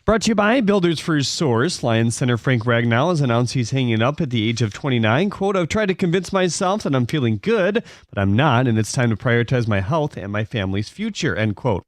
Brought to you by Builders First Source. Lions center Frank Ragnow has announced he's hanging up at the age of 29. Quote, I've tried to convince myself that I'm feeling good, but I'm not, and it's time to prioritize my health and my family's future, end quote.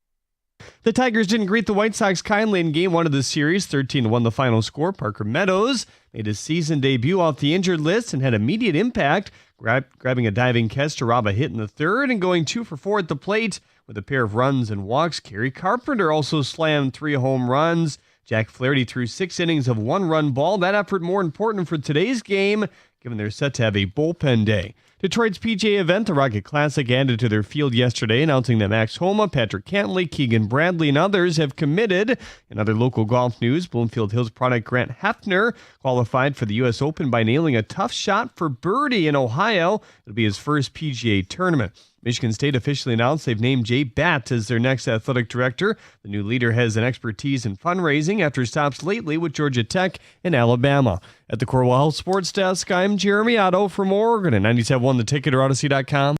The Tigers didn't greet the White Sox kindly in Game 1 of the series. 13-1 the final score. Parker Meadows made his season debut off the injured list and had immediate impact, grabbing a diving catch to rob a hit in the third and going 2 for 4 at the plate with a pair of runs and walks. Kerry Carpenter also slammed 3 home runs. Jack Flaherty threw 6 innings of 1-run ball. That effort more important for today's game, given they're set to have a bullpen day. Detroit's PGA event, the Rocket Classic, added to their field yesterday, announcing that Max Homa, Patrick Cantlay, Keegan Bradley, and others have committed. In other local golf news, Bloomfield Hills product Grant Hefner qualified for the U.S. Open by nailing a tough shot for birdie in Ohio. It'll be his first PGA tournament. Michigan State officially announced they've named Jay Batt as their next athletic director. The new leader has an expertise in fundraising after stops lately with Georgia Tech and Alabama. At the Corwell Health Sports Desk, I'm Jeremy Otto from Oregon at 97.1 The Ticket or Odyssey.com.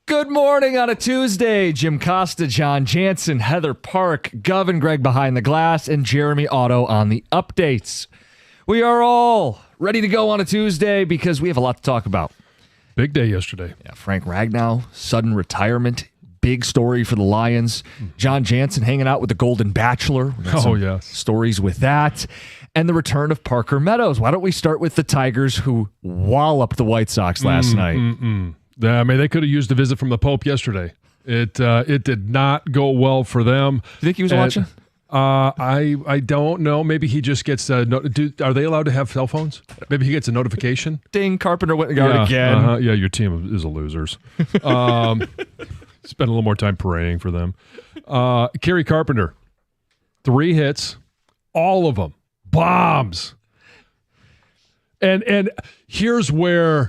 Good morning on a Tuesday. Jim Costa, John Jansen, Heather Park, Gov and Greg behind the glass, and Jeremy Otto on the updates. We are all ready to go on a Tuesday because we have a lot to talk about. Big day yesterday. Yeah, Frank Ragnow, sudden retirement, big story for the Lions. John Jansen hanging out with the Golden Bachelor. Yes. Stories with that. And the return of Parker Meadows. Why don't we start with the Tigers who walloped the White Sox last night? I mean, they could have used a visit from the Pope yesterday. It did not go well for them. You think he was watching? I don't know. Maybe he just gets are they allowed to have cell phones? Maybe he gets a notification. Ding, Carpenter went and got it again. Yeah, your team is a losers. Spend a little more time praying for them. Kerry Carpenter, 3 hits, all of them bombs. And here's where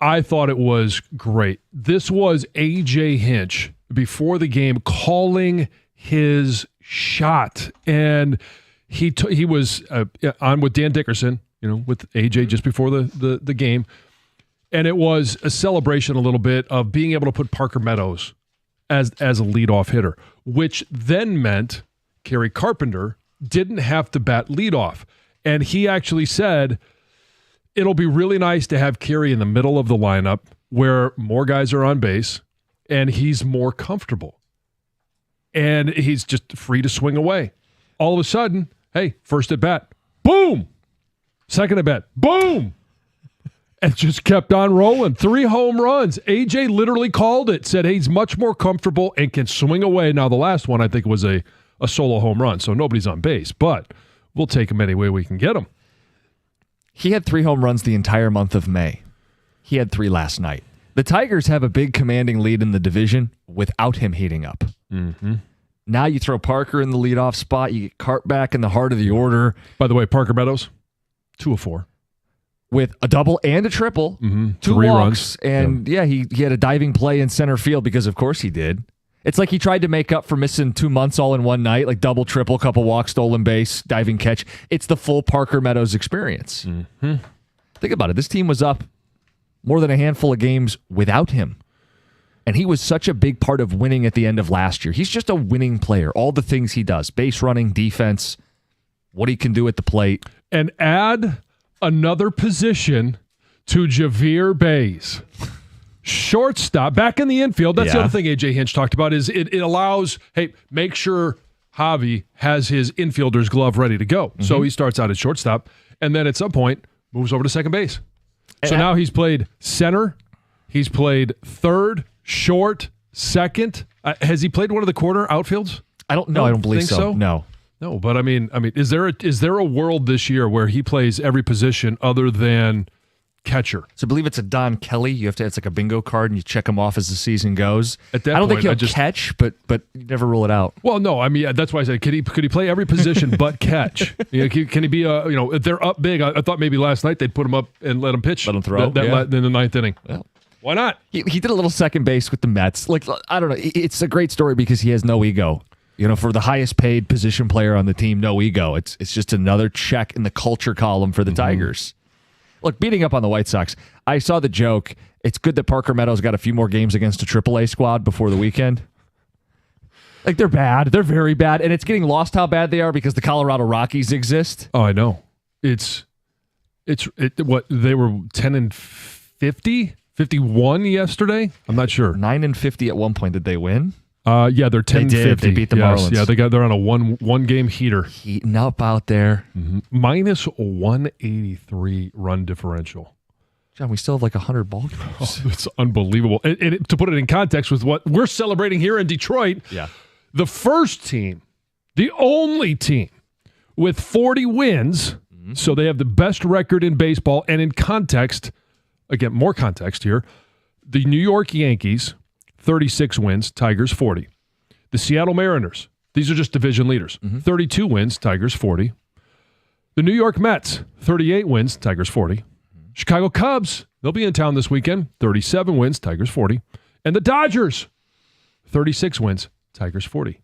I thought it was great. This was A.J. Hinch before the game calling his shot, and he was on with Dan Dickerson, with A.J. just before the game, and it was a celebration a little bit of being able to put Parker Meadows as a leadoff hitter, which then meant Kerry Carpenter didn't have to bat leadoff, and he actually said, it'll be really nice to have Kerry in the middle of the lineup where more guys are on base and he's more comfortable. And he's just free to swing away. All of a sudden, hey, first at bat, boom! Second at bat, boom! And just kept on rolling. 3 home runs. AJ literally called it, said he's much more comfortable and can swing away. Now, the last one, I think, was a solo home run, so nobody's on base, but we'll take him any way we can get him. He had 3 home runs the entire month of May. He had 3 last night. The Tigers have a big commanding lead in the division without him heating up. Mm-hmm. Now you throw Parker in the leadoff spot. You get Cart back in the heart of the order. By the way, Parker Meadows, 2 of 4. With a double and a triple, 2 3 walks, runs. And he had a diving play in center field because, of course, he did. It's like he tried to make up for missing 2 months all in one night, like double, triple, couple walks, stolen base, diving catch. It's the full Parker Meadows experience. Mm-hmm. Think about it. This team was up more than a handful of games without him. And he was such a big part of winning at the end of last year. He's just a winning player. All the things he does, base running, defense, what he can do at the plate. And add another position to Javier Baez. Shortstop, back in the infield. That's the other thing A.J. Hinch talked about is it allows, hey, make sure Javi has his infielder's glove ready to go. Mm-hmm. So he starts out at shortstop and then at some point moves over to second base. So now he's played center, he's played third, short, second. Has he played one of the corner outfields? I don't know. I don't believe so. No, but I mean, is there a world this year where he plays every position other than catcher? So I believe it's a Don Kelly. It's like a bingo card, and you check him off as the season goes. At that I don't point, think he'll catch, but you never rule it out. Well, no, I mean that's why I said could he play every position but catch? Can he be if they're up big? I thought maybe last night they'd put him up and let him pitch. Let him throw in the 9th inning. Well, why not? He did a little second base with the Mets. Like, I don't know. It's a great story because he has no ego. For the highest paid position player on the team, no ego. It's just another check in the culture column for the Tigers. Look, beating up on the White Sox, I saw the joke. It's good that Parker Meadows got a few more games against a AAA squad before the weekend. Like, they're bad. They're very bad. And it's getting lost how bad they are because the Colorado Rockies exist. Oh, I know. What, they were 10-50? 51 yesterday? I'm not sure. 9-50 at one point. Did they win? Yeah, they're 10-50. They beat the Marlins. Yeah, they're on a one game heater. Heating up out there. Mm-hmm. Minus 183 run differential. John, we still have like 100 ball games. Oh, it's unbelievable. And to put it in context with what we're celebrating here in Detroit, the first team, the only team with 40 wins, so they have the best record in baseball. And in context, again, more context here, the New York Yankees, 36 wins, Tigers 40. The Seattle Mariners, these are just division leaders, 32 wins, Tigers 40. The New York Mets, 38 wins, Tigers 40. Chicago Cubs, they'll be in town this weekend, 37 wins, Tigers 40. And the Dodgers, 36 wins, Tigers 40.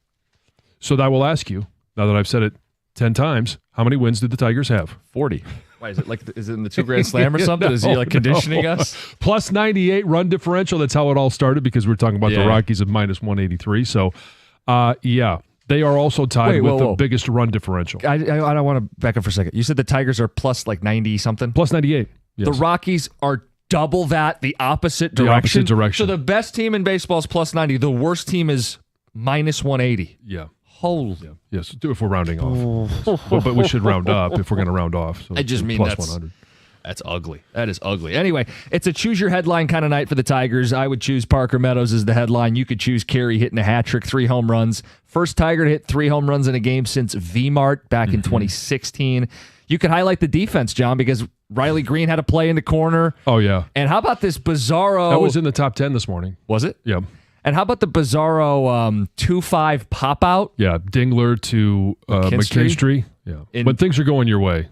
So I will ask you, now that I've said it 10 times, how many wins did the Tigers have? 40. Why, is it in the 2 Grand Slam or something? Is he like conditioning us? Plus 98 run differential. That's how it all started because we're talking about the Rockies of minus 183. So, they are also tied with the biggest run differential. I don't want to back up for a second. You said the Tigers are plus like 90 something? Plus 98. Yes. The Rockies are double that, the opposite direction. So the best team in baseball is plus 90. The worst team is minus 180. Yeah. Holy. Yeah. Yes, do if we're rounding off. Yes. But we should round up if we're going to round off. So I just mean plus 100. That's ugly. That is ugly. Anyway, it's a choose your headline kind of night for the Tigers. I would choose Parker Meadows as the headline. You could choose Carey hitting a hat trick, 3 home runs. First Tiger to hit 3 home runs in a game since V-Mart back in 2016. You could highlight the defense, John, because Riley Green had a play in the corner. Oh, yeah. And how about this bizarro... That was in the top 10 this morning. Was it? Yeah. And how about the bizarro 2-5 pop-out? Yeah, Dingler to McKinstry. Yeah. When things are going your way.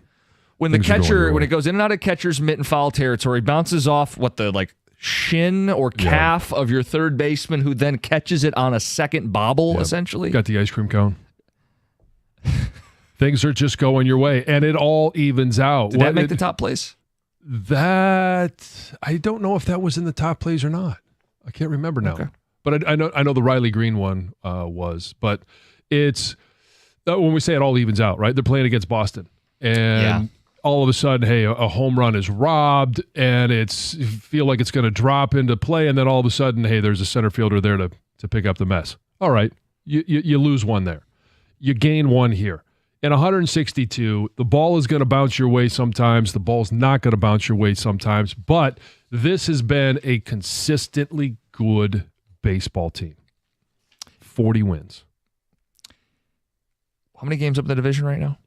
When the catcher, when it goes in and out of catcher's mitt in foul territory, bounces off shin or calf of your third baseman, who then catches it on a second bobble, essentially. Got the ice cream cone. Things are just going your way, and it all evens out. Did that make the top place? That I don't know if that was in the top plays or not. I can't remember now. Okay. But I know the Riley Green one was. But it's when we say it all evens out, right? They're playing against Boston, and all of a sudden, hey, a home run is robbed, and you feel like it's going to drop into play, and then all of a sudden, hey, there's a center fielder there to pick up the mess. All right, you lose one there, you gain one here. In 162, the ball is going to bounce your way sometimes. The ball's not going to bounce your way sometimes. But this has been a consistently good baseball team. 40 wins. How many games up in the division right now?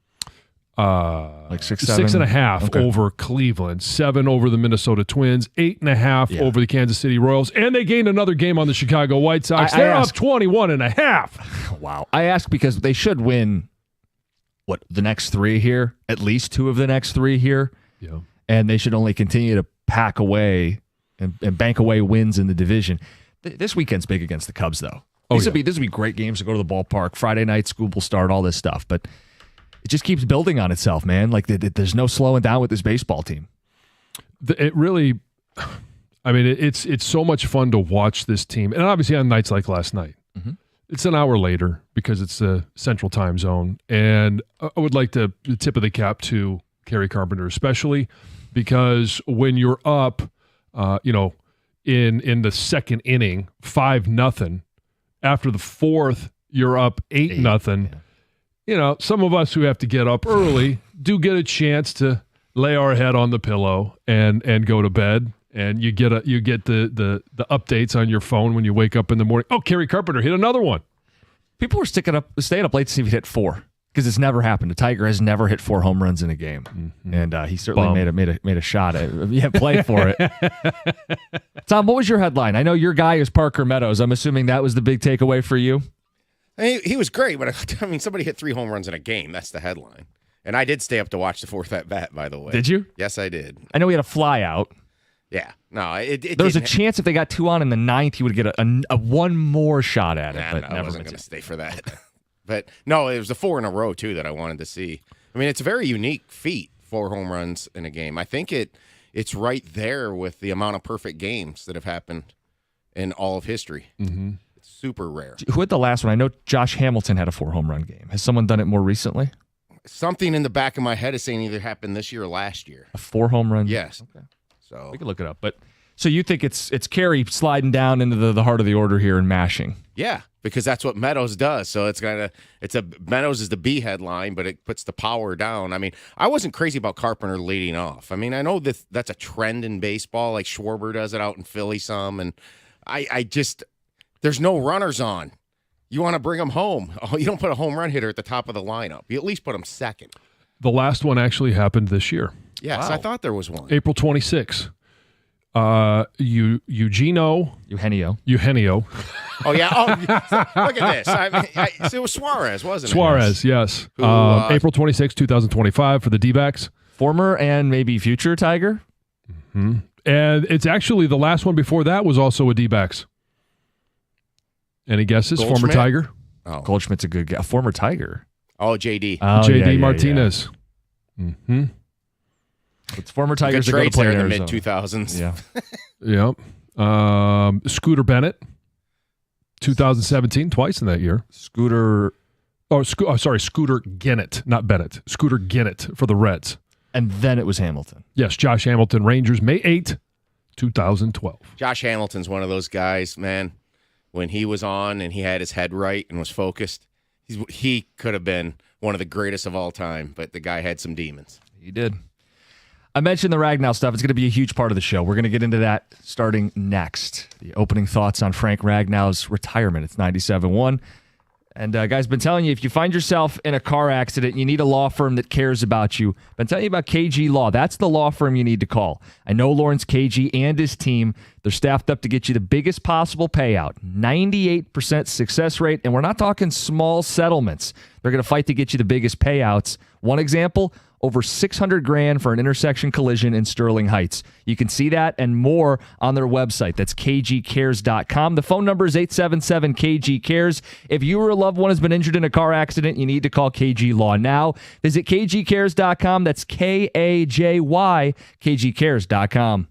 Like 6, 7? 6.5 over Cleveland, 7 over the Minnesota Twins, 8.5 over the Kansas City Royals, and they gained another game on the Chicago White Sox. They're up 21.5. Wow. I ask because they should win the next 3 here, at least 2 of the next 3 here. Yeah. And they should only continue to pack away and bank away wins in the division. This weekend's big against the Cubs, though. This would be great games to go to the ballpark. Friday night, school will start, all this stuff. But it just keeps building on itself, man. Like, there's no slowing down with this baseball team. It really, I mean, it's so much fun to watch this team. And obviously on nights like last night. Mm-hmm. It's an hour later because it's a central time zone. And I would like to tip of the cap to Kerry Carpenter, especially because when you're up, in the second inning, 5-0, after the fourth, you're up 8-0. Yeah. Some of us who have to get up early do get a chance to lay our head on the pillow and go to bed. And you get the updates on your phone when you wake up in the morning. Oh, Kerry Carpenter hit another one. People were staying up late to see if he hit 4 because it's never happened. A Tiger has never hit 4 home runs in a game, and he certainly made a shot at it. Play for it. Tom, what was your headline? I know your guy is Parker Meadows. I'm assuming that was the big takeaway for you. He was great, but somebody hit 3 home runs in a game. That's the headline. And I did stay up to watch the 4th at bat, by the way. Did you? Yes, I did. I know he had a fly out. Yeah. No, there was a chance if they got 2 on in the 9th, he would get a one more shot at it. But I wasn't going to stay for that. But no, it was the 4 in a row, too, that I wanted to see. I mean, it's a very unique feat, 4 home runs in a game. I think it's right there with the amount of perfect games that have happened in all of history. Mm-hmm. It's super rare. Who had the last one? I know Josh Hamilton had a 4-home run game. Has someone done it more recently? Something in the back of my head is saying either happened this year or last year. A 4-home run? Yes. Okay. So We can look it up. But so you think it's Carey sliding down into the heart of the order here and mashing? yeah, because that's what Meadows does. So Meadows is the B headline, but it puts the power down. I mean, I wasn't crazy about Carpenter leading off. I mean, I know that's a trend in baseball, like Schwarber does it out in Philly some, and I just there's no runners on. You want to bring them home. Oh, you don't put a home run hitter at the top of the lineup. You at least put them second. The last one actually happened this year. Yes, Wow. I thought there was one. April 26. Eugenio. Oh, yeah. Oh, look at this. It was Suarez, wasn't it? Suarez, yes. Who, April 26, 2025 for the D-backs. Former and maybe future Tiger? And it's actually the last one before that was also a D-backs. Any guesses? Goldschmidt? Former Tiger? Oh, Goldschmidt's a good guy. A former Tiger. JD. Oh, JD Martinez. Mm-hmm. It's former Good Tigers that go to trades play there in in the Arizona. mid-2000s. Yeah. Yep. Scooter Bennett. 2017, twice in that year. Scooter. Scooter Gennett, not Bennett. Scooter Gennett for the Reds. And then it was Hamilton. Yes, Josh Hamilton, Rangers, May 8, 2012. Josh Hamilton's one of those guys, man. When he was on and he had his head right and was focused, he could have been one of the greatest of all time, but the guy had some demons. He did. I mentioned the Ragnow stuff. It's going to be a huge part of the show. We're going to get into that starting next. The opening thoughts on Frank Ragnow's retirement. It's 97.1. And guys, been telling you, if you find yourself in a car accident, you need a law firm that cares about you. Been telling you about KG Law. That's the law firm you need to call. I know Lawrence KG and his team. They're staffed up to get you the biggest possible payout. 98% success rate, and we're not talking small settlements. They're going to fight to get you the biggest payouts. One example, over $600,000 for an intersection collision in Sterling Heights. You can see that and more on their website. That's kgcares.com. The phone number is 877-KG-CARES. If you or a loved one has been injured in a car accident, you need to call KG Law now. Visit kgcares.com. That's K-A-J-Y, kgcares.com.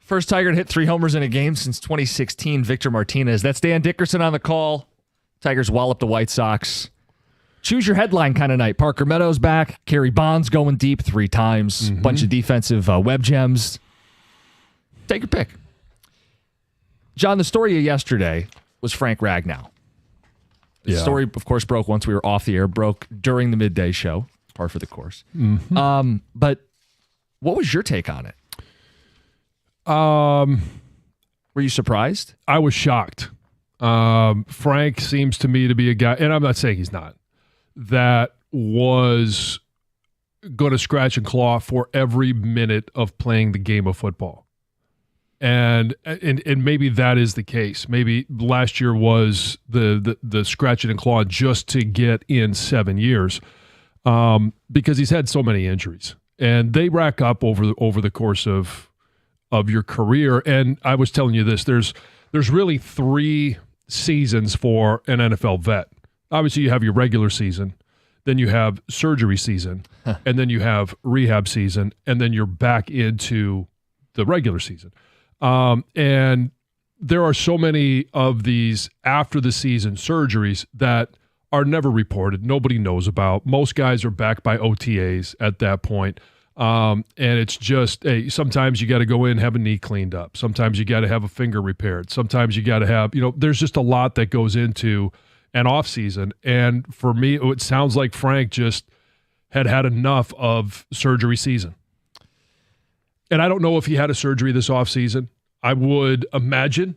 First Tiger to hit 3 homers in a game since 2016, Victor Martinez. That's Dan Dickerson on the call. Tigers wallop the White Sox. Choose your headline kind of night. Parker Meadows back. Kerry Bonds going deep 3 times. Bunch of defensive web gems. Take your pick. John, the story of yesterday was Frank Ragnow. The story, of course, broke once we were off the air, broke during the midday show, par for the course. But what was your take on it? Were you surprised? I was shocked. Frank seems to me to be a guy, and I'm not saying he's not, that was going to scratch and claw for every minute of playing the game of football. And maybe that is the case. Maybe last year was the scratching and clawing just to get in 7 years, because he's had so many injuries, and they rack up over the course of your career. And I was telling you this: there's really 3 seasons for an NFL vet. Obviously, you have your regular season, then you have surgery season, and then you have rehab season, and then you're back into the regular season. And there are so many of these after the season surgeries that are never reported. Nobody knows about. Most guys are back by OTAs at that point. And it's just, hey, sometimes you got to go in and have a knee cleaned up. Sometimes you got to have a finger repaired. Sometimes you got to have, there's just a lot that goes into an offseason. And for me, it sounds like Frank just had enough of surgery season. And I don't know if he had a surgery this offseason. I would imagine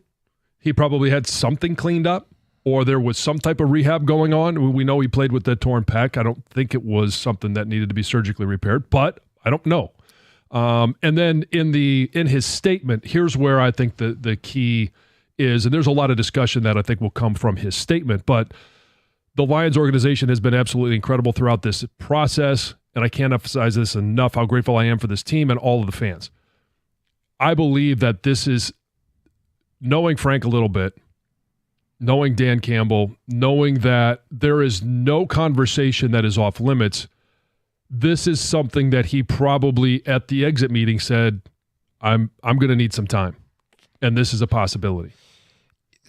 he probably had something cleaned up, or there was some type of rehab going on. We know he played with that torn pec. I don't think it was something that needed to be surgically repaired, but I don't know. And then in his statement, here's where I think the key is, and there's a lot of discussion that I think will come from his statement, but the Lions organization has been absolutely incredible throughout this process. And I can't emphasize this enough, how grateful I am for this team and all of the fans. I believe that this is, knowing Frank a little bit, knowing Dan Campbell, knowing that there is no conversation that is off limits, this is something that he probably at the exit meeting said, I'm going to need some time. And this is a possibility.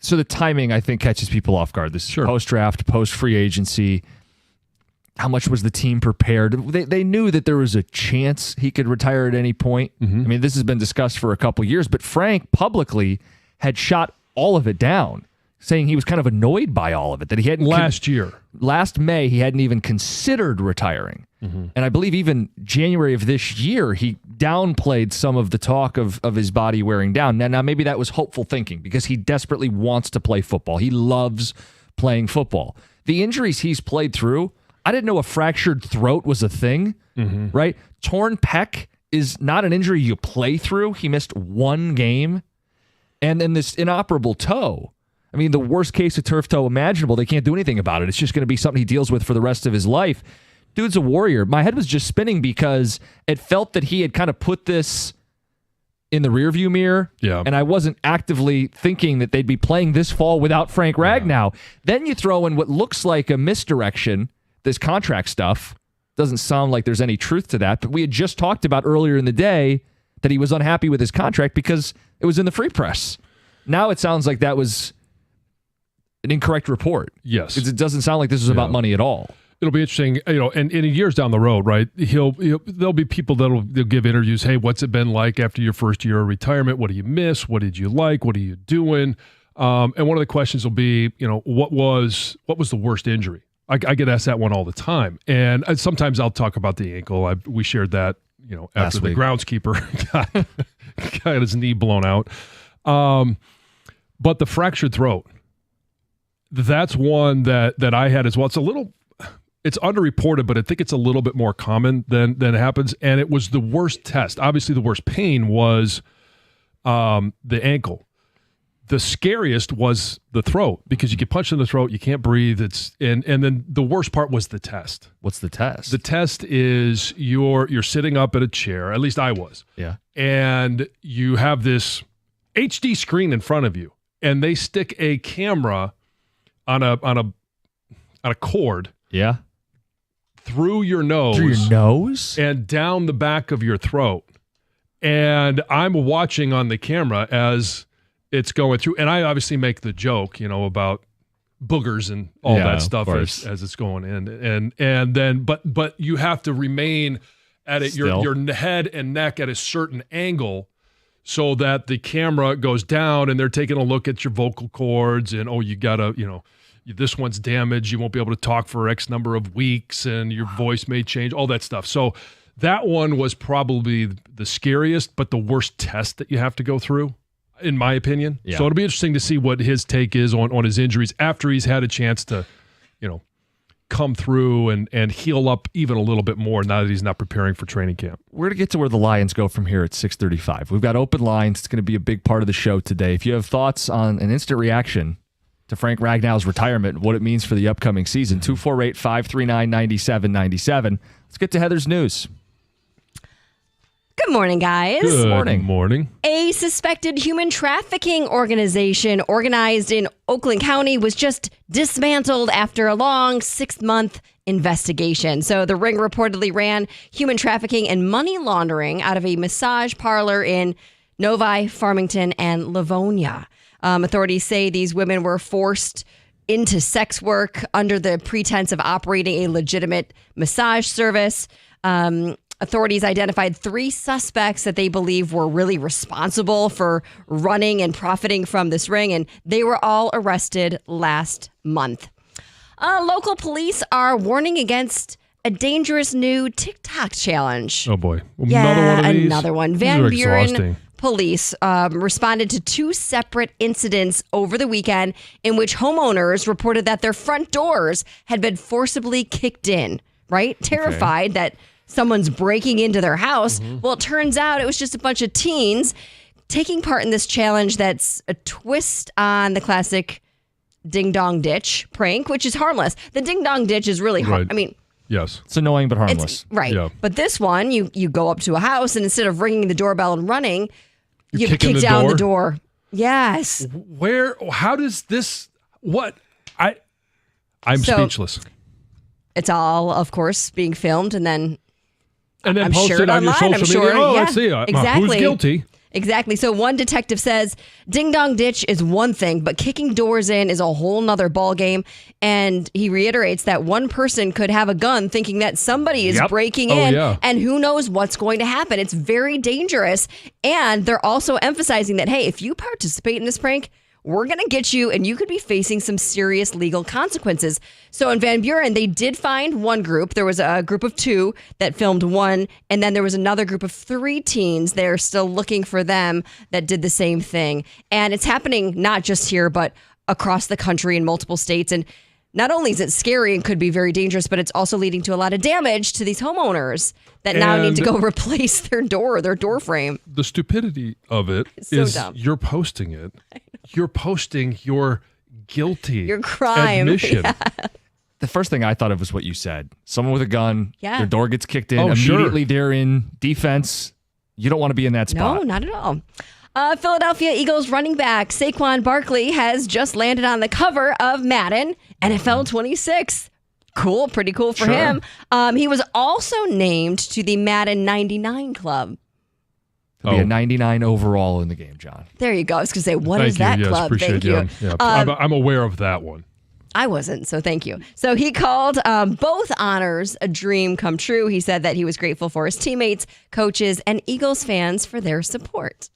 So the timing, I think, catches people off guard. This is post-draft, post-free agency. How much was the team prepared? They knew that there was a chance he could retire at any point. I mean, this has been discussed for a couple years, but Frank publicly had shot all of it down, saying he was kind of annoyed by all of it, that he hadn't... Last May, he hadn't even considered retiring. And I believe even January of this year, he downplayed some of the talk of his body wearing down. Now, maybe that was hopeful thinking, because he desperately wants to play football. He loves playing football. The injuries he's played through, I didn't know a fractured throat was a thing, right? Torn pec is not an injury you play through. He missed 1 game. And then this inoperable toe. I mean, the worst case of turf toe imaginable. They can't do anything about it. It's just going to be something he deals with for the rest of his life. Dude's a warrior. My head was just spinning because it felt that he had kind of put this in the rearview mirror. Yeah. And I wasn't actively thinking that they'd be playing this fall without Frank Ragnow. Then you throw in what looks like a misdirection, this contract stuff. Doesn't sound like there's any truth to that, but we had just talked about earlier in the day that he was unhappy with his contract because it was in the free press. Now it sounds like that was an incorrect report. Yes. Because it doesn't sound like this was about money at all. It'll be interesting, and in years down the road, right? There'll be people they'll give interviews. Hey, what's it been like after your first year of retirement? What do you miss? What did you like? What are you doing? And one of the questions will be, what was the worst injury? I get asked that one all the time, and sometimes I'll talk about the ankle. We shared that, after the groundskeeper got his knee blown out. But the fractured throat, that's one that I had as well. It's underreported, but I think it's a little bit more common than it happens. And it was the worst test. Obviously, the worst pain was the ankle. The scariest was the throat, because you get punched in the throat, you can't breathe. And then the worst part was the test. What's the test? The test is you're sitting up at a chair. At least I was. Yeah. And you have this HD screen in front of you, and they stick a camera on a cord. Yeah. Through your nose. Through your nose? And down the back of your throat. And I'm watching on the camera as it's going through. And I obviously make the joke, about boogers and all that stuff as it's going in. And then, but you have to remain at it, your head and neck at a certain angle so that the camera goes down and they're taking a look at your vocal cords and, you gotta, this one's damaged. You won't be able to talk for X number of weeks and your voice may change, all that stuff. So that one was probably the scariest, but the worst test that you have to go through, in my opinion. Yeah. So it'll be interesting to see what his take is on his injuries after he's had a chance to, come through and heal up even a little bit more now that he's not preparing for training camp. We're going to get to where the Lions go from here at 6:35. We've got open lines. It's going to be a big part of the show today. If you have thoughts on an instant reaction to Frank Ragnow's retirement, what it means for the upcoming season, 248-539-9797. Let's get to Heather's news. Good morning, guys. Good morning. A suspected human trafficking organization organized in Oakland County was just dismantled after a long 6-month investigation. So the ring reportedly ran human trafficking and money laundering out of a massage parlor in Novi, Farmington, and Livonia. Authorities say these women were forced into sex work under the pretense of operating a legitimate massage service. Authorities identified 3 suspects that they believe were really responsible for running and profiting from this ring, and they were all arrested last month. Local police are warning against a dangerous new TikTok challenge. Oh, boy. Another one of these? Another one. Van Buren police responded to 2 separate incidents over the weekend in which homeowners reported that their front doors had been forcibly kicked in, right? Terrified that someone's breaking into their house. Well, it turns out it was just a bunch of teens taking part in this challenge that's a twist on the classic ding dong ditch prank, which is harmless. The ding dong ditch is really hard. Right. I mean, yes, it's annoying but harmless. Right. Yeah. But this one, you go up to a house and instead of ringing the doorbell and running, you kick the down door? the door. Yes. How does this, I'm speechless. It's all, of course, being filmed and then And then I'm posted sure on your online, social I'm media. sure. Let's see. Exactly. Who's guilty? Exactly. So one detective says ding dong ditch is one thing, but kicking doors in is a whole nother ball game. And he reiterates that one person could have a gun thinking that somebody is breaking in and who knows what's going to happen. It's very dangerous. And they're also emphasizing that, hey, if you participate in this prank, we're going to get you and you could be facing some serious legal consequences. So in Van Buren, they did find one group. There was a group of 2 that filmed one, and then there was another group of 3 teens. They're still looking for them that did the same thing. And it's happening not just here, but across the country in multiple states. And not only is it scary and could be very dangerous, but it's also leading to a lot of damage to these homeowners that now need to go replace their door frame. The stupidity of it is you're posting it. You're posting your your crime admission. Yeah. The first thing I thought of was what you said. Someone with a gun, Yeah. their door gets kicked in, immediately they're in defense. You don't want to be in that spot. No, not at all. Philadelphia Eagles running back Saquon Barkley has just landed on the cover of Madden NFL 26. Cool, pretty cool for him. He was also named to the Madden 99 club. Be a 99 overall in the game, John. There you go. I was going to say, what is that club? Appreciate Thank you. Yeah. I'm aware of that one. I wasn't, so thank you. So he called both honors a dream come true. He said that he was grateful for his teammates, coaches, and Eagles fans for their support.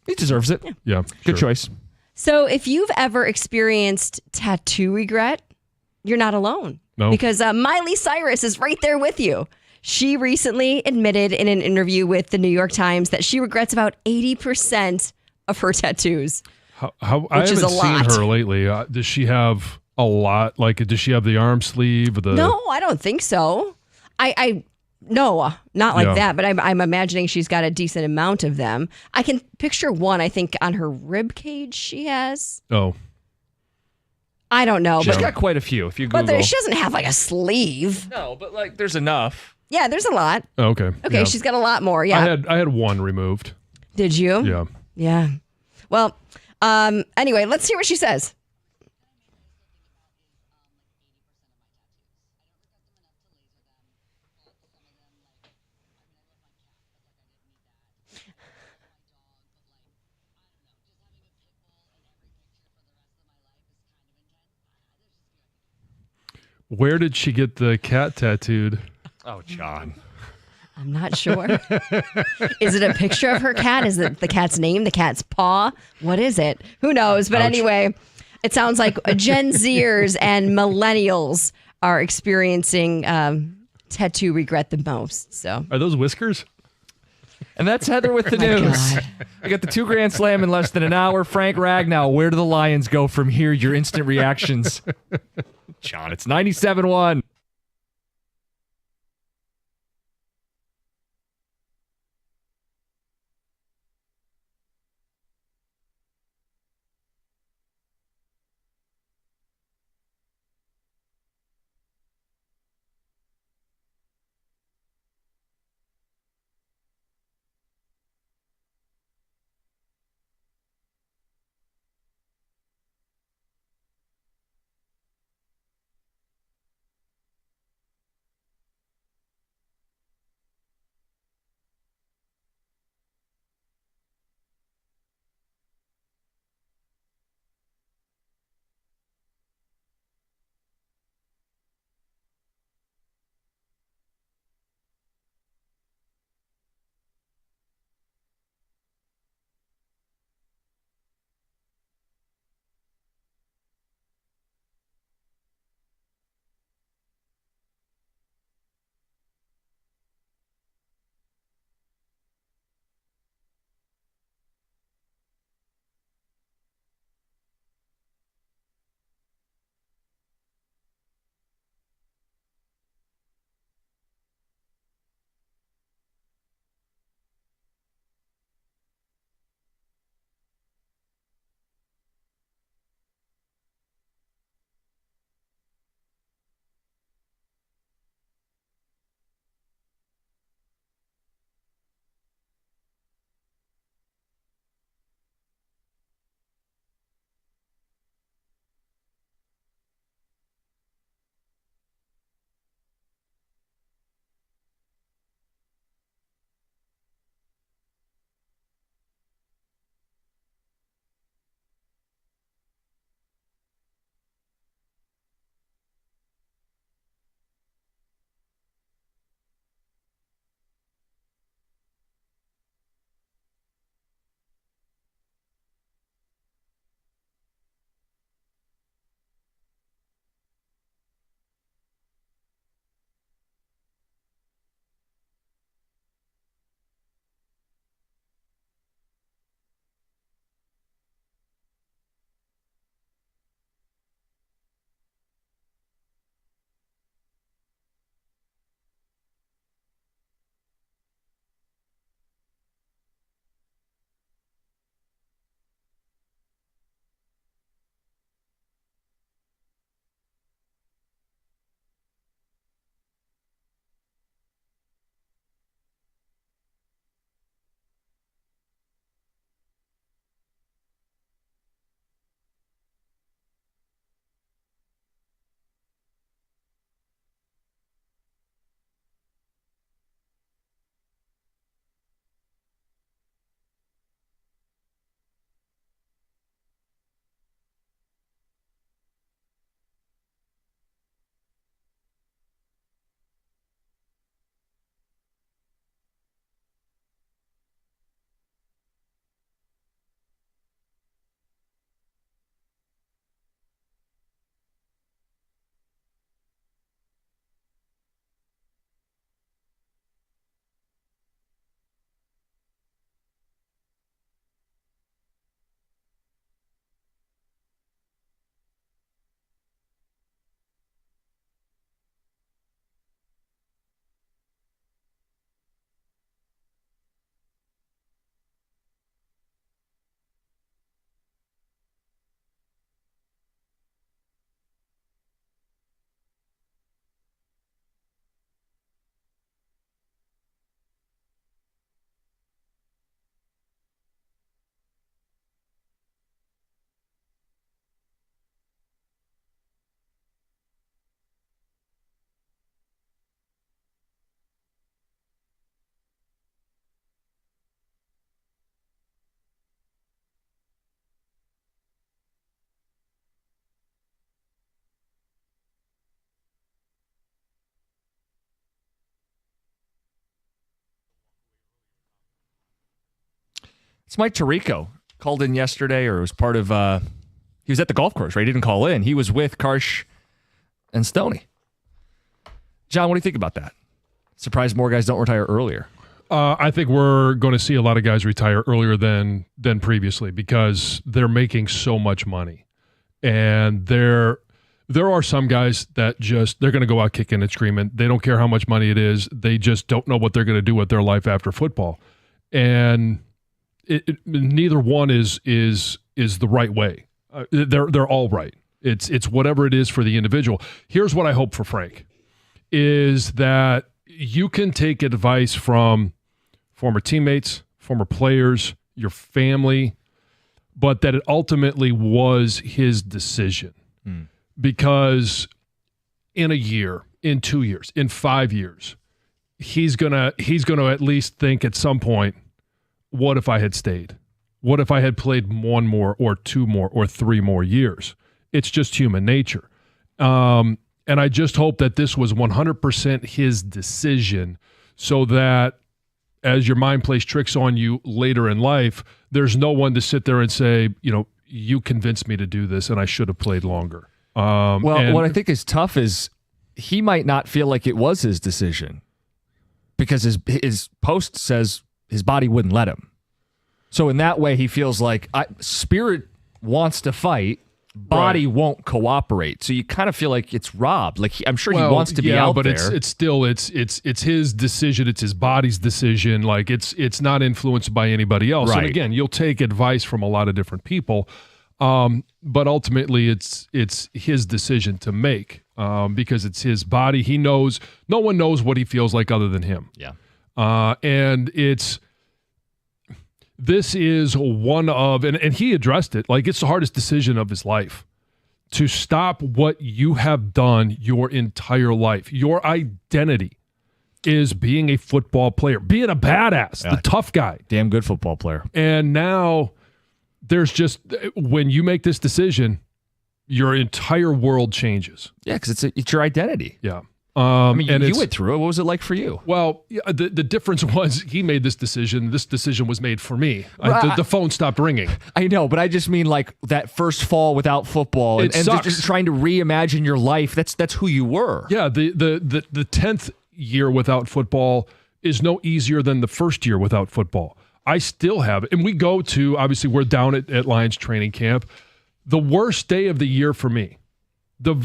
He deserves it. Yeah. Good choice. So if you've ever experienced tattoo regret, you're not alone. No. Because Miley Cyrus is right there with you. She recently admitted in an interview with the New York Times that she regrets about 80% of her tattoos. I haven't seen her lately. Does she have a lot? Like, does she have the arm sleeve? No, I don't think so. No, not like that. But I'm imagining she's got a decent amount of them. I can picture one, I think, on her rib cage she has. Oh. I don't know. She's got quite a few. If you Google. But she doesn't have like a sleeve. No, but like there's enough. Yeah, there's a lot. Oh, okay. Okay, yeah. she's got a lot more. Yeah. I had one removed. Did you? Yeah. Yeah. Well, anyway, let's hear what she says. Where did she get the cat tattooed? Oh, John. I'm not sure. Is it a picture of her cat? Is it the cat's name, the cat's paw? What is it? Who knows? But anyway, it sounds like Gen Zers and millennials are experiencing tattoo regret the most. So, Are those whiskers? And that's Heather with the news. God. We got the 2 Grand Slam in less than an hour. Frank Ragnow, where do the Lions go from here? Your instant reactions. John, it's 97-1. It's Mike Tirico. Called in yesterday, or was part of, he was at the golf course, right? He didn't call in. He was with Karsh and Stoney. John, what do you think about that? Surprised more guys don't retire earlier. I think we're going to see a lot of guys retire earlier than previously because they're making so much money. And there are some guys that they're going to go out kicking and screaming. They don't care how much money it is. They just don't know what they're going to do with their life after football. And neither one is the right way. They're all right. It's whatever it is for the individual. Here's what I hope for Frank is that you can take advice from former teammates, former players, your family, but that it ultimately was his decision. Because in a year, in 2 years, in 5 years, he's gonna at least think at some point, what if I had stayed? What if I had played one more or two more or three more years? It's just human nature. And I just hope that this was 100% his decision so that as your mind plays tricks on you later in life, there's no one to sit there and say, you convinced me to do this and I should have played longer. What I think is tough is he might not feel like it was his decision because his post says his body wouldn't let him. So in that way, he feels like spirit wants to fight, body won't cooperate. So you kind of feel like it's robbed. Like I'm sure he wants to be out but there. It's still his decision. It's his body's decision. Like it's not influenced by anybody else. Right. And again, you'll take advice from a lot of different people, but ultimately it's his decision to make because it's his body. He knows. No one knows what he feels like other than him. Yeah. And this is one of, and he addressed it, like it's the hardest decision of his life to stop what you have done your entire life. Your identity is being a football player, being a badass, the tough guy. Damn good football player. And now there's just, when you make this decision, your entire world changes. Yeah, because it's your identity. Yeah. I mean, you went through it. What was it like for you? Well, the difference was he made this decision. This decision was made for me. The phone stopped ringing. I know, but I just mean like that first fall without football and just trying to reimagine your life. That's who you were. Yeah, the 10th year without football is no easier than the first year without football. I still have it. And we go to, obviously, we're down at Lions training camp. The worst day of the year for me,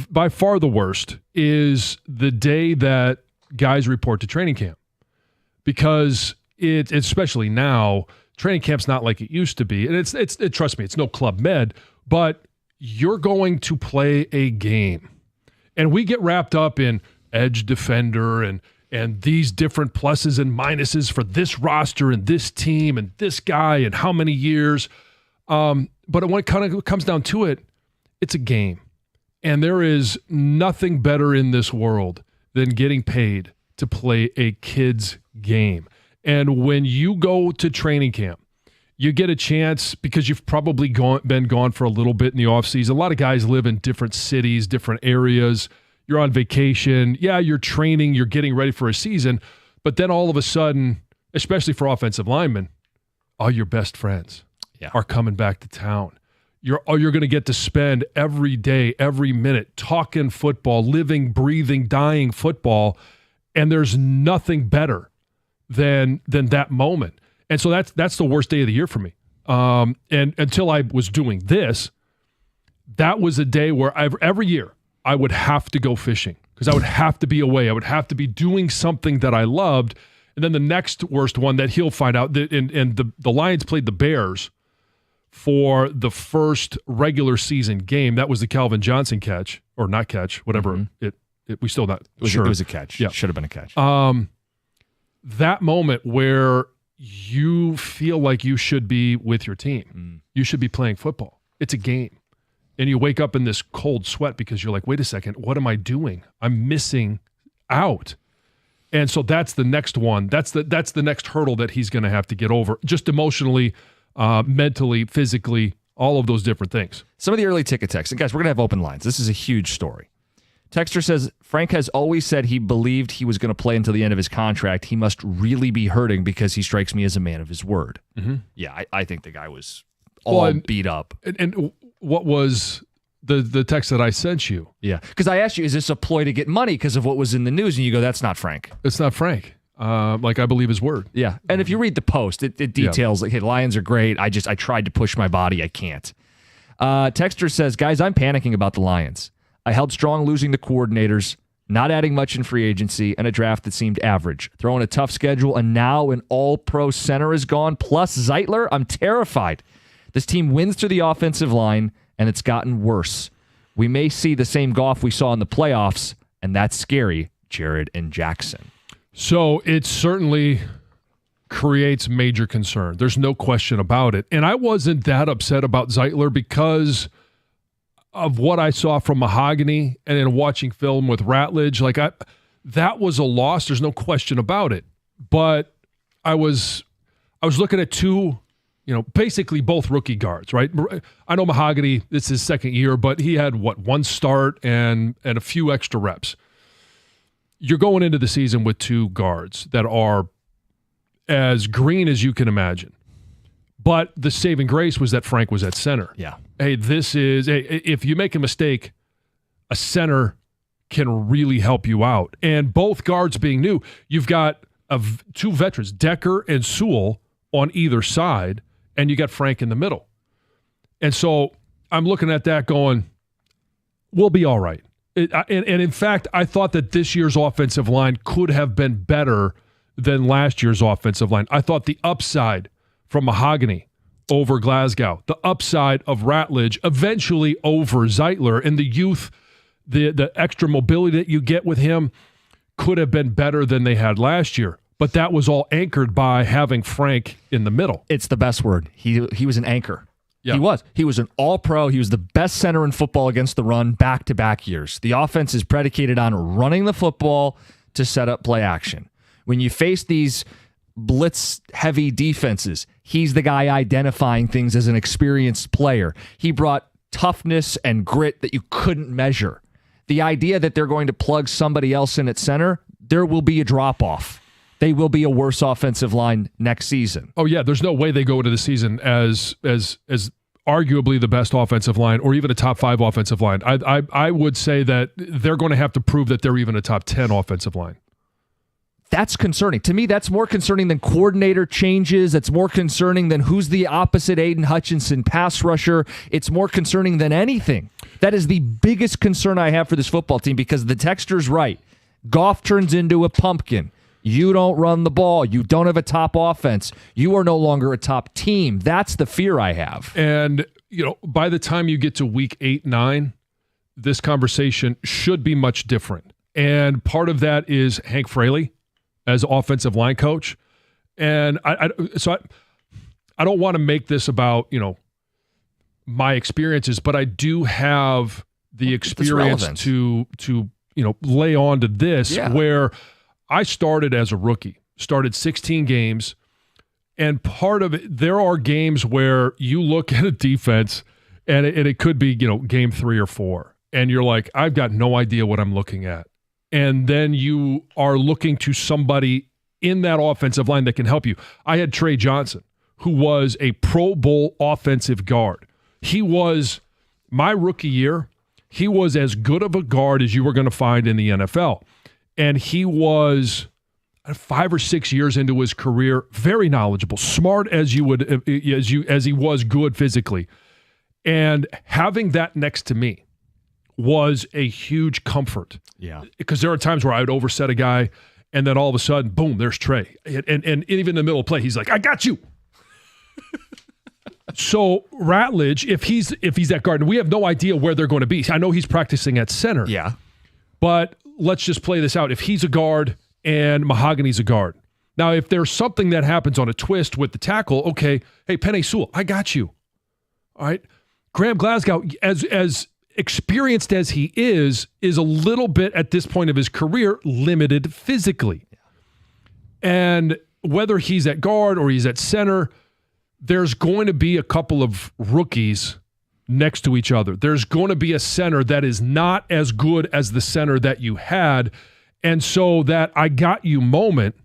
by far the worst, is the day that guys report to training camp. Because especially now, training camp's not like it used to be. And trust me, it's no Club Med, but you're going to play a game. And we get wrapped up in edge defender and these different pluses and minuses for this roster and this team and this guy and how many years. But when it kind of comes down to it, it's a game. And there is nothing better in this world than getting paid to play a kid's game. And when you go to training camp, you get a chance because you've probably been gone for a little bit in the offseason. A lot of guys live in different cities, different areas. You're on vacation. Yeah, you're training. You're getting ready for a season. But then all of a sudden, especially for offensive linemen, all your best friends are coming back to town. You're going to get to spend every day, every minute talking football, living, breathing, dying football, and there's nothing better than that moment. And so that's the worst day of the year for me. And until I was doing this, that was a day where every year I would have to go fishing because I would have to be away. I would have to be doing something that I loved. And then the next worst one that he'll find out, and the Lions played the Bears for the first regular season game. That was the Calvin Johnson catch, or not catch, whatever. We still not sure. It was a catch. Yeah. Should have been a catch. That moment where you feel like you should be with your team. You should be playing football. It's a game. And you wake up in this cold sweat because you're like, wait a second, what am I doing? I'm missing out. And so that's the next one. That's the next hurdle that he's going to have to get over, just emotionally, mentally, physically, all of those different things. Some of the early ticket texts. And guys, we're going to have open lines. This is a huge story. Texter says, Frank has always said he believed he was going to play until the end of his contract. He must really be hurting because he strikes me as a man of his word. Mm-hmm. Yeah, I think the guy was all beat up. And what was the text that I sent you? Yeah, because I asked you, is this a ploy to get money because of what was in the news? And you go, that's not Frank. It's not Frank. I believe his word. Yeah, and if you read the post, it details, like, hey, Lions are great. I tried to push my body. I can't. Texter says, guys, I'm panicking about the Lions. I held strong losing the coordinators, not adding much in free agency, and a draft that seemed average. Throwing a tough schedule, and now an all-pro center is gone, plus Zeitler. I'm terrified. This team wins through the offensive line, and it's gotten worse. We may see the same Goff we saw in the playoffs, and that's scary, Jared and Jackson. So it certainly creates major concern. There's no question about it. And I wasn't that upset about Zeitler because of what I saw from Mahogany and then watching film with Ratledge. That was a loss. There's no question about it. But I was looking at two, basically both rookie guards, right? I know Mahogany, this is his second year, but he had one start and a few extra reps. You're going into the season with two guards that are as green as you can imagine. But the saving grace was that Frank was at center. Yeah. Hey, if you make a mistake, a center can really help you out. And both guards being new, you've got two veterans, Decker and Sewell, on either side, and you got Frank in the middle. And so I'm looking at that going, we'll be all right. And in fact, I thought that this year's offensive line could have been better than last year's offensive line. I thought the upside from Mahogany over Glasgow, the upside of Ratledge eventually over Zeitler, and the youth, the extra mobility that you get with him could have been better than they had last year. But that was all anchored by having Frank in the middle. It's the best word. He was an anchor. Yeah. He was an all-pro. He was the best center in football against the run back-to-back years. The offense is predicated on running the football to set up play action. When you face these blitz-heavy defenses, he's the guy identifying things as an experienced player. He brought toughness and grit that you couldn't measure. The idea that they're going to plug somebody else in at center, there will be a drop-off. They will be a worse offensive line next season. Oh, yeah. There's no way they go into the season as arguably the best offensive line or even a top 5 offensive line. I would say that they're going to have to prove that they're even a top 10 offensive line. That's concerning. To me, that's more concerning than coordinator changes. That's more concerning than who's the opposite Aiden Hutchinson pass rusher. It's more concerning than anything. That is the biggest concern I have for this football team because the texter's right. Goff turns into a pumpkin. You don't run the ball. You don't have a top offense. You are no longer a top team. That's the fear I have. And, by the time you get to week 8, 9, this conversation should be much different. And part of that is Hank Fraley as offensive line coach. And I don't want to make this about, my experiences, but I do have the experience to lay on to this where I started as a rookie, started 16 games, and part of it, there are games where you look at a defense and it could be, game 3 or 4, and you're like, I've got no idea what I'm looking at. And then you are looking to somebody in that offensive line that can help you. I had Trey Johnson, who was a Pro Bowl offensive guard. He was, my rookie year, he was as good of a guard as you were going to find in the NFL. And he was 5 or 6 years into his career, very knowledgeable, smart as he was good physically. And having that next to me was a huge comfort. Yeah. Because there are times where I would overset a guy, and then all of a sudden, boom, there's Trey. And even in the middle of play, he's like, I got you. So Ratledge, if he's that guard, and we have no idea where they're going to be. I know he's practicing at center. Yeah. But let's just play this out. If he's a guard and Mahogany's a guard. Now, if there's something that happens on a twist with the tackle, okay, hey, Penei Sewell, I got you. All right. Graham Glasgow, as experienced as he is a little bit at this point of his career limited physically. And whether he's at guard or he's at center, there's going to be a couple of rookies next to each other. There's going to be a center that is not as good as the center that you had. And so that I got you moment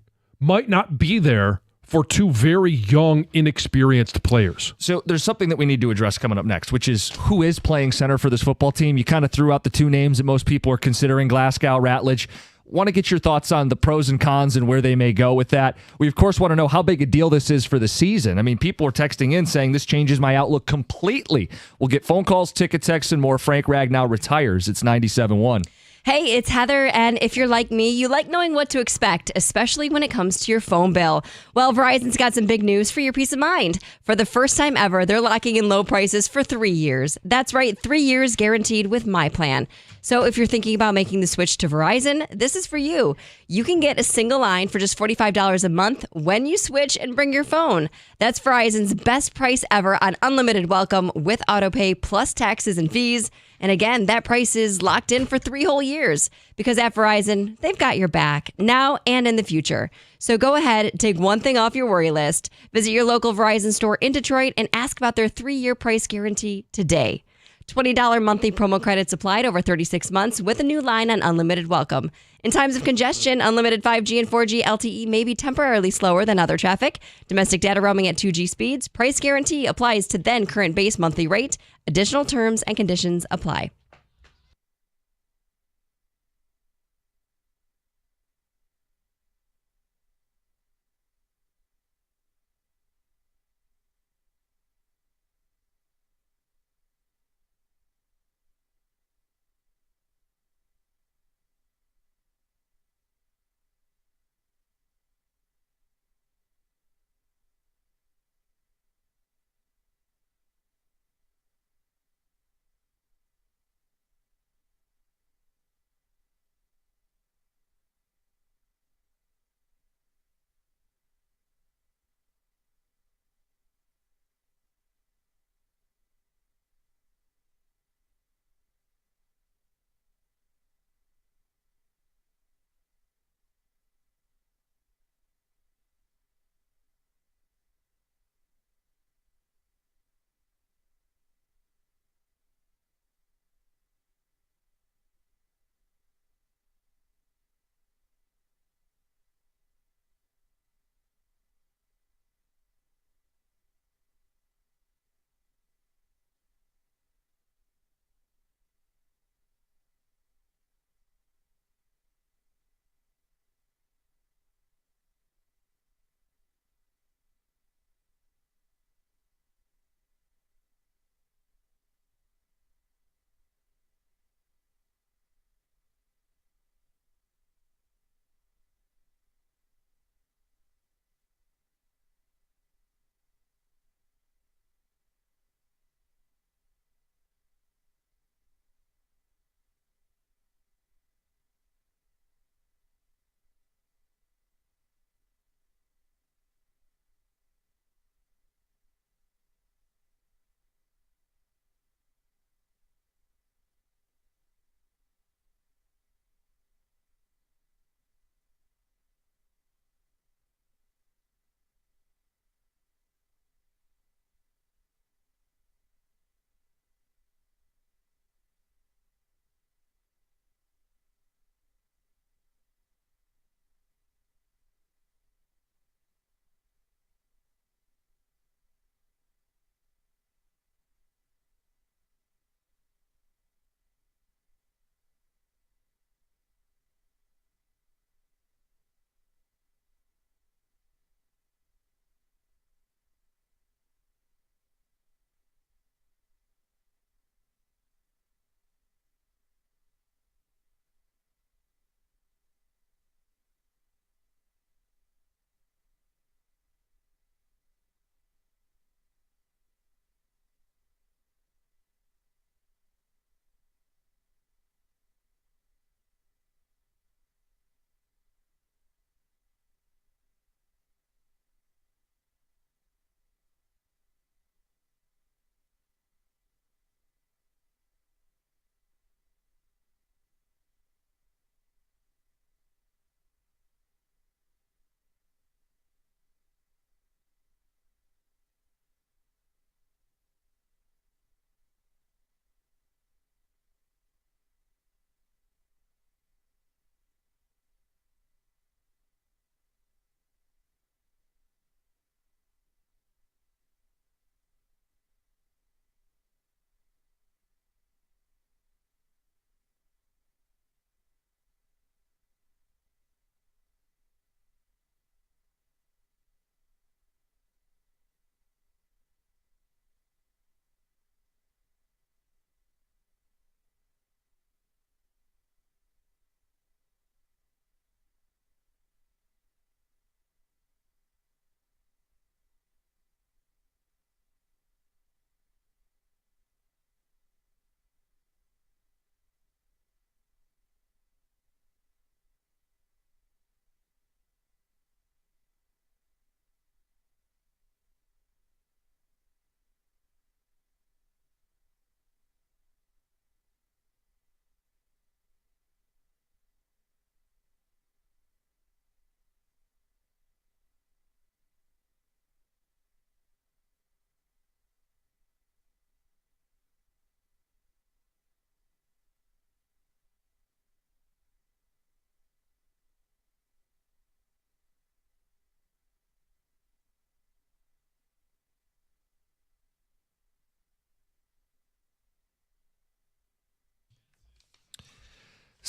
might not be there for two very young, inexperienced players. So there's something that we need to address coming up next, which is who is playing center for this football team. You kind of threw out the two names that most people are considering, Glasgow, Ratledge. Want to get your thoughts on the pros and cons and where they may go with that. We, of course, want to know how big a deal this is for the season. I mean, people are texting in saying this changes my outlook completely. We'll get phone calls, ticket texts, and more. Frank Ragnow retires. It's 97.1. Hey, it's Heather, and if you're like me, you like knowing what to expect, especially when it comes to your phone bill. Well, Verizon's got some big news for your peace of mind. For the first time ever, they're locking in low prices for 3 years. That's right, 3 years guaranteed with my plan. So if you're thinking about making the switch to Verizon, this is for you. You can get a single line for just $45 a month when you switch and bring your phone. That's Verizon's best price ever on unlimited welcome with autopay plus taxes and fees. And again, that price is locked in for 3 whole years because at Verizon, they've got your back now and in the future. So go ahead, take one thing off your worry list. Visit your local Verizon store in Detroit and ask about their 3-year price guarantee today. $20 monthly promo credits applied over 36 months with a new line on unlimited welcome. In times of congestion, unlimited 5G and 4G LTE may be temporarily slower than other traffic. Domestic data roaming at 2G speeds. Price guarantee applies to then current base monthly rate. Additional terms and conditions apply.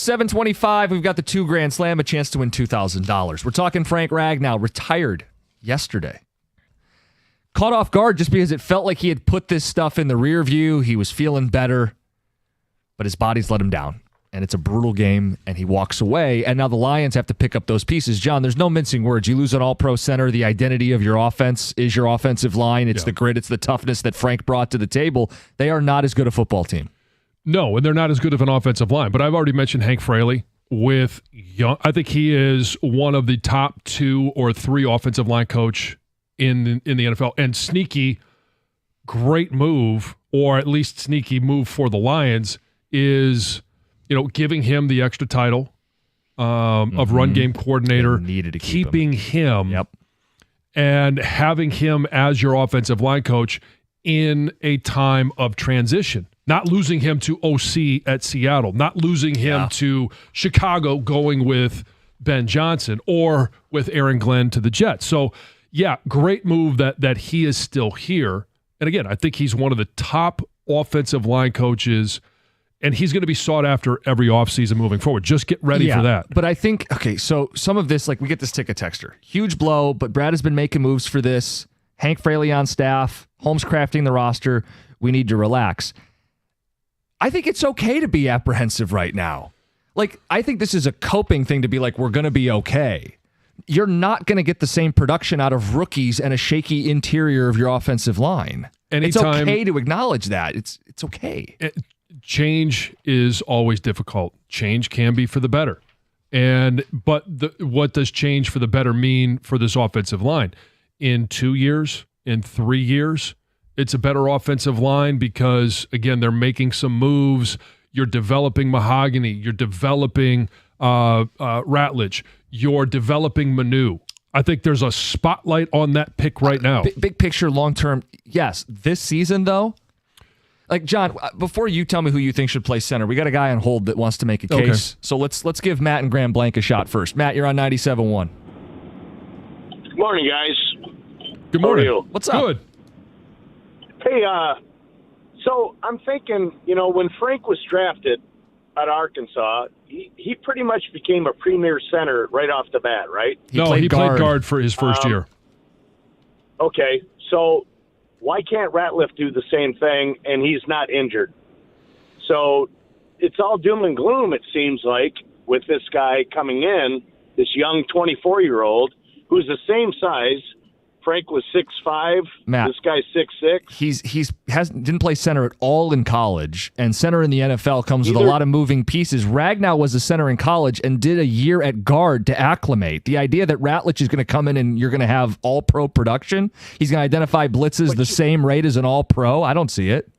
725, we've got the $2,000 Slam, a chance to win $2,000. We're talking Frank Ragnow, retired yesterday. Caught off guard just because it felt like he had put this stuff in the rear view. He was feeling better, but his body's let him down. And it's a brutal game, and he walks away. And now the Lions have to pick up those pieces. John, there's no mincing words. You lose an all-pro center. The identity of your offense is your offensive line. It's the grit. It's the toughness that Frank brought to the table. They are not as good a football team. No, and they're not as good of an offensive line. But I've already mentioned Hank Fraley with young. I think he is one of the top 2 or 3 offensive line coach in the NFL. And sneaky, great move, or at least sneaky move for the Lions is, giving him the extra title of run game coordinator, needed to keeping him and having him as your offensive line coach in a time of transition. Not losing him to OC at Seattle, not losing him to Chicago going with Ben Johnson or with Aaron Glenn to the Jets. So, great move that he is still here. And again, I think he's one of the top offensive line coaches, and he's going to be sought after every offseason moving forward. Just get ready for that. But I think, so some of this, we get this ticket texter. Huge blow, but Brad has been making moves for this. Hank Fraley on staff, Holmes crafting the roster. We need to relax. I think it's okay to be apprehensive right now. I think this is a coping thing to be we're going to be okay. You're not going to get the same production out of rookies and a shaky interior of your offensive line. It's okay to acknowledge that. It's okay. Change is always difficult. Change can be for the better. But what does change for the better mean for this offensive line? In 2 years, in 3 years, it's a better offensive line because, again, they're making some moves. You're developing Mahogany. You're developing Ratledge. You're developing Manu. I think there's a spotlight on that pick right now. Big picture, long term, yes. This season, though, John, before you tell me who you think should play center, we got a guy on hold that wants to make a case. Okay. So let's give Matt and Graham Blank a shot first. Matt, you're on 97.1. Good morning, guys. Good morning. How are you? What's up? Good. Hey, so I'm thinking, when Frank was drafted at Arkansas, he pretty much became a premier center right off the bat, right? He played guard for his first year. Okay, so why can't Ratliff do the same thing and he's not injured? So it's all doom and gloom, it seems like, with this guy coming in, this young 24-year-old who's the same size. Frank was 6'5". Matt, this guy's 6'6". He didn't play center at all in college, and center in the NFL comes with a lot of moving pieces. Ragnow was a center in college and did a year at guard to acclimate. The idea that Ratledge is going to come in and you're going to have all-pro production, he's going to identify blitzes the same rate as an all-pro, I don't see it.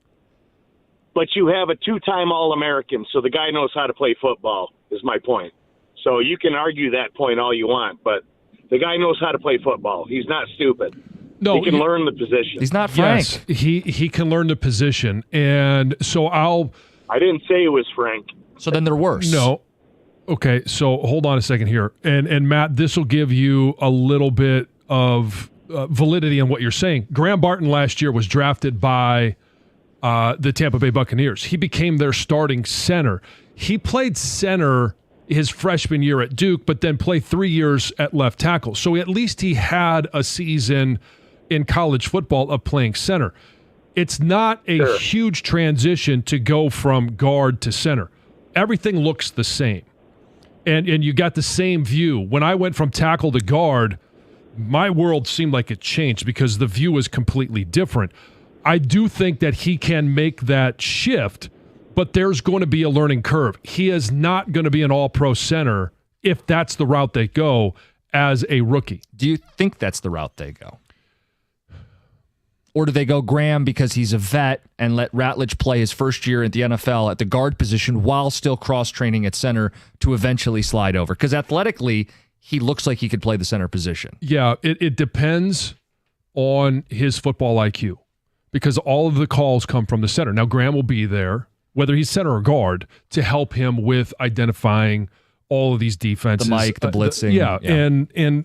But you have a 2-time All-American, so the guy knows how to play football, is my point. So you can argue that point all you want, but the guy knows how to play football. He's not stupid. No, he can learn the position. He's not Frank. Yes, he can learn the position. And so I didn't say it was Frank. So then they're worse. No. Okay, so hold on a second here. And Matt, this will give you a little bit of validity on what you're saying. Graham Barton last year was drafted by the Tampa Bay Buccaneers. He became their starting center. He played center his freshman year at Duke, but then played 3 years at left tackle. So at least he had a season in college football of playing center. It's not a huge transition to go from guard to center. Everything looks the same. And you got the same view. When I went from tackle to guard, my world seemed like it changed because the view was completely different. I do think that he can make that shift, but there's going to be a learning curve. He is not going to be an all-pro center if that's the route they go as a rookie. Do you think that's the route they go? Or do they go Graham because he's a vet and let Ratledge play his first year at the NFL at the guard position while still cross-training at center to eventually slide over? Because athletically, he looks like he could play the center position. Yeah, it depends on his football IQ because all of the calls come from the center. Now, Graham will be there, whether he's center or guard, to help him with identifying all of these defenses. The mic, the blitzing. And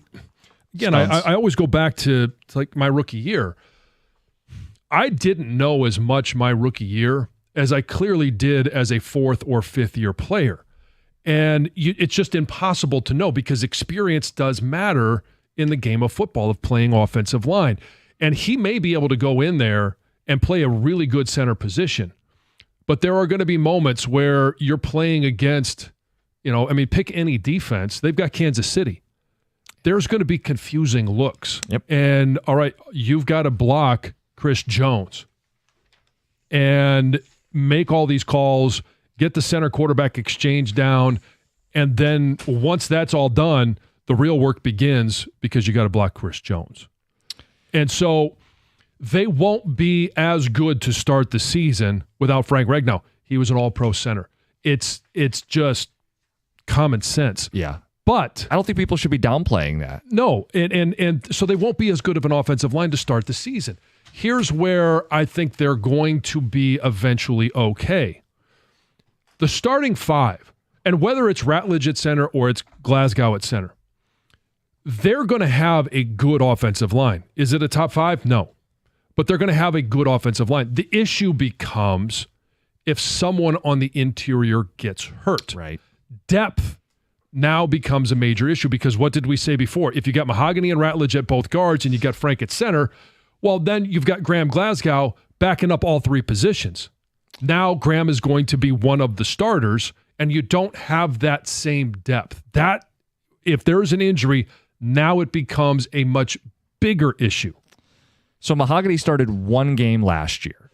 again, I always go back to like my rookie year. I didn't know as much my rookie year as I clearly did as a fourth or fifth year player. And it's just impossible to know because experience does matter in the game of football of playing offensive line. And he may be able to go in there and play a really good center position. But there are going to be moments where you're playing against, pick any defense. They've got Kansas City. There's going to be confusing looks. Yep. And, all right, you've got to block Chris Jones and make all these calls, get the center quarterback exchange down, and then once that's all done, the real work begins because you got to block Chris Jones. And so they won't be as good to start the season without Frank Ragnow. He was an all-pro center. It's just common sense. Yeah. But I don't think people should be downplaying that. No, and so they won't be as good of an offensive line to start the season. Here's where I think they're going to be eventually okay. The starting five, and whether it's Ratledge at center or it's Glasgow at center, they're going to have a good offensive line. Is it a top five? No. But they're going to have a good offensive line. The issue becomes if someone on the interior gets hurt. Right. Depth now becomes a major issue because what did we say before? If you got Mahogany and Ratledge at both guards and you got Frank at center, well, then you've got Graham Glasgow backing up all three positions. Now Graham is going to be one of the starters, and you don't have that same depth. That, if there's an injury, now it becomes a much bigger issue. So Mahogany started one game last year.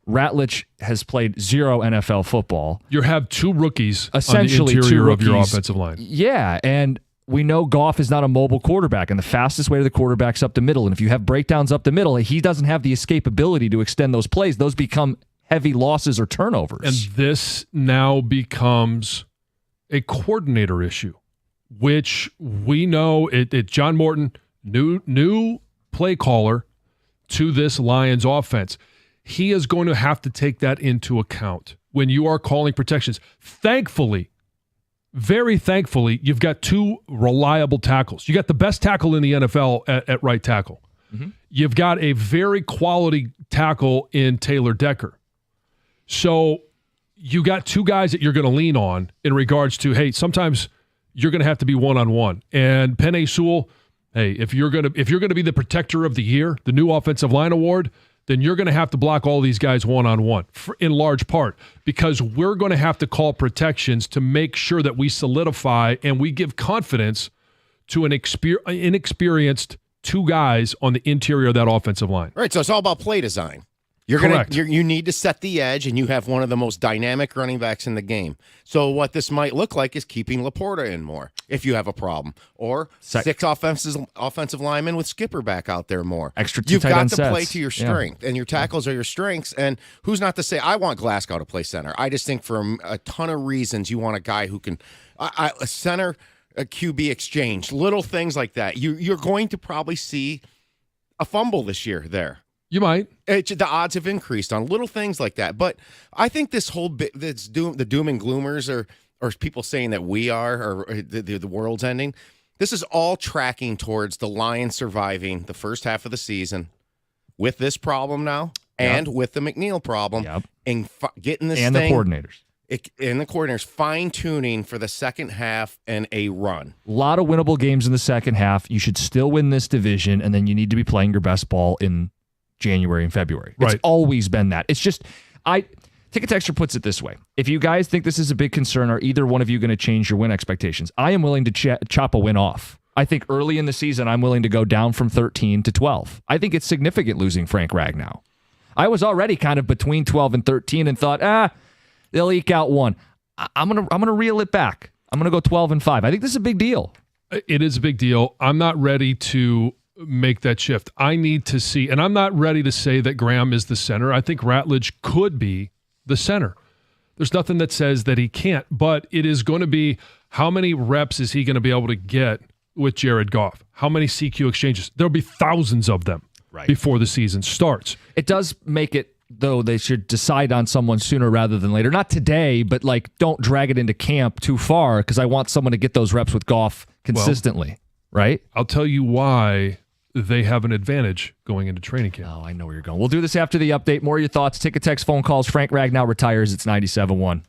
Ratledge has played 0 NFL football. You have two rookies Essentially on the interior two of your rookies. offensive line. Yeah, and we know Goff is not a mobile quarterback, and the fastest way to the quarterback's up the middle. And if you have breakdowns up the middle, he doesn't have the escapability to extend those plays. Those become heavy losses or turnovers. And this now becomes a coordinator issue, which we know John Morton, new play caller to this Lions offense. He is going to have to take that into account when you are calling protections. Thankfully, very thankfully, you've got two reliable tackles. You got the best tackle in the NFL at right tackle. Mm-hmm. You've got a very quality tackle in Taylor Decker. So you got two guys that you're going to lean on in regards to, hey, sometimes you're going to have to be one-on-one. And Penei Sewell, hey, if you're going to be the protector of the year, the new offensive line award, then you're going to have to block all these guys one-on-one in large part because we're going to have to call protections to make sure that we solidify and we give confidence to an inexperienced two guys on the interior of that offensive line. Right, so it's all about play design. Correct. You need to set the edge, and you have one of the most dynamic running backs in the game. So what this might look like is keeping Laporta in more if you have a problem, or six offensive linemen with Skipper back out there more. Extra two You've tight got end to sets. play to your strength, and your tackles are your strengths. And who's not to say I want Glasgow to play center? I just think for a ton of reasons you want a guy who can a center, a QB exchange, little things like that. You're going to probably see a fumble this year there. You might. The odds have increased on little things like that. But I think this whole the doom and gloomers or people saying that we are or the world's ending, this is all tracking towards the Lions surviving the first half of the season with this problem now and with the McNeil problem and getting this and thing. And the coordinators fine-tuning for the second half and a run. A lot of winnable games in the second half. You should still win this division, and then you need to be playing your best ball in January and February. Right. It's always been that. It's just, Ticket Texture puts it this way. If you guys think this is a big concern, are either one of you going to change your win expectations? I am willing to chop a win off. I think early in the season, I'm willing to go down from 13 to 12. I think it's significant losing Frank Ragnow. I was already kind of between 12 and 13 and thought, they'll eke out one. I'm gonna reel it back. I'm gonna go 12 and 5. I think this is a big deal. It is a big deal. I'm not ready to make that shift. I need to see, and I'm not ready to say that Graham is the center. I think Ratledge could be the center. There's nothing that says that he can't, but it is going to be how many reps is he going to be able to get with Jared Goff? How many CQ exchanges? There'll be thousands of them before the season starts. It does make it, though, they should decide on someone sooner rather than later. Not today, but don't drag it into camp too far because I want someone to get those reps with Goff consistently, right? I'll tell you why they have an advantage going into training camp. Oh, I know where you're going. We'll do this after the update. More of your thoughts. Ticket text phone calls. Frank Ragnow retires. It's 97.1.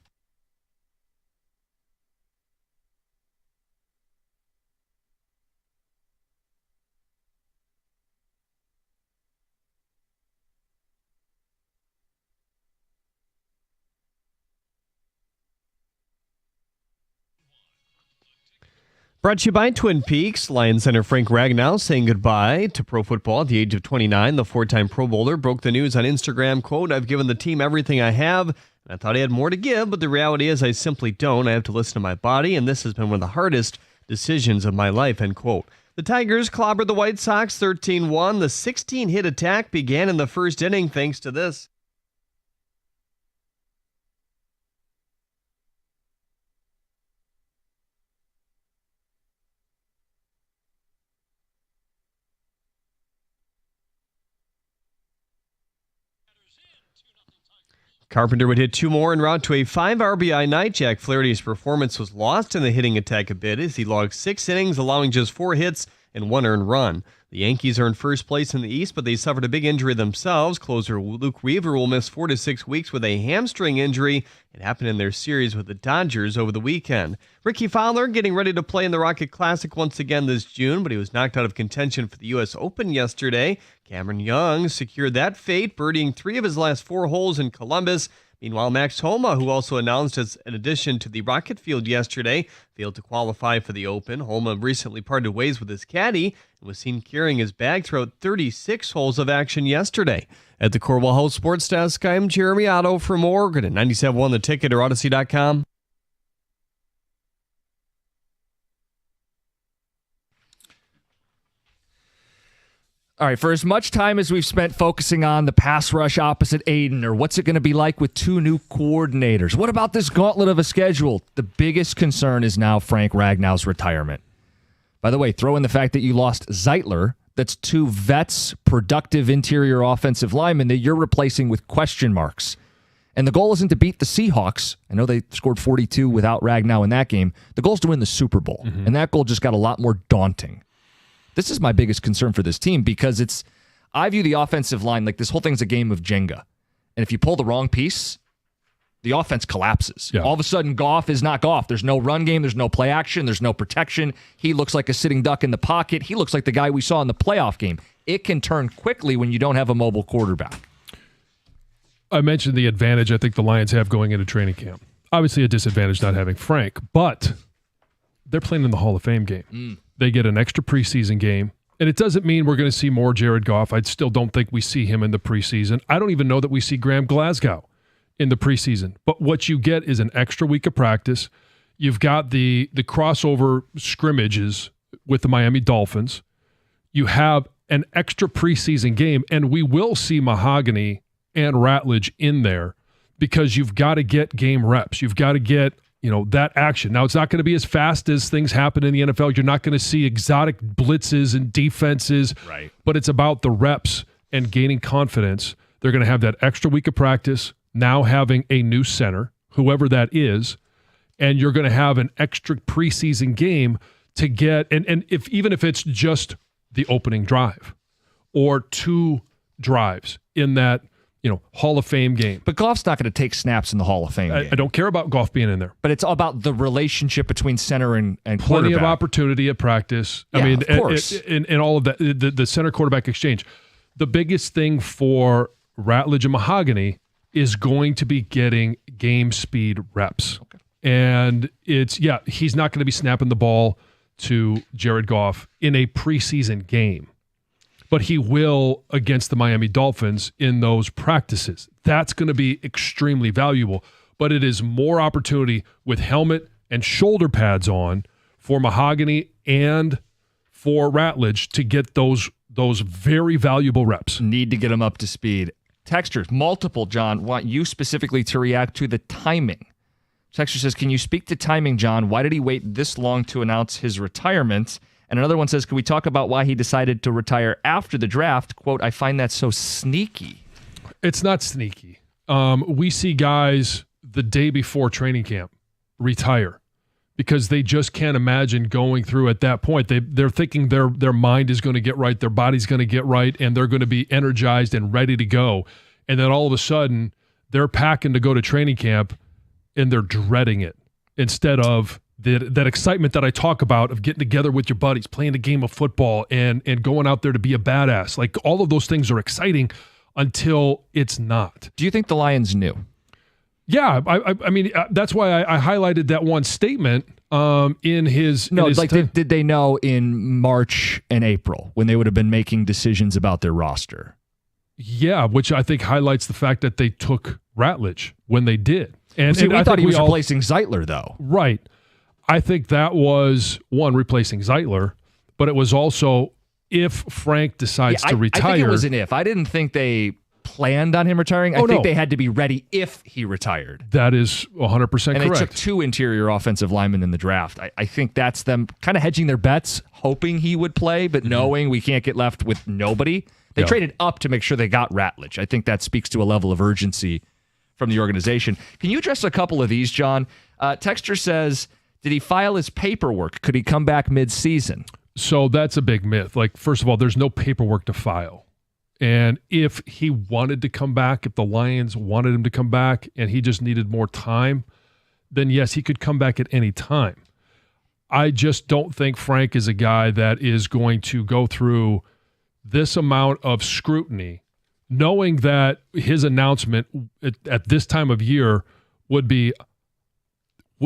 Brought to you by Twin Peaks. Lions center Frank Ragnow saying goodbye to pro football at the age of 29. The four-time Pro Bowler broke the news on Instagram, quote, "I've given the team everything I have, and I thought I had more to give, but the reality is I simply don't. I have to listen to my body, and this has been one of the hardest decisions of my life," end quote. The Tigers clobbered the White Sox 13-1. The 16-hit attack began in the first inning thanks to this. Carpenter would hit two more en route to a 5 RBI night. Jack Flaherty's performance was lost in the hitting attack a bit as he logged 6 innings, allowing just 4 hits and 1 earned run. The Yankees are in first place in the East, but they suffered a big injury themselves. Closer Luke Weaver will miss 4 to 6 weeks with a hamstring injury. It happened in their series with the Dodgers over the weekend. Ricky Fowler getting ready to play in the Rocket Classic once again this June, but he was knocked out of contention for the U.S. Open yesterday. Cameron Young secured that fate, birdieing 3 of his last 4 holes in Columbus. Meanwhile, Max Homa, who also announced as an addition to the Rocket Field yesterday, failed to qualify for the Open. Homa recently parted ways with his caddy and was seen carrying his bag throughout 36 holes of action yesterday. At the Corwell House Sports Desk, I'm Jeremy Otto for more. Go to 97.1 The Ticket or Odyssey.com. All right, for as much time as we've spent focusing on the pass rush opposite Aiden, or what's it going to be like with 2 new coordinators, what about this gauntlet of a schedule? The biggest concern is now Frank Ragnow's retirement. By the way, throw in the fact that you lost Zeitler. That's 2 vets, productive interior offensive linemen that you're replacing with question marks. And the goal isn't to beat the Seahawks. I know they scored 42 without Ragnow in that game. The goal is to win the Super Bowl. And that goal just got a lot more daunting. This is my biggest concern for this team because I view the offensive line like this whole thing's a game of Jenga. And if you pull the wrong piece, the offense collapses. Yeah. All of a sudden, Goff is not Goff. There's no run game. There's no play action. There's no protection. He looks like a sitting duck in the pocket. He looks like the guy we saw in the playoff game. It can turn quickly when you don't have a mobile quarterback. I mentioned the advantage I think the Lions have going into training camp. Obviously a disadvantage not having Frank, but they're playing in the Hall of Fame game. They get an extra preseason game. And it doesn't mean we're going to see more Jared Goff. I still don't think we see him in the preseason. I don't even know that we see Graham Glasgow in the preseason. But what you get is an extra week of practice. You've got the crossover scrimmages with the Miami Dolphins. You have an extra preseason game, and we will see Mahogany and Ratledge in there because you've got to get game reps. You've got to get that action. Now, it's not going to be as fast as things happen in the NFL. You're not going to see exotic blitzes and defenses, right? But it's about the reps and gaining confidence. They're going to have that extra week of practice, now having a new center, whoever that is, and you're going to have an extra preseason game to get, and even if it's just the opening drive or 2 drives in that Hall of Fame game. But Goff's not going to take snaps in the Hall of Fame game. I don't care about Goff being in there. But it's all about the relationship between center and quarterback. Plenty of opportunity at practice. Yeah, of course. And all of that, the center quarterback exchange. The biggest thing for Ratledge and Mahogany is going to be getting game speed reps. Okay. And he's not going to be snapping the ball to Jared Goff in a preseason game. But he will against the Miami Dolphins in those practices. That's going to be extremely valuable. But it is more opportunity with helmet and shoulder pads on for Mahogany and for Ratledge to get those very valuable reps. Need to get them up to speed. Texters, multiple, John, want you specifically to react to the timing. Texter says, can you speak to timing, John? Why did he wait this long to announce his retirement? And another one says, can we talk about why he decided to retire after the draft? Quote, I find that so sneaky. It's not sneaky. We see guys the day before training camp retire because they just can't imagine going through at that point. They're thinking their mind is going to get right, their body's going to get right, and they're going to be energized and ready to go. And then all of a sudden, they're packing to go to training camp, and they're dreading it instead of that excitement that I talk about of getting together with your buddies, playing a game of football, and going out there to be a badass. Like, all of those things are exciting until it's not. Do you think the Lions knew? Yeah, I mean, that's why I highlighted that one statement in his No, in his like did they know in March and April when they would have been making decisions about their roster? Yeah, which I think highlights the fact that they took Ratledge when they did. And, See, and we I thought think he was all, replacing Zeitler, though. Right. I think that was, one, replacing Zeitler, but it was also if Frank decides to retire. I think it was an if. I didn't think they planned on him retiring. I think they had to be ready if he retired. That is 100% correct. And they took 2 interior offensive linemen in the draft. I think that's them kind of hedging their bets, hoping he would play, but knowing we can't get left with nobody. They traded up to make sure they got Ratledge. I think that speaks to a level of urgency from the organization. Can you address a couple of these, John? Texter says, did he file his paperwork? Could he come back mid-season? So that's a big myth. Like, first of all, there's no paperwork to file. And if he wanted to come back, if the Lions wanted him to come back and he just needed more time, then yes, he could come back at any time. I just don't think Frank is a guy that is going to go through this amount of scrutiny, knowing that his announcement at this time of year would be,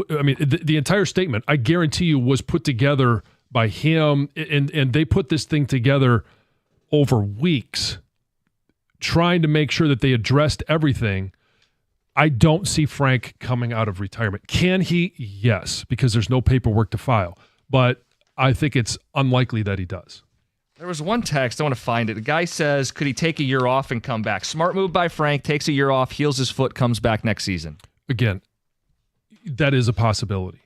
I mean, the entire statement, I guarantee you, was put together by him, and they put this thing together over weeks, trying to make sure that they addressed everything. I don't see Frank coming out of retirement. Can he? Yes, because there's no paperwork to file. But I think it's unlikely that he does. There was one text, I want to find it. The guy says, could he take a year off and come back? Smart move by Frank, takes a year off, heals his foot, comes back next season. Again, that is a possibility.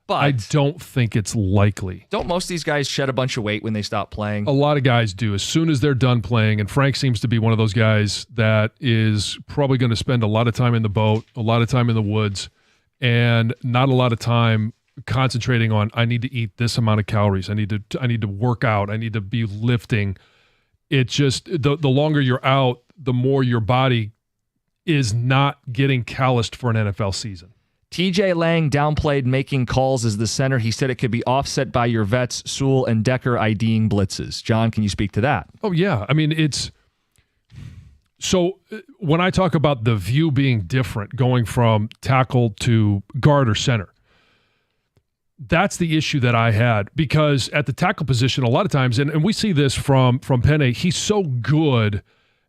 But I don't think it's likely. Don't most of these guys shed a bunch of weight when they stop playing? A lot of guys do as soon as they're done playing, and Frank seems to be one of those guys that is probably going to spend a lot of time in the boat, a lot of time in the woods, and not a lot of time concentrating on, I need to eat this amount of calories. I need to work out. I need to be lifting. It just, the longer you're out, the more your body is not getting calloused for an NFL season. TJ Lang downplayed making calls as the center. He said it could be offset by your vets, Sewell and Decker IDing blitzes. John, can you speak to that? Oh, yeah. I mean, it's... So when I talk about the view being different, going from tackle to guard or center, that's the issue that I had, because at the tackle position, a lot of times, and we see this from Penne, he's so good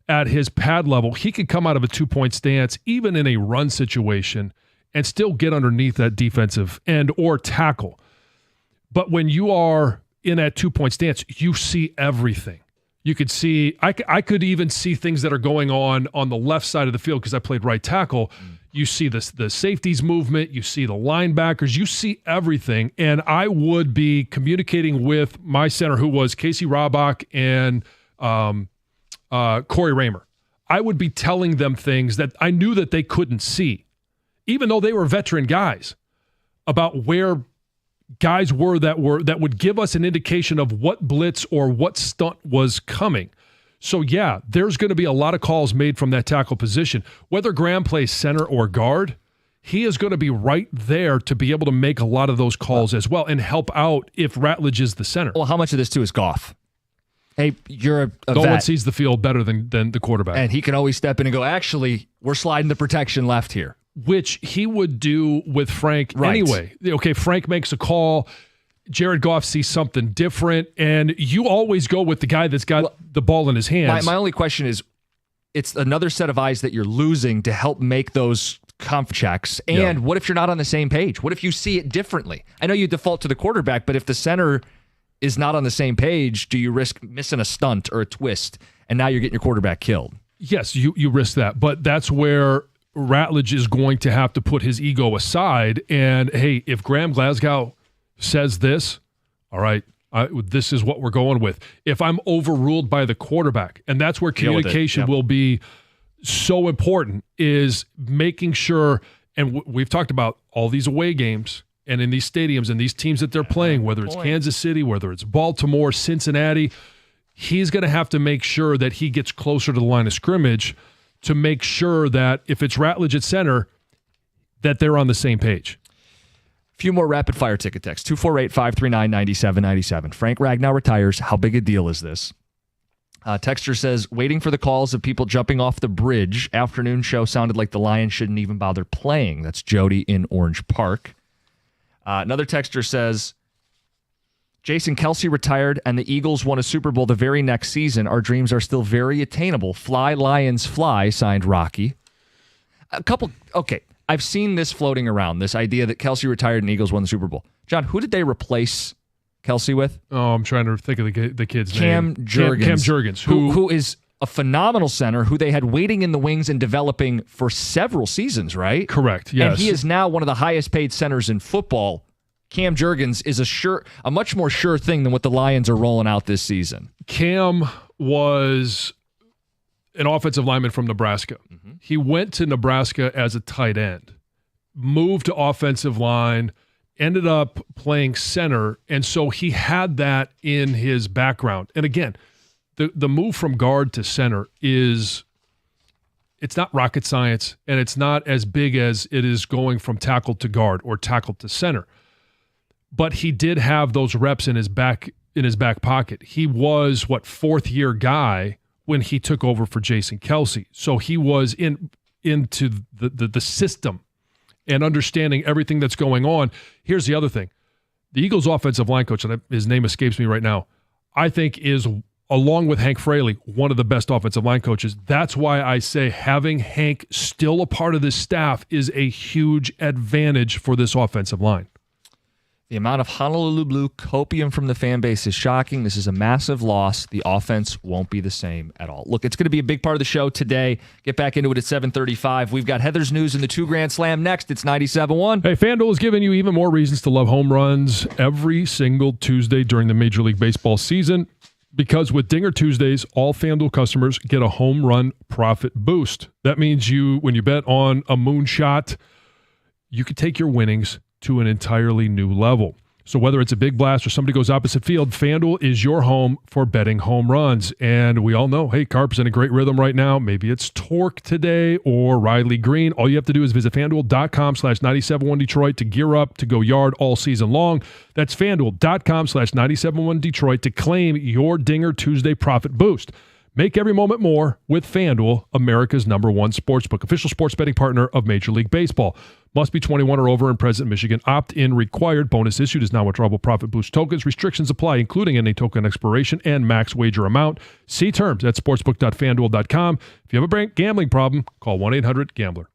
at his pad level, he could come out of a 2-point stance, even in a run situation, and still get underneath that defensive end or tackle. But when you are in that 2-point stance, you see everything. You could see, I could even see things that are going on the left side of the field because I played right tackle. You see the safeties movement, you see the linebackers, you see everything. And I would be communicating with my center, who was Casey Robach and Corey Raymer. I would be telling them things that I knew that they couldn't see, even though they were veteran guys, about where guys were that would give us an indication of what blitz or what stunt was coming. So, yeah, there's going to be a lot of calls made from that tackle position. Whether Graham plays center or guard, he is going to be right there to be able to make a lot of those calls as well and help out if Ratledge is the center. Well, how much of this, too, is Goff? Hey, you're a no vet. one sees the field better than the quarterback. And he can always step in and go, actually, we're sliding the protection left here. Which he would do with Frank anyway. Okay, Frank makes a call. Jared Goff sees something different, and you always go with the guy that's got the ball in his hands. My only question is, it's another set of eyes that you're losing to help make those conf checks. And what if you're not on the same page? What if you see it differently? I know you default to the quarterback, but if the center is not on the same page, do you risk missing a stunt or a twist, and now you're getting your quarterback killed? Yes, you risk that, but that's where Ratledge is going to have to put his ego aside. And, hey, if Graham Glasgow says this, all right, this is what we're going with. If I'm overruled by the quarterback, and that's where communication will be so important, is making sure, and we've talked about all these away games and in these stadiums and these teams that they're playing, whether it's Kansas City, whether it's Baltimore, Cincinnati, he's going to have to make sure that he gets closer to the line of scrimmage to make sure that if it's Ratledge at center, that they're on the same page. A few more rapid-fire ticket texts. 248-539-9797. Frank Ragnow retires. How big a deal is this? Texter says, waiting for the calls of people jumping off the bridge. Afternoon show sounded like the Lions shouldn't even bother playing. That's Jody in Orange Park. Another texter says, Jason Kelce retired and the Eagles won a Super Bowl the very next season. Our dreams are still very attainable. Fly, Lions, fly, signed Rocky. Okay, I've seen this floating around, this idea that Kelce retired and Eagles won the Super Bowl. John, who did they replace Kelce with? Oh, I'm trying to think of the kid's Cam name. Jurgens. Cam Jurgens, who is a phenomenal center who they had waiting in the wings and developing for several seasons, right? Correct, yes. And he is now one of the highest paid centers in football. Cam Jurgens is a much more sure thing than what the Lions are rolling out this season. Cam was an offensive lineman from Nebraska. Mm-hmm. He went to Nebraska as a tight end, moved to offensive line, ended up playing center, and so he had that in his background. And again, the move from guard to center it's not rocket science, and it's not as big as it is going from tackle to guard or tackle to center. But he did have those reps in his back pocket. He was fourth year guy when he took over for Jason Kelce. So he was into the system and understanding everything that's going on. Here's the other thing. The Eagles offensive line coach, and his name escapes me right now, I think is, along with Hank Fraley, one of the best offensive line coaches. That's why I say having Hank still a part of this staff is a huge advantage for this offensive line. The amount of Honolulu Blue copium from the fan base is shocking. This is a massive loss. The offense won't be the same at all. Look, it's going to be a big part of the show today. Get back into it at 7:35. We've got Heather's News and the 2 Grand Slam next. It's 97.1. Hey, FanDuel is giving you even more reasons to love home runs every single Tuesday during the Major League Baseball season. Because with Dinger Tuesdays, all FanDuel customers get a home run profit boost. That means when you bet on a moonshot, you can take your winnings to an entirely new level. So whether it's a big blast or somebody goes opposite field, FanDuel is your home for betting home runs. And we all know, hey, Carp's in a great rhythm right now. Maybe it's Torque today or Riley Green. All you have to do is visit FanDuel.com/971 Detroit to gear up to go yard all season long. That's FanDuel.com/971 Detroit to claim your Dinger Tuesday profit boost. Make every moment more with FanDuel, America's #1 sportsbook, official sports betting partner of Major League Baseball. Must be 21 or over and present in Michigan. Opt-in required. Bonus issued is now withdrawable profit boost tokens. Restrictions apply, including any token expiration and max wager amount. See terms at sportsbook.fanduel.com. If you have a gambling problem, call 1-800-GAMBLER.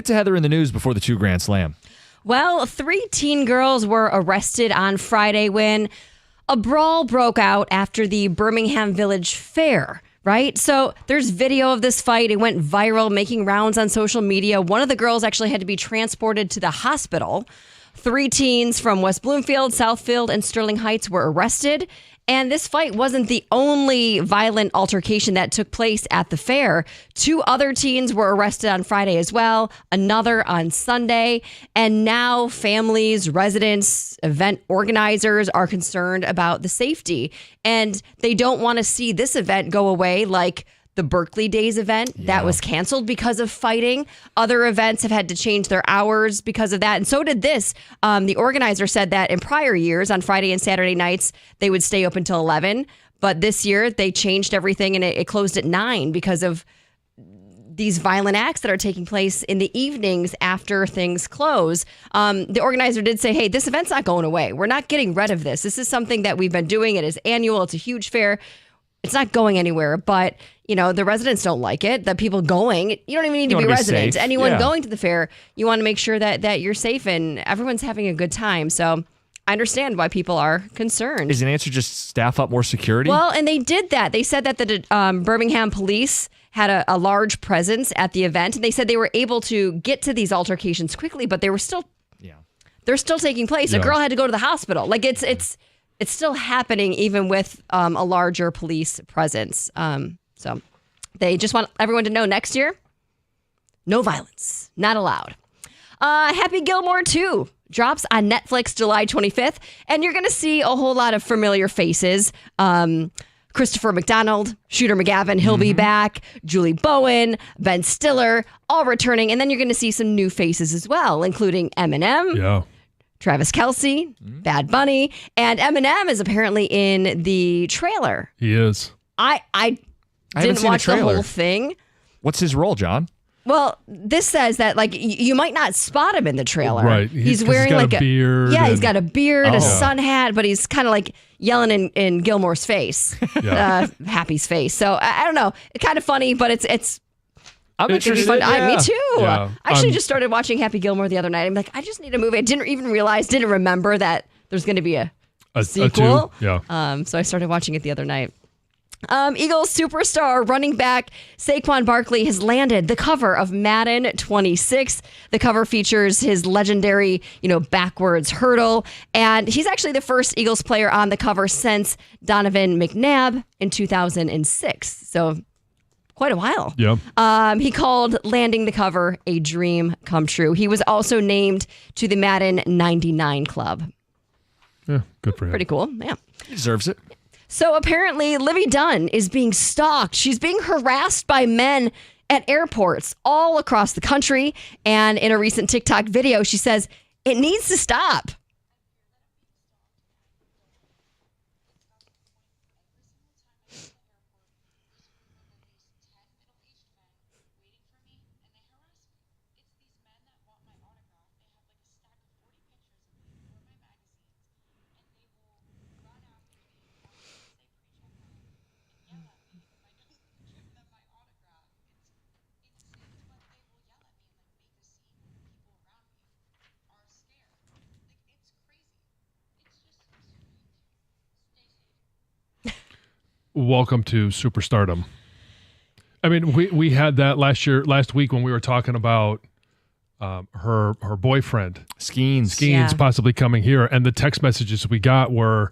get to Heather in the news before the 2 Grand Slam. Well, 3 teen girls were arrested on Friday when a brawl broke out after the Birmingham Village Fair, right? So there's video of this fight. It went viral, making rounds on social media. One of the girls actually had to be transported to the hospital. 3 teens from West Bloomfield, Southfield, and Sterling Heights were arrested. And this fight wasn't the only violent altercation that took place at the fair. 2 other teens were arrested on Friday as well, another on Sunday. And now families, residents, event organizers are concerned about the safety. And they don't want to see this event go away like the Berkeley Days event that was canceled because of fighting. Other events have had to change their hours because of that. And so did this. The organizer said that in prior years on Friday and Saturday nights, they would stay open till 11. But this year they changed everything and it closed at 9 because of these violent acts that are taking place in the evenings after things close. The organizer did say, hey, this event's not going away. We're not getting rid of this. This is something that we've been doing. It is annual. It's a huge fair. It's not going anywhere, but the residents don't like it. The people going, you don't even need to be residents. Anyone going to the fair, you want to make sure that you're safe and everyone's having a good time. So I understand why people are concerned. Is an answer just staff up more security? Well, and they did that. They said that the Birmingham police had a large presence at the event, and they said they were able to get to these altercations quickly, but they were still, they're still taking place. A girl had to go to the hospital. Like it's still happening even with a larger police presence. So they just want everyone to know next year, no violence, not allowed. Happy Gilmore 2 drops on Netflix July 25th, and you're going to see a whole lot of familiar faces. Christopher McDonald, Shooter McGavin, he'll be back. Julie Bowen, Ben Stiller, all returning. And then you're going to see some new faces as well, including Eminem. Travis Kelce, Bad Bunny, and Eminem is apparently in the trailer. He is. I didn't watch the whole thing. What's his role, John? Well, this says that you might not spot him in the trailer. Right. He's wearing a beard. Yeah, he's got a beard, a sun hat, but he's kind of like yelling in Gilmore's face, Happy's face. So I don't know. It's kind of funny, but it's. I'm interested. Me too. Yeah. I actually just started watching Happy Gilmore the other night. I'm like, I just need a movie. I didn't remember that there's going to be a sequel. A 2. So I started watching it the other night. Eagles superstar running back Saquon Barkley has landed the cover of Madden 26. The cover features his legendary, backwards hurdle, and he's actually the first Eagles player on the cover since Donovan McNabb in 2006. So quite a while. Yeah. He called landing the cover a dream come true. He was also named to the Madden 99 club. Yeah, good for him. Pretty cool. Yeah. He deserves it. So apparently Livy Dunn is being stalked. She's being harassed by men at airports all across the country. And in a recent TikTok video, she says, it needs to stop. Welcome to superstardom. I mean, we had that last week when we were talking about her boyfriend Skeens possibly coming here, and the text messages we got were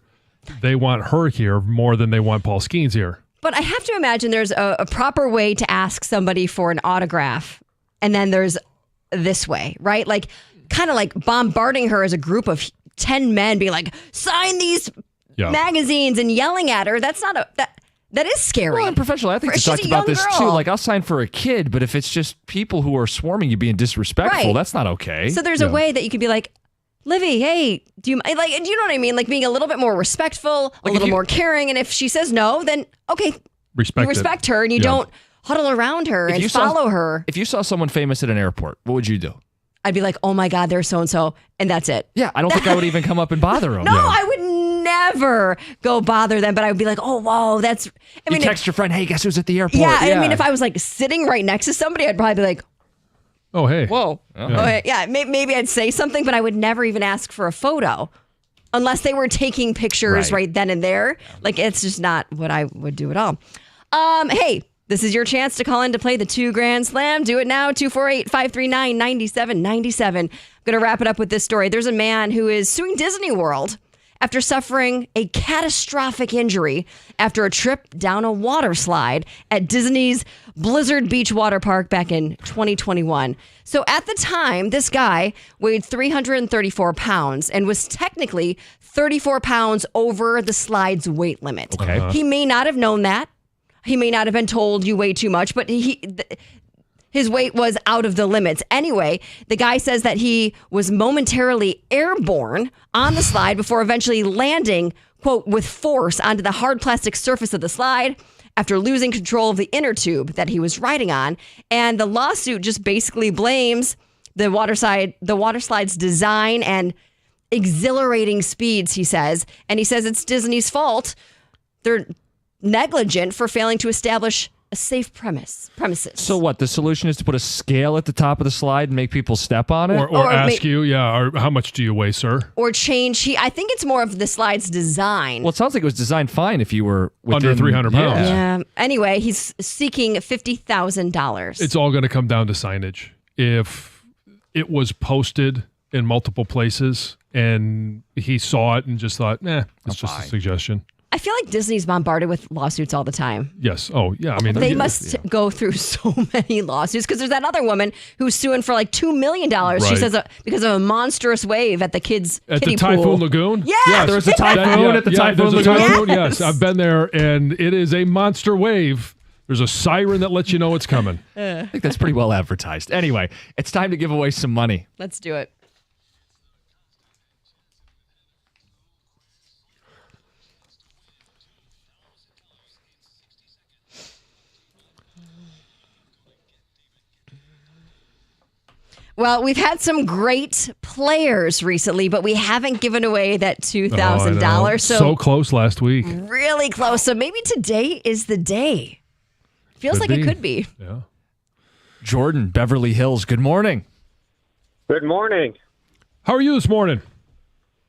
they want her here more than they want Paul Skeens here. But I have to imagine there's a proper way to ask somebody for an autograph, and then there's this way, right? Like kind of like bombarding her as a group of 10 men, being like, sign these magazines and yelling at her. That's not that is scary. Well, in professional athletes, we talked about this too. Like, I'll sign for a kid, but if it's just people who are swarming you being disrespectful, that's not okay. So there's a way that you could be like, Livy, hey, do you know what I mean? Like being a little bit more respectful, a little more caring. And if she says no, then okay, you respect her and you don't huddle around her and follow her. If you saw someone famous at an airport, what would you do? I'd be like, oh my God, there's so-and-so, and that's it. Yeah, I don't think I would even come up and bother them. No, I would never go bother them, but I would be like, oh, wow, that's... You text your friend, hey, guess who's at the airport? Yeah, I mean, if I was like sitting right next to somebody, I'd probably be like, Oh, hey. Whoa. Yeah, maybe I'd say something, but I would never even ask for a photo unless they were taking pictures right then and there. Like, it's just not what I would do at all. Hey, this is your chance to call in to play the 2 Grand Slam. Do it now, 248-539-9797. I'm going to wrap it up with this story. There's a man who is suing Disney World after suffering a catastrophic injury after a trip down a water slide at Disney's Blizzard Beach Water Park back in 2021. So at the time, this guy weighed 334 pounds and was technically 34 pounds over the slide's weight limit. Okay. He may not have known that. He may not have been told you weigh too much, but his weight was out of the limits. Anyway, the guy says that he was momentarily airborne on the slide before eventually landing, quote, with force onto the hard plastic surface of the slide after losing control of the inner tube that he was riding on. And the lawsuit just basically blames the water slide's design and exhilarating speeds, he says. And he says it's Disney's fault. They're negligent for failing to establish a safe premises. So what? The solution is to put a scale at the top of the slide and make people step on it? Or ask you, or how much do you weigh, sir? Or change. I think it's more of the slide's design. Well, it sounds like it was designed fine if you were within, under 300 pounds. Yeah. Anyway, he's seeking $50,000. It's all going to come down to signage. If it was posted in multiple places and he saw it and just thought, it's just a suggestion. I feel like Disney's bombarded with lawsuits all the time. Yes. Oh, yeah. I mean, they must go through so many lawsuits because there's that other woman who's suing for like $2 million. Right. She says because of a monstrous wave at the kids' kiddie the Typhoon pool. Lagoon. Yeah, there was a typhoon at the Typhoon there's Lagoon. a typhoon, Yes. yes. I've been there, and it is a monster wave. There's a siren that lets you know it's coming. I think that's pretty well advertised. Anyway, it's time to give away some money. Let's do it. Well, we've had some great players recently, but we haven't given away that $2,000. So close last week. Really close. So maybe today is the day. Feels like it could be. Yeah. Jordan, Beverly Hills, good morning. Good morning. How are you this morning?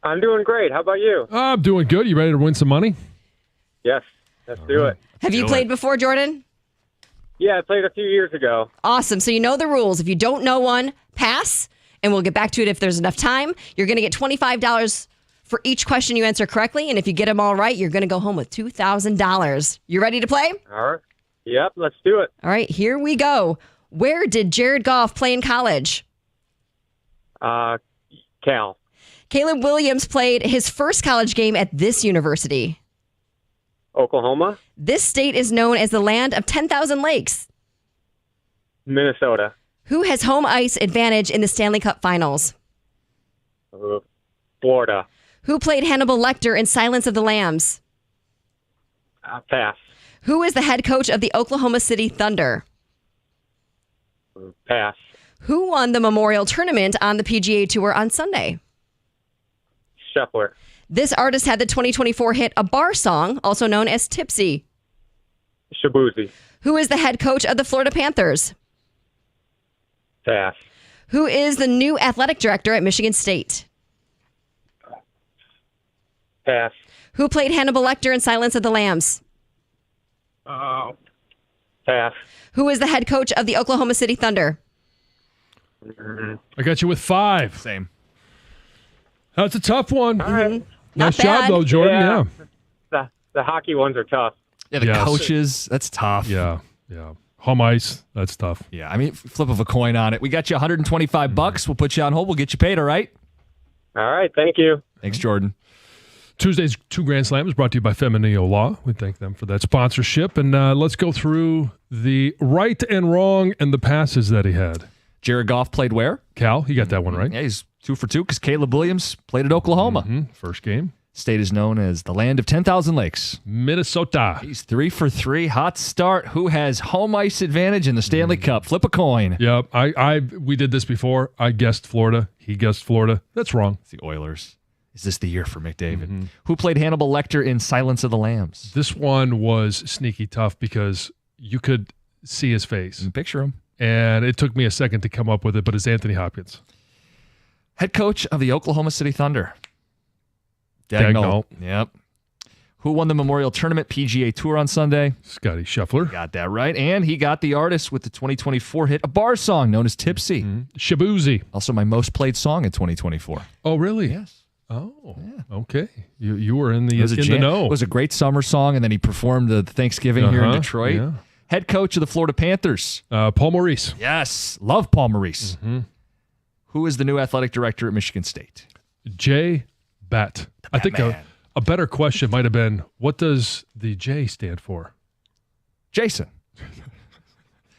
I'm doing great. How about you? I'm doing good. You ready to win some money? Yes. Let's do it. Have you played before, Jordan? Yeah, I played a few years ago. Awesome. So you know the rules. If you don't know one, pass, and we'll get back to it if there's enough time. You're going to get $25 for each question you answer correctly, and if you get them all right, you're going to go home with $2,000. You ready to play? All right. Yep, let's do it. All right, here we go. Where did Jared Goff play in college? Cal. Caleb Williams played his first college game at this university. Oklahoma. This state is known as the land of 10,000 lakes. Minnesota. Who has home ice advantage in the Stanley Cup Finals? Florida. Who played Hannibal Lecter in Silence of the Lambs? Pass. Who is the head coach of the Oklahoma City Thunder? Pass. Who won the Memorial Tournament on the PGA Tour on Sunday? Scheffler. This artist had the 2024 hit A Bar Song, also known as Tipsy. Shabuzi. Who is the head coach of the Florida Panthers? Pass. Who is the new athletic director at Michigan State? Pass. Who played Hannibal Lecter in Silence of the Lambs? Pass. Who is the head coach of the Oklahoma City Thunder? I got you with 5. Same. That's a tough one. All right. Nice Not job, bad. though, Jordan. Yeah. The hockey ones are tough. Yeah, the Yes. coaches, that's tough. Yeah. Home ice, that's tough. Yeah, I mean, flip of a coin on it. We got you $125. We'll put you on hold. We'll get you paid, all right? All right. Thank you. Thanks, Jordan. Tuesday's 2 Grand Slam is brought to you by Femineo Law. We thank them for that sponsorship. And let's go through the right and wrong and the passes that he had. Jared Goff played where? Cal, you got that one right. Yeah, he's 2 for 2 because Caleb Williams played at Oklahoma. First game. State is known as the land of 10,000 lakes. Minnesota. He's 3 for 3. Hot start. Who has home ice advantage in the Stanley Cup? Flip a coin. Yep. We did this before. I guessed Florida. He guessed Florida. That's wrong. It's the Oilers. Is this the year for McDavid? Who played Hannibal Lecter in Silence of the Lambs? This one was sneaky tough because you could see his face. Picture him. And it took me a second to come up with it, but it's Anthony Hopkins. Head coach of the Oklahoma City Thunder. Ragnow. Yep. Who won the Memorial Tournament PGA Tour on Sunday? Scotty Scheffler. Got that right. And he got the artist with the 2024 hit, a bar song known as Tipsy. Shabuzi. Also my most played song in 2024. Oh, really? Yes. Oh, okay. You were in the The know. It was a great summer song, and then he performed the Thanksgiving here in Detroit. Yeah. Head coach of the Florida Panthers. Paul Maurice. Yes. Love Paul Maurice. Who is the new athletic director at Michigan State? J. Bat. I think a better question might have been, what does the J stand for? Jason.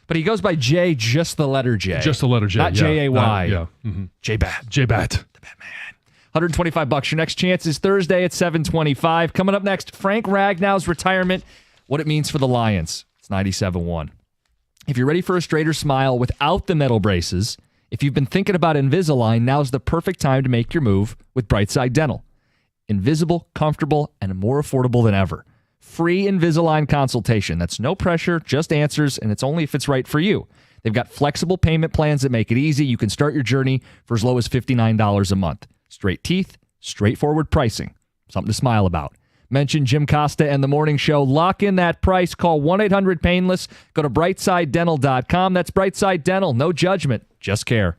But he goes by J, just the letter J. Just the letter J. Not J-A-Y. Yeah. J-Bat. J. Bat. The Batman. $125. Your next chance is Thursday at 7:25. Coming up next, Frank Ragnow's retirement, what it means for the Lions. It's 97.1. If you're ready for a straighter smile without the metal braces, if you've been thinking about Invisalign, now's the perfect time to make your move with Brightside Dental. Invisible, comfortable, and more affordable than ever. Free Invisalign consultation. That's no pressure, just answers, and it's only if it's right for you. They've got flexible payment plans that make it easy. You can start your journey for as low as $59 a month. Straight teeth, straightforward pricing. Something to smile about. Mention Jim Costa and The Morning Show. Lock in that price. Call 1-800-PAINLESS. Go to brightsidedental.com. That's Brightside Dental. No judgment, just care.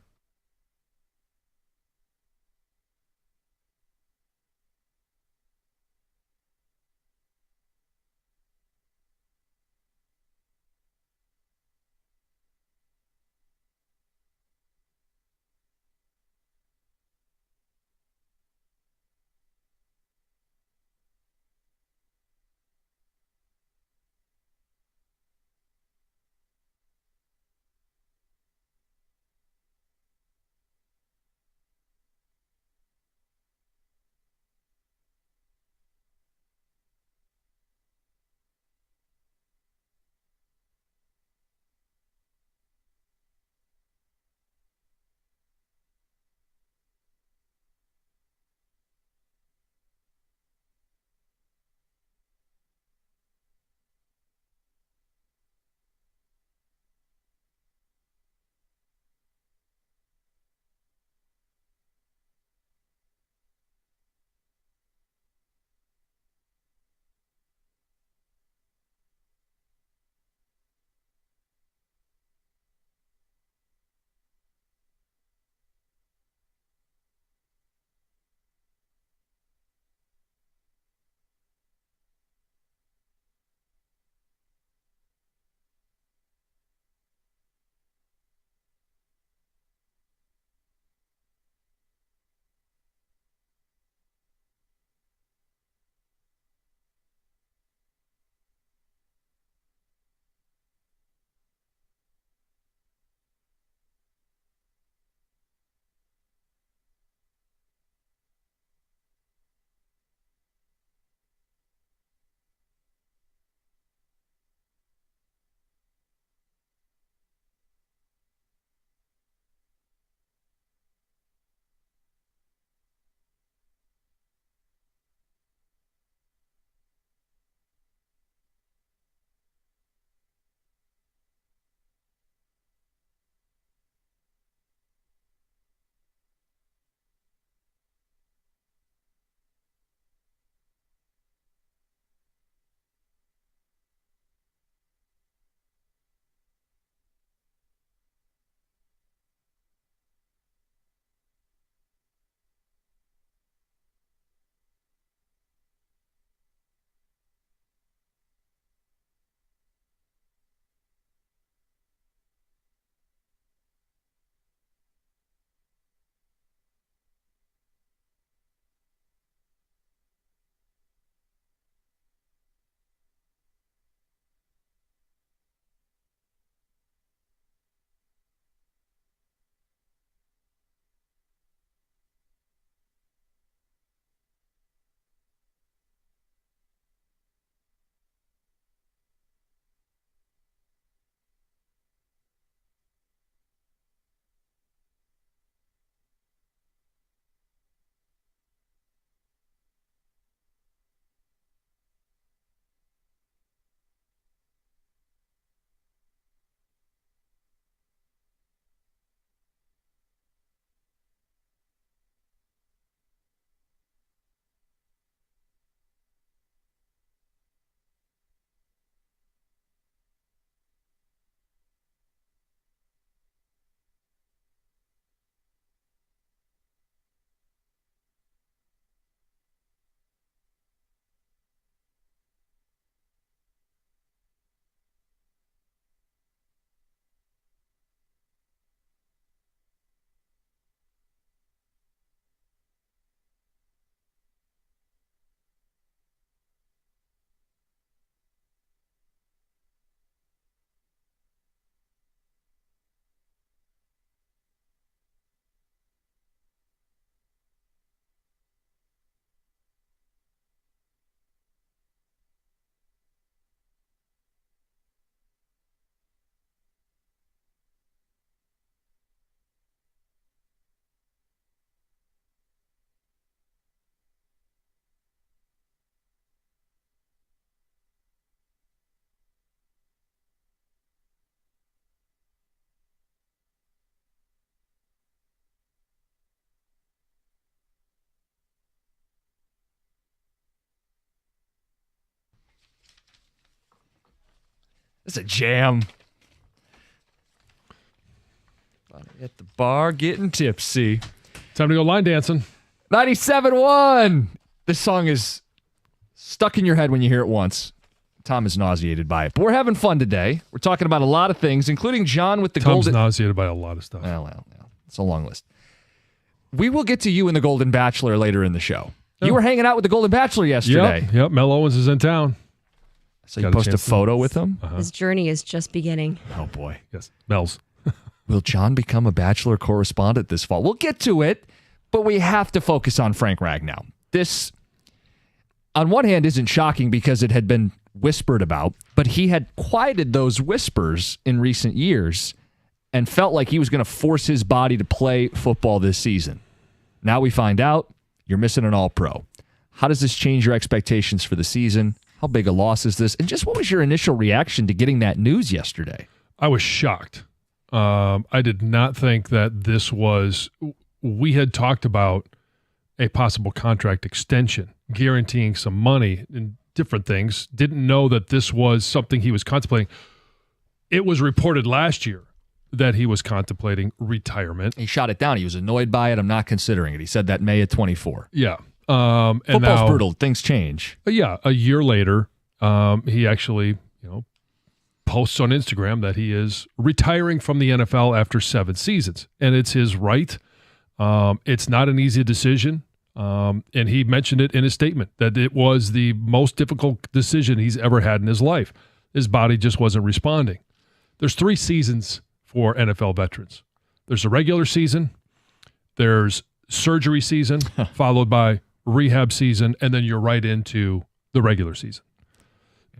Just a jam. At the bar getting tipsy. Time to go line dancing. 97.1. This song is stuck in your head when you hear it once. Tom is nauseated by it. But we're having fun today. We're talking about a lot of things, including John with the Tom's golden... nauseated by a lot of stuff. Well, it's a long list. We will get to you and the Golden Bachelor later in the show. You were hanging out with the Golden Bachelor yesterday. Yep. Mel Owens is in town. So you post a photo with him? His journey is just beginning. Oh, boy. Yes, Mel's. Will John become a Bachelor correspondent this fall? We'll get to it, but we have to focus on Frank Ragnow. This, on one hand, isn't shocking because it had been whispered about, but he had quieted those whispers in recent years and felt like he was going to force his body to play football this season. Now we find out you're missing an All-Pro. How does this change your expectations for the season? How big a loss is this? And just what was your initial reaction to getting that news yesterday? I was shocked. I did not think that this was... We had talked about a possible contract extension, guaranteeing some money and different things. Didn't know that this was something he was contemplating. It was reported last year that he was contemplating retirement. He shot it down. He was annoyed by it. I'm not considering it. He said that May of 24. Yeah. And Football's now, brutal. Things change. Yeah. A year later, he actually, posts on Instagram that he is retiring from the NFL after 7 seasons. And it's his right. It's not an easy decision. And he mentioned it in his statement that it was the most difficult decision he's ever had in his life. His body just wasn't responding. There's 3 seasons for NFL veterans. There's a regular season, there's surgery season, followed by rehab season, and then you're right into the regular season.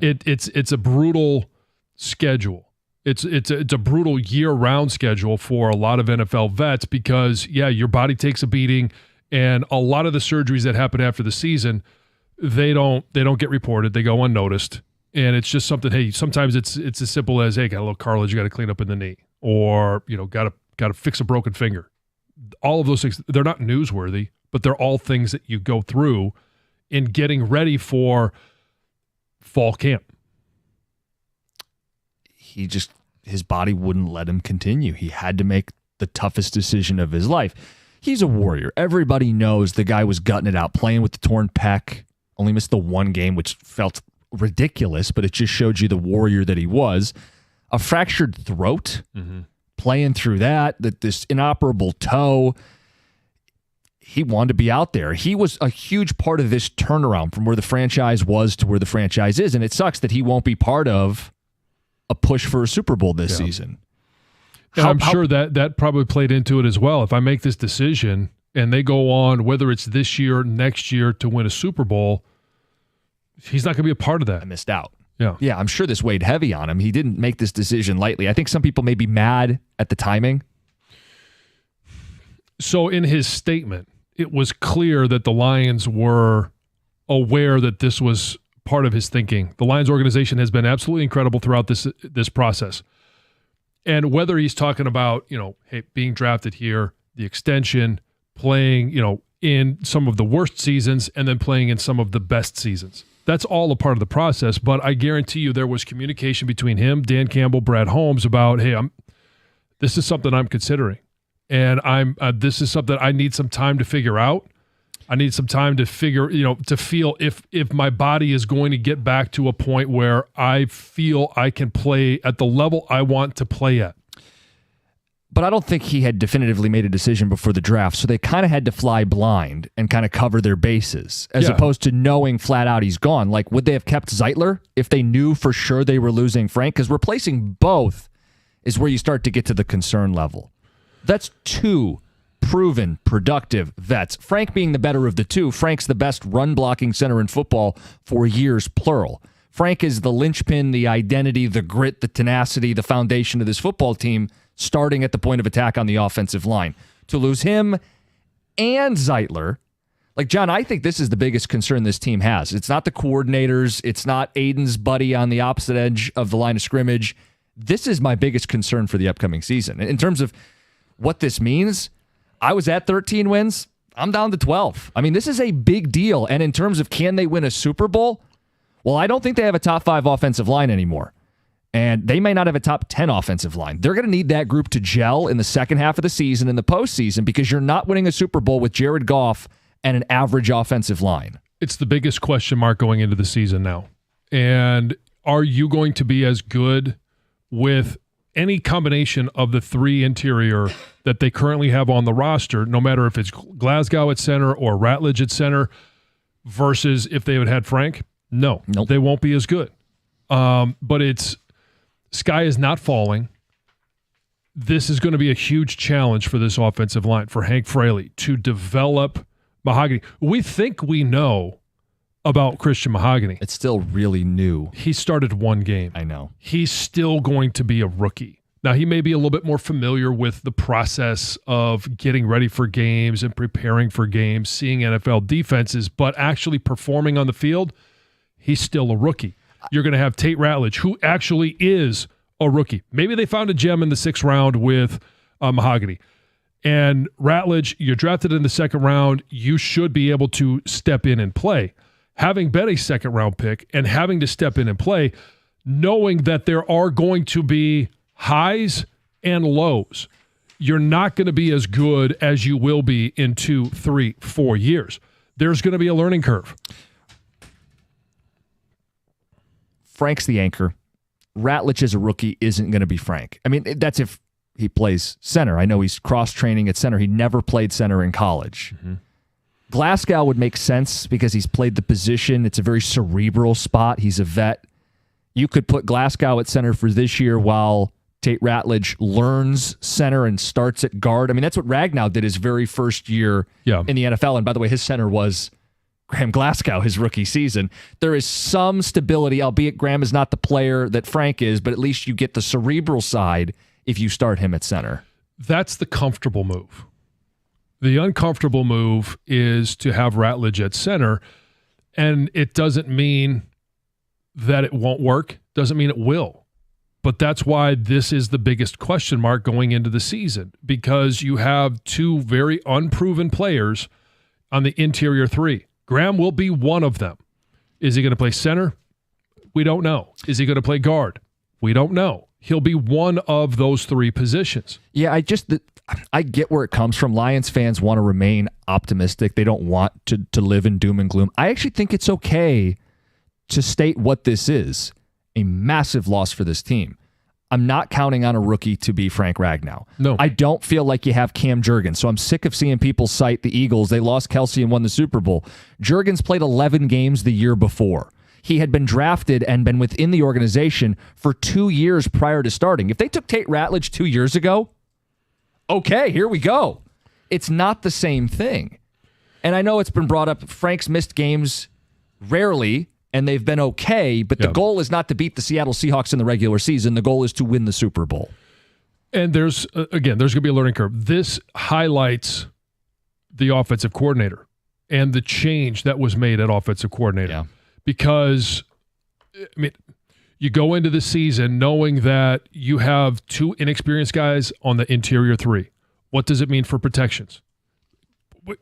It's a brutal schedule. It's a brutal year-round schedule for a lot of NFL vets because, your body takes a beating, and a lot of the surgeries that happen after the season, they don't get reported. They go unnoticed, and it's just something. Hey, sometimes it's as simple as, hey, got a little cartilage you got to clean up in the knee, or got to fix a broken finger. All of those things, they're not newsworthy, but they're all things that you go through in getting ready for fall camp. His body wouldn't let him continue. He had to make the toughest decision of his life. He's a warrior. Everybody knows the guy was gutting it out, playing with the torn pec, only missed the 1 game, which felt ridiculous, but it just showed you the warrior that he was. A fractured throat, playing through that, this inoperable toe. He wanted to be out there. He was a huge part of this turnaround from where the franchise was to where the franchise is, and it sucks that he won't be part of a push for a Super Bowl this season. And I'm sure that probably played into it as well. If I make this decision and they go on, whether it's this year or next year, to win a Super Bowl, he's not going to be a part of that. I missed out. Yeah, I'm sure this weighed heavy on him. He didn't make this decision lightly. I think some people may be mad at the timing. So in his statement, it was clear that the Lions were aware that this was part of his thinking. The Lions organization has been absolutely incredible throughout this process. And whether he's talking about, hey, being drafted here, the extension, playing, in some of the worst seasons and then playing in some of the best seasons. That's all a part of the process, but I guarantee you there was communication between him, Dan Campbell, Brad Holmes about, hey, this is something I'm considering. And this is something I need some time to figure out. I need some time to figure, to feel if my body is going to get back to a point where I feel I can play at the level I want to play at. But I don't think he had definitively made a decision before the draft, so they kind of had to fly blind and kind of cover their bases, as opposed to knowing flat out he's gone. Like, would they have kept Zeitler if they knew for sure they were losing Frank? Because replacing both is where you start to get to the concern level. That's 2 proven, productive vets. Frank being the better of the 2. Frank's the best run-blocking center in football for years, plural. Frank is the linchpin, the identity, the grit, the tenacity, the foundation of this football team, starting at the point of attack on the offensive line. To lose him and Zeitler, like, John, I think this is the biggest concern this team has. It's not the coordinators. It's not Aiden's buddy on the opposite edge of the line of scrimmage. This is my biggest concern for the upcoming season. In terms of what this means, I was at 13 wins. I'm down to 12. I mean, this is a big deal. And in terms of can they win a Super Bowl, well, I don't think they have a top 5 offensive line anymore. And they may not have a top 10 offensive line. They're going to need that group to gel in the second half of the season, in the postseason, because you're not winning a Super Bowl with Jared Goff and an average offensive line. It's the biggest question mark going into the season now. And are you going to be as good with any combination of the three interior that they currently have on the roster, no matter if it's Glasgow at center or Ratledge at center, versus if they had Frank? No, Nope. They won't be as good. But it's sky is not falling. This is going to be a huge challenge for this offensive line, for Hank Fraley, to develop Mahogany. We think we know about Christian Mahogany. It's still really new. He started one game. I know. He's still going to be a rookie. Now, he may be a little bit more familiar with the process of getting ready for games and preparing for games, seeing NFL defenses, but actually performing on the field, he's still a rookie. You're going to have Tate Ratledge, who actually is a rookie. Maybe they found a gem in the 6th round with Mahogany. And Ratledge, you're drafted in the 2nd round, you should be able to step in and play. Having been a 2nd round pick and having to step in and play, knowing that there are going to be highs and lows, you're not going to be as good as you will be in 2, 3, 4 years. There's going to be a learning curve. Frank's the anchor. Ratledge as a rookie isn't going to be Frank. I mean, that's if he plays center. I know he's cross-training at center. He never played center in college. Mm-hmm. Glasgow would make sense because he's played the position. It's a very cerebral spot. He's a vet. You could put Glasgow at center for this year while Tate Ratledge learns center and starts at guard. I mean, that's what Ragnow did his very first year in the NFL. And by the way, his center was Graham Glasgow, his rookie season. There is some stability, albeit Graham is not the player that Frank is, but at least you get the cerebral side if you start him at center. That's the comfortable move. The uncomfortable move is to have Ratledge at center, and it doesn't mean that it won't work. Doesn't mean it will. But that's why this is the biggest question mark going into the season, because you have two very unproven players on the interior 3. Graham will be one of them. Is he going to play center? We don't know. Is he going to play guard? We don't know. He'll be one of those 3 positions. Yeah, I get where it comes from. Lions fans want to remain optimistic. They don't want to live in doom and gloom. I actually think it's okay to state what this is, a massive loss for this team. I'm not counting on a rookie to be Frank Ragnow. No. I don't feel like you have Cam Jurgens, so I'm sick of seeing people cite the Eagles. They lost Kelsey and won the Super Bowl. Jurgens played 11 games the year before. He had been drafted and been within the organization for 2 years prior to starting. If they took Tate Ratledge 2 years ago, okay, here we go. It's not the same thing. And I know it's been brought up, Frank's missed games rarely, and they've been okay, but the goal is not to beat the Seattle Seahawks in the regular season. The goal is to win the Super Bowl. And there's going to be a learning curve. This highlights the offensive coordinator and the change that was made at offensive coordinator. Yeah. Because, I mean, you go into the season knowing that you have 2 inexperienced guys on the interior 3. What does it mean for protections?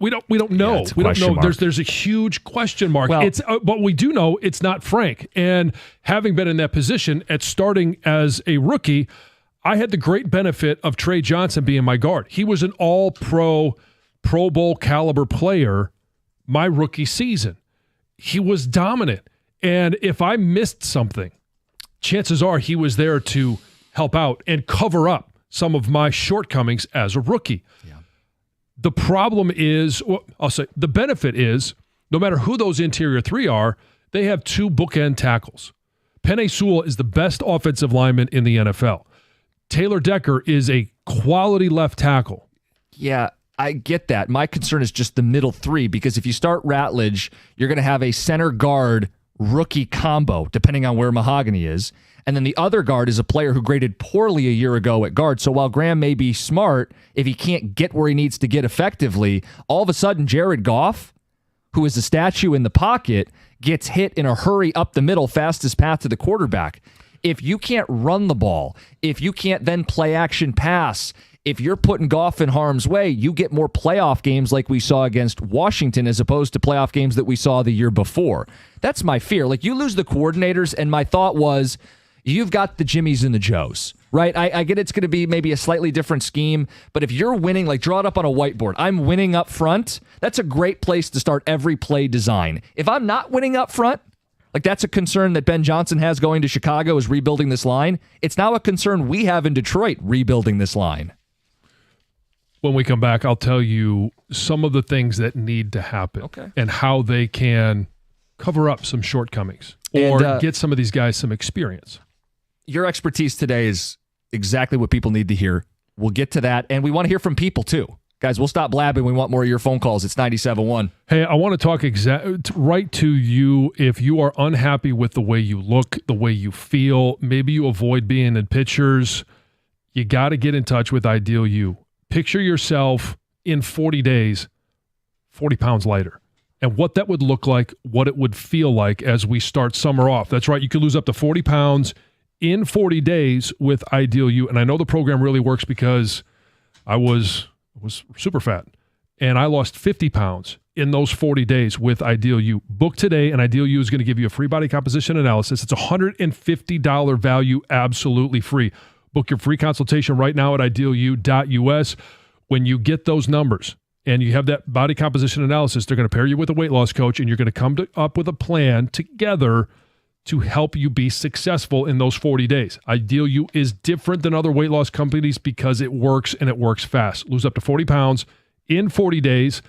We don't know. It's a we don't question know. mark. There's a huge question mark. Well, but we do know it's not Frank. And having been in that position at starting as a rookie, I had the great benefit of Trey Johnson being my guard. He was an all-pro, Pro Bowl caliber player my rookie season. He was dominant. And if I missed something, chances are he was there to help out and cover up some of my shortcomings as a rookie. Yeah. The problem is, I'll say, the benefit is, no matter who those interior 3 are, they have 2 bookend tackles. Penei Sewell is the best offensive lineman in the NFL. Taylor Decker is a quality left tackle. Yeah, I get that. My concern is just the middle 3, because if you start Ratledge, you're going to have a center guard rookie combo, depending on where Mahogany is. And then the other guard is a player who graded poorly a year ago at guard. So while Graham may be smart, if he can't get where he needs to get effectively, all of a sudden Jared Goff, who is a statue in the pocket, gets hit in a hurry up the middle, fastest path to the quarterback. If you can't run the ball, if you can't then play action pass, if you're putting Goff in harm's way, you get more playoff games like we saw against Washington as opposed to playoff games that we saw the year before. That's my fear. Like, you lose the coordinators, and my thought was, you've got the Jimmies and the Joes, right? I get it's going to be maybe a slightly different scheme, but if you're winning, like draw it up on a whiteboard. I'm winning up front. That's a great place to start every play design. If I'm not winning up front, like that's a concern that Ben Johnson has going to Chicago is rebuilding this line. It's now a concern we have in Detroit rebuilding this line. When we come back, I'll tell you some of the things that need to happen and how they can cover up some shortcomings or get some of these guys some experience. Your expertise today is exactly what people need to hear. We'll get to that, and we want to hear from people too. Guys, we'll stop blabbing. We want more of your phone calls. It's 97.1. Hey, I want to talk right to you. If you are unhappy with the way you look, the way you feel, maybe you avoid being in pictures, you got to get in touch with Ideal You. Picture yourself in 40 days, 40 pounds lighter, and what that would look like, what it would feel like as we start summer off. That's right. You could lose up to 40 pounds in 40 days with Ideal You. And I know the program really works because I was super fat, and I lost 50 pounds in those 40 days with Ideal You. Book today, and Ideal You is going to give you a free body composition analysis. It's a $150 value, absolutely free. Book your free consultation right now at idealu.us. When you get those numbers and you have that body composition analysis, they're going to pair you with a weight loss coach, and you're going to come up with a plan together to help you be successful in those 40 days. Ideal You is different than other weight loss companies because it works, and it works fast. Lose up to 40 pounds in 40 days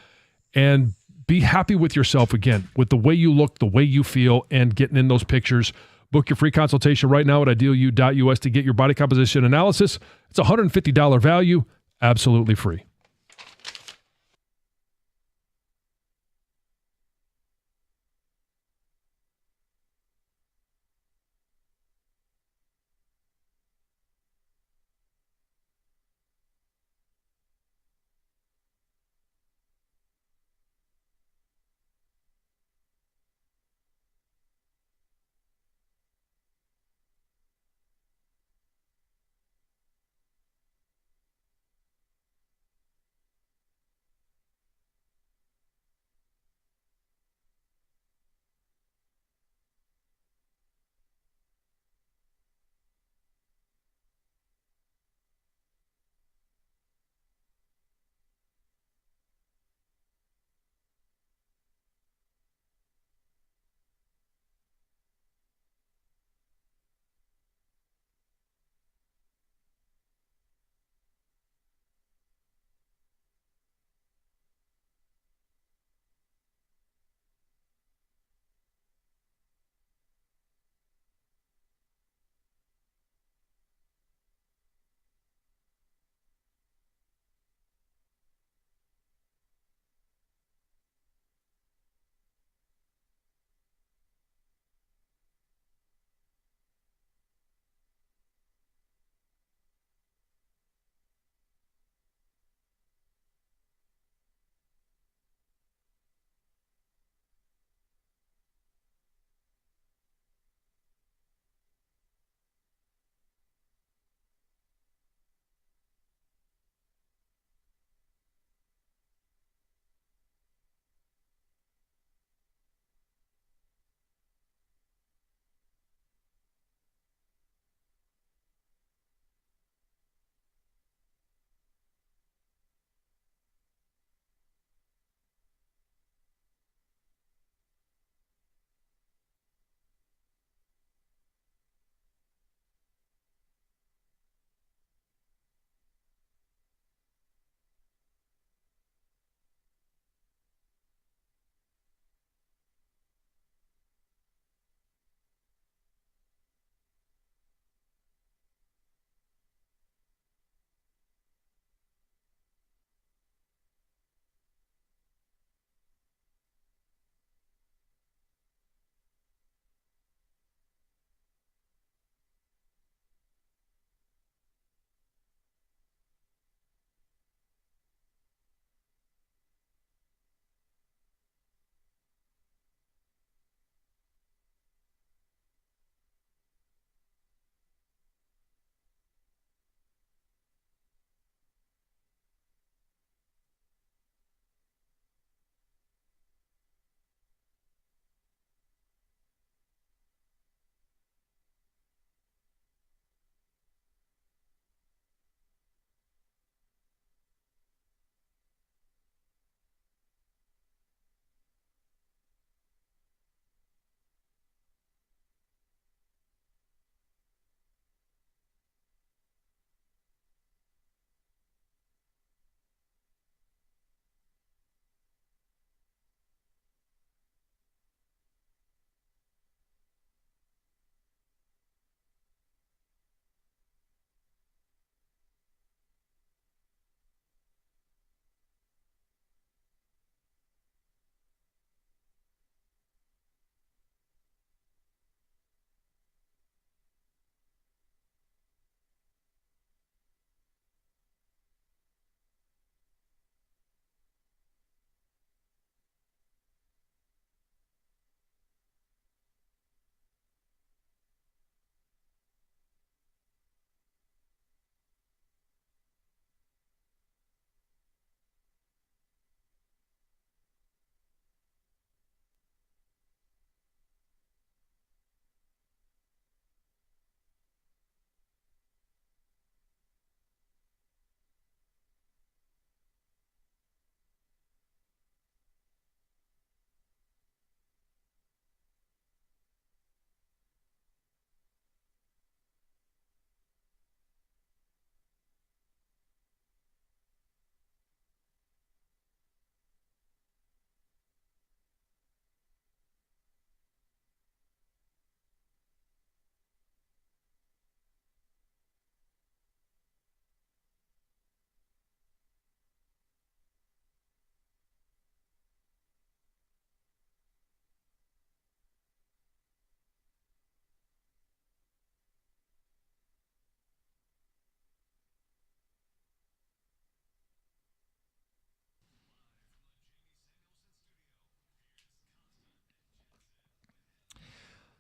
and be happy with yourself again, with the way you look, the way you feel, and getting in those pictures. Book your free consultation right now at idealu.us to get your body composition analysis. It's a $150 value, absolutely free.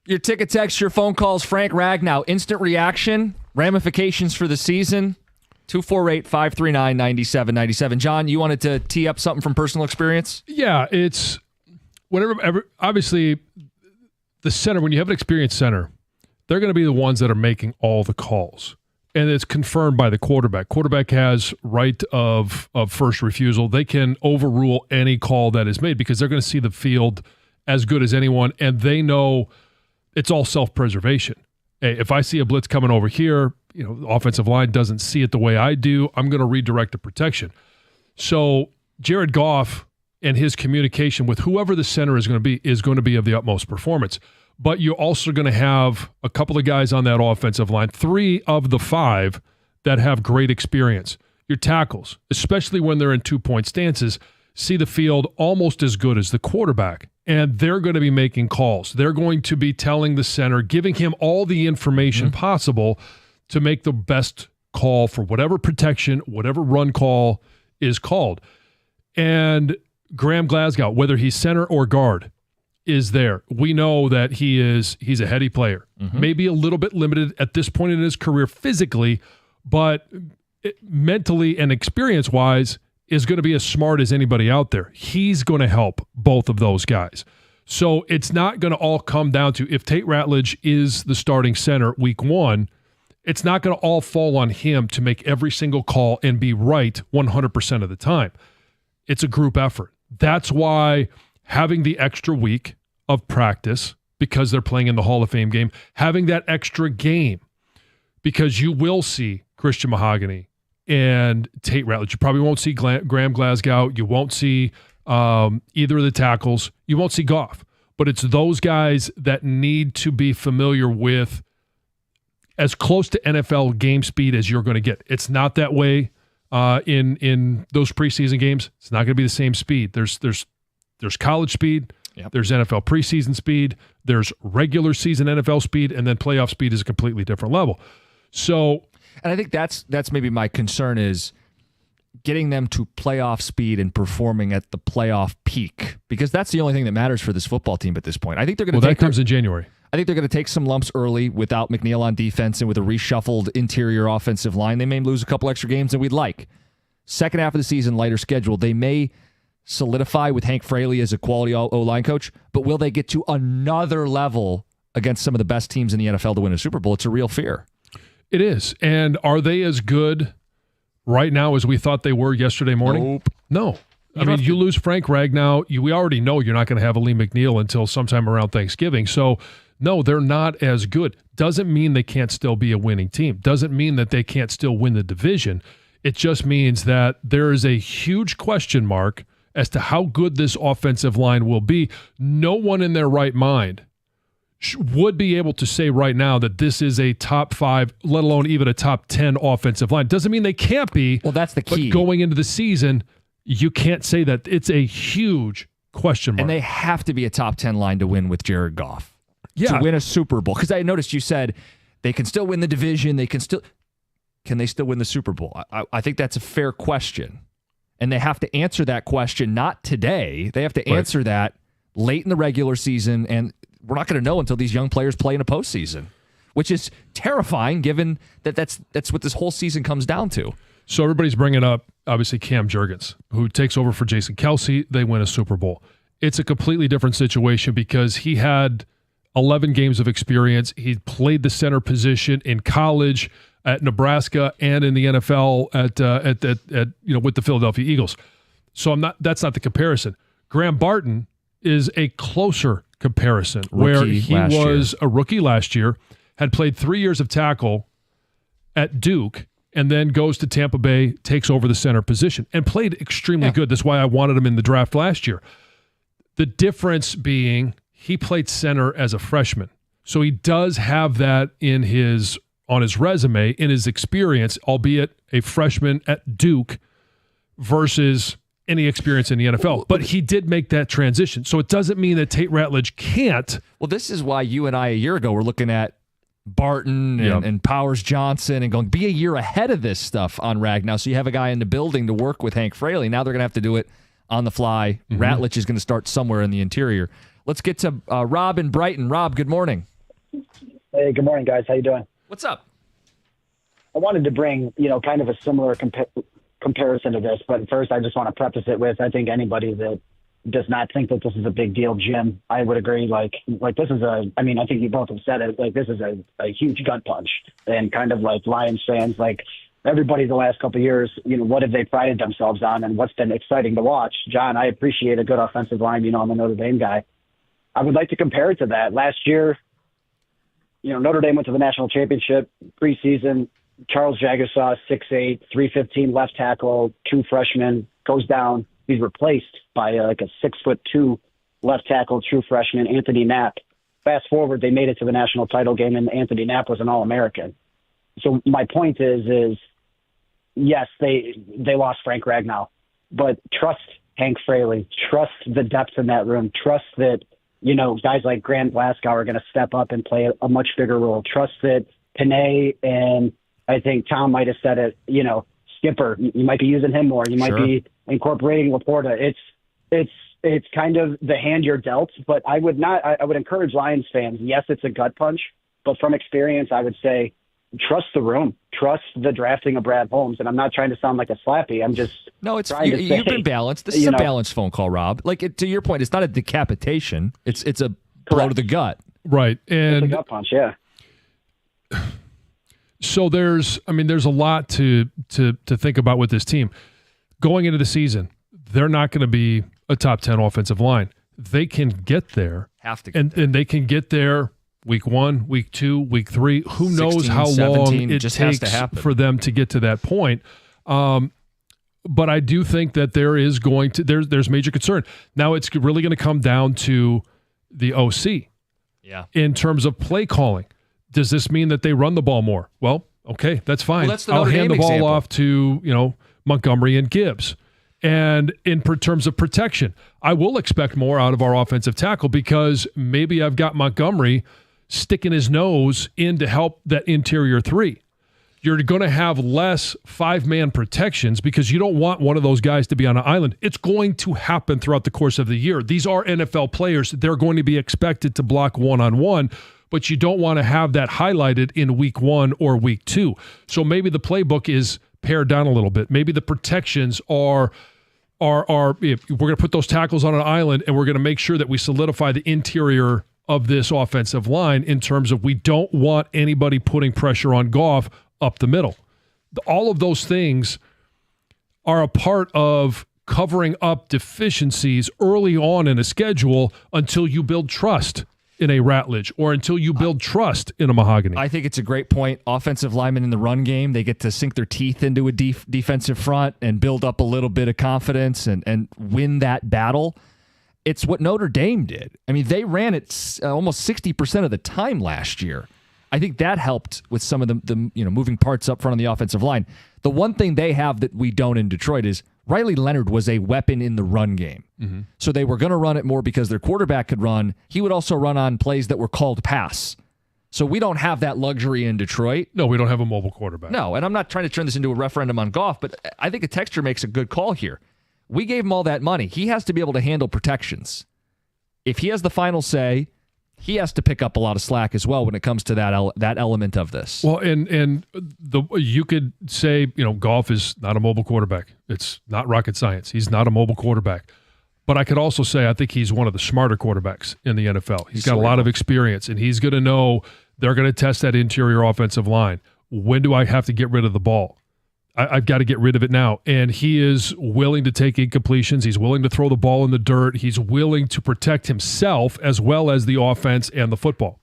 Your ticket, text, your phone calls, Frank Ragnow. Instant reaction, ramifications for the season, 248-539-9797. John, you wanted to tee up something from personal experience? Yeah, it's obviously the center, when you have an experienced center, they're going to be the ones that are making all the calls. And it's confirmed by the quarterback. Quarterback has right of first refusal. They can overrule any call that is made because they're going to see the field as good as anyone, and they know it's all self-preservation. Hey, if I see a blitz coming over here, the offensive line doesn't see it the way I do, I'm going to redirect the protection. So Jared Goff and his communication with whoever the center is going to be of the utmost performance. But you're also going to have a couple of guys on that offensive line, 3 of the 5 that have great experience. Your tackles, especially when they're in 2-point stances, see the field almost as good as the quarterback. And they're going to be making calls. They're going to be telling the center, giving him all the information possible to make the best call for whatever protection, whatever run call is called. And Graham Glasgow, whether he's center or guard, is there. We know that he's a heady player. Maybe a little bit limited at this point in his career physically, but mentally and experience-wise is going to be as smart as anybody out there. He's going to help both of those guys. So it's not going to all come down to if Tate Ratledge is the starting center week 1, it's not going to all fall on him to make every single call and be right 100% of the time. It's a group effort. That's why having the extra week of practice because they're playing in the Hall of Fame game, having that extra game because you will see Christian Mahogany and Tate Ratledge. You probably won't see Graham Glasgow. You won't see either of the tackles. You won't see Goff. But it's those guys that need to be familiar with as close to NFL game speed as you're going to get. It's not that way in those preseason games. It's not going to be the same speed. There's college speed. Yep. There's NFL preseason speed. There's regular season NFL speed, and then playoff speed is a completely different level. So, and I think that's maybe my concern is getting them to playoff speed and performing at the playoff peak, because that's the only thing that matters for this football team at this point. I think they're going to. That comes in January. I think they're going to take some lumps early without McNeil on defense and with a reshuffled interior offensive line. They may lose a couple extra games than we'd like. Second half of the season, lighter schedule. They may solidify with Hank Fraley as a quality O-line coach, but will they get to another level against some of the best teams in the NFL to win a Super Bowl? It's a real fear. It is. And are they as good right now as we thought they were yesterday morning? Nope. No. You lose Frank Ragnow. We already know you're not going to have a Lee McNeil until sometime around Thanksgiving. So, no, they're not as good. Doesn't mean they can't still be a winning team. Doesn't mean that they can't still win the division. It just means that there is a huge question mark as to how good this offensive line will be. No one in their right mind would be able to say right now that this is a top 5, let alone even a top 10 offensive line. Doesn't mean they can't be. Well, that's the key. But going into the season, you can't say that. It's a huge question mark. And they have to be a top 10 line to win with Jared Goff. Yeah. To win a Super Bowl. Because I noticed you said they can still win the division. Can they still win the Super Bowl? I think that's a fair question. And they have to answer that question not today. They have to answer that late in the regular season, and we're not going to know until these young players play in a postseason, which is terrifying given that that's what this whole season comes down to. So everybody's bringing up, obviously, Cam Jurgens, who takes over for Jason Kelsey. They win a Super Bowl. It's a completely different situation because he had 11 games of experience. He played the center position in college, at Nebraska, and in the NFL with the Philadelphia Eagles. So that's not the comparison. Graham Barton is a closer comparison where he was a rookie last year, had played 3 years of tackle at Duke, and then goes to Tampa Bay, takes over the center position, and played extremely good. That's why I wanted him in the draft last year. The difference being he played center as a freshman. So he does have that on his resume, in his experience, albeit a freshman at Duke versus any experience in the NFL. But he did make that transition. So it doesn't mean that Tate Ratledge can't. Well, this is why you and I a year ago were looking at Barton and Powers Johnson and going, be a year ahead of this stuff on Ragnow. So you have a guy in the building to work with Hank Fraley. Now they're going to have to do it on the fly. Ratledge is going to start somewhere in the interior. Let's get to Rob in Brighton. Rob, good morning. Hey, good morning, guys. How you doing? What's up? I wanted to bring, kind of a similar comparison to this, but first I just want to preface it with, I think anybody that does not think that this is a big deal, Jim, I would agree. Like this is I think you both have said it, like this is a huge gut punch. And kind of like Lions fans, like everybody the last couple of years, what have they prided themselves on and what's been exciting to watch? John, I appreciate a good offensive line. I'm a Notre Dame guy. I would like to compare it to that. Last year, Notre Dame went to the national championship preseason. Charles Jagusah, 6'8", 315 left tackle, true freshman, goes down. He's replaced by a 6'2" left tackle, true freshman, Anthony Knapp. Fast forward, they made it to the national title game, and Anthony Knapp was an All-American. So my point is yes, they lost Frank Ragnow, but trust Hank Fraley, trust the depth in that room, trust that guys like Grant Glasgow are going to step up and play a much bigger role. Trust that Panay and I think Tom might have said it, Skipper, you might be using him more. You might be incorporating Laporta. It's kind of the hand you're dealt, but I would encourage Lions fans. Yes, it's a gut punch, but from experience, I would say trust the room, trust the drafting of Brad Holmes. And I'm not trying to sound like a slappy. I'm just you've been balanced. This is a balanced phone call, Rob. To your point, it's not a decapitation. It's a blow to the gut. Right. And it's a gut punch. Yeah. So there's a lot to think about with this team. Going into the season, they're not going to be a top 10 offensive line. They can get there. Have to get there. And they can get there week 1, week 2, week 3. Who knows how 17, long it takes for them to get to that point. But I do think that there's major concern. Now it's really going to come down to the OC. Yeah. In terms of play calling. Does this mean that they run the ball more? Well, okay, that's fine. Well, that's the I'll Notre hand Dame the ball example. off to, Montgomery and Gibbs. And in terms of protection, I will expect more out of our offensive tackle because maybe I've got Montgomery sticking his nose in to help that interior 3. You're going to have less 5-man protections because you don't want one of those guys to be on an island. It's going to happen throughout the course of the year. These are NFL players. They're going to be expected to block one-on-one, but you don't want to have that highlighted in week 1 or week 2. So maybe the playbook is pared down a little bit. Maybe the protections are if we're going to put those tackles on an island and we're going to make sure that we solidify the interior of this offensive line in terms of we don't want anybody putting pressure on Goff up the middle. All of those things are a part of covering up deficiencies early on in a schedule until you build trust in a Ratledge or until you build trust in a Mahogany. I think it's a great point. Offensive linemen in the run game, they get to sink their teeth into a defensive front and build up a little bit of confidence and win that battle. It's what Notre Dame did. They ran it almost 60% of the time last year. I think that helped with some of the moving parts up front on the offensive line. The one thing they have that we don't in Detroit is Riley Leonard was a weapon in the run game. Mm-hmm. So they were going to run it more because their quarterback could run. He would also run on plays that were called pass. So we don't have that luxury in Detroit. No, we don't have a mobile quarterback. No, and I'm not trying to turn this into a referendum on Goff, but I think a texture makes a good call here. We gave him all that money. He has to be able to handle protections. If he has the final say, he has to pick up a lot of slack as well when it comes to that element of this. Well, and you could say, Goff is not a mobile quarterback. It's not rocket science. He's not a mobile quarterback. But I could also say I think he's one of the smarter quarterbacks in the NFL. He's got a lot of experience, and he's going to know they're going to test that interior offensive line. When do I have to get rid of the ball? I've got to get rid of it now. And he is willing to take incompletions. He's willing to throw the ball in the dirt. He's willing to protect himself as well as the offense and the football.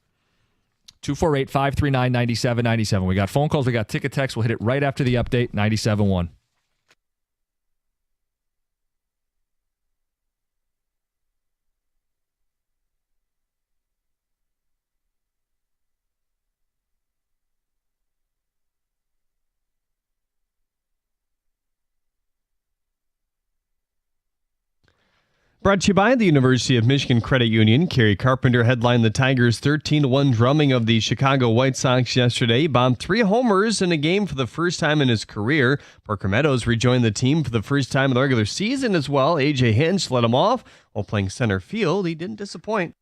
248-539-9797. We got phone calls. We got ticket text. We'll hit it right after the update, 97.1. Brought to you by the University of Michigan Credit Union. Kerry Carpenter headlined the Tigers' 13-1 drumming of the Chicago White Sox yesterday. He bombed 3 homers in a game for the first time in his career. Parker Meadows rejoined the team for the first time in the regular season as well. A.J. Hinch led him off while playing center field. He didn't disappoint.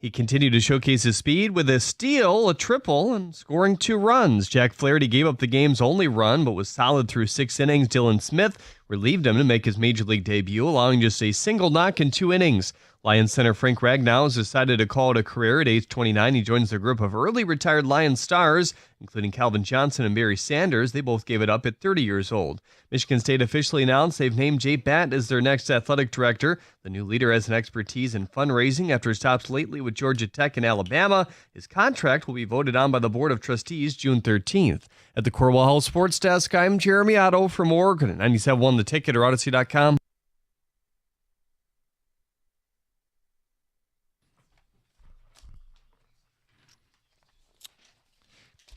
He continued to showcase his speed with a steal, a triple, and scoring 2 runs. Jack Flaherty gave up the game's only run, but was solid through 6 innings. Dylan Smith relieved him to make his major league debut, allowing just a single knock in 2 innings. Lions center Frank Ragnow has decided to call it a career at age 29. He joins the group of early retired Lions stars, including Calvin Johnson and Barry Sanders. They both gave it up at 30 years old. Michigan State officially announced they've named Jay Batt as their next athletic director. The new leader has an expertise in fundraising after his stops lately with Georgia Tech and Alabama. His contract will be voted on by the Board of Trustees June 13th. At the Corwell Health Sports Desk, I'm Jeremy Otto from Oregon at 97.1 The Ticket or Odyssey.com.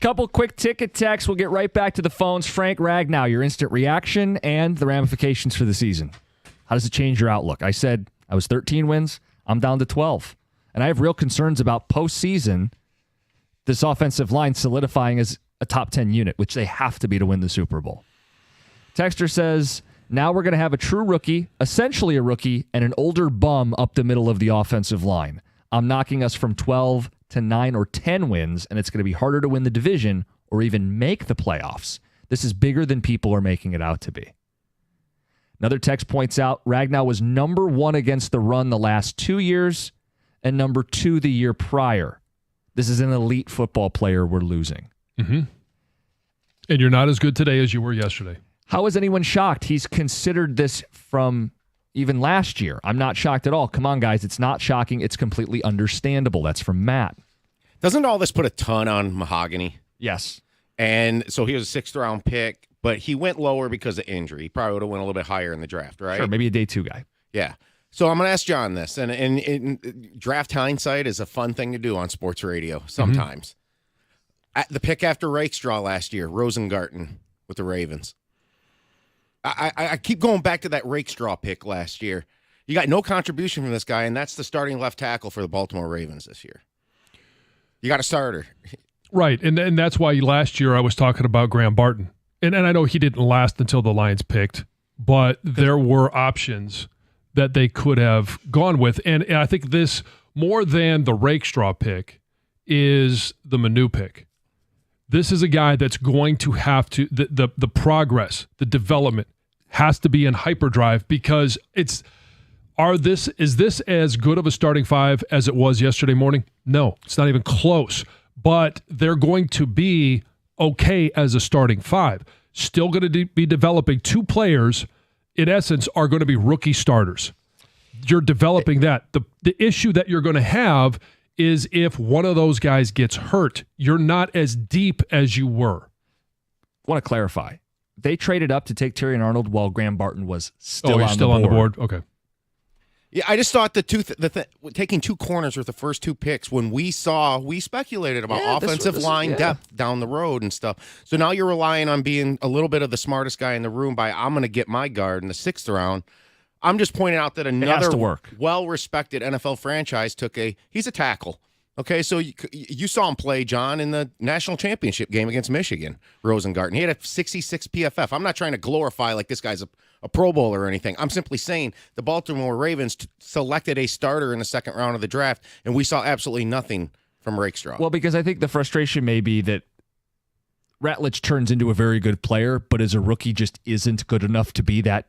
Couple quick ticket texts. We'll get right back to the phones. Frank Ragnow, your instant reaction and the ramifications for the season. How does it change your outlook? I said I was 13 wins. I'm down to 12. And I have real concerns about postseason, this offensive line solidifying as a top 10 unit, which they have to be to win the Super Bowl. Texter says, now we're going to have a true rookie, essentially a rookie, and an older bum up the middle of the offensive line. I'm knocking us from 12 to 9 or 10 wins, and it's going to be harder to win the division or even make the playoffs. This is bigger than people are making it out to be. Another text points out Ragnow was number 1 against the run the last 2 years and number 2 the year prior. This is an elite football player we're losing. Mm-hmm. And you're not as good today as you were yesterday. How is anyone shocked? He's considered this from even last year. I'm not shocked at all. Come on, guys. It's not shocking. It's completely understandable. That's from Matt. Doesn't all this put a ton on Mahogany? Yes. And so he was a 6th-round pick, but he went lower because of injury. He probably would have went a little bit higher in the draft, right? Sure, maybe a day 2 guy. Yeah. So I'm going to ask John this, and draft hindsight is a fun thing to do on sports radio sometimes. At the pick after Rakestraw last year, Rosengarten with the Ravens. I keep going back to that Rakestraw pick last year. You got no contribution from this guy, and that's the starting left tackle for the Baltimore Ravens this year. You got a starter. Right, and that's why last year I was talking about Graham Barton. And I know he didn't last until the Lions picked, but there were options that they could have gone with. And I think this, more than the Rakestraw pick, is the Manu pick. This is a guy that's going to have to, the progress, the development has to be in hyperdrive because is this as good of a starting 5 as it was yesterday morning? No, it's not even close. But they're going to be okay as a starting 5. Still going to be developing 2 players, in essence, are going to be rookie starters. You're developing that. The issue that you're going to have is if one of those guys gets hurt, you're not as deep as you were. I want to clarify. They traded up to take Terry and Arnold while Graham Barton was still on the board. Okay. Yeah, I just thought taking 2 corners with the first 2 picks when we speculated about offensive line depth down the road and stuff. So now you're relying on being a little bit of the smartest guy in the room by I'm going to get my guard in the 6th round. I'm just pointing out that another well-respected NFL franchise he's a tackle. Okay, so you saw him play, John, in the national championship game against Michigan, Rosengarten. He had a 66 PFF. I'm not trying to glorify like this guy's a Pro Bowler or anything. I'm simply saying the Baltimore Ravens selected a starter in the 2nd round of the draft, and we saw absolutely nothing from Rakestraw. Well, because I think the frustration may be that Ratledge turns into a very good player, but as a rookie just isn't good enough to be that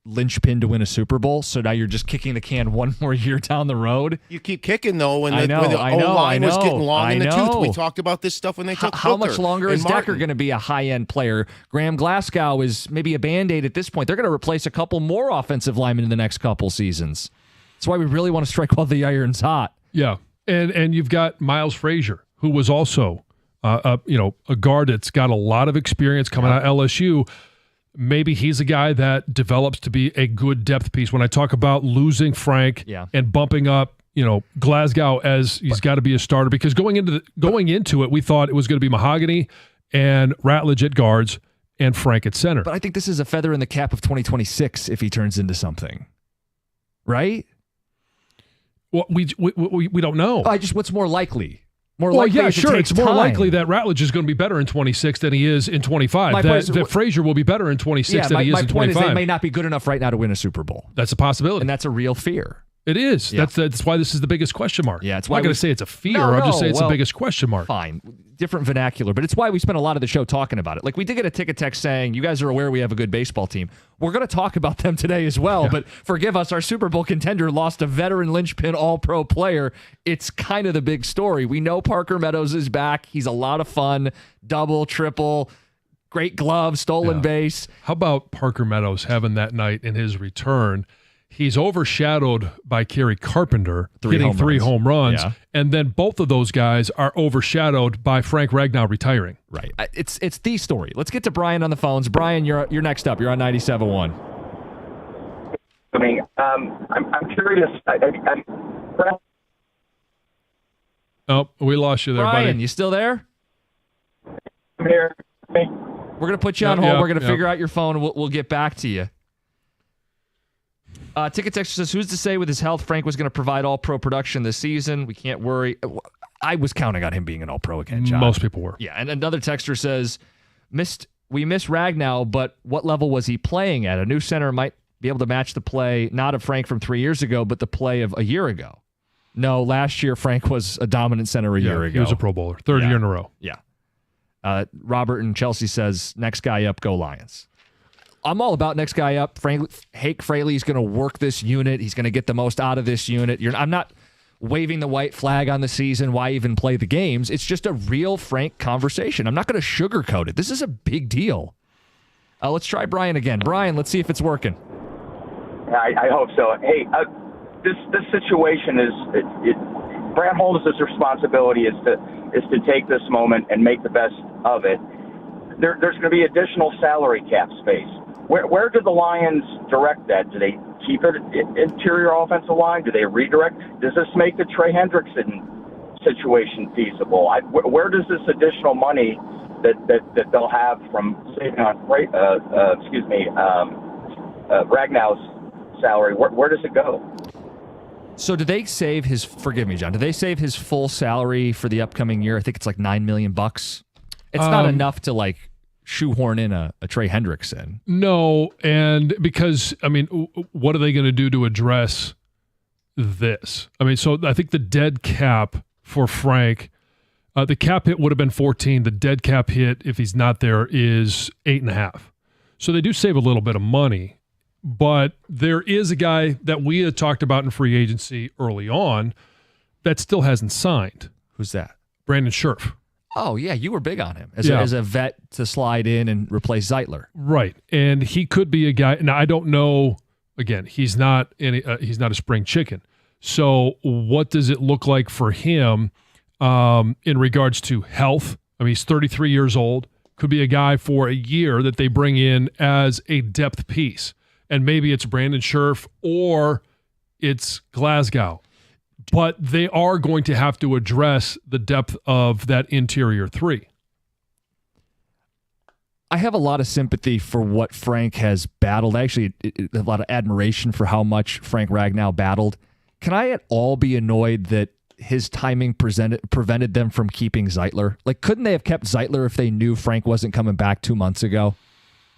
linchpin to win a Super Bowl. So now you're just kicking the can one more year down the road. You keep kicking, though, when the O-line was getting long in the tooth. We talked about this stuff when they took How much longer is Martin. Decker going to be a high-end player? Graham Glasgow is maybe a Band-Aid at this point. They're going to replace a couple more offensive linemen in the next couple seasons. That's why we really want to strike while the iron's hot. Yeah, and you've got Miles Frazier, who was also a guard that's got a lot of experience coming out of LSU. Maybe he's a guy that develops to be a good depth piece. When I talk about losing Frank and bumping up, Glasgow as he's got to be a starter, because going into it, we thought it was going to be Mahogany and Ratledge at guards and Frank at center. But I think this is a feather in the cap of 2026 if he turns into something, right? Well, we don't know. What's more likely? It's more likely that Ratledge is going to be better in 26 than he is in 25. That Frazier will be better in 26 than he is in 25. My point is they may not be good enough right now to win a Super Bowl. That's a possibility. And that's a real fear. It is. Yeah. That's why this is the biggest question mark. Yeah, it's I'm why not going we- to say it's a fear. No, I'll just say no, it's well, the biggest question mark. Fine. Different vernacular, but it's why we spent a lot of the show talking about it. Like, we did get a ticket text saying, you guys are aware we have a good baseball team. We're going to talk about them today as well, but forgive us, our Super Bowl contender lost a veteran linchpin all-pro player. It's kind of the big story. We know Parker Meadows is back. He's a lot of fun. Double, triple, great glove, stolen base. How about Parker Meadows having that night in his return? He's overshadowed by Kerry Carpenter hitting 3 home runs, and then both of those guys are overshadowed by Frank Ragnow retiring. Right. It's the story. Let's get to Brian on the phones. Brian, you're next up. You're on 97.1. I mean, I'm curious. Oh, we lost you there, Brian, buddy. you still there? I'm here. We're going to put you on hold. We're going to figure out your phone. We'll get back to you. Ticket Texter says, who's to say with his health Frank was going to provide all-pro production this season? We can't worry. I was counting on him being an all-pro again, John. Most people were. Yeah, and another texter says, we miss Ragnow, but what level was he playing at? A new center might be able to match the play, not of Frank from 3 years ago, but the play of a year ago. No, last year Frank was a dominant center a year ago. He was a Pro Bowler. Third year in a row. Yeah. Robert in Chelsea says, next guy up, go Lions. I'm all about next guy up. Hake Fraley's going to work this unit. He's going to get the most out of this unit. I'm not waving the white flag on the season. Why even play the games? It's just a real frank conversation. I'm not going to sugarcoat it. This is a big deal. Let's try Brian again. Brian, let's see if it's working. I hope so. Hey, this situation is Brad Holmes' responsibility is to take this moment and make the best of it. There's going to be additional salary cap space. Where do the Lions direct that? Do they keep it interior offensive line? Do they redirect? Does this make the Trey Hendrickson situation feasible? Where does this additional money that they'll have from saving on Ragnow's salary? Where does it go? So do they save his? Forgive me, John. Do they save his full salary for the upcoming year? I think it's like $9 million. It's not enough to like shoehorn in a Trey Hendrickson. No, and because, I mean, what are they going to do to address this? I mean, so I think the dead cap for Frank, the cap hit would have been 14. The dead cap hit, if he's not there, is 8.5. So they do save a little bit of money, but there is a guy that we had talked about in free agency early on that still hasn't signed. Who's that? Brandon Scherf. Oh, yeah, you were big on him as a vet to slide in and replace Zeitler. Right, and he could be a guy. Now, I don't know. Again, he's not a spring chicken. So what does it look like for him in regards to health? I mean, he's 33 years old. Could be a guy for a year that they bring in as a depth piece. And maybe it's Brandon Scherf or it's Glasgow. But they are going to have to address the depth of that interior three. I have a lot of sympathy for what Frank has battled. Actually, a lot of admiration for how much Frank Ragnow battled. Can I at all be annoyed that his timing prevented them from keeping Zeitler? Like, couldn't they have kept Zeitler if they knew Frank wasn't coming back 2 months ago?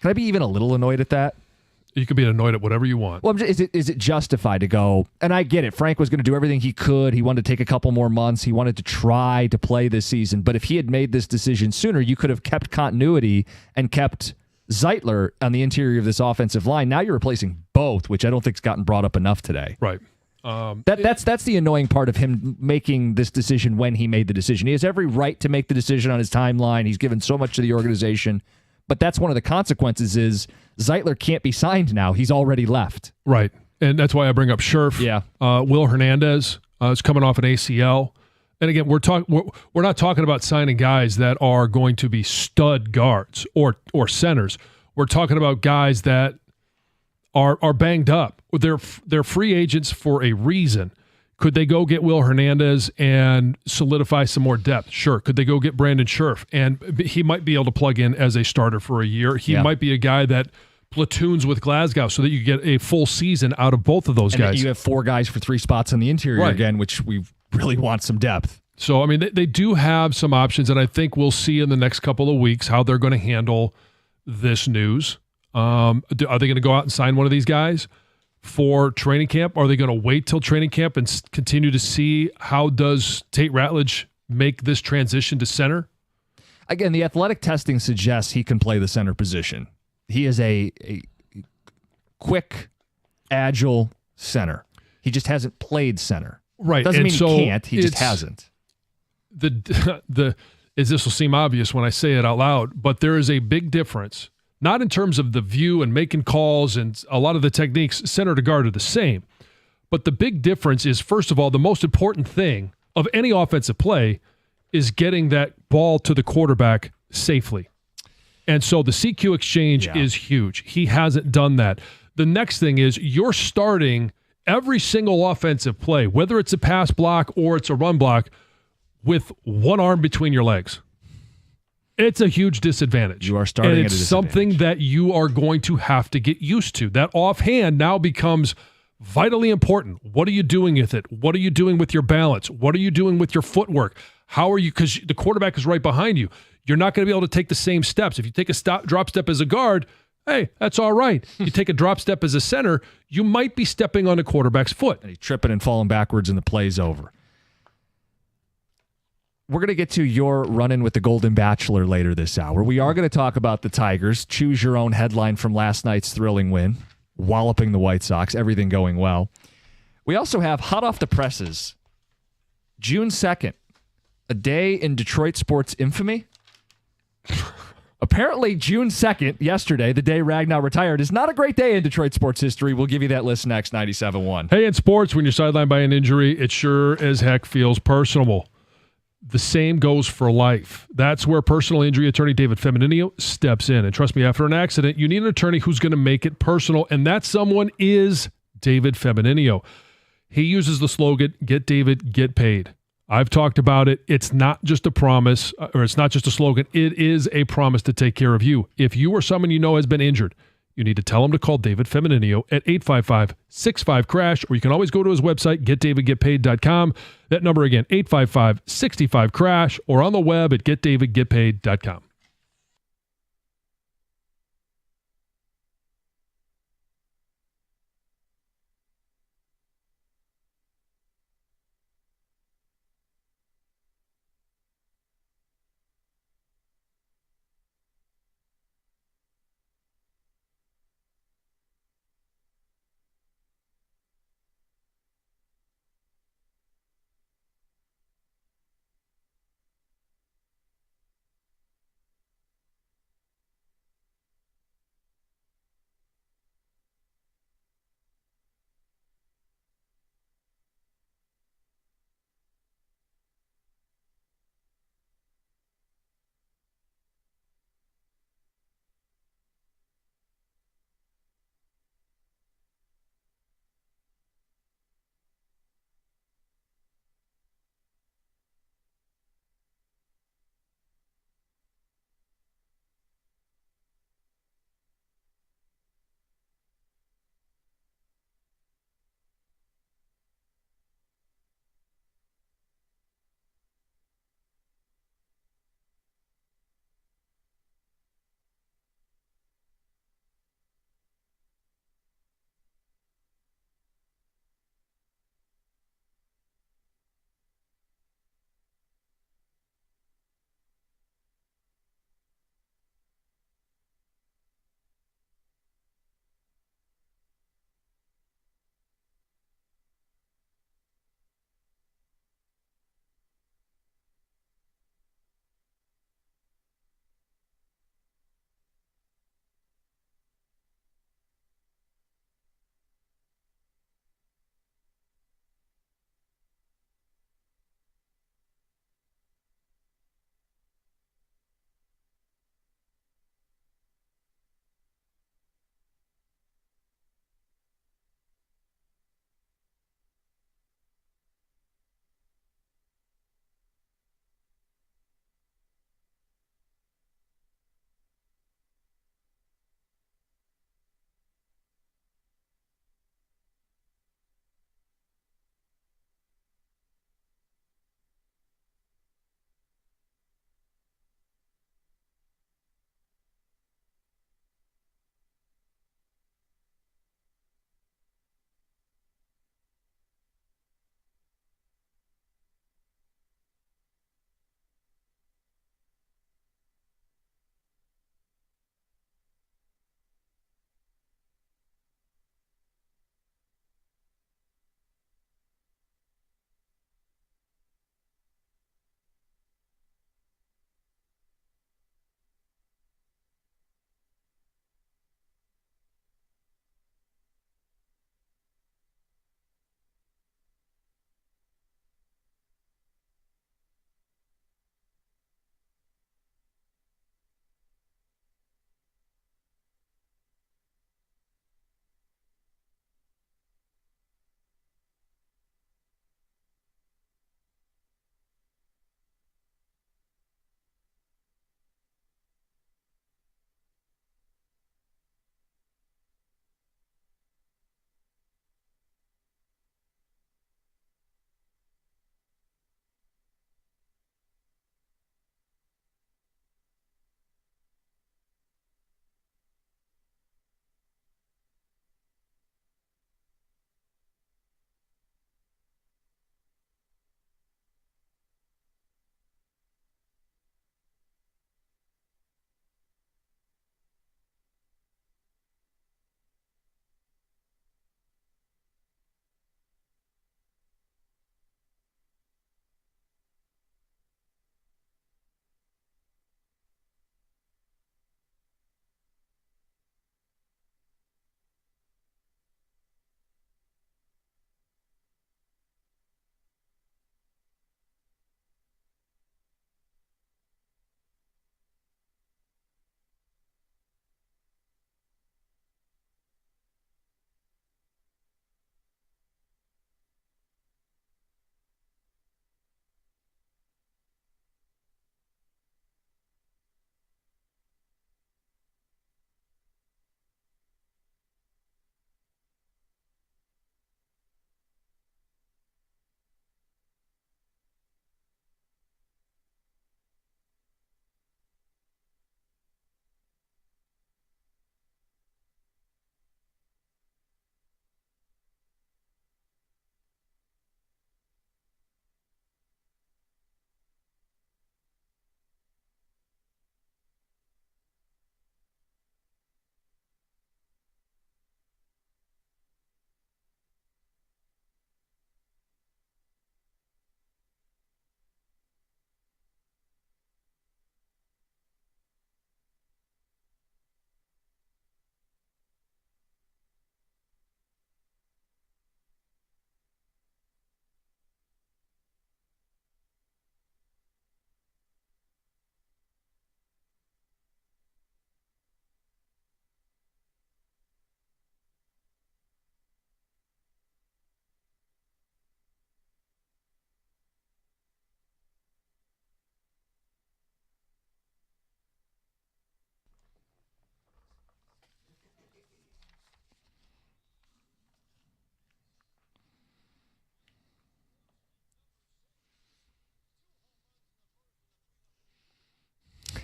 Can I be even a little annoyed at that? You can be annoyed at whatever you want. Well, is it justified to go? And I get it. Frank was going to do everything he could. He wanted to take a couple more months. He wanted to try to play this season. But if he had made this decision sooner, you could have kept continuity and kept Zeitler on the interior of this offensive line. Now you're replacing both, which I don't think's gotten brought up enough today. Right. That's the annoying part of him making this decision when he made the decision. He has every right to make the decision on his timeline. He's given so much to the organization. But that's one of the consequences is Zeitler can't be signed now. He's already left. Right. And that's why I bring up Scherf. Yeah. Will Hernandez is coming off an ACL. And again, we're not talking about signing guys that are going to be stud guards or centers. We're talking about guys that are banged up. They're free agents for a reason. Could they go get Will Hernandez and solidify some more depth? Sure. Could they go get Brandon Scherf? And he might be able to plug in as a starter for a year. He might be a guy that platoons with Glasgow so that you get a full season out of both of those guys. You have 4 guys for 3 spots on the interior again, which we really want some depth. So, I mean, they do have some options, and I think we'll see in the next couple of weeks how they're going to handle this news. Are they going to go out and sign one of these guys? for training camp? Are they going to wait till training camp and continue to see how does Tate Ratledge make this transition to center? Again, the athletic testing suggests he can play the center position. He is a quick, agile center. He just hasn't played center. Right. Doesn't and mean so he can't. He just hasn't. This will seem obvious when I say it out loud, but there is a big difference, not in terms of the view and making calls and a lot of the techniques. Center to guard are the same. But the big difference is, first of all, the most important thing of any offensive play is getting that ball to the quarterback safely. And so the CQ exchange is huge. He hasn't done that. The next thing is you're starting every single offensive play, whether it's a pass block or it's a run block, with one arm between your legs. It's a huge disadvantage. You are starting and it's something that you are going to have to get used to. That offhand now becomes vitally important. What are you doing with it? What are you doing with your balance? What are you doing with your footwork? How are you, because the quarterback is right behind you. You're not going to be able to take the same steps. If you take a drop step as a guard, hey, that's all right. You take a drop step as a center, you might be stepping on the quarterback's foot. And he's tripping and falling backwards and the play's over. We're going to get to your run-in with the Golden Bachelor later this hour. We are going to talk about the Tigers. Choose your own headline from last night's thrilling win. Walloping the White Sox. Everything going well. We also have hot off the presses. June 2nd. A day in Detroit sports infamy. Apparently, June 2nd, yesterday, the day Ragnow retired, is not a great day in Detroit sports history. We'll give you that list next, 97.1. Hey, in sports, when you're sidelined by an injury, it sure as heck feels personal. The same goes for life. That's where personal injury attorney David Feminino steps in. And trust me, after an accident, you need an attorney who's going to make it personal, and that someone is David Feminino. He uses the slogan, "Get David, get paid." I've talked about it. It's not just a promise, or it's not just a slogan. It is a promise to take care of you. If you or someone you know has been injured, you need to tell him to call David Feminino at 855-65-CRASH, or you can always go to his website, getdavidgetpaid.com. That number again, 855-65-CRASH, or on the web at getdavidgetpaid.com.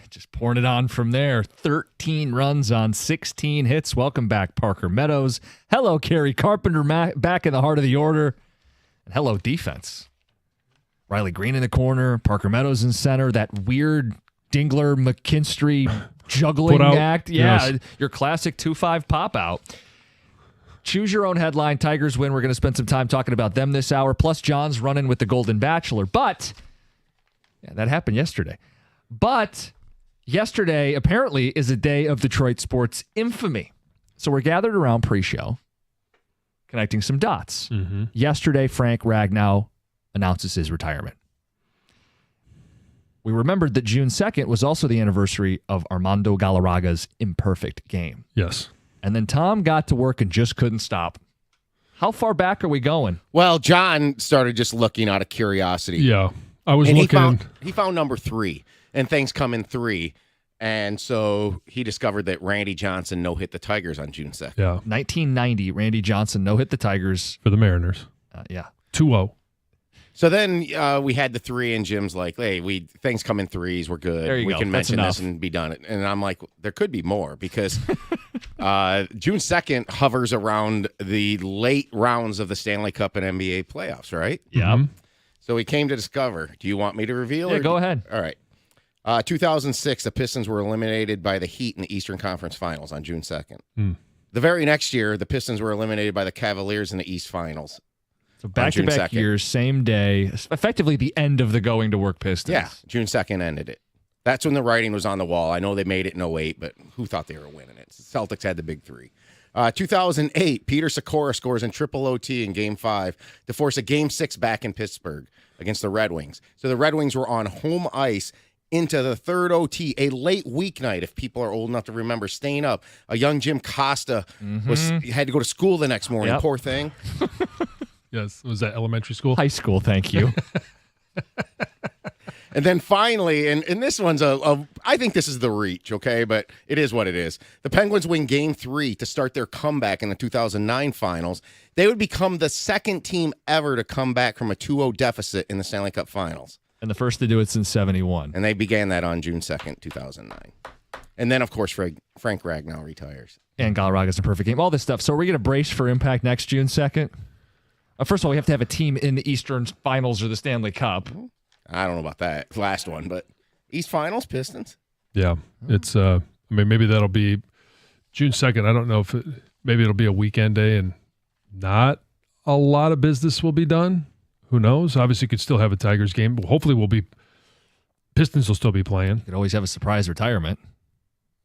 just pouring it on from there. 13 runs on 16 hits. Welcome back, Parker Meadows. Hello, Kerry Carpenter, back in the heart of the order. And hello, defense. Riley Green in the corner, Parker Meadows in center. That weird Dingler McKinstry juggling act. Yeah, yes. Your classic 2-5 pop out. Choose your own headline. Tigers win. We're going to spend some time talking about them this hour. Plus, John's running with the Golden Bachelor. But that happened yesterday. But yesterday, apparently, is a day of Detroit sports infamy. So we're gathered around pre-show, connecting some dots. Mm-hmm. Yesterday, Frank Ragnow announces his retirement. We remembered that June 2nd was also the anniversary of Armando Galarraga's imperfect game. Yes. And then Tom got to work and just couldn't stop. How far back are we going? Well, John started just looking out of curiosity. Yeah. I was looking. He found number 3, and things come in 3. And so he discovered that Randy Johnson no-hit the Tigers on June 2nd. Yeah. 1990, Randy Johnson no-hit the Tigers. For the Mariners. Yeah. 2-0. So then we had the 3, and Jim's like, hey, things come in 3s. We're good. There you we go. can That's mention enough. this and be done. And I'm like, there could be more because June 2nd hovers around the late rounds of the Stanley Cup and NBA playoffs, right? Yeah. Mm-hmm. So we came to discover. Do you want me to reveal? Yeah, or go ahead. All right. 2006, the Pistons were eliminated by the Heat in the Eastern Conference Finals on June 2nd. Mm. The very next year, the Pistons were eliminated by the Cavaliers in the East Finals. So back-to-back years, same day, effectively the end of the going to work Pistons. Yeah, June 2nd ended it. That's when the writing was on the wall. I know they made it in 08, but who thought they were winning it? Celtics had the big 3. 2008, Peter Sikora scores in triple OT in Game 5 to force a Game 6 back in Pittsburgh against the Red Wings. So the Red Wings were on home ice into the third OT, a late weeknight, if people are old enough to remember, staying up. A young Jim Costa had to go to school the next morning. Yep. Poor thing. Yes. Was that elementary school? High school, thank you. And then finally, and this one's I think this is the reach, okay? But it is what it is. The Penguins win Game 3 to start their comeback in the 2009 finals. They would become the second team ever to come back from a 2-0 deficit in the Stanley Cup finals. And the first to do it since 71. And they began that on June 2nd, 2009. And then, of course, Frank Ragnow retires. And Galarraga's a perfect game. All this stuff. So are we going to brace for impact next June 2nd? First of all, we have to have a team in the Eastern Finals or the Stanley Cup. I don't know about that last one, but East Finals, Pistons. Yeah. It's, maybe that'll be June 2nd. I don't know if maybe it'll be a weekend day and not a lot of business will be done. Who knows? Obviously, you could still have a Tigers game. But hopefully, Pistons will still be playing. You could always have a surprise retirement.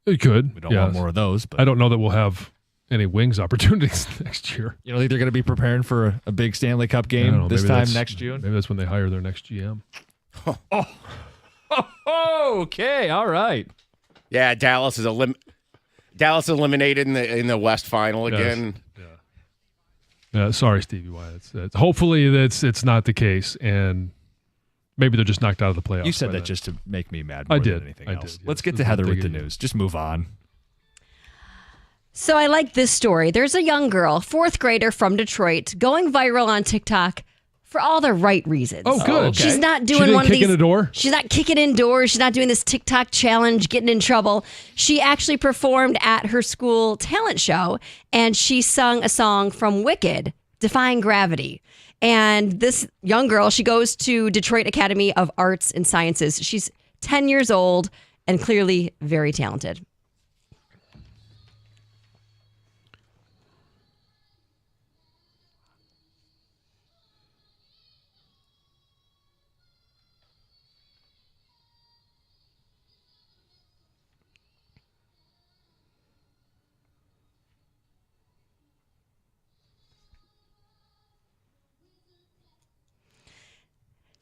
It could. We don't want more of those. But I don't know that we'll have any Wings opportunities next year. You know, they're going to be preparing for a big Stanley Cup game this time next June. Maybe that's when they hire their next GM. Okay, all right. Yeah, Dallas is eliminated in the West Final again. Yes. Yeah. Sorry, Stevie Y. Hopefully it's not the case, and maybe they're just knocked out of the playoffs. You said that just to make me mad more than anything else. Yes. Let's get to Heather with the news. Just move on. So I like this story. There's a young girl, 4th grader from Detroit, going viral on TikTok for all the right reasons. Oh, good. Okay. She's not doing didn't one of kick these. in a door? She's not kicking in doors. She's not doing this TikTok challenge, getting in trouble. She actually performed at her school talent show, and she sung a song from Wicked, Defying Gravity. And this young girl, she goes to Detroit Academy of Arts and Sciences. She's 10 years old and clearly very talented.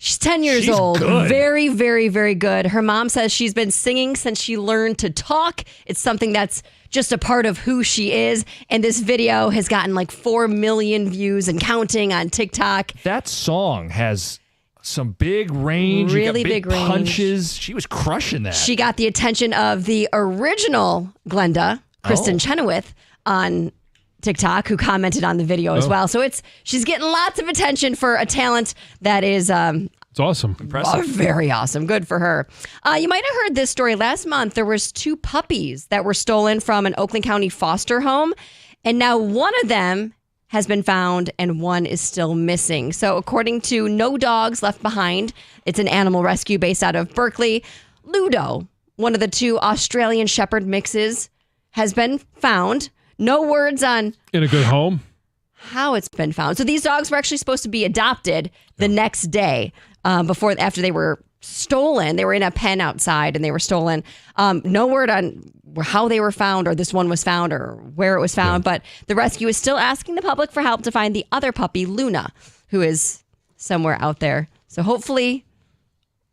She's 10 years old. Good. Very, very, very good. Her mom says she's been singing since she learned to talk. It's something that's just a part of who she is. And this video has gotten like 4 million views and counting on TikTok. That song has some big range. Really you got big range. punches. She was crushing that. She got the attention of the original Glenda, Kristen Chenoweth, on TikTok, who commented on the video as well. So she's getting lots of attention for a talent that is It's awesome. Oh, very awesome. Good for her. You might have heard this story. Last month, there was 2 puppies that were stolen from an Oakland County foster home. And now one of them has been found and one is still missing. So according to No Dogs Left Behind, it's an animal rescue based out of Berkeley. Ludo, one of the 2 Australian Shepherd mixes, has been found. No words on In a good home? how it's been found. So these dogs were actually supposed to be adopted the next day after they were stolen. They were in a pen outside and they were stolen. No word on how they were found or this one was found or where it was found. But the rescue is still asking the public for help to find the other puppy, Luna, who is somewhere out there. So hopefully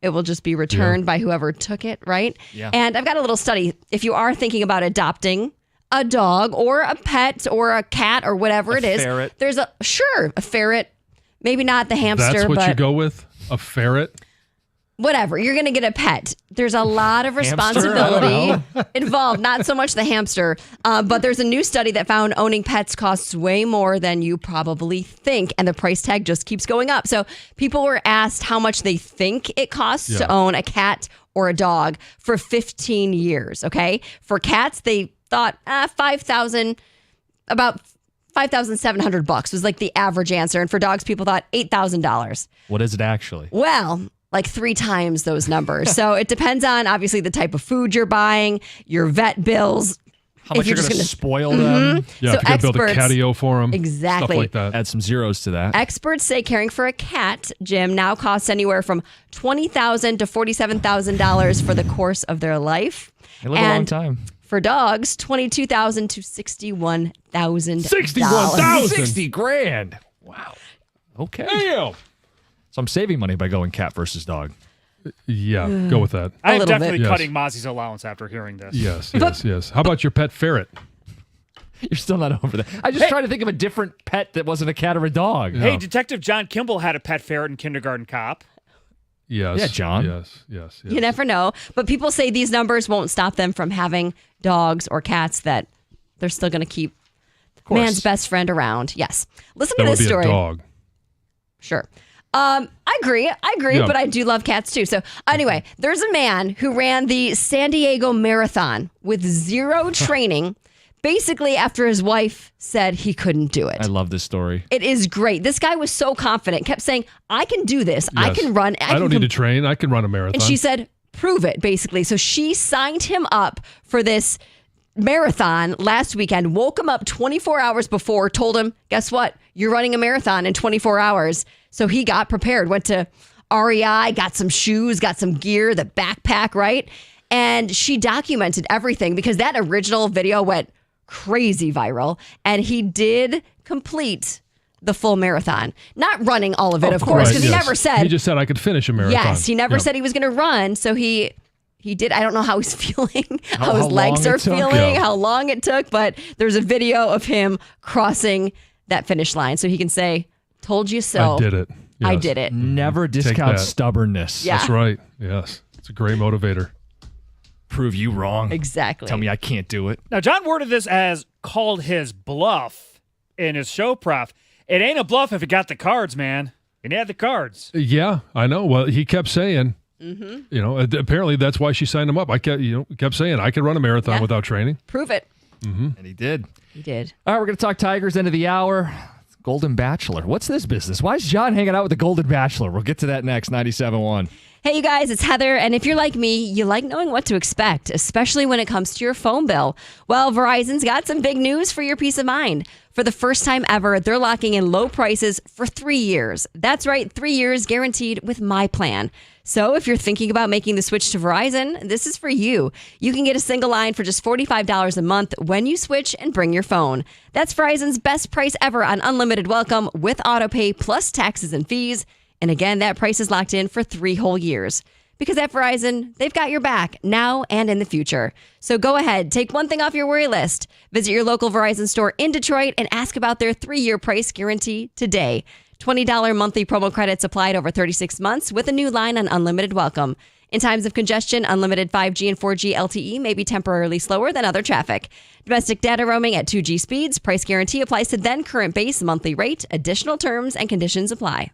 it will just be returned by whoever took it, right? Yeah. And I've got a little study. If you are thinking about adopting a dog or a pet or a cat or whatever it is, ferret. there's a ferret, maybe not the hamster, That's what but you go with? A ferret? whatever. You're going to get a pet. There's a lot of responsibility involved, not so much the hamster, but there's a new study that found owning pets costs way more than you probably think, and the price tag just keeps going up. So people were asked how much they think it costs to own a cat or a dog for 15 years, okay? For cats, they thought about $5,700 was like the average answer. And for dogs, people thought $8,000. What is it actually? Well, like 3 times those numbers. So it depends on obviously the type of food you're buying, your vet bills. How much you're going to spoil them? Yeah, So if you got to build a experts- catio for them. Exactly. Stuff like that. Add some zeros to that. Experts say caring for a cat, Jim, now costs anywhere from $20,000 to $47,000 for the course of their life. They live a long time. For dogs, $22,000 to $61,000. 61,000. 60 grand. Wow. Okay. Damn. So I'm saving money by going cat versus dog. Yeah, go with that. I am little definitely bit. cutting Mozzie's allowance after hearing this. Yes, yes, yes. How about your pet ferret? You're still not over that. I just try to think of a different pet that wasn't a cat or a dog. Hey, Detective John Kimball had a pet ferret in Kindergarten Cop. Yes. Yeah, John. Yes. You never know. But people say these numbers won't stop them from having dogs or cats that they're still going to keep man's best friend around. Yes. Listen That to would this be story. a dog. Sure. I agree, Yeah. but I do love cats too. So anyway, there's a man who ran the San Diego Marathon with 0 training, basically after his wife said he couldn't do it. I love this story. It is great. This guy was so confident, kept saying, I can do this. I Yes. can run. I don't need to train. I can run a marathon. And she said, prove it, basically. So she signed him up for this marathon last weekend, woke him up 24 hours before, told him, guess what? You're running a marathon in 24 hours. So he got prepared, went to REI, got some shoes, got some gear, the backpack, right? And she documented everything because that original video went crazy viral. And he did complete the full marathon. Not running all of it, of course, because he never said. He just said I could finish a marathon. Yes, he never Yep. said he was going to run. So he did. I don't know how he's feeling, how his how legs long are it took? feeling, Yeah. how long it took. But there's a video of him crossing that finish line. So he can say, told you so. I did it. I Yes. did it. Never discount that. stubbornness. Yeah. That's right. Yes. It's a great motivator. Prove you wrong. Exactly. Tell me I can't do it. Now, John worded this as called his bluff in his show prof. It ain't a bluff if you got the cards, man. And he had the cards. Yeah, I know. Well, he kept saying, you know, apparently that's why she signed him up. I kept saying I could run a marathon Yeah. without training. Prove it. And he did. He did. All right, we're going to talk Tigers end of the hour. Golden Bachelor. What's this business? Why is John hanging out with the Golden Bachelor? We'll get to that next. 97.1. Hey, you guys, it's Heather. And if you're like me, you like knowing what to expect, especially when it comes to your phone bill. Well, Verizon's got some big news for your peace of mind. For the first time ever, they're locking in low prices for 3 years. That's right, 3 years guaranteed with my plan. So if you're thinking about making the switch to Verizon, this is for you. You can get a single line for just $45 a month when you switch and bring your phone. That's Verizon's best price ever on unlimited welcome with autopay plus taxes and fees. And again, that price is locked in for 3 whole years. Because at Verizon, they've got your back now and in the future. So go ahead, take one thing off your worry list. Visit your local Verizon store in Detroit and ask about their 3-year price guarantee today. $20 monthly promo credits applied over 36 months with a new line on unlimited welcome. In times of congestion, unlimited 5G and 4G LTE may be temporarily slower than other traffic. Domestic data roaming at 2G speeds. Price guarantee applies to then current base monthly rate. Additional terms and conditions apply.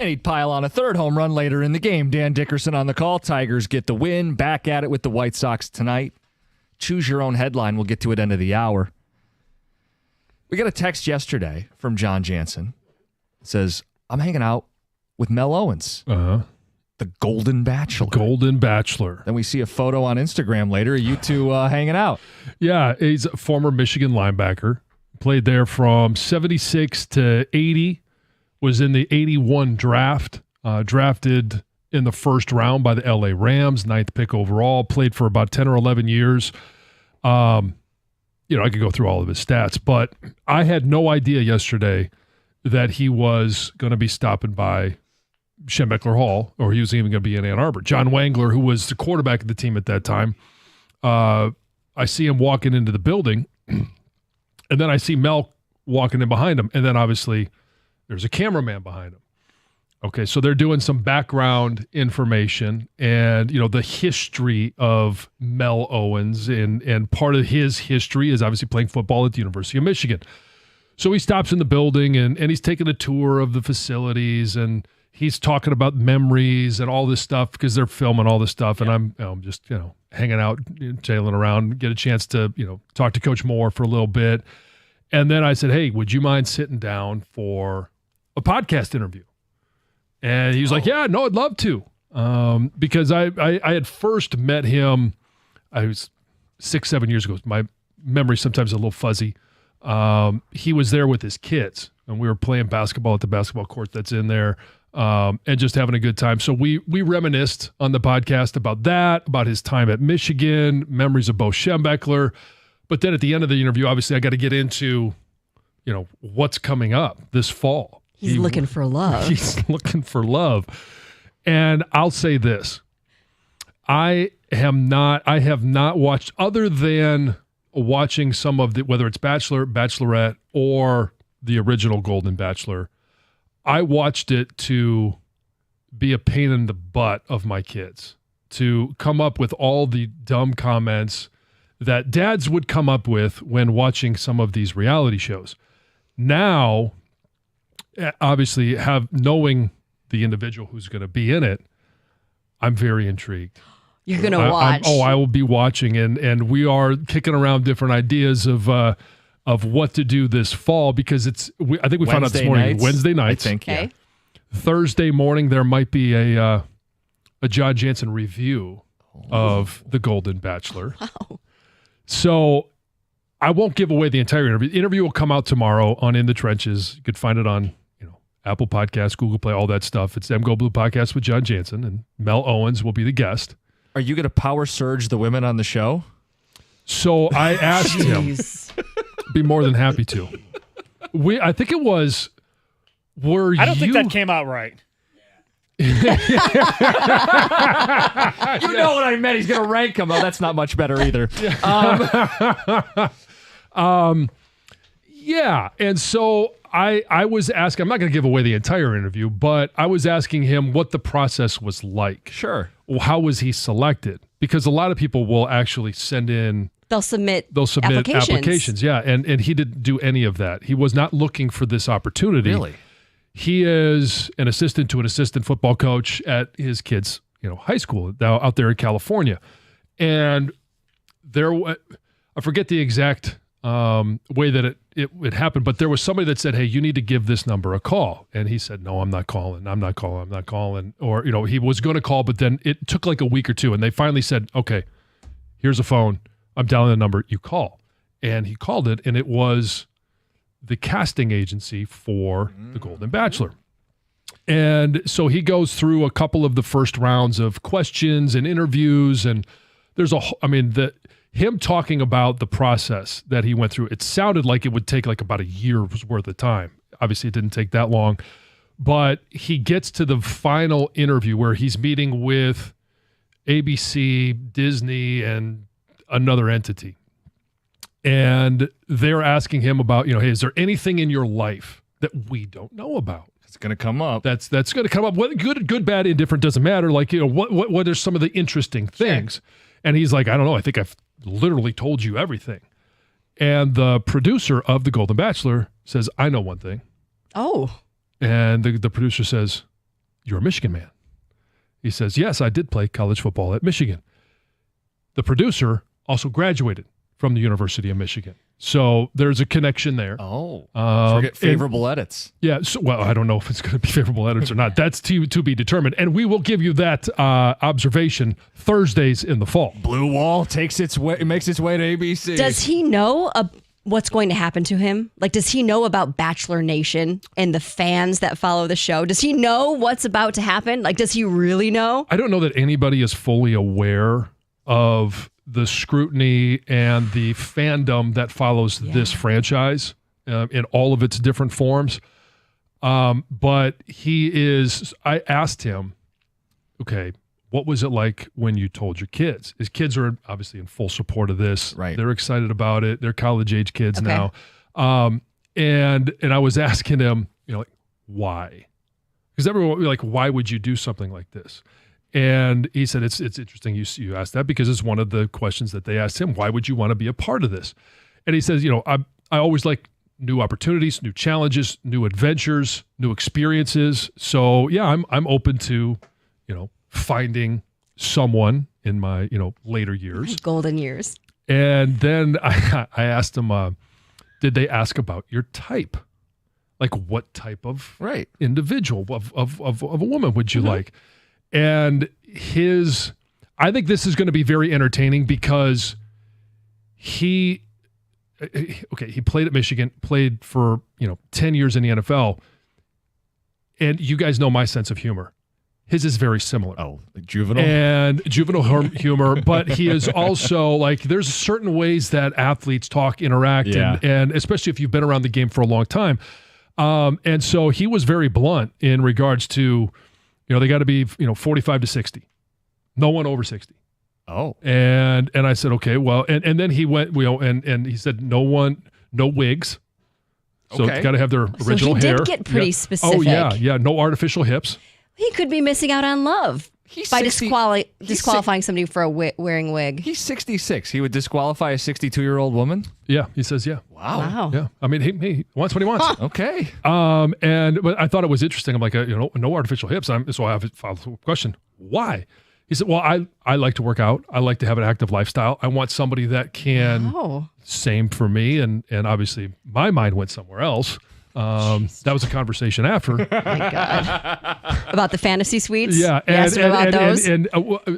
And he'd pile on a third home run later in the game. Dan Dickerson on the call. Tigers get the win. Back at it with the White Sox tonight. Choose your own headline. We'll get to it end of the hour. We got a text yesterday from John Jansen. It says, I'm hanging out with Mel Owens. The Golden Bachelor. Golden Bachelor. Then we see a photo on Instagram later of you two hanging out. Yeah, he's a former Michigan linebacker. Played there from 76 to 80. Was in the 81 draft. Drafted in the first round by the LA Rams, 9th pick overall. Played for about 10 or 11 years. I could go through all of his stats, but I had no idea yesterday that he was going to be stopping by Schembechler Hall, or he was even going to be in Ann Arbor. John Wangler, who was the quarterback of the team at that time, I see him walking into the building, and then I see Mel walking in behind him, and then obviously there's a cameraman behind him. Okay, so they're doing some background information and, the history of Mel Owens, and part of his history is obviously playing football at the University of Michigan. So he stops in the building and he's taking a tour of the facilities, and he's talking about memories and all this stuff because they're filming all this stuff. And I'm just, hanging out, tailing around, get a chance to, talk to Coach Moore for a little bit. And then I said, hey, would you mind sitting down for a podcast interview? And he was like, yeah, no, I'd love to. Because I had first met him, I was 6-7 years ago. My memory's sometimes a little fuzzy. He was there with his kids, and we were playing basketball at the basketball court that's in there, and just having a good time. So we reminisced on the podcast about that, about his time at Michigan, memories of Bo Schembechler. But then at the end of the interview, obviously I got to get into, what's coming up this fall. He's looking for love. He's looking for love. And I'll say this. I have not watched, other than watching some of the, whether it's Bachelor, Bachelorette, or the original Golden Bachelor, I watched it to be a pain in the butt of my kids, to come up with all the dumb comments that dads would come up with when watching some of these reality shows. Now, obviously, knowing the individual who's going to be in it, I'm very intrigued. You're going to watch. I will be watching, and we are kicking around different ideas of what to do this fall, because I think we found out this morning, Wednesday nights. I think, okay. yeah. Thursday morning, there might be a John Jansen review of The Golden Bachelor. Wow. So I won't give away the entire interview. The interview will come out tomorrow on In the Trenches. You could find it on Apple Podcasts, Google Play, all that stuff. It's Go Blue Podcast with John Jansen, and Mel Owens will be the guest. Are you going to power surge the women on the show? So I asked him. Be more than happy to. I think it was. I don't think that came out right. You know what I meant. He's going to rank them. Oh, that's not much better either. Yeah. And so I was asking, I'm not going to give away the entire interview, but I was asking him what the process was like. Sure. How was he selected? Because a lot of people will actually send in. They'll submit applications. Yeah. And he didn't do any of that. He was not looking for this opportunity. Really? He is an assistant to an assistant football coach at his kids' high school out there in California. And I forget the exact way that it happened, but there was somebody that said, hey, you need to give this number a call. And he said, no, I'm not calling. Or, he was going to call, but then it took like a week or two. And they finally said, okay, here's a phone. I'm dialing the number. You call. And he called it, and it was the casting agency for The Golden Bachelor. And so he goes through a couple of the first rounds of questions and interviews, and there's him talking about the process that he went through. It sounded like it would take like about a year's worth of time. Obviously, it didn't take that long, but he gets to the final interview where he's meeting with ABC, Disney, and another entity. And they're asking him about, hey, is there anything in your life that we don't know about? It's going to come up. That's going to come up. What good, bad, indifferent doesn't matter. Like, what are some of the interesting things? Sure. And he's like, I don't know. I think I've literally told you everything. And the producer of The Golden Bachelor says, I know one thing. Oh. And the producer says, you're a Michigan man. He says, yes, I did play college football at Michigan. The producer also graduated from the University of Michigan. So there's a connection there. Forget favorable edits. Yeah. So, well, I don't know if it's going to be favorable edits or not. That's to be determined. And we will give you that observation Thursdays in the fall. Blue Wall makes its way to ABC. Does he know what's going to happen to him? Like, does he know about Bachelor Nation and the fans that follow the show? Does he know what's about to happen? Like, does he really know? I don't know that anybody is fully aware of the scrutiny and the fandom that follows this franchise in all of its different forms. But I asked him, okay, what was it like when you told your kids? His kids are obviously in full support of this. Right. They're excited about it. They're college age kids now. And I was asking him, like, why? Because everyone like, why would you do something like this? And he said, it's interesting you asked that because it's one of the questions that they asked him. Why would you want to be a part of this? And he says, I always like new opportunities, new challenges, new adventures, new experiences. So yeah, I'm open to, finding someone in my, later years. Golden years. And then I asked him, did they ask about your type? Like what type of individual of a woman would you like? And I think this is going to be very entertaining because he played at Michigan, played for, 10 years in the NFL. And you guys know my sense of humor. His is very similar. Oh, like juvenile? And juvenile humor, but he is also like, there's certain ways that athletes talk, interact, and especially if you've been around the game for a long time. And so he was very blunt in regards to, they got to be, 45 to 60. No one over 60. Oh. And I said, okay, well, and then he went, and he said, no wigs. So it's got to have their original hair. So he did get pretty specific. Oh, yeah. No artificial hips. He could be missing out on love by disqualifying somebody for wearing a wig. He's 66. He would disqualify a 62-year-old woman? Yeah, he says, yeah. Wow. Yeah. I mean, he wants what he wants. Huh. Okay. But I thought it was interesting. I'm like, no artificial hips. So I have a follow-up question. Why? He said, well, I like to work out. I like to have an active lifestyle. I want somebody that can, same for me. And obviously my mind went somewhere else. That was a conversation after. Oh my God. About the fantasy suites? Yeah. And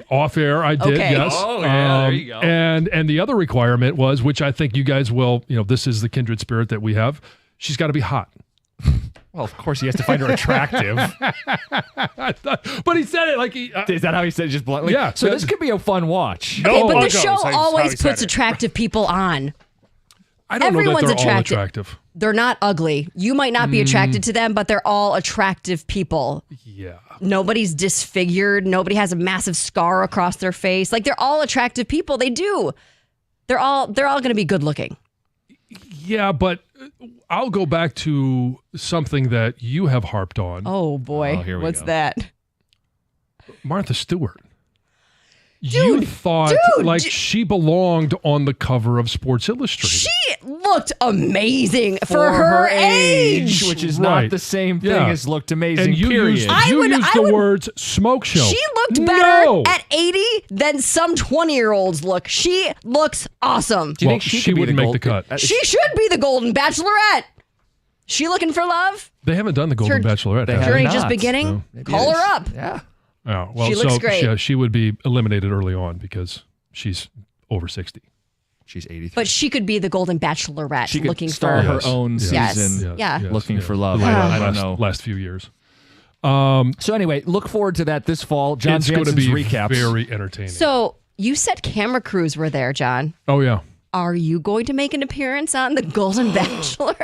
off air, I did, yes. Oh, yeah, there you go. And the other requirement was, which I think you guys will, this is the kindred spirit that we have. She's got to be hot. Well, of course, he has to find her attractive. But he said it like is that how he said it, just bluntly? Yeah. So this could be a fun watch. Okay, but the show always puts attractive people on. I don't know that they're all attractive. They're not ugly. You might not be attracted to them, but they're all attractive people. Yeah. Nobody's disfigured. Nobody has a massive scar across their face. Like, they're all attractive people. They do. They're all going to be good looking. Yeah, but I'll go back to something that you have harped on. Oh boy. Here we What's go. that? Martha Stewart. You thought she belonged on the cover of Sports Illustrated. She looked amazing for her age. Which is not the same thing as looked amazing, and you period. used the words smoke show. She looked better at 80 than some 20-year-olds look. She looks awesome. Do you think she wouldn't make the cut? She should be the Golden Bachelorette. She looking for love? They haven't done the Golden Bachelorette. Her journey just beginning? No. Call her up. Yeah. Oh, well, she looks great. She would be eliminated early on because she's over 60. She's 83. But she could be the Golden Bachelorette. She could looking star for her own season. Looking for love. I don't know. Last few years. So anyway, look forward to that this fall. John Jansen's recaps. Very entertaining. So you said camera crews were there, John. Oh yeah. Are you going to make an appearance on the Golden Bachelor?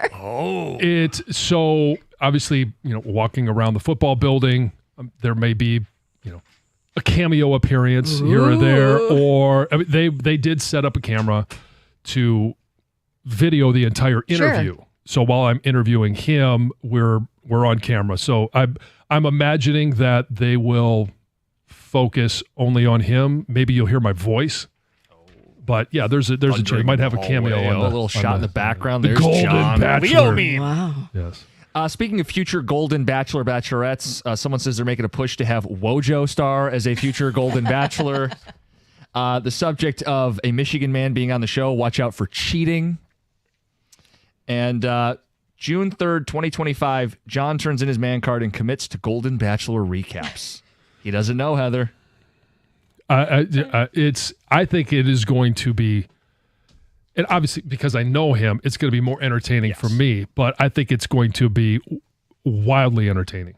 It's so obviously, walking around the football building, there may be, a cameo appearance here or there, or they did set up a camera to video the entire interview. Sure. So while I'm interviewing him, we're on camera. So I'm imagining that they will focus only on him. Maybe you'll hear my voice. But yeah, there's a chance. Might have a cameo on a little shot in the background. The There's Golden John. Bachelor. Wow. Yes. Speaking of future Golden Bachelor Bachelorettes, someone says they're making a push to have Wojo star as a future Golden Bachelor. The subject of a Michigan man being on the show, watch out for cheating. And June 3rd, 2025, John turns in his man card and commits to Golden Bachelor recaps. He doesn't know, Heather. I think it is going to be, and obviously because I know him, it's going to be more entertaining for me, but I think it's going to be wildly entertaining.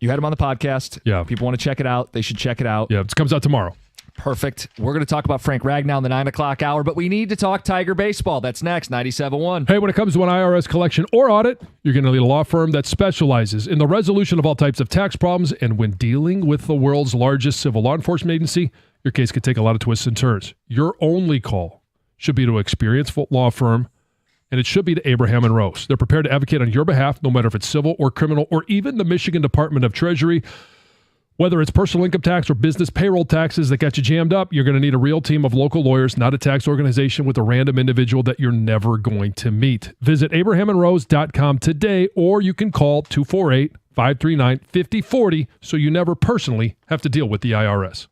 You had him on the podcast. Yeah. People want to check it out. They should check it out. Yeah, it comes out tomorrow. Perfect. We're going to talk about Frank Ragnow in the 9 o'clock hour, but we need to talk Tiger baseball. That's next, 97.1. Hey, when it comes to an IRS collection or audit, you're going to need a law firm that specializes in the resolution of all types of tax problems. And when dealing with the world's largest civil law enforcement agency, your case could take a lot of twists and turns. Your only call should be to an experienced law firm, and it should be to Abraham and Rose. They're prepared to advocate on your behalf, no matter if it's civil or criminal, or even the Michigan Department of Treasury. Whether it's personal income tax or business payroll taxes that got you jammed up, you're going to need a real team of local lawyers, not a tax organization with a random individual that you're never going to meet. Visit abrahamandrose.com today, or you can call 248-539-5040 so you never personally have to deal with the IRS.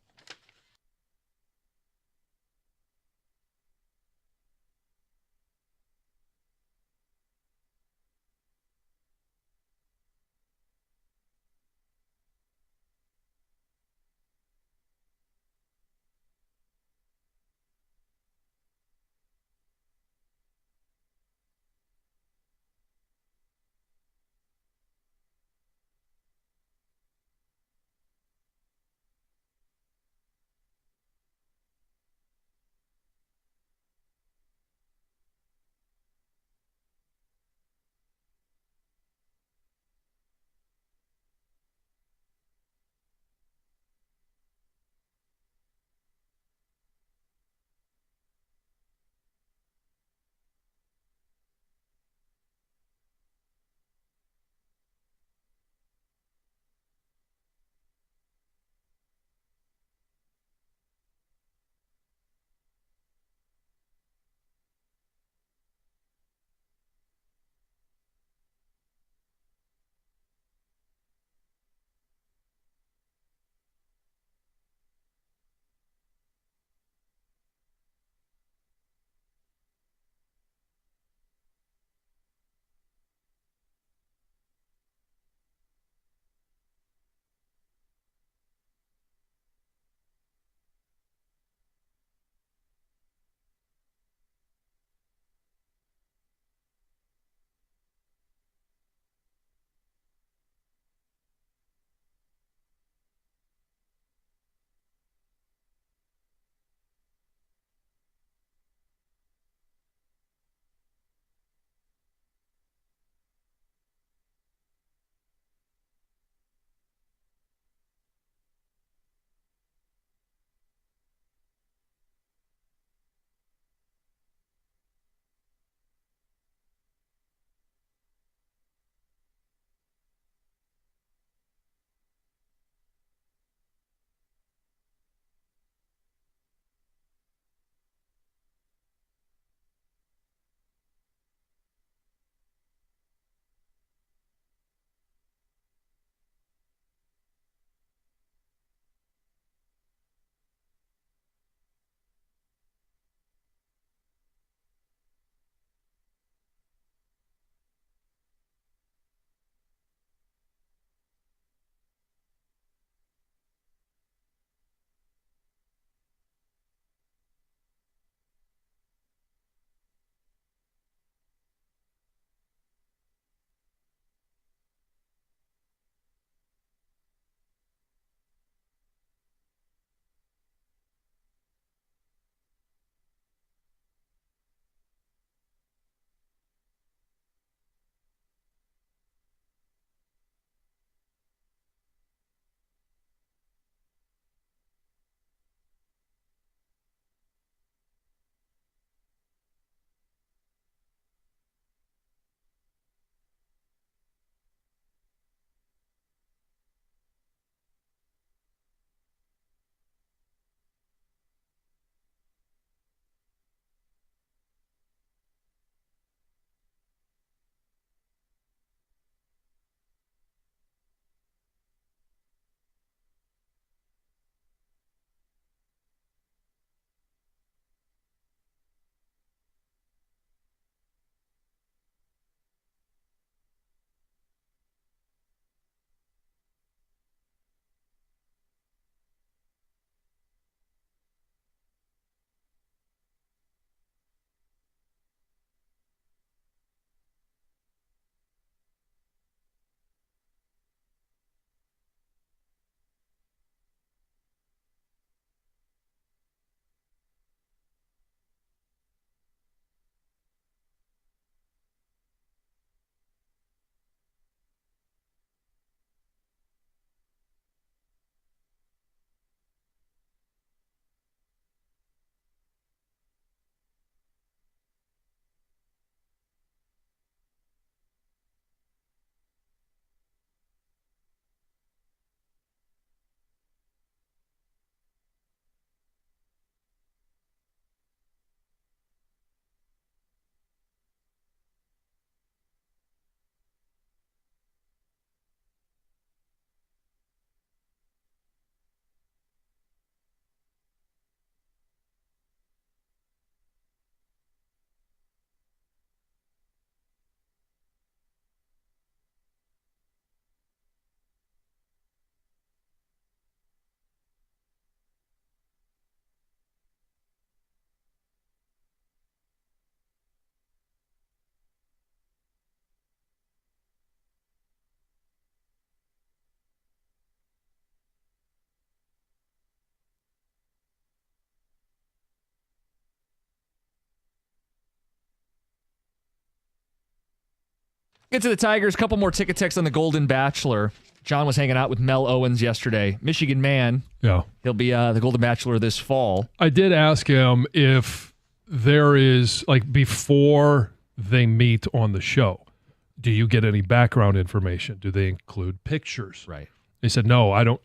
Get to the Tigers. A couple more ticket texts on the Golden Bachelor. John was hanging out with Mel Owens yesterday. Michigan man. Yeah. He'll be the Golden Bachelor this fall. I did ask him if there is, like, before they meet on the show, do you get any background information? Do they include pictures? Right. They said, no, I don't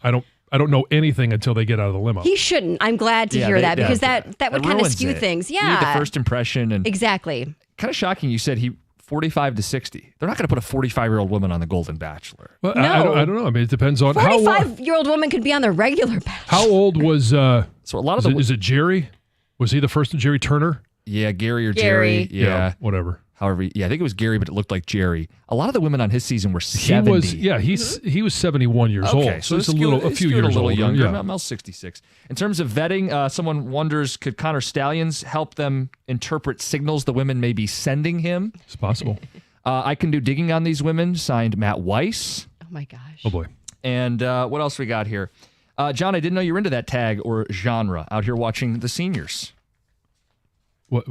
know anything until they get out of the limo. He shouldn't. I'm glad to hear that because that would kind of ruins skew it. things. You need Yeah. the first impression. And Exactly. kind of shocking you said he 45 to 60. They're not going to put a 45-year-old woman on the Golden Bachelor. Well, No. I don't know. I mean, it depends on 45-year-old woman could be on the regular Bachelor. how old was. So a lot of is it Jerry? Was he the first Jerry Turner? Yeah, Gary or Gary. Jerry. Yeah. Whatever. However, I think it was Gary, but it looked like Jerry. A lot of the women on his season were 70. He was 71 years old. So it's a few years older. younger. Yeah. Mel's 66. In terms of vetting, someone wonders, could Connor Stallions help them interpret signals the women may be sending him? It's possible. I can do digging on these women, signed Matt Weiss. Oh, my gosh. Oh, boy. And what else we got here? John, I didn't know you were into that tag or genre out here watching the seniors. What?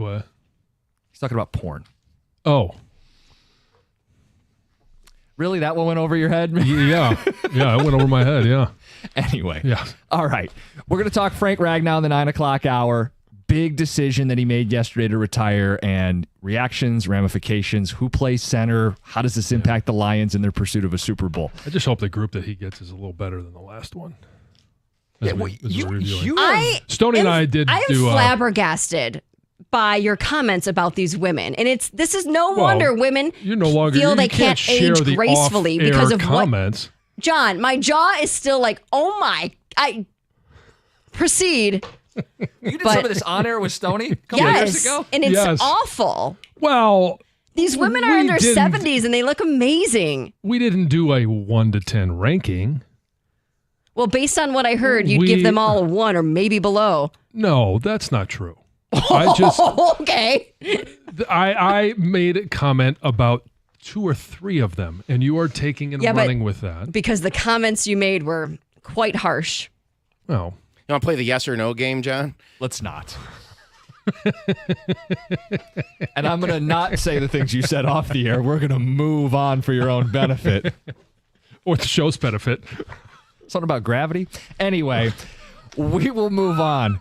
He's talking about porn. Oh. Really? That one went over your head? Yeah. Yeah, it went over my head, yeah. Anyway. Yeah. All right. We're going to talk Frank Ragnow in the 9 o'clock hour. Big decision that he made yesterday to retire and reactions, ramifications, who plays center, how does this impact the Lions in their pursuit of a Super Bowl? I just hope the group that he gets is a little better than the last one. Stoney and I did I am do flabbergasted by your comments about these women. And this is no wonder women you no longer feel they you can't share age the gracefully off-air because of comments. what John, my jaw is still like, oh my, I proceed. You did some of this on air with Stoney a couple Yes, years ago? and it's awful. Well, these women are in their 70s and they look amazing. We didn't do a 1 to 10 ranking. Well, based on what I heard, you'd give them all a 1 or maybe below. No, that's not true. I just okay. I made a comment about 2 or 3 of them, and you are taking and running with that. Because the comments you made were quite harsh. Oh. You want to play the yes or no game, John? Let's not. And I'm going to not say the things you said off the air. We're going to move on for your own benefit. Or the show's benefit. Something about gravity. Anyway, we will move on.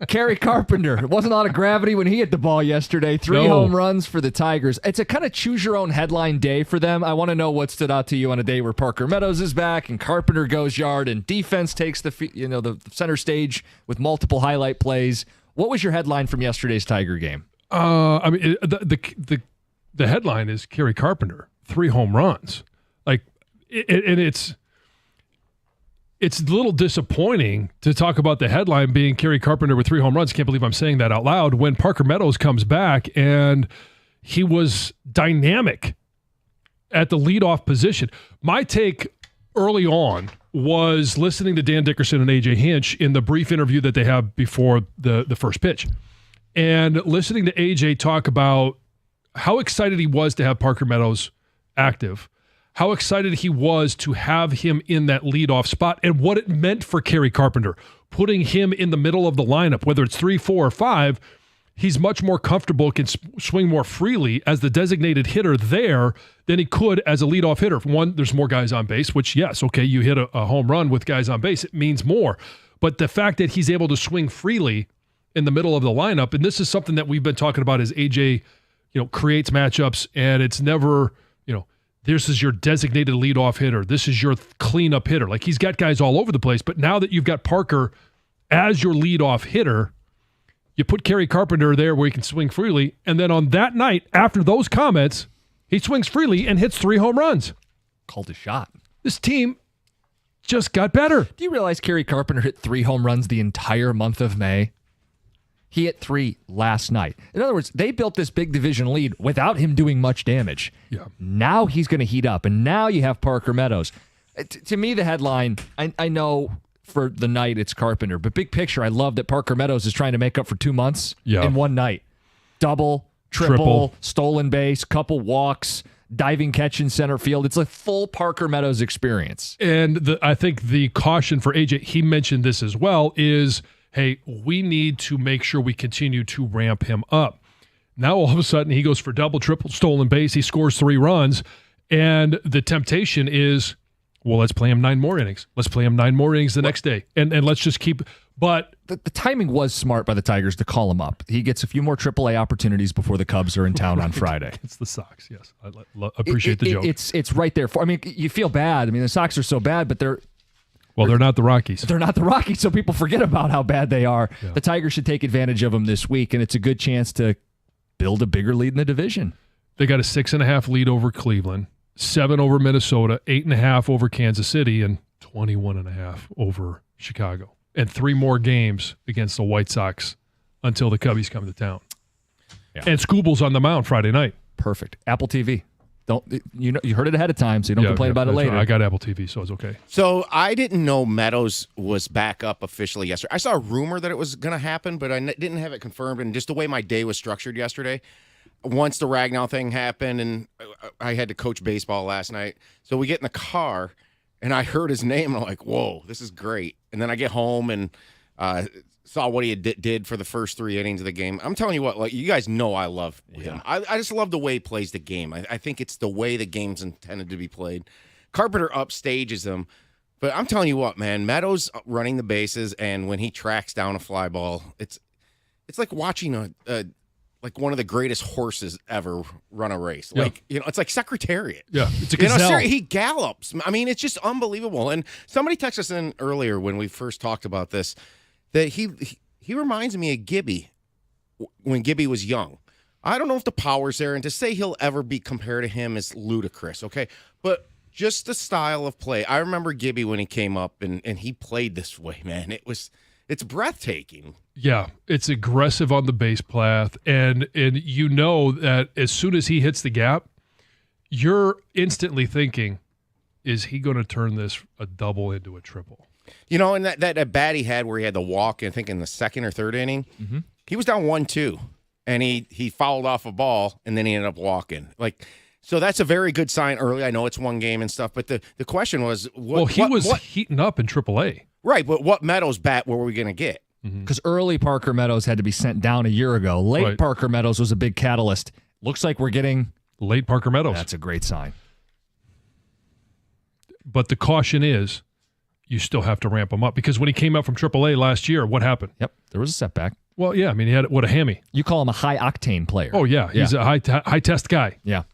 Kerry Carpenter. It wasn't a lot of gravity when he hit the ball yesterday. 3 home runs for the Tigers. It's a kind of choose-your-own headline day for them. I want to know what stood out to you on a day where Parker Meadows is back and Carpenter goes yard and defense takes the center stage with multiple highlight plays. What was your headline from yesterday's Tiger game? I mean, the headline is Kerry Carpenter, 3 home runs. Like, and it's a little disappointing to talk about the headline being Kerry Carpenter with 3 home runs. Can't believe I'm saying that out loud when Parker Meadows comes back and he was dynamic at the leadoff position. My take early on was listening to Dan Dickerson and AJ Hinch in the brief interview that they have before the first pitch, and listening to AJ talk about how excited he was to have Parker Meadows active, how excited he was to have him in that leadoff spot, and what it meant for Kerry Carpenter. Putting him in the middle of the lineup, whether it's 3, 4, or 5, he's much more comfortable, can swing more freely as the designated hitter there than he could as a leadoff hitter. One, there's more guys on base, which, yes, okay, you hit a home run with guys on base, it means more. But the fact that he's able to swing freely in the middle of the lineup, and this is something that we've been talking about as AJ, creates matchups, and it's never, this is your designated leadoff hitter. This is your cleanup hitter. Like, he's got guys all over the place, but now that you've got Parker as your leadoff hitter, you put Kerry Carpenter there where he can swing freely, and then on that night, after those comments, he swings freely and hits 3 home runs. Called a shot. This team just got better. Do you realize Kerry Carpenter hit 3 home runs the entire month of May? He hit 3 last night. In other words, they built this big division lead without him doing much damage. Yeah. Now he's going to heat up, and now you have Parker Meadows. To me, the headline, I know for the night it's Carpenter, but big picture, I love that Parker Meadows is trying to make up for 2 months in one night. Double, triple, stolen base, couple walks, diving catch in center field. It's a full Parker Meadows experience. And I think the caution for AJ, he mentioned this as well, is, hey, we need to make sure we continue to ramp him up. Now all of a sudden he goes for double, triple, stolen base. He scores 3 runs. And the temptation is, well, let's play him 9 more innings. Let's play him 9 more innings the next day. And let's just keep – but – The timing was smart by the Tigers to call him up. He gets a few more AAA opportunities before the Cubs are in town on Friday. It's the Sox, yes. I appreciate the joke. It's right there. I mean, you feel bad. I mean, the Sox are so bad, but they're not the Rockies. They're not the Rockies, so people forget about how bad they are. Yeah. The Tigers should take advantage of them this week, and it's a good chance to build a bigger lead in the division. They got a 6.5 lead over Cleveland, 7 over Minnesota, 8.5 over Kansas City, and 21.5 over Chicago. And 3 more games against the White Sox until the Cubbies come to town. Yeah. And Scooble's on the mound Friday night. Perfect. Apple TV. You heard it ahead of time, so you don't complain about it later. Right. I got Apple TV, so it's okay. So I didn't know Meadows was back up officially yesterday. I saw a rumor that it was going to happen, but I didn't have it confirmed. And just the way my day was structured yesterday, once the Ragnow thing happened, and I had to coach baseball last night, so we get in the car. And I heard his name, and I'm like, whoa, this is great. And then I get home and saw what he did for the first 3 innings of the game. I'm telling you what, like, you guys know I love him. I just love the way he plays the game. I think it's the way the game's intended to be played. Carpenter upstages him. But I'm telling you what, man, Meadows running the bases, and when he tracks down a fly ball, it's like watching like one of the greatest horses ever run a race. Yeah. Like, it's like Secretariat. Yeah, it's a gazelle. He gallops. I mean, it's just unbelievable. And somebody texted us in earlier when we first talked about this that he reminds me of Gibby when Gibby was young. I don't know if the power's there, and to say he'll ever be compared to him is ludicrous, okay? But just the style of play. I remember Gibby when he came up, and he played this way, man. It's breathtaking. Yeah, it's aggressive on the base path, and you know that as soon as he hits the gap, you're instantly thinking, is he going to turn this a double into a triple? And that bat he had where he had the walk, I think in the 2nd or 3rd inning, he was down 1-2, and he fouled off a ball, and then he ended up walking. So that's a very good sign early. I know it's one game and stuff, but the question was, he was heating up in AAA. Right, but what Meadows bat were we going to get? Because early Parker Meadows had to be sent down a year ago. Late Parker Meadows was a big catalyst. Looks like we're getting late Parker Meadows. That's a great sign. But the caution is you still have to ramp him up, because when he came up from AAA last year, what happened? Yep, there was a setback. Well, yeah, I mean, he had a hammy. You call him a high-octane player. Oh, yeah, he's a high-test guy. Yeah.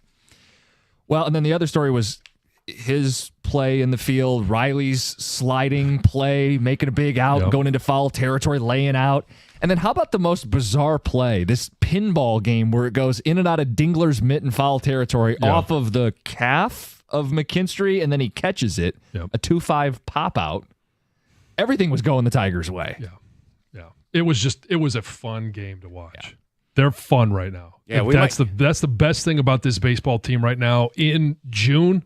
Well, and then the other story was his play in the field, Riley's sliding play, making a big out, going into foul territory, laying out. And then how about the most bizarre play, this pinball game where it goes in and out of Dingler's mitt in foul territory off of the calf of McKinstry, and then he catches it, a 2-5 pop-out. Everything was going the Tigers' way. Yeah. It was a fun game to watch. Yeah. They're fun right now. Yeah, that's the best thing about this baseball team right now. In June,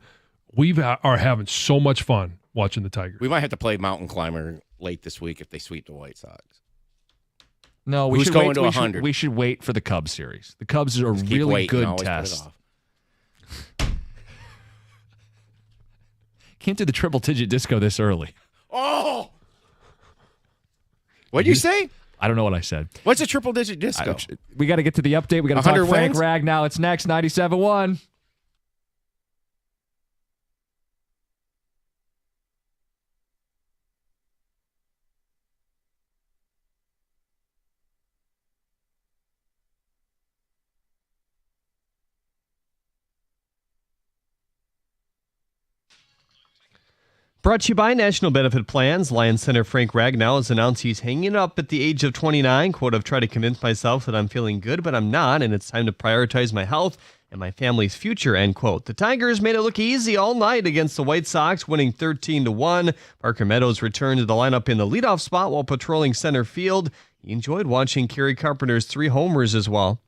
we are having so much fun watching the Tigers. We might have to play Mountain Climber late this week if they sweep the White Sox. No, Who's going to 100? We should wait for the Cubs series. The Cubs are a really good test. Can't do the triple-digit disco this early. Oh! What'd you say? I don't know what I said. What's a triple-digit disco? We got to get to the update. We got to talk Frank Ragnow. It's next, 97.1. Brought to you by National Benefit Plans. Lions center Frank Ragnow has announced he's hanging up at the age of 29. Quote, I've tried to convince myself that I'm feeling good, but I'm not, and it's time to prioritize my health and my family's future, end quote. The Tigers made it look easy all night against the White Sox, winning 13-1. Parker Meadows returned to the lineup in the leadoff spot while patrolling center field. He enjoyed watching Kerry Carpenter's 3 homers as well.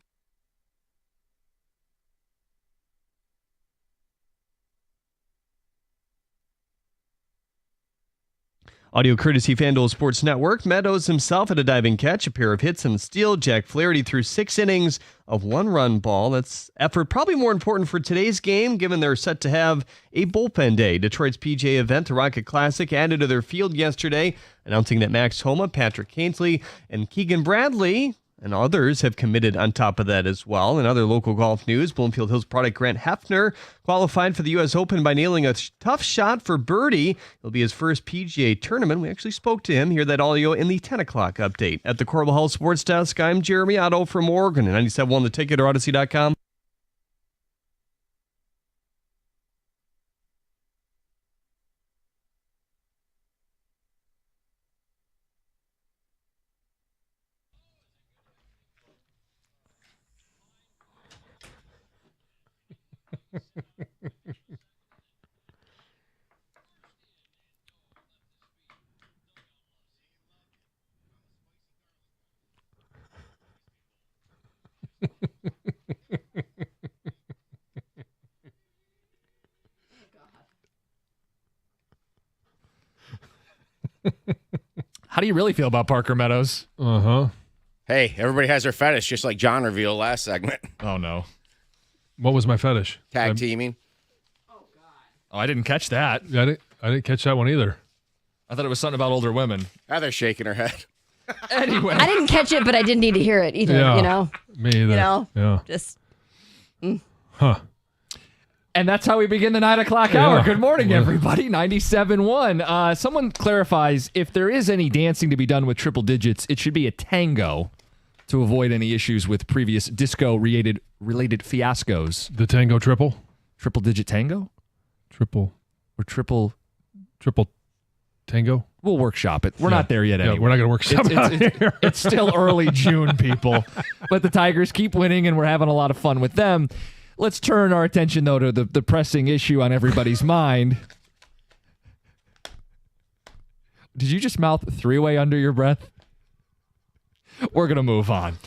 Audio courtesy FanDuel Sports Network. Meadows himself had a diving catch, a pair of hits and a steal. Jack Flaherty threw 6 innings of 1-run ball. That's effort probably more important for today's game, given they're set to have a bullpen day. Detroit's PGA event, the Rocket Classic, added to their field yesterday, announcing that Max Homa, Patrick Cantley, and Keegan Bradley and others have committed on top of that as well. In other local golf news, Bloomfield Hills product Grant Hefner qualified for the U.S. Open by nailing a tough shot for birdie. It'll be his first PGA tournament. We actually spoke to him. Hear that audio in the 10 o'clock update. At the Corbel Health Sports Desk, I'm Jeremy Otto from Oregon at 97.1 The Ticket or Odyssey.com. How do you really feel about Parker Meadows? Hey, everybody has their fetish, just like John revealed last segment. Oh, no. What was my fetish? Tag teaming. Oh, I didn't catch that. I didn't catch that one either. I thought it was something about older women. They're shaking her head. Anyway. I didn't catch it, but I didn't need to hear it either, Yeah. Me either. Yeah. Just. And that's how we begin the 9 o'clock hour. Good morning, everybody. 97.1. Someone clarifies, if there is any dancing to be done with triple digits, it should be a tango to avoid any issues with previous disco-related fiascos. The tango triple? Triple-digit tango? Triple tango? We'll workshop it. We're not there yet anyway. We're not going to workshop it. It's still early June, people. But the Tigers keep winning, and we're having a lot of fun with them. Let's turn our attention, though, to the pressing issue on everybody's mind. Did you just mouth three-way under your breath? We're going to move on.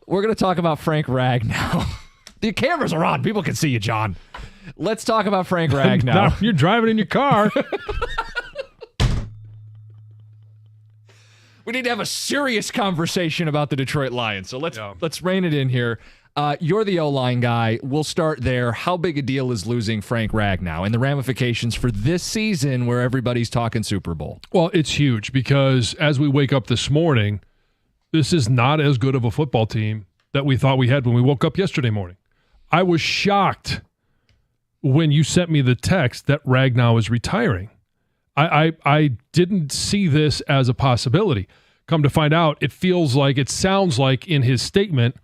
We're going to talk about Frank Ragnow. The cameras are on. People can see you, John. Let's talk about Frank Ragnow. Now, you're driving in your car. We need to have a serious conversation about the Detroit Lions. So let's rein it in here. You're the O-line guy. We'll start there. How big a deal is losing Frank Ragnow and the ramifications for this season where everybody's talking Super Bowl? Well, it's huge because as we wake up this morning, this is not as good of a football team that we thought we had when we woke up yesterday morning. I was shocked when you sent me the text that Ragnow is retiring. I didn't see this as a possibility. Come to find out, it sounds like in his statement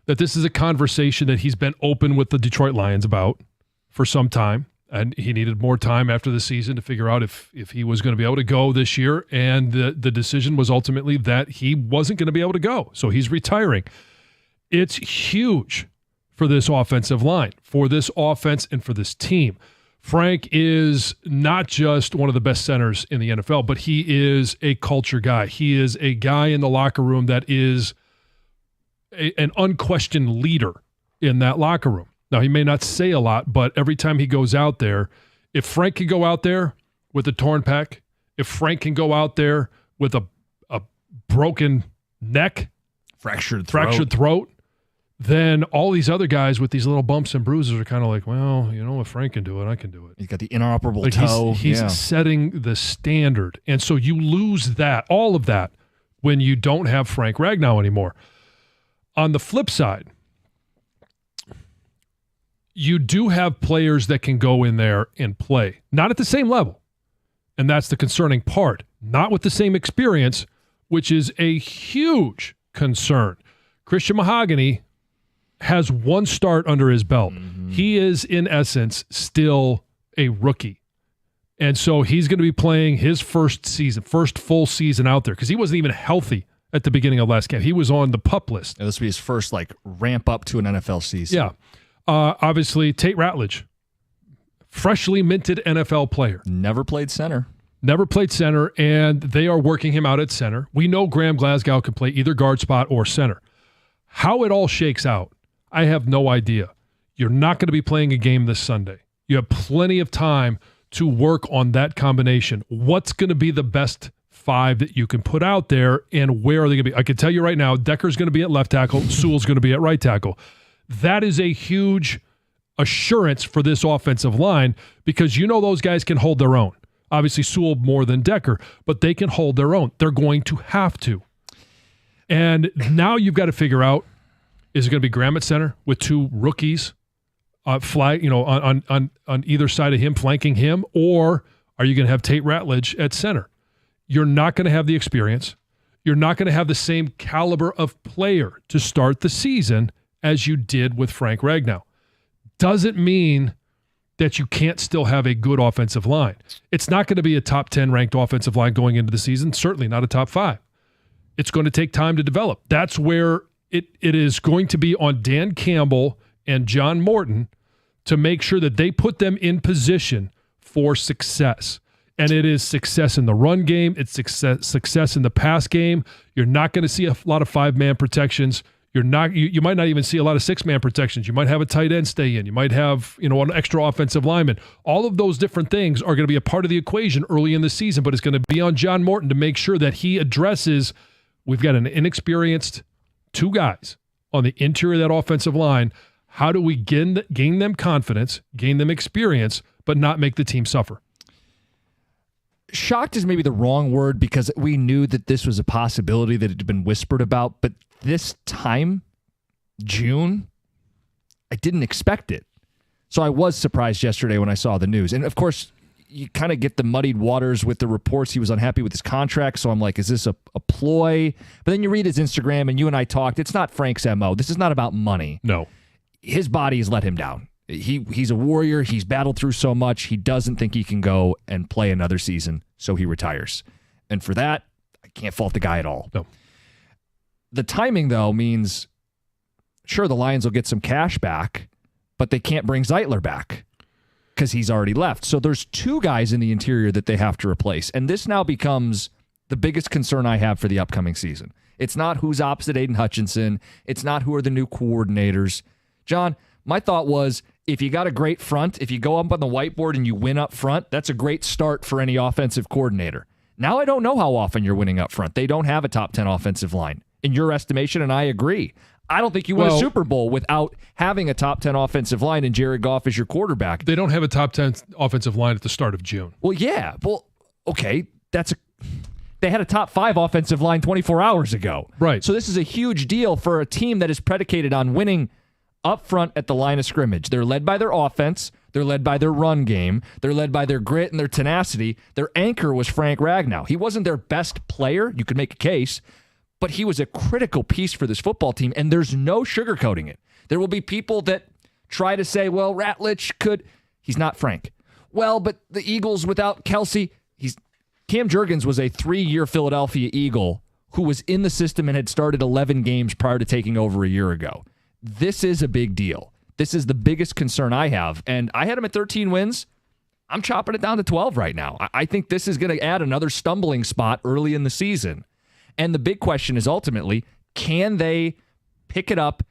that this is a conversation that he's been open with the Detroit Lions about for some time, and he needed more time after the season to figure out if he was going to be able to go this year, and the decision was ultimately that he wasn't going to be able to go, so he's retiring. It's huge for this offensive line, for this offense, and for this team. Frank is not just one of the best centers in the NFL, but he is a culture guy. He is a guy in the locker room that is an unquestioned leader in that locker room. Now, he may not say a lot, but every time he goes out there, if Frank can go out there with a torn pec, if Frank can go out there with a broken neck, fractured throat, then all these other guys with these little bumps and bruises are kind of like, well, if Frank can do it, I can do it. He's got the inoperable toe. He's setting the standard. And so you lose all of that, when you don't have Frank Ragnow anymore. On the flip side, you do have players that can go in there and play. Not at the same level. And that's the concerning part. Not with the same experience, which is a huge concern. Christian Mahogany has one start under his belt. Mm-hmm. He is, in essence, still a rookie. And so he's going to be playing his first full season out there, because he wasn't even healthy at the beginning of last camp. He was on the PUP list. And this will be his first ramp up to an NFL season. Yeah. Obviously, Tate Ratledge, freshly minted NFL player. Never played center, and they are working him out at center. We know Graham Glasgow can play either guard spot or center. How it all shakes out, I have no idea. You're not going to be playing a game this Sunday. You have plenty of time to work on that combination. What's going to be the best five that you can put out there, and where are they going to be? I can tell you right now, Decker's going to be at left tackle, Sewell's going to be at right tackle. That is a huge assurance for this offensive line, because those guys can hold their own. Obviously, Sewell more than Decker, but they can hold their own. They're going to have to. And now you've got to figure out, is it going to be Graham at center with two rookies on either side of him, flanking him, or are you going to have Tate Ratledge at center? You're not going to have the experience. You're not going to have the same caliber of player to start the season as you did with Frank Ragnow. Doesn't mean that you can't still have a good offensive line. It's not going to be a top 10 ranked offensive line going into the season, certainly not a top 5. It's going to take time to develop. That's where it is going to be on Dan Campbell and John Morton to make sure that they put them in position for success. And it is success in the run game. It's success in the pass game. You're not going to see a lot of 5-man protections. You might not even see a lot of 6-man protections. You might have a tight end stay in. You might have, an extra offensive lineman. All of those different things are going to be a part of the equation early in the season, but it's going to be on John Morton to make sure that he addresses, we've got an inexperienced 2 guys on the interior of that offensive line. How do we gain them confidence, gain them experience, but not make the team suffer? Shocked is maybe the wrong word because we knew that this was a possibility that had been whispered about, but this time, June, I didn't expect it. So I was surprised yesterday when I saw the news. And of course, you kind of get the muddied waters with the reports he was unhappy with his contract. So I'm like, is this a ploy? But then you read his Instagram, and you and I talked. It's not Frank's MO. This is not about money. No. His body has let him down. He's a warrior. He's battled through so much. He doesn't think he can go and play another season, so he retires. And for that, I can't fault the guy at all. No. The timing, though, means, sure, the Lions will get some cash back, but they can't bring Zeitler back because he's already left. So there's 2 guys in the interior that they have to replace. And this now becomes the biggest concern I have for the upcoming season. It's not who's opposite Aiden Hutchinson. It's not who are the new coordinators. John, my thought was, if you got a great front, if you go up on the whiteboard and you win up front, that's a great start for any offensive coordinator. Now I don't know how often you're winning up front. They don't have a top 10 offensive line, in your estimation, and I agree. I don't think you win a Super Bowl without having a top 10 offensive line and Jared Goff as your quarterback. They don't have a top 10 offensive line at the start of June. Well, yeah. Well, okay. They had a top 5 offensive line 24 hours ago. Right. So this is a huge deal for a team that is predicated on winning up front at the line of scrimmage. They're led by their offense. They're led by their run game. They're led by their grit and their tenacity. Their anchor was Frank Ragnow. He wasn't their best player. You could make a case, but he was a critical piece for this football team, and there's no sugarcoating it. There will be people that try to say, well, Ratledge could. He's not Frank. Well, but the Eagles without Kelsey, Cam Jurgens was a 3-year Philadelphia Eagle who was in the system and had started 11 games prior to taking over a year ago. This is a big deal. This is the biggest concern I have. And I had him at 13 wins. I'm chopping it down to 12 right now. I think this is going to add another stumbling spot early in the season. And the big question is ultimately, can they pick it up,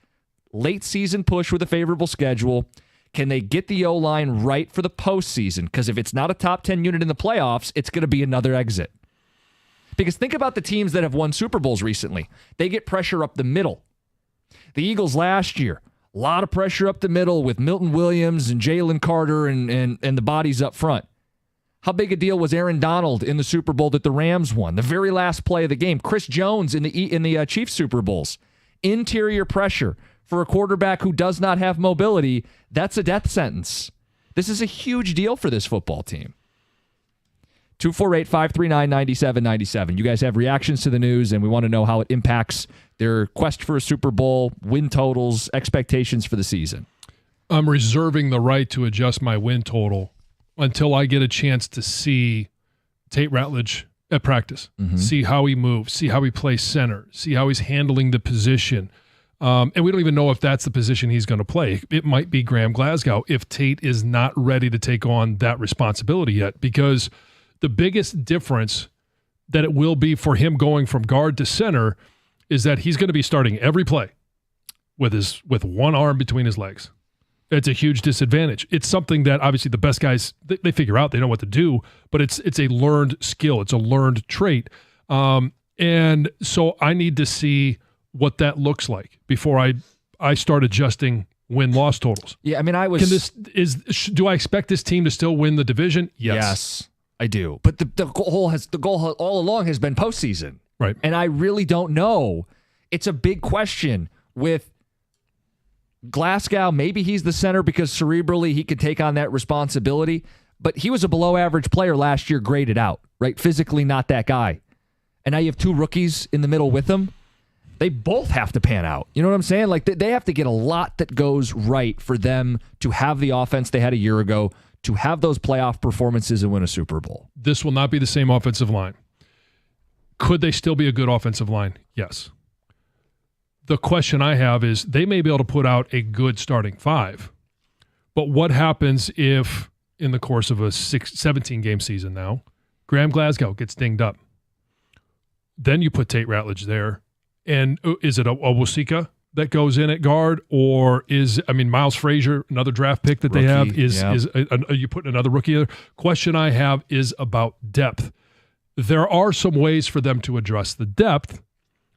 late season push with a favorable schedule? Can they get the O-line right for the postseason? Because if it's not a top 10 unit in the playoffs, it's going to be another exit. Because think about the teams that have won Super Bowls recently. They get pressure up the middle. The Eagles last year, a lot of pressure up the middle with Milton Williams and Jalen Carter and the bodies up front. How big a deal was Aaron Donald in the Super Bowl that the Rams won? The very last play of the game. Chris Jones in the Chiefs Super Bowls. Interior pressure for a quarterback who does not have mobility, that's a death sentence. This is a huge deal for this football team. 248-539-9797. You guys have reactions to the news, and we want to know how it impacts their quest for a Super Bowl, win totals, expectations for the season. I'm reserving the right to adjust my win total until I get a chance to see Tate Ratledge at practice, see how he moves, see how he plays center, see how he's handling the position. And we don't even know if that's the position he's going to play. It might be Graham Glasgow if Tate is not ready to take on that responsibility yet, because the biggest difference that it will be for him going from guard to center is that he's going to be starting every play with one arm between his legs. It's a huge disadvantage. It's something that obviously the best guys, they figure out, they know what to do, but it's a learned skill. It's a learned trait. And so I need to see what that looks like before I start adjusting win-loss totals. Yeah, I mean, do I expect this team to still win the division? Yes, I do. But the goal all along has been postseason. Right. And I really don't know. It's a big question with Glasgow. Maybe he's the center because cerebrally he could take on that responsibility, but he was a below average player last year, graded out, right? Physically not that guy. And now you have two rookies in the middle with him. They both have to pan out. You know what I'm saying? Like they have to get a lot that goes right for them to have the offense they had a year ago, to have those playoff performances and win a Super Bowl. This will not be the same offensive line. Could they still be a good offensive line? Yes. The question I have is they may be able to put out a good starting five, but what happens if in the course of a 17-game season now, Graham Glasgow gets dinged up? Then you put Tate Ratledge there. And is it a Wasika that goes in at guard, or Miles Frazier, another draft pick that they have, you put another rookie there? Question I have is about depth. There are some ways for them to address the depth,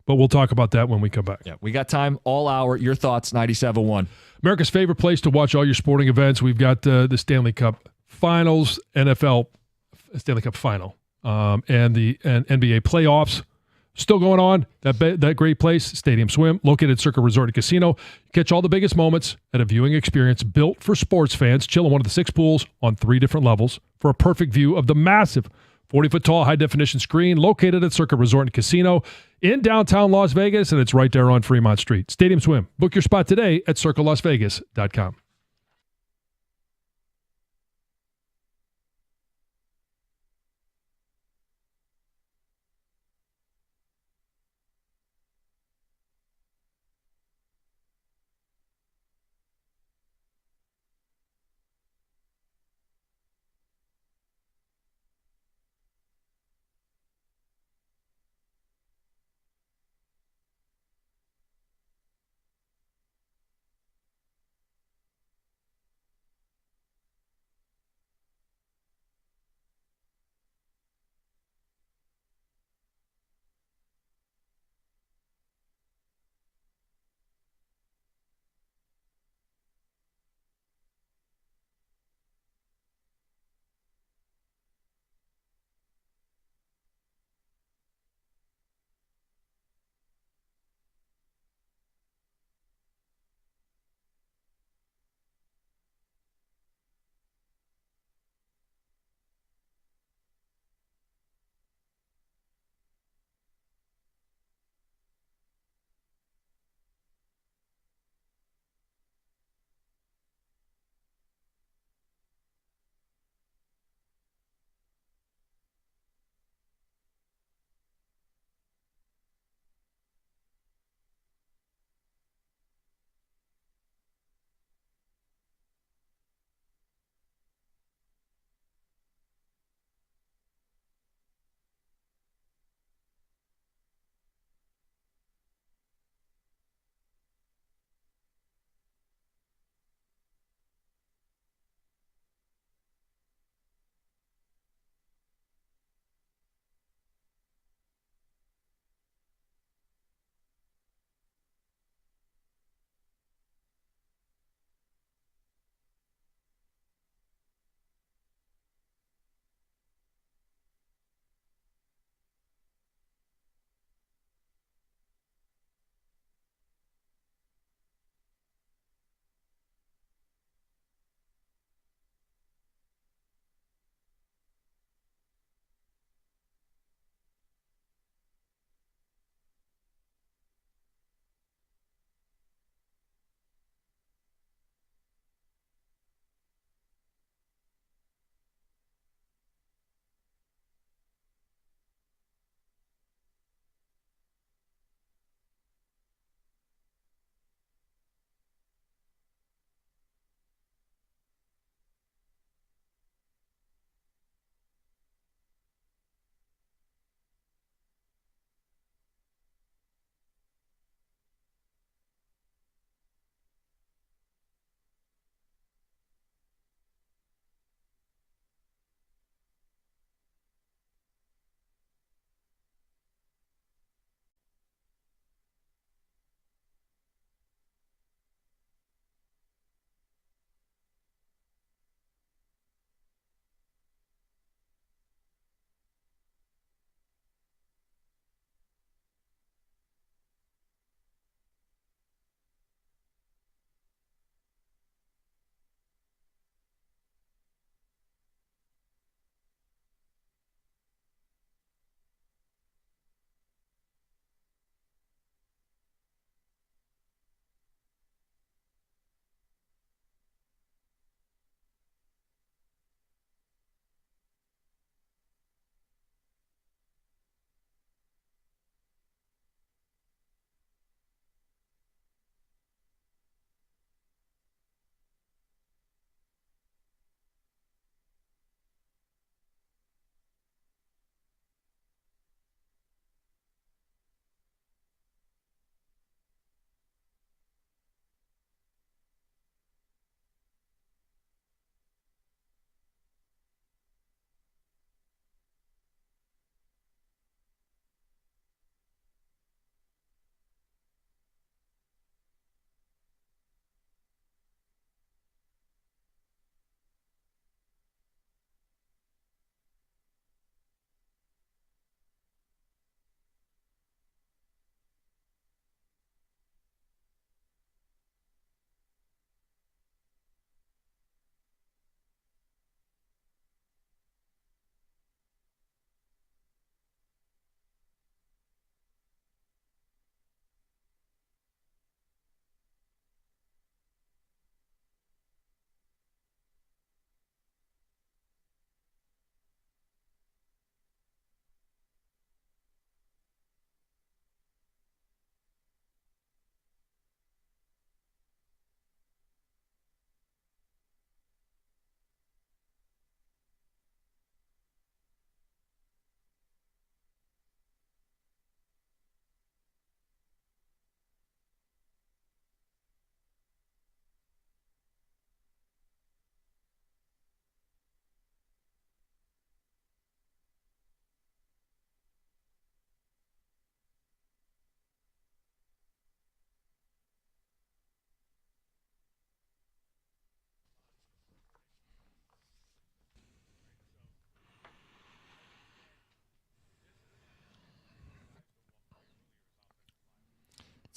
but we'll talk about that when we come back. Yeah, we got time all hour. Your thoughts, 97.1. America's favorite place to watch all your sporting events. We've got the Stanley Cup Finals, NFL Stanley Cup Final, and the NBA playoffs. Still going on. That great place, Stadium Swim, located at Circa Resort and Casino. Catch all the biggest moments at a viewing experience built for sports fans. Chill in one of the 6 pools on 3 different levels for a perfect view of the massive 40-foot-tall high-definition screen located at Circa Resort and Casino in downtown Las Vegas, and it's right there on Fremont Street. Stadium Swim. Book your spot today at circalasvegas.com.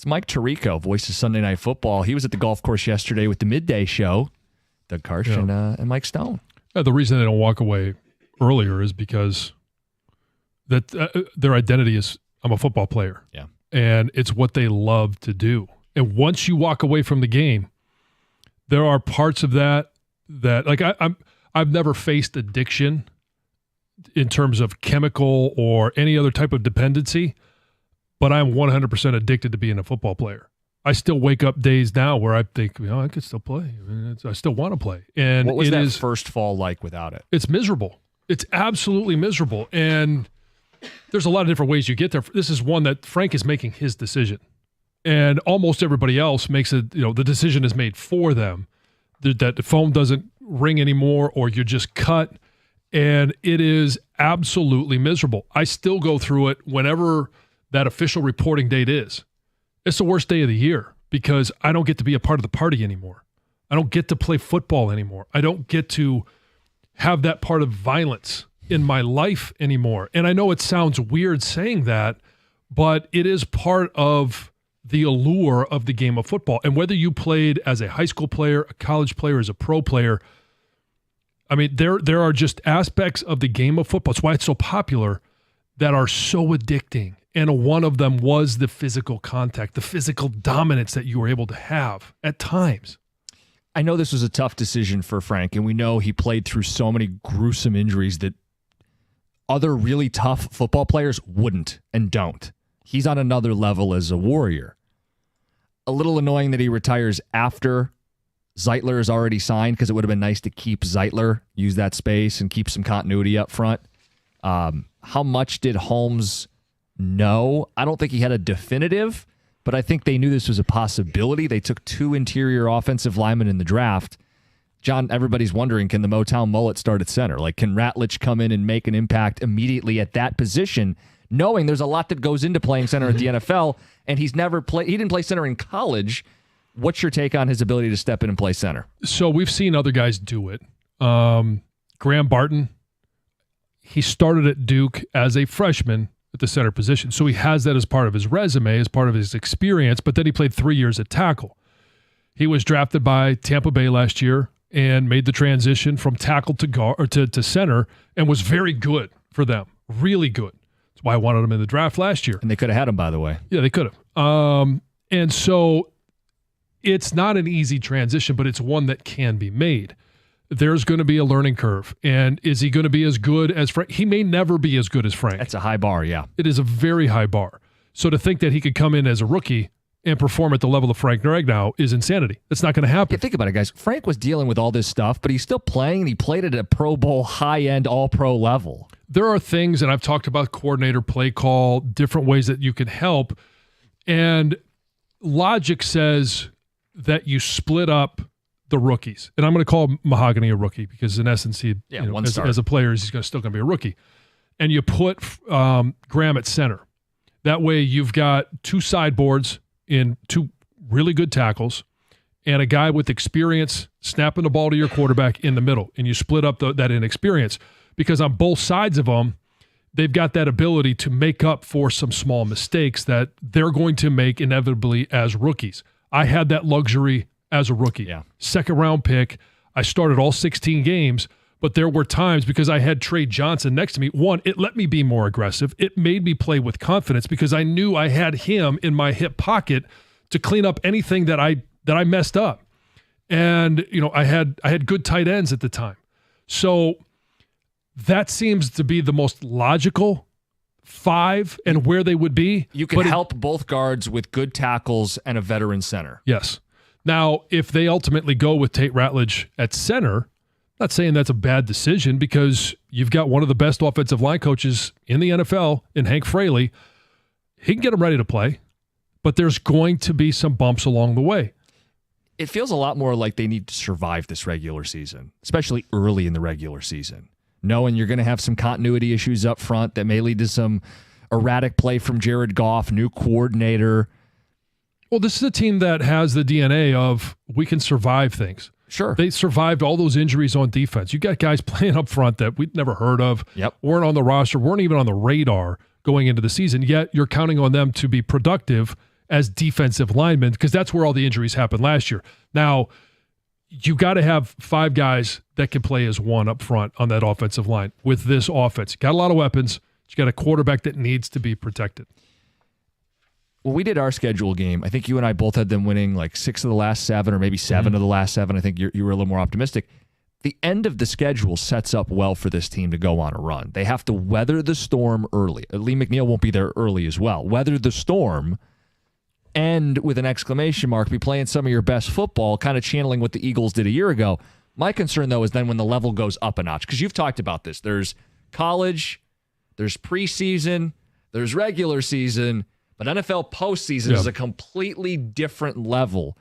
It's Mike Tirico, voice of Sunday Night Football. He was at the golf course yesterday with the midday show. Doug Karsh and Mike Stone. The reason they don't walk away earlier is because that their identity is, I'm a football player. Yeah. And it's what they love to do. And once you walk away from the game, there are parts of that like I've never faced addiction in terms of chemical or any other type of dependency, but I'm 100% addicted to being a football player. I still wake up days now where I think, I could still play. I still want to play. And what was that first fall like without it? It's miserable. It's absolutely miserable. And there's a lot of different ways you get there. This is one that Frank is making his decision. And almost everybody else makes it, the decision is made for them. That the phone doesn't ring anymore, or you're just cut. And it is absolutely miserable. I still go through it whenever that official reporting date is. It's the worst day of the year because I don't get to be a part of the party anymore. I don't get to play football anymore. I don't get to have that part of violence in my life anymore. And I know it sounds weird saying that, but it is part of the allure of the game of football. And whether you played as a high school player, a college player, as a pro player, I mean, there are just aspects of the game of football. It's why it's so popular that are so addicting. And one of them was the physical contact, the physical dominance that you were able to have at times. I know this was a tough decision for Frank, and we know he played through so many gruesome injuries that other really tough football players wouldn't and don't. He's on another level as a warrior. A little annoying that he retires after Zeitler is already signed, because it would have been nice to keep Zeitler, use that space, and keep some continuity up front. How much did Holmes know? I don't think he had a definitive, but I think they knew this was a possibility. They took 2 interior offensive linemen in the draft. John, everybody's wondering, can the Motown mullet start at center? Like, can Ratledge come in and make an impact immediately at that position, knowing there's a lot that goes into playing center at the NFL, and he didn't play center in college. What's your take on his ability to step in and play center? So we've seen other guys do it. Graham Barton, he started at Duke as a freshman at the center position. So he has that as part of his resume, as part of his experience, but then he played 3 years at tackle. He was drafted by Tampa Bay last year and made the transition from tackle to guard or to center, and was very good for them. Really good. That's why I wanted him in the draft last year. And they could have had him, by the way. Yeah, they could have. And so it's not an easy transition, but it's one that can be made. There's going to be a learning curve. And is he going to be as good as Frank? He may never be as good as Frank. That's a high bar, yeah. It is a very high bar. So to think that he could come in as a rookie and perform at the level of Frank Ragnow is insanity. That's not going to happen. Yeah, think about it, guys. Frank was dealing with all this stuff, but he's still playing, and he played at a Pro Bowl, high-end, all-pro level. There are things, and I've talked about coordinator, play call, different ways that you can help. And logic says that you split up the rookies. And I'm going to call Mahogany a rookie because in essence, he, as a player, he's still going to be a rookie. And you put Graham at center. That way you've got 2 sideboards in 2 really good tackles and a guy with experience snapping the ball to your quarterback in the middle. And you split up that inexperience because on both sides of them, they've got that ability to make up for some small mistakes that they're going to make inevitably as rookies. I had that luxury as a rookie. Yeah. 2nd round pick. I started all 16 games, but there were times because I had Trey Johnson next to me. One, it let me be more aggressive. It made me play with confidence because I knew I had him in my hip pocket to clean up anything that I messed up. And, I had good tight ends at the time. So that seems to be the most logical 5 and where they would be. You can help both guards with good tackles and a veteran center. Yes. Now, if they ultimately go with Tate Ratledge at center, I'm not saying that's a bad decision because you've got one of the best offensive line coaches in the NFL in Hank Fraley. He can get them ready to play, but there's going to be some bumps along the way. It feels a lot more like they need to survive this regular season, especially early in the regular season, knowing you're going to have some continuity issues up front that may lead to some erratic play from Jared Goff, new coordinator. Well, this is a team that has the DNA of we can survive things. Sure. They survived all those injuries on defense. You got guys playing up front that we'd never heard of, weren't on the roster, weren't even on the radar going into the season, yet you're counting on them to be productive as defensive linemen because that's where all the injuries happened last year. Now, you got to have 5 guys that can play as one up front on that offensive line with this offense. Got a lot of weapons. You got a quarterback that needs to be protected. When we did our schedule game, I think you and I both had them winning like 6 of the last 7 or maybe 7 of the last 7. I think you were a little more optimistic. The end of the schedule sets up well for this team to go on a run. They have to weather the storm early. Lee McNeil won't be there early as well. Weather the storm, and with an exclamation mark, be playing some of your best football, kind of channeling what the Eagles did a year ago. My concern, though, is then when the level goes up a notch, because you've talked about this. There's college, there's preseason, there's regular season, but NFL postseason is a completely different level.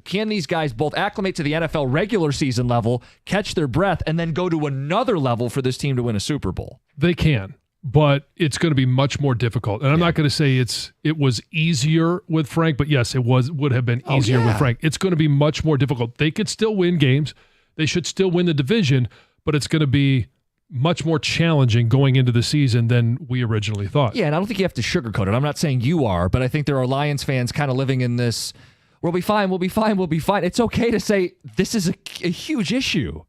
Can these guys both acclimate to the NFL regular season level, catch their breath, and then go to another level for this team to win a Super Bowl? They can, but it's going to be much more difficult. And I'm not going to say it was easier with Frank, but yes, it would have been easier with Frank. It's going to be much more difficult. They could still win games. They should still win the division, but it's going to be much more challenging going into the season than we originally thought. Yeah, and I don't think you have to sugarcoat it. I'm not saying you are, but I think there are Lions fans kind of living in this, we'll be fine, we'll be fine, we'll be fine. It's okay to say this is a huge issue.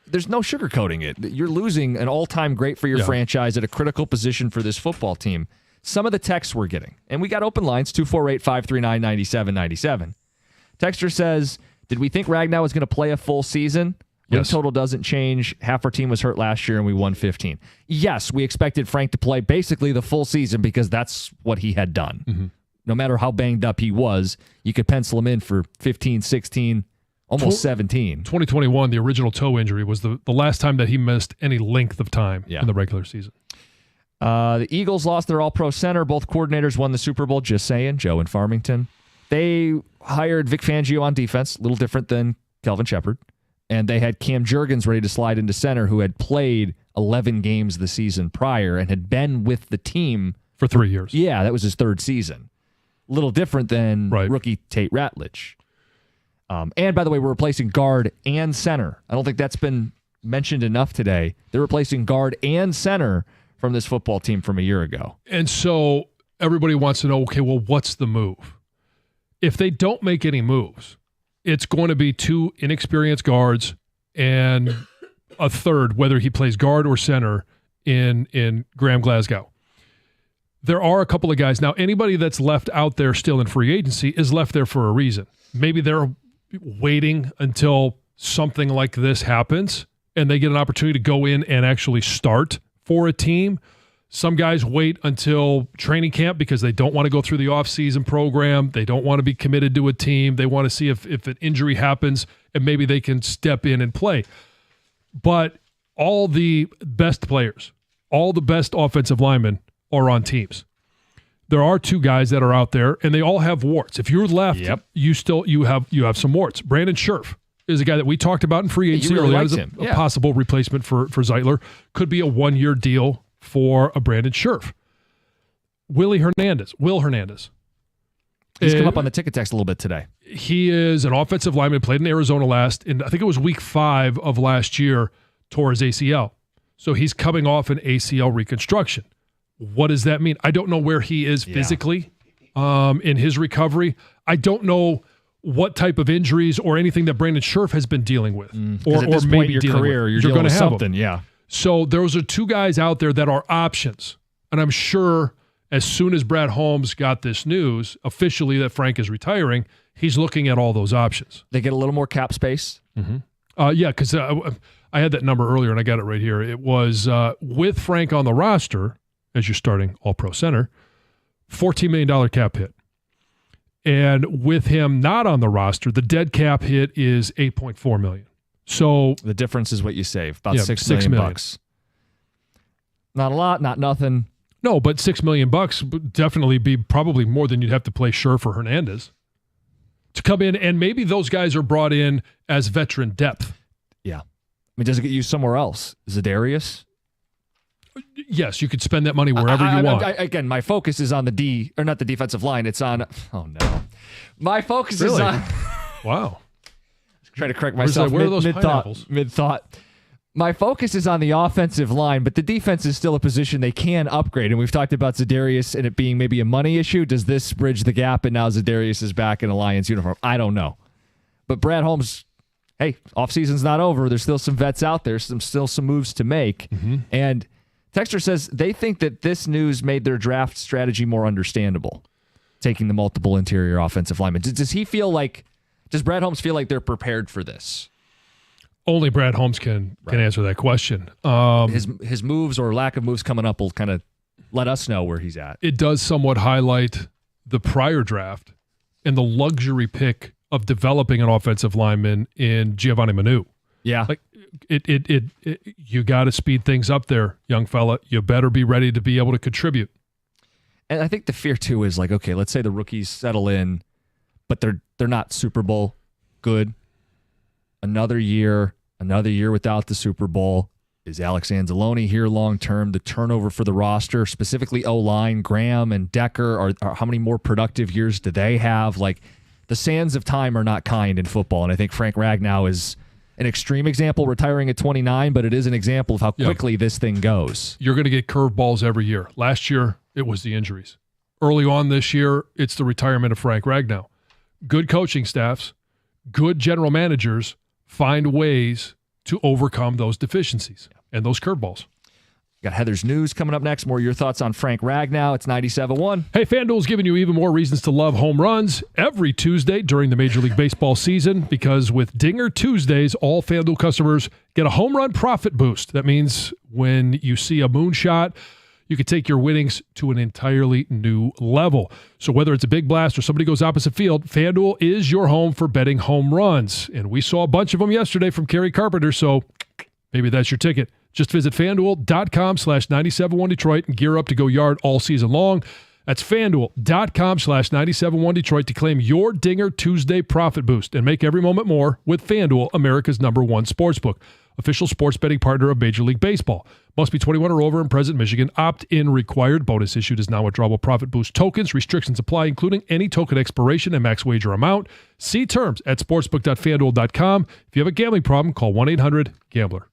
There's no sugarcoating it. You're losing an all-time great for your franchise at a critical position for this football team. Some of the texts we're getting, and we got open lines, 248-539-9797. Texter says, did we think Ragnow was going to play a full season? Win total doesn't change. Half our team was hurt last year, and we won 15. Yes, we expected Frank to play basically the full season because that's what he had done. Mm-hmm. No matter how banged up he was, you could pencil him in for 15, 16, almost 17. 2021, the original toe injury, was the last time that he missed any length of time in the regular season. The Eagles lost their all-pro center. Both coordinators won the Super Bowl, just saying, Joe and Farmington. They hired Vic Fangio on defense, a little different than Kelvin Shepard. And they had Cam Jurgens ready to slide into center, who had played 11 games the season prior and had been with the team for 3 years. Yeah, that was his 3rd season. A little different than rookie Tate Ratledge. And by the way, we're replacing guard and center. I don't think that's been mentioned enough today. They're replacing guard and center from this football team from a year ago. And so everybody wants to know, okay, well, what's the move? If they don't make any moves, it's going to be 2 inexperienced guards and a third, whether he plays guard or center, in Graham Glasgow. There are a couple of guys. Now, anybody that's left out there still in free agency is left there for a reason. Maybe they're waiting until something like this happens and they get an opportunity to go in and actually start for a team. Some guys wait until training camp because they don't want to go through the offseason program. They don't want to be committed to a team. They want to see if an injury happens and maybe they can step in and play. But all the best players, all the best offensive linemen are on teams. There are 2 guys that are out there, and they all have warts. If you're left, you have some warts. Brandon Scherf is a guy that we talked about in free agency earlier as a possible replacement for Zeitler. Could be a 1-year deal for a Brandon Scherf. Will Hernandez. He's come up on the ticket text a little bit today. He is an offensive lineman, played in Arizona last, and I think it was week 5 of last year, tore his ACL. So he's coming off an ACL reconstruction. What does that mean? I don't know where he is physically in his recovery. I don't know what type of injuries or anything that Brandon Scherf has been dealing with. Or at this point in your career, you're dealing with something. Yeah. So those are 2 guys out there that are options. And I'm sure as soon as Brad Holmes got this news officially that Frank is retiring, he's looking at all those options. They get a little more cap space. Mm-hmm. Because I had that number earlier and I got it right here. It was with Frank on the roster, as you're starting all-pro center, $14 million cap hit. And with him not on the roster, the dead cap hit is $8.4 million. So the difference is what you save, about $6 million. Not a lot, not nothing. No, but $6 million would definitely be probably more than you'd have to play Scherf or Hernandez to come in, and maybe those guys are brought in as veteran depth. Yeah. I mean, does it get used somewhere else? Zadarius? Yes, you could spend that money wherever you want. Again, my focus is on not the defensive line. It's on, my focus is on. Wow. Trying to correct myself where are those mid-thought. My focus is on the offensive line, but the defense is still a position they can upgrade. And we've talked about Za'Darius and it being maybe a money issue. Does this bridge the gap and now Za'Darius is back in a Lions uniform? I don't know. But Brad Holmes, hey, offseason's not over. There's still some vets out there, still some moves to make. And Texter says they think that this news made their draft strategy more understandable, taking the multiple interior offensive linemen. Does Brad Holmes feel like they're prepared for this? Only Brad Holmes can answer that question. His moves or lack of moves coming up will kind of let us know where he's at. It does somewhat highlight the prior draft and the luxury pick of developing an offensive lineman in Giovanni Manu. Yeah. Like you got to speed things up there, young fella. You better be ready to be able to contribute. And I think the fear too is like, okay, let's say the rookies settle in, but they're not Super Bowl good. Another year without the Super Bowl. Is Alex Anzalone here long term? The turnover for the roster, specifically O-line, Graham and Decker, are how many more productive years do they have? Like, the sands of time are not kind in football, and I think Frank Ragnow is an extreme example, retiring at 29, but it is an example of how quickly this thing goes. You're going to get curveballs every year. Last year, it was the injuries. Early on this year, it's the retirement of Frank Ragnow. Good coaching staffs, good general managers find ways to overcome those deficiencies and those curveballs. Got Heather's News coming up next. More of your thoughts on Frank Ragnow. It's 97.1. Hey, FanDuel's giving you even more reasons to love home runs every Tuesday during the Major League Baseball season, because with Dinger Tuesdays, all FanDuel customers get a home run profit boost. That means when you see a moonshot, you can take your winnings to an entirely new level. So whether it's a big blast or somebody goes opposite field, FanDuel is your home for betting home runs. And we saw a bunch of them yesterday from Kerry Carpenter, so maybe that's your ticket. Just visit FanDuel.com/971Detroit and gear up to go yard all season long. That's FanDuel.com/971Detroit to claim your Dinger Tuesday profit boost and make every moment more with FanDuel, America's #1 sportsbook. Official sports betting partner of Major League Baseball. Must be 21 or over and present in Michigan. Opt-in required. Bonus issued is now withdrawable profit boost tokens. Restrictions apply, including any token expiration and max wager amount. See terms at sportsbook.fanduel.com. If you have a gambling problem, call 1-800-GAMBLER.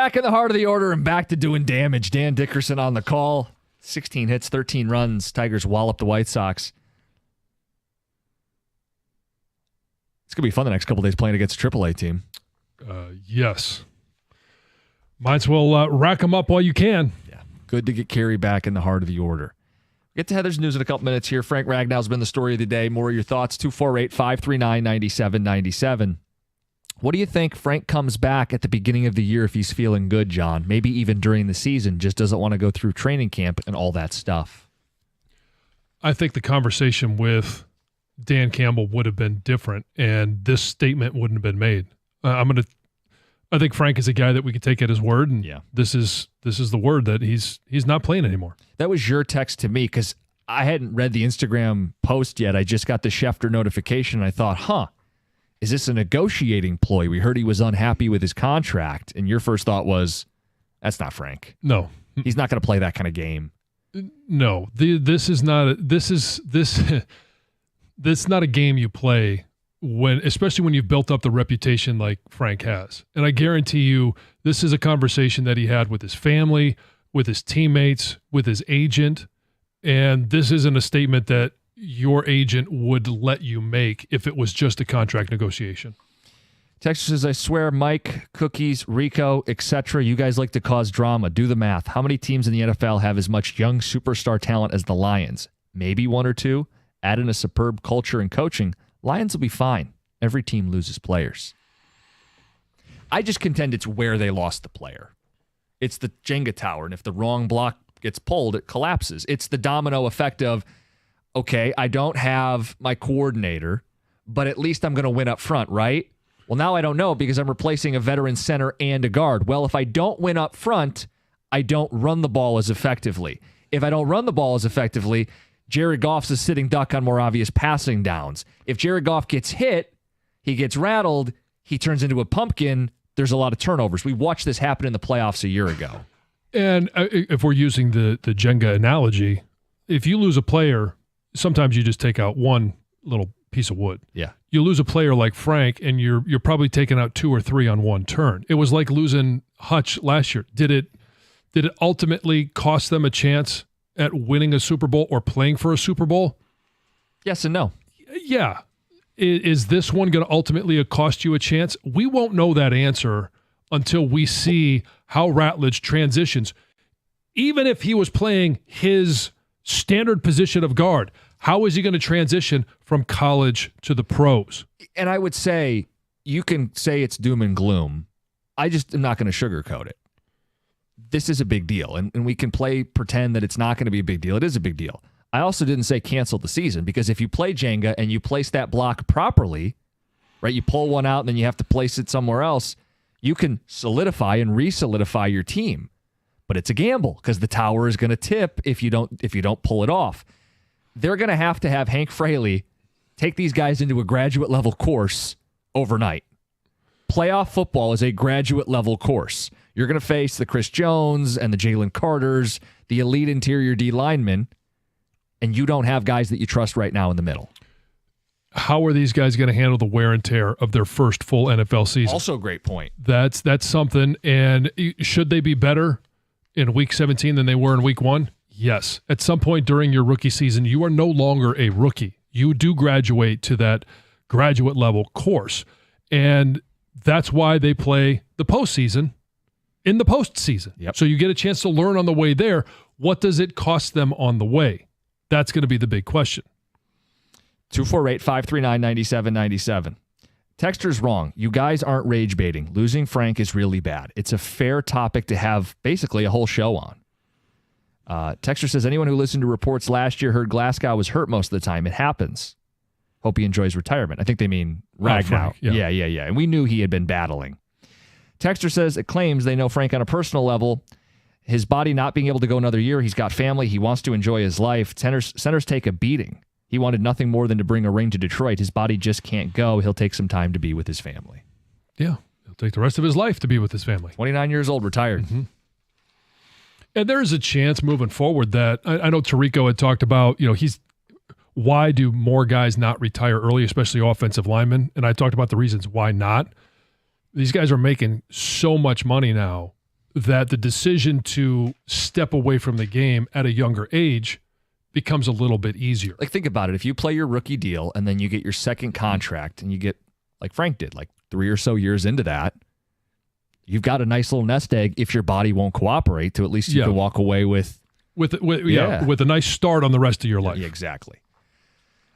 back in the heart of the order and back to doing damage. Dan Dickerson on the call. 16 hits, 13 runs. Tigers wallop the White Sox. It's going to be fun the next couple days playing against a AAA team. Yes. Might as well rack them up while you can. Yeah. Good to get Carey back in the heart of the order. Get to Heather's News in a couple minutes here. Frank Ragnow's been the story of the day. More of your thoughts, 248-539-9797. What do you think Frank comes back at the beginning of the year if he's feeling good, John? Maybe even during the season, just doesn't want to go through training camp and all that stuff. I think the conversation with Dan Campbell would have been different, and this statement wouldn't have been made. I think Frank is a guy that we could take at his word, and this is the word that he's not playing anymore. That was your text to me because I hadn't read the Instagram post yet. I just got the Schefter notification, and I thought, is this a negotiating ploy? We heard he was unhappy with his contract, and your first thought was, that's not Frank. No. He's not going to play that kind of game. No. This is not a game you play especially when you've built up the reputation like Frank has. And I guarantee you this is a conversation that he had with his family, with his teammates, with his agent, and this isn't a statement that your agent would let you make if it was just a contract negotiation. Texas says, I swear, Mike, Cookies, Rico, etc., you guys like to cause drama. Do the math. How many teams in the NFL have as much young superstar talent as the Lions? Maybe one or two. Add in a superb culture and coaching. Lions will be fine. Every team loses players. I just contend it's where they lost the player. It's the Jenga tower, and if the wrong block gets pulled, it collapses. It's the domino effect of, okay, I don't have my coordinator, but at least I'm going to win up front, right? Well, now I don't know because I'm replacing a veteran center and a guard. Well, if I don't win up front, I don't run the ball as effectively. If I don't run the ball as effectively, Jared Goff's a sitting duck on more obvious passing downs. If Jared Goff gets hit, he gets rattled, he turns into a pumpkin, there's a lot of turnovers. We watched this happen in the playoffs a year ago. And if we're using the Jenga analogy, if you lose a player, sometimes you just take out one little piece of wood. Yeah. You lose a player like Frank, and you're probably taking out two or three on one turn. It was like losing Hutch last year. Did it ultimately cost them a chance at winning a Super Bowl or playing for a Super Bowl? Yes and no. Yeah. Is this one going to ultimately cost you a chance? We won't know that answer until we see how Ratledge transitions. Even if he was playing his standard position of guard, how is he going to transition from college to the pros? And I would say you can say it's doom and gloom. I just am not going to sugarcoat it. This is a big deal, and we can pretend that it's not going to be a big deal. It is a big deal. I also didn't say cancel the season because if you play Jenga and you place that block properly, right, you pull one out and then you have to place it somewhere else, you can solidify and re-solidify your team. But it's a gamble because the tower is going to tip if you don't pull it off. They're going to have Hank Fraley take these guys into a graduate level course overnight. Playoff football is a graduate level course. You're going to face the Chris Jones and the Jalen Carters, the elite interior D linemen, and you don't have guys that you trust right now in the middle. How are these guys going to handle the wear and tear of their first full NFL season? Also a great point. That's something. And should they be better in Week 17 than they were in Week 1? Yes. At some point during your rookie season, you are no longer a rookie. You do graduate to that graduate level course. And that's why they play the postseason in the postseason. Yep. So you get a chance to learn on the way there. What does it cost them on the way? That's going to be the big question. 248-539-9797. Texter's wrong. You guys aren't rage baiting. Losing Frank is really bad. It's a fair topic to have basically a whole show on. Texter says, anyone who listened to reports last year heard Glasgow was hurt most of the time. It happens. Hope he enjoys retirement. I think they mean Ragnow. Frank, yeah. Yeah. And we knew he had been battling. Texter says it claims they know Frank on a personal level. His body not being able to go another year. He's got family. He wants to enjoy his life. Centers take a beating. He wanted nothing more than to bring a ring to Detroit. His body just can't go. He'll take some time to be with his family. Yeah. He'll take the rest of his life to be with his family. 29 years old, retired. Mm-hmm. And there's a chance moving forward that I know Tirico had talked about, why do more guys not retire early, especially offensive linemen? And I talked about the reasons why not. These guys are making so much money now that the decision to step away from the game at a younger age becomes a little bit easier. Like, think about it. If you play your rookie deal and then you get your second contract and you get, like Frank did, like 3 or so years into that, you've got a nice little nest egg if your body won't cooperate to at least you can walk away with a nice start on the rest of your life. Yeah, exactly.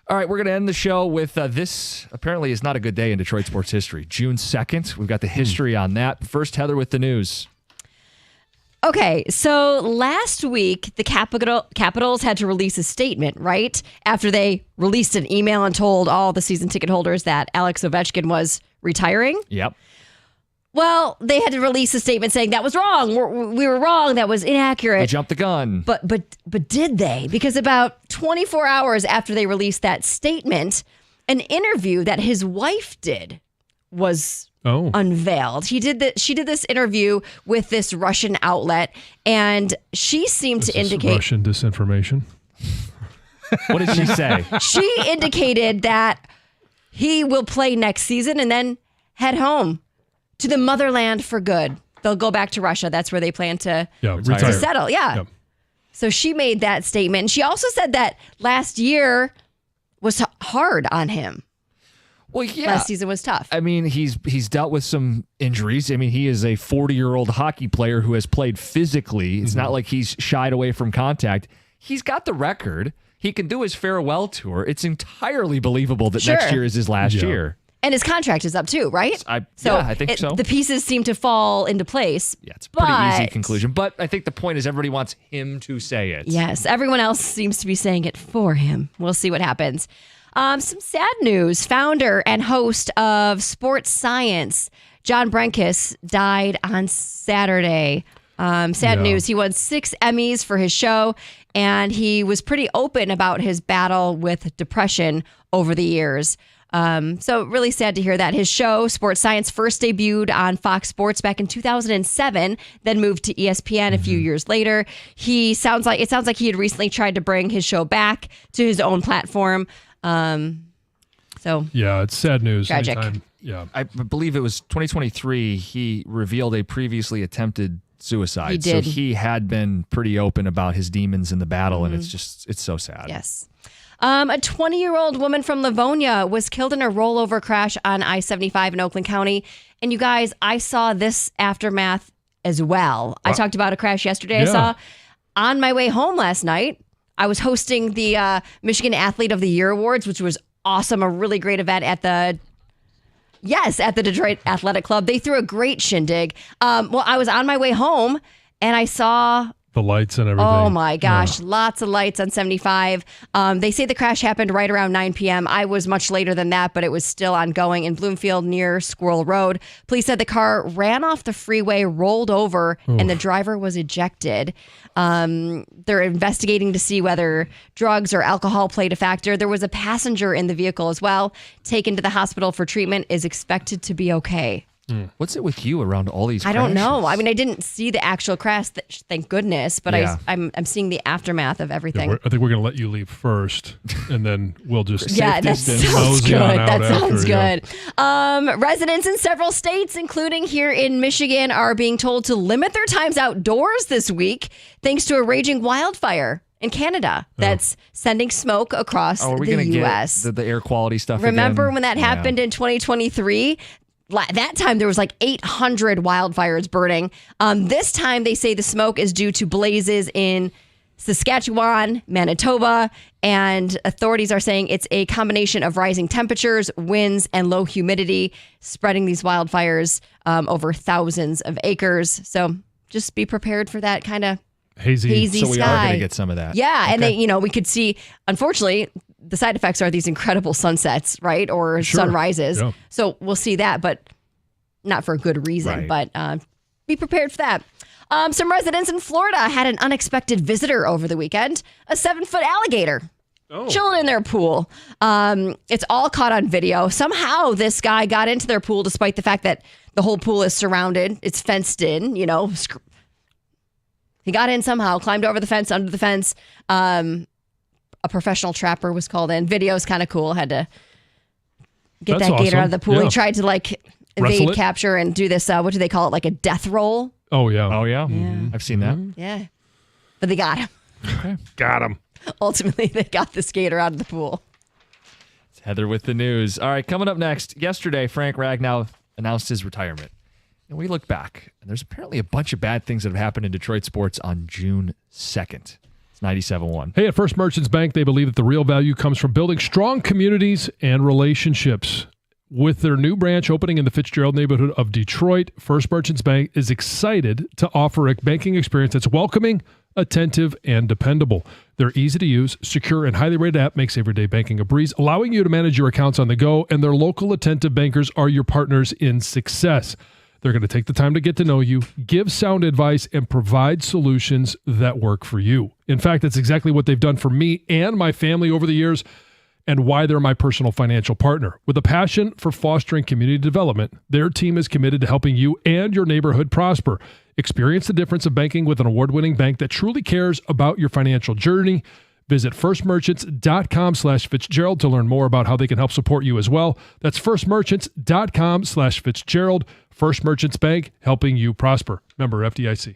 All right, we're going to end the show with this. Apparently, is not a good day in Detroit sports history. June 2nd. We've got the history on that. First, Heather with the news. Okay, so last week, the Capitals had to release a statement, right? After they released an email and told all the season ticket holders that Alex Ovechkin was retiring. Yep. Well, they had to release a statement saying that was wrong. We were wrong. That was inaccurate. They jumped the gun. But did they? Because about 24 hours after they released that statement, an interview that his wife did was unveiled. She did this interview with this Russian outlet, and she seemed to indicate Russian disinformation. What did she say? She indicated that he will play next season and then head home to the motherland for good. They'll go back to Russia. That's where they plan to retire. settle. Yeah. Yep. So she made that statement. And she also said that last year was hard on him. Well, yeah. Last season was tough. I mean, he's dealt with some injuries. I mean, he is a 40-year-old hockey player who has played physically. It's not like he's shied away from contact. He's got the record. He can do his farewell tour. It's entirely believable that next year is his last year. And his contract is up too, right? I think so. The pieces seem to fall into place. Yeah, it's a pretty easy conclusion. But I think the point is everybody wants him to say it. Yes, everyone else seems to be saying it for him. We'll see what happens. Some sad news. Founder and host of Sports Science, John Brenkus, died on Saturday. Sad news. He won 6 Emmys for his show, and he was pretty open about his battle with depression over the years. So really sad to hear that. His show, Sports Science, first debuted on Fox Sports back in 2007, then moved to ESPN a few years later. It sounds like he had recently tried to bring his show back to his own platform. It's sad news. Tragic. Anytime. Yeah. I believe it was 2023. He revealed a previously attempted suicide. He did. So he had been pretty open about his demons in the battle, and it's so sad. Yes. A 20-year-old woman from Livonia was killed in a rollover crash on I-75 in Oakland County. And you guys, I saw this aftermath as well. I talked about a crash yesterday. I saw on my way home last night. I was hosting the Michigan Athlete of the Year Awards, which was awesome. A really great event at the Detroit Athletic Club. They threw a great shindig. I was on my way home and I saw the lights and everything. Oh my gosh, lots of lights on 75. They say the crash happened right around 9 p.m. I was much later than that, but it was still ongoing in Bloomfield near Squirrel Road. Police said the car ran off the freeway, rolled over, and the driver was ejected. They're investigating to see whether drugs or alcohol played a factor. There was a passenger in the vehicle as well. Taken to the hospital for treatment, is expected to be okay. What's it with you around all these crashes? I don't know. I mean, I didn't see the actual crash, thank goodness, but I'm seeing the aftermath of everything. I think we're going to let you leave first, and then we'll just that sounds good. That sounds good. Residents in several states, including here in Michigan, are being told to limit their times outdoors this week, thanks to a raging wildfire in Canada that's sending smoke across are we the gonna U.S. Get the air quality stuff Remember again? when that happened in 2023? That time there was like 800 wildfires burning. This time they say the smoke is due to blazes in Saskatchewan, Manitoba, and authorities are saying it's a combination of rising temperatures, winds, and low humidity spreading these wildfires over thousands of acres. So just be prepared for that kind of hazy so we sky. are going to get some of that. Yeah, and we could see, unfortunately, the side effects are these incredible sunsets, right? Or sunrises. Yeah. So we'll see that, but not for a good reason. Right. But be prepared for that. Some residents in Florida had an unexpected visitor over the weekend, a 7-foot alligator. Chilling in their pool. It's all caught on video. Somehow this guy got into their pool despite the fact that the whole pool is surrounded. It's fenced in, He got in somehow, climbed over the fence, under the fence. A professional trapper was called in. Video's kind of cool. Had to get that gator out of the pool. He tried to evade capture and do this, what do they call it? Like a death roll. Oh, yeah. Oh, yeah? Yeah. I've seen that. Yeah. But they got him. Okay. Got him. Ultimately, they got the skater out of the pool. It's Heather with the news. All right, coming up next. Yesterday, Frank Ragnow announced his retirement. And we look back, and there's apparently a bunch of bad things that have happened in Detroit sports on June 2nd. It's 97.1. Hey, at First Merchants Bank, they believe that the real value comes from building strong communities and relationships. With their new branch opening in the Fitzgerald neighborhood of Detroit, First Merchants Bank is excited to offer a banking experience that's welcoming, attentive, and dependable. Their easy-to-use, secure, and highly rated app makes everyday banking a breeze, allowing you to manage your accounts on the go, and their local attentive bankers are your partners in success. They're going to take the time to get to know you, give sound advice, and provide solutions that work for you. In fact, that's exactly what they've done for me and my family over the years, and why they're my personal financial partner. With a passion for fostering community development, their team is committed to helping you and your neighborhood prosper. Experience the difference of banking with an award-winning bank that truly cares about your financial journey. Visit firstmerchants.com/Fitzgerald to learn more about how they can help support you as well. That's firstmerchants.com/Fitzgerald. First Merchants Bank, helping you prosper. Member FDIC.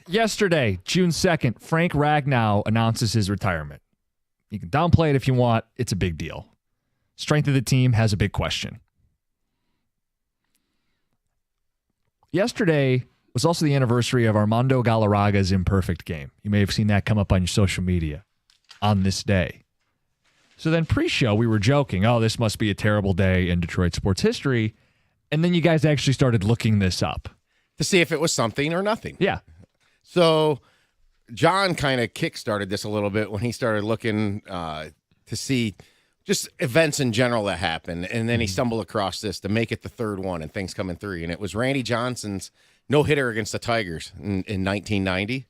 Yesterday, June 2nd, Frank Ragnow announces his retirement. You can downplay it if you want. It's a big deal. Strength of the team has a big question. Yesterday was also the anniversary of Armando Galarraga's imperfect game. You may have seen that come up on your social media on this day. So then pre-show, we were joking, oh, this must be a terrible day in Detroit sports history. And then you guys actually started looking this up. To see if it was something or nothing. Yeah. So John kind of kickstarted this a little bit when he started looking to see just events in general that happened. And then he stumbled across this to make it the third one, and things come in three. And it was Randy Johnson's no-hitter against the Tigers in 1990.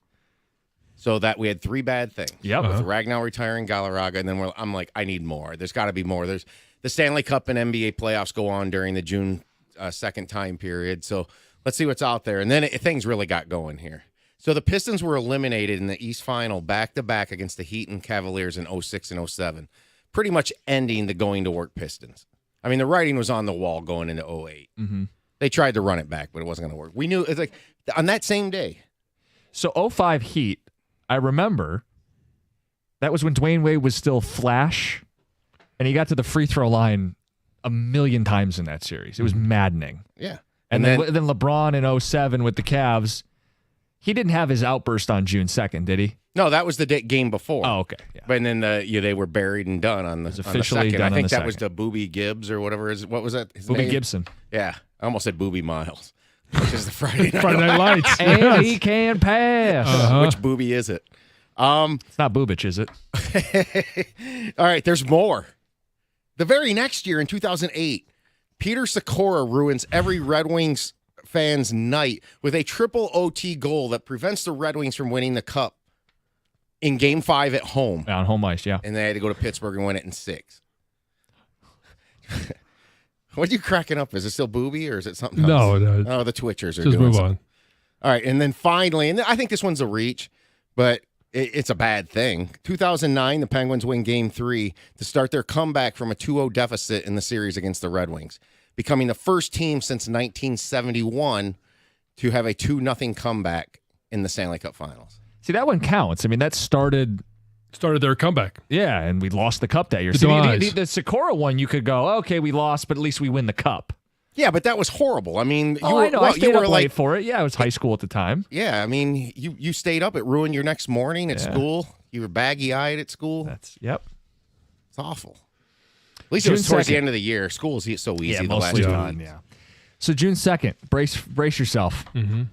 So that we had three bad things. Yep. With Ragnow retiring, Galarraga, and then I'm like, I need more. There's got to be more. There's the Stanley Cup and NBA playoffs go on during the June 2nd time period. So let's see what's out there. And then things really got going here. So the Pistons were eliminated in the East Final back-to-back against the Heat and Cavaliers in 06 and 07. Pretty much ending the going-to-work Pistons. I mean, the writing was on the wall going into 08. Mm-hmm. They tried to run it back, but it wasn't going to work. We knew, it's like, on that same day. So 05 Heat, I remember, that was when Dwayne Wade was still Flash, and he got to the free throw line a million times in that series. It was maddening. Yeah. And then LeBron in 07 with the Cavs, he didn't have his outburst on June 2nd, did he? No, that was the game before. Oh, okay. Yeah. But then they were buried and done on the, It was officially on the second. done I think on the that was second. the Booby Gibbs or whatever. What was that? His Booby name? Gibson. Yeah. I almost said Booby Miles, which is the Friday Night, Friday Night Lights. And he can pass. Which Booby is it? It's not Boobich, is it? All right, there's more. The very next year in 2008, Peter Sikora ruins every Red Wings fan's night with a triple OT goal that prevents the Red Wings from winning the Cup in Game 5 at home. On home ice, yeah. And they had to go to Pittsburgh and win it in 6. What are you cracking up? Is it still Booby or is it something else? No. Oh, the Twitchers are Just doing move something. on. All right, and then finally, and I think this one's a reach, but it's a bad thing. 2009, the Penguins win Game 3 to start their comeback from a 2-0 deficit in the series against the Red Wings, becoming the first team since 1971 to have a 2-0 comeback in the Stanley Cup Finals. See, that one counts. I mean, that started their comeback. Yeah, and we lost the cup that year. The So demise. the Sikora one, you could go, okay, we lost, but at least we win the cup. Yeah, but that was horrible. I mean, I know. I you stayed were up like, late for it. Yeah, I was high school at the time. yeah, I mean, you stayed up. It ruined your next morning at school. You were baggy-eyed at school. Yep. It's awful. At least June it was towards 2nd. the end of the year. School's so easy Yeah, the last mostly 2 done. weeks. Yeah. So June 2nd, brace yourself. Mm-hmm.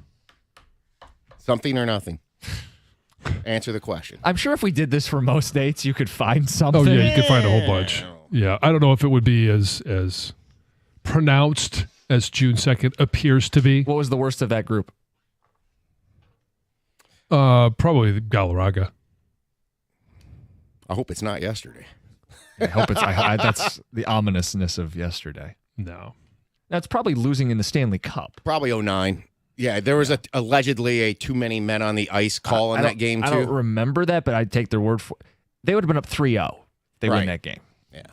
Something or nothing. Answer the question. I'm sure if we did this for most dates, you could find something. Oh, yeah, you could find a whole bunch. Yeah, I don't know if it would be as pronounced as June 2nd appears to be. What was the worst of that group? Probably Galarraga. I hope it's not yesterday. I hope it's. That's the ominousness of yesterday. No. That's probably losing in the Stanley Cup. Probably 09. Yeah, there was allegedly a too many men on the ice call in that game, too. I don't remember that, but I'd take their word for it. They would have been up 3-0 if they win Right. that game. Yeah.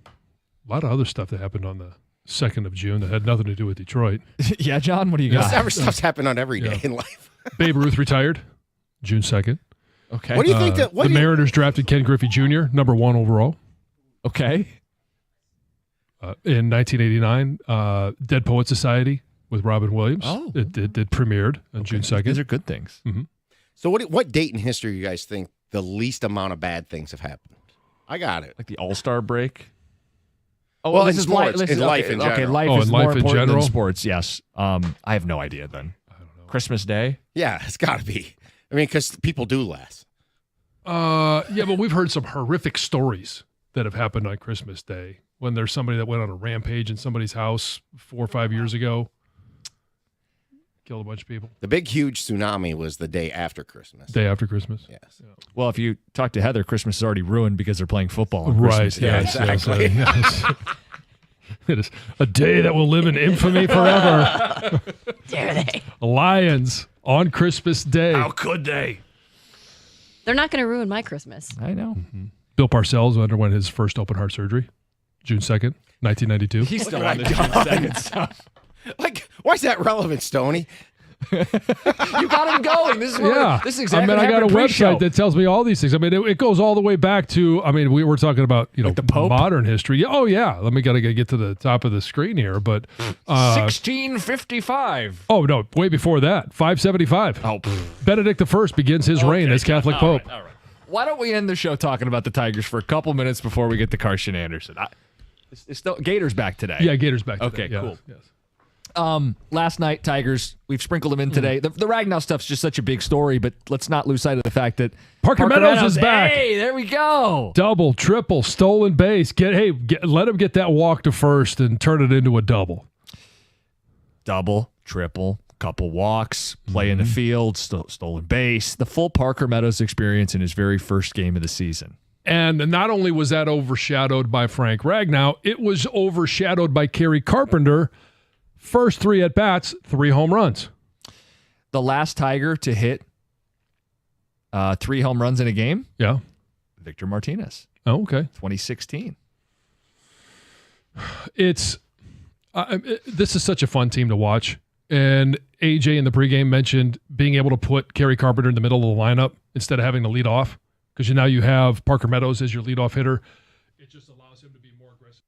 A lot of other stuff that happened on the 2nd of June that had nothing to do with Detroit. Yeah, John, what do you got? Stuff's happened on every day in life. Babe Ruth retired June 2nd. Okay. What do you think that The Mariners drafted Ken Griffey Jr., number 1 overall. Okay. In 1989, Dead Poet Society with Robin Williams. Oh. It premiered on June 2nd. These are good things. Mm-hmm. So what date in history you guys think the least amount of bad things have happened? I got it. Like the All-Star break. Oh, Well, this in is sports, life. in life in Okay, general. life Oh, is in more life in important general? than sports. Yes. I have no idea. Then I don't know. Christmas Day. Yeah, it's got to be. I mean, because people do less. Yeah, but we've heard some horrific stories that have happened on Christmas Day when there's somebody that went on a rampage in somebody's house 4 or 5 years ago, killed a bunch of people. The big, huge tsunami was the day after Christmas. Day after Christmas. Yes. Well, if you talk to Heather, Christmas is already ruined because they're playing football. On Right. Christmas Day. Yes, exactly. yes. It is a day that will live in infamy forever. Dare they? Lions on Christmas Day. How could they? They're not going to ruin my Christmas. I know. Bill Parcells underwent his first open heart surgery, June 2nd, 1992. He's still on the June 2nd stuff. Like, why is that relevant, Stoney? You got him going. This is this is exactly. I got a pre-show. website that tells me all these things. I mean, it goes all the way back to. I mean, we were talking about the Pope? modern history. Oh yeah, let me gotta get to the top of the screen here. But 1655. Oh no, way before that, 575. Oh, Benedict I begins his reign as Catholic Pope. All right. Why don't we end the show talking about the Tigers for a couple minutes before we get to Carson Anderson? It's still, Gators back today. Yeah, Gators back today. Okay, Yeah, cool. yes. Last night, Tigers, we've sprinkled them in today. The Ragnow stuff's just such a big story, but let's not lose sight of the fact that Parker Meadows is back. Hey, there we go. Double, triple, stolen base. Let him get that walk to first and turn it into a double. Double, triple, couple walks, play in the field, stolen base. The full Parker Meadows experience in his very first game of the season. And not only was that overshadowed by Frank Ragnow, it was overshadowed by Kerry Carpenter. First 3 at-bats, 3 home runs. The last Tiger to hit 3 home runs in a game? Yeah. Victor Martinez. Oh, okay. 2016. This is such a fun team to watch. And AJ in the pregame mentioned being able to put Kerry Carpenter in the middle of the lineup instead of having to lead off. Because now you have Parker Meadows as your leadoff hitter. It just allows him to be more aggressive.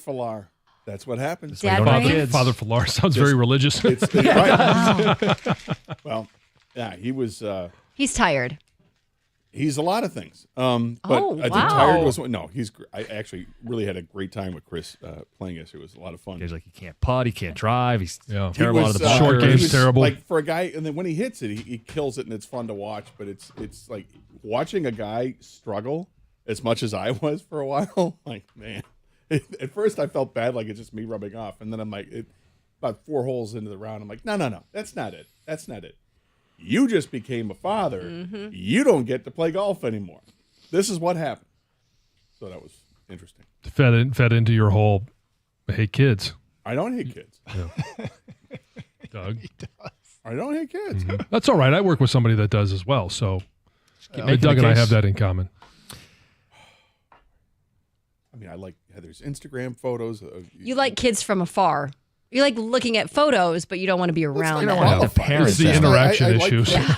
Falar. That's what happens. Dad brains? Father Falar sounds very religious. It's right. Well, yeah, he was. He's tired. He's a lot of things. But Oh, I think wow. tired was no. I actually really had a great time with Chris playing us. It was a lot of fun. He's like, he can't putt, he can't drive, he's Yeah. terrible He out of the was, Short bunker. game's he was, terrible. Like for a guy, and then when he hits it, he kills it, and it's fun to watch. But it's like watching a guy struggle as much as I was for a while. Like, man, at first I felt bad, like it's just me rubbing off, and then I'm like, about 4 holes into the round, I'm like, no, that's not it. That's not it. You just became a father. Mm-hmm. You don't get to play golf anymore. This is what happened. So that was interesting. Fed into your whole, hate kids. I don't hate kids. Doug. I don't hate kids. That's all right. I work with somebody that does as well. So making Doug the and I case. have that in common. I mean, I like Heather's Instagram photos. You like kids from afar. You like looking at photos, but you don't want to be around not them. qualify. The parents It's the have- interaction I like issues. kids.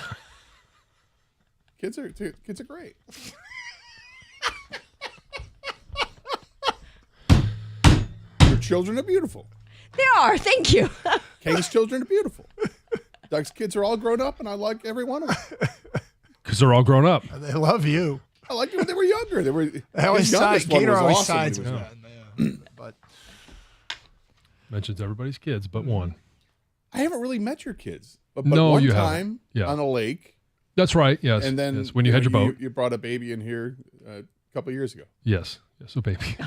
Kids are great. Your children are beautiful. They are. Thank you. Kay's children are beautiful. Doug's kids are all grown up, and I like every one of them. Because they're all grown up. They love you. I like it when they were younger. They were. I always his youngest one Gator was always awesome when sides he with was that. Yeah. But Mentions everybody's kids, but one. I haven't really met your kids, but No, one you time haven't. Yeah. on a lake, That's right. Yes. and then yes. When you had your boat. you brought a baby in here a couple years ago. Yes. Yes, a baby.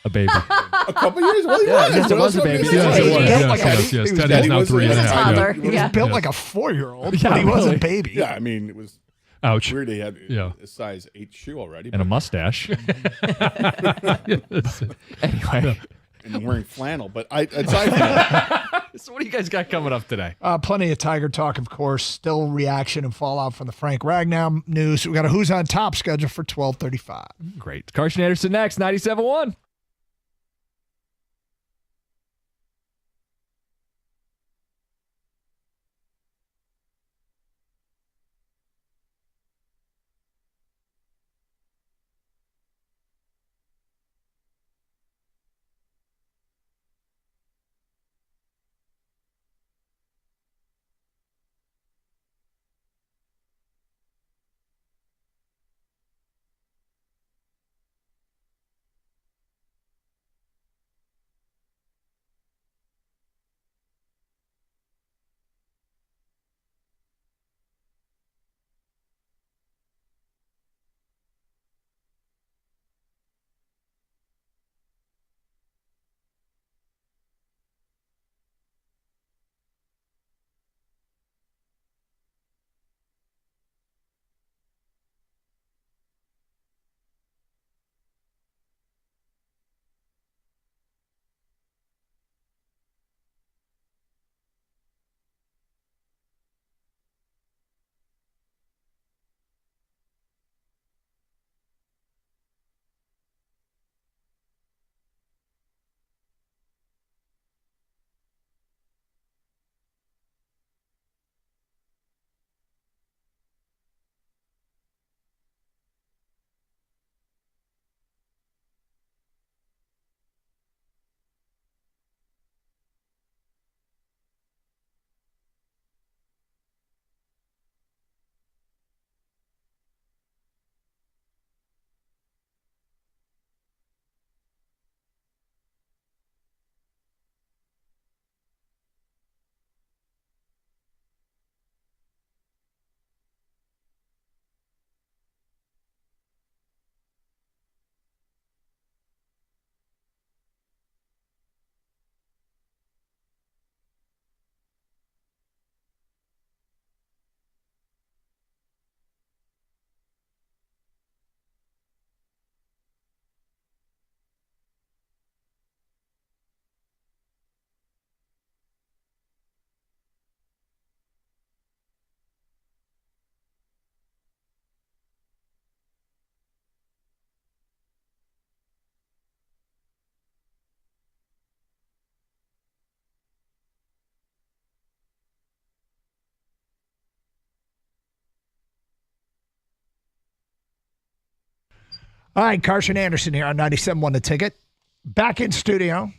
A baby. A couple years? Well, yes, it was a baby. Yes, it was. Yes, Yes, like a- yes, he yes. was- Teddy is Teddy now was 3 and a a He's a half. toddler. he was Yeah. built Yeah. like a 4-year-old, Yeah, but he was a really. baby. Yeah, I mean, it was Ouch. weird. He had Yeah. a size 8 shoe already, And a mustache. Yes. Anyway. and wearing flannel. But aside from that, So what do you guys got coming up today? Plenty of Tiger talk, of course. Still reaction and fallout from the Frank Ragnow news. We got a Who's on Top schedule for 12:35. Great. Carson Anderson next, 97.1. All right, Carson Anderson here on 97.1 The Ticket. Back in studio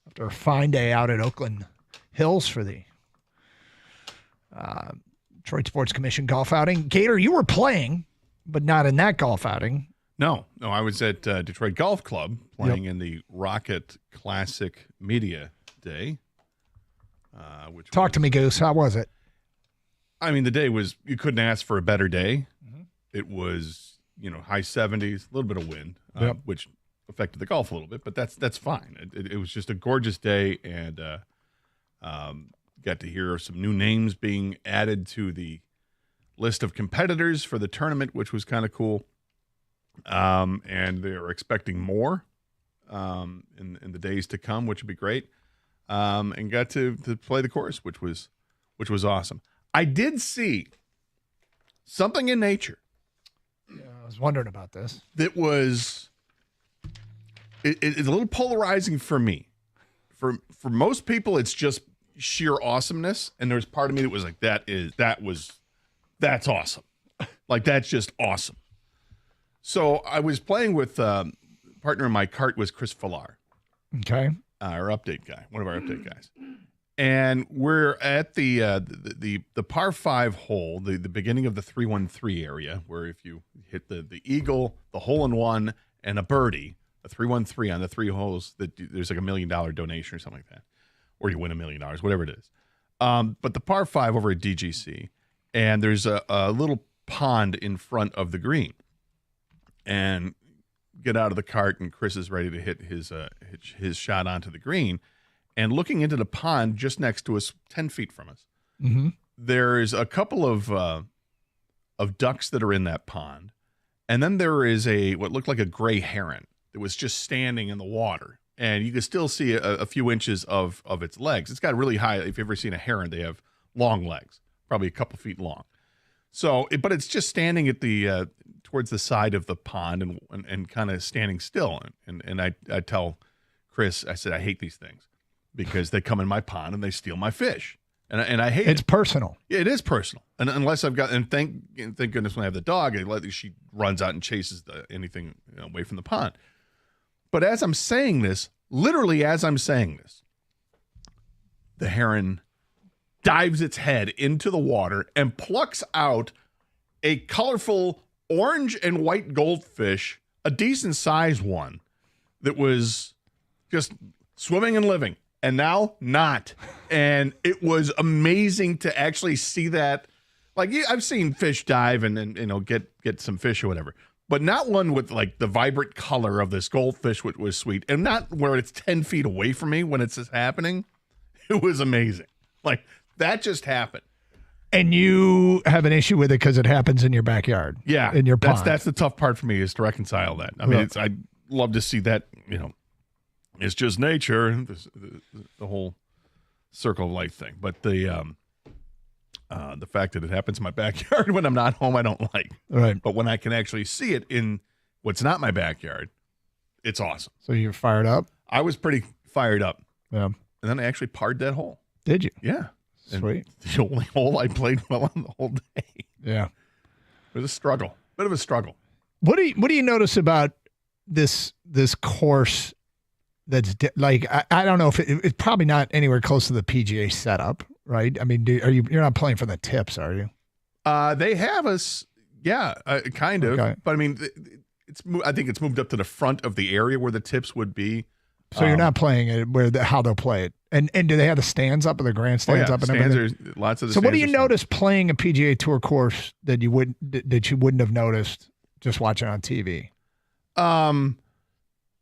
after a fine day out at Oakland Hills for the Detroit Sports Commission golf outing. Gator, you were playing, but not in that golf outing. No, I was at Detroit Golf Club playing in the Rocket Classic Media Day. Talk to me, Goose. How was it? I mean, the day was, you couldn't ask for a better day. Mm-hmm. It was, high 70s, a little bit of wind, which affected the golf a little bit, but that's fine. It was just a gorgeous day, and got to hear some new names being added to the list of competitors for the tournament, which was kind of cool. And they're expecting more in the days to come, which would be great. And got to play the course, which was awesome. I did see something in nature. Yeah, I was wondering about this. That was it's a little polarizing for me. For most people, it's just sheer awesomeness, and there's part of me that was like, that's awesome. Like, that's just awesome. So I was playing with partner in my cart was Chris Villar. Okay. Our update guy, one of our update guys. And we're at the par 5 hole, the beginning of the 313 area, where if you hit the eagle, the hole in one, and a birdie, a 313 on the 3 holes, there's like $1 million donation or something like that, or you win $1 million, whatever it is. But the par 5 over at DGC, and there's a little pond in front of the green, and get out of the cart, and Chris is ready to hit his shot onto the green. And looking into the pond just next to us, 10 feet from us, there's a couple of ducks that are in that pond. And then there is what looked like a gray heron that was just standing in the water and you can still see a few inches of its legs. It's got really high. If you've ever seen a heron, they have long legs, probably a couple feet long. So, but it's just standing at the towards the side of the pond and kind of standing still. And I tell Chris, I said, I hate these things because they come in my pond and they steal my fish. And I hate it. It's personal. Yeah, it is personal. And unless I've got, and thank goodness when I have the dog, she runs out and chases anything away from the pond. But as I'm saying this, literally as I'm saying this, the heron dives its head into the water and plucks out a colorful orange and white goldfish, a decent sized one that was just swimming and living. And now not. And it was amazing to actually see that. Like, I've seen fish dive and get some fish or whatever, but not one with like the vibrant color of this goldfish, which was sweet, and not where it's 10 feet away from me when it's just happening. It was amazing. Like, that just happened. And you have an issue with it because it happens in your backyard. Yeah. In your pond. That's the tough part for me, is to reconcile that. I mean, I'd love to see that, it's just nature, the whole circle of life thing. But the fact that it happens in my backyard when I'm not home, I don't like. Right. But when I can actually see it in what's not my backyard, it's awesome. So you're fired up? I was pretty fired up. Yeah. And then I actually parred that hole. Did you? Yeah. Sweet. And the only hole I played well on the whole day. Yeah. It was a struggle. Bit of a struggle. What do you notice about this course? That's I don't know if it's probably not anywhere close to the PGA setup, right? I mean, you're not playing for the tips, are you? They have us, yeah, kind of. Okay. But I mean, I think it's moved up to the front of the area where the tips would be. So you're not playing it how they'll play it, and do they have the stands up or the grandstands up and everything? Lots of. So what do you notice playing a PGA Tour course that you wouldn't have noticed just watching on TV?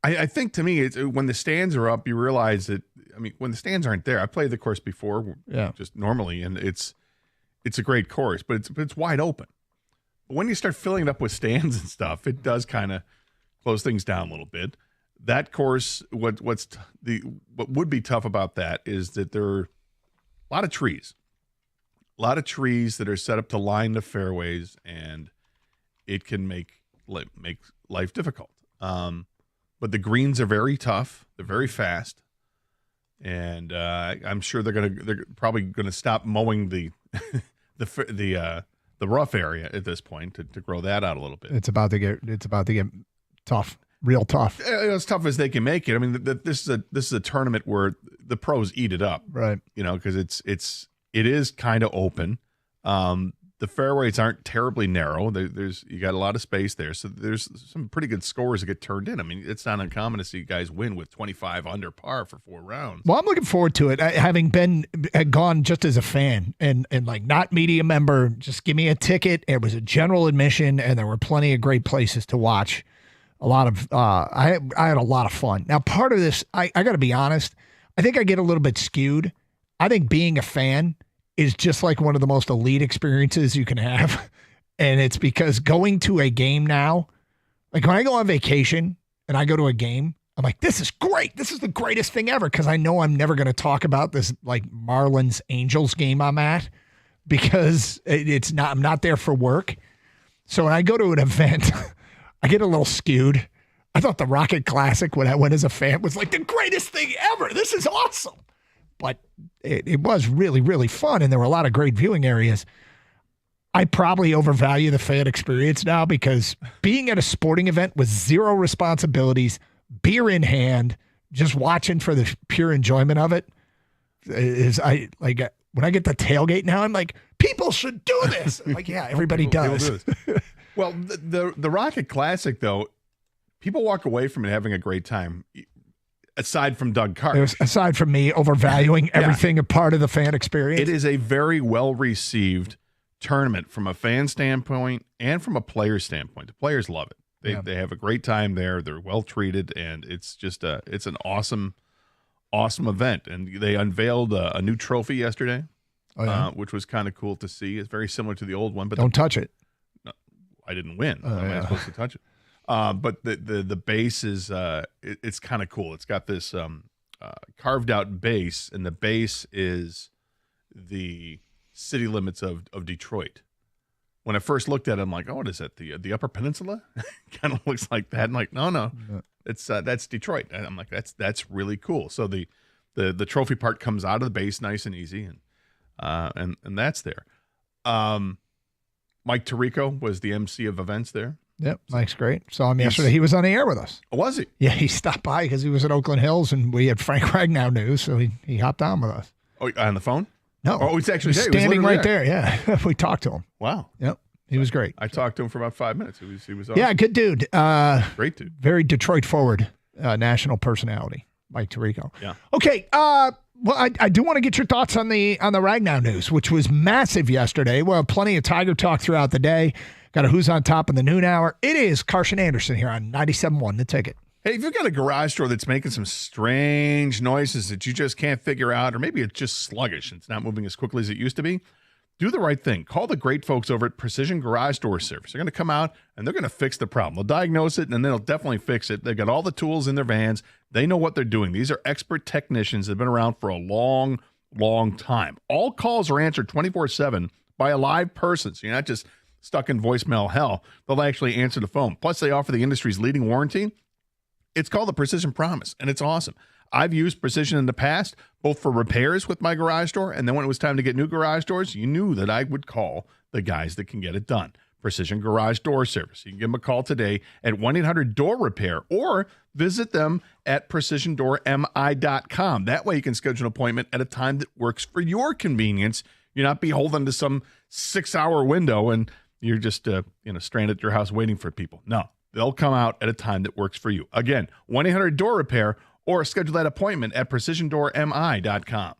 I think to me, it's when the stands are up, you realize that. I mean, when the stands aren't there, I played the course before, just normally, and it's a great course, but it's wide open. But when you start filling it up with stands and stuff, it does kind of close things down a little bit. That course, what would be tough about that is that there are a lot of trees that are set up to line the fairways, and it can make life difficult. But the greens are very tough. They're very fast, and I'm sure they're probably gonna stop mowing the rough area at this point to grow that out a little bit. It's about to get tough, real tough. As tough as they can make it. I mean, this is a tournament where the pros eat it up, right? Because it is kind of open. The fairways aren't terribly narrow. You got a lot of space there, so there's some pretty good scores that get turned in. I mean, it's not uncommon to see guys win with 25 under par for 4 rounds. Well, I'm looking forward to it. Having gone just as a fan and like not media member, just give me a ticket. It was a general admission, and there were plenty of great places to watch. A lot of I had a lot of fun. Now, part of this, I got to be honest, I think I get a little bit skewed. I think being a fan is just like one of the most elite experiences you can have. And it's because going to a game now, like when I go on vacation and I go to a game, I'm like, this is great. This is the greatest thing ever. Cause I know I'm never going to talk about this like Marlins Angels game I'm at because I'm not there for work. So when I go to an event, I get a little skewed. I thought the Rocket Classic when I went as a fan was like the greatest thing ever. This is awesome. But it was really, really fun, and there were a lot of great viewing areas. I probably overvalue the fan experience now because being at a sporting event with zero responsibilities, beer in hand, just watching for the pure enjoyment of it is when I get the tailgate now, I'm like, people should do this. I'm like, yeah, everybody does. Well, the Rocket Classic, though, people walk away from it having a great time. Aside from Doug Karsh. Aside from me overvaluing everything a part of the fan experience. It is a very well-received tournament from a fan standpoint and from a player standpoint. The players love it. They have a great time there. They're well-treated, and it's just it's an awesome event. And they unveiled a new trophy yesterday, which was kind of cool to see. It's very similar to the old one. But Don't touch it. No, I didn't win. How am I supposed to touch it? But the base is it's kind of cool. It's got this carved out base, and the base is the city limits of Detroit. When I first looked at it, I'm like, oh, what is that? The Upper Peninsula? Kind of looks like that. I'm like, no, it's that's Detroit. And I'm like, that's really cool. So the trophy part comes out of the base nice and easy, and that's there. Mike Tirico was the MC of events there. Yep, Mike's great. Saw him yesterday. He was on the air with us. Oh, was he? Yeah, he stopped by because he was at Oakland Hills, and we had Frank Ragnow news, so he hopped on with us. Oh, on the phone? No. Oh, he's actually standing right there. Yeah, we talked to him. Wow. Yep, he was great. I talked to him for about 5 minutes. He was awesome. Yeah, good dude. Great dude. Very Detroit forward, national personality, Mike Tirico. Yeah. Okay. Well, I do want to get your thoughts on the Ragnow news, which was massive yesterday. Well, plenty of Tiger talk throughout the day. Got a Who's on Top in the noon hour. It is Carson Anderson here on 97.1 The Ticket. Hey, if you've got a garage door that's making some strange noises that you just can't figure out, or maybe it's just sluggish and it's not moving as quickly as it used to be, do the right thing. Call the great folks over at Precision Garage Door Service. They're going to come out and they're going to fix the problem. They'll diagnose it and then they'll definitely fix it. They've got all the tools in their vans. They know what they're doing. These are expert technicians that have been around for a long, long time. All calls are answered 24/7 by a live person, so you're not just stuck in voicemail hell. They'll actually answer the phone. Plus, they offer the industry's leading warranty. It's called the Precision Promise, and it's awesome. I've used Precision in the past, both for repairs with my garage door, and then when it was time to get new garage doors, you knew that I would call the guys that can get it done. Precision Garage Door Service. You can give them a call today at 1-800-DOOR-REPAIR or visit them at precisiondoormi.com. That way you can schedule an appointment at a time that works for your convenience. You're not beholden to some 6-hour window and you're just stranded at your house waiting for people. No. They'll come out at a time that works for you. Again, 1-800-DOOR-REPAIR or schedule that appointment at precisiondoormi.com.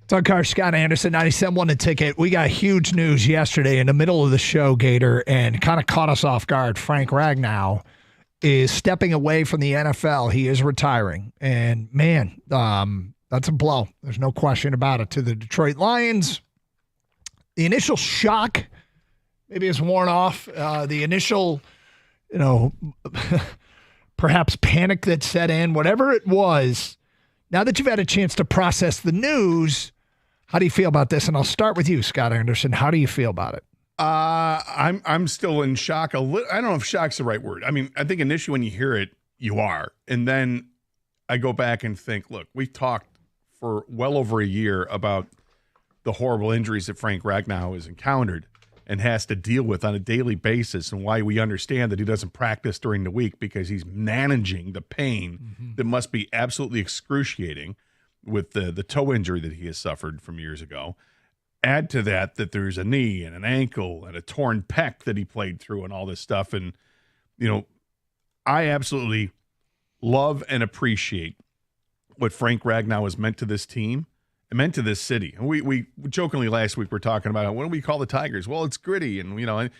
Doug Carr, Scott Anderson, 97.1 The Ticket. We got huge news yesterday in the middle of the show, Gator, and kind of caught us off guard. Frank Ragnow is stepping away from the NFL. He is retiring. And, man, that's a blow. There's no question about it. To the Detroit Lions, the initial shock maybe is worn off. The initial, perhaps panic that set in, whatever it was, now that you've had a chance to process the news, how do you feel about this? And I'll start with you, Scott Anderson. How do you feel about it? I'm still in shock. I don't know if shock's the right word. I mean, I think initially when you hear it, you are. And then I go back and think, look, we've talked for well over a year about the horrible injuries that Frank Ragnow has encountered and has to deal with on a daily basis, and why we understand that he doesn't practice during the week because he's managing the pain that must be absolutely excruciating with the toe injury that he has suffered from years ago. Add to that there's a knee and an ankle and a torn pec that he played through and all this stuff. And, I absolutely love and appreciate what Frank Ragnow has meant to this team and meant to this city. And we jokingly last week were talking about, what do we call the Tigers? Well, it's gritty. And, right.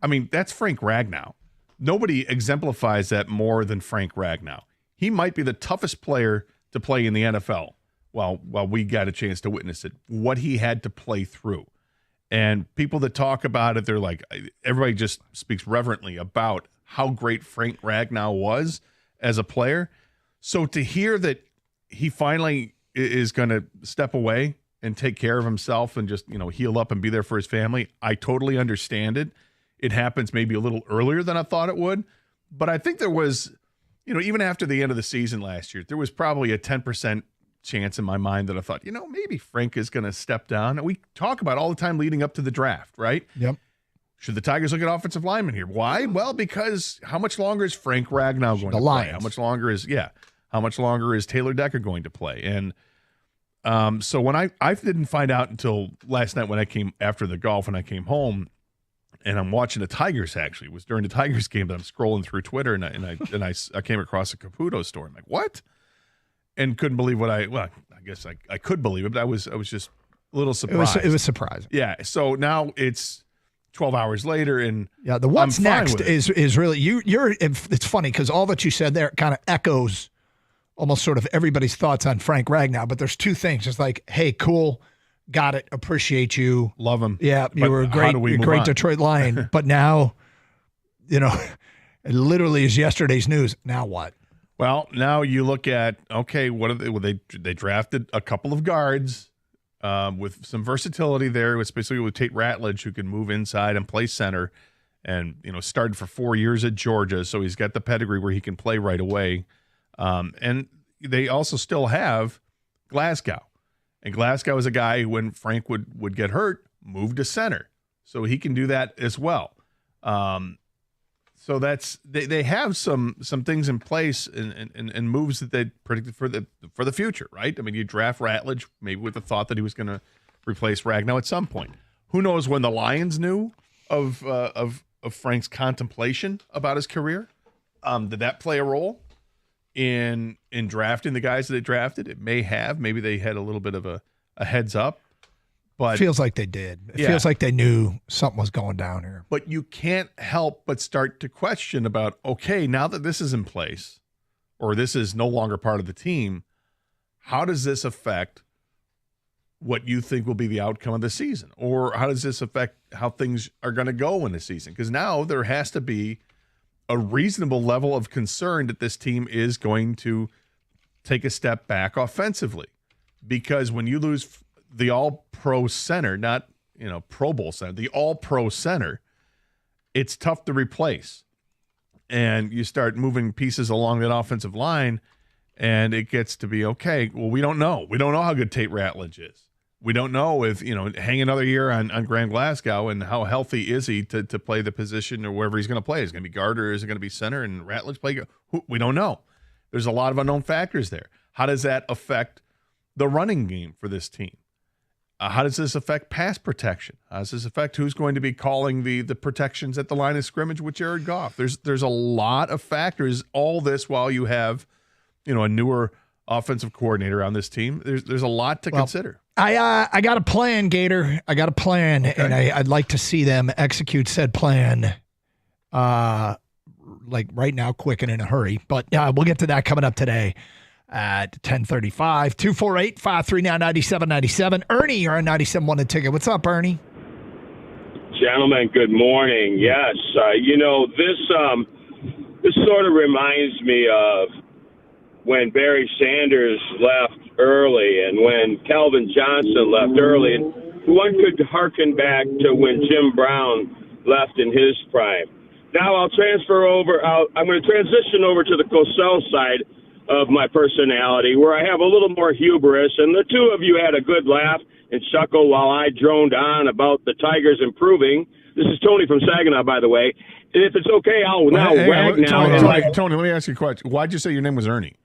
I mean, that's Frank Ragnow. Nobody exemplifies that more than Frank Ragnow. He might be the toughest player to play in the NFL. Well, we got a chance to witness it, what he had to play through. And people that talk about it, they're like, everybody just speaks reverently about how great Frank Ragnow was as a player. So to hear that he finally is going to step away and take care of himself and just, heal up and be there for his family, I totally understand it. It happens maybe a little earlier than I thought it would. But I think there was, even after the end of the season last year, there was probably a 10% chance in my mind that I thought, maybe Frank is going to step down. And we talk about all the time leading up to the draft, right? Yep. Should the Tigers look at offensive linemen here? Why? Well, because how much longer is Frank Ragnow going to play? How much longer is Taylor Decker going to play? And so when I didn't find out until last night when I came after the golf and I came home and I'm watching the Tigers. Actually, it was during the Tigers game that I'm scrolling through Twitter and I came across a Caputo story. I'm like, what? And couldn't believe I guess I could believe it, but I was just a little surprised. It was surprising. Yeah. So now it's 12 hours later, and the what's next is really you're. It's funny because all that you said there kind of echoes almost sort of everybody's thoughts on Frank Ragnow. But there's two things. It's like, hey, cool, got it, appreciate you, love him. Yeah, you were a great Detroit Lion. But now, it literally is yesterday's news. Now what? Well, now you look at, okay, what are they? Well, they drafted a couple of guards with some versatility there, especially with Tate Ratledge, who can move inside and play center, and started for 4 years at Georgia, so he's got the pedigree where he can play right away. And they also still have Glasgow, and Glasgow is a guy who, when Frank would get hurt, moved to center, so he can do that as well. So that's they have some things in place and moves that they predicted for the future, right? I mean, you draft Ratledge maybe with the thought that he was going to replace Ragnow at some point. Who knows when the Lions knew of Frank's contemplation about his career? Did that play a role in drafting the guys that they drafted? It may have. Maybe they had a little bit of a heads up. But it feels like they did. It feels like they knew something was going down here. But you can't help but start to question about, okay, now that this is in place, or this is no longer part of the team, how does this affect what you think will be the outcome of the season? Or how does this affect how things are going to go in the season? Because now there has to be a reasonable level of concern that this team is going to take a step back offensively. Because when you lose the all-pro center, not Pro Bowl center, the all-pro center, it's tough to replace. And you start moving pieces along that offensive line, and it gets to be, okay, well, we don't know. We don't know how good Tate Ratledge is. We don't know if, hang another year on Graham Glasgow and how healthy is he to play the position or wherever he's going to play. Is it going to be guard or is it going to be center? And Ratledge play? We don't know. There's a lot of unknown factors there. How does that affect the running game for this team? How does this affect pass protection? How does this affect who's going to be calling the protections at the line of scrimmage with Jared Goff? There's a lot of factors, all this while you have, a newer offensive coordinator on this team. There's a lot to consider. I got a plan, Gator. I got a plan, and I'd like to see them execute said plan, like right now, quick and in a hurry. But we'll get to that coming up today at 10:35. 248-539-9797. Ernie, you're on 97.1 The Ticket. What's up, Ernie? Gentlemen, good morning. Yes, this sort of reminds me of when Barry Sanders left early and when Calvin Johnson left early. And one could hearken back to when Jim Brown left in his prime. Now I'm going to transition over to the Cosell side of my personality, where I have a little more hubris, and the two of you had a good laugh and chuckle while I droned on about the Tigers improving. This is Tony from Saginaw, by the way. And if it's okay, I'll rag now. Tony, let me ask you a question. Why'd you say your name was Ernie?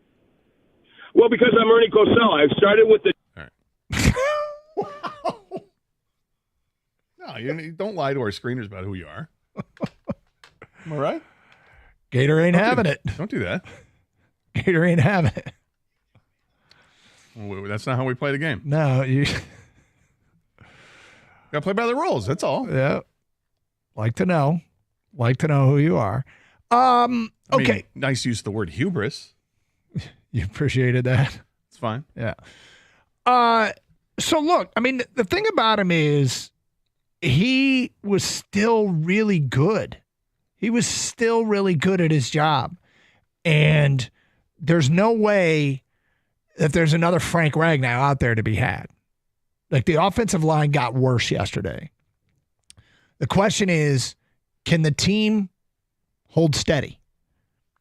Well, because I'm Ernie Cosell. I've started with the... All right. No, you don't lie to our screeners about who you are. Am I right? Gator ain't having it. Don't do that. Gator ain't having it. Well, that's not how we play the game. No, you gotta play by the rules. That's all. Yeah. Like to know who you are. Okay. Nice use of the word hubris. You appreciated that. It's fine. Yeah. So look, the thing about him is he was still really good. He was still really good at his job. And there's no way that there's another Frank Ragnow out there to be had. Like, the offensive line got worse yesterday. The question is, can the team hold steady?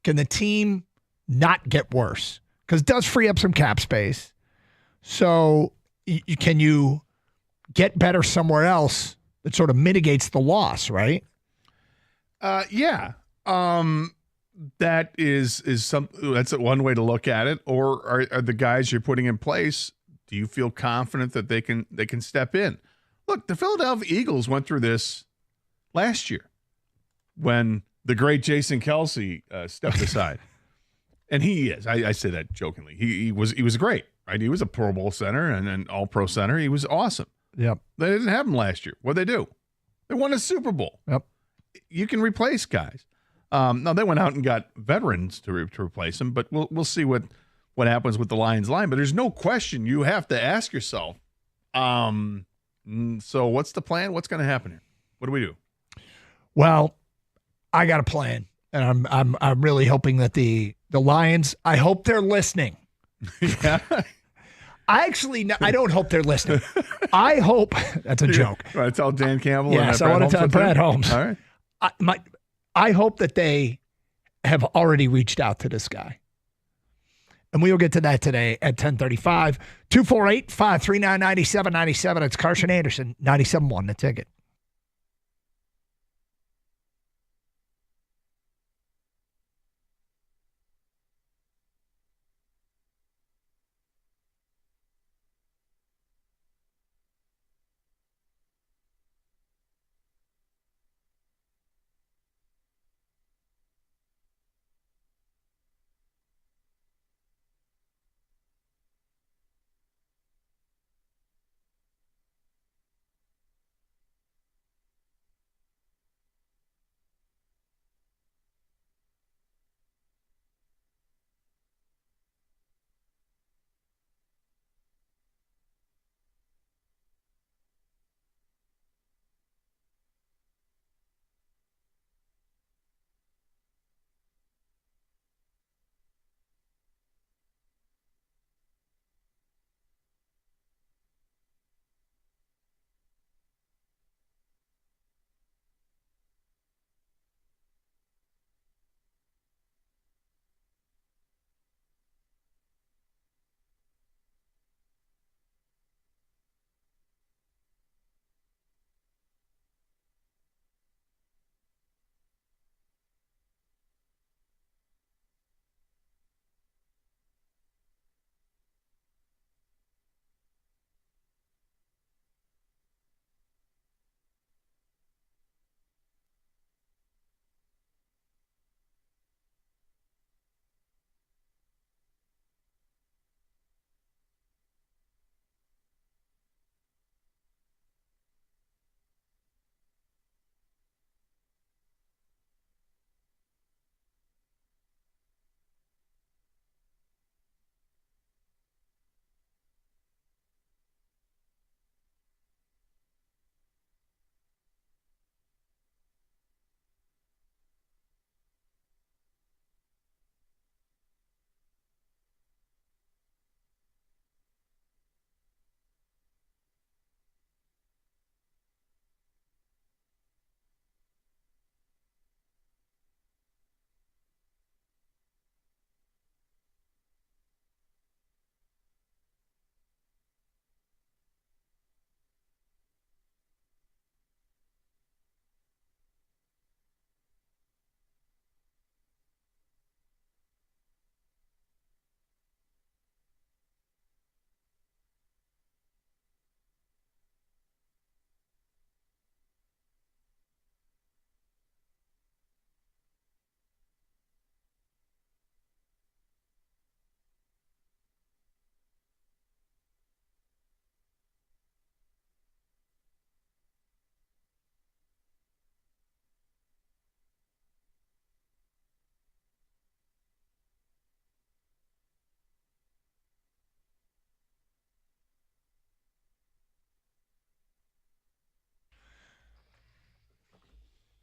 Can the team not get worse? Because it does free up some cap space. So can you get better somewhere else that sort of mitigates the loss, right? Yeah. That is that's one way to look at it. Or are the guys you're putting in place, do you feel confident that they can step in? Look, the Philadelphia Eagles went through this last year when the great Jason Kelsey stepped aside. And he is. I say that jokingly. He was great, right? He was a Pro Bowl center and an All-Pro center. He was awesome. Yep. They didn't have him last year. What'd they do? They won a Super Bowl. Yep. You can replace guys. Now they went out and got veterans to replace him, but we'll see what happens with the Lions line. But there's no question you have to ask yourself. So what's the plan? What's going to happen here? What do we do? Well, I got a plan, and I'm really hoping that the Lions. I hope they're listening. Yeah. I don't hope they're listening. I hope that's a joke. You want to tell Dan Campbell? Yes, I want to tell Brad Holmes. All right. I hope that they have already reached out to this guy. And we will get to that today at 10:35. 248-539-9797. It's Carson Anderson, 97.1 The Ticket.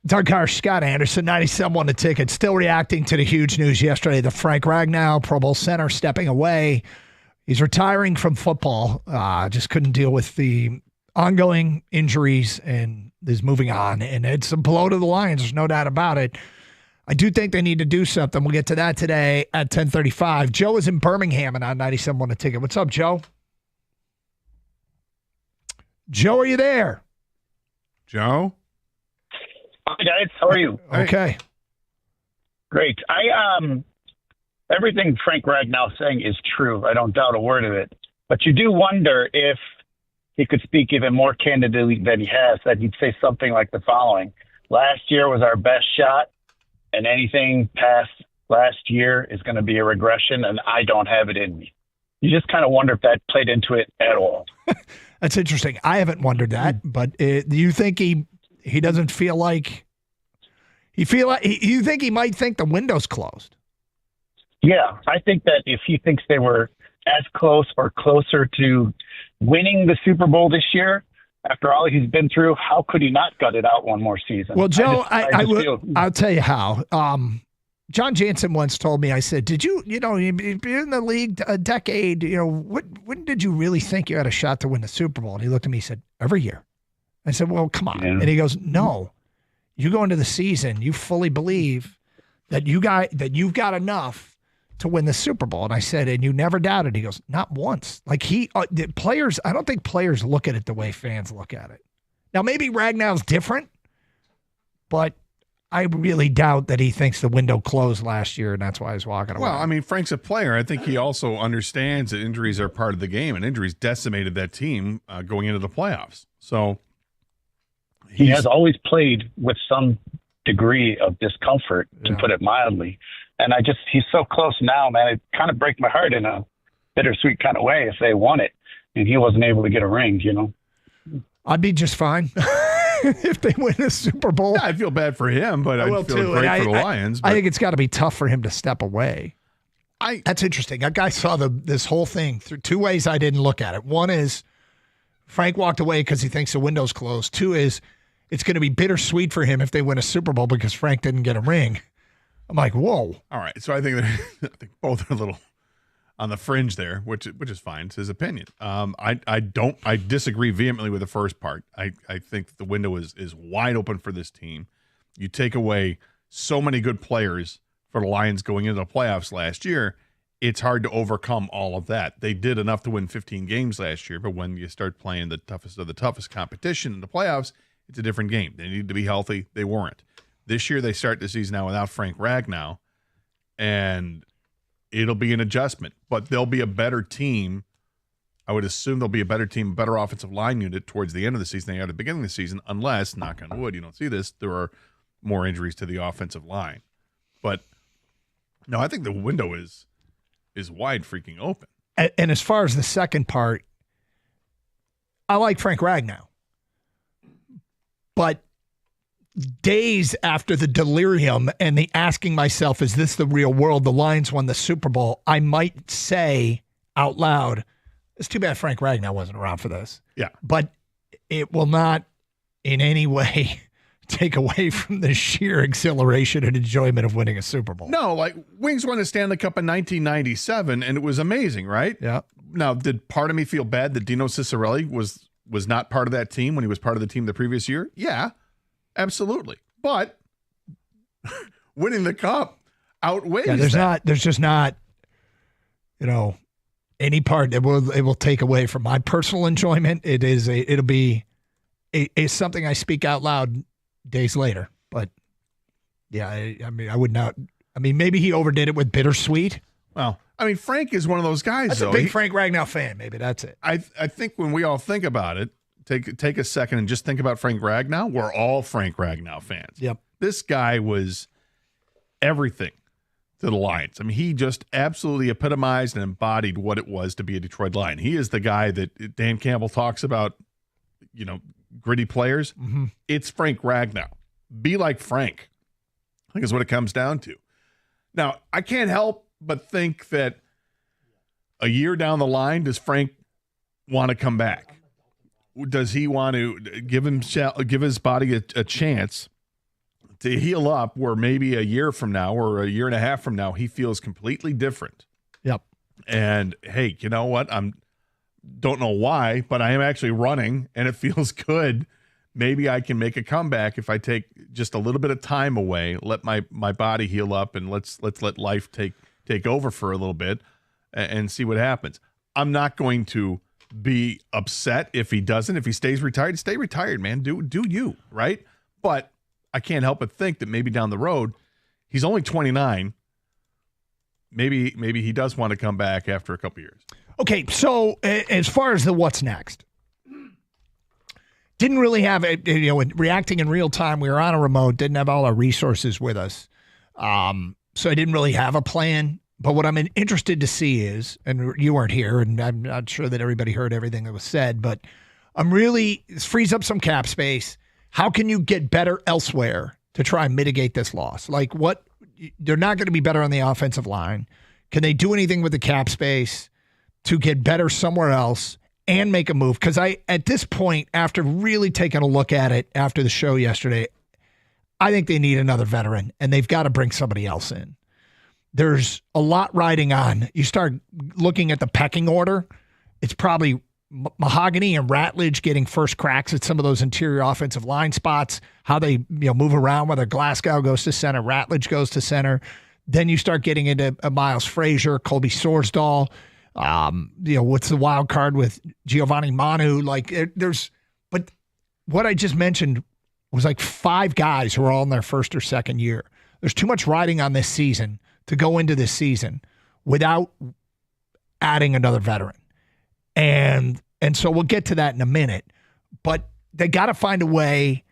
Doug Harsh, Scott Anderson, 97 The Ticket. Still reacting to the huge news yesterday. The Frank Ragnow, Pro Bowl center, stepping away. He's retiring from football. Just couldn't deal with the ongoing injuries and is moving on. And it's a blow to the Lions. There's no doubt about it. I do think they need to do something. We'll get to that today at 10:35. Joe is in Birmingham and on 97 The Ticket. What's up, Joe? Joe, are you there? Joe? Hi, guys. How are you? Okay. Great. Everything Frank Ragnow is saying is true. I don't doubt a word of it. But you do wonder if he could speak even more candidly than he has, that he'd say something like the following. Last year was our best shot, and anything past last year is going to be a regression, and I don't have it in me. You just kind of wonder if that played into it at all. That's interesting. I haven't wondered that, but do you think he doesn't feel like you think he might think the window's closed? Yeah, I think that if he thinks they were as close or closer to winning the Super Bowl this year, after all he's been through, how could he not gut it out one more season? Well, Joe, I'll tell you how. John Jansen once told me, I said, did you've been in the league a decade, when did you really think you had a shot to win the Super Bowl? And he looked at me and said, every year. I said, well, come on. Yeah. And he goes, no, you go into the season, you fully believe that you've got enough to win the Super Bowl. And I said, and you never doubted. He goes, not once. Like the players, I don't think players look at it the way fans look at it. Now, maybe Ragnow's different, but I really doubt that he thinks the window closed last year, and that's why he's walking away. Well, I mean, Frank's a player. I think he also understands that injuries are part of the game, and injuries decimated that team going into the playoffs. So he has always played with some degree of discomfort, to put it mildly. And he's so close now, man. It kind of breaks my heart in a bittersweet kind of way if they won it and he wasn't able to get a ring, I'd be just fine if they win the Super Bowl. Yeah, I feel bad for him, but I feel great for the Lions. I think it's got to be tough for him to step away. That's interesting. That guy saw this whole thing through two ways I didn't look at it. One is Frank walked away because he thinks the window's closed. Two is it's going to be bittersweet for him if they win a Super Bowl because Frank didn't get a ring. I'm like, whoa. All right. So I think both are a little on the fringe there, which is fine. It's his opinion. I disagree vehemently with the first part. I think the window is wide open for this team. You take away so many good players for the Lions going into the playoffs last year, it's hard to overcome all of that. They did enough to win 15 games last year, but when you start playing the toughest of the toughest competition in the playoffs, it's a different game. They need to be healthy. They weren't. This year, they start the season now without Frank Ragnow, and it'll be an adjustment. But they'll be a better team. I would assume they'll be a better team, better offensive line unit towards the end of the season than they are at the beginning of the season, unless, knock on wood, you don't see this, there are more injuries to the offensive line. But, no, I think the window is wide freaking open. And as far as the second part, I like Frank Ragnow. But days after the delirium and the asking myself, is this the real world? The Lions won the Super Bowl. I might say out loud, it's too bad Frank Ragnow wasn't around for this. Yeah. But it will not in any way take away from the sheer exhilaration and enjoyment of winning a Super Bowl. No, like Wings won a Stanley Cup in 1997, and it was amazing, right? Yeah. Now, did part of me feel bad that Dino Ciccarelli was not part of that team when he was part of the team the previous year? Yeah. Absolutely. But winning the cup outweighs there's just not, any part that it will take away from my personal enjoyment. It'll be something I speak out loud days later. But yeah, I would not. I mean, maybe he overdid it with bittersweet. Well, I mean, Frank is one of those guys. That's a big Frank Ragnow fan. Maybe that's it. I think when we all think about it, take a second and just think about Frank Ragnow. We're all Frank Ragnow fans. Yep. This guy was everything to the Lions. I mean, he just absolutely epitomized and embodied what it was to be a Detroit Lion. He is the guy that Dan Campbell talks about, gritty players. Mm-hmm. It's Frank Ragnow. Be like Frank, I think is what it comes down to. Now, I can't help but think that a year down the line, does Frank want to come back? Does he want to give his body a chance to heal up where maybe a year from now or a year and a half from now, he feels completely different. Yep. And hey, you know what? Don't know why, but I am actually running and it feels good. Maybe I can make a comeback if I take just a little bit of time away, let my body heal up, and let's let life take over for a little bit and see what happens. I'm not going to be upset if he doesn't. If he stays retired, stay retired, man. Do you, right? But I can't help but think that maybe down the road, he's only 29. Maybe he does want to come back after a couple years. Okay, so as far as the what's next, didn't really have reacting in real time. We were on a remote, didn't have all our resources with us, so I didn't really have a plan. But what I'm interested to see is, and you weren't here, and I'm not sure that everybody heard everything that was said, but this frees up some cap space. How can you get better elsewhere to try and mitigate this loss? Like they're not going to be better on the offensive line. Can they do anything with the cap space to get better somewhere else and make a move? Because at this point, after really taking a look at it after the show yesterday, I think they need another veteran, and they've got to bring somebody else in. There's a lot riding on. You start looking at the pecking order, it's probably Mahogany and Ratledge getting first cracks at some of those interior offensive line spots, how they move around, whether Glasgow goes to center, Ratledge goes to center. Then you start getting into Miles Frazier, Colby Sorsdahl. What's the wild card with Giovanni Manu? But what I just mentioned was like 5 guys who are all in their first or second year. There's too much riding on this season to go into this season without adding another veteran. And so we'll get to that in a minute, but they got to find a way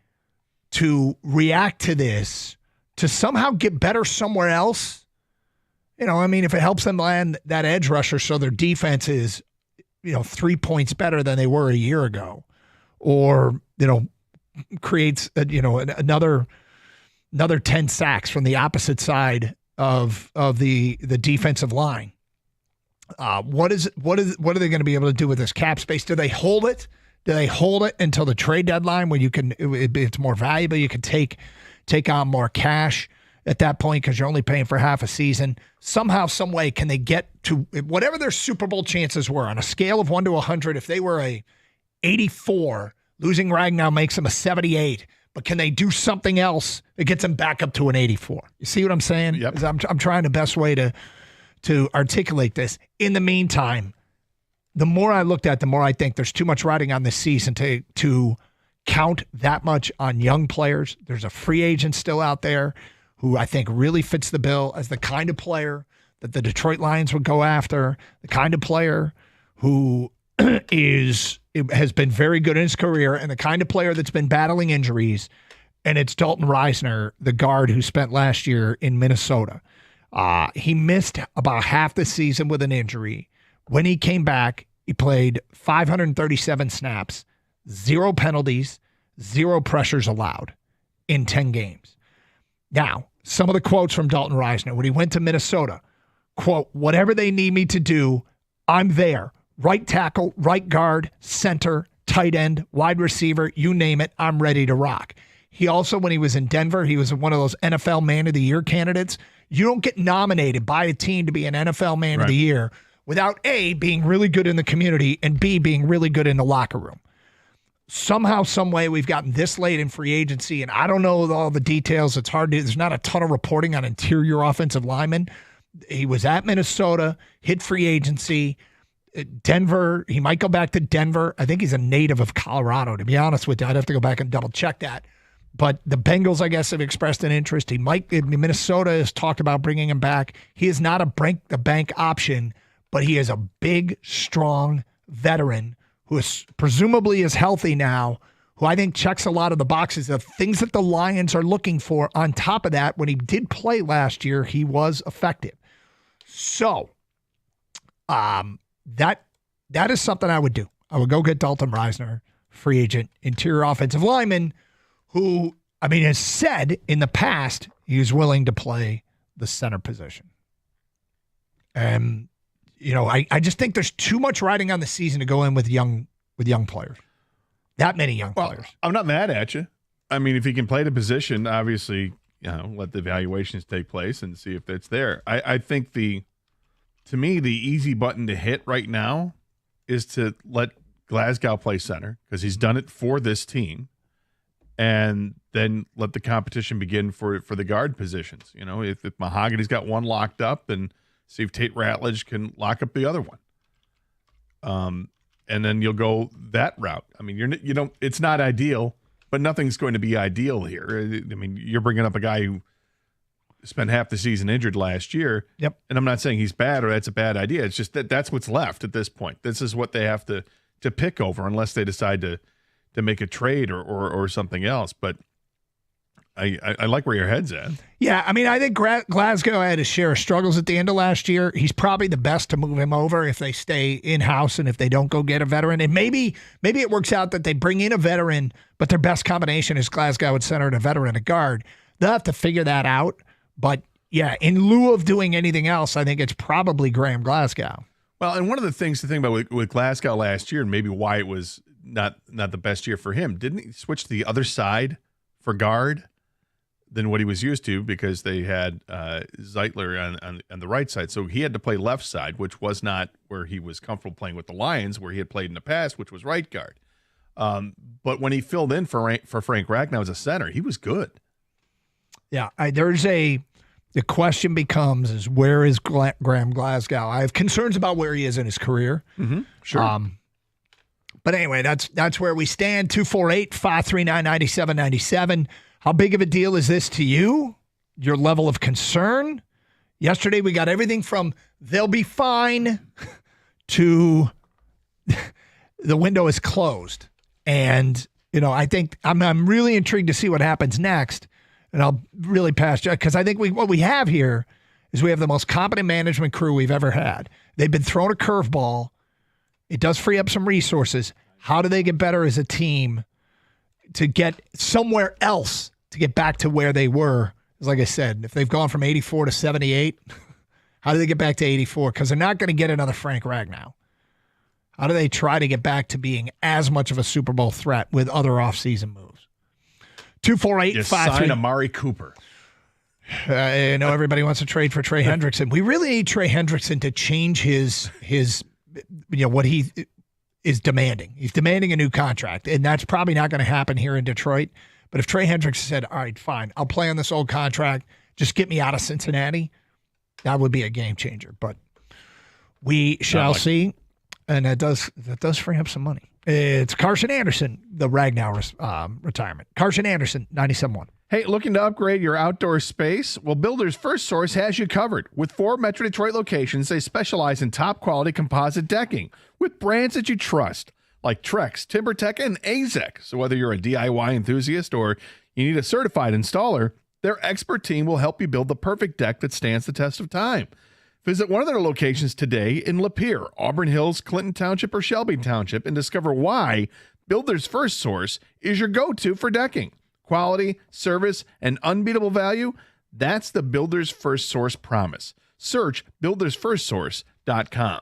to react to this, to somehow get better somewhere else. If it helps them land that edge rusher so their defense is, 3 points better than they were a year ago, or, creates, another 10 sacks from the opposite side of the defensive line. What are they going to be able to do with this cap space? Do they hold it? Do they hold it until the trade deadline when it's more valuable? You can take on more cash at that point because you're only paying for half a season. Somehow, some way, can they get to whatever their Super Bowl chances were on a scale of 1 to 100? If they were a 84, losing Ragnow makes them a 78. But can they do something else that gets them back up to an 84? You see what I'm saying? Yep. I'm trying the best way to articulate this. In the meantime, the more I looked at, the more I think there's too much riding on this season to count that much on young players. There's a free agent still out there who I think really fits the bill as the kind of player that the Detroit Lions would go after, the kind of player who has been very good in his career, and the kind of player that's been battling injuries, and it's Dalton Reisner, the guard who spent last year in Minnesota. He missed about half the season with an injury. When he came back, he played 537 snaps, 0 penalties, 0 pressures allowed in 10 games. Now, some of the quotes from Dalton Reisner when he went to Minnesota, quote, "Whatever they need me to do, I'm there. Right tackle, right guard, center, tight end, wide receiver, you name it, I'm ready to rock." He also, when he was in Denver, he was one of those NFL Man of the Year candidates. You don't get nominated by a team to be an NFL Man of the Year without A, being really good in the community, and B, being really good in the locker room. Somehow, some way, we've gotten this late in free agency, and I don't know all the details. It's hard to, there's not a ton of reporting on interior offensive linemen. He was at Minnesota, hit free agency. Denver, he might go back to Denver. I think he's a native of Colorado, to be honest with you. I'd have to go back and double check that. But the Bengals, I guess, have expressed an interest. Minnesota has talked about bringing him back. He is not a bank option, but he is a big, strong veteran who is presumably is healthy now, who I think checks a lot of the boxes of things that the Lions are looking for. On top of that, when he did play last year, he was effective. So, that is something I would do. I would go get Dalton Reisner, free agent, interior offensive lineman, who, has said in the past he was willing to play the center position. And, I just think there's too much riding on the season to go in with young players. That many young players. I'm not mad at you. I mean, if he can play the position, obviously, let the evaluations take place and see if that's there. I think to me, the easy button to hit right now is to let Glasgow play center because he's done it for this team, and then let the competition begin for the guard positions. If Mahogany's got one locked up, then see if Tate Ratledge can lock up the other one. And then you'll go that route. I mean, it's not ideal, but nothing's going to be ideal here. I mean, you're bringing up a guy who spent half the season injured last year. Yep. And I'm not saying he's bad or that's a bad idea. It's just that's what's left at this point. This is what they have to pick over unless they decide to make a trade or something else. But I like where your head's at. Yeah, I mean, I think Glasgow had his share of struggles at the end of last year. He's probably the best to move him over if they stay in-house and if they don't go get a veteran. And maybe it works out that they bring in a veteran, but their best combination is Glasgow at center and a veteran at guard. They'll have to figure that out. But, yeah, in lieu of doing anything else, I think it's probably Graham Glasgow. Well, and one of the things to think about with Glasgow last year and maybe why it was not the best year for him, didn't he switch to the other side for guard than what he was used to because they had Zeitler on the right side. So he had to play left side, which was not where he was comfortable playing with the Lions, where he had played in the past, which was right guard. But when he filled in for Frank Ragnow as a center, he was good. Yeah, the question becomes is where is Graham Glasgow? I have concerns about where he is in his career. Mm-hmm. Sure. But anyway, that's where we stand. 248-539-9797. How big of a deal is this to you? Your level of concern? Yesterday we got everything from they'll be fine to the window is closed. And, I think I'm really intrigued to see what happens next. And I'll really pass because I think what we have here is we have the most competent management crew we've ever had. They've been thrown a curveball. It does free up some resources. How do they get better as a team to get somewhere else to get back to where they were? Like I said, if they've gone from 84 to 78, how do they get back to 84? Because they're not going to get another Frank Ragnow. How do they try to get back to being as much of a Super Bowl threat with other offseason moves? 248-539. Sign Amari Cooper. I know everybody wants to trade for Trey Hendrickson. We really need Trey Hendrickson to change his what he is demanding. He's demanding a new contract, and that's probably not going to happen here in Detroit. But if Trey Hendrickson said, all right, fine, I'll play on this old contract, just get me out of Cincinnati, that would be a game changer. But we shall see, and that does free up some money. It's Carson Anderson, the Ragnow retirement. Carson Anderson, 97.1. Hey, looking to upgrade your outdoor space? Well, Builders First Source has you covered. With 4 Metro Detroit locations, they specialize in top-quality composite decking with brands that you trust, like Trex, TimberTech, and AZEK. So whether you're a DIY enthusiast or you need a certified installer, their expert team will help you build the perfect deck that stands the test of time. Visit one of their locations today in Lapeer, Auburn Hills, Clinton Township, or Shelby Township and discover why Builders First Source is your go-to for decking. Quality, service, and unbeatable value, that's the Builders First Source promise. Search buildersfirstsource.com.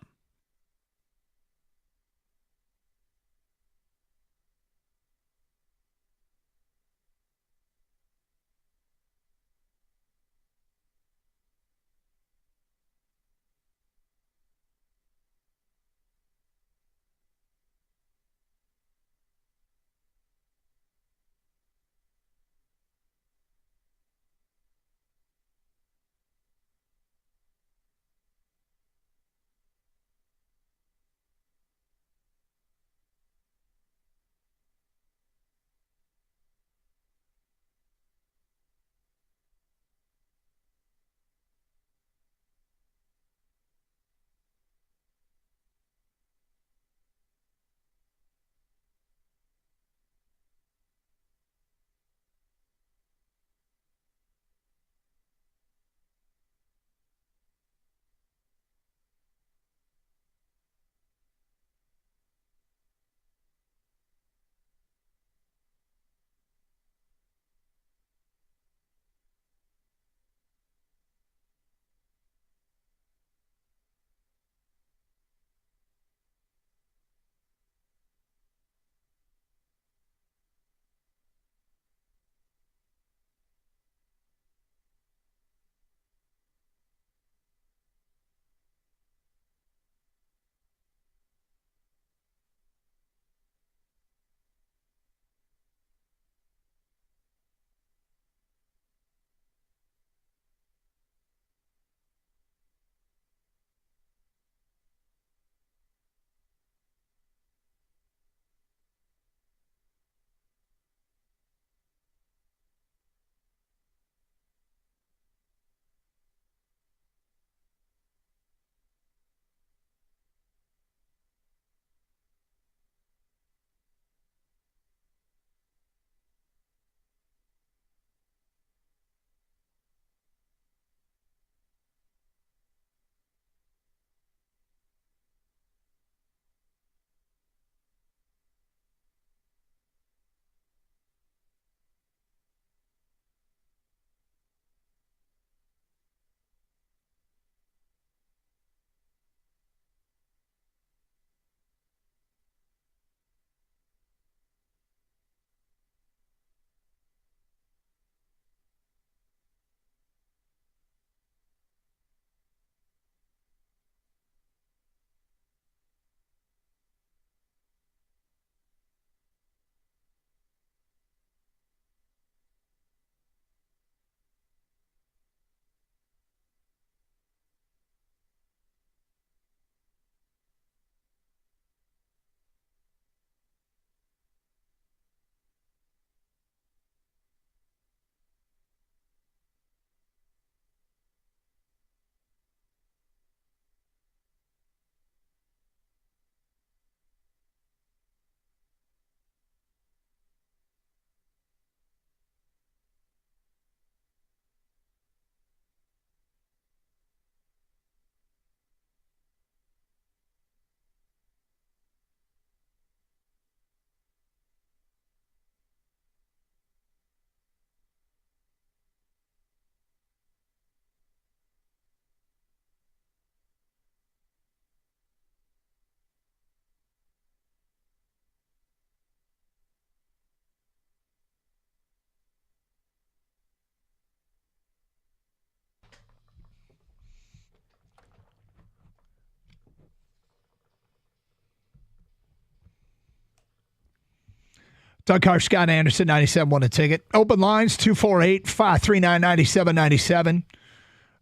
Doug Carr, Scott Anderson, 97 won a ticket. Open lines, 248-539-9797. I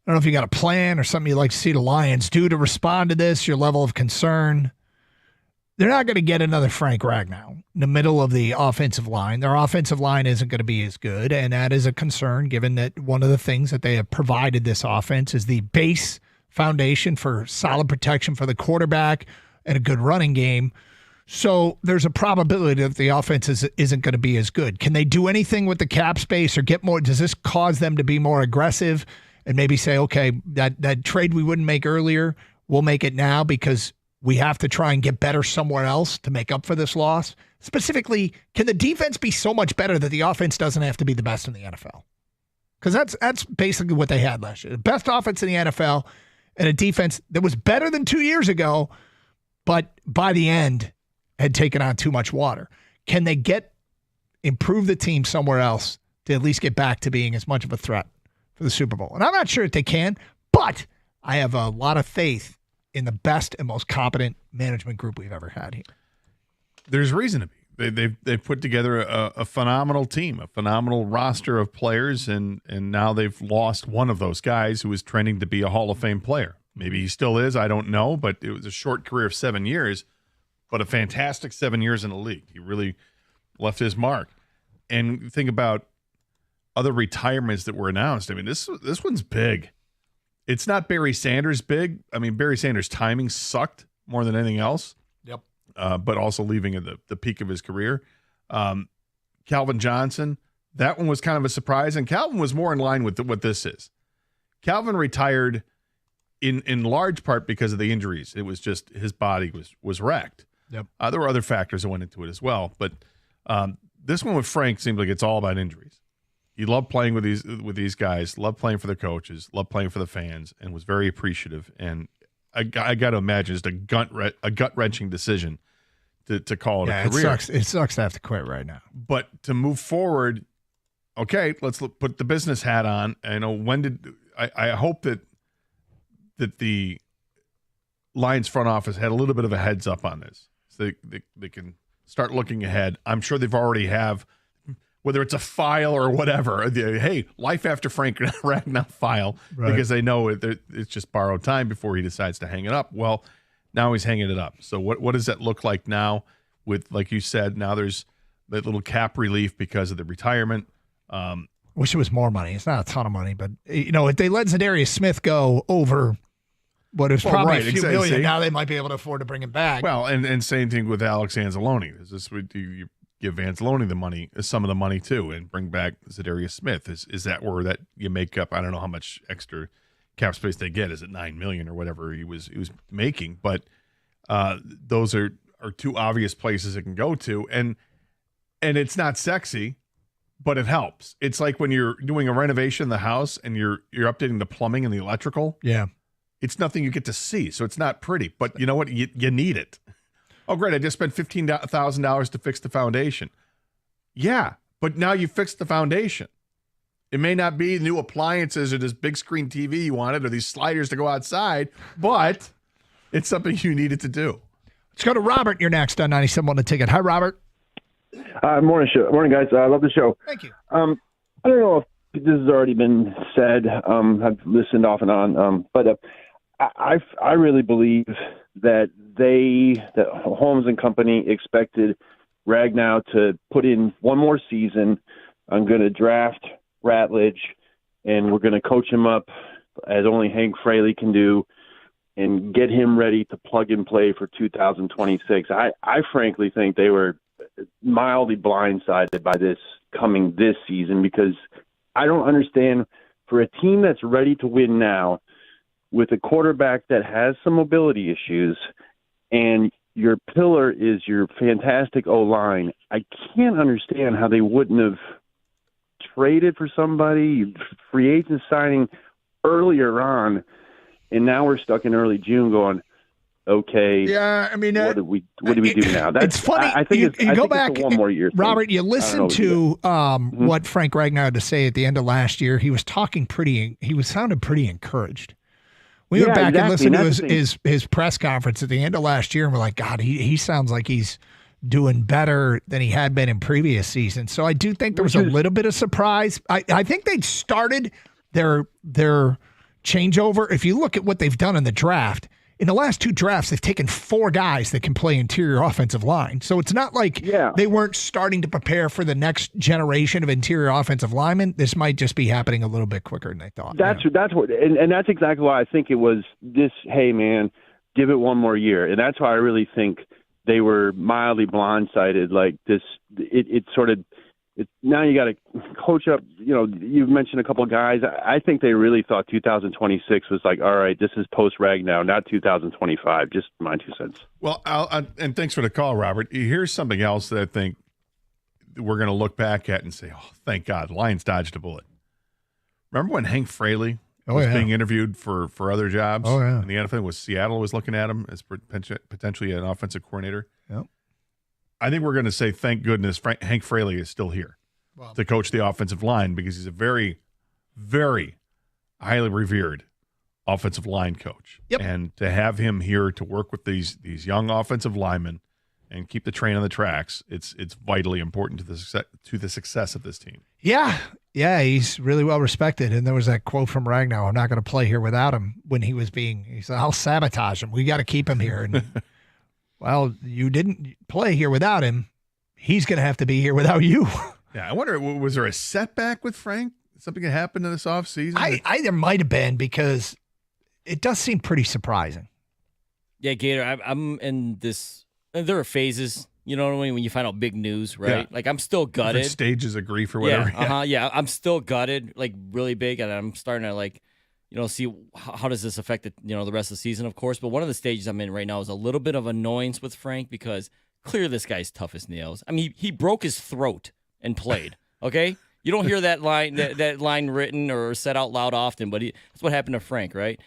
don't know if you got a plan or something you'd like to see the Lions do to respond to this, your level of concern. They're not going to get another Frank Ragnow in the middle of the offensive line. Their offensive line isn't going to be as good, and that is a concern given that one of the things that they have provided this offense is the base foundation for solid protection for the quarterback and a good running game. So there's a probability that the offense isn't going to be as good. Can they do anything with the cap space or get more? Does this cause them to be more aggressive and maybe say, okay, that trade we wouldn't make earlier, we'll make it now because we have to try and get better somewhere else to make up for this loss? Specifically, can the defense be so much better that the offense doesn't have to be the best in the NFL? Because that's basically what they had last year. The best offense in the NFL and a defense that was better than 2 years ago, but by the end had taken on too much water. Can they improve the team somewhere else to at least get back to being as much of a threat for the Super Bowl? And I'm not sure if they can, but I have a lot of faith in the best and most competent management group we've ever had here. There's reason to be. They've put together a phenomenal team, a phenomenal roster of players, and now they've lost one of those guys who was trending to be a Hall of Fame player. Maybe he still is, I don't know, but it was a short career of 7 years, but a fantastic 7 years in the league. He really left his mark. And think about other retirements that were announced. I mean, this one's big. It's not Barry Sanders big. I mean, Barry Sanders' timing sucked more than anything else. Yep. But also leaving at the peak of his career. Calvin Johnson, that one was kind of a surprise, and Calvin was more in line with what this is. Calvin retired in large part because of the injuries. It was just his body was wrecked. Yep. There were other factors that went into it as well, but this one with Frank seems like it's all about injuries. He loved playing with these guys, loved playing for the coaches, loved playing for the fans, and was very appreciative. And I got to imagine it's a gut-wrenching decision to call it a career. It sucks to have to quit right now. But to move forward, okay, let's put the business hat on. I know I hope that the Lions front office had a little bit of a heads up on this, so they can start looking ahead. I'm sure they've already have. Whether it's a file or whatever, hey, life after Frank Ragnow file, right, because they know it's just borrowed time before he decides to hang it up. Well, now he's hanging it up. So what does that look like now with, like you said, now there's that little cap relief because of the retirement. Wish it was more money. It's not a ton of money, but, if they let Zadarius Smith go over what is probably a few million, now they might be able to afford to bring him back. Well, and same thing with Alex Anzalone. Is this what you give Anzalone the money, some of the money too, and bring back Zadarius Smith? Is that where that you make up? I don't know how much extra cap space they get. Is it $9 million or whatever he was making? But those are two obvious places it can go to, and it's not sexy, but it helps. It's like when you're doing a renovation in the house and you're updating the plumbing and the electrical. Yeah, it's nothing you get to see, so it's not pretty. But you know what? You need it. Oh, great, I just spent $15,000 to fix the foundation. Yeah, but now you fixed the foundation. It may not be new appliances or this big screen TV you wanted or these sliders to go outside, but it's something you needed to do. Let's go to Robert. You're next on 97 on the ticket. Hi, Robert. Morning, guys. I love the show. Thank you. I don't know if this has already been said. I've listened off and on, but I really believe that Holmes and company expected Ragnow to put in one more season. I'm going to draft Ratledge, and we're going to coach him up as only Hank Fraley can do and get him ready to plug and play for 2026. I frankly think they were mildly blindsided by this coming this season, because I don't understand, for a team that's ready to win now with a quarterback that has some mobility issues and your pillar is your fantastic O-line, I can't understand how they wouldn't have traded for somebody, free agent signing earlier on, and now we're stuck in early June going, okay, yeah, I mean, what do we do now? It's funny. I think you go back, it's a one more year thing. Robert, you listen to what Frank Ragnow had to say at the end of last year. He was sounded pretty encouraged. We went back and listened to his press conference at the end of last year, and we're like, God, he sounds like he's doing better than he had been in previous seasons. So I do think there was a little bit of surprise. I think they started their changeover. If you look at what they've done in the draft, in the last 2 drafts, they've taken 4 guys that can play interior offensive line. So it's not like they weren't starting to prepare for the next generation of interior offensive linemen. This might just be happening a little bit quicker than they thought. That's what, and that's exactly why I think it was this. Hey, man, give it one more year, and that's why I really think they were mildly blindsided. Like this, it sort of. Now you got to coach up. You know, you've mentioned a couple of guys. I think they really thought 2026 was like, all right, this is post-Ragnow, not 2025. Just my 2 cents. Well, and thanks for the call, Robert. Here's something else that I think we're going to look back at and say, oh, thank God, Lions dodged a bullet. Remember when Hank Fraley was being interviewed for other jobs? Oh, yeah. And the NFL was Seattle was looking at him as potentially an offensive coordinator. Yep. I think we're going to say, thank goodness, Hank Fraley is still here to coach the offensive line because he's a very, very highly revered offensive line coach. Yep. And to have him here to work with these young offensive linemen and keep the train on the tracks, it's vitally important to the success of this team. Yeah, he's really well respected. And there was that quote from Ragnow, I'm not going to play here without him, when he said, I'll sabotage him. We got to keep him here. And well, you didn't play here without him. He's going to have to be here without you. Yeah, I wonder, was there a setback with Frank? Something that happened in this offseason? There might have been, because it does seem pretty surprising. Yeah, Gator, I'm in this. There are phases, you know what I mean, when you find out big news, right? Yeah. Like, I'm still gutted. Different stages of grief or whatever. Yeah, I'm still gutted, like, really big, and I'm starting to, like, see how does this affect the rest of the season, of course. But one of the stages I'm in right now is a little bit of annoyance with Frank, because clearly this guy's tough as nails. I mean, he broke his throat and played. Okay, you don't hear that line that line written or said out loud often, but that's what happened to Frank, right?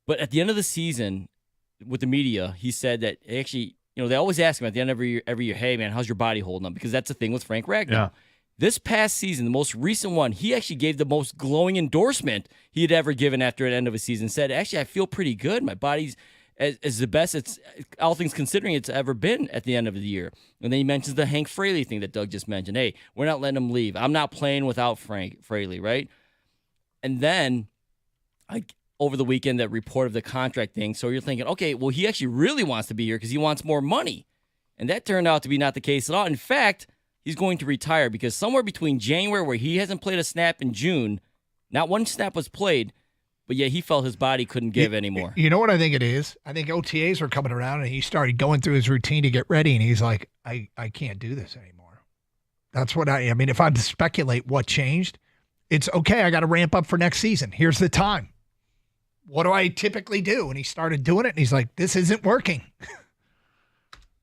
But at the end of the season, with the media, he said that actually, they always ask him at the end of every year, hey man, how's your body holding up? Because that's the thing with Frank Ragnow. Yeah. This past season, the most recent one, he actually gave the most glowing endorsement he had ever given after an end of a season. Said, actually, I feel pretty good. My body's as the best it's, all things considering, it's ever been at the end of the year. And then he mentions the Hank Fraley thing that Doug just mentioned. Hey, we're not letting him leave. I'm not playing without Frank Fraley, right? And then, over the weekend, that report of the contract thing. So you're thinking, okay, well, he actually really wants to be here because he wants more money. And that turned out to be not the case at all. In fact, he's going to retire because somewhere between January, where he hasn't played a snap, in June, not one snap was played, but yet he felt his body couldn't give anymore. You know what I think it is? I think OTAs were coming around and he started going through his routine to get ready, and he's like, I can't do this anymore. That's what I mean, if I'm to speculate what changed, it's okay, I got to ramp up for next season. Here's the time. What do I typically do? And he started doing it, and he's like, this isn't working.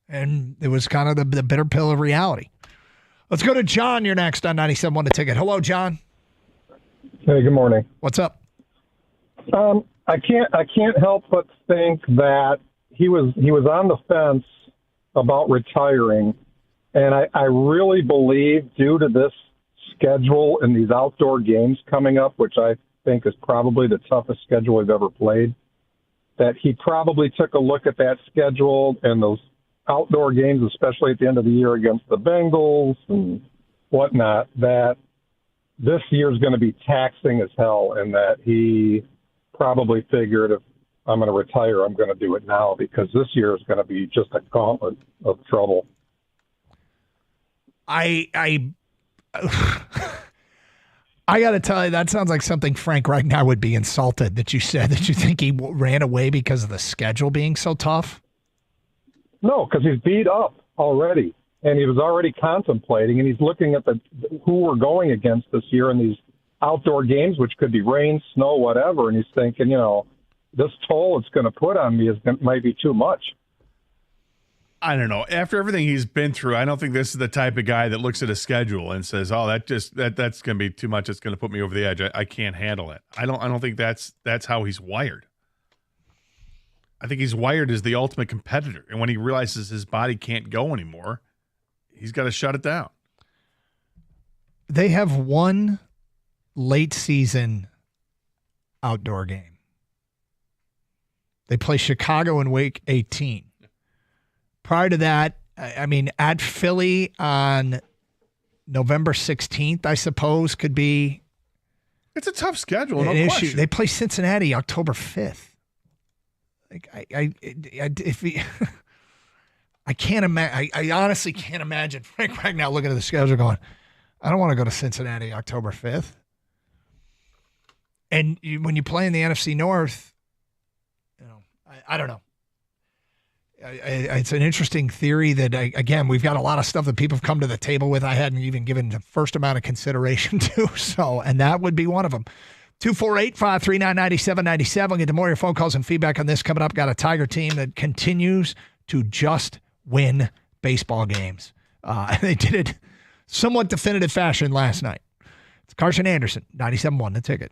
And it was kind of the bitter pill of reality. Let's go to John. You're next on 97.1 The Ticket. Hello, John. Hey, good morning. What's up? I can't help but think that he was on the fence about retiring, and I really believe, due to this schedule and these outdoor games coming up, which I think is probably the toughest schedule we've ever played, that he probably took a look at that schedule and those outdoor games, especially at the end of the year against the Bengals and whatnot, that this year is going to be taxing as hell, and that he probably figured, if I'm going to retire, I'm going to do it now, because this year is going to be just a gauntlet of trouble. I got to tell you, that sounds like something Frank Ragnow would be insulted that you said, that you think he ran away because of the schedule being so tough. No, because he's beat up already, and he was already contemplating, and he's looking at who we're going against this year in these outdoor games, which could be rain, snow, whatever, and he's thinking, this toll it's going to put on me might be too much. I don't know. After everything he's been through, I don't think this is the type of guy that looks at a schedule and says, "Oh, that's going to be too much. It's going to put me over the edge. I can't handle it." I don't think that's how he's wired. I think he's wired as the ultimate competitor, and when he realizes his body can't go anymore, he's got to shut it down. They have one late season outdoor game. They play Chicago in Week 18. Prior to that, I mean, at Philly on November 16th, I suppose, could be It's a tough schedule, an no issue. question. They play Cincinnati October 5th. Like if he, I can't imagine. I honestly can't imagine Frank Ragnow looking at the schedule going, I don't want to go to Cincinnati October 5th. And when you play in the NFC North, I don't know. It's an interesting theory that, again, we've got a lot of stuff that people have come to the table with I hadn't even given the first amount of consideration to. So, and that would be one of them. 248-539-9797. We'll get to more of your phone calls and feedback on this coming up. Got a Tiger team that continues to just win baseball games. They did it somewhat definitive fashion last night. It's Carson Anderson, 97.1, The Ticket.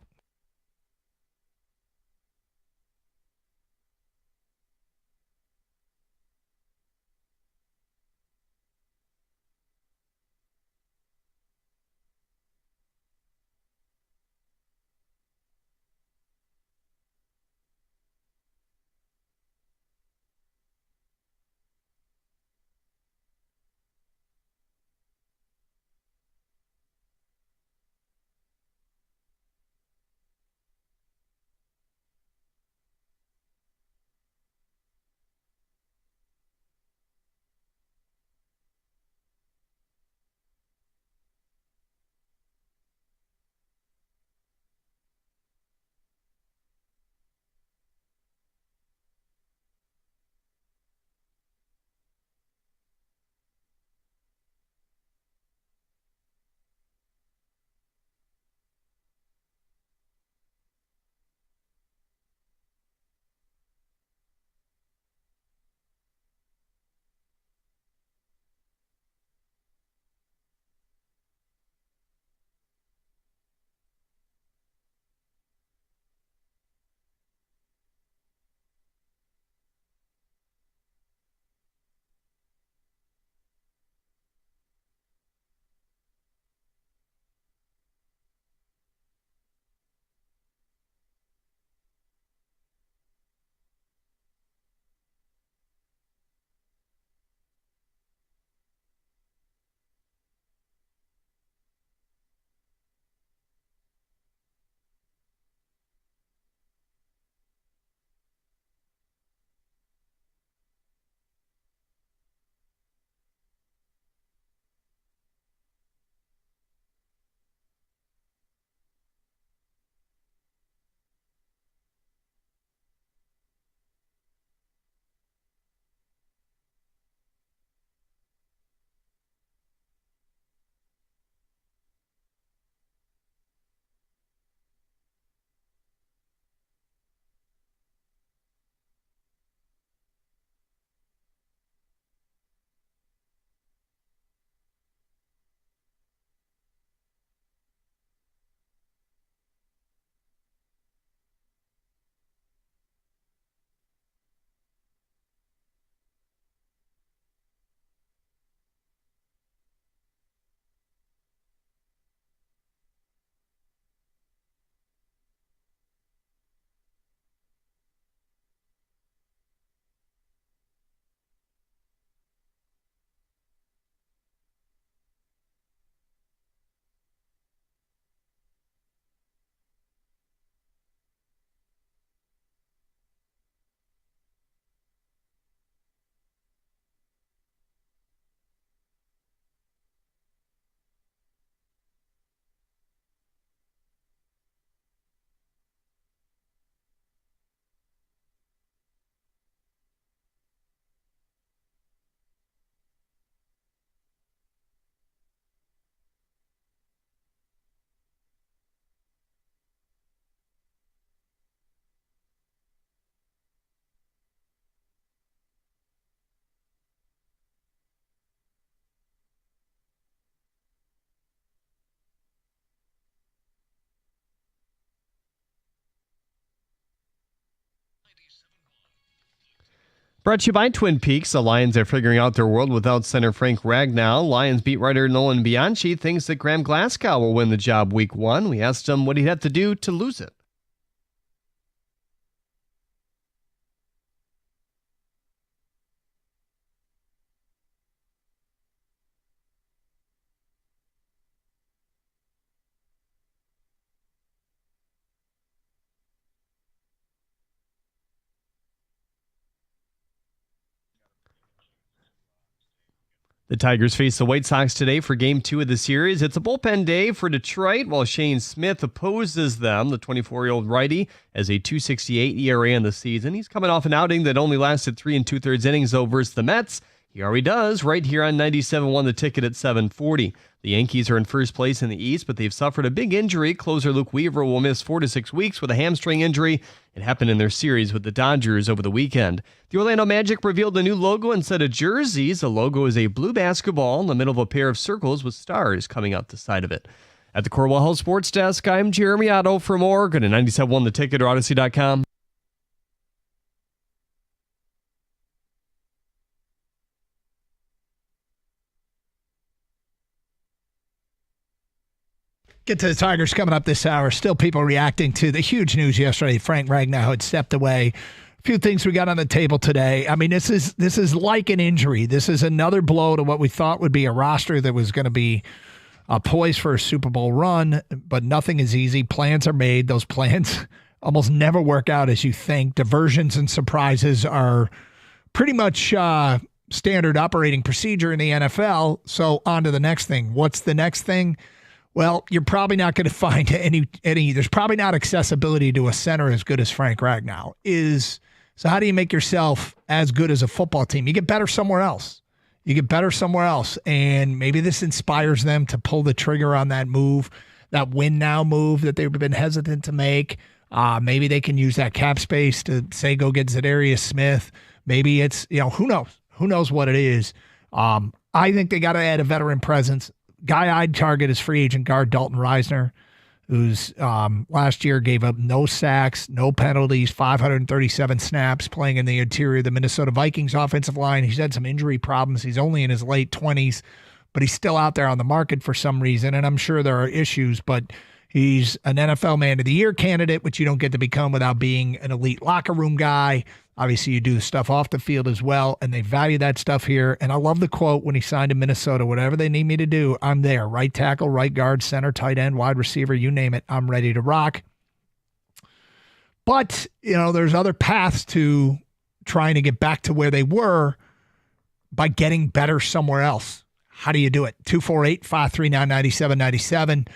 Brought to you by Twin Peaks. The Lions are figuring out their world without center Frank Ragnow. Lions beat writer Nolan Bianchi thinks that Graham Glasgow will win the job week 1. We asked him what he'd have to do to lose it. The Tigers face the White Sox today for Game 2 of the series. It's a bullpen day for Detroit while Shane Smith opposes them. The 24-year-old righty has a 2.68 ERA in the season. He's coming off an outing that only lasted 3 2/3 innings though versus the Mets. He already does right here on 97.1 The Ticket at 740. The Yankees are in first place in the East, but they've suffered a big injury. Closer Luke Weaver will miss 4 to 6 weeks with a hamstring injury. It happened in their series with the Dodgers over the weekend. The Orlando Magic revealed a new logo instead of jerseys. The logo is a blue basketball in the middle of a pair of circles with stars coming out the side of it. At the Corwell Health Sports Desk, I'm Jeremy Otto. For more, go to 97.1 The Ticket or Odyssey.com. Get to the Tigers coming up this hour. Still people reacting to the huge news yesterday. Frank Ragnow had stepped away. A few things we got on the table today. I mean, this is like an injury. This is another blow to what we thought would be a roster that was going to be poised for a Super Bowl run, but nothing is easy. Plans are made. Those plans almost never work out as you think. Diversions and surprises are pretty much standard operating procedure in the NFL. So on to the next thing. What's the next thing? Well, you're probably not going to find any. There's probably not accessibility to a center as good as Frank Ragnow is. So how do you make yourself as good as a football team? You get better somewhere else. And maybe this inspires them to pull the trigger on that move, that win now move that they've been hesitant to make. Maybe they can use that cap space to say, go get Zadarius Smith. Maybe it's, who knows? Who knows what it is? I think they got to add a veteran presence. Guy I'd target is free agent guard Dalton Reisner, who's last year gave up no sacks, no penalties, 537 snaps playing in the interior of the Minnesota Vikings offensive line. He's had some injury problems. He's only in his late 20s, but he's still out there on the market for some reason, and I'm sure there are issues, but he's an NFL Man of the Year candidate, which you don't get to become without being an elite locker room guy. Obviously, you do stuff off the field as well, and they value that stuff here. And I love the quote when he signed in Minnesota, whatever they need me to do, I'm there. Right tackle, right guard, center, tight end, wide receiver, you name it, I'm ready to rock. But, there's other paths to trying to get back to where they were by getting better somewhere else. How do you do it? 248-539-9797.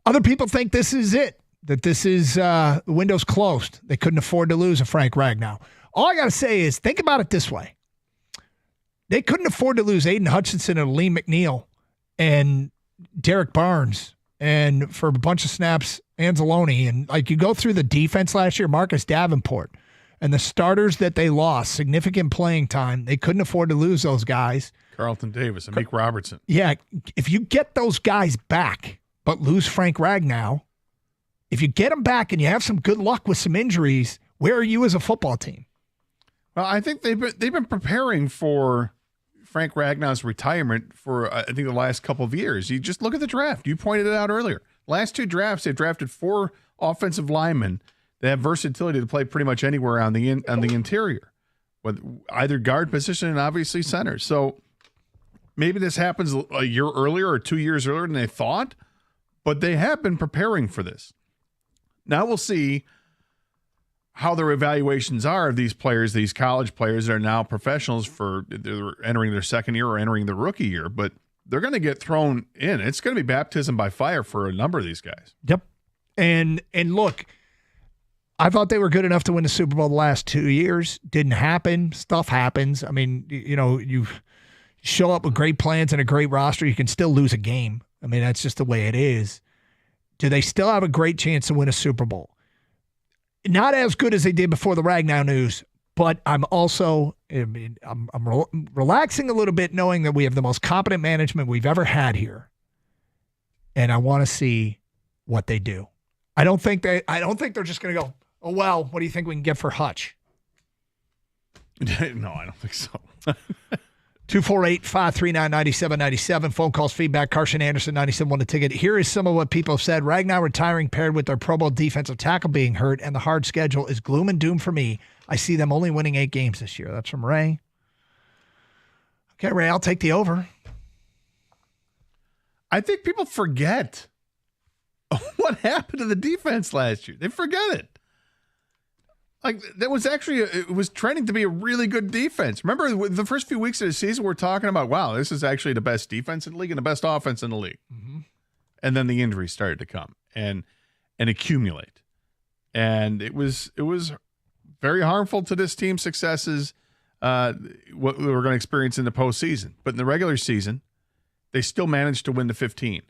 Other people think this is it, that this is the window's closed. They couldn't afford to lose a Frank Ragnow. All I got to say is think about it this way. They couldn't afford to lose Aiden Hutchinson and Lee McNeil and Derek Barnes and for a bunch of snaps, Anzalone. And you go through the defense last year, Marcus Davenport, and the starters that they lost, significant playing time. They couldn't afford to lose those guys. Carlton Davis, Amik Robertson. Yeah, if you get those guys back but lose Frank Ragnow, if you get them back and you have some good luck with some injuries, where are you as a football team? Well, I think they've been preparing for Frank Ragnow's retirement for, I think, the last couple of years. You just look at the draft. You pointed it out earlier. Last 2 drafts, they've drafted 4 offensive linemen that have versatility to play pretty much anywhere on the interior, with either guard position and obviously center. So maybe this happens a year earlier or 2 years earlier than they thought, but they have been preparing for this. Now we'll see how their evaluations are of these players, these college players that are now professionals they're entering their second year or entering the rookie year, but they're going to get thrown in. It's going to be baptism by fire for a number of these guys. Yep. And look, I thought they were good enough to win the Super Bowl the last 2 years. Didn't happen. Stuff happens. I mean, you show up with great plans and a great roster, you can still lose a game. I mean, that's just the way it is. Do they still have a great chance to win a Super Bowl? Not as good as they did before the Ragnow news, but I'm also, I'm relaxing a little bit knowing that we have the most competent management we've ever had here. And I want to see what they do. I don't think they're just going to go, oh, well, what do you think we can get for Hutch? No, I don't think so. 248-539-9797. Phone calls, feedback. Carson Anderson, 97.1 The Ticket. Here is some of what people have said. Ragnow retiring paired with their Pro Bowl defensive tackle being hurt and the hard schedule is gloom and doom for me. I see them only winning 8 games this year. That's from Ray. Okay, Ray, I'll take the over. I think people forget what happened to the defense last year. They forget it. Like that was actually it was trending to be a really good defense. Remember the first few weeks of the season, we're talking about, wow, this is actually the best defense in the league and the best offense in the league. Mm-hmm. And then the injuries started to come and accumulate, and it was very harmful to this team's successes. What we were going to experience in the postseason, but in the regular season, they still managed to win the 15.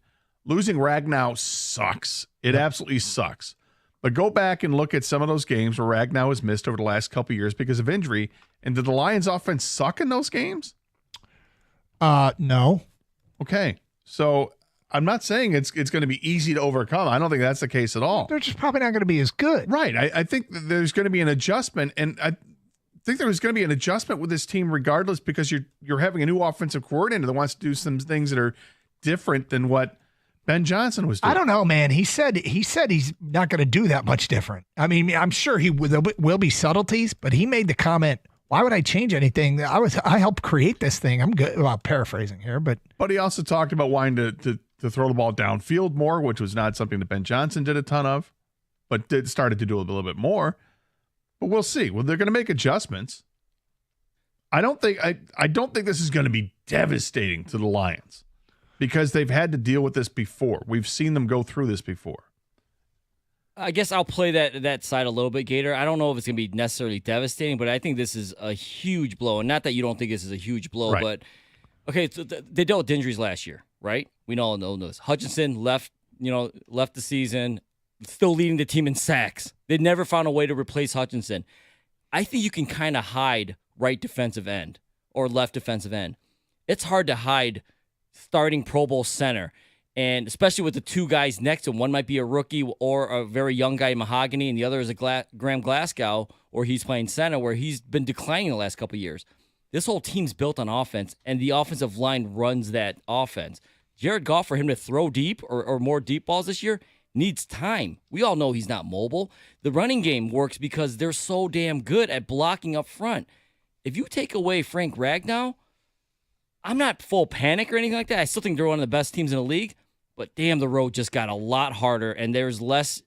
Losing Ragnow sucks. It absolutely sucks. But go back and look at some of those games where Ragnow has missed over the last couple of years because of injury. And did the Lions offense suck in those games? No. Okay. So I'm not saying it's going to be easy to overcome. I don't think that's the case at all. They're just probably not going to be as good. Right. I think that there's going to be an adjustment, and I think there was going to be an adjustment with this team regardless, because you're having a new offensive coordinator that wants to do some things that are different than what Ben Johnson was doing. I don't know, man. He said he's not going to do that much different. I mean, I'm sure there will be subtleties, but he made the comment, why would I change anything? I helped create this thing. I'm good. Well, paraphrasing here, but he also talked about wanting to throw the ball downfield more, which was not something that Ben Johnson did a ton of, but started to do a little bit more. But we'll see. Well, they're going to make adjustments. I don't think this is going to be devastating to the Lions, because they've had to deal with this before. We've seen them go through this before. I guess I'll play that side a little bit, Gator. I don't know if it's going to be necessarily devastating, but I think this is a huge blow. And not that you don't think this is a huge blow, right. But okay, so they dealt with injuries last year, right? We all know this. Hutchinson left the season, still leading the team in sacks. They never found a way to replace Hutchinson. I think you can kind of hide right defensive end or left defensive end. It's hard to hide starting Pro Bowl center, and especially with the two guys next to him. One might be a rookie or a very young guy, Mahogany, and the other is Graham Glasgow, or he's playing center, where he's been declining the last couple of years. This whole team's built on offense, and the offensive line runs that offense. Jared Goff, for him to throw deep or more deep balls this year, needs time. We all know he's not mobile. The running game works because they're so damn good at blocking up front. If you take away Frank Ragnow, I'm not full panic or anything like that. I still think they're one of the best teams in the league, but damn, the road just got a lot harder, and there's less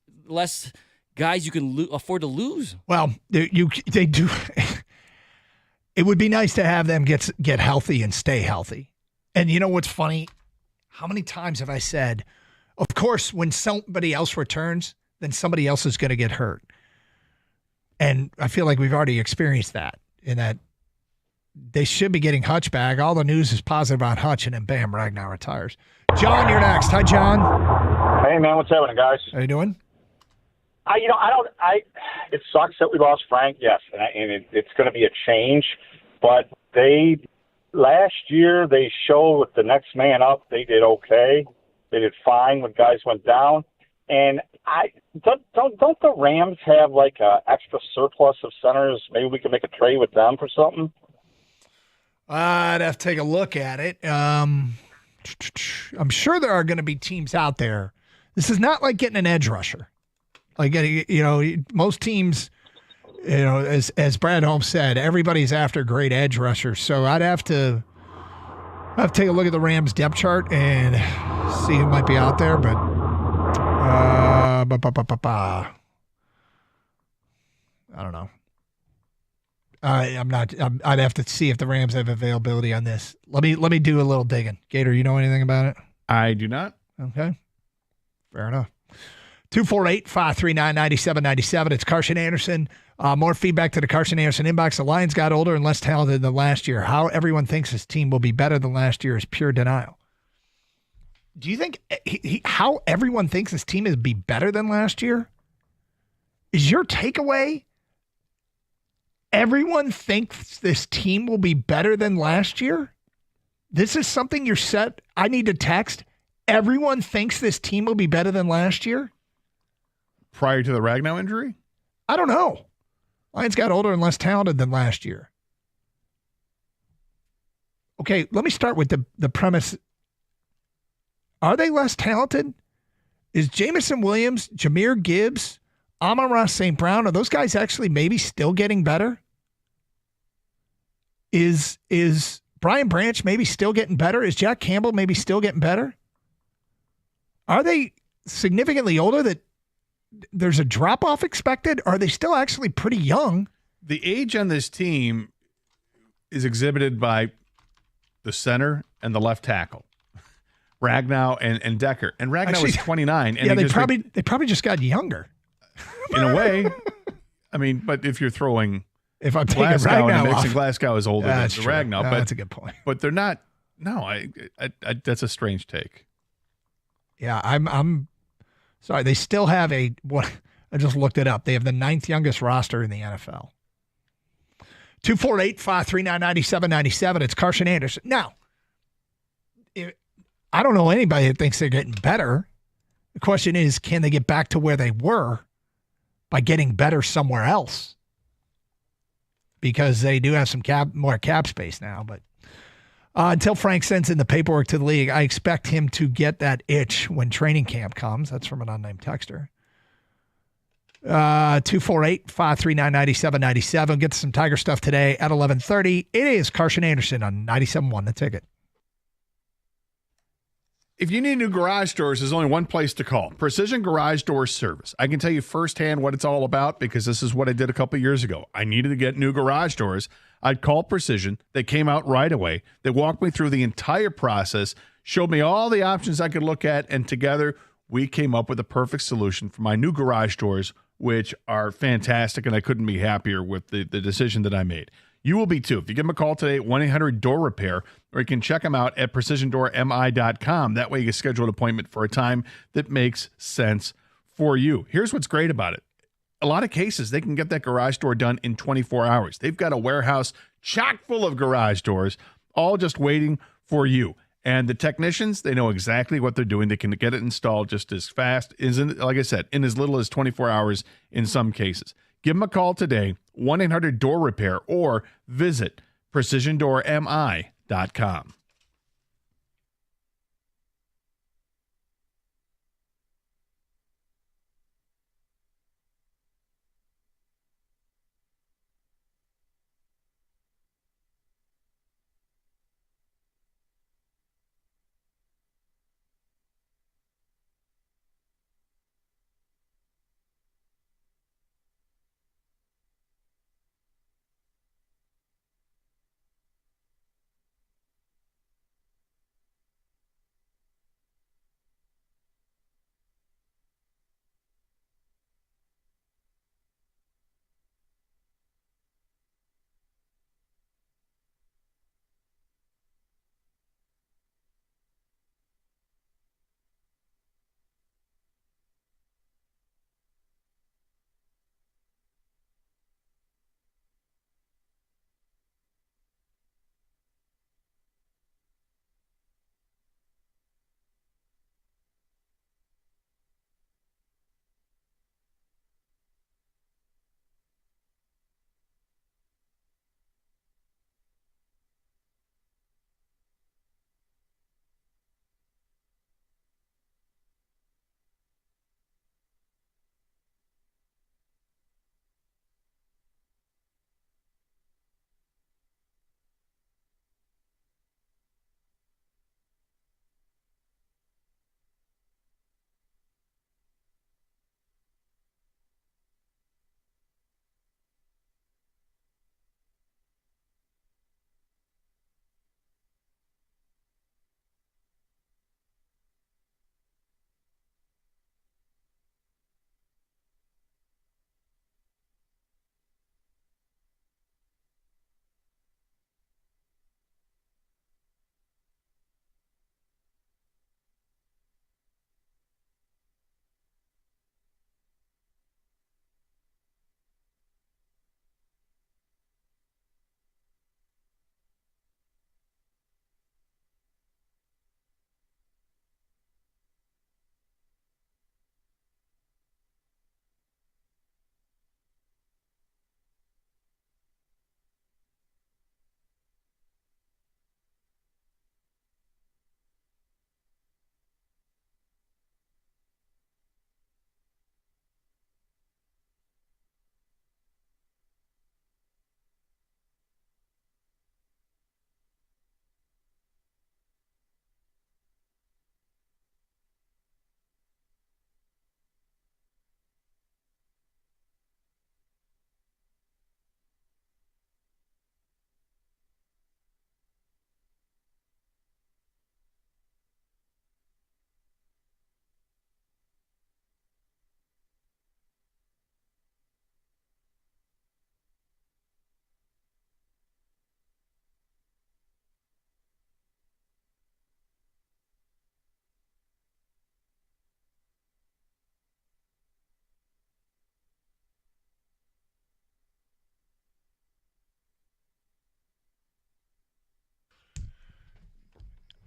guys you can afford to lose. Well, they do. It would be nice to have them get healthy and stay healthy. And you know what's funny? How many times have I said, of course, when somebody else returns, then somebody else is going to get hurt. And I feel like we've already experienced that, in that they should be getting Hutch back. All the news is positive on Hutch, and then bam, Ragnow retires. John, you're next. Hi, John. Hey, man, what's happening, guys? How you doing? It sucks that we lost Frank, yes, and it's going to be a change. But last year they showed with the next man up, they did okay. They did fine when guys went down. And don't the Rams have like a extra surplus of centers? Maybe we can make a trade with them for something. I'd have to take a look at it. I'm sure there are going to be teams out there. This is not like getting an edge rusher. Like, most teams, as Brad Holmes said, everybody's after great edge rushers. So I'd have to take a look at the Rams depth chart and see who might be out there. But I don't know. I'd have to see if the Rams have availability on this. Let me do a little digging. Gator, you know anything about it? I do not. Okay. Fair enough. 248-539-9797. It's Carson Anderson. More feedback to the Carson Anderson inbox. The Lions got older and less talented than last year. How everyone thinks his team will be better than last year is pure denial. Do you think how everyone thinks his team is be better than last year? Is your takeaway everyone thinks this team will be better than last year? This is something you're set. I need to text. Everyone thinks this team will be better than last year? Prior to the Ragnow injury? I don't know. Lions got older and less talented than last year. Okay, let me start with the premise. Are they less talented? Is Jamison Williams, Jahmyr Gibbs, Amon-Ra St. Brown, are those guys actually maybe still getting better? Is Brian Branch maybe still getting better? Is Jack Campbell maybe still getting better? Are they significantly older that there's a drop-off expected? Or are they still actually pretty young? The age on this team is exhibited by the center and the left tackle, Ragnow and Decker. And Ragnow is 29. And they probably just got younger. In a way. I mean, but if you're throwing I'm taking Glasgow in Ragnow the mix, off, and Glasgow is older than that's true. Ragnow. No, But that's a good point. But they're not. No, that's a strange take. Yeah, I'm sorry. They still have what I just looked it up. They have the 9th youngest roster in the NFL. 248-539-9797. It's Carson Anderson. Now, I don't know anybody that thinks they're getting better. The question is, can they get back to where they were by getting better somewhere else? Because they do have some more cap space now. But until Frank sends in the paperwork to the league, I expect him to get that itch when training camp comes. That's from an unnamed texter. 248-539-9797. Get to some Tiger stuff today at 11:30. It is Carson Anderson on 97.1 The Ticket. If you need new garage doors, there's only one place to call. Precision Garage Door Service. I can tell you firsthand what it's all about because this is what I did a couple years ago. I needed to get new garage doors. I'd call Precision. They came out right away. They walked me through the entire process, showed me all the options I could look at, and together we came up with the perfect solution for my new garage doors, which are fantastic, and I couldn't be happier with the decision that I made. You will be too. If you give them a call today at 1-800-DOOR-REPAIR, or you can check them out at precisiondoormi.com. That way you can schedule an appointment for a time that makes sense for you. Here's what's great about it. A lot of cases, they can get that garage door done in 24 hours. They've got a warehouse chock full of garage doors, all just waiting for you. And the technicians, they know exactly what they're doing. They can get it installed just as fast, like I said, in as little as 24 hours in some cases. Give them a call today, 1-800-DOOR-REPAIR, or visit precisiondoormi.com.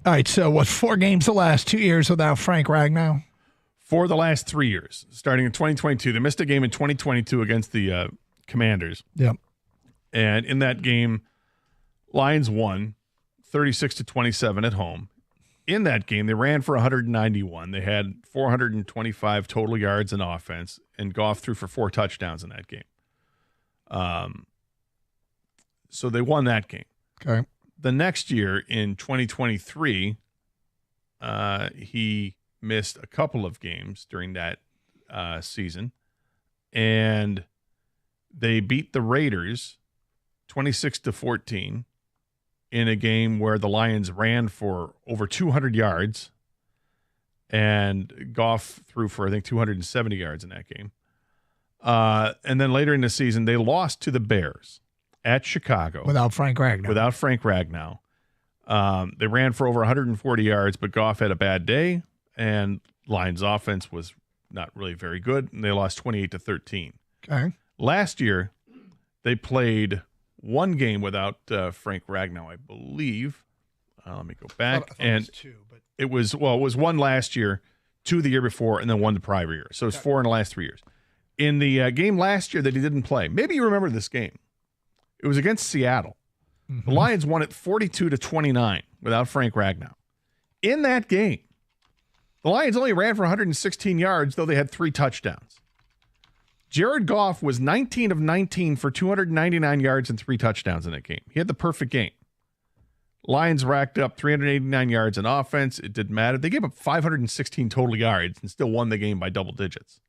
All right, so what, 4 games the last 2 years without Frank Ragnow? For the last 3 years, starting in 2022. They missed a game in 2022 against the Commanders. Yep. And in that game, Lions won 36-27 at home. In that game, they ran for 191. They had 425 total yards in offense, and Goff threw for 4 touchdowns in that game. So they won that game. Okay. The next year, in 2023, he missed a couple of games during that season, and they beat the Raiders 26-14 in a game where the Lions ran for over 200 yards, and Goff threw for, I think, 270 yards in that game. And then later in the season, they lost to the Bears at Chicago. Without Frank Ragnow. They ran for over 140 yards, but Goff had a bad day, and Lions offense was not really very good, and they lost 28-13. Okay. Last year, they played one game without Frank Ragnow, I believe. Let me go back. It was one last year, 2 the year before, and then 1 the prior year. So it's 4 in the last 3 years. In the game last year that he didn't play, maybe you remember this game. It was against Seattle. Mm-hmm. The Lions won it 42-29 without Frank Ragnow. In that game, the Lions only ran for 116 yards, though they had 3 touchdowns. Jared Goff was 19 of 19 for 299 yards and 3 touchdowns in that game. He had the perfect game. Lions racked up 389 yards in offense. It didn't matter. They gave up 516 total yards and still won the game by double digits.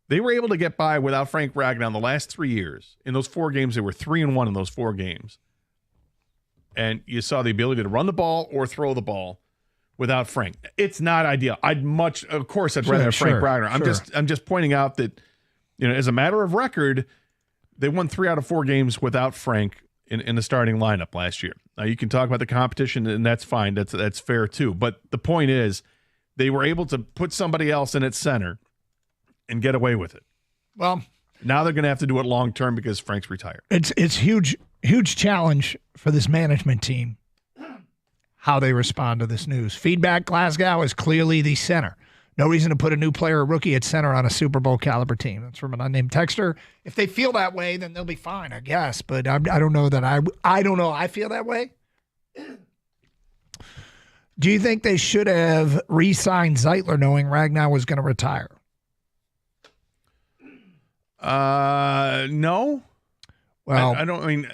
They were able to get by without Frank Ragnow in the last 3 years. In those 4 games, they were 3-1 in those 4 games. And you saw the ability to run the ball or throw the ball without Frank. It's not ideal. I'd rather have Frank Ragnow. I'm just pointing out that, as a matter of record, they won 3 out of 4 games without Frank in the starting lineup last year. Now you can talk about the competition, and that's fine. That's fair too. But the point is, they were able to put somebody else in at center and get away with it. Well, now they're going to have to do it long term because Frank's retired. It's huge challenge for this management team, how they respond to this news. Feedback: Glasgow is clearly the center. No reason to put a new player or rookie at center on a Super Bowl caliber team. That's from an unnamed texter. If they feel that way, then they'll be fine, I guess. But I don't know that I don't know. I feel that way. Do you think they should have re-signed Zeitler knowing Ragnow was going to retire? No. Well, I don't. I mean,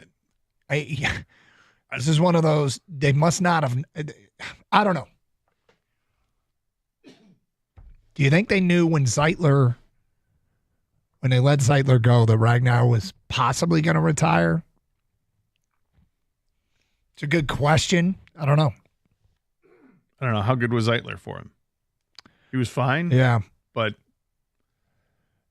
this is one of those. They must not have. I don't know. Do you think they knew when they let Zeitler go, that Ragnow was possibly going to retire? It's a good question. I don't know. How good was Zeitler for him? He was fine. Yeah. But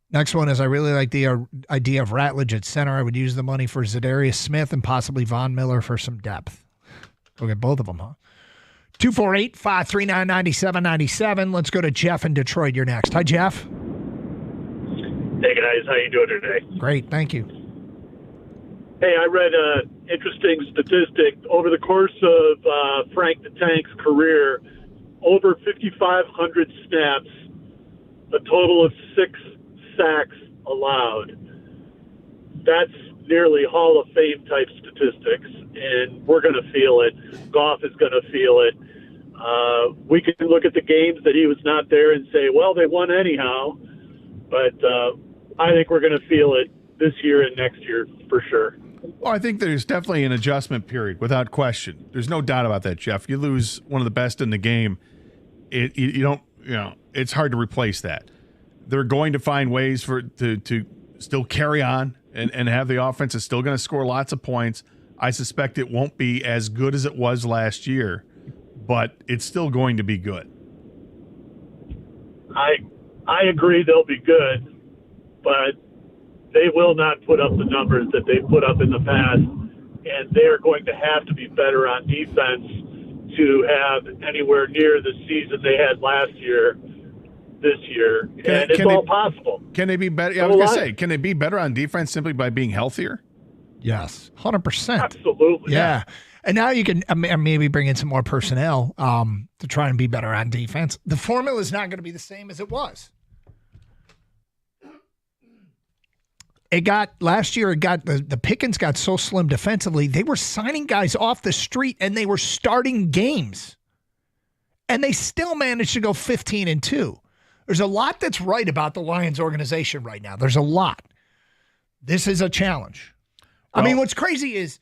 next one is, I really like the idea of Ratledge at center. I would use the money for Zadarius Smith and possibly Von Miller for some depth. Go get both of them, huh? 248-539-9797. Let's go to Jeff in Detroit. You're next. Hi, Jeff. Hey, guys. How you doing today? Great. Thank you. Hey, I read an interesting statistic. Over the course of Frank the Tank's career, over 5,500 snaps, a total of 6 sacks allowed. That's nearly Hall of Fame type statistics, and we're going to feel it. Goff is going to feel it. We can look at the games that he was not there and say, well, they won anyhow. But I think we're going to feel it this year and next year for sure. Well, I think there's definitely an adjustment period, without question. There's no doubt about that, Jeff. You lose one of the best in the game, it's hard to replace that. They're going to find ways to still carry on and have the offense is still going to score lots of points. I suspect it won't be as good as it was last year, but it's still going to be good. I agree they'll be good, but they will not put up the numbers that they've put up in the past, and they're going to have to be better on defense to have anywhere near the season they had last year this year, and it's all possible. Can they be better? I was going to say, can they be better on defense simply by being healthier? Yes, 100%. Absolutely. Yeah. And now you can maybe bring in some more personnel to try and be better on defense. The formula is not going to be the same as it was. Last year, the pickings got so slim defensively, they were signing guys off the street and they were starting games. And they still managed to go 15-2. There's a lot that's right about the Lions organization right now. There's a lot. This is a challenge. I mean, what's crazy is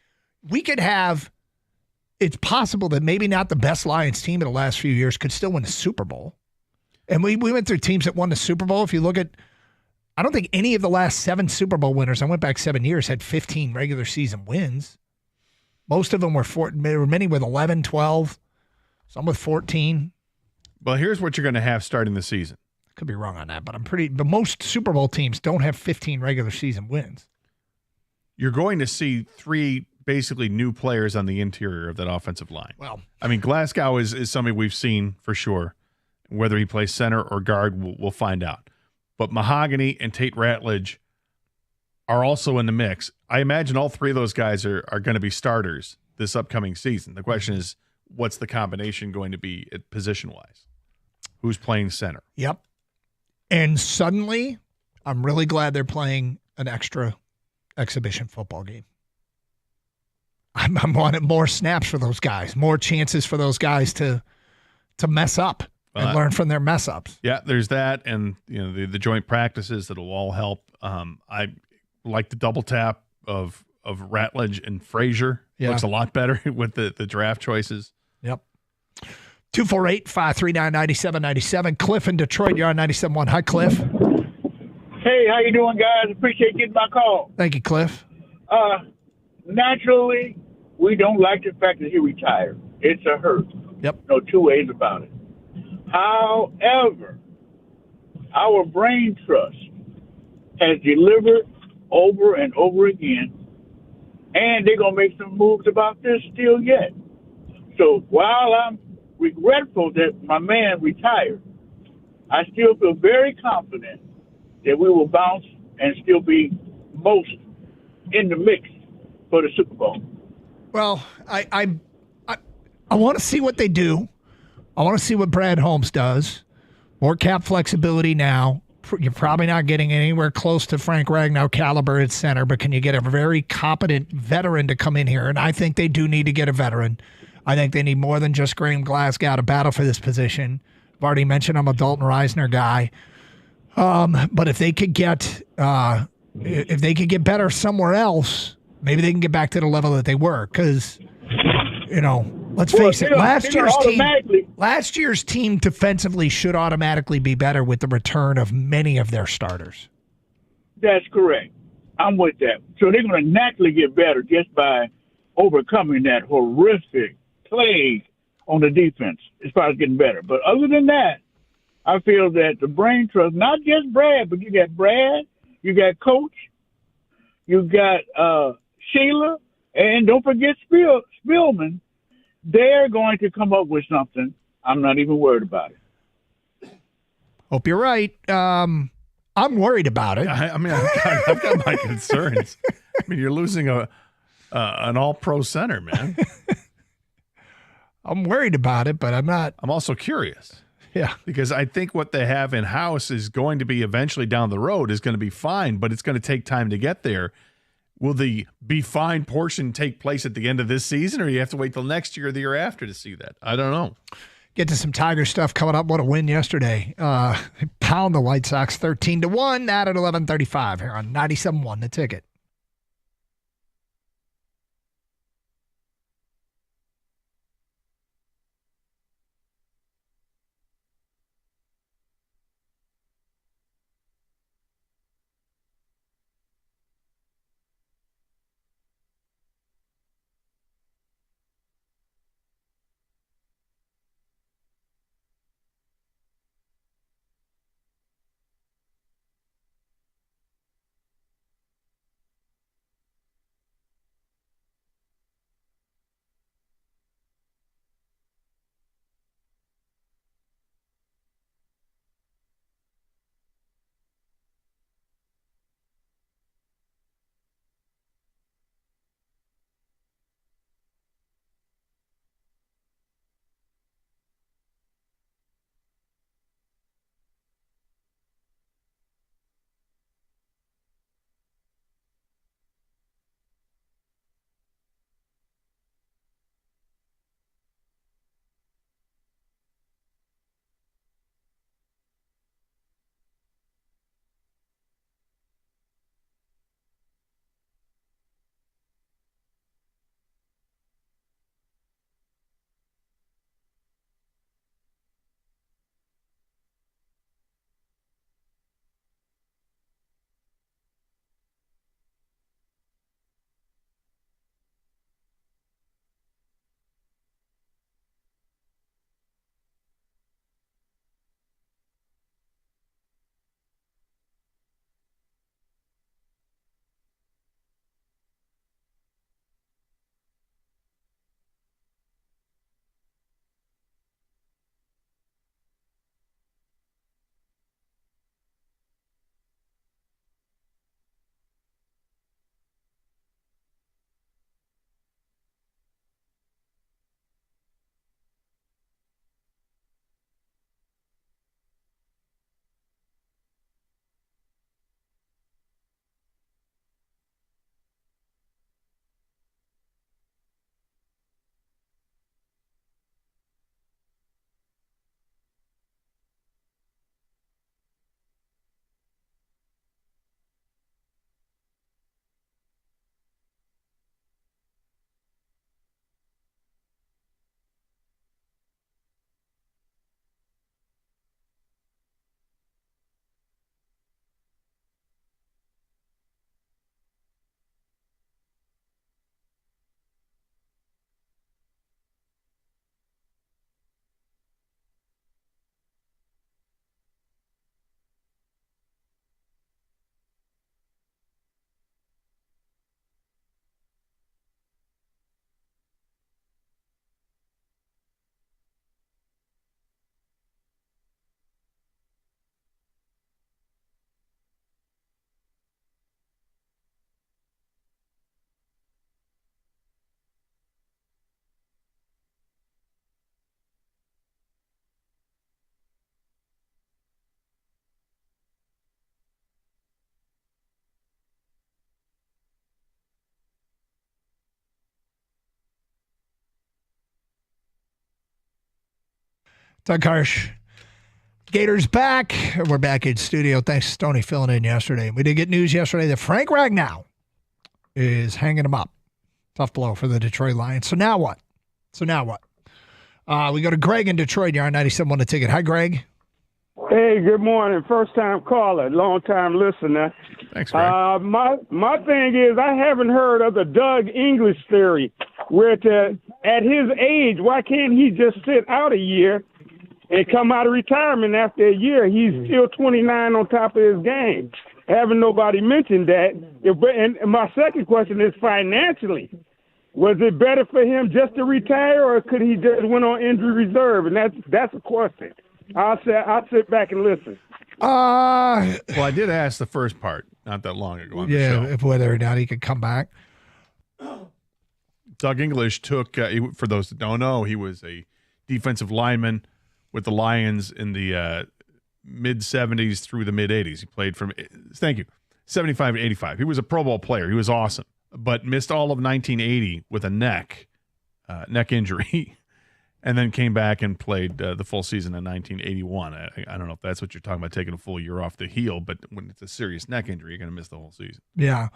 it's possible that maybe not the best Lions team in the last few years could still win the Super Bowl. And we went through teams that won the Super Bowl. If you look at, I don't think any of the last 7 Super Bowl winners, I went back 7 years, had 15 regular season wins. Most of them were many with 11, 12, some with 14. Well, here's what you're going to have starting the season. Could be wrong on that, but but most Super Bowl teams don't have 15 regular season wins. You're going to see 3 basically new players on the interior of that offensive line. Well, I mean, Glasgow is somebody we've seen for sure. Whether he plays center or guard, we'll find out. But Mahogany and Tate Ratledge are also in the mix. I imagine all 3 of those guys are going to be starters this upcoming season. The question is, what's the combination going to be at position-wise? Who's playing center? Yep. And suddenly, I'm really glad they're playing an extra exhibition football game. I'm wanting more snaps for those guys, more chances for those guys to mess up and learn from their mess ups. Yeah, there's that, and the joint practices that'll all help. I like the double tap of Ratledge and Frazier. Yeah. Looks a lot better with the draft choices. Yep. 248-539-9797. Cliff in Detroit, you're on 97.1. Hi, Cliff. Hey, how you doing, guys? Appreciate getting my call. Thank you, Cliff. Naturally, we don't like the fact that he retired. It's a hurt. Yep. No 2 ways about it. However, our brain trust has delivered over and over again, and they're going to make some moves about this still yet. So while I'm regretful that my man retired, I still feel very confident that we will bounce and still be most in the mix for the Super Bowl. Well, I want to see what they do. I want to see what Brad Holmes does. More cap flexibility now. You're probably not getting anywhere close to Frank Ragnow caliber at center, but can you get a very competent veteran to come in here? And I think they do need to get a veteran. I think they need more than just Graham Glasgow to battle for this position. I've already mentioned I'm a Dalton Reisner guy. But if they could get better somewhere else, maybe they can get back to the level that they were. Because, let's face it, last year's team defensively should automatically be better with the return of many of their starters. That's correct. I'm with that. So they're going to naturally get better just by overcoming that horrific plague on the defense as far as getting better. But other than that, I feel that the brain trust, not just Brad, but you got Brad, you got Coach, you got Sheila, and don't forget Spielman. They're going to come up with something. I'm not even worried about it. Hope you're right. I'm worried about it. I've got my concerns. I mean, you're losing an all-pro center, man. I'm worried about it, but I'm not. I'm also curious. Yeah. Because I think what they have in-house is going to be eventually down the road is going to be fine, but it's going to take time to get there. Will the be fine portion take place at the end of this season, or you have to wait till next year or the year after to see that? I don't know. Get to some Tiger stuff coming up. What a win yesterday. Pound the White Sox 13-1, that at 11:35 here on 97.1 The Ticket. Doug Harsh. Gators back. We're back in studio. Thanks to Stoney filling in yesterday. We did get news yesterday that Frank Ragnow is hanging him up. Tough blow for the Detroit Lions. So now what? We go to Greg in Detroit. You're on 97.1 The Ticket. Hi, Greg. Hey, good morning. First time caller, long time listener. Thanks, Greg. My thing is, I haven't heard of the Doug English theory, where at his age, why can't he just sit out a year and come out of retirement after a year? He's still 29 on top of his game. Haven't nobody mentioned that. And my second question is financially. Was it better for him just to retire, or could he just went on injury reserve? And that's a question. I'll sit back and listen. Well, I did ask the first part not that long ago on the show. If whether or not he could come back. Doug English took, for those that don't know, he was a defensive lineman with the Lions in the mid-'70s through the mid-'80s. He played from, 75 to 85. He was a Pro Bowl player. He was awesome, but missed all of 1980 with a neck injury, and then came back and played the full season in 1981. I don't know if that's what you're talking about, taking a full year off the heel, but when it's a serious neck injury, you're going to miss the whole season. Yeah.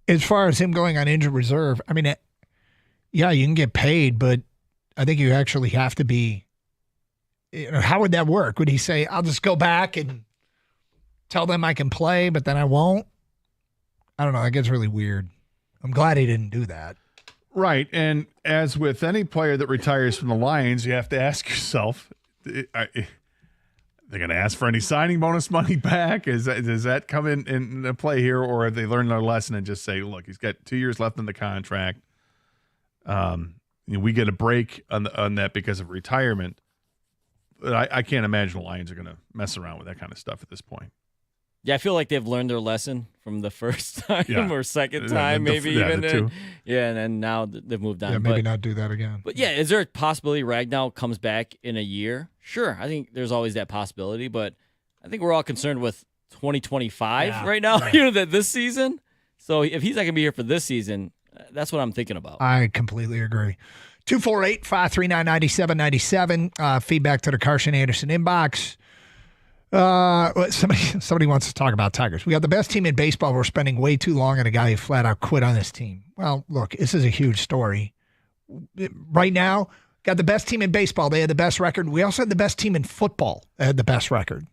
As far as him going on injured reserve, I mean, yeah, you can get paid, but I think you actually have to be. How would that work? Would he say, "I'll just go back and tell them I can play, but then I won't"? I don't know. That gets really weird. I'm glad he didn't do that. Right, and as with any player that retires from the Lions, you have to ask yourself, they're going to ask for any signing bonus money back? Does that come in play here, or have they learned their lesson and just say, look, he's got 2 years left in the contract. We get a break on that because of retirement. But I can't imagine the Lions are going to mess around with that kind of stuff at this point. Yeah, I feel like they've learned their lesson from the first time or second time, maybe even. And then now they've moved on. Yeah, maybe not do that again. But yeah, is there a possibility Ragnow comes back in a year? Sure, I think there's always that possibility, but I think we're all concerned with 2025 right now, that this season. So if he's not going to be here for this season, that's what I'm thinking about. I completely agree. 248-539-9797. Feedback to the Carson Anderson inbox. Somebody wants to talk about Tigers. We got the best team in baseball. We're spending way too long on a guy who flat out quit on this team. Well, look, this is a huge story. Right now, got the best team in baseball. They had the best record. We also had the best team in football. They had the best record.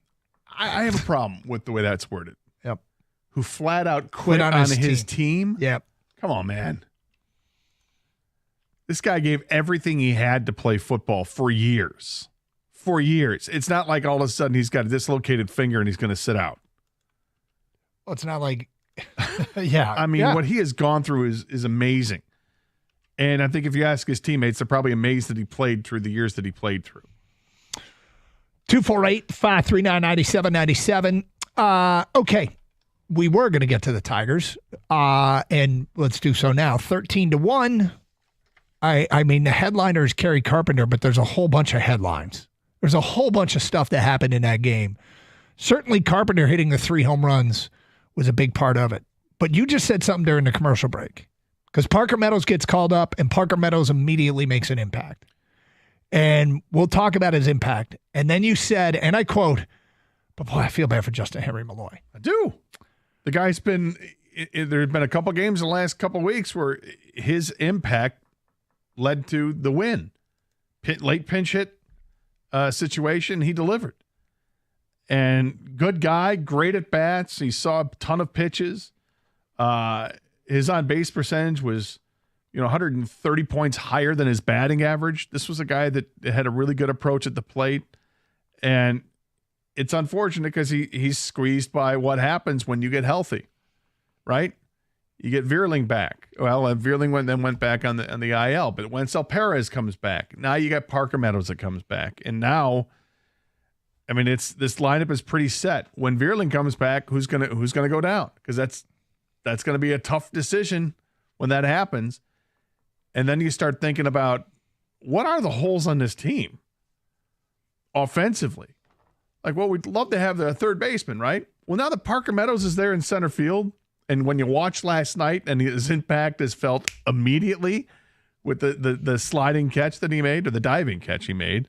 I have a problem with the way that's worded. Yep. Who flat out quit on his team? Yep. Come on, man. This guy gave everything he had to play football for years. For years. It's not like all of a sudden he's got a dislocated finger and he's going to sit out. Well, it's not like, yeah. I mean, what he has gone through is amazing. And I think if you ask his teammates, they're probably amazed that he played through the years that he played through. 248-539-9797. Okay. We were going to get to the Tigers, and let's do so now. 13-1. I mean, the headliner is Kerry Carpenter, but there's a whole bunch of headlines. There's a whole bunch of stuff that happened in that game. Certainly Carpenter hitting the 3 home runs was a big part of it. But you just said something during the commercial break, because Parker Meadows gets called up, and Parker Meadows immediately makes an impact. And we'll talk about his impact. And then you said, and I quote, but boy, I feel bad for Justin Henry Malloy. I do. The guy's been, there have been a couple games in the last couple of weeks where his impact led to the win. Late pinch hit situation, he delivered. And good guy, great at bats. He saw a ton of pitches. His on-base percentage was 130 points higher than his batting average. This was a guy that had a really good approach at the plate. And it's unfortunate because he's squeezed by what happens when you get healthy, right? You get Veerling back. Well, Veerling went back on the IL, but Wenzel Perez comes back. Now you got Parker Meadows that comes back. And now, I mean, this lineup is pretty set. When Veerling comes back, who's gonna go down? Because that's gonna be a tough decision when that happens. And then you start thinking about, what are the holes on this team offensively? Like, well, we'd love to have the third baseman, right? Well, now that Parker Meadows is there in center field, and when you watched last night and his impact is felt immediately with the sliding catch that he made, or the diving catch he made.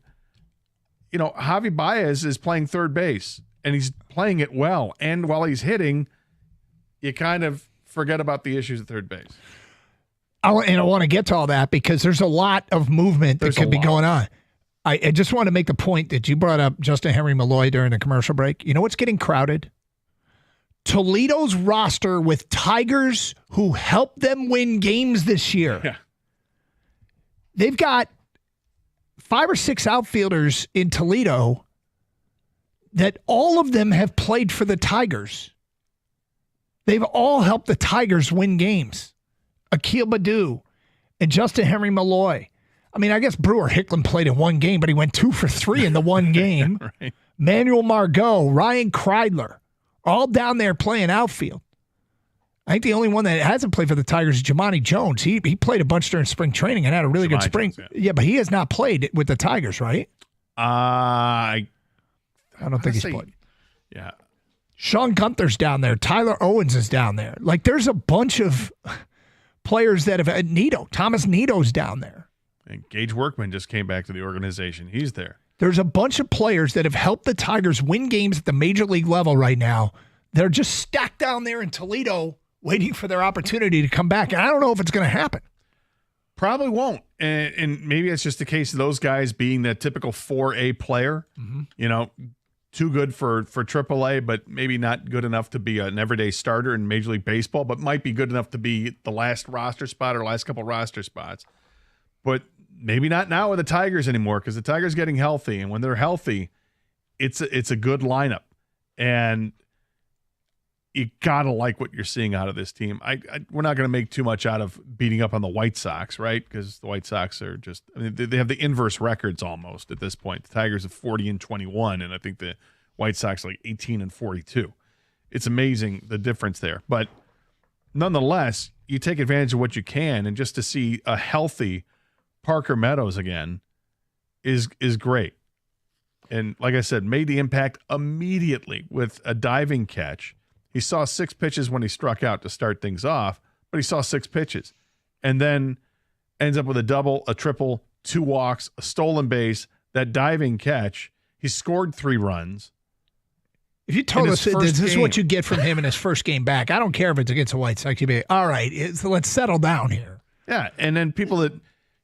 You know, Javi Baez is playing third base, and he's playing it well. And while he's hitting, you kind of forget about the issues at third base. I want to get to all that because there's a lot of movement that could be going on. I just want to make the point that you brought up Justin Henry Malloy during the commercial break. You know what's getting crowded? Toledo's roster with Tigers who helped them win games this year. Yeah. They've got 5 or 6 outfielders in Toledo that all of them have played for the Tigers. They've all helped the Tigers win games. Akil Baddoo and Justin Henry Malloy. I mean, I guess Brewer Hicklin played in one game, but he went 2 for 3 in the one game. Right. Manuel Margot, Ryan Kreidler, all down there playing outfield. I think the only one that hasn't played for the Tigers is Jemani Jones. He played a bunch during spring training and had a really good spring. Jones, yeah, but he has not played with the Tigers, right? I don't think he's played. Yeah. Sean Gunther's down there. Tyler Owens is down there. Like, there's a bunch of players that have Thomas Nito's down there. And Gage Workman just came back to the organization. He's there. There's a bunch of players that have helped the Tigers win games at the major league level right now. They're just stacked down there in Toledo waiting for their opportunity to come back. And I don't know if it's going to happen. Probably won't. And maybe it's just the case of those guys being that typical 4A player. Mm-hmm. You know, too good for AAA, but maybe not good enough to be an everyday starter in Major League Baseball, but might be good enough to be the last roster spot or last couple roster spots. But maybe not now with the Tigers anymore, because the Tigers getting healthy, and when they're healthy, it's a good lineup, and you gotta like what you're seeing out of this team. We're not going to make too much out of beating up on the White Sox, right? Because the White Sox are just, I mean, they have the inverse records almost at this point. The Tigers are 40-21, and I think the White Sox are like 18-42. It's amazing the difference there, but nonetheless, you take advantage of what you can, and just to see a healthy Parker Meadows again is great. And like I said, made the impact immediately with a diving catch. He saw 6 pitches when he struck out to start things off, but he saw 6 pitches and then ends up with a double, a triple, 2 walks, a stolen base, that diving catch. He scored 3 runs. If you told us this is what you get from him in his first game back, I don't care if it's against the White Sox. You'd be, all right, let's settle down here. Yeah, and then people that, you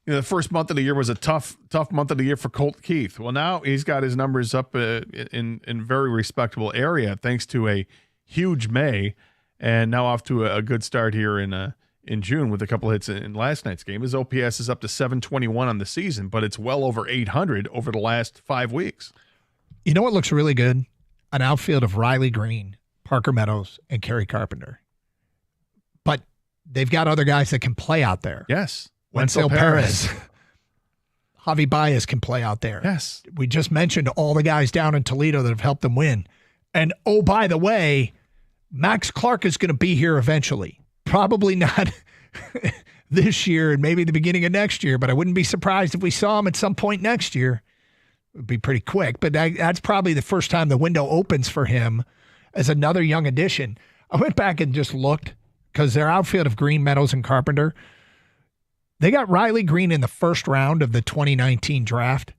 know, the first month of the year was a tough month of the year for Colt Keith. Well, now he's got his numbers up in very respectable area thanks to a huge May, and now off to a good start here in June with a couple hits in last night's game. His OPS is up to 721 on the season, but it's well over 800 over the last 5 weeks. You know what looks really good? An outfield of Riley Green, Parker Meadows, and Kerry Carpenter. But they've got other guys that can play out there. Yes. Wenzel Perez. Javi Baez can play out there. Yes. We just mentioned all the guys down in Toledo that have helped them win. And, oh, by the way, Max Clark is going to be here eventually. Probably not this year and maybe the beginning of next year, but I wouldn't be surprised if we saw him at some point next year. It would be pretty quick, but that's probably the first time the window opens for him as another young addition. I went back and just looked because their outfield of Green, Meadows, and Carpenter, they got Riley Green in the first round of the 2019 draft.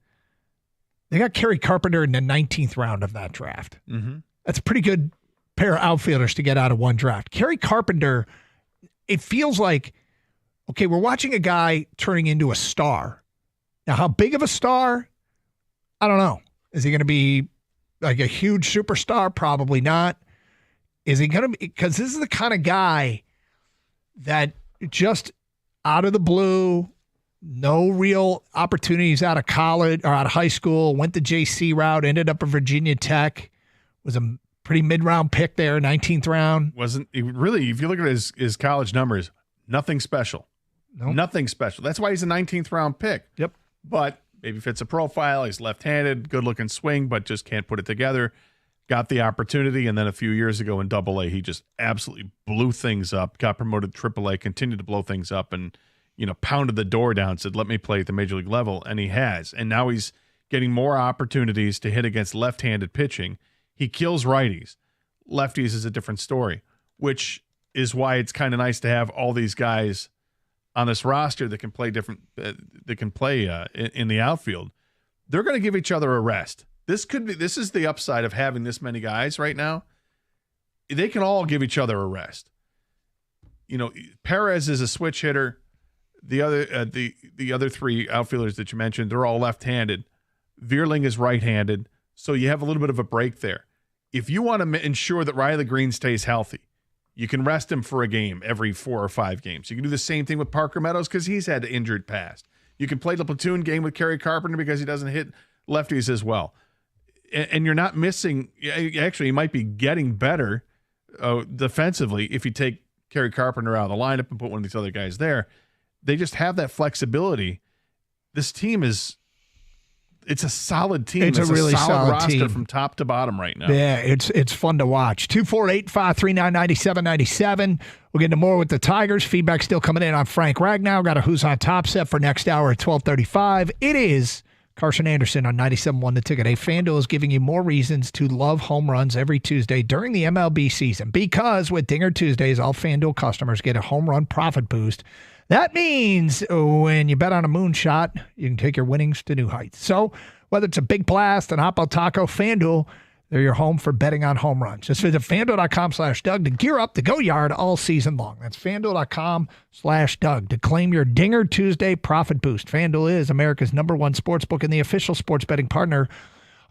They got Kerry Carpenter in the 19th round of that draft. Mm-hmm. That's a pretty good pair of outfielders to get out of one draft. Kerry Carpenter, it feels like, okay, we're watching a guy turning into a star. Now, how big of a star? I don't know. Is he going to be like a huge superstar? Probably not. Is he going to be? Because this is the kind of guy that just out of the blue, no real opportunities out of college or out of high school, went the JC route, ended up at Virginia Tech, was a pretty mid-round pick there, 19th round. Wasn't really, if you look at his college numbers, nothing special. Nope. Nothing special. That's why he's a 19th round pick. Yep. But maybe fits a profile. He's left-handed, good-looking swing, but just can't put it together. Got the opportunity, and then a few years ago in AA, he just absolutely blew things up, got promoted to AAA, continued to blow things up, and pounded the door down, said, let me play at the major league level, and he has. And now he's getting more opportunities to hit against left-handed pitching. He kills righties. Lefties is a different story, which is why it's kind of nice to have all these guys on this roster that can play in the outfield, they're going to give each other a rest. This is the upside of having this many guys right now. They can all give each other a rest. Perez is a switch hitter. The other three outfielders that you mentioned, they're all left-handed. Veerling is right-handed, so you have a little bit of a break there. If you want to ensure that Riley Green stays healthy, you can rest him for a game every 4 or 5 games. You can do the same thing with Parker Meadows because he's had injured past. You can play the platoon game with Kerry Carpenter because he doesn't hit lefties as well. And you're not missing – actually, you might be getting better defensively if you take Kerry Carpenter out of the lineup and put one of these other guys there. They just have that flexibility. This team it's a solid team. It's a really solid roster team from top to bottom right now. Yeah, it's fun to watch. 248-539-9797. We'll get into more with the Tigers. Feedback still coming in on Frank Ragnow. Got a Who's on Top set for next hour at 12:35. It is Carson Anderson on 97.1 The Ticket. FanDuel is giving you more reasons to love home runs every Tuesday during the MLB season because with Dinger Tuesdays, all FanDuel customers get a home run profit boost. That means when you bet on a moonshot, you can take your winnings to new heights. So whether it's a big blast, an Oppo Taco, FanDuel, they're your home for betting on home runs. Just visit FanDuel.com/Doug to gear up to go yard all season long. That's FanDuel.com/Doug to claim your Dinger Tuesday profit boost. FanDuel is America's #1 sportsbook and the official sports betting partner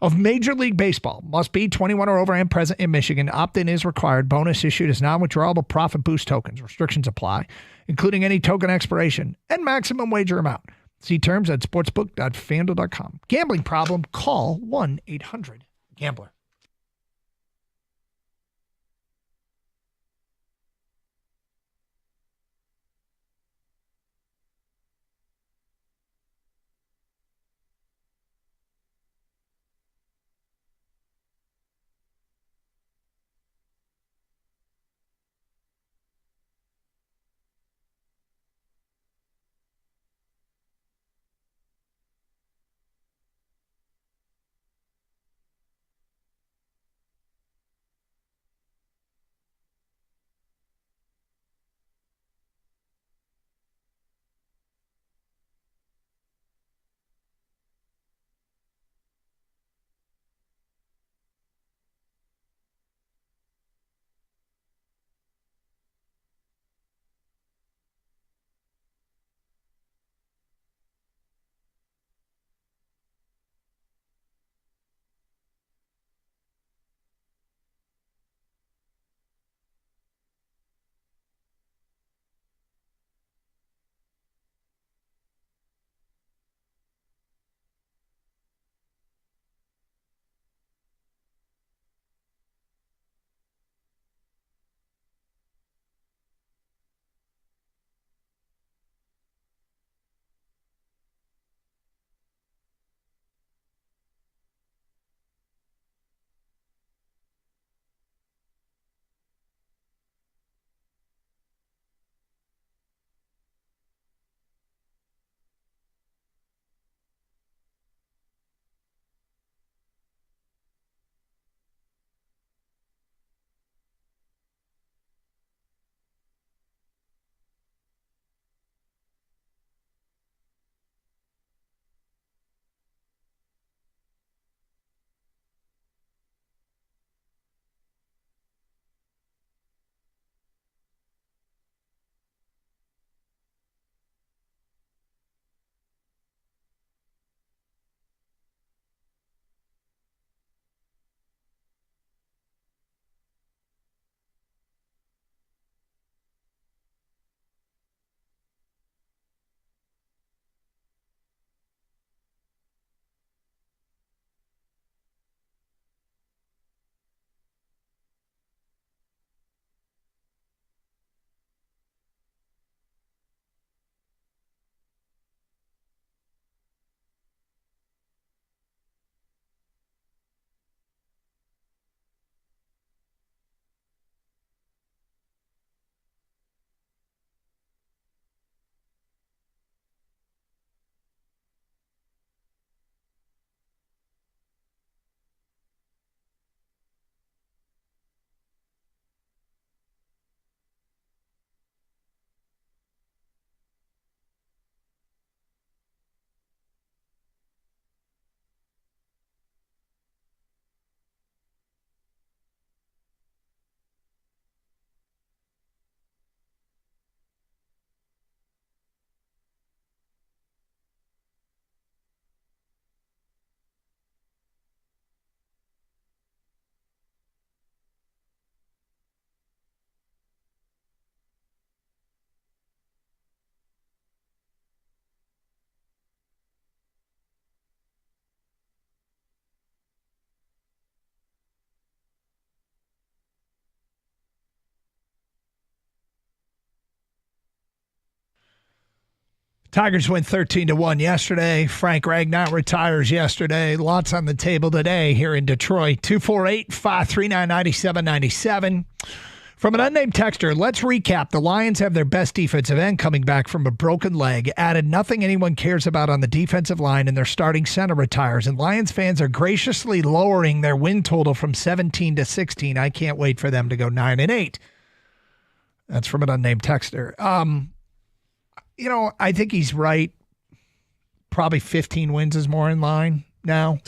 of Major League Baseball. Must be 21 or over and present in Michigan. Opt-in is required. Bonus issued as non-withdrawable profit boost tokens. Restrictions apply, including any token expiration and maximum wager amount. See terms at sportsbook.fanduel.com. Gambling problem? Call 1-800-GAMBLER. Tigers win 13-1 yesterday. Frank Ragnow retires yesterday. Lots on the table today here in Detroit. 248-539-9797. From an unnamed texter, let's recap. The Lions have their best defensive end coming back from a broken leg. Added nothing anyone cares about on the defensive line, and their starting center retires. And Lions fans are graciously lowering their win total from 17 to 16. I can't wait for them to go 9-8. That's from an unnamed texter. I think he's right. Probably 15 wins is more in line now.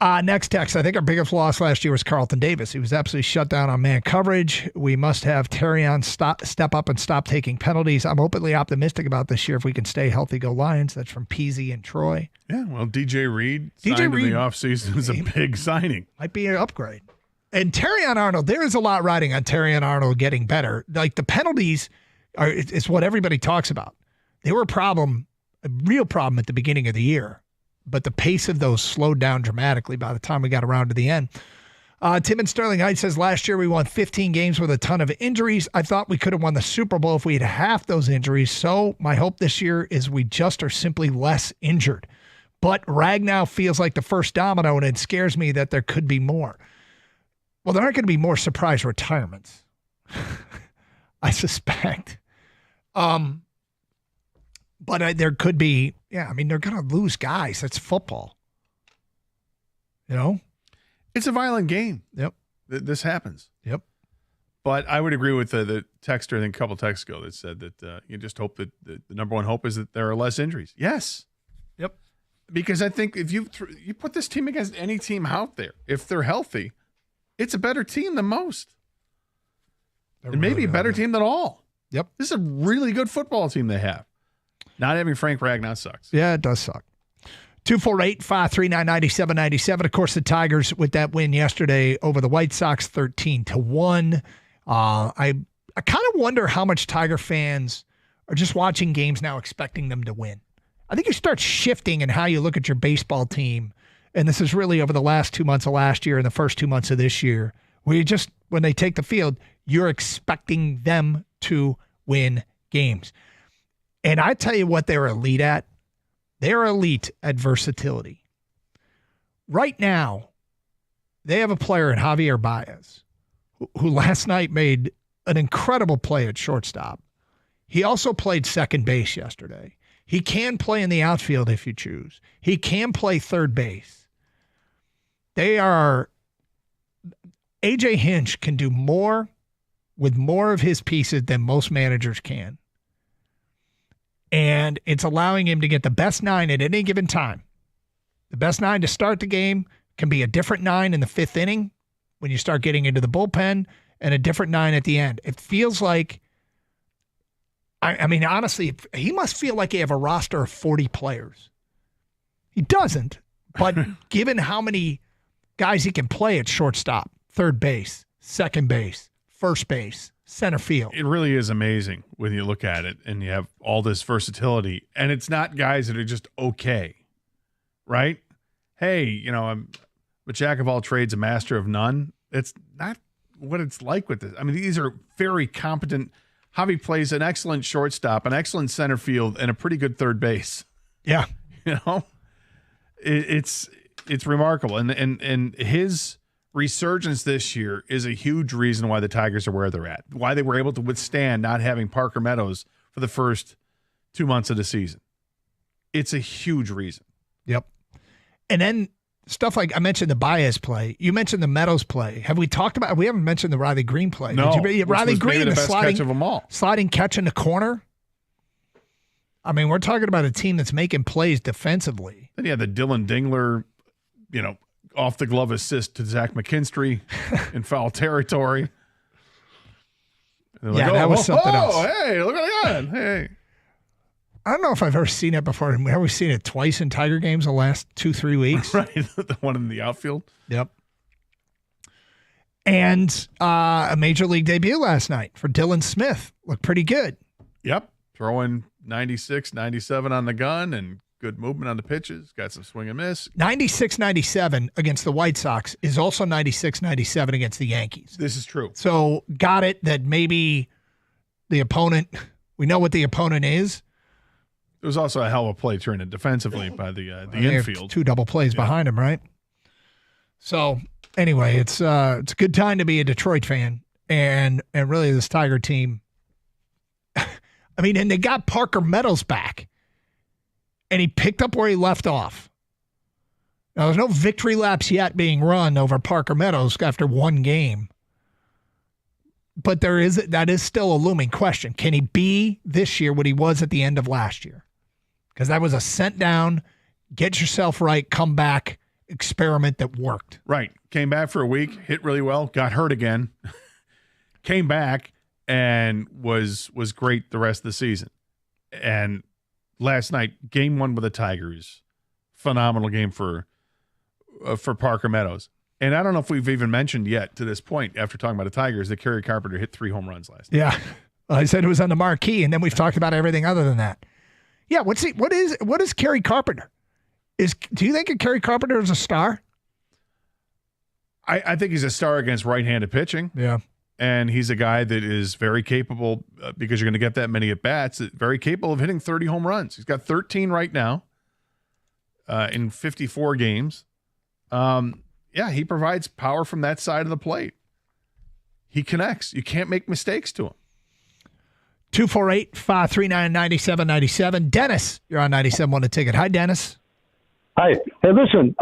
Next text. I think our biggest loss last year was Carlton Davis. He was absolutely shut down on man coverage. We must have Terrion step up and stop taking penalties. I'm openly optimistic about this year if we can stay healthy. Go Lions. That's from Peasy and Troy. Yeah, well, DJ Reed signed in the offseason is a big signing. Might be an upgrade. And Terrion Arnold, there is a lot riding on Terrion Arnold getting better. Like the penalties it's what everybody talks about. They were a real problem at the beginning of the year, but the pace of those slowed down dramatically by the time we got around to the end. Tim in Sterling Heights says, last year we won 15 games with a ton of injuries. I thought we could have won the Super Bowl if we had half those injuries. So my hope this year is we just are simply less injured. But Ragnow feels like the first domino, and it scares me that there could be more. Well, there aren't going to be more surprise retirements, I suspect. But there could be, they're going to lose guys. That's football. It's a violent game. Yep. This happens. Yep. But I would agree with the texter, I think a couple texts ago, that said that you just hope that the number one hope is that there are less injuries. Yes. Yep. Because I think if you put this team against any team out there, if they're healthy, it's a better team than most. And maybe a better team than all. Yep. This is a really good football team they have. Not having Frank Ragnow sucks. Yeah, it does suck. 248-539-9797. Of course, the Tigers with that win yesterday over the White Sox, 13-1. I kind of wonder how much Tiger fans are just watching games now expecting them to win. I think you start shifting in how you look at your baseball team, and this is really over the last 2 months of last year and the first 2 months of this year, where you just, when they take the field, you're expecting them to win games. And I tell you what they're elite at. They're elite at versatility. Right now, they have a player in Javier Baez who last night made an incredible play at shortstop. He also played second base yesterday. He can play in the outfield if you choose. He can play third base. A.J. Hinch can do more with more of his pieces than most managers can. And it's allowing him to get the best nine at any given time. The best nine to start the game can be a different nine in the fifth inning when you start getting into the bullpen, and a different nine at the end. It feels like, honestly, he must feel like he have a roster of 40 players. He doesn't, but given how many guys he can play at shortstop, third base, second base, first base, center field. It really is amazing when you look at it and you have all this versatility, and it's not guys that are just okay, right? Hey, I'm a jack of all trades, a master of none. It's not what it's like with this. These are very competent. Javi plays an excellent shortstop, an excellent center field, and a pretty good third base. Yeah. It's remarkable. And his resurgence this year is a huge reason why the Tigers are where they're at, why they were able to withstand not having Parker Meadows for the first 2 months of the season. It's a huge reason. Yep. And then stuff like I mentioned the Baez play. You mentioned the Meadows play. Have we talked about? We haven't mentioned the Riley Green play. No, Riley Green, the best catch of them all. Sliding catch in the corner. We're talking about a team that's making plays defensively. Then you had the Dylan Dingler, off the glove assist to Zach McKinstry in foul territory. Yeah, that was something else. Hey, look at that. Hey. I don't know if I've ever seen it before. Have we seen it twice in Tiger games the last 2-3 weeks? Right. The one in the outfield. Yep. And a major league debut last night for Dylan Smith. Looked pretty good. Yep. Throwing 96, 97 on the gun and good movement on the pitches. Got some swing and miss. 96-97 against the White Sox is also 96-97 against the Yankees. This is true. So got it that maybe the opponent We know what the opponent is. There was also a hell of a play turning defensively by the They have infield. 2 double plays behind him, right? So anyway, it's a good time to be a Detroit fan, and really this Tiger team. I mean, and they got Parker Meadows back, and he picked up where he left off. Now, there's no victory laps yet being run over Parker Meadows after 1 game. But that is still a looming question. Can he be this year what he was at the end of last year? Because that was a sent down, get yourself right, come back experiment that worked. Right. Came back for a week, hit really well, got hurt again, came back and was great the rest of the season. And last night, game 1 with the Tigers, phenomenal game for Parker Meadows. And I don't know if we've even mentioned yet to this point, after talking about the Tigers, that Kerry Carpenter hit 3 home runs last night. Yeah. I said it was on the marquee, and then we've talked about everything other than that. Yeah, what is Kerry Carpenter? Do you think Kerry Carpenter is a star? I think he's a star against right-handed pitching. Yeah. And he's a guy that is very capable, because you're going to get that many at-bats, very capable of hitting 30 home runs. He's got 13 right now in 54 games. Yeah, he provides power from that side of the plate. He connects. You can't make mistakes to him. 248-539-9797. Dennis, you're on 97 on the ticket. Hi, Dennis. Hi. Hey, listen,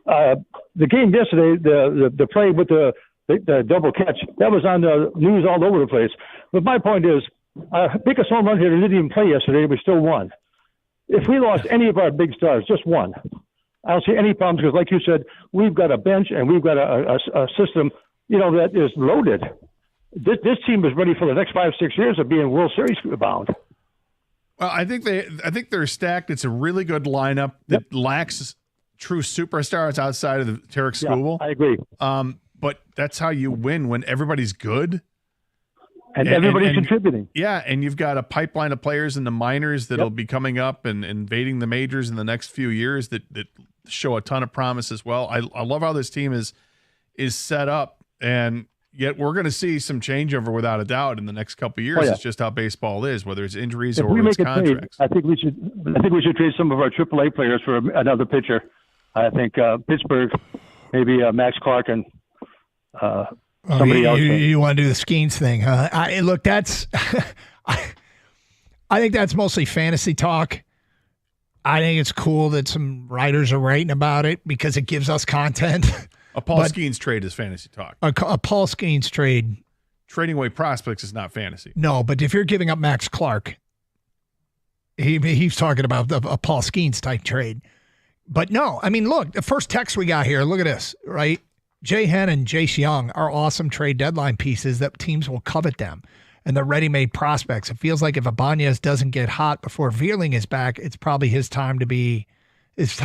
the game yesterday, the play with the double catch, that was on the news all over the place. But my point is, biggest home run hitter didn't even play yesterday. We still won. If we lost any of our big stars, just one, I don't see any problems because, like you said, we've got a bench and we've got a system, that is loaded. This team is ready for the next 5-6 years of being World Series bound. Well, I think they're stacked. It's a really good lineup that lacks true superstars outside of the Tarek Skubal. I agree. But that's how you win, when everybody's good. And everybody's contributing. Yeah, and you've got a pipeline of players in the minors that'll be coming up and invading the majors in the next few years that show a ton of promise as well. I love how this team is set up, and yet we're going to see some changeover without a doubt in the next couple of years. It's just how baseball is, whether it's injuries or it's contracts. Trade, I think we should trade some of our AAA players for another pitcher. I think Pittsburgh, maybe Max Clark and somebody else. You want to do the Skeens thing, huh? Look, that's I think that's mostly fantasy talk. I think it's cool that some writers are writing about it because it gives us content. A Paul Skeens trade is fantasy talk. A Paul Skeens trade. Trading away prospects is not fantasy. No, but if you're giving up Max Clark, he's talking about a Paul Skeens type trade. But no, I mean, look, the first text we got here, look at this, right? Jay Henn and Jace Young are awesome trade deadline pieces that teams will covet them. And they're ready-made prospects. It feels like if Ibanez doesn't get hot before Veerling is back, it's probably his time to be. It's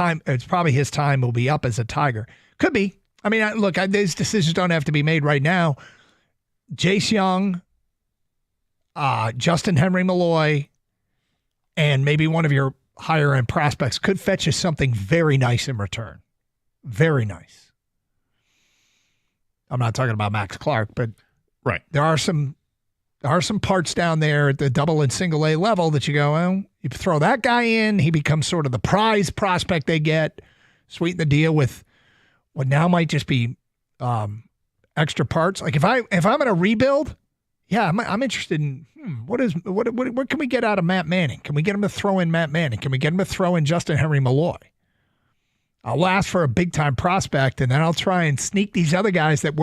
probably his time will be up as a Tiger. Could be. I mean, look, these decisions don't have to be made right now. Jace Young, Justin Henry Malloy, and maybe one of your higher-end prospects could fetch you something very nice in return. Very nice. I'm not talking about Max Clark, but right. There are some parts down there at the double and single A level that you go, well, you throw that guy in, he becomes sort of the prize prospect they get, sweeten the deal with what now might just be extra parts. Like if I'm in a rebuild, yeah, I'm interested in what can we get out of Matt Manning? Can we get him to throw in Matt Manning? Can we get him to throw in Justin Henry Malloy? I'll ask for a big time prospect, and then I'll try and sneak these other guys that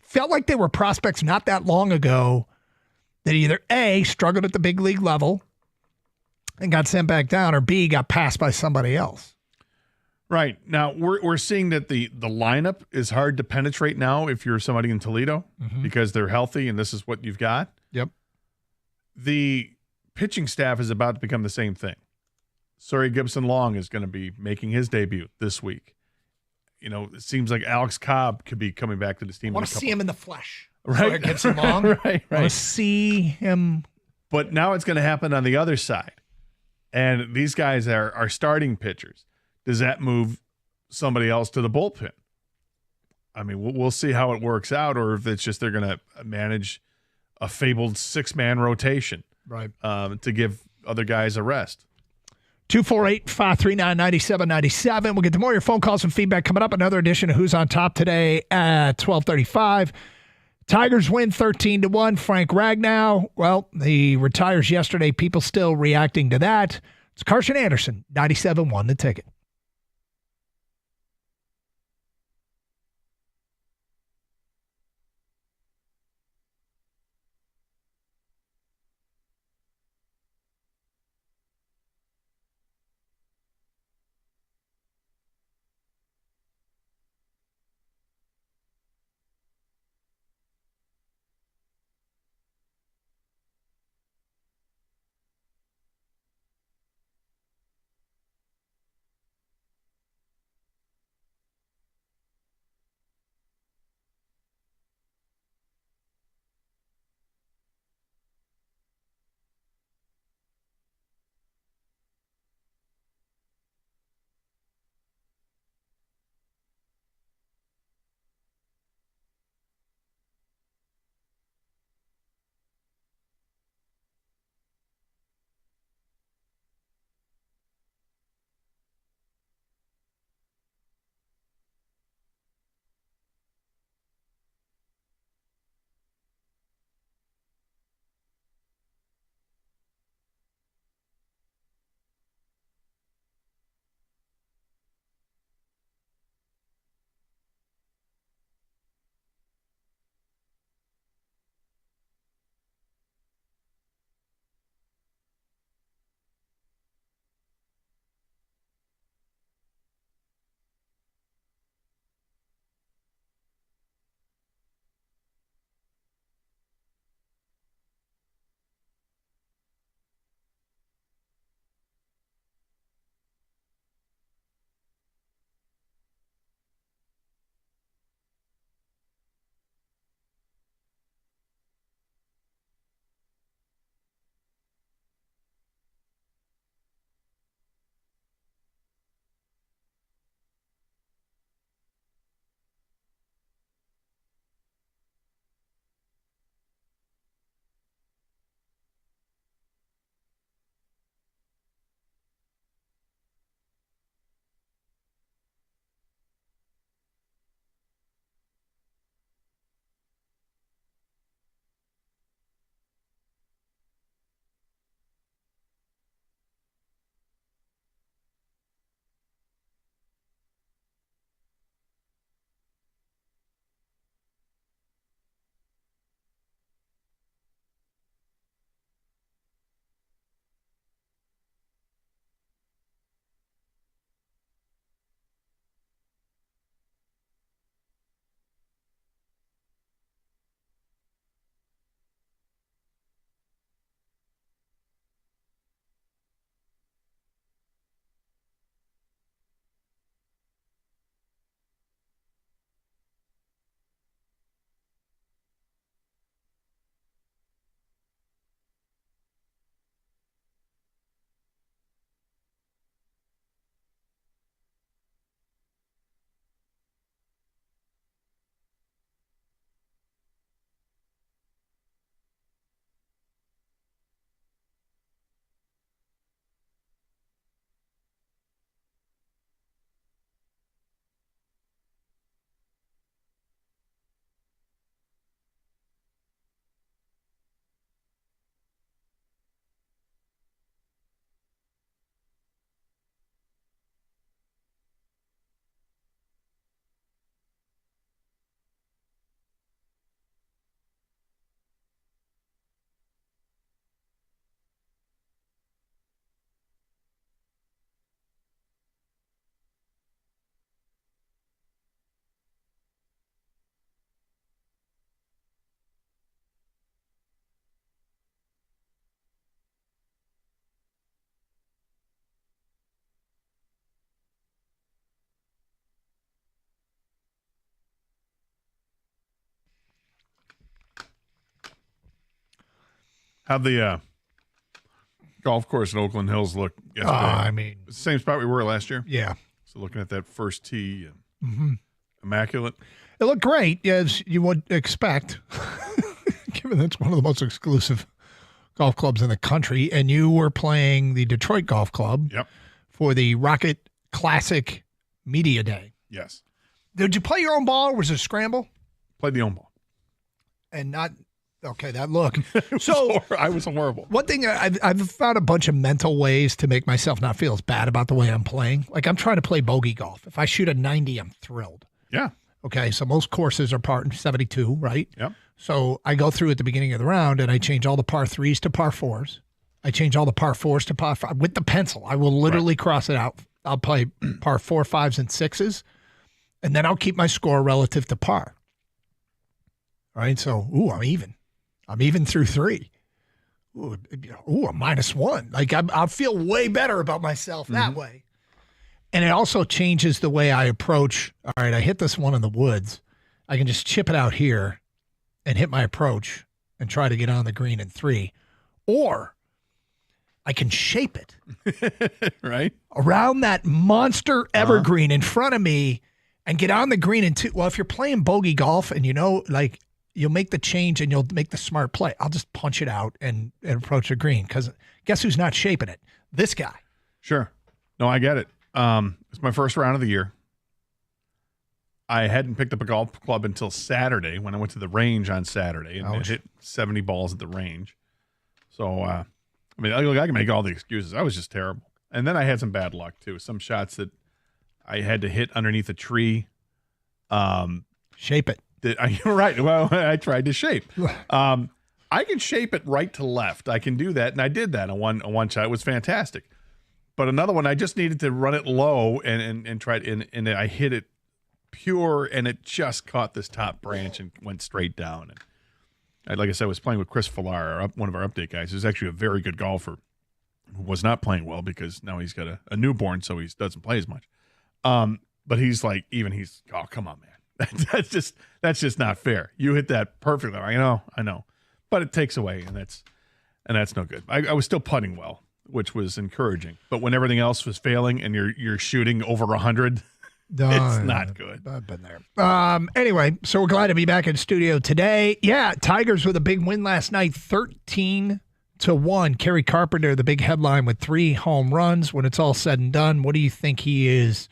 felt like they were prospects not that long ago that either A, struggled at the big league level and got sent back down, or B, got passed by somebody else. Right. Now, we're seeing that the lineup is hard to penetrate now if you're somebody in Toledo because they're healthy and this is what you've got. Yep. The pitching staff is about to become the same thing. Sorry, Gibson Long is going to be making his debut this week. It seems like Alex Cobb could be coming back to this team. I want to see him in the flesh. Right. Gibson Long. right. I want to see him. But now it's going to happen on the other side. And these guys are starting pitchers. Does that move somebody else to the bullpen? I mean, we'll see how it works out, or if it's just they're going to manage a fabled 6-man rotation, Right. to give other guys a rest. 248-539-9797. We'll get to more of your phone calls and feedback coming up. Another edition of Who's on Top today at 12:35. Tigers win 13-1. Frank Ragnow, well, he retires yesterday. People still reacting to that. It's Carson Anderson, 97.1 The Ticket. How'd the golf course in Oakland Hills look yesterday? I mean, same spot we were last year. Yeah. So looking at that first tee, Mm-hmm. immaculate. It looked great, as you would expect. given that's one of the most exclusive golf clubs in the country, and you were playing the Detroit Golf Club for the Rocket Classic Media Day. Yes. Did you play your own ball, or was it a scramble? Played the own ball. And not, okay, that look. So I was horrible. One thing, I've found a bunch of mental ways to make myself not feel as bad about the way I'm playing. Like, I'm trying to play bogey golf. If I shoot a 90, I'm thrilled. Yeah. Okay, so most courses are par 72, right? Yep. So I go through at the beginning of the round, and I change all the par 3s to par 4s. I change all the par 4s to par 5 with the pencil. I will literally cross it out. I'll play par 4, 5s, and 6s, and then I'll keep my score relative to par. All right, so, I'm even. I'm even through 3. Ooh, a -1. Like, I'll feel way better about myself that way. And it also changes the way I approach. All right, I hit this one in the woods. I can just chip it out here and hit my approach and try to get on the green in 3. Or I can shape it. Right? Around that monster evergreen in front of me and get on the green in 2. Well, if you're playing bogey golf and like, you'll make the change and you'll make the smart play. I'll just punch it out and approach the green, because guess who's not shaping it? This guy. Sure. No, I get it. It's my first round of the year. I hadn't picked up a golf club until Saturday when I went to the range on Saturday and hit 70 balls at the range. So, I can make all the excuses. I was just terrible. And then I had some bad luck, too. Some shots that I had to hit underneath a tree. Shape it. You're right. Well, I tried to shape. I can shape it right to left. I can do that, and I did that on one shot. It was fantastic. But another one, I just needed to run it low and try it, and I hit it pure, and it just caught this top branch and went straight down. And like I said, I was playing with Chris Villar, one of our update guys, who's actually a very good golfer, who was not playing well because now he's got a newborn, so he doesn't play as much. But he's like, oh, come on, man. That's just not fair. You hit that perfectly. I know. But it takes away, and that's no good. I was still putting well, which was encouraging. But when everything else was failing and you're shooting over 100, it's not good. I've been there. Anyway, so we're glad to be back in studio today. Yeah, Tigers with a big win last night, 13-1. Kerry Carpenter, the big headline with 3 home runs. When it's all said and done, what do you think he is?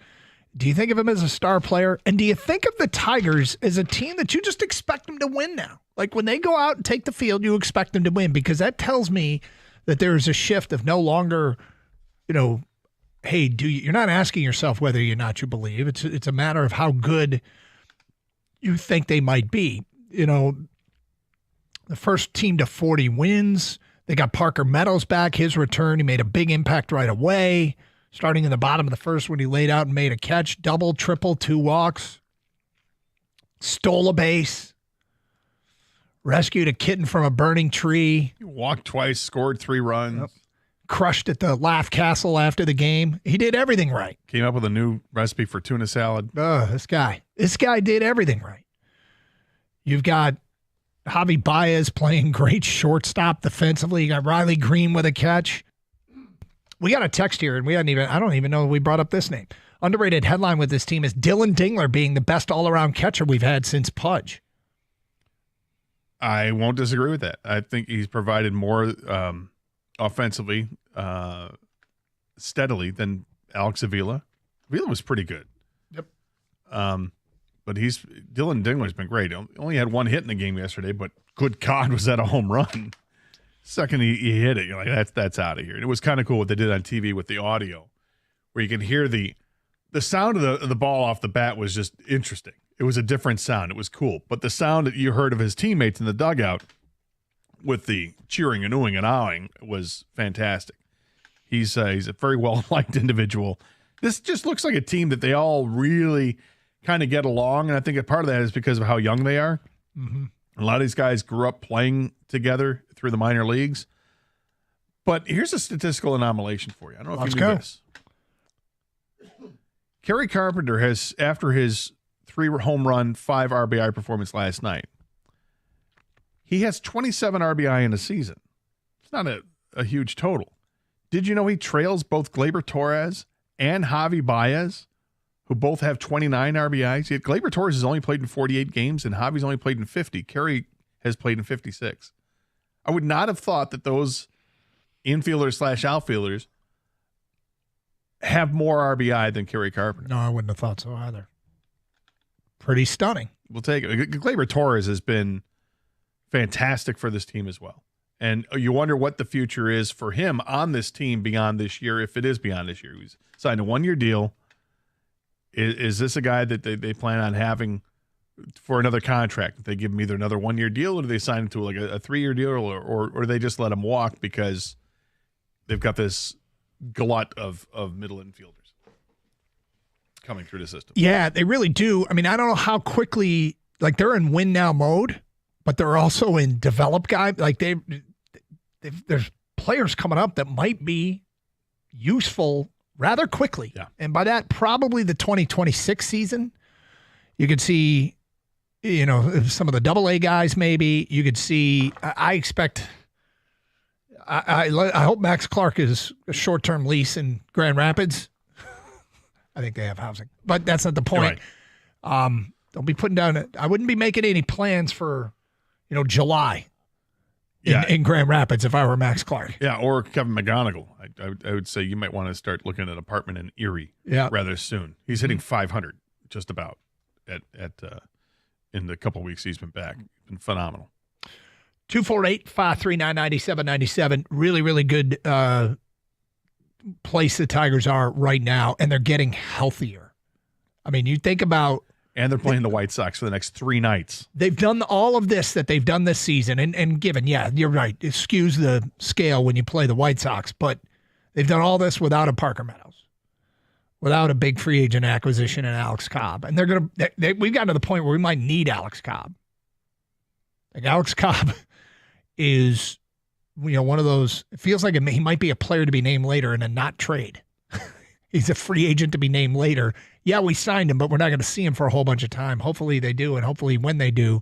Do you think of him as a star player? And do you think of the Tigers as a team that you just expect them to win now? Like, when they go out and take the field, you expect them to win, because that tells me that there is a shift of no longer, hey, you're not asking yourself whether or not you believe. It's a matter of how good you think they might be. The first team to 40 wins. They got Parker Meadows back, his return. He made a big impact right away. Starting in the bottom of the first when he laid out and made a catch, double, triple, 2 walks, stole a base, rescued a kitten from a burning tree. He walked twice, scored 3 runs. Crushed at the Laugh Castle after the game. He did everything right. Came up with a new recipe for tuna salad. This guy did everything right. You've got Javi Baez playing great shortstop defensively. You got Riley Green with a catch. We got a text here, and I don't even know we brought up this name. Underrated headline with this team is Dylan Dingler being the best all-around catcher we've had since Pudge. I won't disagree with that. I think he's provided more offensively steadily than Alex Avila. Avila was pretty good. Yep. But Dylan Dingler's been great. He only had 1 hit in the game yesterday, but good God, was that a home run. Second he hit it, you're like, that's out of here. And it was kind of cool what they did on TV with the audio, where you can hear the sound of the ball off the bat was just interesting. It was a different sound. It was cool. But the sound that you heard of his teammates in the dugout with the cheering and oohing and ahhing was fantastic. He's a very well-liked individual. This just looks like a team that they all really kind of get along, and I think a part of that is because of how young they are. Mm-hmm. A lot of these guys grew up playing together through the minor leagues. But here's a statistical anomaly for you. I don't know if you knew this. Kerry Carpenter has, after his 3 home run, 5 RBI performance last night, he has 27 RBI in a season. It's not a huge total. Did you know he trails both Gleyber Torres and Javi Baez, who both have 29 RBIs? Yet Gleyber Torres has only played in 48 games, and Javi's only played in 50. Kerry has played in 56. I would not have thought that those infielders / outfielders have more RBI than Kerry Carpenter. No, I wouldn't have thought so either. Pretty stunning. We'll take it. Gleyber Torres has been fantastic for this team as well. And you wonder what the future is for him on this team beyond this year, if it is beyond this year. He's signed a 1-year deal. Is this a guy that they plan on having for another contract? If they give him either another 1-year deal, or do they sign him to like a 3-year deal, or do they just let him walk because they've got this glut of middle infielders coming through the system? Yeah, they really do. I mean, I don't know how quickly, like, they're in win now mode, but they're also in develop guy. Like, there's players coming up that might be useful rather quickly. Yeah. And by that, probably the 2026 season. You could see, some of the AA guys maybe. You could see, I expect, I hope Max Clark is a short-term lease in Grand Rapids. I think they have housing. But that's not the point. Right. Don't be putting down, I wouldn't be making any plans for, July in Grand Rapids if I were Max Clark. Yeah, or Kevin McGonigal. I would say you might want to start looking at an apartment in Erie rather soon. He's hitting 500 just about at in the couple weeks he's been back. Been phenomenal. 248-539-9797. Really, really good place the Tigers are right now, and they're getting healthier. I mean, you think about... And they're playing the White Sox for the next 3 nights. They've done all of this that they've done this season, and given, you're right, it skews the scale when you play the White Sox, but they've done all this without a Parker Meadows, without a big free agent acquisition in Alex Cobb. And we've gotten to the point where we might need Alex Cobb. Like, Alex Cobb is, one of those, it feels like he might be a player to be named later in a not trade. He's a free agent to be named later. Yeah, we signed him, but we're not going to see him for a whole bunch of time. Hopefully they do, and hopefully when they do,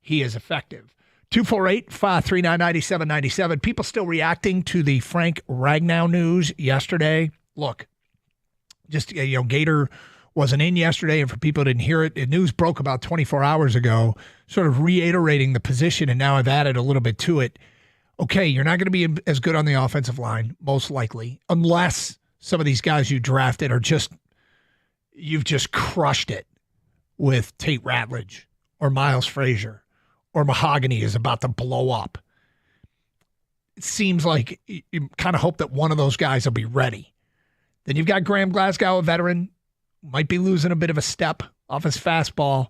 he is effective. 248-539-9797. People still reacting to the Frank Ragnow news yesterday. Look, just, Gator wasn't in yesterday, and for people who didn't hear it, the news broke about 24 hours ago, sort of reiterating the position, and now I've added a little bit to it. Okay, you're not going to be as good on the offensive line, most likely, unless some of these guys you drafted are you've just crushed it with Tate Ratledge or Miles Frazier or Mahogany is about to blow up. It seems like you kind of hope that one of those guys will be ready. Then you've got Graham Glasgow, a veteran, might be losing a bit of a step off his fastball.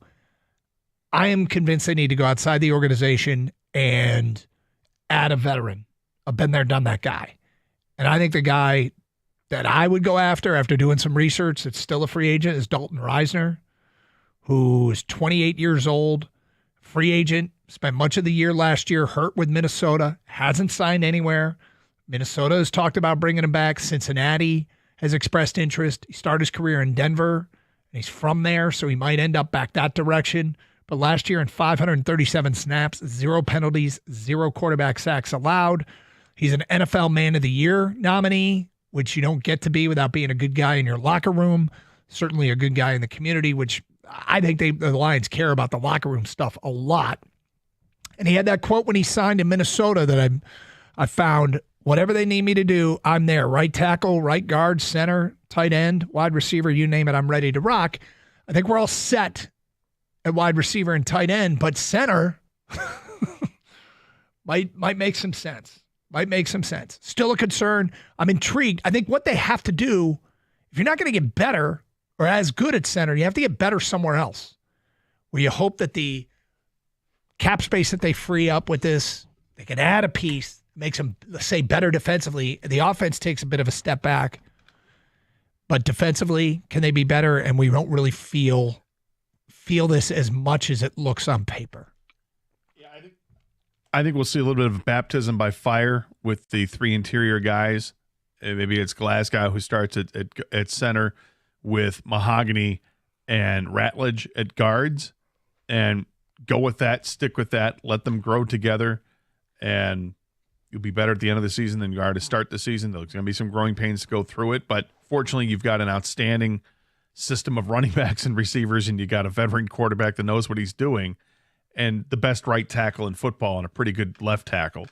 I am convinced they need to go outside the organization and add a veteran, a been there, done that guy. And I think the guy that I would go after doing some research that's still a free agent is Dalton Reisner, who is 28 years old, free agent, spent much of the year last year hurt with Minnesota, hasn't signed anywhere. Minnesota has talked about bringing him back. Cincinnati has expressed interest. He started his career in Denver, and he's from there, so he might end up back that direction. But last year in 537 snaps, 0 penalties, 0 quarterback sacks allowed. He's an NFL Man of the Year nominee, which you don't get to be without being a good guy in your locker room. Certainly a good guy in the community, which I think the Lions care about the locker room stuff a lot. And he had that quote when he signed in Minnesota that I found, whatever they need me to do, I'm there. Right tackle, right guard, center, tight end, wide receiver, you name it, I'm ready to rock. I think we're all set at wide receiver and tight end, but center might make some sense. Might make some sense. Still a concern. I'm intrigued. I think what they have to do, if you're not going to get better or as good at center, you have to get better somewhere else, where you hope that the cap space that they free up with this, they can add a piece, makes them, let's say, better defensively. The offense takes a bit of a step back, but defensively, can they be better? And we don't really feel this as much as it looks on paper. I think we'll see a little bit of baptism by fire with the 3 interior guys. Maybe it's Glasgow who starts at center with Mahogany and Ratledge at guards, and go with that, stick with that, let them grow together, and you'll be better at the end of the season than you are to start the season. There's going to be some growing pains to go through it, but fortunately you've got an outstanding system of running backs and receivers, and you got a veteran quarterback that knows what he's doing. and the best right tackle in football and a pretty good left tackle,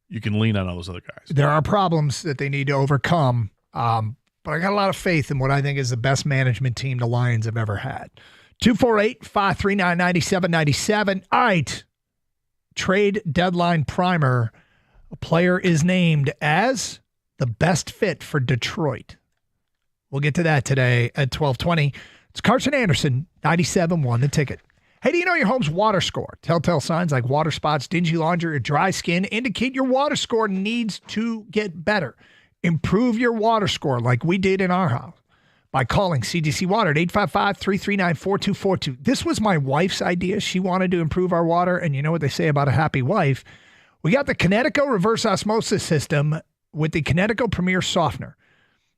you can lean on all those other guys. There are problems that they need to overcome, but I got a lot of faith in what I think is the best management team the Lions have ever had. 248-539-9797. All right. Trade deadline primer. A player is named as the best fit for Detroit. We'll get to that today at 12:20. It's Carson Anderson, 97.1 The Ticket. Hey, do you know your home's water score? Telltale signs like water spots, dingy laundry, or dry skin indicate your water score needs to get better. Improve your water score like we did in our house by calling CGC Water at 855-339-4242. This was my wife's idea. She wanted to improve our water, and you know what they say about a happy wife. We got the Connecticut reverse osmosis system with the Connecticut Premier Softener.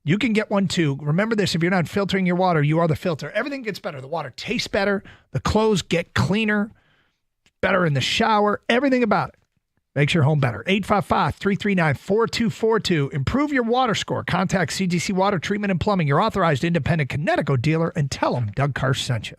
You can get one too. Remember this, if you're not filtering your water, you are the filter. Everything gets better. The water tastes better. The clothes get cleaner, better in the shower, everything about it. Makes your home better. 855-339-4242. Improve your water score. Contact CGC Water Treatment and Plumbing, your authorized independent Connecticut dealer, and tell them Doug Karsh sent you.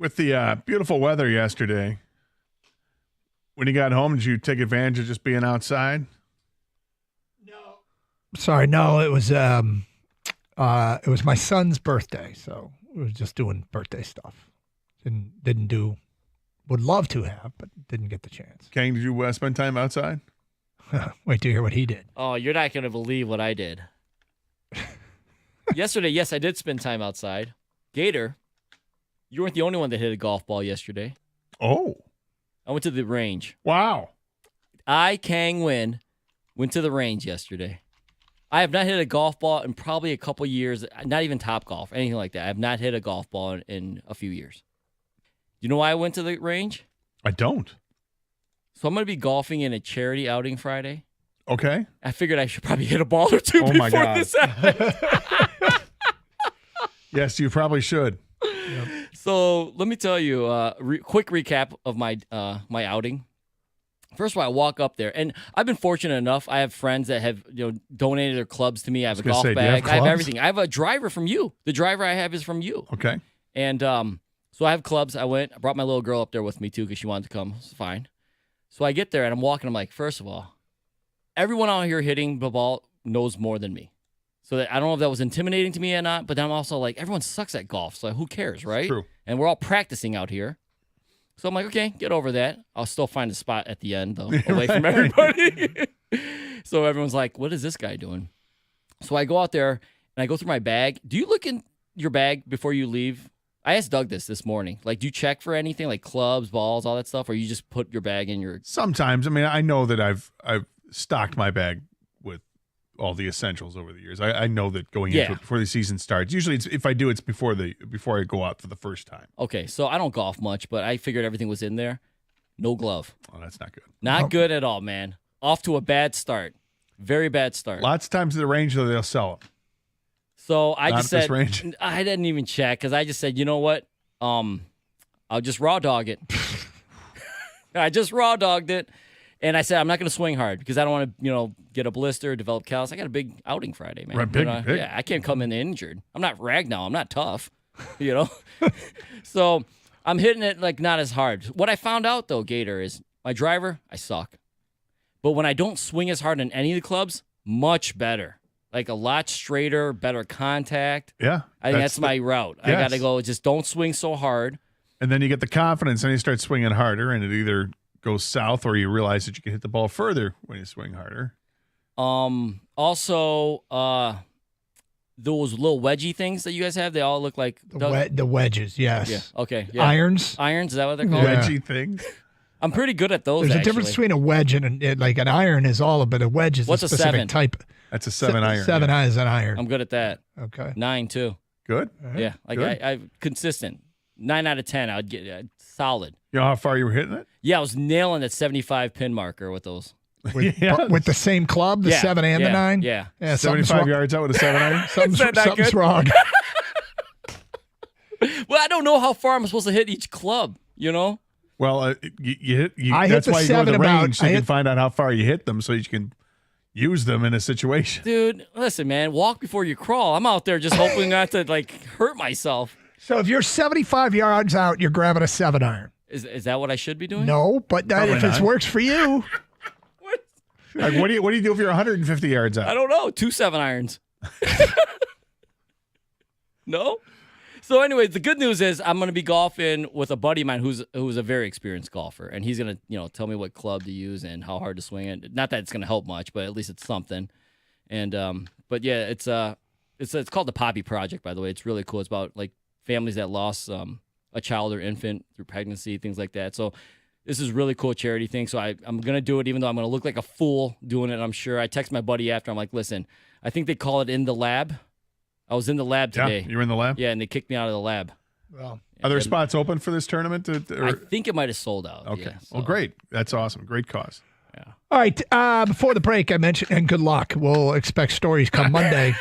With the beautiful weather yesterday, when you got home, did you take advantage of just being outside? Sorry, no, it was my son's birthday, so we were just doing birthday stuff. Didn't do, would love to have, but didn't get the chance. Kang, did you spend time outside? Wait to hear what he did. Oh, you're not going to believe what I did. Yesterday, yes, I did spend time outside. Gator, you weren't the only one that hit a golf ball yesterday. Oh. I went to the range. Wow. Kang Win, went to the range yesterday. I have not hit a golf ball in probably a couple years, not even Top Golf, anything like that. I have not hit a golf ball in a few years. You know why I went to the range? I don't. So I'm going to be golfing in a charity outing Friday. Okay. I figured I should probably hit a ball or two before this happens. Yes, you probably should. So let me tell you a quick recap of my my outing. First of all, I walk up there, and I've been fortunate enough. I have friends that have donated their clubs to me. I have a golf bag. I have everything. I have a driver from you. The driver I have is from you. Okay. And so I have clubs. I brought my little girl up there with me too because she wanted to come. It's fine. So I get there and I'm walking. I'm like, first of all, everyone out here hitting the ball knows more than me. So I don't know if that was intimidating to me or not, but then I'm also like, everyone sucks at golf, so who cares, right? True. And we're all practicing out here. So I'm like, okay, get over that. I'll still find a spot at the end, though, away from everybody. So everyone's like, what is this guy doing? So I go out there, and I go through my bag. Do you look in your bag before you leave? I asked Doug this morning. Like, do you check for anything, like clubs, balls, all that stuff, or you just put your bag in your... Sometimes. I mean, I know that I've stocked my bag with all the essentials over the years. I know that going into it before the season starts. Usually, if I do, it's before I go out for the first time. Okay, so I don't golf much, but I figured everything was in there. No glove. Oh, that's not good. Not good at all, man. Off to a bad start. Very bad start. Lots of times at the range, though, they'll sell them. So I just said, range. I didn't even check because I just said, you know what? I'll just raw dog it. I just raw dogged it. And I said, I'm not going to swing hard because I don't want to, get a blister, develop callus. I got a big outing Friday, man. Right, big. Yeah, I can't come in injured. I'm not Ragnow. I'm not tough, So I'm hitting it like not as hard. What I found out, though, Gator, is my driver, I suck. But when I don't swing as hard on any of the clubs, much better. Like a lot straighter, better contact. Yeah. I think that's my route. Yes. I got to go, just don't swing so hard. And then you get the confidence and you start swinging harder, and it either goes south or you realize that you can hit the ball further when you swing harder. Also, those little wedgie things that you guys have, they all look like The wedges, yes. Yeah. Okay. Yeah. Irons. Irons, is that what they're called? Wedgie things. I'm pretty good at those. There's a difference between a wedge and an iron is all, but a wedge is What's a a specific 7? type. That's a 7 iron. 7 is an iron. I'm good at that. Okay. 9 too. Good. Yeah. Like Good. I consistent. 9 out of 10. I'd get solid. You know how far you were hitting it? Yeah, I was nailing that 75 pin marker with those. With the same club, the 7 and the 9? Yeah. 75 yards out with a 7 iron? Something's wrong. Well, I don't know how far I'm supposed to hit each club, Well, you hit. I That's hit the why you go to 7 the about- range so I you can hit- find out how far you hit them, so you can use them in a situation. Dude, listen, man, walk before you crawl. I'm out there just hoping not to hurt myself. So if you're 75 yards out, you're grabbing a 7 iron. Is that what I should be doing? No, but if it works for you. Like, what do you do if you're 150 yards out? I don't know. 2 7 irons. No? So anyways, the good news is I'm going to be golfing with a buddy of mine who's a very experienced golfer, and he's going to tell me what club to use and how hard to swing it. Not that it's going to help much, but at least it's something. And but yeah, it's called the Poppy Project, by the way. It's really cool. It's about families that lost a child or infant through pregnancy, things like that. So this is really cool charity thing. So I'm going to do it, even though I'm going to look like a fool doing it, I'm sure. I text my buddy after. I'm like, listen, I think they call it in the lab. I was in the lab today. Yeah, you were in the lab? Yeah, and they kicked me out of the lab. Well, are there spots open for this tournament? I think it might have sold out. Okay. Yeah, Well, great. That's awesome. Great cause. Yeah. All right. Before the break, I mentioned, and good luck. We'll expect stories come Monday.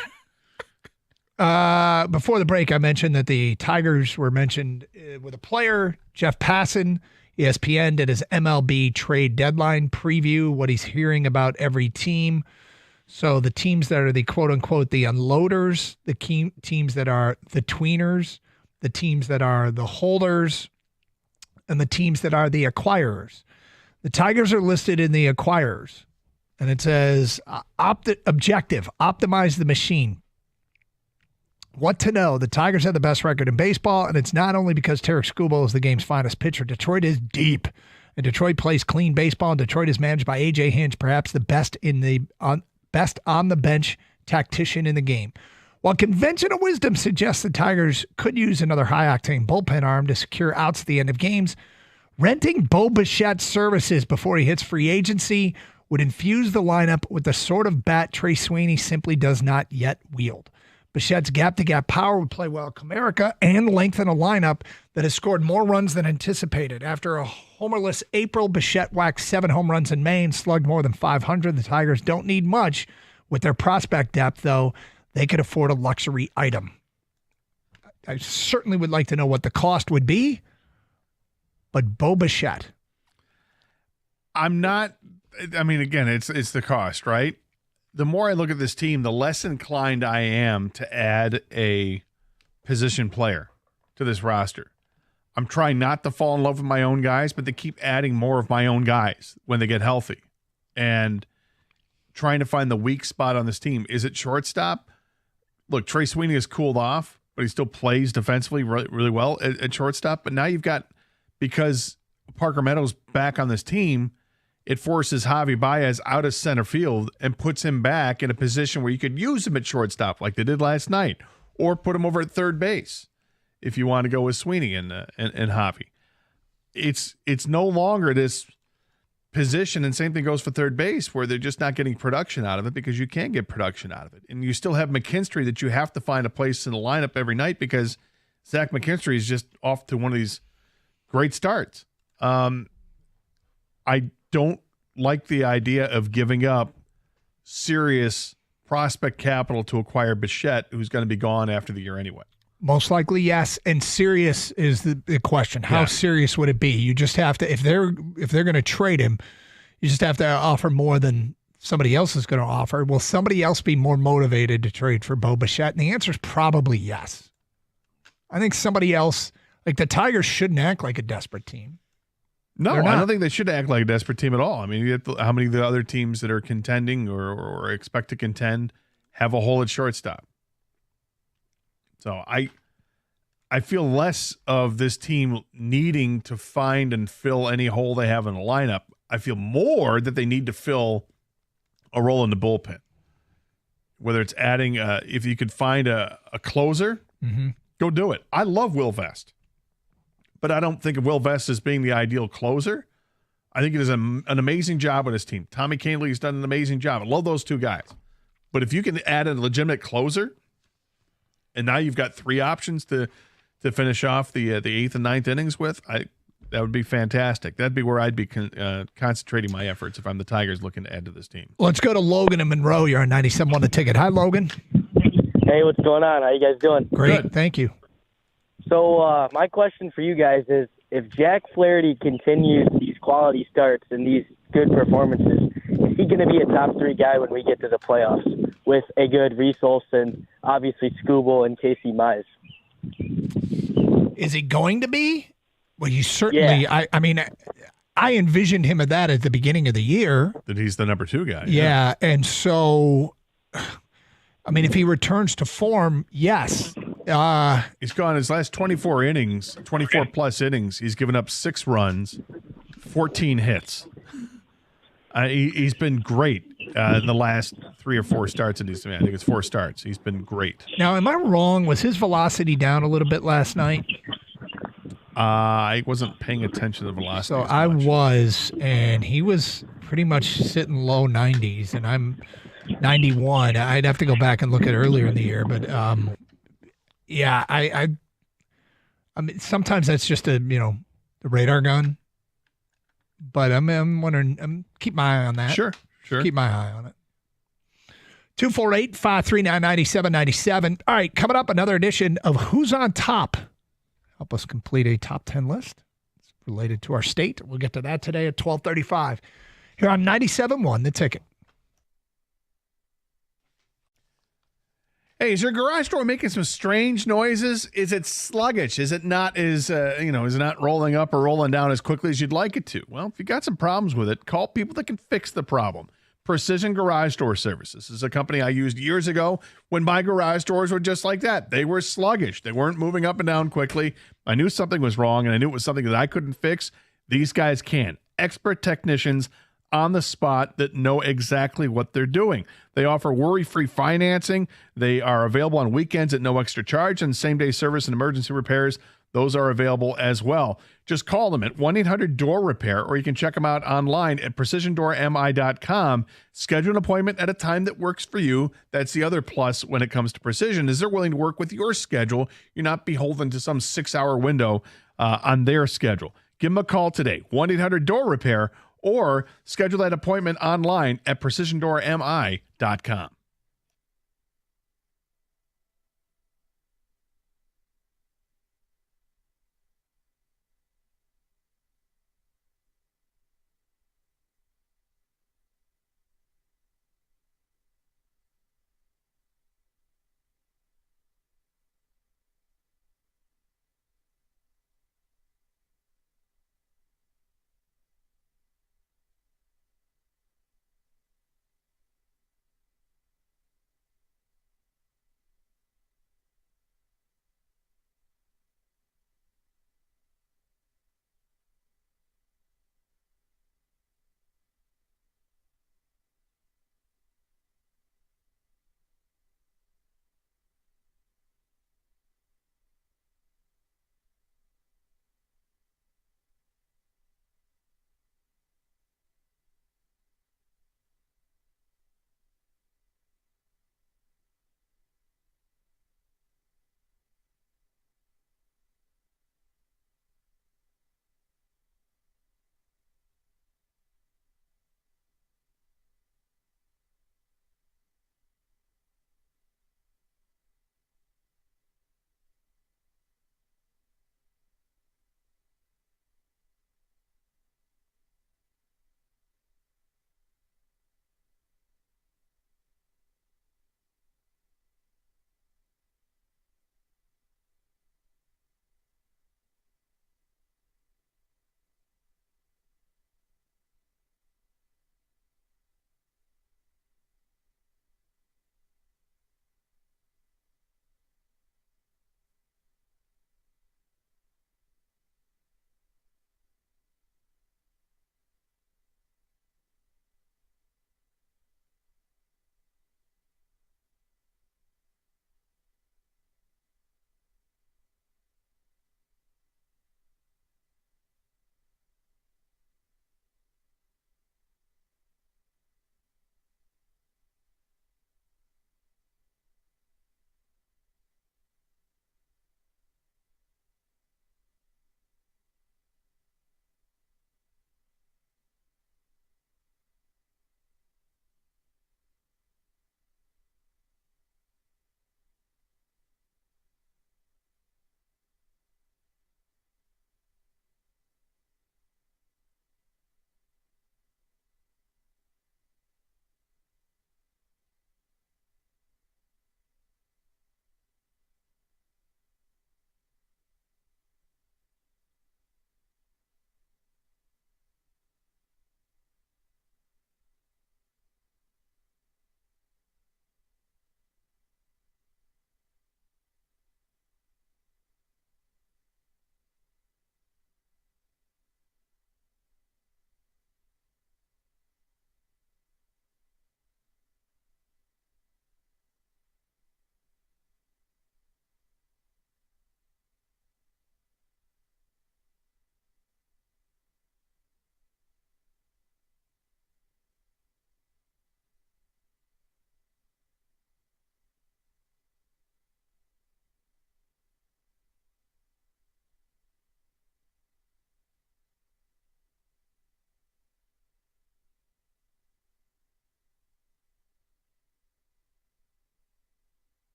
Before the break, I mentioned that the Tigers were mentioned with a player, Jeff Passan. ESPN did his MLB trade deadline preview, what he's hearing about every team. So the teams that are the quote-unquote the unloaders, the teams that are the tweeners, the teams that are the holders, and the teams that are the acquirers. The Tigers are listed in the acquirers, and it says objective, optimize the machine. What to know? The Tigers have the best record in baseball, and it's not only because Tarek Skubal is the game's finest pitcher. Detroit is deep, and Detroit plays clean baseball, and Detroit is managed by A.J. Hinch, perhaps the best best on the bench tactician in the game. While conventional wisdom suggests the Tigers could use another high-octane bullpen arm to secure outs at the end of games, renting Bo Bichette's services before he hits free agency would infuse the lineup with the sort of bat Trey Sweeney simply does not yet wield. Bichette's gap-to-gap power would play well at Comerica and lengthen a lineup that has scored more runs than anticipated. After a homerless April, Bichette whacked 7 home runs in May and slugged more than 500. The Tigers don't need much. With their prospect depth, though, they could afford a luxury item. I certainly would like to know what the cost would be, but Bo Bichette. Again, it's the cost, right? The more I look at this team, the less inclined I am to add a position player to this roster. I'm trying not to fall in love with my own guys, but they keep adding more of my own guys when they get healthy. And trying to find the weak spot on this team. Is it shortstop? Look, Trey Sweeney has cooled off, but he still plays defensively really, really well at shortstop. But now you've got, because Parker Meadows back on this team, it forces Javi Baez out of center field and puts him back in a position where you could use him at shortstop like they did last night, or put him over at third base if you want to go with Sweeney and Javi. It's no longer this position, and same thing goes for third base, where they're just not getting production out of it because you can't get production out of it. And you still have McKinstry that you have to find a place in the lineup every night because Zach McKinstry is just off to one of these great starts. I don't like the idea of giving up serious prospect capital to acquire Bichette, who's going to be gone after the year anyway. Most likely, yes. And serious is the question. How serious would it be? You just have to, if they're going to trade him, you just have to offer more than somebody else is going to offer. Will somebody else be more motivated to trade for Bo Bichette? And the answer is probably yes. I think somebody else, like the Tigers, shouldn't act like a desperate team. No, I don't think they should act like a desperate team at all. I mean, how many of the other teams that are contending or expect to contend have a hole at shortstop? So I feel less of this team needing to find and fill any hole they have in the lineup. I feel more that they need to fill a role in the bullpen. Whether it's adding, if you could find a closer, go do it. I love Will Vest, but I don't think of Will Vest as being the ideal closer. I think he does an amazing job with his team. Tommy Kahnle has done an amazing job. I love those two guys. But if you can add a legitimate closer, and now you've got 3 options to finish off the 8th and 9th innings with, that would be fantastic. That'd be where I'd be concentrating my efforts if I'm the Tigers looking to add to this team. Let's go to Logan in Monroe. You're on 97.1 The Ticket. Hi, Logan. Hey, what's going on? How you guys doing? Great, Good. Thank you. So my question for you guys is, if Jack Flaherty continues these quality starts and these good performances, is he going to be a top 3 guy when we get to the playoffs with a good Reese Olson, obviously Skubal, and Casey Mize? Is he going to be? Well, you certainly. Yeah. I mean, I envisioned him at that at the beginning of the year. That he's the number 2 guy. Yeah, and so, I mean, if he returns to form, yes. He's gone his last 24 innings, 24 plus innings. He's given up 6 runs, 14 hits. He's been great in the last 3 or 4 starts in these. I think it's 4 starts. He's been great. Now, am I wrong? Was his velocity down a little bit last night? I wasn't paying attention to the velocity. So I was, and he was pretty much sitting low 90s, and I'm 91. I'd have to go back and look at earlier in the year, but yeah, I mean, sometimes that's just the radar gun. But I'm wondering, keep my eye on that. Sure. Keep my eye on it. 248-539-9797. All right, coming up, another edition of Who's on Top. Help us complete a top 10 list. It's related to our state. We'll get to that today at 12:35. Here on 97.1, The Ticket. Hey, is your garage door making some strange noises? Is it sluggish? Is it not is it not rolling up or rolling down as quickly as you'd like it to? Well, if you got some problems with it, call people that can fix the problem. Precision Garage Door Services is a company I used years ago when my garage doors were just like that. They were sluggish. They weren't moving up and down quickly. I knew something was wrong, and I knew it was something that I couldn't fix. These guys can. Expert technicians on the spot that know exactly what they're doing. They offer worry-free financing. They are available on weekends at no extra charge, and same-day service and emergency repairs, those are available as well. Just call them at 1-800-DOOR-REPAIR, or you can check them out online at precisiondoormi.com. Schedule an appointment at a time that works for you. That's the other plus when it comes to Precision, is they're willing to work with your schedule. You're not beholden to some 6-hour window on their schedule. Give them a call today, 1-800-DOOR-REPAIR, or schedule that appointment online at precisiondoormi.com.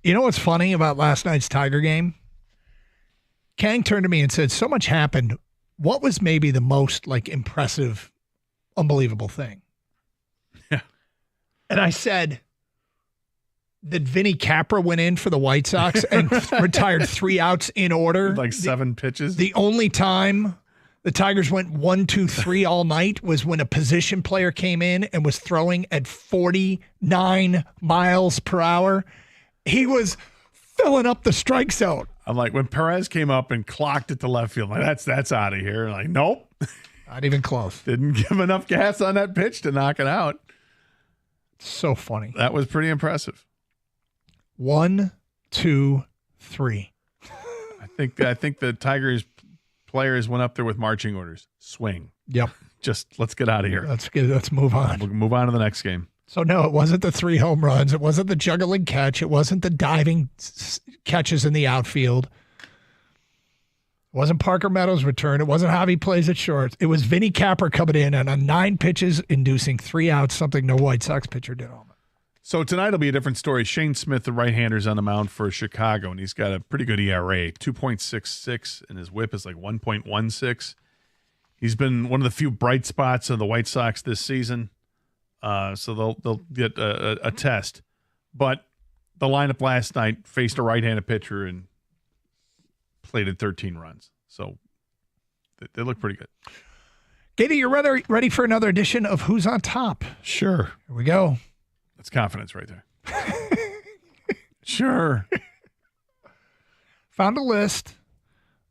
You know what's funny about last night's Tiger game? Kang turned to me and said, so much happened. What was maybe the most impressive, unbelievable thing? Yeah. And I said that Vinny Capra went in for the White Sox and retired 3 outs in order. 7 pitches. The only time the Tigers went 1, 2, 3 all night was when a position player came in and was throwing at 49 miles per hour. He was filling up the strike zone. I'm like, when Perez came up and clocked it to left field, I'm like, that's out of here. Like, nope. Not even close. Didn't give him enough gas on that pitch to knock it out. So funny. That was pretty impressive. 1, 2, 3. I think the Tigers players went up there with marching orders. Swing. Yep. Just let's get out of here. Let's move on. We'll move on to the next game. So, no, it wasn't the 3 home runs. It wasn't the juggling catch. It wasn't the diving catches in the outfield. It wasn't Parker Meadows' return. It wasn't Javi plays at short. It was Vinny Capra coming in and on 9 pitches, inducing 3 outs, something no White Sox pitcher did on it. So tonight will be a different story. Shane Smith, the right-hander, is on the mound for Chicago, and he's got a pretty good ERA, 2.66, and his whip is 1.16. He's been one of the few bright spots of the White Sox this season. So they'll get a test. But the lineup last night faced a right-handed pitcher and plated 13 runs. So they look pretty good. Gator, you're ready for another edition of Who's on Top? Sure. Here we go. That's confidence right there. Sure. Found a list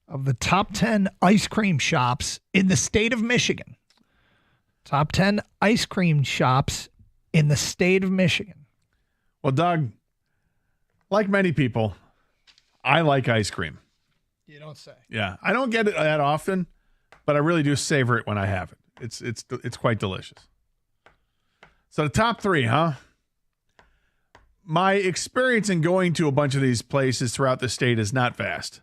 of the top 10 ice cream shops in the state of Michigan. Top 10 ice cream shops in the state of Michigan. Well, Doug, like many people, I like ice cream. You don't say. Yeah. I don't get it that often, but I really do savor it when I have it. It's quite delicious. So the top 3, huh? My experience in going to a bunch of these places throughout the state is not vast.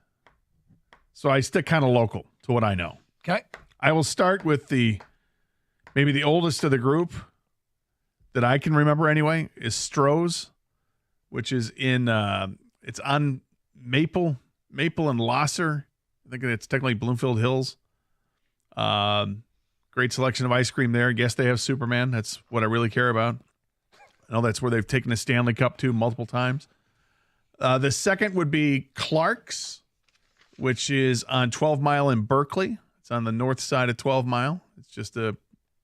So I stick kind of local to what I know. Okay. I will start with maybe the oldest of the group that I can remember anyway is Stroh's, which is it's on Maple and Lasser. I think it's technically Bloomfield Hills. Great selection of ice cream there. Guess they have Superman. That's what I really care about. I know that's where they've taken the Stanley Cup to multiple times. The second would be Clark's, which is on 12 Mile in Berkeley. It's on the north side of 12 Mile. It's just a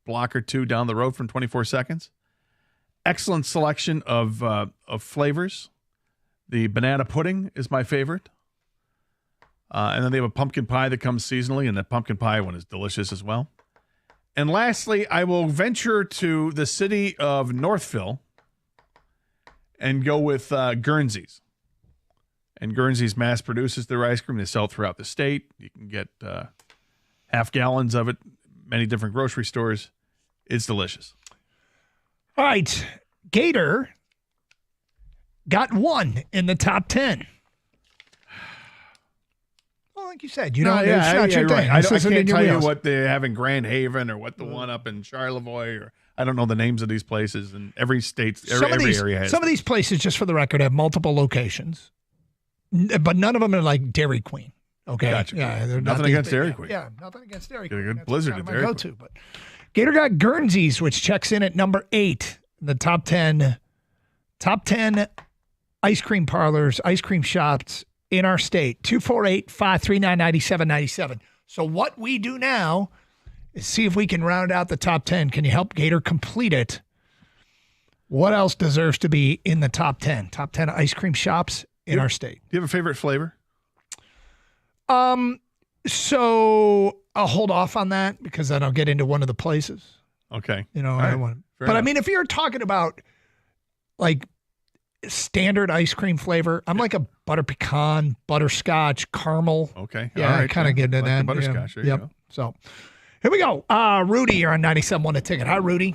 block or 2 down the road from 24 Seconds. Excellent selection of flavors. The banana pudding is my favorite. And then they have a pumpkin pie that comes seasonally, and the pumpkin pie one is delicious as well. And lastly, I will venture to the city of Northville and go with Guernsey's. And Guernsey's mass produces their ice cream. They sell it throughout the state. You can get half gallons of it, many different grocery stores. It's delicious. All right. Gator got 1 in the top 10. Well, like you said, it's not your thing. Right. I can't in your tell you wheels. what they have in Grand Haven or what the one up in Charlevoix, or I don't know the names of these places. And every state, every area has. Some of these places, just for the record, have multiple locations, but none of them are like Dairy Queen. Okay. Gotcha. Yeah. They're Nothing against Dairy Queen. Yeah. Nothing against Dairy Get Queen. a good That's blizzard kind at of my Dairy go-to, but Gator got Guernsey's, which checks in at number 8 in the top 10 ice cream parlors, ice cream shops in our state. 248-539-9797. So what we do now is see if we can round out the top 10. Can you help Gator complete it? What else deserves to be in the top 10? Top 10 ice cream shops in our state. Do you have a favorite flavor? So I'll hold off on that because then I'll get into one of the places. Okay. I All don't right. want to. Fair But I enough. mean, if you're talking about like standard ice cream flavor, I'm like a butter pecan, butterscotch, caramel. Okay. Yeah, All I right. kind of get into Like that. the butterscotch. There you Yep. go. So here we go. Rudy, you're on 97.1 A Ticket. Hi, Rudy.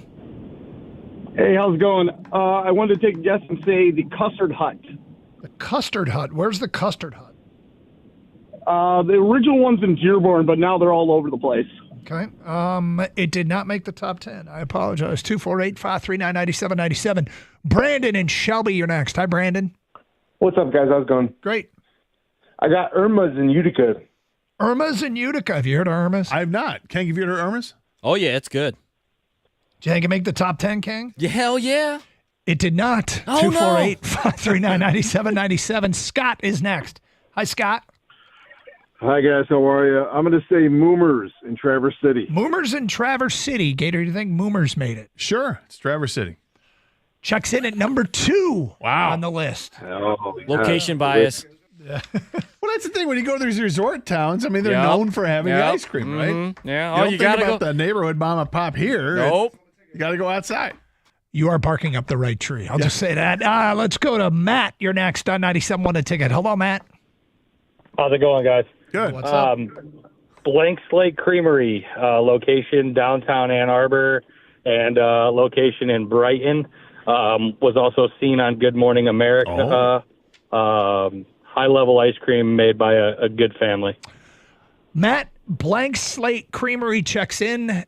Hey, how's it going? I wanted to take a guess and say the Custard Hut. The Custard Hut. Where's the Custard Hut? The original one's in Dearborn, but now they're all over the place. Okay. It did not make the top 10. I apologize. 248-539-9797. Brandon and Shelby, you're next. Hi, Brandon. What's up, guys? How's it going? Great. I got Irma's in Utica. Irma's in Utica. Have you heard of Irma's? I have not. Ken, have you heard of Irma's? Oh, yeah, it's good. Do you think it make the top 10, King? Yeah, hell yeah. It did not. Oh, 248-539-9797. Scott is next. Hi, Scott. Hi, guys. How are you? I'm going to say Moomers in Traverse City. Moomers in Traverse City. Gator, do you think Moomers made it? Sure. It's Traverse City. Checks in at number 2 on the list. Oh, Location bias. Well, that's the thing. When you go to these resort towns, I mean, they're known for having ice cream, right? Yeah. You don't think about the neighborhood mom and pop here. Nope. You got to go outside. You are barking up the right tree. I'll just say that. Let's go to Matt. You're next on 97.1 A Ticket. Hello, Matt. How's it going, guys? Good. What's up? Blank Slate Creamery, location downtown Ann Arbor, and location in Brighton. Was also seen on Good Morning America. High-level ice cream made by a good family. Matt, Blank Slate Creamery checks in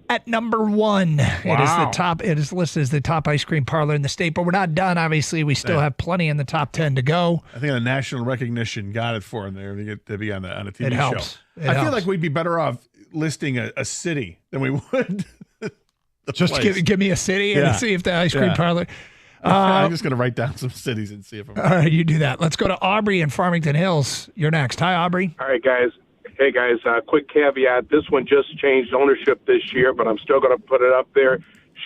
at number 1. It is the top. It is listed as the top ice cream parlor in the state, but we're not done. Obviously, we still have plenty in the top 10 to go. I think the national recognition got it for them there to get to be on a TV It show. helps. I feel like we'd be better off listing a city than we would. Just give me a city and see if the ice cream parlor. I'm just going to write down some cities and see if I'm. All right, you do that. Let's go to Aubrey in Farmington Hills. You're next. Hi, Aubrey. All right, guys. Hey, guys, quick caveat. This one just changed ownership this year, but I'm still going to put it up there.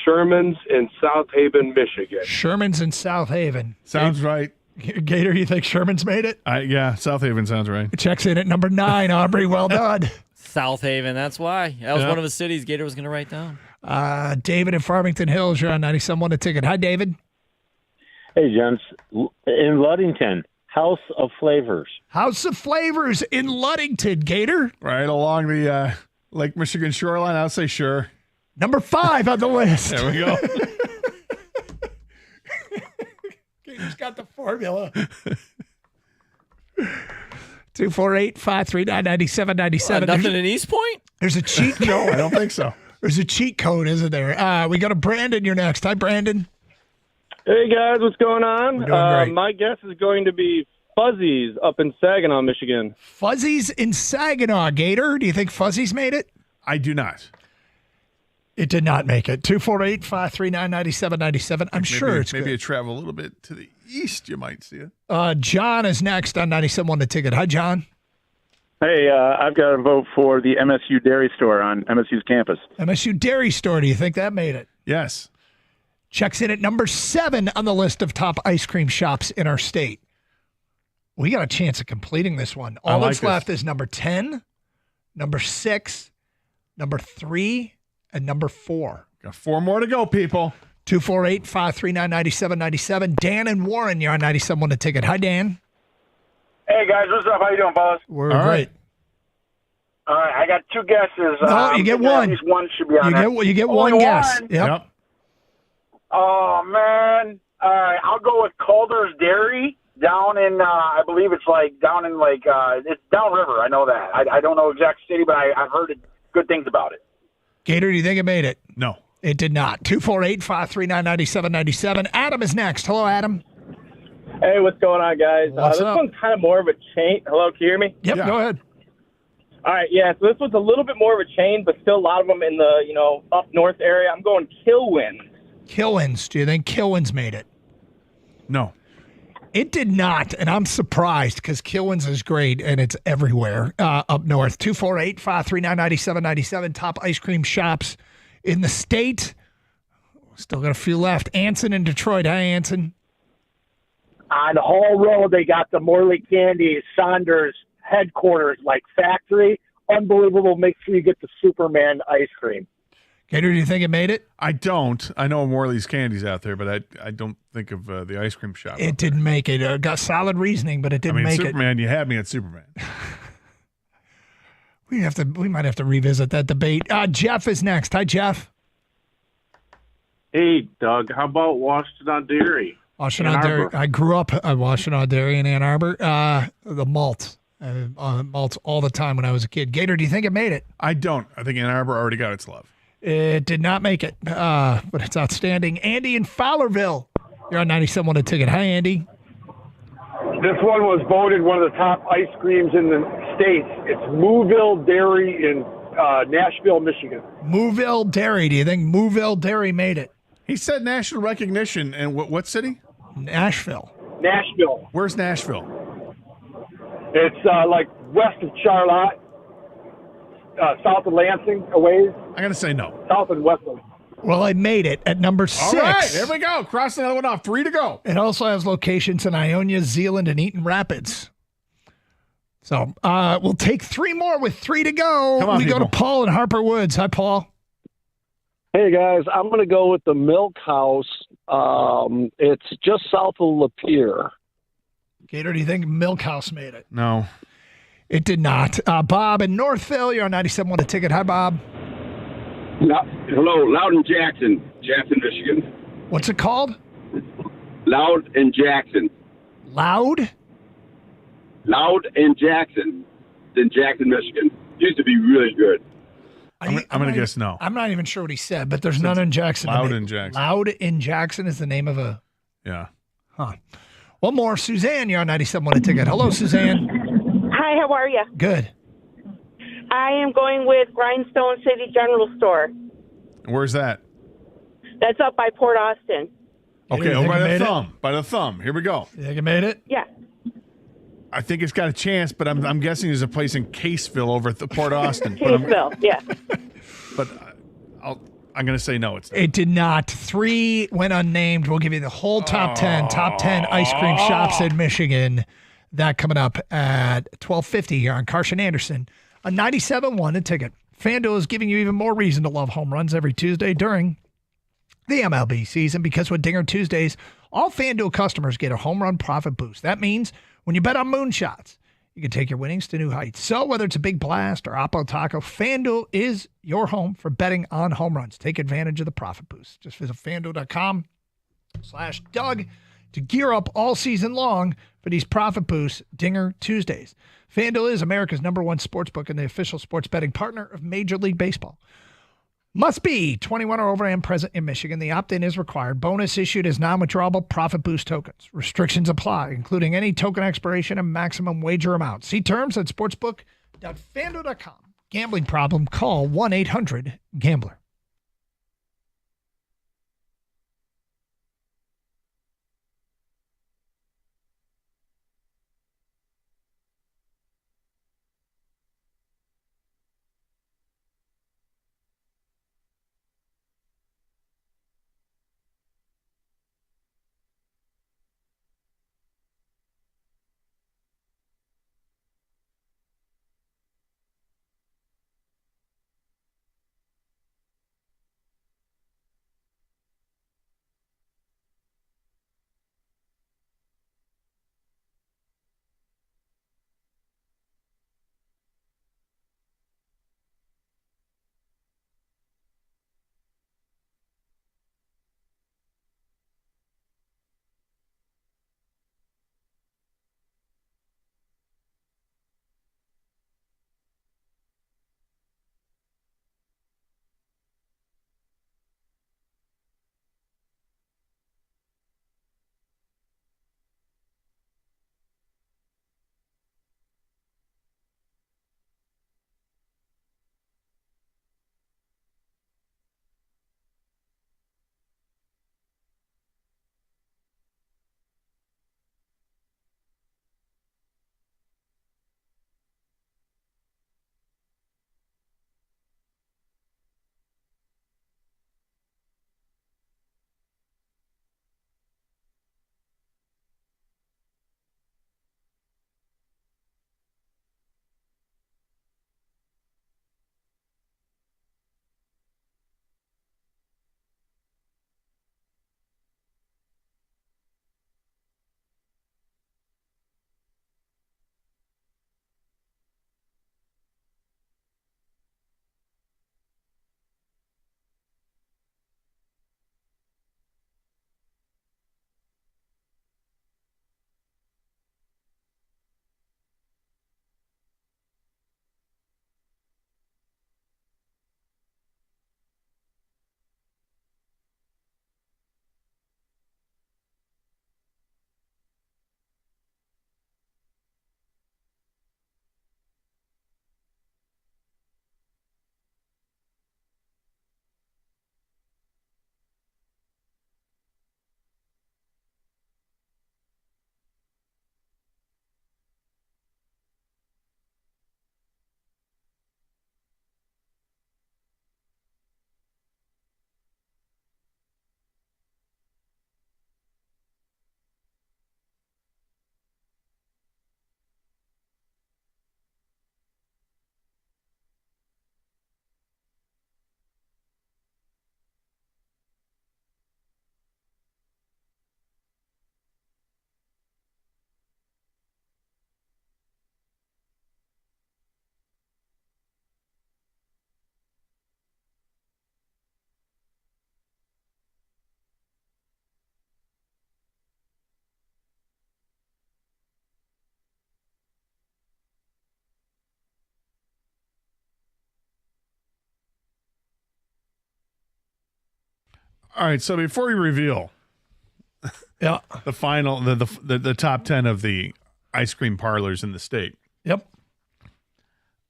Sherman's in South Haven, Michigan. Sherman's in South Haven. Sounds right. Gator, you think Sherman's made it? Yeah, South Haven sounds right. Checks in at number 9, Aubrey. Well done. South Haven, that's why. That was one of the cities Gator was going to write down. David in Farmington Hills, you're on 97.1 A Ticket. Hi, David. Hey, gents. In Ludington, House of Flavors. House of Flavors in Ludington, Gator. Right along the Lake Michigan shoreline, I'll say sure. Number 5 on the list. There we go. Gator's got the formula. 248-539-9797. Nothing in East Point? There's a cheat code. No, I don't think so. There's a cheat code, isn't there? We got a Brandon. You're next. Hi, Brandon. Hey, guys. What's going on? We're doing great. My guess is going to be Fuzzies up in Saginaw, Michigan. Fuzzies in Saginaw, Gator. Do you think Fuzzies made it? I do not. It did not make it. 248-539-9797. I'm sure it's maybe good. you travel a little bit to the east, you might see it. John is next on 97.1 The Ticket. Hi, John. Hey, I've got to vote for the MSU Dairy Store on MSU's campus. MSU Dairy Store. Do you think that made it? Yes. Checks in at number 7 on the list of top ice cream shops in our state. We got a chance of completing this one. All that's left is number 10, number 6, number 3, and number 4. Got 4 more to go, people. 248-539-9797. Dan and Warren, you're on 97.1 The Ticket. Hi, Dan. Hey, guys. What's up? How you doing, boss? We're great. All right. I got 2 guesses. No, you get one. At least one should be on there. You get Only one guess. one? Yep. Oh, man. All right. I'll go with Calder's Dairy down in, I believe it's like down in it's downriver. I know that. I don't know exact city, but I've heard good things about it. Gator, do you think it made it? No. It did not. 248-539-9797. Adam is next. Hello, Adam. Hey, what's going on, guys? What's this up? one's kind of more of a chain. Hello, can you hear me? Yep, go ahead. All right, yeah, so this one's a little bit more of a chain, but still a lot of them in the, up north area. I'm going Kilwins. Kilwins. Do you think Kilwins made it? No. It did not, and I'm surprised because Kilwins is great, and it's everywhere up north. 248-539-9797. Top ice cream shops in the state. Still got a few left. Anson in Detroit. Hi, Anson. On Hall Road, they got the Morley Candy Saunders headquarters, factory. Unbelievable. Make sure you get the Superman ice cream. Gator, do you think it made it? I don't. I know Morley's Candy's out there, but I don't think of the ice cream shop. It didn't make it. Got solid reasoning, but it didn't make Superman, you had me at Superman. it. We might have to revisit that debate. Jeff is next. Hi, Jeff. Hey, Doug. How about Washtenaw Dairy? Washtenaw Dairy. I grew up at Washtenaw Dairy in Ann Arbor. The malt. Malts all the time when I was a kid. Gator, do you think it made it? I don't. I think Ann Arbor already got its love. It did not make it, but it's outstanding. Andy in Fowlerville. You're on 97.1 A Ticket. Hi, Andy. This one was voted one of the top ice creams in the states. It's Mooville Dairy in Nashville, Michigan. Mooville Dairy. Do you think Mooville Dairy made it? He said national recognition. And what city? Nashville. Nashville. Where's Nashville? It's like west of Charlotte, south of Lansing, a ways. I'm going to say no. South and west of. Well, I made it at number 6. All right, there we go. Cross another one off. 3 to go. It also has locations in Ionia, Zealand, and Eaton Rapids. So we'll take 3 more with 3 to go. Come on, we go to Paul in Harper Woods. Hi, Paul. Hey, guys. I'm going to go with the Milk House. It's just south of Lapeer. Gator, do you think Milk House made it? No. It did not. Bob in Northville, you're on 97.1 a ticket. Hi, Bob. Hello, Loudon Jackson, Michigan. What's it called? Loud and Jackson. Loud and Jackson in Jackson, Michigan. Used to be really good. I'm going to guess no. I'm not even sure what he said, but there's none in Jackson. Loud in Jackson. Loud in Jackson is the name of a... Yeah. Huh. One more. Suzanne, you're on 97.1 a ticket. Hello, Suzanne. Hi, how are you? Good. I am going with Grindstone City General Store. Where's that? That's up by Port Austin. Okay, over by the thumb. By the thumb. Here we go. You think you made it? Yeah. I think it's got a chance, but I'm guessing there's a place in Caseville over at the Port Austin. Caseville, yeah. But I'm going to say no. It's not. It did not. 3 went unnamed. We'll give you the whole top 10 ice cream shops in Michigan. That coming up at 12:50 here on Carson Anderson. A 97.1 a ticket. FanDuel is giving you even more reason to love home runs every Tuesday during the MLB season, because with Dinger Tuesdays, all FanDuel customers get a home run profit boost. That means when you bet on moonshots, you can take your winnings to new heights. So whether it's a big blast or Oppo Taco, FanDuel is your home for betting on home runs. Take advantage of the profit boost. Just visit FanDuel.com/Doug to gear up all season long for these profit boosts, Dinger Tuesdays. FanDuel is America's #1 sportsbook and the official sports betting partner of Major League Baseball. Must be 21 or over and present in Michigan. The opt-in is required. Bonus issued as non-withdrawable profit boost tokens. Restrictions apply, including any token expiration and maximum wager amount. See terms at sportsbook.fanduel.com. Gambling problem? Call 1-800-GAMBLER. All right, so before we reveal the final, the top 10 of the ice cream parlors in the state. Yep.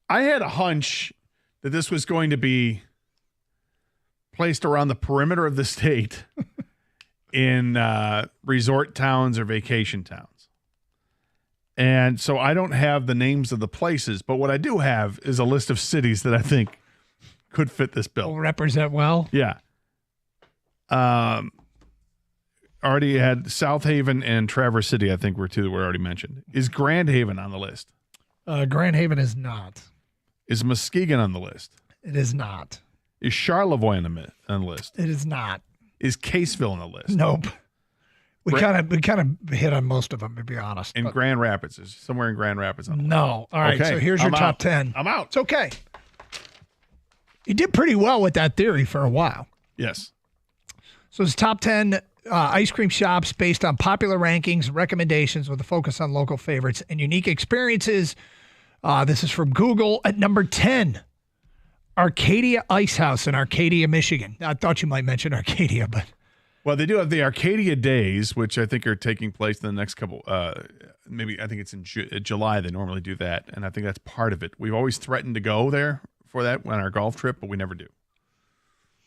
I had a hunch that this was going to be placed around the perimeter of the state in resort towns or vacation towns. And so I don't have the names of the places, but what I do have is a list of cities that I think could fit this bill. Will represent well. Yeah. Already had South Haven and Traverse City, I think, were two that were already mentioned. Is Grand Haven on the list? Grand Haven is not. Is Muskegon on the list? It is not. Is Charlevoix on the list? It is not. Is Caseville on the list? Nope. We kind of hit on most of them, to be honest. And Grand Rapids is somewhere in Grand Rapids on the list. No. All right. Okay, So here's your top out. 10. I'm out. It's okay. You did pretty well with that theory for a while. Yes. So it's top 10 ice cream shops based on popular rankings, recommendations with a focus on local favorites and unique experiences. This is from Google. At number 10, Arcadia Ice House in Arcadia, Michigan. I thought you might mention Arcadia, but. Well, they do have the Arcadia Days, which I think are taking place in the next couple, maybe I think it's in July. They normally do that, and I think that's part of it. We've always threatened to go there for that on our golf trip, but we never do.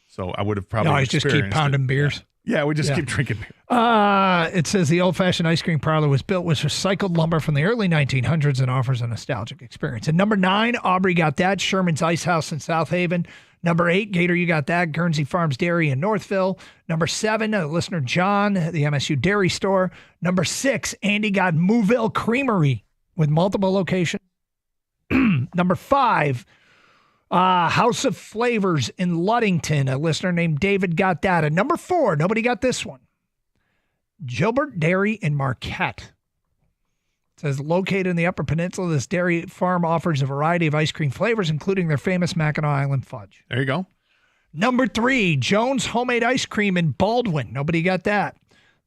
So I would have probably always just keep pounding beers. Yeah, we just keep drinking beer. It says the old-fashioned ice cream parlor was built with recycled lumber from the early 1900s and offers a nostalgic experience. And number 9, Aubrey got that, Sherman's Ice House in South Haven. Number 8, Gator, you got that, Guernsey Farms Dairy in Northville. Number 7, listener John, the MSU Dairy Store. Number 6, Andy got Mouville Creamery with multiple locations. Number 5, House of Flavors in Ludington. A listener named David got that. And number 4, nobody got this one. Gilbert Dairy in Marquette. It says located in the Upper Peninsula, this dairy farm offers a variety of ice cream flavors, including their famous Mackinac Island fudge. There you go. Number 3, Jones Homemade Ice Cream in Baldwin. Nobody got that.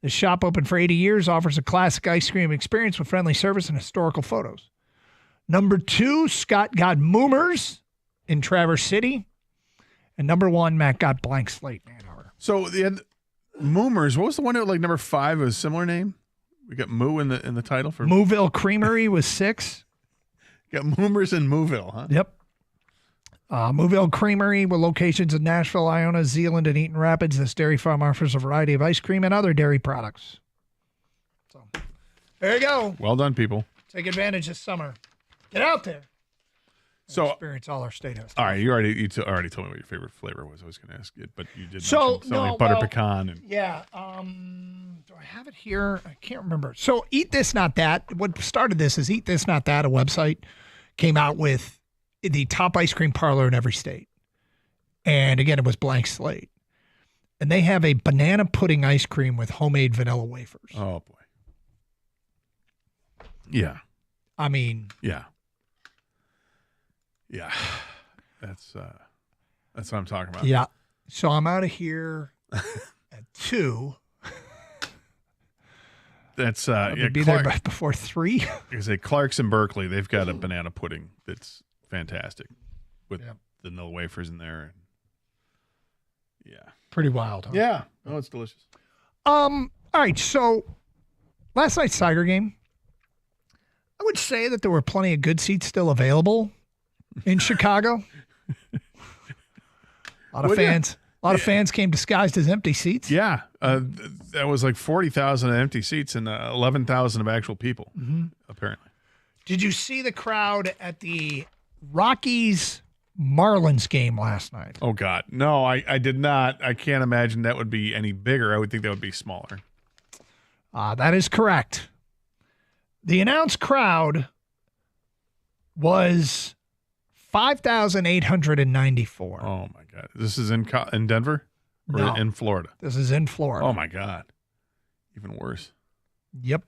The shop, open for 80 years, offers a classic ice cream experience with friendly service and historical photos. Number 2, Scott got Moomers in Traverse City. And number 1, Matt got Blank Slate in Ann Arbor. So the Moomers, what was the one that like number 5 was a similar name? We got Moo in the title for Mouville Creamery was 6. Got Moomers in Mouville, huh? Yep. Mouville Creamery with locations in Nashville, Iona, Zeeland, and Eaton Rapids. This dairy farm offers a variety of ice cream and other dairy products. So there you go. Well done, people. Take advantage this summer. Get out there. So experience all our state has. All right, you already told me what your favorite flavor was. I was going to ask it, but you did. So mention butter pecan and yeah. Do I have it here? I can't remember. So Eat This Not That. What started this is Eat This Not That. A website came out with the top ice cream parlor in every state, and again it was Blank Slate, and they have a banana pudding ice cream with homemade vanilla wafers. Oh boy. Yeah. I mean. Yeah. Yeah, that's what I'm talking about. Yeah, so I'm out of here at 2. That's be there before 3. I say Clark's in Berkeley. They've got a banana pudding that's fantastic with the vanilla wafers in there. Yeah, pretty wild. Huh? Yeah, oh, it's delicious. All right, so last night's Tiger game, I would say that there were plenty of good seats still available. In Chicago, a lot of fans. A lot of fans came disguised as empty seats. Yeah, that was like 40,000 empty seats and 11,000 of actual people. Apparently. Did you see the crowd at the Rockies Marlins game last night? Oh God, no, I did not. I can't imagine that would be any bigger. I would think that would be smaller. That is correct. The announced crowd was 5,894. Oh my God! This is in Denver or No. in Florida? This is in Florida. Oh my God! Even worse. Yep.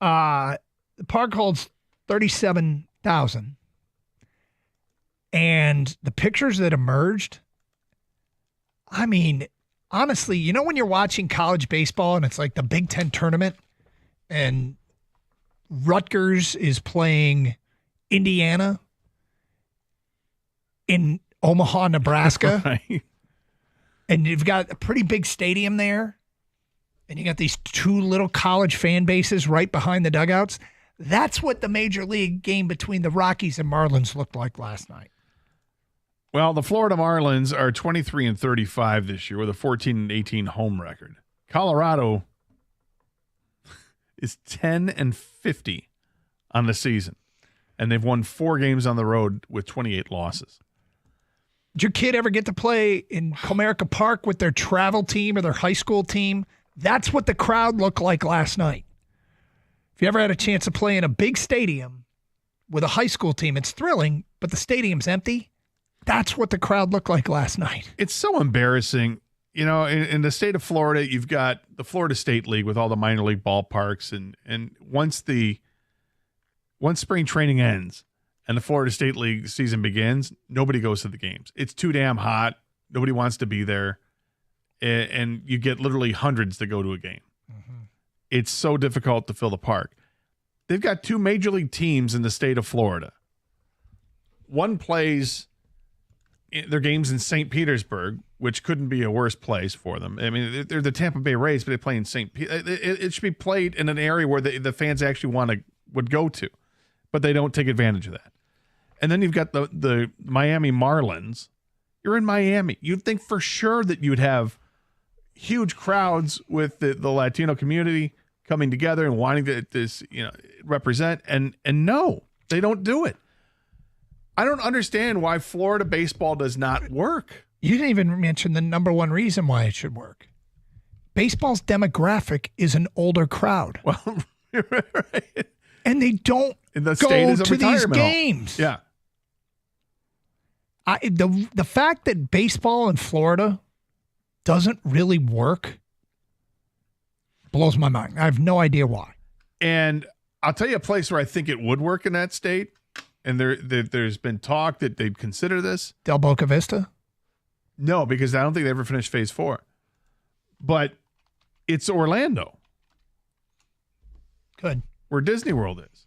The park holds 37,000, and the pictures that emerged. I mean, honestly, you know when you're watching college baseball and it's like the Big Ten tournament, and Rutgers is playing Indiana in Omaha, Nebraska. Right. and you've got a pretty big stadium there, and you got these two little college fan bases right behind the dugouts. That's what the major league game between the Rockies and Marlins looked like last night. Well, the Florida Marlins are 23-35 this year with a 14-18 home record. Colorado is 10-50 on the season, and they've won 4 games on the road with 28 losses. Did your kid ever get to play in Comerica Park with their travel team or their high school team? That's what the crowd looked like last night. If you ever had a chance to play in a big stadium with a high school team, it's thrilling, but the stadium's empty. That's what the crowd looked like last night. It's so embarrassing. You know, in the state of Florida, you've got the Florida State League with all the minor league ballparks, and once spring training ends and the Florida State League season begins, nobody goes to the games. It's too damn hot. Nobody wants to be there, and you get literally hundreds to go to a game. Mm-hmm. It's so difficult to fill the park. They've got 2 major league teams in the state of Florida. One plays their games in St. Petersburg, which couldn't be a worse place for them. I mean, they're the Tampa Bay Rays, but they play in St. It should be played in an area where the fans actually would go to, but they don't take advantage of that. And then you've got the Miami Marlins. You're in Miami. You'd think for sure that you'd have huge crowds with the Latino community coming together and wanting to represent, and no, they don't do it. I don't understand why Florida baseball does not work. You didn't even mention the number one reason why it should work. Baseball's demographic is an older crowd. Well, right. And they don't go to these games. Yeah. The fact that baseball in Florida doesn't really work blows my mind. I have no idea why. And I'll tell you a place where I think it would work in that state, and there's been talk that they'd consider this. Del Boca Vista? No, because I don't think they ever finished phase 4. But it's Orlando. Good. Where Disney World is.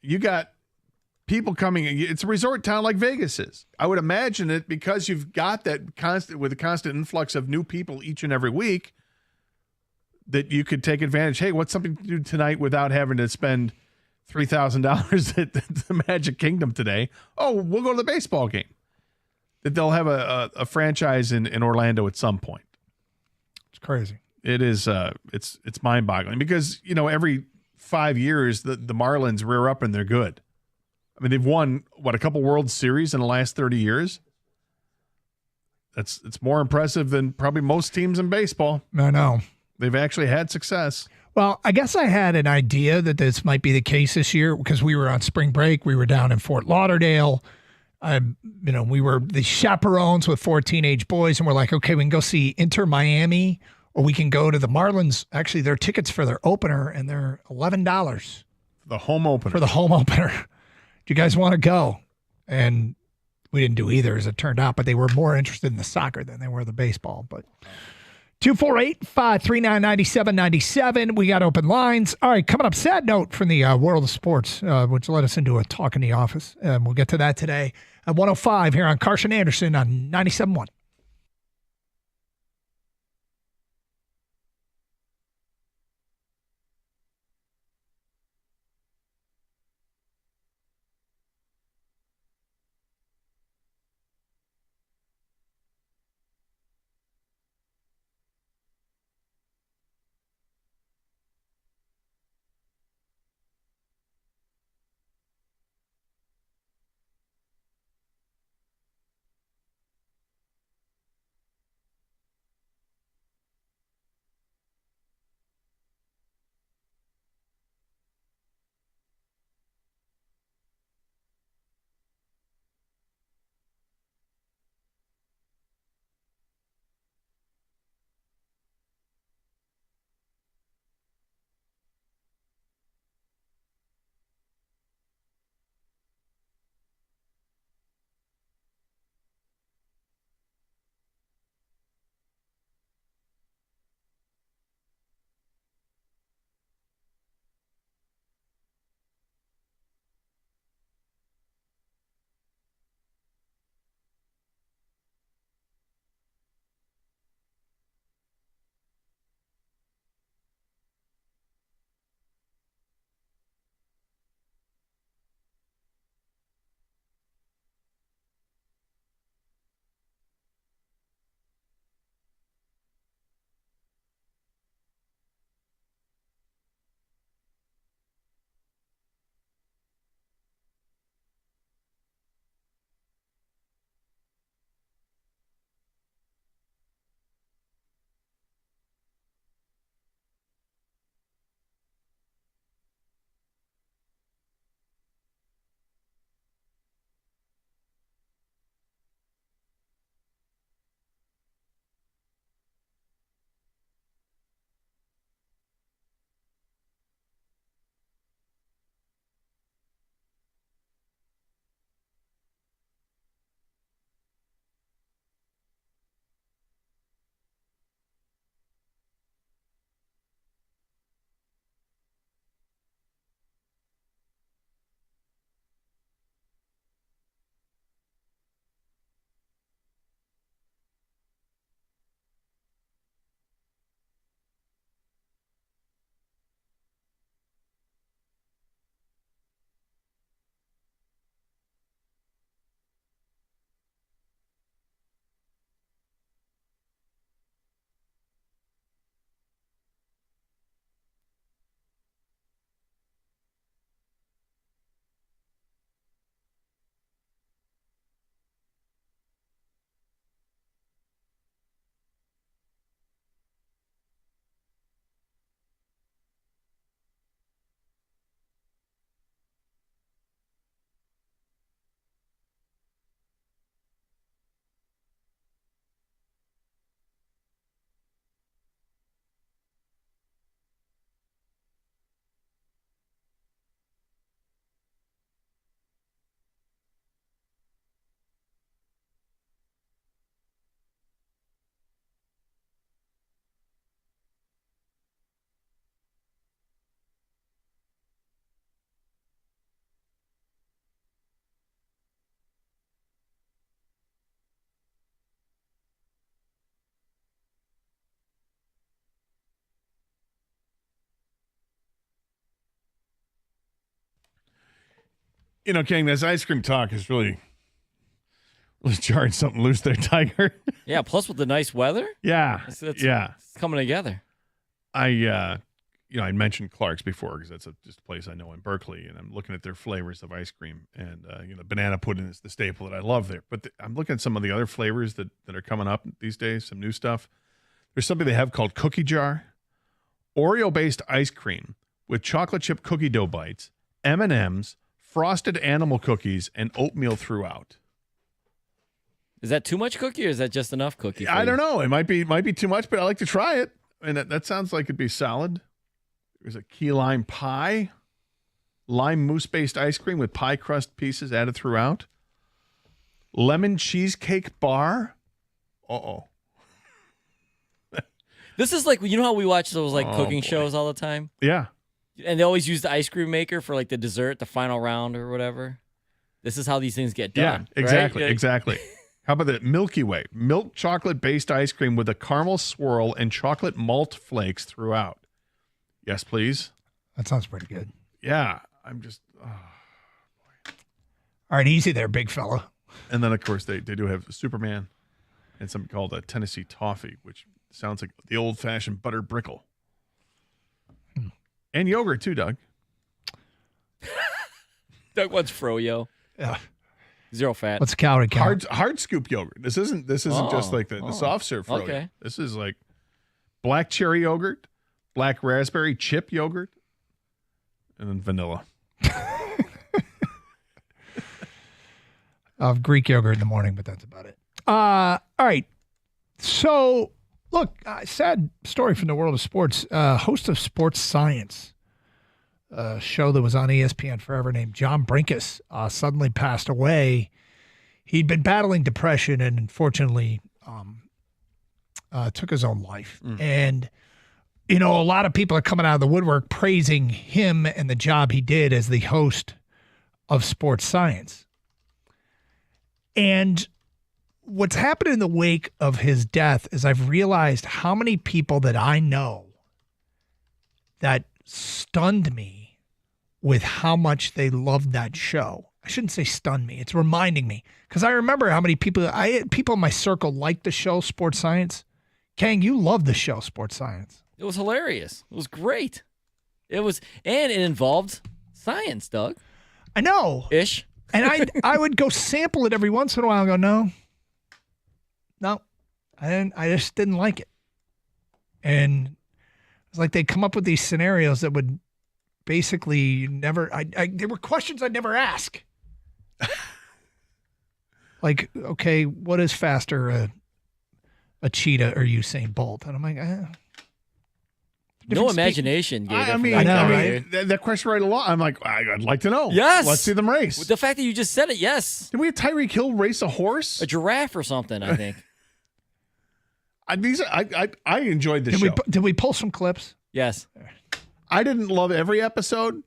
You got people coming. It's a resort town like Vegas is. I would imagine it because you've got that constant influx of new people each and every week that you could take advantage. Hey, what's something to do tonight without having to spend $3,000 at the Magic Kingdom today? Oh, we'll go to the baseball game. That they'll have a franchise in Orlando at some point. It's crazy. It is. It's mind-boggling because every 5 years the Marlins rear up and they're good. I mean, they've won a couple World Series in the last 30 years. It's more impressive than probably most teams in baseball. I know. They've actually had success. Well, I guess I had an idea that this might be the case this year because we were on spring break. We were down in Fort Lauderdale. We were the chaperones with 4 teenage boys, and we're like, okay, we can go see Inter Miami, or we can go to the Marlins. Actually, their tickets for their opener, and they're $11. The home opener. For the home opener. Do you guys want to go? And we didn't do either, as it turned out, but they were more interested in the soccer than they were the baseball. But 248-539-9797. We got open lines. All right, coming up, sad note from the world of sports, which led us into a talk in the office. We'll get to that today at 105 here on Carson Anderson on 97.1. You know, King, this ice cream talk is really jarring something loose there, Tiger. Yeah, plus with the nice weather. Yeah, it's coming together. I mentioned Clark's before because that's just a place I know in Berkeley, and I'm looking at their flavors of ice cream, and banana pudding is the staple that I love there. But I'm looking at some of the other flavors that are coming up these days, some new stuff. There's something they have called Cookie Jar, Oreo-based ice cream with chocolate chip cookie dough bites, M&Ms, frosted animal cookies, and oatmeal throughout. Is that too much cookie, or is that just enough cookie? I don't know. It might be too much, but I like to try it. And that sounds like it'd be solid. There's a key lime pie, lime mousse-based ice cream with pie crust pieces added throughout. Lemon cheesecake bar. Uh-oh. This is like, you know how we watch those cooking shows all the time? Yeah. And they always use the ice cream maker for like the dessert, the final round or whatever. This is how these things get done. Yeah, exactly, right? exactly. How about that Milky Way? Milk chocolate-based ice cream with a caramel swirl and chocolate malt flakes throughout. Yes, please. That sounds pretty good. Yeah, I'm just... All right, easy there, big fella. And then, of course, they do have Superman and something called a Tennessee Toffee, which sounds like the old-fashioned buttered brickle. And yogurt, too, Doug. Doug wants froyo. Yeah. Zero fat. What's the calorie count? Hard scoop yogurt. This isn't just like the soft serve froyo. Okay. This is like black cherry yogurt, black raspberry chip yogurt, and then vanilla. Greek yogurt in the morning, but that's about it. All right. So, look, sad story from the world of sports. Host of Sports Science, a show that was on ESPN forever named John Brinkus, suddenly passed away. He'd been battling depression and unfortunately took his own life. And, a lot of people are coming out of the woodwork praising him and the job he did as the host of Sports Science. And what's happened in the wake of his death is I've realized how many people that I know that stunned me with how much they loved that show. I shouldn't say stunned me. It's reminding me because I remember how many people in my circle liked the show Sports Science. Kang, you loved the show Sports Science. It was hilarious. It was great. And it involved science, Doug. I know. Ish. And I would go sample it every once in a while and go, no, I just didn't like it. And it's like they'd come up with these scenarios that would basically there were questions I'd never ask. Like, okay, what is faster, a cheetah or Usain Bolt? And I'm like, no imagination. I mean, that question right along. I'm like, I'd like to know. Yes. Let's see them race. The fact that you just said it, yes. Did we have Tyreek Hill race a horse? A giraffe or something, I think. I enjoyed the show. Did we pull some clips? Yes. I didn't love every episode,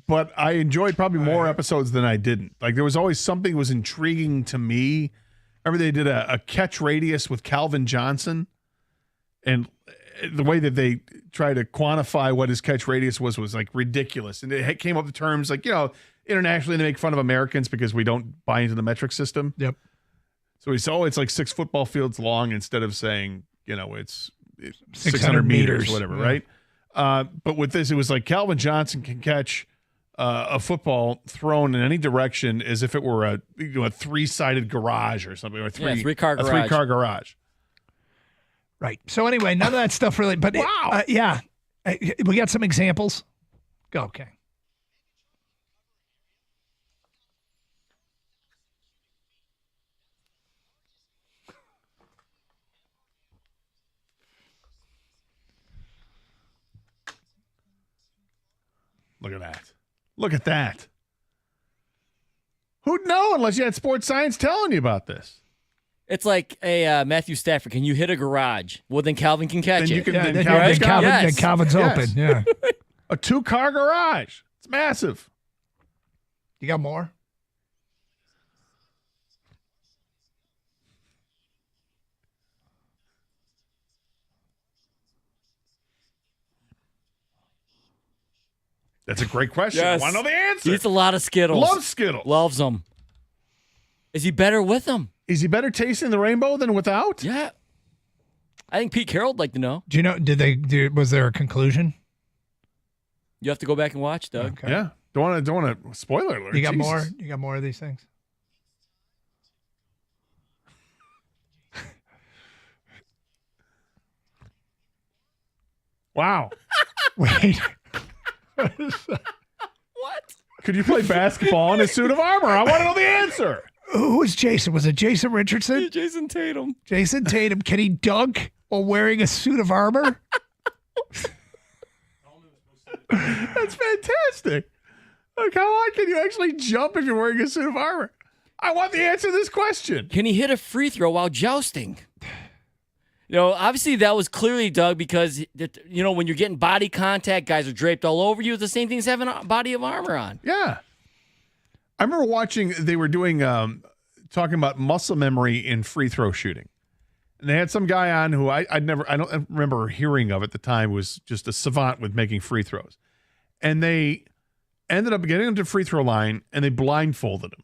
but I enjoyed probably more episodes than I didn't. Like there was always something that was intriguing to me. Remember they did a catch radius with Calvin Johnson, and the way that they try to quantify what his catch radius was like ridiculous. And it came up with terms like, internationally they make fun of Americans because we don't buy into the metric system. Yep. So we said, it's like 6 football fields long instead of saying, it's 600 meters or whatever, right? But with this, it was like Calvin Johnson can catch a football thrown in any direction as if it were a 3-sided garage or something, or a three-car garage. Right. So anyway, none of that stuff really. But wow. We got some examples. Go, okay. Look at that. Look at that. Who'd know unless you had Sports Science telling you about this? It's like a Matthew Stafford. Can you hit a garage? Well, then Calvin can catch it. Then Calvin's open. Yeah. A 2-car garage. It's massive. You got more? That's a great question. Yes. I want to know the answer. He eats a lot of Skittles. Loves Skittles. Loves them. Is he better with them? Is he better tasting the rainbow than without? Yeah. I think Pete Carroll would like to know. Do you know? Was there a conclusion? You have to go back and watch, Doug. Okay. Yeah. Don't want to spoiler alert. You got Jesus. more? You got more of these things? Wow. Wait. What? Could you play basketball in a suit of armor? I want to know the answer. Who was Jason? Was it Jason Richardson? Jason Tatum. Jason Tatum. Can he dunk while wearing a suit of armor? That's fantastic. Look, how high can you actually jump if you're wearing a suit of armor? I want the answer to this question. Can he hit a free throw while jousting? Obviously that was clearly, Doug, because, when you're getting body contact, guys are draped all over you. It's the same thing as having a body of armor on. Yeah. I remember watching, they were doing, talking about muscle memory in free throw shooting. And they had some guy on who I don't remember hearing of at the time, was just a savant with making free throws. And they ended up getting him to free throw line and they blindfolded him.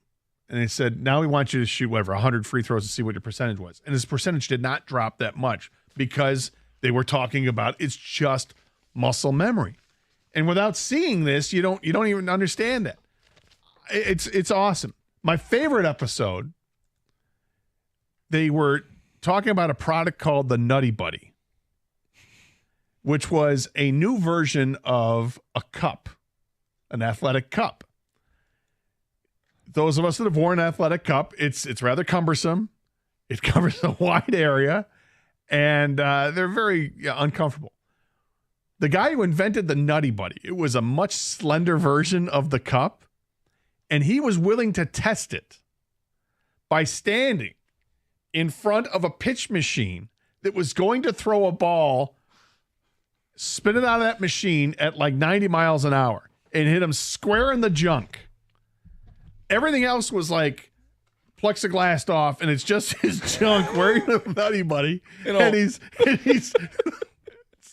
And they said, now we want you to shoot 100 free throws to see what your percentage was. And his percentage did not drop that much because they were talking about it's just muscle memory. And without seeing this, you don't even understand that. It's awesome. My favorite episode, they were talking about a product called the Nutty Buddy, which was a new version of a cup, an athletic cup. Those of us that have worn an athletic cup, it's rather cumbersome. It covers a wide area, and they're very uncomfortable. The guy who invented the Nutty Buddy, it was a much slender version of the cup, and he was willing to test it by standing in front of a pitch machine that was going to throw a ball, spin it out of that machine at like 90 miles an hour, and hit him square in the junk. Everything else was like plexiglassed off, and it's just his junk wearing a Nutty Buddy. And he's it's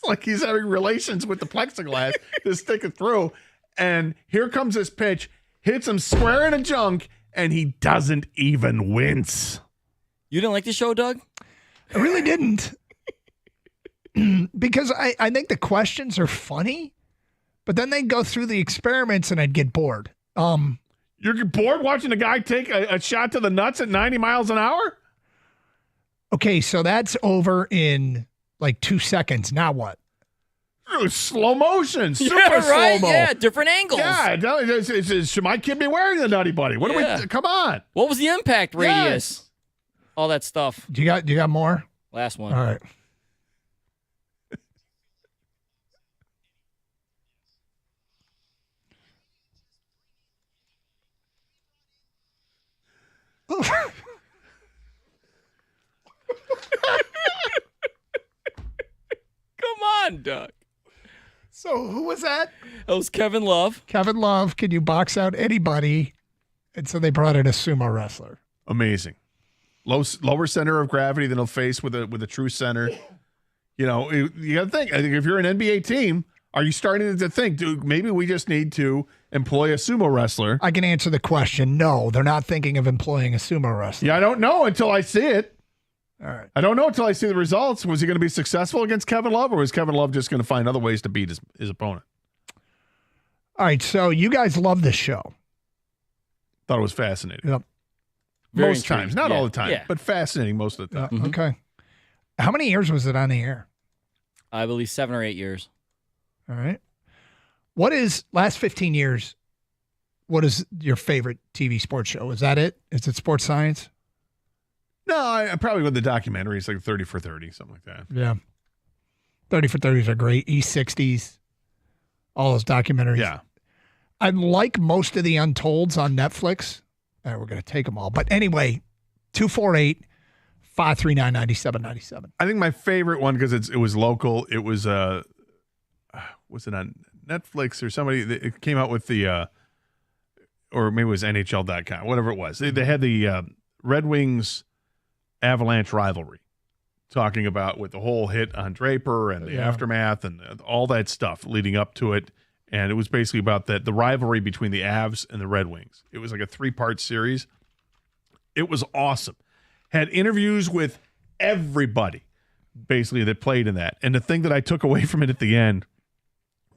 like he's having relations with the plexiglass to stick it through. And here comes this pitch, hits him square in the junk, and he doesn't even wince. You didn't like the show, Doug? I really didn't. Because I think the questions are funny, but then they go through the experiments and I'd get bored. You're bored watching a guy take a shot to the nuts at 90 miles an hour? Okay, so that's over in like 2 seconds. Now what? Slow motion. Super right. slow-mo. Yeah, different angles. Yeah, should my kid be wearing the Nutty Buddy? What do we? Come on. What was the impact radius? Yes. All that stuff. Do you got more? Last one. All right. Come on, Doug. So who was that? That was Kevin Love. Kevin Love. Can you box out anybody? And so they brought in a sumo wrestler. Amazing. Lower center of gravity than he'll face with a true center. You got to think. I think if you're an NBA team, are you starting to think, dude, maybe we just need to employ a sumo wrestler? I can answer the question. No, they're not thinking of employing a sumo wrestler. Yeah, I don't know until I see it. All right. I don't know until I see the results. Was he going to be successful against Kevin Love, or was Kevin Love just going to find other ways to beat his opponent? All right, so you guys love this show. Thought it was fascinating. Yep. Most times. Not all the time, Yeah. but fascinating most of the time. Okay. How many years was it on the air? I believe 7 or 8 years. All right. What is, last 15 years, what is your favorite TV sports show? Is that it? Is it Sports Science? No, I probably with the documentaries, like 30 for 30, something like that. Yeah. 30 for 30s are great. E60s, all those documentaries. Yeah. I like most of the Untolds on Netflix. All right, we're going to take them all. But anyway, 248-539-9797. I think my favorite one, because it was local, it was it on Netflix or somebody that came out with the or maybe it was NHL.com, whatever it was. They had the Red Wings Avalanche rivalry, talking about with the whole hit on Draper and the aftermath and all that stuff leading up to it. And it was basically about the rivalry between the Avs and the Red Wings. It was like a 3-part series. It was awesome. Had interviews with everybody, basically, that played in that. And the thing that I took away from it at the end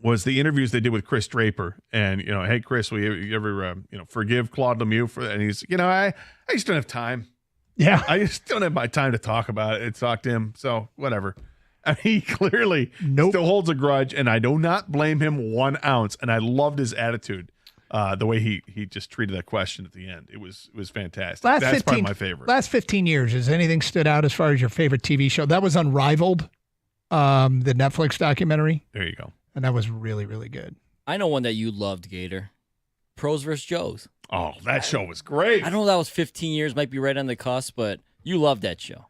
was the interviews they did with Chris Draper. And, hey, Chris, will you ever, forgive Claude Lemieux for that? And he's, I just don't have time. Yeah. I just don't have my time to talk about it and talk to him. So whatever. I mean, he clearly still holds a grudge, and I do not blame him 1 ounce. And I loved his attitude, the way he just treated that question at the end. It was fantastic. That's probably my favorite. Last 15 years, has anything stood out as far as your favorite TV show? That was Unrivaled, the Netflix documentary. There you go. And that was really, really good. I know one that you loved, Gator. Pros vs. Joes. Oh, that show was great. I know that was 15 years, might be right on the cusp, but you loved that show.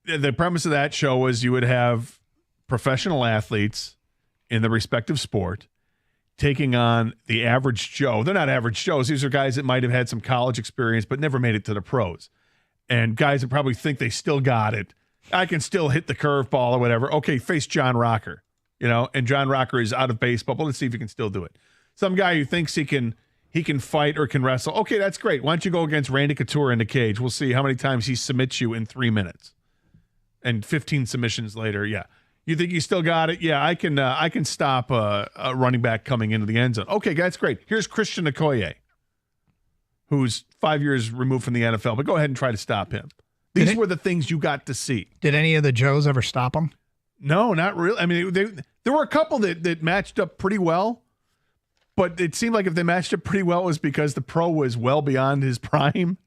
The premise of that show was you would have professional athletes in the respective sport taking on the average Joe. They're not average Joes. These are guys that might have had some college experience but never made it to the pros. And guys that probably think they still got it. I can still hit the curveball or whatever. Okay, face John Rocker. And John Rocker is out of baseball, but let's see if he can still do it. Some guy who thinks he can fight or can wrestle. Okay, that's great. Why don't you go against Randy Couture in the cage? We'll see how many times he submits you in 3 minutes. And 15 submissions later, yeah. You think you still got it? Yeah, I can stop a running back coming into the end zone. Okay, that's great. Here's Christian Okoye, who's 5 years removed from the NFL, but go ahead and try to stop him. These were the things you got to see. Did any of the Joes ever stop him? No, not really. I mean, there were a couple that matched up pretty well, but it seemed like if they matched up pretty well, it was because the pro was well beyond his prime.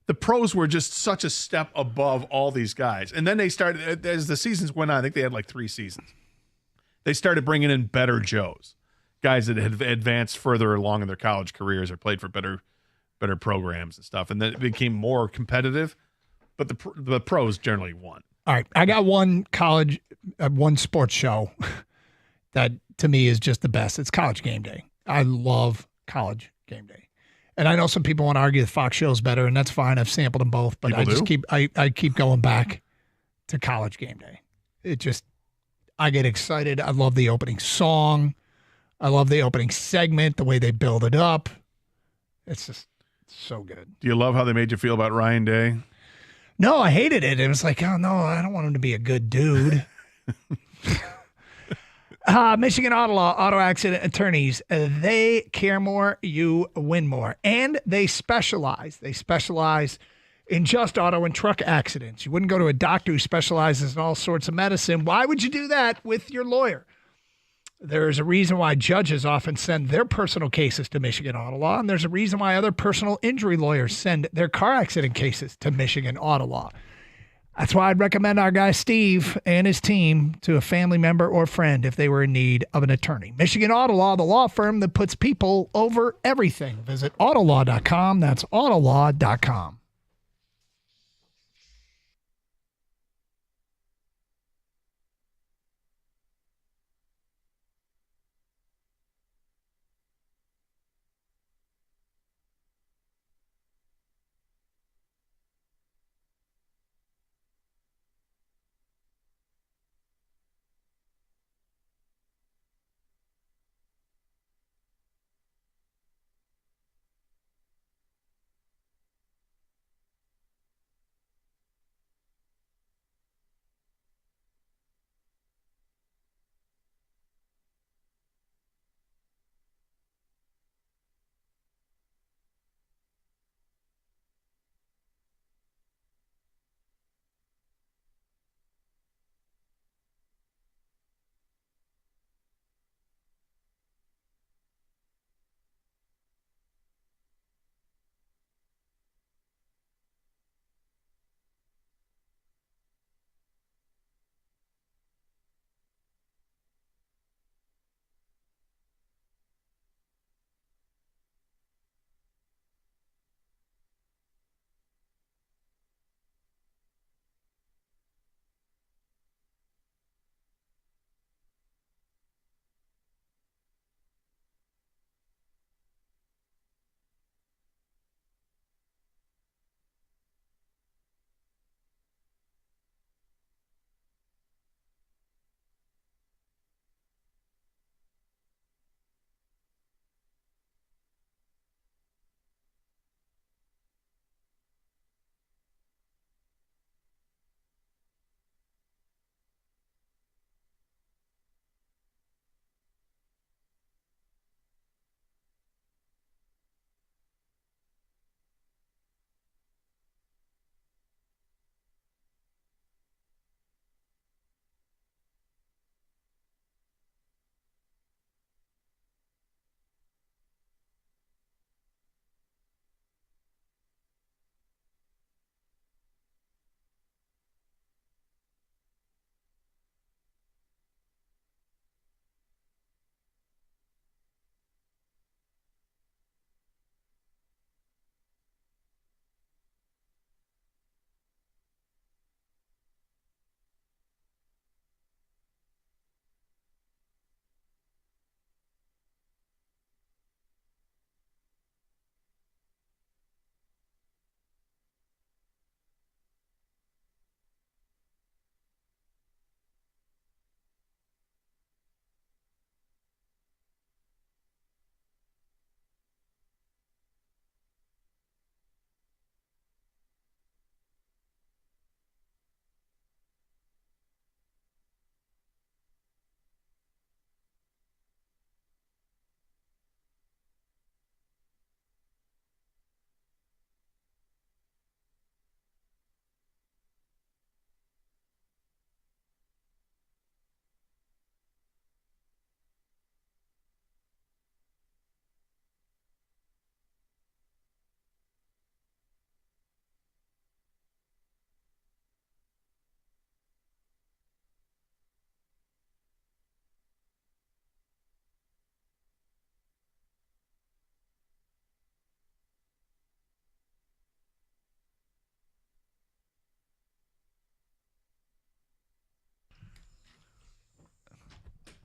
The pros were just such a step above all these guys. And then they started, as the seasons went on, I think they had like 3 seasons. They started bringing in better Joes, guys that had advanced further along in their college careers or played for better programs and stuff. And then it became more competitive, but the pros generally won. All right, I got one sports show that to me is just the best. It's College Game Day. I love College Game Day. And I know some people want to argue the Fox show's better, and that's fine. I've sampled them both, but I keep going back to College Game Day. I get excited. I love the opening song. I love the opening segment, the way they build it up. It's just so good. Do you love how they made you feel about Ryan Day? No, I hated it. It was like, oh, no, I don't want him to be a good dude. Michigan auto accident attorneys, they care more, you win more. And they specialize. They specialize in just auto and truck accidents. You wouldn't go to a doctor who specializes in all sorts of medicine. Why would you do that with your lawyer? There's a reason why judges often send their personal cases to Michigan Auto Law, and there's a reason why other personal injury lawyers send their car accident cases to Michigan Auto Law. That's why I'd recommend our guy Steve and his team to a family member or friend if they were in need of an attorney. Michigan Auto Law, the law firm that puts people over everything. Visit autolaw.com. That's autolaw.com.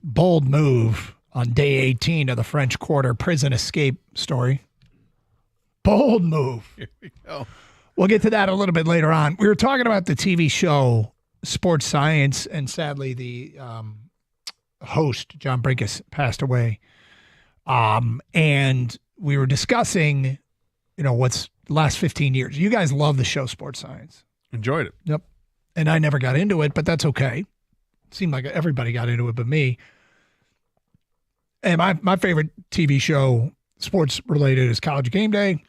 bold move on day 18 of the French Quarter prison escape story. Bold move. Here we go. We'll get to that a little bit later on. We were talking about the TV show Sports Science, and sadly the host, John Brinkus, passed away. And we were discussing, what's the last 15 years. You guys love the show Sports Science. Enjoyed it. Yep. And I never got into it, but that's okay. Seemed like everybody got into it but me. And my favorite TV show, sports related, is College Game Day.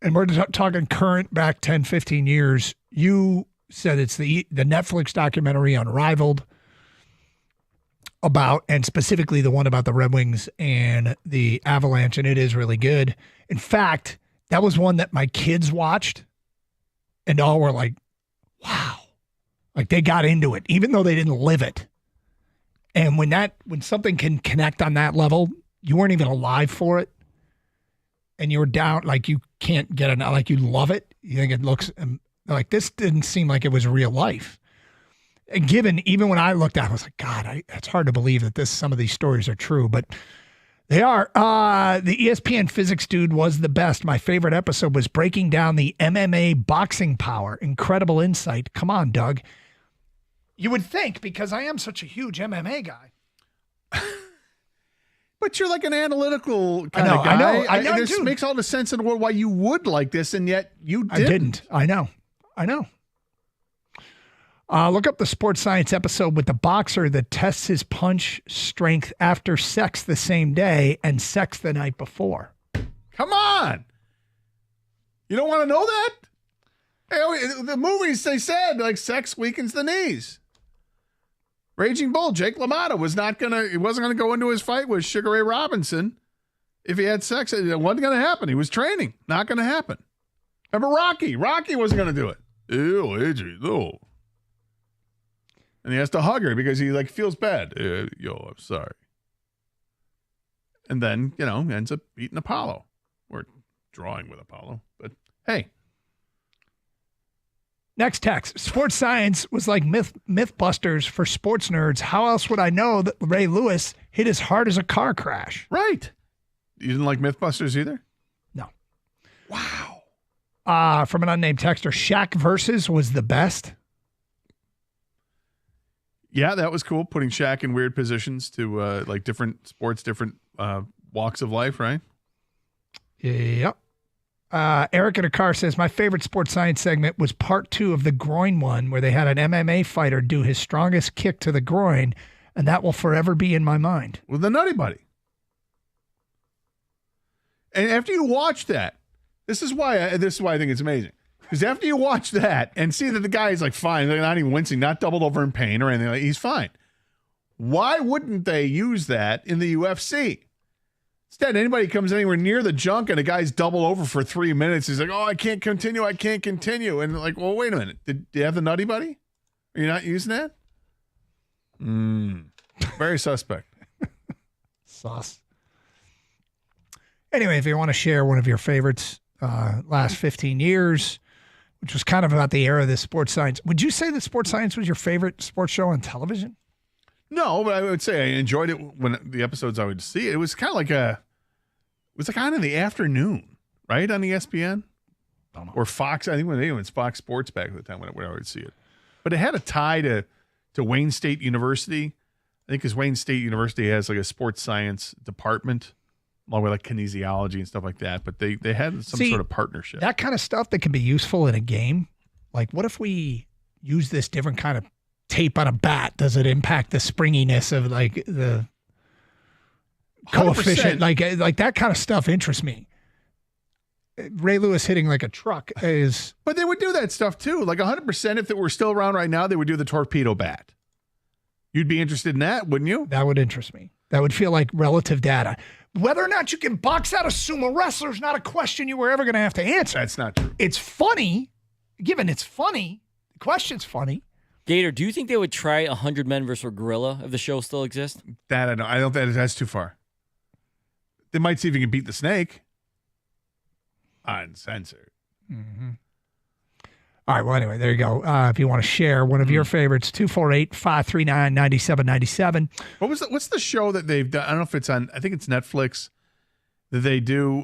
And we're talking current, back 10, 15 years. You said it's the Netflix documentary Unrivaled about, and specifically the one about the Red Wings and the Avalanche, and it is really good. In fact, that was one that my kids watched and all were like, wow. Like they got into it, even though they didn't live it. And when something can connect on that level, you weren't even alive for it. And you were down, like you can't get it, like you love it. You think it looks like this didn't seem like it was real life. And even when I looked at it, I was like, God, it's hard to believe that some of these stories are true, but they are. The ESPN physics dude was the best. My favorite episode was breaking down the MMA boxing power. Incredible insight. Come on, Doug. You would think, because I am such a huge MMA guy. But you're like an analytical kind of guy. I know. This makes all the sense in the world why you would like this, and yet you didn't. I didn't. I know. Look up the Sports Science episode with the boxer that tests his punch strength after sex the same day and sex the night before. Come on. You don't want to know that? Hey, the movies, they said, like, sex weakens the knees. Raging Bull, Jake LaMotta, he wasn't going to go into his fight with Sugar Ray Robinson if he had sex. It wasn't going to happen. He was training. Not going to happen. Remember Rocky? Rocky wasn't going to do it. Ew, Adrian, no. And he has to hug her because he feels bad. I'm sorry. And then, ends up beating Apollo. Or drawing with Apollo. But hey. Next text. Sports Science was like Mythbusters for sports nerds. How else would I know that Ray Lewis hit as hard as a car crash? Right. You didn't like Mythbusters either? No. Wow. From an unnamed texter, Shaq Versus was the best. Yeah, that was cool. Putting Shaq in weird positions to different sports, different walks of life, right? Yep. Eric in a car says, my favorite Sports Science segment was part 2 of the groin one, where they had an MMA fighter do his strongest kick to the groin, and that will forever be in my mind. With the Nutty Buddy. And after you watch that, this is why I think it's amazing. Because after you watch that and see that the guy is fine, they're not even wincing, not doubled over in pain or anything, he's fine. Why wouldn't they use that in the UFC? Instead, anybody comes anywhere near the junk and a guy's double over for 3 minutes, he's like, oh, I can't continue. And well, wait a minute. Did you have the Nutty Buddy? Are you not using that? Very suspect. Sauce. Anyway, if you want to share one of your favorites last 15 years, which was kind of about the era of the Sports Science. Would you say that Sports Science was your favorite sports show on television? No, but I would say I enjoyed it when the episodes I would see. It was kind of it was kind of the afternoon, right, on ESPN? Or Fox. I think when it was Fox Sports back at the time when I would see it. But it had a tie to Wayne State University. I think because Wayne State University has a sports science department, along with kinesiology and stuff like that. But they had some sort of partnership. That kind of stuff that can be useful in a game. Like, what if we use this different kind of tape on a bat? Does it impact the springiness of the coefficient? 100%. Like that kind of stuff interests me. Ray Lewis hitting like a truck is. But they would do that stuff too. 100%. If it were still around right now, they would do the torpedo bat. You'd be interested in that, wouldn't you? That would interest me. That would feel like relative data. Whether or not you can box out a sumo wrestler is not a question you were ever going to have to answer. That's not true. It's funny. Given it's funny, the question's funny. Gator, do you think they would try 100 Men versus a Gorilla if the show still exists? That I don't. I don't think that's too far. They might see if you can beat the snake. Uncensored. Mm-hmm. All right. Well, anyway, there you go. If you want to share one of your favorites, 248-539-9797. What's the show that they've done? I don't know if it's on, I think it's Netflix, that they do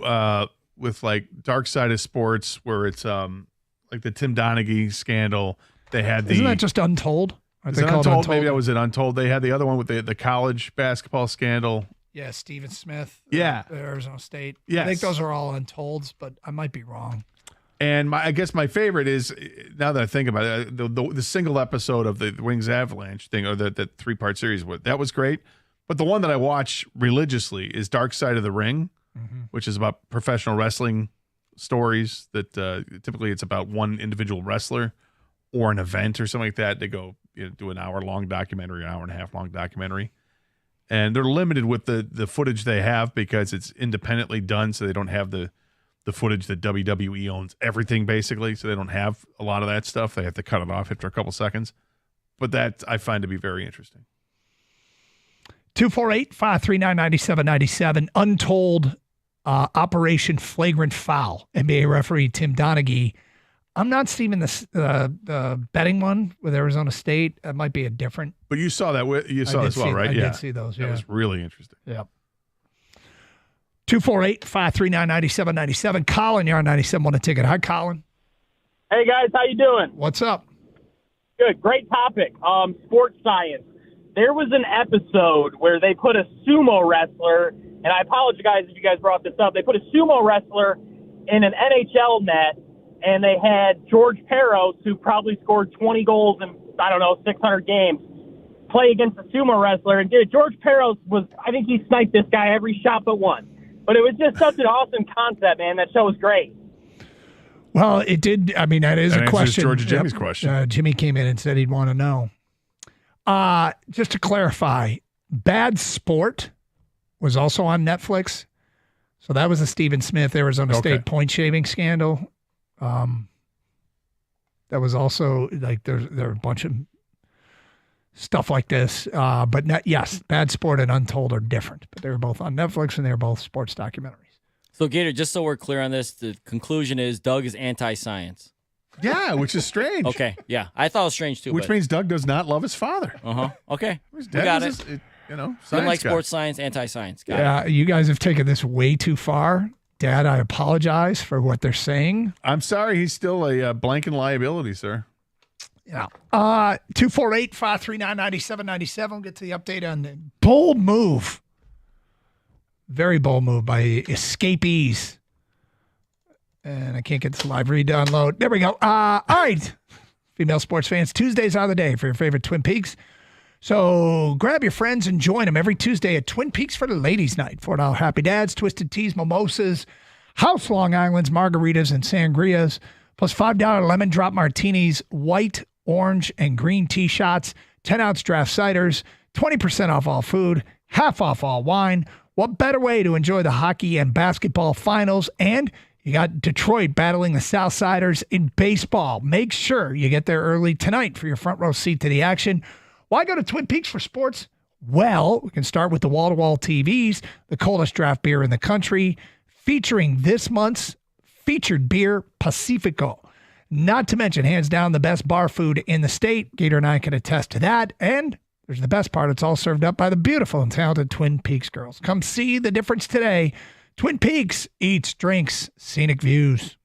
with like Dark Side of Sports, where it's like the Tim Donaghy scandal. They had Isn't that just Untold? Is it Untold? Maybe that was it, Untold. They had the other one with the college basketball scandal. Yeah, Stephen Smith. Yeah. Arizona State. Yes. I think those are all Untolds, but I might be wrong. And I guess my favorite is, now that I think about it, the single episode of the Wings Avalanche thing, or the 3-part series, that was great. But the one that I watch religiously is Dark Side of the Ring, which is about professional wrestling stories that typically it's about one individual wrestler or an event or something like that. They go do an hour-long documentary, an hour-and-a-half-long documentary. And they're limited with the footage they have because it's independently done, so they don't have the footage that WWE owns everything, basically, so they don't have a lot of that stuff. They have to cut it off after a couple seconds. But that I find to be very interesting. 248-539-9797. Untold Operation Flagrant Foul. NBA referee Tim Donaghy. I'm not seeing the betting one with Arizona State. That might be a different. But you saw that. You saw as well, right? I did see those. Yeah, that was really interesting. Yep. 248-539-9797. Colin, you're on 97 on a ticket. Hi, Colin. Hey, guys. How you doing? What's up? Good. Great topic. Sports science. There was an episode where they put a sumo wrestler, and I apologize if you guys brought this up. They put a sumo wrestler in an NHL net, and they had George Peros, who probably scored 20 goals in, 600 games, play against a sumo wrestler. And George Peros I think he sniped this guy every shot but one. But it was just such an awesome concept, man. That show was great. Well, it did. I mean, that is a question. George and Jimmy's question. Jimmy came in and said he'd want to know. Just to clarify, Bad Sport was also on Netflix. So that was a Stephen Smith, Arizona State point shaving scandal. That was also like there are a bunch of stuff like this. But yes, Bad Sport and Untold are different, but they were both on Netflix and they were both sports documentaries. So Gator, just so we're clear on this, the conclusion is Doug is anti-science. Yeah, which is strange. Okay, yeah, I thought it was strange too. Which means Doug does not love his father. Okay, His we dad got was it. science Didn't like guy. sports science, anti-science. Got it. You guys have taken this way too far. Dad, I apologize for what they're saying. I'm sorry, he's still a blanking liability, sir. Yeah. 248-539-9797. We'll get to the update on the bold move. Very bold move by escapees. And I can't get this live read to unload. There we go. All right. Female sports fans, Tuesdays are the day for your favorite Twin Peaks. So grab your friends and join them every Tuesday at Twin Peaks for the ladies' night. $4 Happy Dads, Twisted Teas, Mimosas, House Long Islands, margaritas, and sangrias, plus $5 lemon drop martinis, white, orange, and green tea shots, 10-ounce draft ciders, 20% off all food, half off all wine. What better way to enjoy the hockey and basketball finals? And you got Detroit battling the Southsiders in baseball. Make sure you get there early tonight for your front row seat to the action. Why go to Twin Peaks for sports? Well, we can start with the wall-to-wall TVs, the coldest draft beer in the country, featuring this month's featured beer, Pacifico. Not to mention, hands down, the best bar food in the state. Gator and I can attest to that. And there's the best part. It's all served up by the beautiful and talented Twin Peaks girls. Come see the difference today. Twin Peaks eats, drinks, scenic views.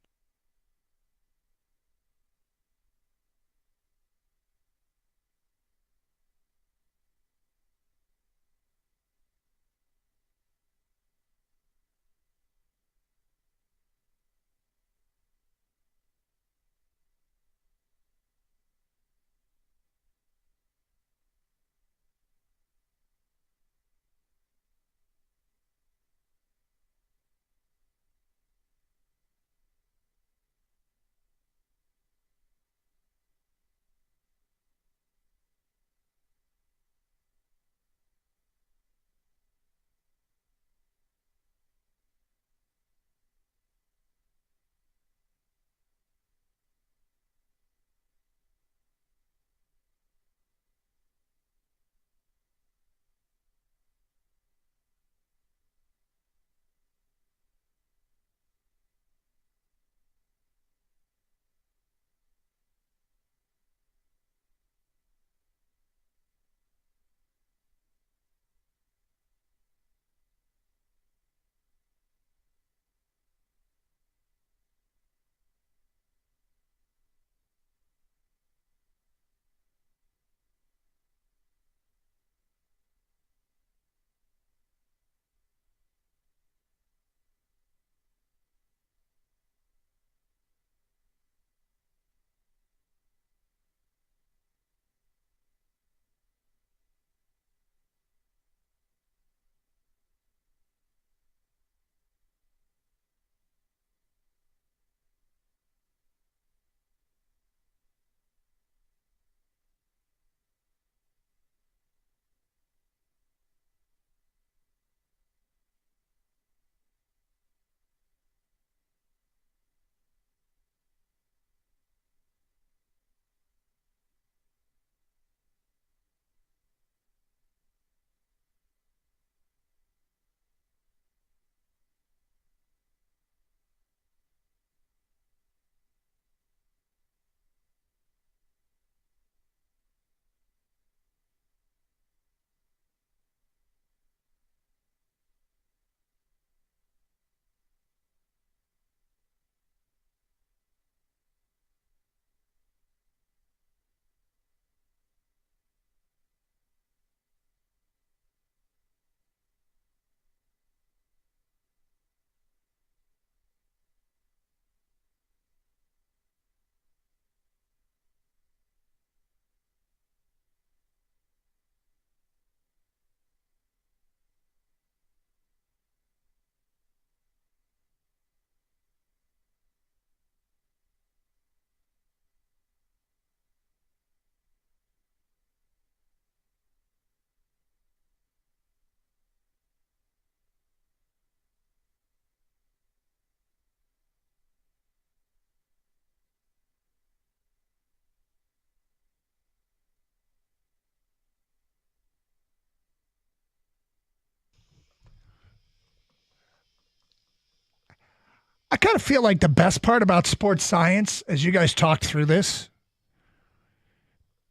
kind of feel like the best part about sports science, as you guys talked through this,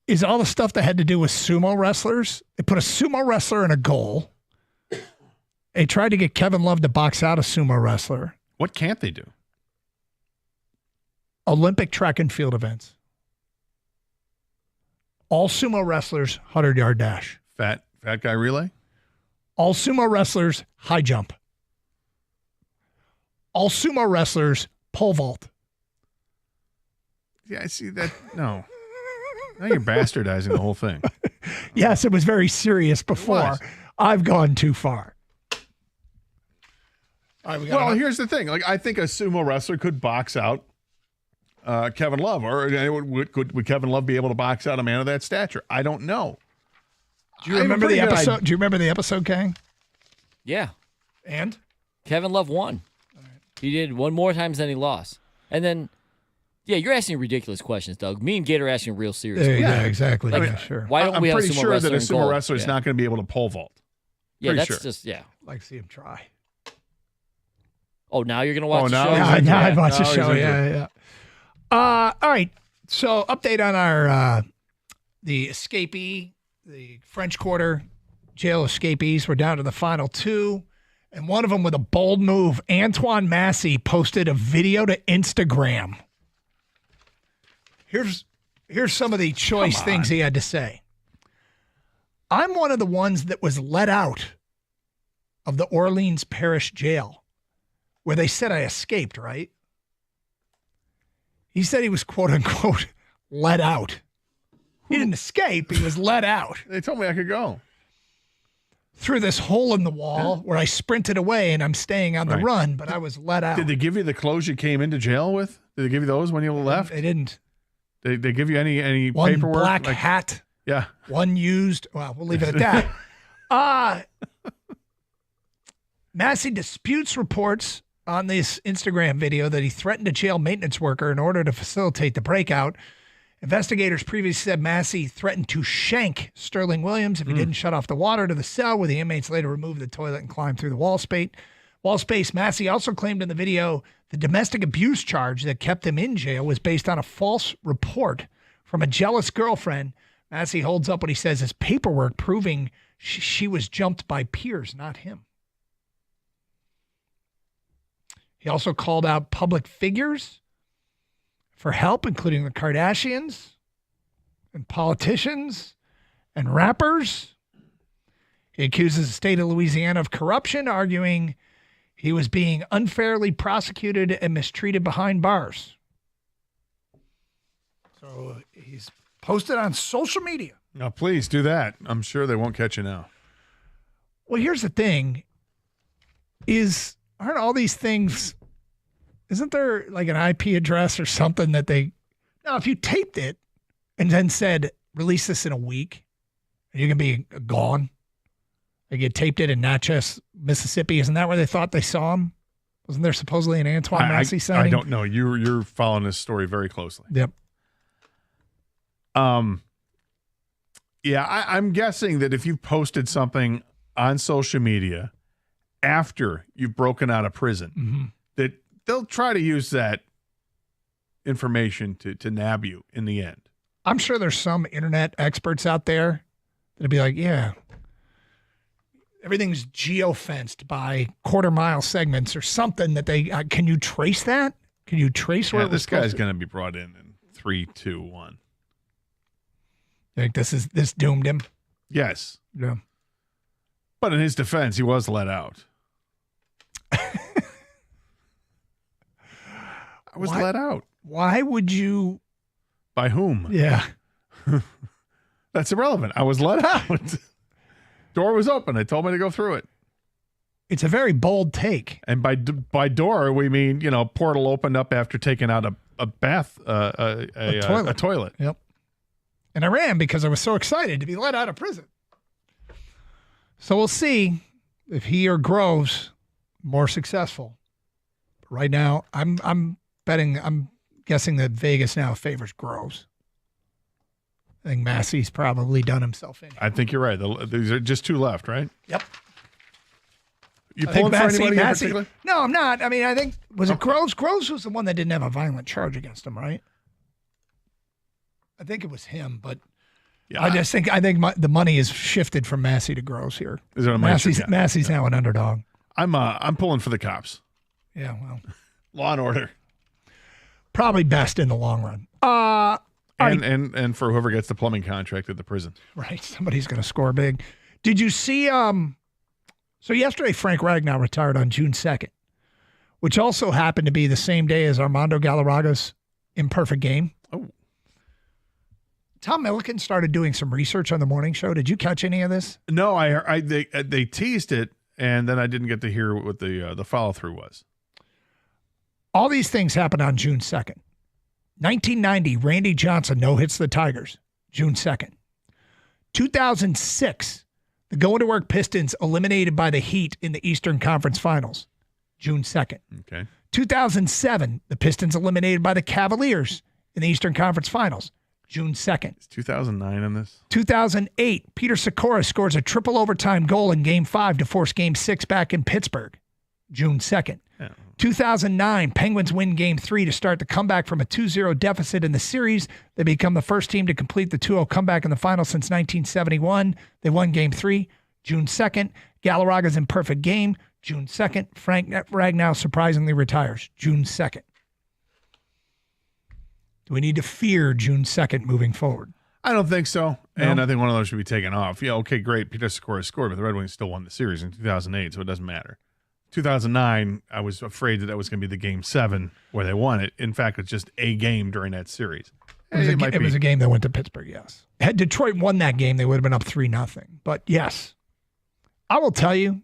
is all the stuff that had to do with sumo wrestlers. They put a sumo wrestler in a goal. They tried to get Kevin Love to box out a sumo wrestler. What can't they do? Olympic track and field events. All sumo wrestlers, 100-yard dash. Fat guy relay? All sumo wrestlers, high jump. All sumo wrestlers, pole vault. Yeah, I see that. No. Now you're bastardizing the whole thing. Yes, it was very serious before. I've gone too far. All right, well, here's the thing. Like, I think a sumo wrestler could box out Kevin Love, or would Kevin Love be able to box out a man of that stature? I don't know. Do you remember the episode? Do you remember the episode, Kang? Yeah. And Kevin Love won. He did one more times than he lost. And then, yeah, you're asking ridiculous questions, Doug. Me and Gator are asking real serious questions. Yeah, exactly. Like, yeah, sure. Why don't we have a sumo pretty sure wrestler that a in sumo goal? wrestler is not going to be able to pole vault. Yeah, Pretty that's sure. just, yeah. Like to see him try. Oh, now you're going to watch the now show? Yeah, I'd watch the show. Yeah. All right. So, update on our the escapee, the French Quarter jail escapees. We're down to the final two. And one of them with a bold move, Antoine Massey posted a video to Instagram. Here's some of the choice things he had to say. I'm one of the ones that was let out of the Orleans Parish Jail, where they said I escaped, right? He said he was, quote unquote, let out. He didn't escape. He was let out. They told me I could go. Through this hole in the wall where I sprinted away and I'm staying on the run, but I was let out. Did they give you the clothes you came into jail with? Did they give you those when you left? They didn't. They give you any One paperwork? black hat. Yeah. One used. Well, we'll leave it at that. Massey disputes reports on this Instagram video that he threatened a jail maintenance worker in order to facilitate the breakout. Investigators previously said Massey threatened to shank Sterling Williams if he didn't shut off the water to the cell, where the inmates later removed the toilet and climbed through the wall space. Massey also claimed in the video the domestic abuse charge that kept him in jail was based on a false report from a jealous girlfriend. Massey holds up what he says is paperwork proving she was jumped by peers, not him. He also called out public figures for help, including the Kardashians and politicians and rappers. He accuses the state of Louisiana of corruption, arguing he was being unfairly prosecuted and mistreated behind bars. So he's posted on social media. Now, please do that. I'm sure they won't catch you now. Well, here's the thing aren't all these things, isn't there like an IP address or something that now if you taped it and then said, release this in a week, you're going to be gone. Like you taped it in Natchez, Mississippi. Isn't that where they thought they saw him? Wasn't there supposedly an Antoine Massey sighting? I don't know. You're following this story very closely. Yep. Yeah, I'm guessing that if you posted something on social media after you've broken out of prison, that they'll try to use that information to nab you in the end. I'm sure there's some internet experts out there that'll be like, yeah, everything's geo-fenced by quarter-mile segments or something that they can you trace that? Can you trace where this guy's going to be brought in 3, 2, 1. You think this doomed him? Yes. Yeah. But in his defense, he was let out. I was let out. Why would you? By whom? Yeah. That's irrelevant. I was let out. Door was open. They told me to go through it. It's a very bold take. And by door, we mean, portal opened up after taking out a bath, a toilet. Yep. And I ran because I was so excited to be let out of prison. So we'll see if he or Groves more successful. But right now, I'm guessing that Vegas now favors Groves. I think Massey's probably done himself in. I think you're right. These are just 2 left, right? Yep. You pulling for anybody in particular? No, I'm not. I mean, I think, was it Groves? Groves was the one that didn't have a violent charge against him, right? I think it was him, but I think the money is shifted from Massey to Groves here. Is it a Massey's now an underdog. I'm pulling for the cops. Yeah, well. Law and order. Probably best in the long run. And for whoever gets the plumbing contract at the prison. Right. Somebody's going to score big. Did you see so yesterday Frank Ragnow retired on June 2nd, which also happened to be the same day as Armando Galarraga's imperfect game. Oh. Tom Milliken started doing some research on the morning show. Did you catch any of this? No, they teased it, and then I didn't get to hear what the follow-through was. All these things happened on June 2nd. 1990, Randy Johnson no-hits the Tigers, June 2nd. 2006, the going-to-work Pistons eliminated by the Heat in the Eastern Conference Finals, June 2nd. Okay. 2007, the Pistons eliminated by the Cavaliers in the Eastern Conference Finals, June 2nd. Is 2009 on this? 2008, Peter Sikora scores a triple overtime goal in Game 5 to force Game 6 back in Pittsburgh, June 2nd. Yeah. 2009, Penguins win Game 3 to start the comeback from a 2-0 deficit in the series. They become the first team to complete the 2-0 comeback in the finals since 1971. They won Game 3, June 2nd. Galarraga's imperfect game, June 2nd. Frank Ragnow surprisingly retires, June 2nd. Do we need to fear June 2nd moving forward? I don't think so. No? And I think one of those should be taken off. Yeah, okay, great. Peter Sikora scored, but the Red Wings still won the series in 2008, so it doesn't matter. 2009, I was afraid that was going to be the Game 7 where they won it. In fact, it's just a game during that series. It was a game that went to Pittsburgh, yes. Had Detroit won that game, they would have been up 3-0. But yes, I will tell you,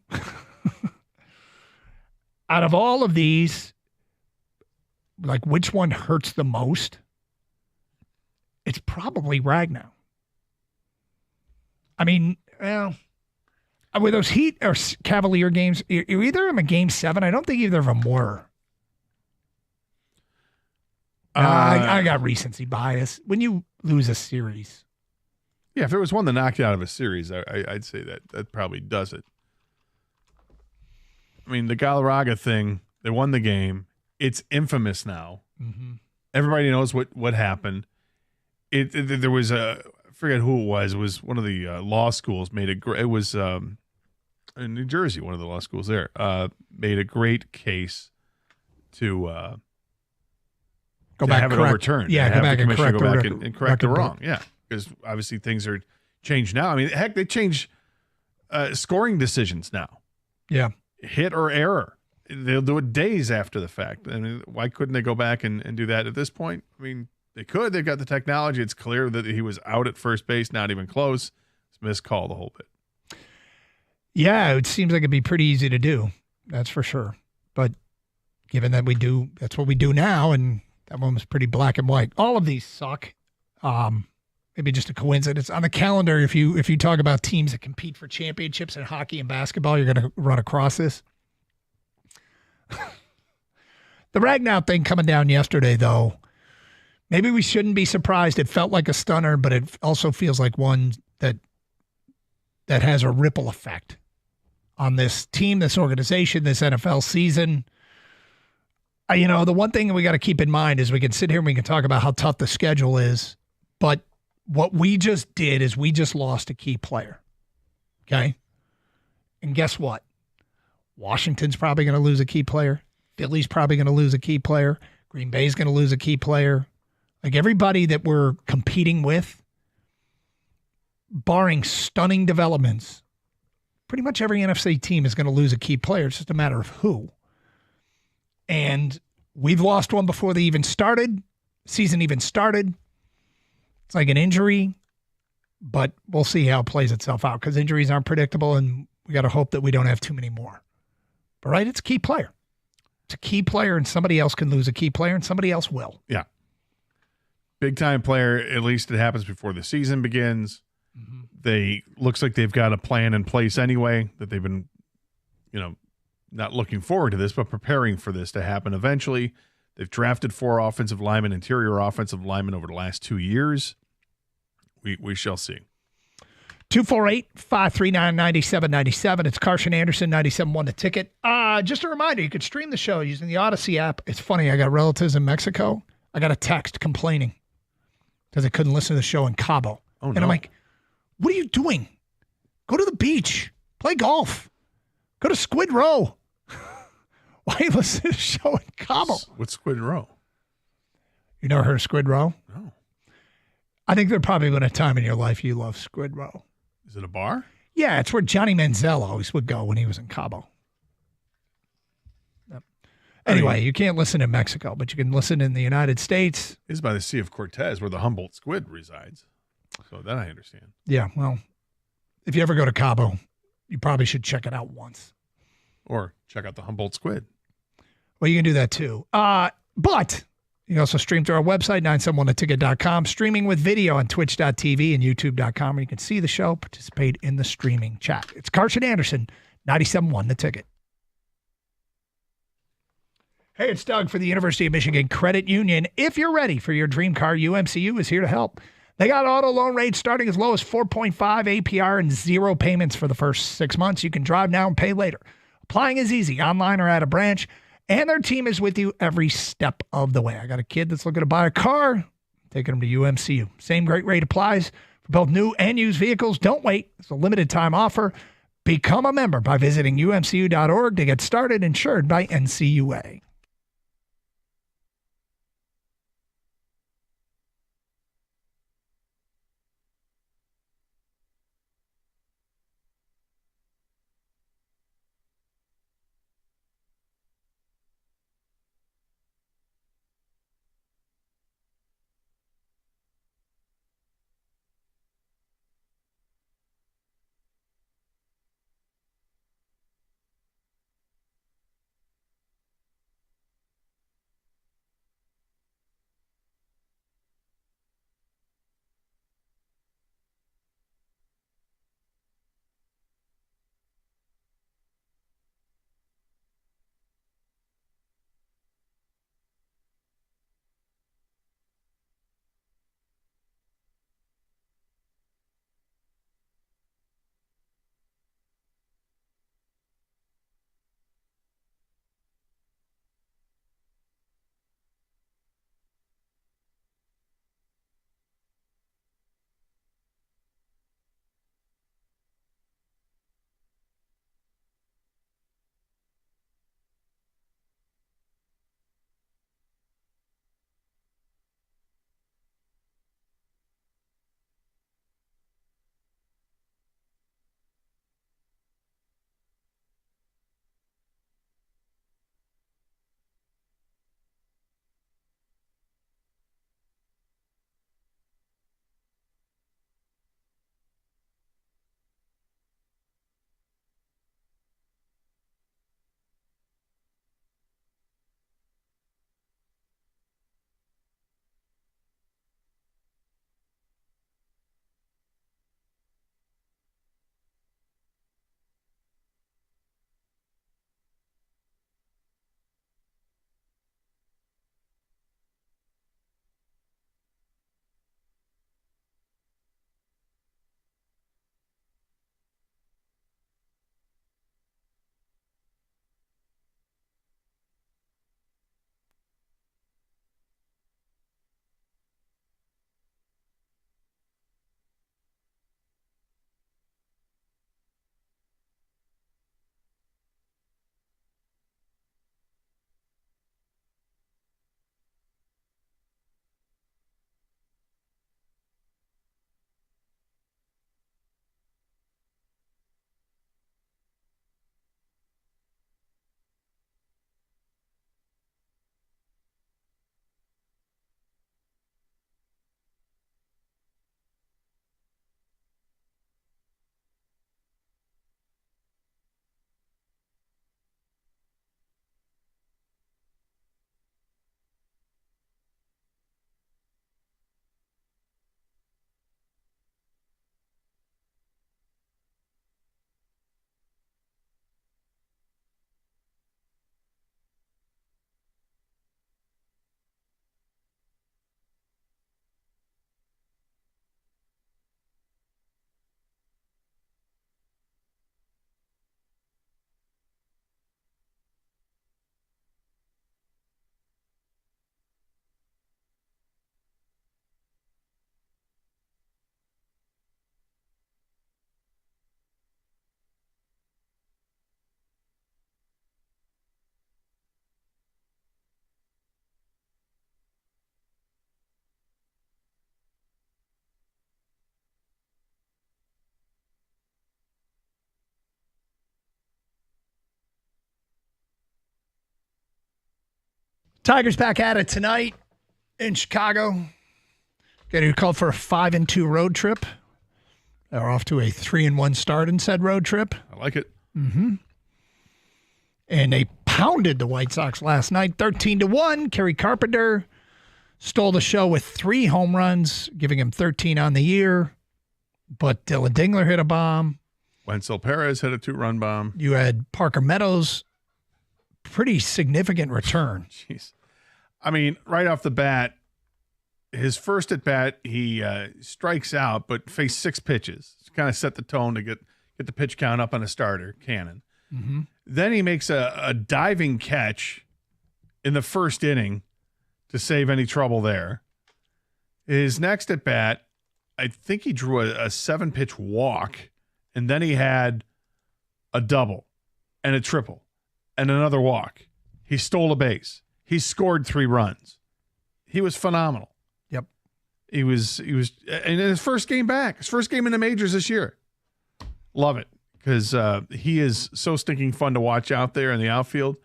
out of all of these, like which one hurts the most? It's probably Ragnow. I mean, well, with those Heat or Cavalier games, either of them a Game 7. I don't think either of them were. I got recency bias. When you lose a series. Yeah, if there was one that knocked you out of a series, I'd say that probably does it. I mean, the Galarraga thing, they won the game. It's infamous now. Mm-hmm. Everybody knows what happened. There was I forget who it was. It was one of the law schools it was in New Jersey, one of the law schools there, made a great case to have it overturned. Yeah, have the commissioner go back and correct the wrong. Yeah, because obviously things are changed now. I mean, heck, they change scoring decisions now. Yeah. Hit or error. They'll do it days after the fact. I mean, why couldn't they go back and do that at this point? I mean, they could. They've got the technology. It's clear that he was out at first base, not even close. It's missed call the whole bit. Yeah, it seems like it'd be pretty easy to do. That's for sure. But given that that's what we do now, and that one was pretty black and white. All of these suck. Maybe just a coincidence. On the calendar, if you talk about teams that compete for championships in hockey and basketball, you're going to run across this. The Ragnow thing coming down yesterday, though, maybe we shouldn't be surprised. It felt like a stunner, but it also feels like one that has a ripple effect on this team, this organization, this NFL season. The one thing we got to keep in mind is we can sit here and we can talk about how tough the schedule is, but what we just did is we just lost a key player. Okay? And guess what? Washington's probably going to lose a key player. Philly's probably going to lose a key player. Green Bay's going to lose a key player. Like everybody that we're competing with, barring stunning developments, pretty much every NFC team is going to lose a key player. It's just a matter of who. And we've lost one before the season even started. It's like an injury, but we'll see how it plays itself out because injuries aren't predictable, and we got to hope that we don't have too many more. But right, it's a key player. It's a key player, and somebody else can lose a key player, and somebody else will. Yeah. Big-time player, at least it happens before the season begins. Mm-hmm. Looks like they've got a plan in place anyway, that they've been, not looking forward to this, but preparing for this to happen eventually. They've drafted 4 offensive linemen, interior offensive linemen over the last 2 years. We shall see. 248-539-9797. It's Carson Anderson, 97.1 The Ticket. Just a reminder, you could stream the show using the Odyssey app. It's funny, I got relatives in Mexico. I got a text complaining because I couldn't listen to the show in Cabo. Oh, and I'm like, what are you doing? Go to the beach. Play golf. Go to Squid Row. Why are you listening to the show in Cabo? What's Squid Row? You never heard of Squid Row? No. I think there probably been a time in your life you loved Squid Row. Is it a bar? Yeah, it's where Johnny Manziel always would go when he was in Cabo. Yep. Anyway, you can't listen in Mexico, but you can listen in the United States. It's by the Sea of Cortez, where the Humboldt squid resides. So that I understand. Yeah, well, if you ever go to Cabo, you probably should check it out once. Or check out the Humboldt squid. Well, you can do that too. But you can also stream through our website, 971theticket.com, streaming with video on twitch.tv and youtube.com, where you can see the show, participate in the streaming chat. It's Carson Anderson, 97.1 The Ticket. Hey, it's Doug for the University of Michigan Credit Union. If you're ready for your dream car, UMCU is here to help. They got auto loan rates starting as low as 4.5 APR and 0 payments for the first 6 months. You can drive now and pay later. Applying is easy, online or at a branch, and their team is with you every step of the way. I got a kid that's looking to buy a car, taking him to UMCU. Same great rate applies for both new and used vehicles. Don't wait. It's a limited time offer. Become a member by visiting umcu.org to get started, insured by NCUA. Tigers back at it tonight in Chicago. Getting called for a 5-2 road trip. They're off to a 3-1 start in said road trip. I like it. Mm-hmm. And they pounded the White Sox last night, 13-1. Kerry Carpenter stole the show with 3 home runs, giving him 13 on the year. But Dylan Dingler hit a bomb. Wenzel Perez hit a 2-run bomb. You had Parker Meadows, pretty significant return. Jeez. I mean, right off the bat, his first at bat, he strikes out, but faced 6 pitches. Kind of set the tone to get the pitch count up on a starter, Cannon. Mm-hmm. Then he makes a diving catch in the first inning to save any trouble there. His next at bat, I think he drew a 7-pitch walk, and then he had a double and a triple and another walk. He stole a base. He scored 3 runs. He was phenomenal. Yep. He was, and in his first game back, his first game in the majors this year. Love it, because he is so stinking fun to watch out there in the outfield.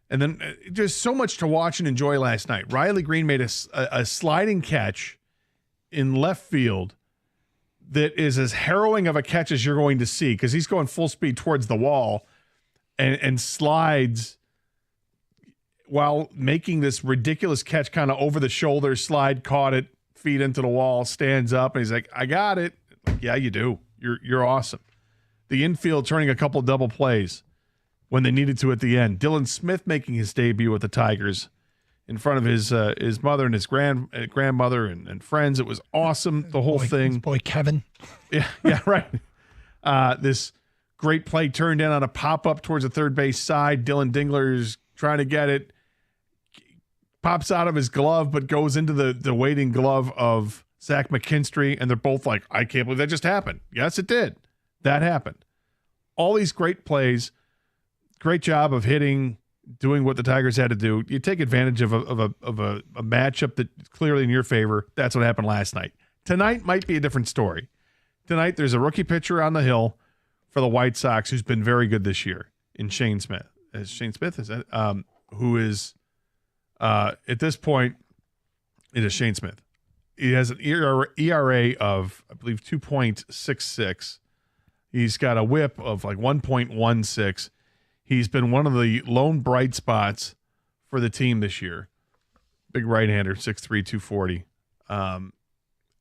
And then just so much to watch and enjoy last night. Riley Green made a sliding catch in left field that is as harrowing of a catch as you're going to see, because he's going full speed towards the wall and slides while making this ridiculous catch, kind of over the shoulder slide, caught it, feet into the wall, stands up, and he's like, I got it. Like, yeah, you do. You're awesome. The infield turning a couple double plays when they needed to at the end. Dylan Smith making his debut with the Tigers in front of his mother and his grandmother and friends. It was awesome, the whole thing. His boy Kevin. Yeah, right. This great play turned in on a pop-up towards the third base side. Dylan Dingler's trying to get it. Pops out of his glove, but goes into the waiting glove of Zach McKinstry, and they're both like, I can't believe that just happened. Yes, it did. That happened. All these great plays, great job of hitting, doing what the Tigers had to do. You take advantage of a matchup that's clearly in your favor. That's what happened last night. Tonight might be a different story. Tonight, there's a rookie pitcher on the hill for the White Sox who's been very good this year in Shane Smith. Shane Smith is that? Who is at this point, it is Shane Smith. He has an ERA of, I believe, 2.66. He's got a whip of like 1.16. He's been one of the lone bright spots for the team this year. Big right-hander, 6'3", 240.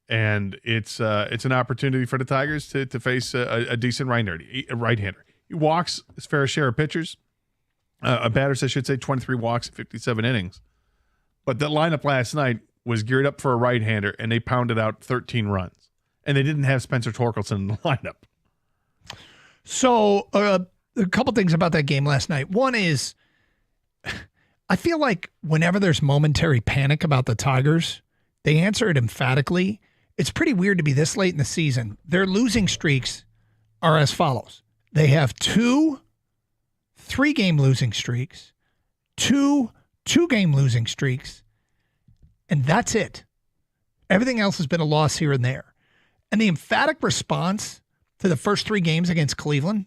And it's an opportunity for the Tigers to face a decent right-hander. He walks his fair share of pitchers. Batters, I should say, 23 walks, 57 innings. But that lineup last night was geared up for a right-hander, and they pounded out 13 runs. And they didn't have Spencer Torkelson in the lineup. So a couple things about that game last night. One is, I feel like whenever there's momentary panic about the Tigers, they answer it emphatically. It's pretty weird to be this late in the season. Their losing streaks are as follows. They have 2 3-game losing streaks, 2 2-game losing streaks, and that's it. Everything else has been a loss here and there. And the emphatic response to the first 3 games against Cleveland,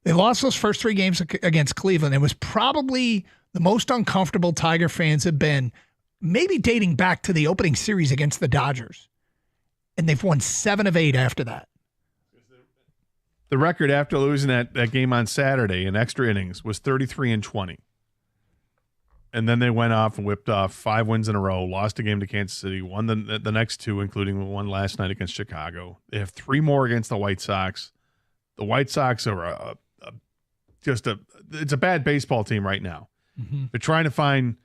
they lost those first 3 games against Cleveland. It was probably the most uncomfortable Tiger fans have been, maybe dating back to the opening series against the Dodgers. And they've won 7 of 8 after that. The record after losing that game on Saturday in extra innings was 33-20. And then they went off and whipped off 5 wins in a row, lost a game to Kansas City, won the next 2, including one last night against Chicago. They have 3 more against the White Sox. The White Sox are it's a bad baseball team right now. Mm-hmm. They're trying to find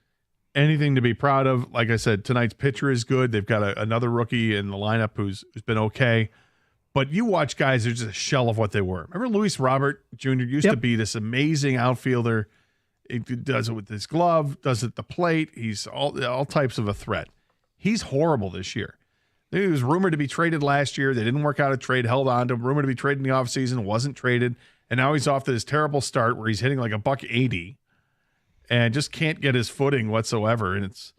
anything to be proud of. Like I said, tonight's pitcher is good. They've got another rookie in the lineup who's been okay. But you watch guys, they're just a shell of what they were. Remember Luis Robert Jr. used to be this amazing outfielder. He does it with his glove, does it at the plate. He's all types of a threat. He's horrible this year. He was rumored to be traded last year. They didn't work out a trade, held on to him. Rumored to be traded in the offseason, wasn't traded. And now he's off to this terrible start where he's hitting like $180 and just can't get his footing whatsoever. And it's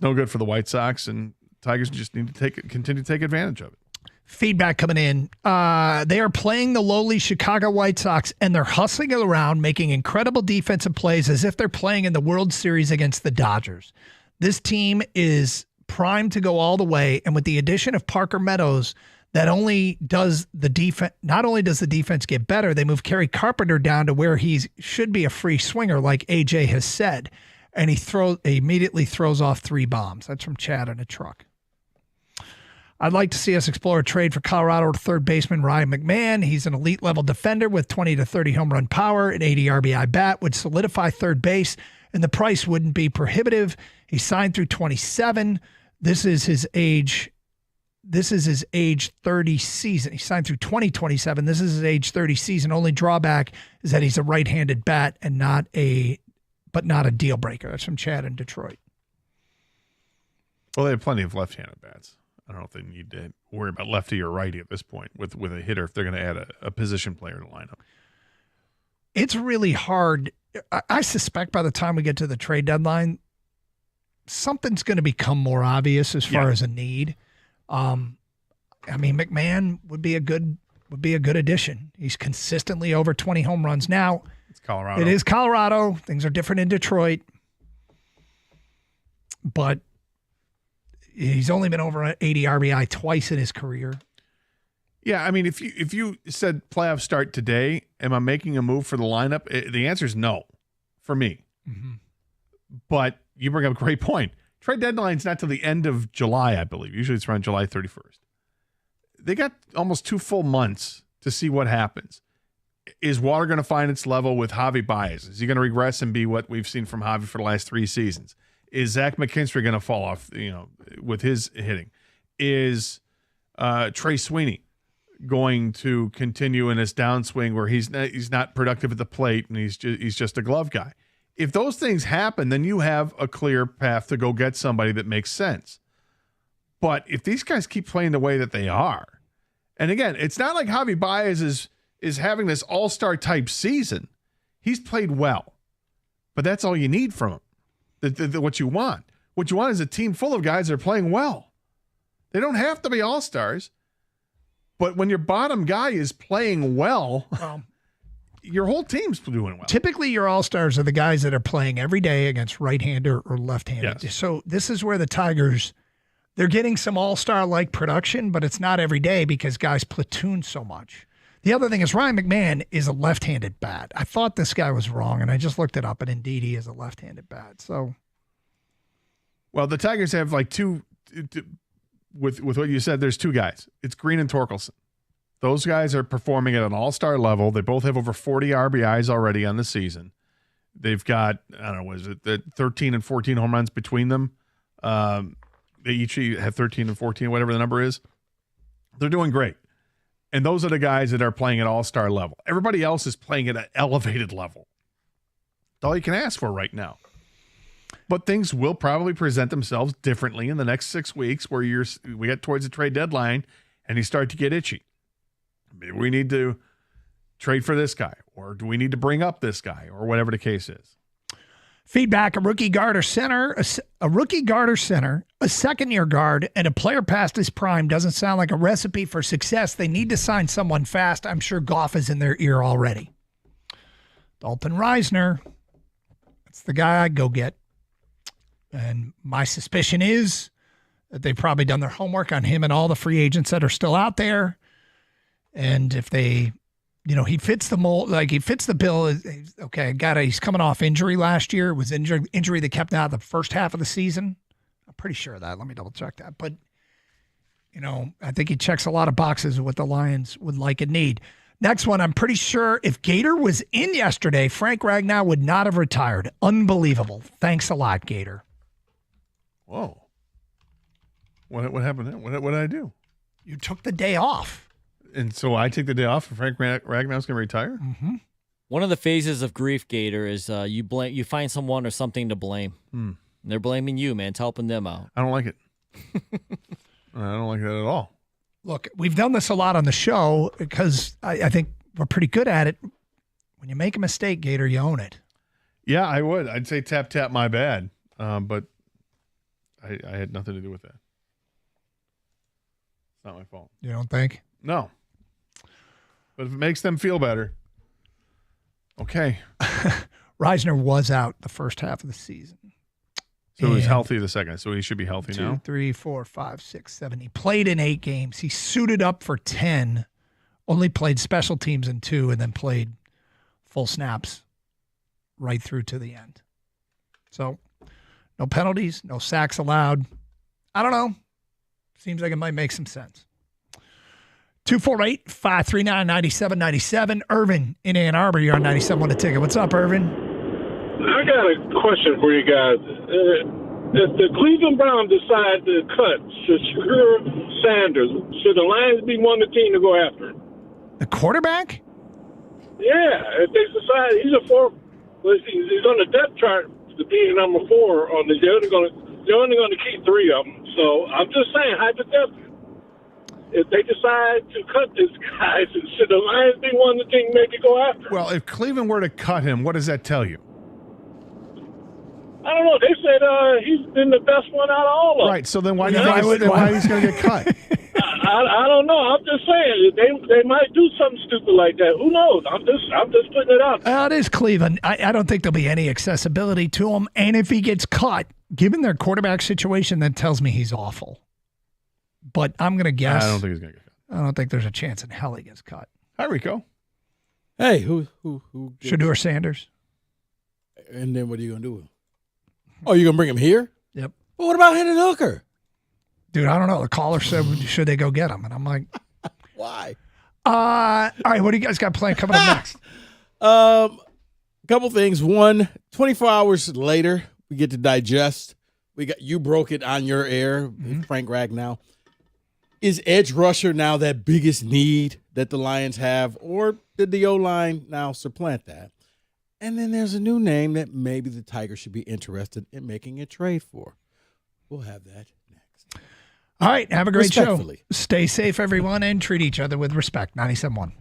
no good for the White Sox, and Tigers just need to continue to take advantage of it. Feedback coming in. They are playing the lowly Chicago White Sox, and they're hustling it around, making incredible defensive plays as if they're playing in the World Series against the Dodgers. This team is primed to go all the way, and with the addition of Parker Meadows, not only does the defense get better, they move Kerry Carpenter down to where he should be a free swinger, like AJ has said, and he immediately throws off 3 bombs. That's from Chad in a truck. I'd like to see us explore a trade for Colorado third baseman Ryan McMahon. He's an elite level defender with 20 to 30 home run power, an 80 RBI bat, would solidify third base, and the price wouldn't be prohibitive. He signed through 27. This is his age 30 season. He signed through 2027. This is his age 30 season. Only drawback is that he's a right-handed bat and not a deal breaker. That's from Chad in Detroit. Well, they have plenty of left-handed bats. I don't know if they need to worry about lefty or righty at this point with a hitter if they're going to add a position player to the lineup. It's really hard. I suspect by the time we get to the trade deadline, something's going to become more obvious as far as a need. McMahon would be a good addition. He's consistently over 20 home runs. Now, it's Colorado. It is Colorado. Things are different in Detroit. But he's only been over 80 RBI twice in his career. Yeah, I mean, if you said playoff start today, am I making a move for the lineup? The answer is no, for me. Mm-hmm. But you bring up a great point. Trade deadline's not till the end of July, I believe. Usually it's around July 31st. They got almost 2 full months to see what happens. Is Water going to find its level with Javi Baez? Is he going to regress and be what we've seen from Javi for the last 3 seasons? Is Zach McKinstry going to fall off, with his hitting? Is Trey Sweeney going to continue in his downswing where he's not productive at the plate and he's just a glove guy? If those things happen, then you have a clear path to go get somebody that makes sense. But if these guys keep playing the way that they are, and again, it's not like Javi Baez is having this all-star type season. He's played well, but that's all you need from him. What you want. What you want is a team full of guys that are playing well. They don't have to be all-stars, but when your bottom guy is playing well, your whole team's doing well. Typically, your all-stars are the guys that are playing every day against right-hander or left-handed. Yes. So this is where the Tigers, they're getting some all-star-like production, but it's not every day because guys platoon so much. The other thing is Ryan McMahon is a left-handed bat. I thought this guy was wrong, and I just looked it up, and indeed he is a left-handed bat. So, well, the Tigers have like two with what you said. There's 2 guys. It's Green and Torkelson. Those guys are performing at an all-star level. They both have over 40 RBIs already on the season. They've got, I don't know, was it 13 and 14 home runs between them? They each have 13 and 14, whatever the number is. They're doing great. And those are the guys that are playing at all-star level. Everybody else is playing at an elevated level. That's all you can ask for right now. But things will probably present themselves differently in the next 6 weeks where we get towards the trade deadline and you start to get itchy. Maybe we need to trade for this guy, or do we need to bring up this guy, or whatever the case is. Feedback: a rookie guard or center, a second-year guard, and a player past his prime doesn't sound like a recipe for success. They need to sign someone fast. I'm sure Goff is in their ear already. Dalton Reisner, that's the guy I'd go get. And my suspicion is that they've probably done their homework on him and all the free agents that are still out there. And if they, he fits the mold, like he fits the bill. Okay, he's coming off injury last year. It was injury that kept him out the first half of the season. I'm pretty sure of that. Let me double check that. But, I think he checks a lot of boxes of what the Lions would like and need. Next one, I'm pretty sure if Gator was in yesterday, Frank Ragnow would not have retired. Unbelievable. Thanks a lot, Gator. Whoa. What happened there? What did I do? You took the day off. And so I take the day off and Frank Ragnow's going to retire? Mm-hmm. One of the phases of grief, Gator, is you find someone or something to blame. And they're blaming you, man. It's helping them out. I don't like it. I don't like that at all. Look, we've done this a lot on the show because I think we're pretty good at it. When you make a mistake, Gator, you own it. Yeah, I would. I'd say tap, tap, my bad. But I had nothing to do with that. not my fault. You don't think? No. But if it makes them feel better, okay. Reisner was out the first half of the season. So he's healthy the second. So he should be healthy now. 2, 3, 4, 5, 6, 7. He played in 8 games. He suited up for 10, only played special teams in 2, and then played full snaps right through to the end. So no penalties, no sacks allowed. I don't know. Seems like it might make some sense. 248-539-9797. Irvin in Ann Arbor, you're on 97 on the ticket. What's up, Irvin? I got a question for you guys. If the Cleveland Browns decide to cut Shakur Sanders, should the Lions be one of the team to go after him? The quarterback? Yeah, if they decide he's a four, he's on the depth chart to be number 4 on the. They're only going to keep 3 of them. So I'm just saying, hypothetically, if they decide to cut this guy, should the Lions be one of the team maybe go after him? Well, if Cleveland were to cut him, what does that tell you? I don't know. They said he's been the best one out of all of them. Right. So then why do you think why he's going to get cut? I don't know. I'm just saying they might do something stupid like that. Who knows? I'm just putting it out. It is Cleveland. I don't think there'll be any accessibility to him. And if he gets cut, given their quarterback situation, that tells me he's awful. But I'm going to guess. I don't think he's going to get cut. I don't think there's a chance in hell he gets cut. Hi, Rico. Hey, who? Shadur Sanders. And then what are you going to do with him? Oh, you're going to bring him here? Yep. Well, what about Hendon Hooker? Dude, I don't know. The caller said, should they go get him? And I'm like, why? All right, what do you guys got planned coming up next? Couple things. One, 24 hours later, we get to digest. You broke it on your air, Frank Ragnow. Is edge rusher now that biggest need that the Lions have, or did the O-line now supplant that? And then there's a new name that maybe the Tigers should be interested in making a trade for. We'll have that next. All right, have a great show. Respectfully. Stay safe, everyone, and treat each other with respect. 97.1.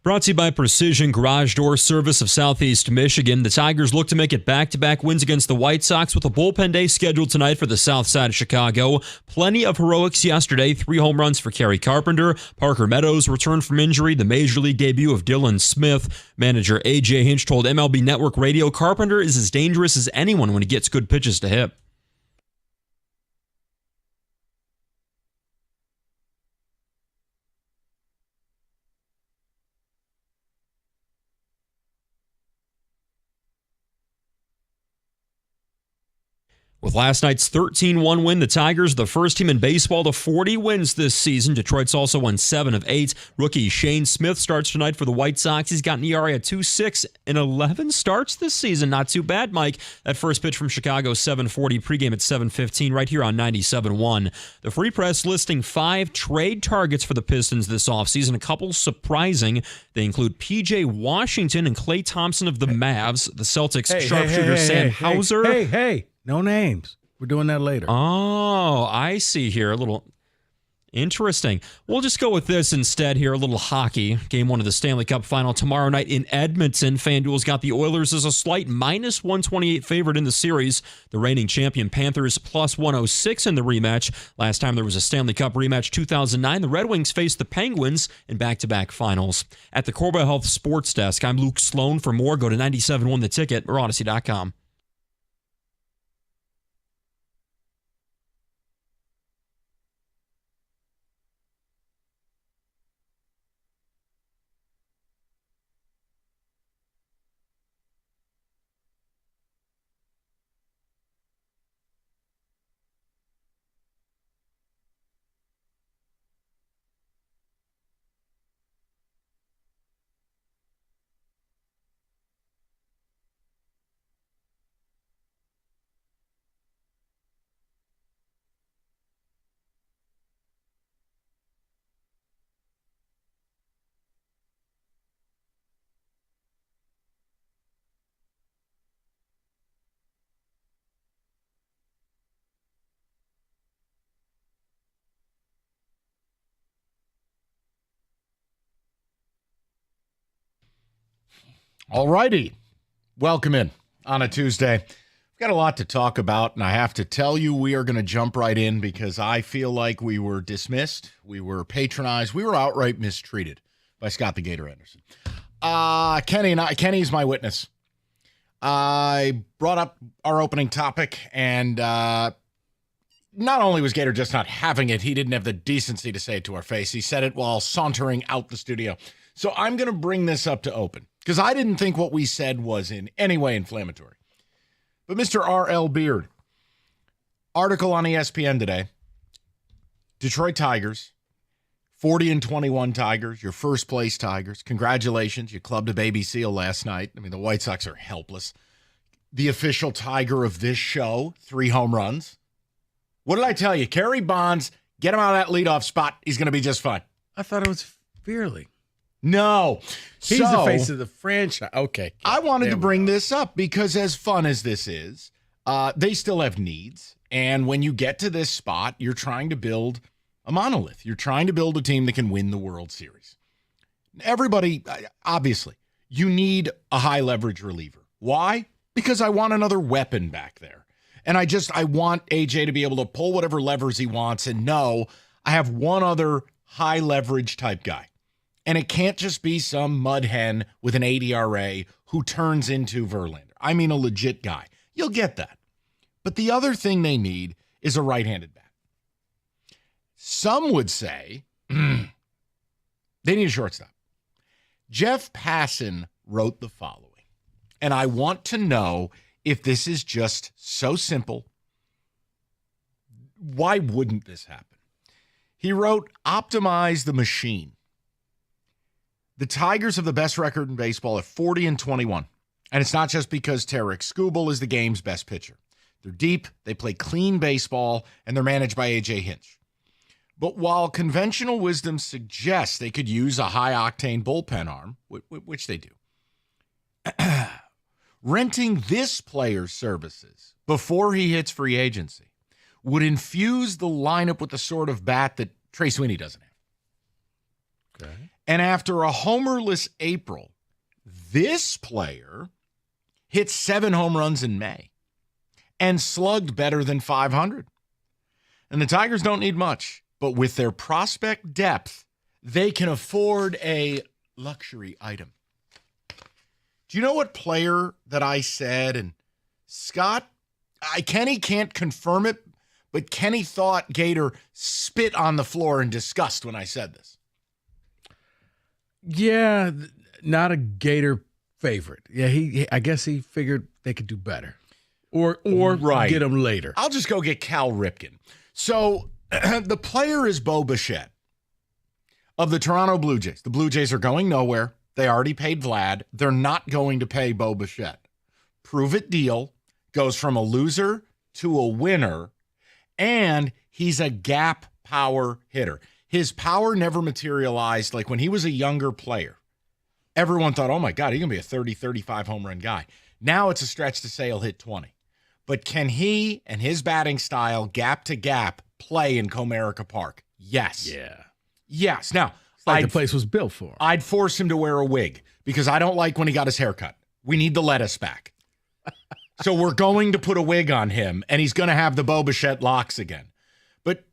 Brought to you by Precision Garage Door Service of Southeast Michigan. The Tigers look to make it back-to-back wins against the White Sox with a bullpen day scheduled tonight for the south side of Chicago. Plenty of heroics yesterday. 3 home runs for Kerry Carpenter. Parker Meadows returned from injury. The Major League debut of Dylan Smith. Manager A.J. Hinch told MLB Network Radio Carpenter is as dangerous as anyone when he gets good pitches to hit. With last night's 13-1 win, the Tigers are the first team in baseball to 40 wins this season. Detroit's also won 7 of 8. Rookie Shane Smith starts tonight for the White Sox. He's got an ERA at 2.6 in 11 starts this season. Not too bad, Mike. That first pitch from Chicago, 7:40, pregame at 7:15, right here on 97.1. The Free Press listing 5 trade targets for the Pistons this offseason. A couple surprising. They include P.J. Washington and Klay Thompson of the Mavs. The Celtics sharpshooter Sam Hauser. Hey. No names. We're doing that later. Oh, I see here. A little interesting. We'll just go with this instead here. A little hockey. Game 1 of the Stanley Cup Final tomorrow night in Edmonton. FanDuel's got the Oilers as a slight minus 128 favorite in the series. The reigning champion Panthers plus 106 in the rematch. Last time there was a Stanley Cup rematch, 2009. The Red Wings faced the Penguins in back-to-back finals. At the Corba Health Sports Desk, I'm Luke Sloan. For more, go to 97.1 The Ticket or Odyssey.com. All righty. Welcome in on a Tuesday. We've got a lot to talk about, and I have to tell you we are going to jump right in because I feel like we were dismissed, we were patronized, we were outright mistreated by Scott the Gator Anderson. Kenny's my witness. I brought up our opening topic, and not only was Gator just not having it, he didn't have the decency to say it to our face. He said it while sauntering out the studio. So I'm going to bring this up to open because I didn't think what we said was in any way inflammatory. But Mr. R.L. Beard, article on ESPN today, Detroit Tigers, 40-21 Tigers, your first place Tigers. Congratulations, you clubbed a baby seal last night. I mean, the White Sox are helpless. The official Tiger of this show, 3 home runs. What did I tell you? Kerry Bonds, get him out of that leadoff spot. He's going to be just fine. I thought it was Fearley. No. He's the face of the franchise. Okay. I wanted to bring this up because as fun as this is, they still have needs. And when you get to this spot, you're trying to build a monolith. You're trying to build a team that can win the World Series. Everybody, obviously, you need a high leverage reliever. Why? Because I want another weapon back there. And I want AJ to be able to pull whatever levers he wants and know I have one other high leverage type guy. And it can't just be some mud hen with an 8 ERA who turns into Verlander. I mean a legit guy. You'll get that. But the other thing they need is a right-handed bat. Some would say they need a shortstop. Jeff Passan wrote the following, and I want to know if this is just so simple. Why wouldn't this happen? He wrote, optimize the machine. The Tigers have the best record in baseball at 40-21. And it's not just because Tarek Skubal is the game's best pitcher. They're deep, they play clean baseball, and they're managed by A.J. Hinch. But while conventional wisdom suggests they could use a high-octane bullpen arm, which they do, renting this player's services before he hits free agency would infuse the lineup with the sort of bat that Trey Sweeney doesn't have. Okay. And after a homerless April, this player hit 7 home runs in May and slugged better than 500. And the Tigers don't need much, but with their prospect depth, they can afford a luxury item. Do you know what player that I said? And Scott, Kenny can't confirm it, but Kenny thought Gator spit on the floor in disgust when I said this. Yeah, not a Gator favorite. Yeah, I guess he figured they could do better. Or right. Get him later. I'll just go get Cal Ripken. So the player is Bo Bichette of the Toronto Blue Jays. The Blue Jays are going nowhere. They already paid Vlad. They're not going to pay Bo Bichette. Prove it deal goes from a loser to a winner, and he's a gap power hitter. His power never materialized. Like when he was a younger player, everyone thought, oh my God, he's going to be a 30, 35 home run guy. Now it's a stretch to say he'll hit 20. But can he and his batting style, gap to gap, play in Comerica Park? Yes. Yeah. Yes. Now, it's like the place was built for him. I'd force him to wear a wig because I don't like when he got his hair cut. We need the lettuce back. So we're going to put a wig on him, and he's going to have the Bo Bichette locks again. But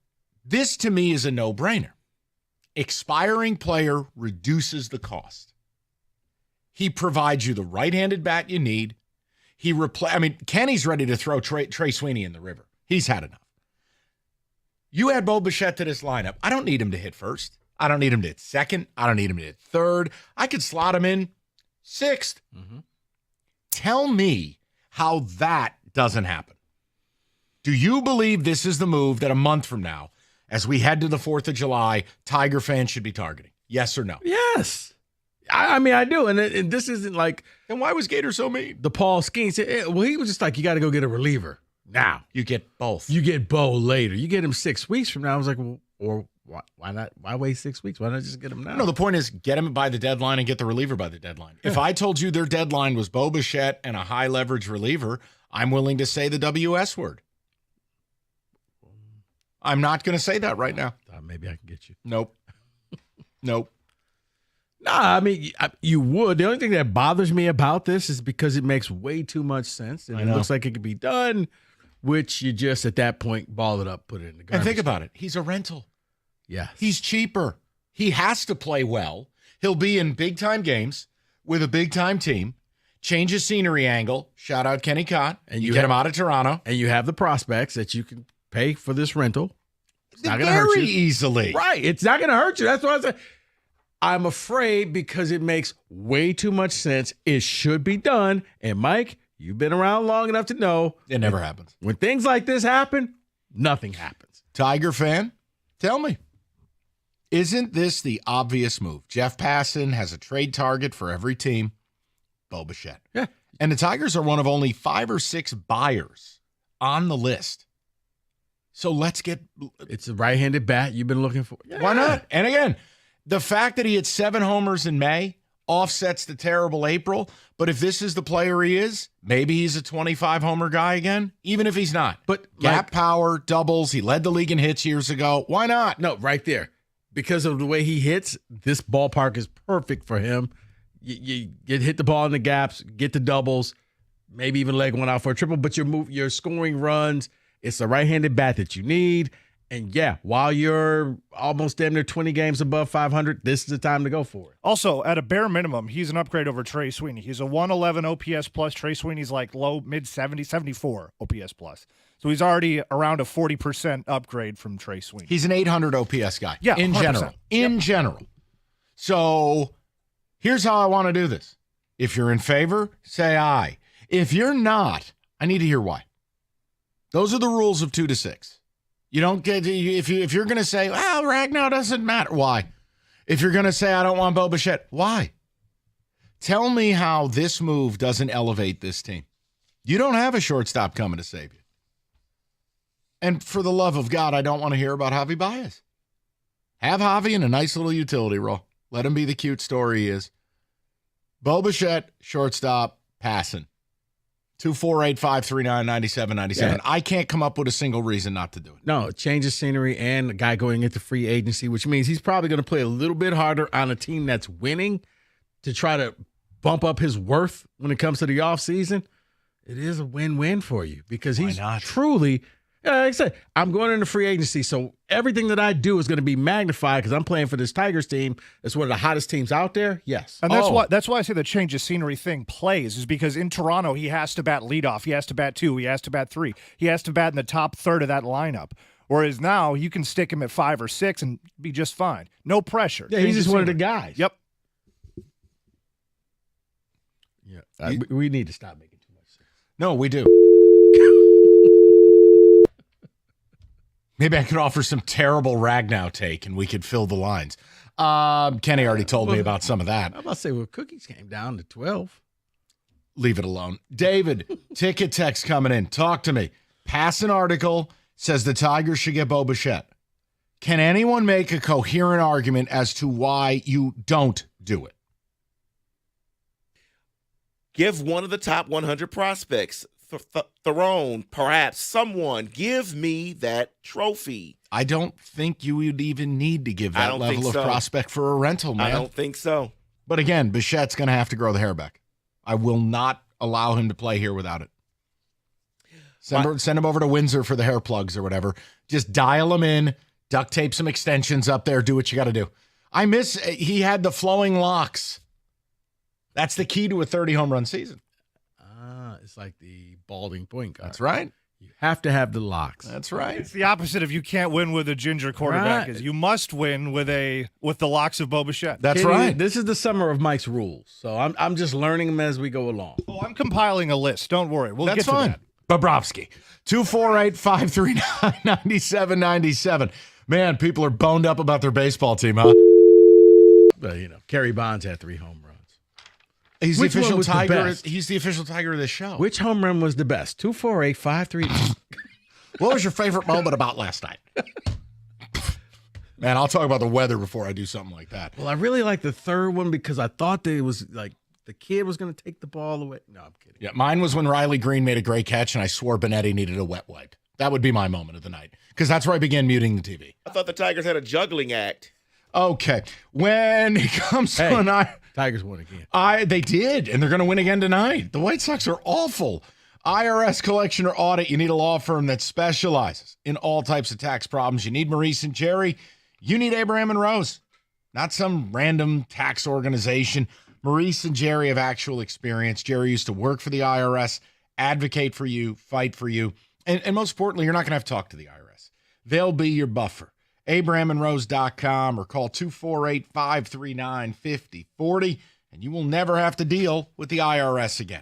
this, to me, is a no-brainer. Expiring player reduces the cost. He provides you the right-handed bat you need. Kenny's ready to throw Trey Sweeney in the river. He's had enough. You add Bo Bichette to this lineup. I don't need him to hit first. I don't need him to hit second. I don't need him to hit third. I could slot him in sixth. Mm-hmm. Tell me how that doesn't happen. Do you believe this is the move that a month from now, as we head to the 4th of July, Tiger fans should be targeting? Yes or no? Yes. I do. And this isn't like... Then why was Gator so mean? The Paul Skeens. Well, he was just like, you got to go get a reliever. Now. You get both. You get Bo later. You get him 6 weeks from now. I was like, well, or why not? Why wait 6 weeks? Why not just get him now? No, the point is get him by the deadline and get the reliever by the deadline. Yeah. If I told you their deadline was Bo Bichette and a high leverage reliever, I'm willing to say the WS word. I'm not going to say that right now. Maybe I can get you. Nope. Nope. Nah, you would. The only thing that bothers me about this is because it makes way too much sense, and it looks like it could be done, which you just, at that point, ball it up, put it in the garbage. And think about it. He's a rental. Yeah. He's cheaper. He has to play well. He'll be in big-time games with a big-time team, change his scenery angle, shout out Kenny Cott, and you get him out of Toronto. And you have the prospects that you can pay for this rental. It's not going to hurt you. Very easily. Right. It's not going to hurt you. That's what I said. I'm afraid because it makes way too much sense. It should be done. And Mike, you've been around long enough to know it never happens. When things like this happen, nothing happens. Tiger fan, tell me, isn't this the obvious move? Jeff Passan has a trade target for every team. Bo Bichette. Yeah. And the Tigers are one of only 5 or 6 buyers on the list. So let's get... It's a right-handed bat you've been looking for. Yeah. Why not? And again... The fact that he had 7 homers in May offsets the terrible April. But if this is the player he is, maybe he's a 25-homer guy again, even if he's not. But gap power, doubles, he led the league in hits years ago. Why not? No, right there. Because of the way he hits, this ballpark is perfect for him. You hit the ball in the gaps, get the doubles, maybe even leg one out for a triple, but you're scoring runs. It's the right-handed bat that you need. And yeah, while you're almost damn near 20 games above 500, this is the time to go for it. Also, at a bare minimum, he's an upgrade over Trey Sweeney. He's a 111 OPS plus. Trey Sweeney's like low, mid-70, 74 OPS plus. So he's already around a 40% upgrade from Trey Sweeney. He's an 800 OPS guy. Yeah, in 100%. general. In general. So here's how I want to do this. If you're in favor, say aye. If you're not, I need to hear why. Those are the rules of 2 to 6. You don't get if you're going to say, well, Ragnow doesn't matter. Why? If you're going to say, I don't want Bo Bichette, why? Tell me how this move doesn't elevate this team. You don't have a shortstop coming to save you. And for the love of God, I don't want to hear about Javi Baez. Have Javi in a nice little utility role. Let him be the cute story he is. Bo Bichette, shortstop, Passan. 248-539-9797. I can't come up with a single reason not to do it. No, change of scenery and a guy going into free agency, which means he's probably going to play a little bit harder on a team that's winning to try to bump up his worth when it comes to the offseason. It is a win-win for you because he's truly – like I said, I'm going into free agency, so everything that I do is going to be magnified because I'm playing for this Tigers team. That's one of the hottest teams out there. Yes. And that's why I say the change of scenery thing plays, is because in Toronto, he has to bat leadoff. He has to bat 2. He has to bat 3. He has to bat in the top third of that lineup. Whereas now, you can stick him at 5 or 6 and be just fine. No pressure. Yeah, he's just one of the guys. Yep. Yeah. We need to stop making too much sense. No, we do. Maybe I could offer some terrible Ragnow take and we could fill the lines. Kenny already told me about some of that. I'm about to say, well, cookies came down to 12. Leave it alone. David, ticket text coming in. Talk to me. Pass an article, says the Tigers should get Bo Bichette. Can anyone make a coherent argument as to why you don't do it? Give one of the top 100 prospects. Theron, perhaps someone, give me that trophy. I don't think you would even need to give that level of prospect for a rental, man. I don't think so. But again, Bichette's going to have to grow the hair back. I will not allow him to play here without it. Send him over to Windsor for the hair plugs or whatever. Just dial him in, duct tape some extensions up there, do what you got to do. He had the flowing locks. That's the key to a 30 home run season. It's like the balding point guard. That's right. You have to have the locks. That's right. It's the opposite of you can't win with a ginger quarterback. Right. Is you must win with the locks of Bo Bichette. That's right. This is the summer of Mike's rules, so I'm just learning them as we go along. Oh, I'm compiling a list. Don't worry. We'll get to that. Bobrovsky. 248-539-9797. Man, people are boned up about their baseball team, huh? But, Kerry Bonds had 3 home runs. He's the official Tiger. He's the official Tiger of this show. Which home run was the best? 248-539. What was your favorite moment about last night? Man, I'll talk about the weather before I do something like that. Well, I really like the third one because I thought that it was like the kid was going to take the ball away. No, I'm kidding. Yeah, mine was when Riley Green made a great catch and I swore Benetti needed a wet wipe. That would be my moment of the night because that's where I began muting the TV. I thought the Tigers had a juggling act. Okay. When it comes to Tigers won again. They did, and they're going to win again tonight. The White Sox are awful. IRS collection or audit, you need a law firm that specializes in all types of tax problems. You need Maurice and Jerry. You need Abraham and Rose, not some random tax organization. Maurice and Jerry have actual experience. Jerry used to work for the IRS, advocate for you, fight for you. And most importantly, you're not going to have to talk to the IRS. They'll be your buffer. AbrahamandRose.com or call 248-539-5040, and you will never have to deal with the IRS again.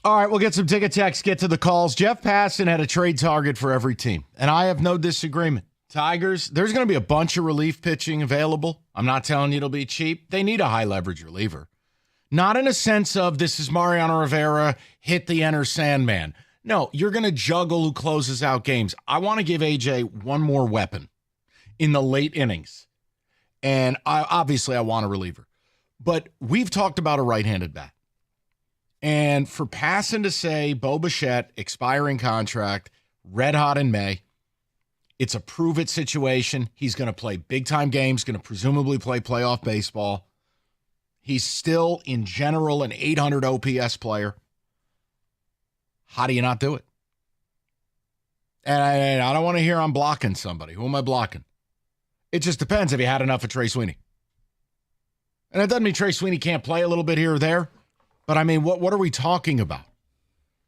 All right, we'll get some ticket text, get to the calls. Jeff Passan had a trade target for every team, and I have no disagreement. Tigers, there's going to be a bunch of relief pitching available. I'm not telling you it'll be cheap. They need a high-leverage reliever. Not in a sense of this is Mariano Rivera, hit the enter Sandman. No, you're going to juggle who closes out games. I want to give AJ one more weapon in the late innings. And obviously I want a reliever. But we've talked about a right-handed bat. And for Passan to say Bo Bichette, expiring contract, red hot in May, it's a prove-it situation. He's going to play big-time games, going to presumably play playoff baseball. He's still, in general, an 800 OPS player. How do you not do it? And I don't want to hear I'm blocking somebody. Who am I blocking? It just depends if you had enough of Trey Sweeney. And that doesn't mean Trey Sweeney can't play a little bit here or there. But, I mean, what are we talking about?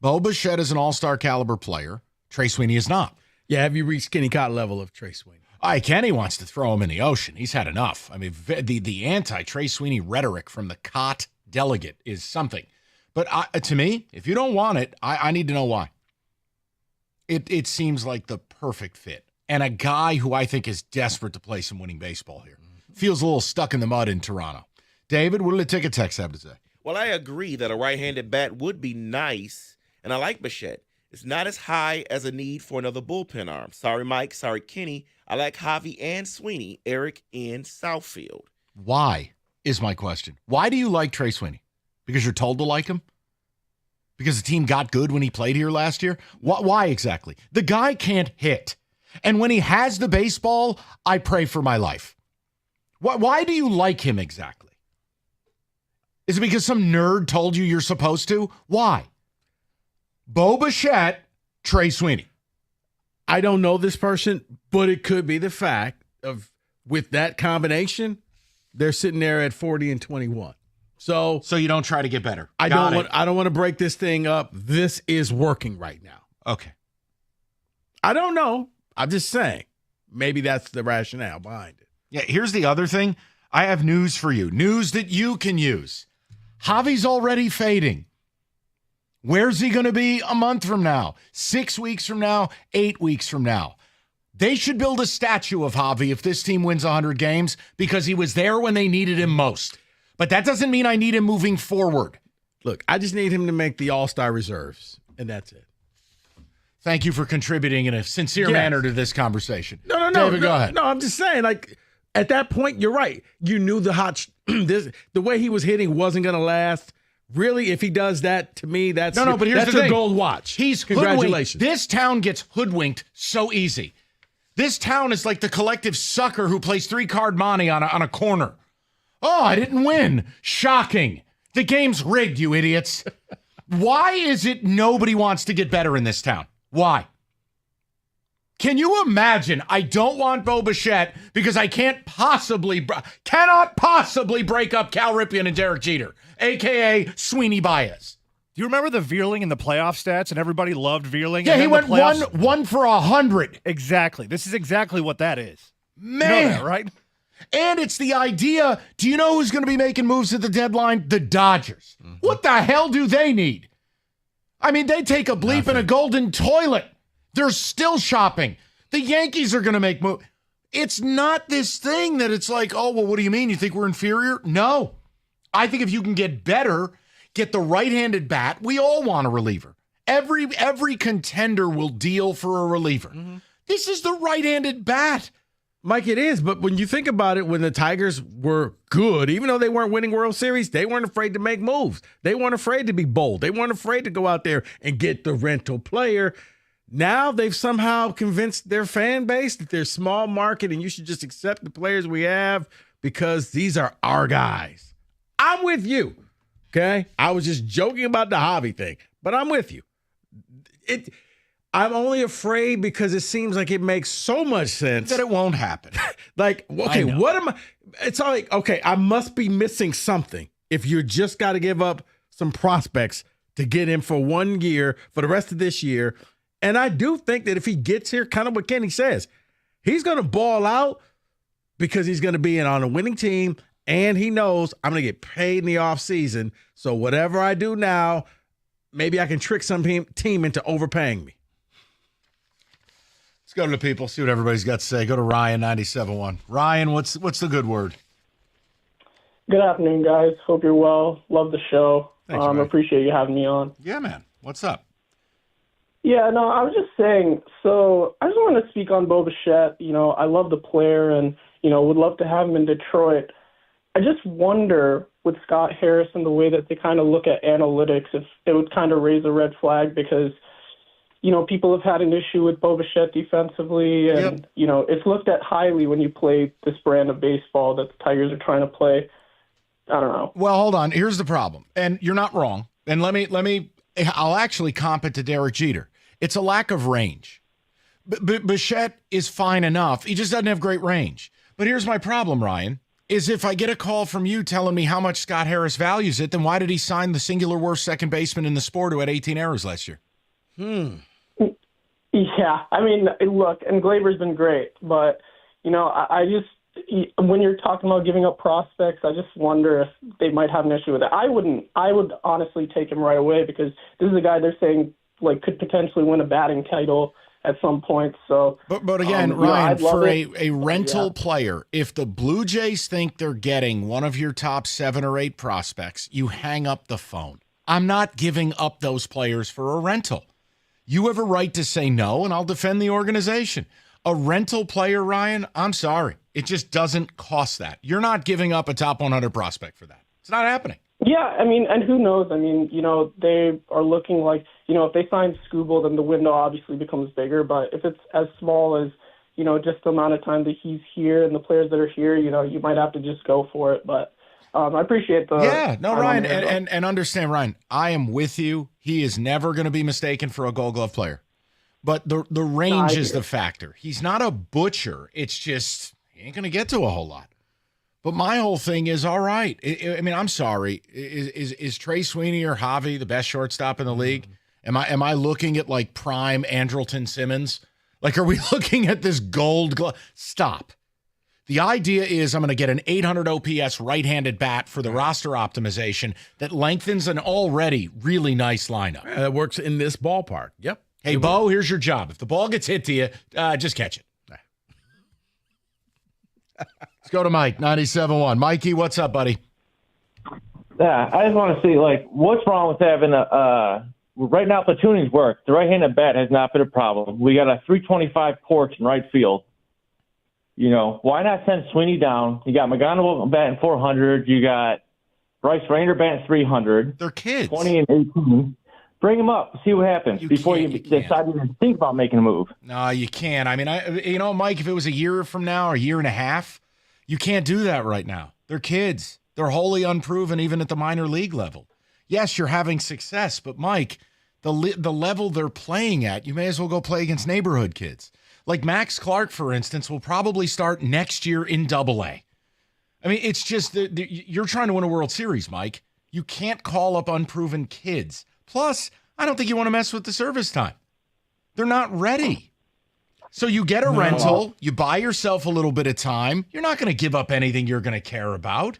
Bo Bichette is an all-star caliber player. Trey Sweeney is not. Yeah, have you reached Kenny Cott level of Trey Sweeney? Kenny wants to throw him in the ocean. He's had enough. I mean, the anti-Trey Sweeney rhetoric from the Cott delegate is something. But to me, if you don't want it, I need to know why. It seems like the perfect fit. And a guy who I think is desperate to play some winning baseball here. Feels a little stuck in the mud in Toronto. David, what do the ticket techs have to say? Well, I agree that a right-handed bat would be nice, and I like Bichette. It's not as high as a need for another bullpen arm. Sorry, Mike. Sorry, Kenny. I like Javi and Sweeney. Eric in Southfield. Why is my question. Why do you like Trey Sweeney? Because you're told to like him? Because the team got good when he played here last year? Why exactly? The guy can't hit. And when he has the baseball, I pray for my life. Why do you like him exactly? Is it because some nerd told you you're supposed to? Why? Bo Bichette, Trey Sweeney. I don't know this person, but it could be the fact of with that combination, they're sitting there at 40 and 21. So you don't try to get better. I don't want to break this thing up. This is working right now. Okay. I don't know. I'm just saying. Maybe that's the rationale behind it. Yeah, here's the other thing. I have news for you. News that you can use. Javi's already fading. Where's he going to be a month from now? 6 weeks from now? 8 weeks from now? They should build a statue of Javi if this team wins 100 games because he was there when they needed him most. But that doesn't mean I need him moving forward. Look, I just need him to make the All-Star reserves, and that's it. Thank you for contributing in a sincere manner to this conversation. No. David, go ahead. No, I'm just saying, like, at that point, you're right. You knew the way he was hitting wasn't going to last. Really, if he does that, to me, that's but here's that's the your thing. gold watch. He's Congratulations. Hoodwinked. This town gets hoodwinked so easy. This town is like the collective sucker who plays 3-card monte on a corner. Oh, I didn't win. Shocking. The game's rigged, you idiots. Why is it nobody wants to get better in this town? Why? Can you imagine? I don't want Bo Bichette because I cannot possibly break up Cal Ripken and Derek Jeter, a.k.a. Sweeney Baez. Do you remember the Vierling in the playoff stats? And everybody loved Vierling. Yeah, he went one for 100. Exactly. This is exactly what that is. Man. You know that, right? And it's the idea, do you know who's going to be making moves at the deadline? The Dodgers. Mm-hmm. What the hell do they need? I mean, they take a bleep in a golden toilet. They're still shopping. The Yankees are going to make moves. It's not this thing that it's like, oh, well, what do you mean? You think we're inferior? No. I think if you can get better, get the right-handed bat, we all want a reliever. Every contender will deal for a reliever. Mm-hmm. This is the right-handed bat. Mike, it is, but when you think about it, when the Tigers were good, even though they weren't winning World Series, they weren't afraid to make moves. They weren't afraid to be bold. They weren't afraid to go out there and get the rental player. Now they've somehow convinced their fan base that they're small market and you should just accept the players we have because these are our guys. I'm with you, okay? I was just joking about the Javi thing, but I'm with you. I'm only afraid because it seems like it makes so much sense that it won't happen. Like, okay, what am I? It's all like, okay, I must be missing something if you just got to give up some prospects to get him for 1 year for the rest of this year. And I do think that if he gets here, kind of what Kenny says, he's going to ball out because he's going to be on a winning team and he knows I'm going to get paid in the offseason. So whatever I do now, maybe I can trick some team into overpaying me. Let's go to the people, see what everybody's got to say. Go to Ryan, 97.1. Ryan, what's the good word? Good afternoon, guys. Hope you're well. Love the show. Thanks, man. Appreciate you having me on. Yeah, man. What's up? Yeah, no, I was just saying, so I just want to speak on Bo Bichette. I love the player and, would love to have him in Detroit. I just wonder with Scott Harris and the way that they kind of look at analytics, if it would kind of raise a red flag because, people have had an issue with Bo Bichette defensively and, it's looked at highly when you play this brand of baseball that the Tigers are trying to play. I don't know. Well, hold on. Here's the problem. And you're not wrong. And I'll actually comp it to Derek Jeter. It's a lack of range. Bichette is fine enough. He just doesn't have great range. But here's my problem, Ryan, is if I get a call from you telling me how much Scott Harris values it, then why did he sign the singular worst second baseman in the sport who had 18 errors last year? Yeah, I mean, look, and Glaber's been great, but, I just, when you're talking about giving up prospects, I just wonder if they might have an issue with it. I would honestly take him right away because this is a guy they're saying, could potentially win a batting title at some point. So, but again, Ryan, for a rental player, if the Blue Jays think they're getting one of your top 7 or 8 prospects, you hang up the phone. I'm not giving up those players for a rental. You have a right to say no, and I'll defend the organization. A rental player, Ryan, I'm sorry. It just doesn't cost that. You're not giving up a top 100 prospect for that. It's not happening. Yeah, I mean, and who knows? I mean, they are looking like, if they sign Scooble, then the window obviously becomes bigger. But if it's as small as, just the amount of time that he's here and the players that are here, you might have to just go for it. But I appreciate the... Yeah, no, Ryan, and understand, Ryan, I am with you. He is never going to be mistaken for a Gold Glove player. But the range is the factor. He's not a butcher. It's just, he ain't going to get to a whole lot. But my whole thing is, all right. I mean, I'm sorry. Is Trey Sweeney or Javi the best shortstop in the league? Am I looking at like prime Andrelton Simmons? Like, are we looking at this Gold Glove? Stop. The idea is I'm going to get an 800 OPS right-handed bat for the roster optimization that lengthens an already really nice lineup. That works in this ballpark. Yep. Hey, Bo, here's your job. If the ball gets hit to you, just catch it. Let's go to Mike, 97.1. Mikey, what's up, buddy? Yeah, I just want to see, what's wrong with having right now, platooning's work. The right-handed bat has not been a problem. We got a 325 porch in right field. Why not send Sweeney down? You got McGonigal batting 400. You got Bryce Rainer batting 300. They're kids. 20 and 18. Bring them up. See what happens before you decide to even think about making a move. No, you can't. I mean, Mike, if it was a year from now or a year and a half, you can't do that right now. They're kids. They're wholly unproven even at the minor league level. Yes, you're having success, but Mike, the level they're playing at, you may as well go play against neighborhood kids. Like Max Clark, for instance, will probably start next year in Double-A. I mean, it's just you're trying to win a World Series, Mike. You can't call up unproven kids. Plus, I don't think you want to mess with the service time. They're not ready. So you get a rental, you buy yourself a little bit of time. You're not going to give up anything you're going to care about.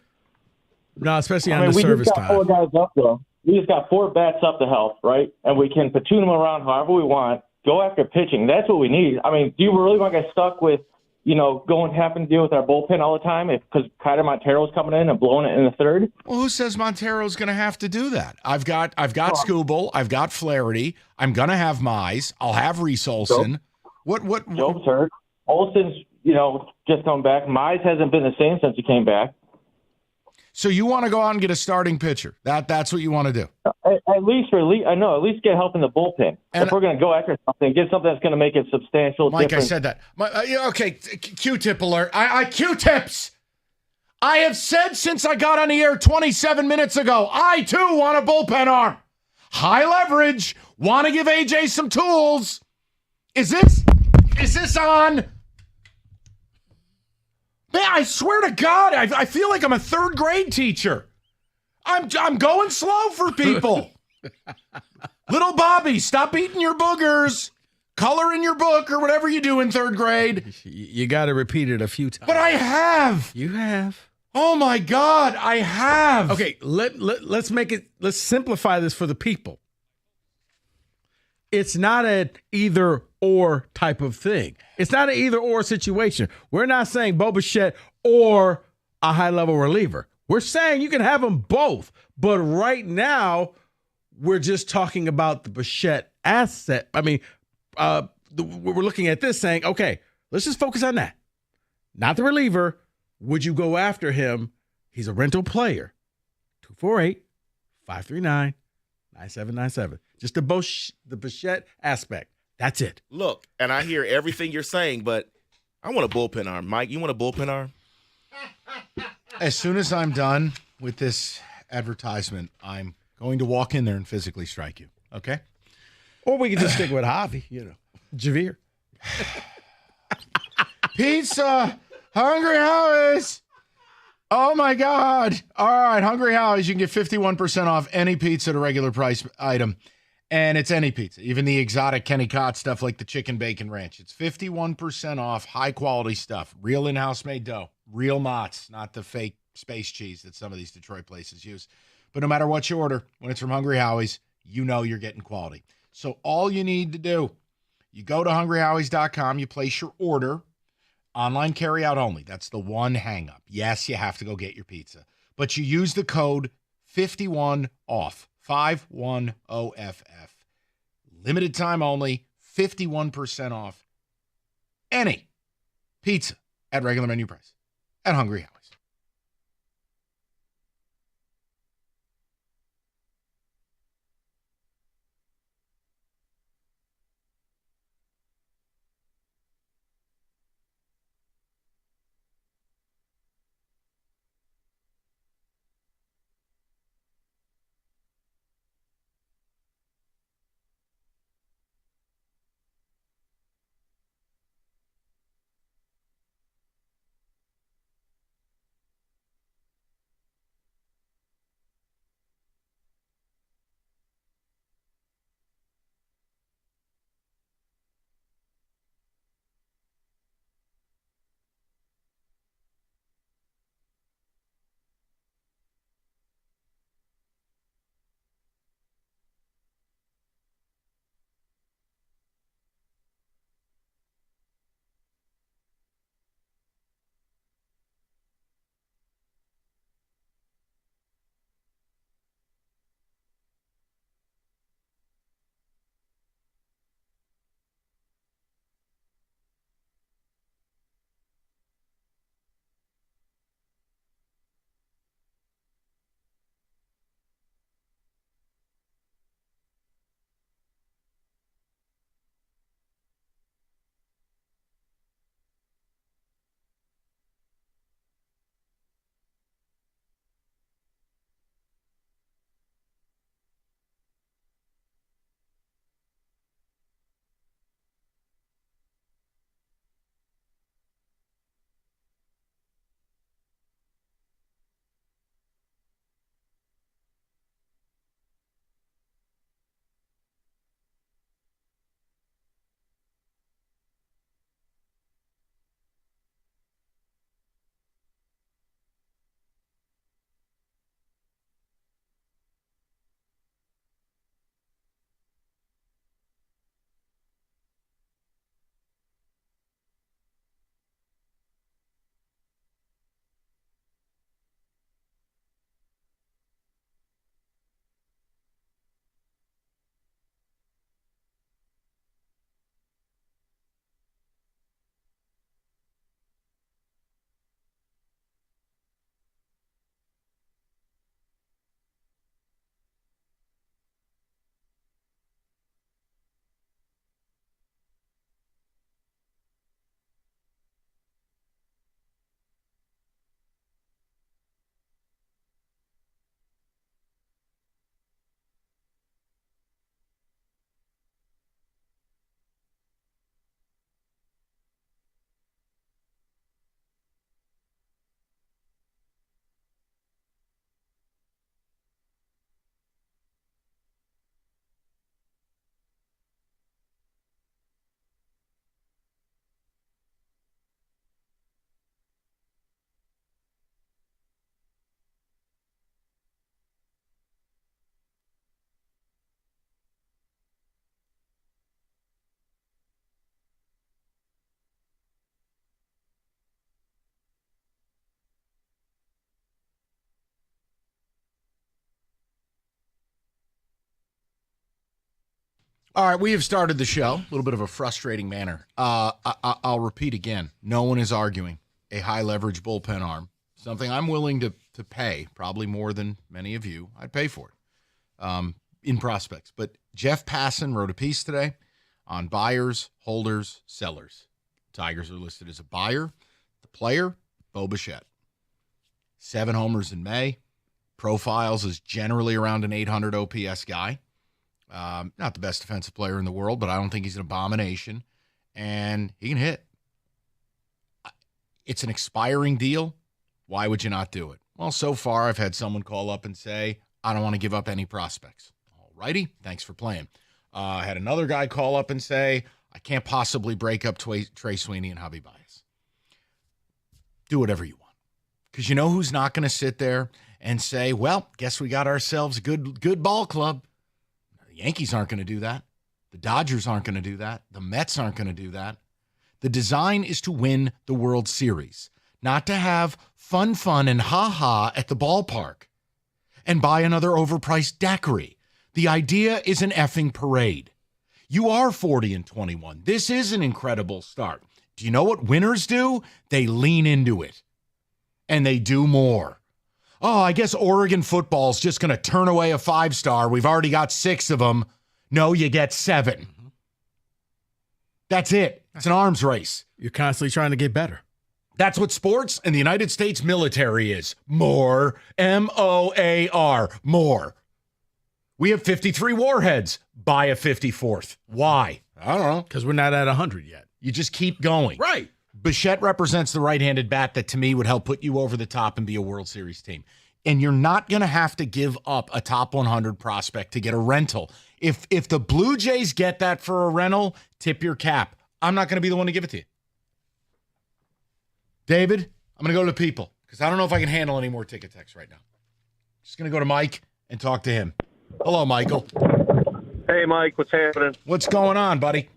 No, especially on the service time. We just got 4 guys up, though. We just got 4 bats up to help, right? And we can platoon them around however we want. Go after pitching. That's what we need. I mean, do you really want to get stuck with, having to deal with our bullpen all the time because Kyler Montero's coming in and blowing it in the third? Well, who says Montero's going to have to do that? I've got Scooble. I've got Flaherty. I'm going to have Mize. I'll have Reese Olson. What? Job's hurt. Olson's, just come back. Mize hasn't been the same since he came back. So you want to go out and get a starting pitcher? That's what you want to do? At least get help in the bullpen. And if we're going to go after something, get something that's going to make it substantial. Mike, difference. I said that. Okay, Q-tip alert. I Q-tips. I have said since I got on the air 27 minutes ago, I too want a bullpen arm. High leverage. Want to give AJ some tools. Is this on? Man, I swear to God, I feel like I'm a 3rd grade teacher. I'm going slow for people. Little Bobby, stop eating your boogers. Color in your book or whatever you do in 3rd grade. You got to repeat it a few times. But I have. You have. Oh my God, I have. Okay, let's make it. Let's simplify this for the people. It's not an either or type of thing. It's not an either or situation. We're not saying Bo Bichette or a high level reliever. We're saying you can have them both. But right now, we're just talking about the Bichette asset. I mean, we're looking at this saying, okay, let's just focus on that. Not the reliever. Would you go after him? He's a rental player. 248-539-9797. Just the Bichette aspect. That's it. Look, and I hear everything you're saying, but I want a bullpen arm. Mike, you want a bullpen arm? As soon as I'm done with this advertisement, I'm going to walk in there and physically strike you. Okay? Or we can just stick with Javi, Javier. Pizza! Hungry Howies! Oh, my God. All right, Hungry Howies, you can get 51% off any pizza at a regular price item. And it's any pizza, even the exotic Kenny Cott stuff like the chicken bacon ranch. It's 51% off high-quality stuff, real in-house made dough, real Mott's, not the fake space cheese that some of these Detroit places use. But no matter what you order, when it's from Hungry Howie's, you know you're getting quality. So all you need to do, you go to hungryhowies.com, you place your order, online carry-out only. That's the one hang-up. Yes, you have to go get your pizza. But you use the code 51OFF, 510FF. Limited time only, 51% off any pizza at regular menu price at Hungry Howie's. All right, we have started the show. A little bit of a frustrating manner. I'll repeat again. No one is arguing a high-leverage bullpen arm, something I'm willing to pay, probably more than many of you. I'd pay for it in prospects. But Jeff Passan wrote a piece today on buyers, holders, sellers. Tigers are listed as a buyer. The player, Bo Bichette. 7 homers in May. Profiles is generally around an 800 OPS guy. Not the best defensive player in the world, but I don't think he's an abomination. And he can hit. It's an expiring deal. Why would you not do it? Well, so far I've had someone call up and say, I don't want to give up any prospects. All righty, thanks for playing. I had another guy call up and say, I can't possibly break up Trey Sweeney and Javi Baez. Do whatever you want. Because you know who's not going to sit there and say, well, guess we got ourselves a good ball club. The Yankees aren't going to do that. The Dodgers aren't going to do that. The Mets aren't going to do that. The design is to win the World Series, not to have fun and ha-ha at the ballpark and buy another overpriced daiquiri. The idea is an effing parade. You are 40-21. This is an incredible start. Do you know what winners do? They lean into it, and they do more. Oh, I guess Oregon football's just going to turn away a 5-star. We've already got 6 of them. No, you get 7. That's it. It's an arms race. You're constantly trying to get better. That's what sports and the United States military is. More. M-O-A-R. More. We have 53 warheads. Buy a 54th. Why? I don't know. Because we're not at 100 yet. You just keep going. Right. Bichette represents the right-handed bat that, to me, would help put you over the top and be a World Series team. And you're not going to have to give up a top 100 prospect to get a rental. If the Blue Jays get that for a rental, tip your cap. I'm not going to be the one to give it to you. David, I'm going to go to the people because I don't know if I can handle any more ticket texts right now. Just going to go to Mike and talk to him. Hello, Michael. Hey, Mike. What's happening? What's going on, buddy?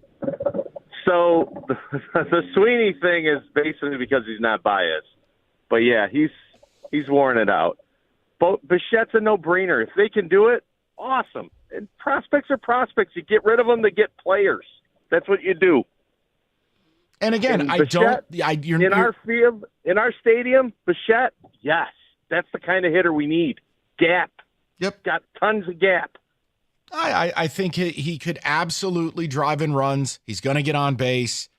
So the Sweeney thing is basically because he's not biased. But, yeah, he's worn it out. But Bichette's a no-brainer. If they can do it, awesome. And prospects are prospects. You get rid of them to get players. That's what you do. And again, and Bichette, in our field, in our stadium, Bichette, yes, that's the kind of hitter we need. Gap. Yep. Got tons of gap. I think he could absolutely drive in runs. He's going to get on base.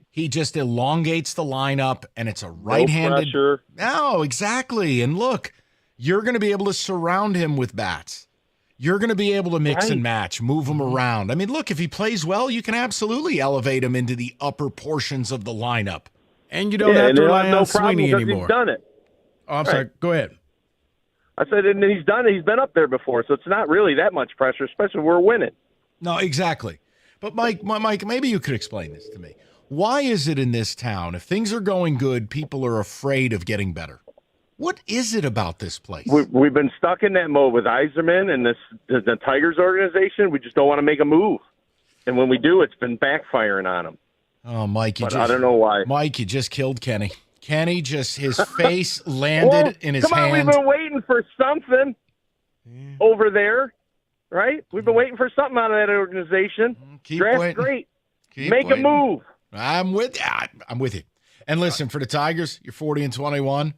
He just elongates the lineup, and it's a right-handed. No pressure. No, exactly. And look, you're going to be able to surround him with bats. You're going to be able to mix and match, move him around. I mean, look, if he plays well, you can absolutely elevate him into the upper portions of the lineup. And you don't have to rely on Sweeney anymore. He's done it. Oh, I'm sorry. Go ahead. I said, and he's done it. He's been up there before, so it's not really that much pressure, especially when we're winning. No, exactly. But, Mike, maybe you could explain this to me. Why is it in this town, if things are going good, people are afraid of getting better? What is it about this place? We've been stuck in that mode with Yzerman and the Tigers organization. We just don't want to make a move. And when we do, it's been backfiring on them. Oh, Mike, I don't know why. Mike, you just killed Kenny. Kenny his face landed in his hand. Come on, we've been waiting for something over there, right? We've been waiting for something out of that organization. Draft's great. Make a move. I'm with you. And listen, for the Tigers, you're 40-21.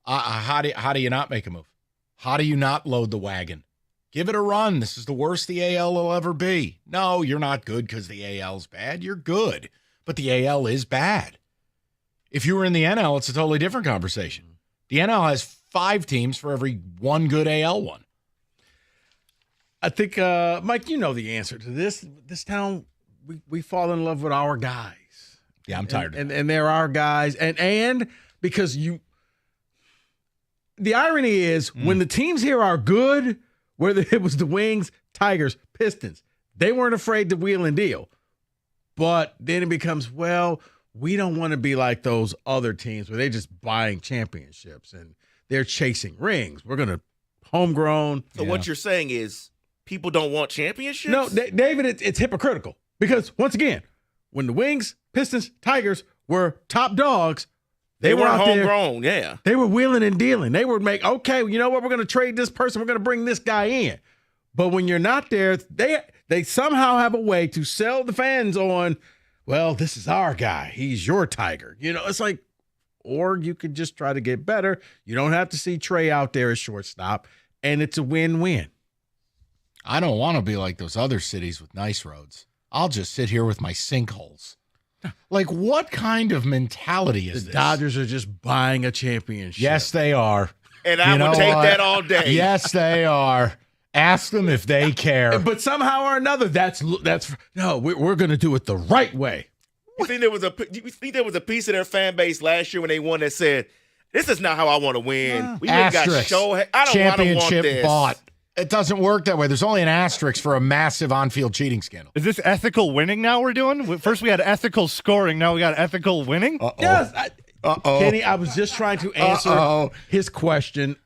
How do you not make a move? How do you not load the wagon? Give it a run. This is the worst the AL will ever be. No, you're not good because the AL is bad. You're good, but the AL is bad. If you were in the NL, it's a totally different conversation. The NL has 5 teams for every one good AL one. I think, Mike, you know the answer to this. This town, we fall in love with our guys. Yeah, I'm tired of it. And they're our guys. And because the irony is when the teams here are good, whether it was the Wings, Tigers, Pistons, they weren't afraid to wheel and deal. But then it becomes, well, we don't want to be like those other teams where they're just buying championships and they're chasing rings. We're going to homegrown. So what you're saying is people don't want championships? No, David, it's hypocritical. Because, once again, when the Wings, Pistons, Tigers were top dogs, they were out homegrown, yeah. They were wheeling and dealing. They would make, okay, you know what? We're going to trade this person. We're going to bring this guy in. But when you're not there, They somehow have a way to sell the fans on, well, this is our guy. He's your Tiger. It's like, or you could just try to get better. You don't have to see Trey out there as shortstop, and it's a win-win. I don't want to be like those other cities with nice roads. I'll just sit here with my sinkholes. Like, what kind of mentality is The this? Dodgers are just buying a championship. Yes, they are. And I would take that all day. Yes, they are. Ask them if they care. But somehow or another, we're going to do it the right way. You think there was a piece of their fan base last year when they won that said, "This is not how I want to win. We got show. I don't want championship this." bought. It doesn't work that way. There's only an asterisk for a massive on-field cheating scandal. Is this ethical winning now we're doing? First we had ethical scoring, now we got ethical winning? Yes. Kenny, I was just trying to answer his question.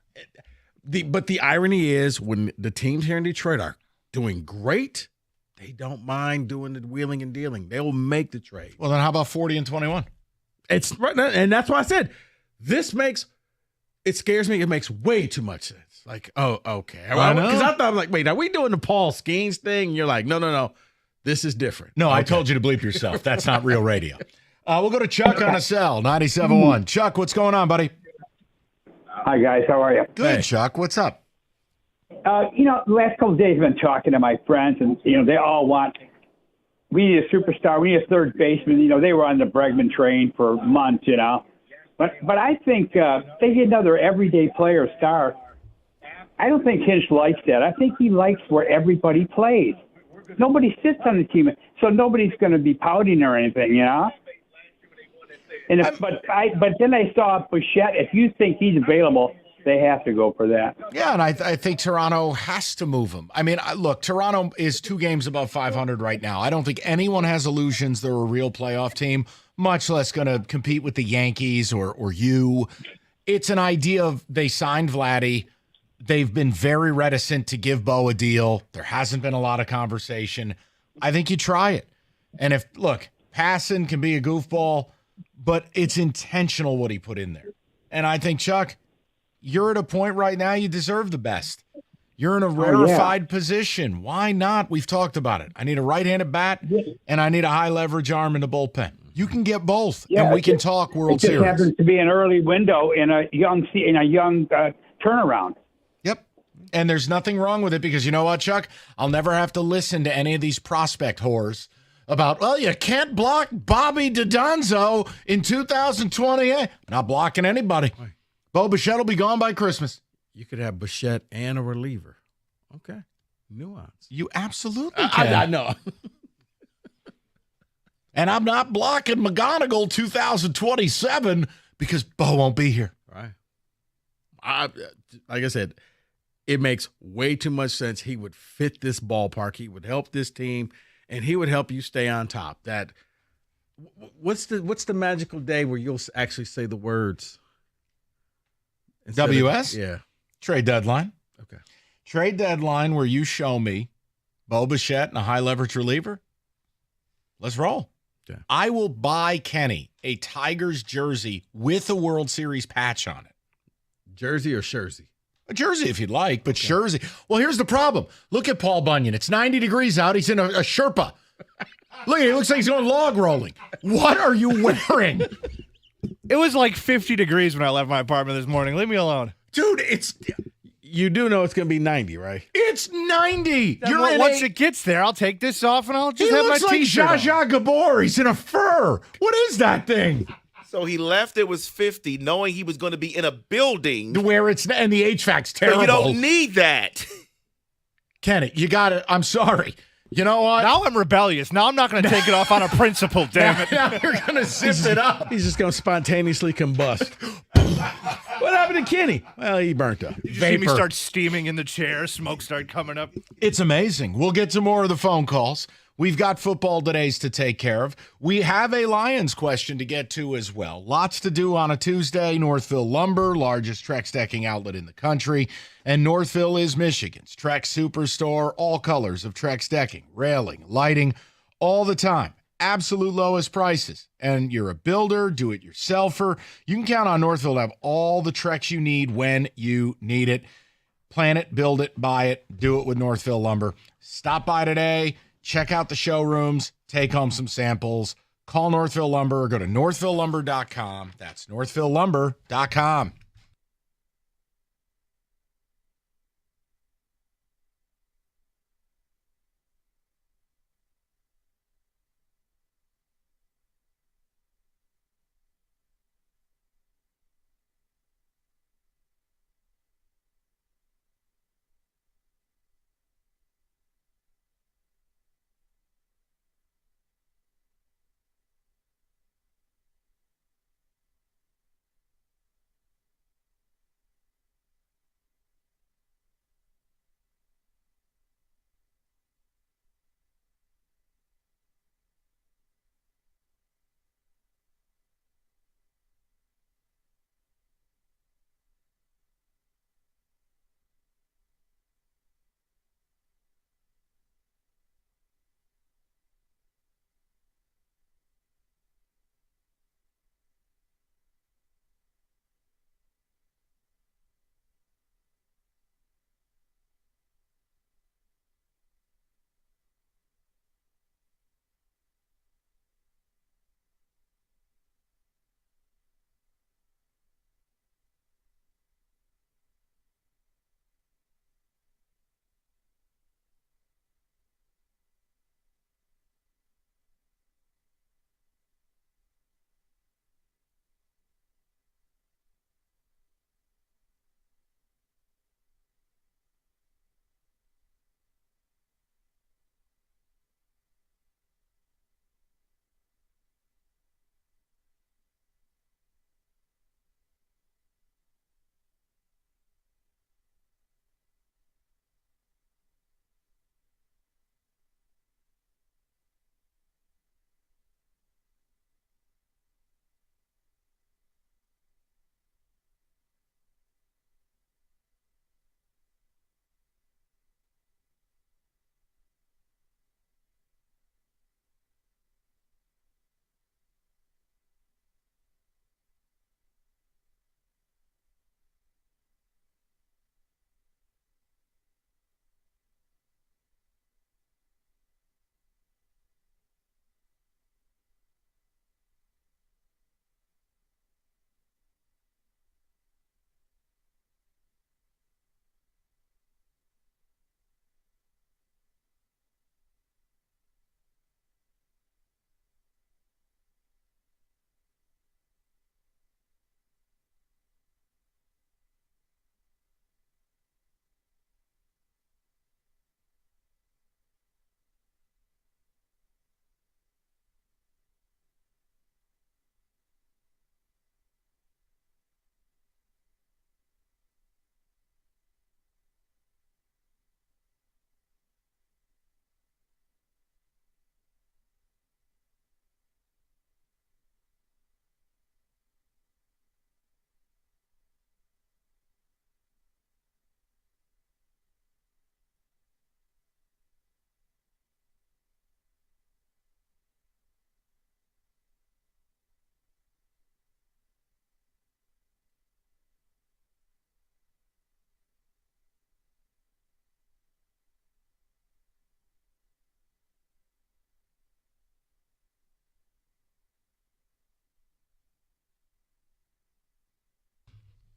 But the irony is when the teams here in Detroit are doing great, they don't mind doing the wheeling and dealing. They will make the trade. Well, then how about 40-21? It's right, and that's why I said it scares me. It makes way too much sense. Like, oh, okay. Because I thought, like, wait, are we doing the Paul Skeens thing? And you're like, no. This is different. No, I told you to bleep yourself. That's not real radio. We'll go to Chuck on a cell, 97.1. Chuck, what's going on, buddy? Hi, guys. How are you? Good, Chuck. What's up? The last couple of days I've been talking to my friends, and, they all want, we need a superstar. We need a third baseman. They were on the Bregman train for months, But I think they get another everyday player star. I don't think Hinch likes that. I think he likes where everybody plays. Nobody sits on the team, so nobody's going to be pouting or anything, And but then I saw Bichette. If you think he's available, they have to go for that. Yeah, and I think Toronto has to move him. I mean, look, Toronto is 2 games above 500 right now. I don't think anyone has illusions they're a real playoff team, much less going to compete with the Yankees or you. It's an idea of they signed Vladdy. They've been very reticent to give Bo a deal. There hasn't been a lot of conversation. I think you try it. And Passan can be a goofball, but it's intentional what he put in there. And I think, Chuck, you're at a point right now you deserve the best. You're in a rarefied position. Why not? We've talked about it. I need a right-handed bat, and I need a high-leverage arm in the bullpen. You can get both, and we can talk World Series. It just happens to be an early window in a young turnaround. Yep, and there's nothing wrong with it because you know what, Chuck? I'll never have to listen to any of these prospect whores about, well, you can't block Bobby DiDonzo in 2028. Not blocking anybody. Bo Bichette will be gone by Christmas. You could have Bichette and a reliever. Okay. Nuance. You absolutely can. I know. And I'm not blocking McGonigal 2027 because Bo won't be here. Right. Like I said, it makes way too much sense. He would fit this ballpark. He would help this team, and he would help you stay on top. What's the magical day where you'll actually say the words? WS? Yeah. Trade deadline. Okay. Trade deadline where you show me Bo Bichette and a high leverage reliever. Let's roll. Yeah. I will buy Kenny a Tigers jersey with a World Series patch on it. Jersey or Jersey? A jersey if you'd like, but jersey. Well, here's the problem. Look at Paul Bunyan. It's 90 degrees out. He's in a Sherpa. Look, he looks like he's going log rolling. What are you wearing? It was like 50 degrees when I left my apartment this morning. Leave me alone. Dude, you do know it's going to be 90, right? It's 90. Once it gets there, I'll take this off and I'll just have my t-shirt He looks like Zsa Zsa Gabor. He's in a fur. What is that thing? So he left, it was 50, knowing he was going to be in a building. Where it's, and the HVAC's terrible. So you don't need that. Kenny, you got it. I'm sorry. You know what? Now I'm rebellious. Now I'm not going to take it off on a principle, damn it. Now you're going to zip it up. He's just going to spontaneously combust. What happened to Kenny? Well, he burnt up. You see me start steaming in the chair, smoke start coming up. It's amazing. We'll get to more of the phone calls. We've got football todays to take care of. We have a Lions question to get to as well. Lots to do on a Tuesday. Northville Lumber, largest Trex decking outlet in the country. And Northville is Michigan's Trex Superstore. All colors of Trex decking, railing, lighting, all the time. Absolute lowest prices. And you're a builder, do-it-yourselfer. You can count on Northville to have all the Trex you need when you need it. Plan it, build it, buy it, do it with Northville Lumber. Stop by today. Check out the showrooms. Take home some samples. Call Northville Lumber or go to northvillelumber.com. That's northvillelumber.com.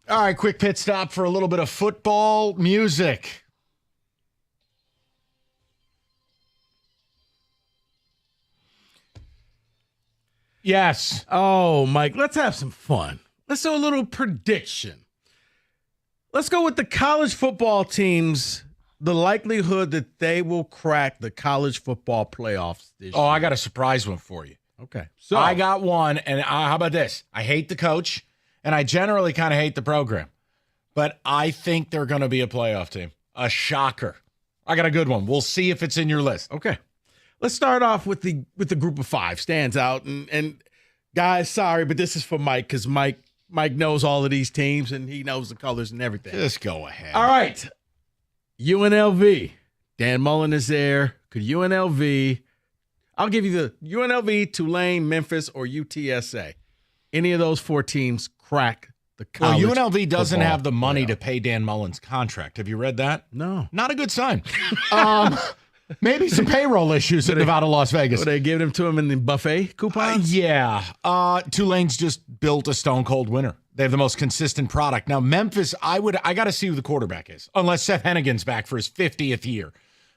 All right, quick pit stop for a little bit of football music. Yes. Oh, Mike, let's have some fun. Let's do a little prediction. Let's go with the college football teams, the likelihood that they will crack the college football playoffs this year. I got a surprise one for you. Okay. So I got one, and how about this? I hate the coach, and I generally kind of hate the program. But I think they're going to be a playoff team. A shocker. I got a good one. We'll see if it's in your list. Okay. Let's start off with the group of five. Stands out. And guys, sorry, but this is for Mike because Mike knows all of these teams, and he knows the colors and everything. Just go ahead. All right. UNLV. Dan Mullen is there. Could UNLV – I'll give you the UNLV, Tulane, Memphis, or UTSA. Any of those four teams crack the college. Well, UNLV doesn't have the money to pay Dan Mullen's contract. Have you read that? No. Not a good sign. Maybe some payroll issues at Nevada, Las Vegas. Were they giving them to him in the buffet coupons? Yeah. Tulane's just built a stone cold winner. They have the most consistent product. Now, Memphis, I got to see who the quarterback is, unless Seth Hennigan's back for his 50th year.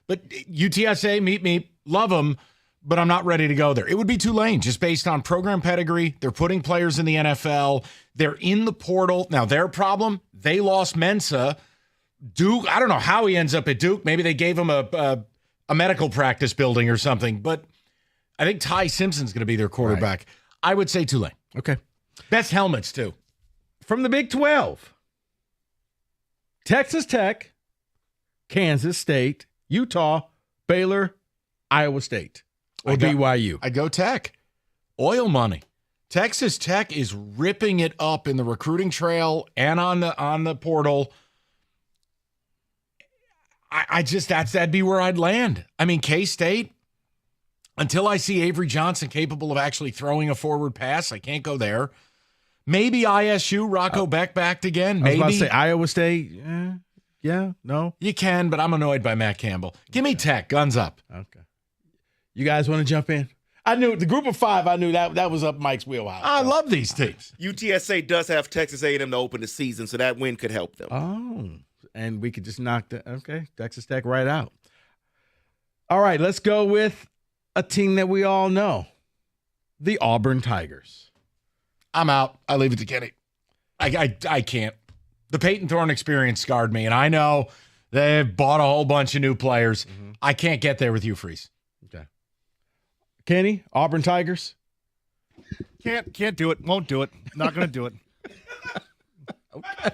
But UTSA, meet, love them, but I'm not ready to go there. It would be Tulane, just based on program pedigree. They're putting players in the NFL. They're in the portal. Now, their problem, they lost Mensa. Duke, I don't know how he ends up at Duke. Maybe they gave him a medical practice building or something. But I think Ty Simpson's going to be their quarterback. Right. I would say Tulane. Okay. Best helmets, too. From the Big 12, Texas Tech, Kansas State, Utah, Baylor, Iowa State, or BYU. I'd go Tech. Oil money. Texas Tech is ripping it up in the recruiting trail and on the portal. That'd be where I'd land. I mean, K-State, until I see Avery Johnson capable of actually throwing a forward pass, I can't go there. Maybe ISU, Rocco Beck backed again. Maybe. I was about to say Iowa State. Yeah, no. You can, but I'm annoyed by Matt Campbell. Give me Tech, guns up. Okay. You guys want to jump in? I knew the group of five. I knew that was up Mike's wheelhouse. I love these teams. UTSA does have Texas A&M to open the season, so that win could help them. Oh, and we could just knock Texas Tech right out. All right, let's go with a team that we all know, the Auburn Tigers. I'm out. I leave it to Kenny. I can't. The Peyton Thorne experience scarred me, and I know they've bought a whole bunch of new players. Mm-hmm. I can't get there with you, Freeze. Okay. Kenny, Auburn Tigers? Can't do it. Won't do it. Not going to do it. Okay.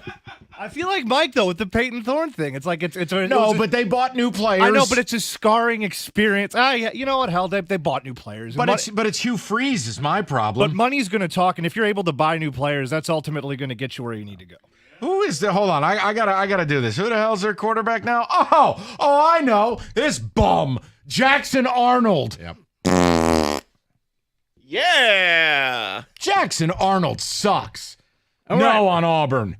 I feel like Mike, though, with the Peyton Thorne thing. It's like but they bought new players. I know, but it's a scarring experience. Yeah, you know what? Hell, they bought new players. But it's Hugh Freeze is my problem. But money's going to talk, and if you're able to buy new players, that's ultimately going to get you where you need to go. Who is the? Hold on, I gotta do this. Who the hell's their quarterback now? Oh, I know this bum, Jackson Arnold. Yep. Yeah, Jackson Arnold sucks. On Auburn.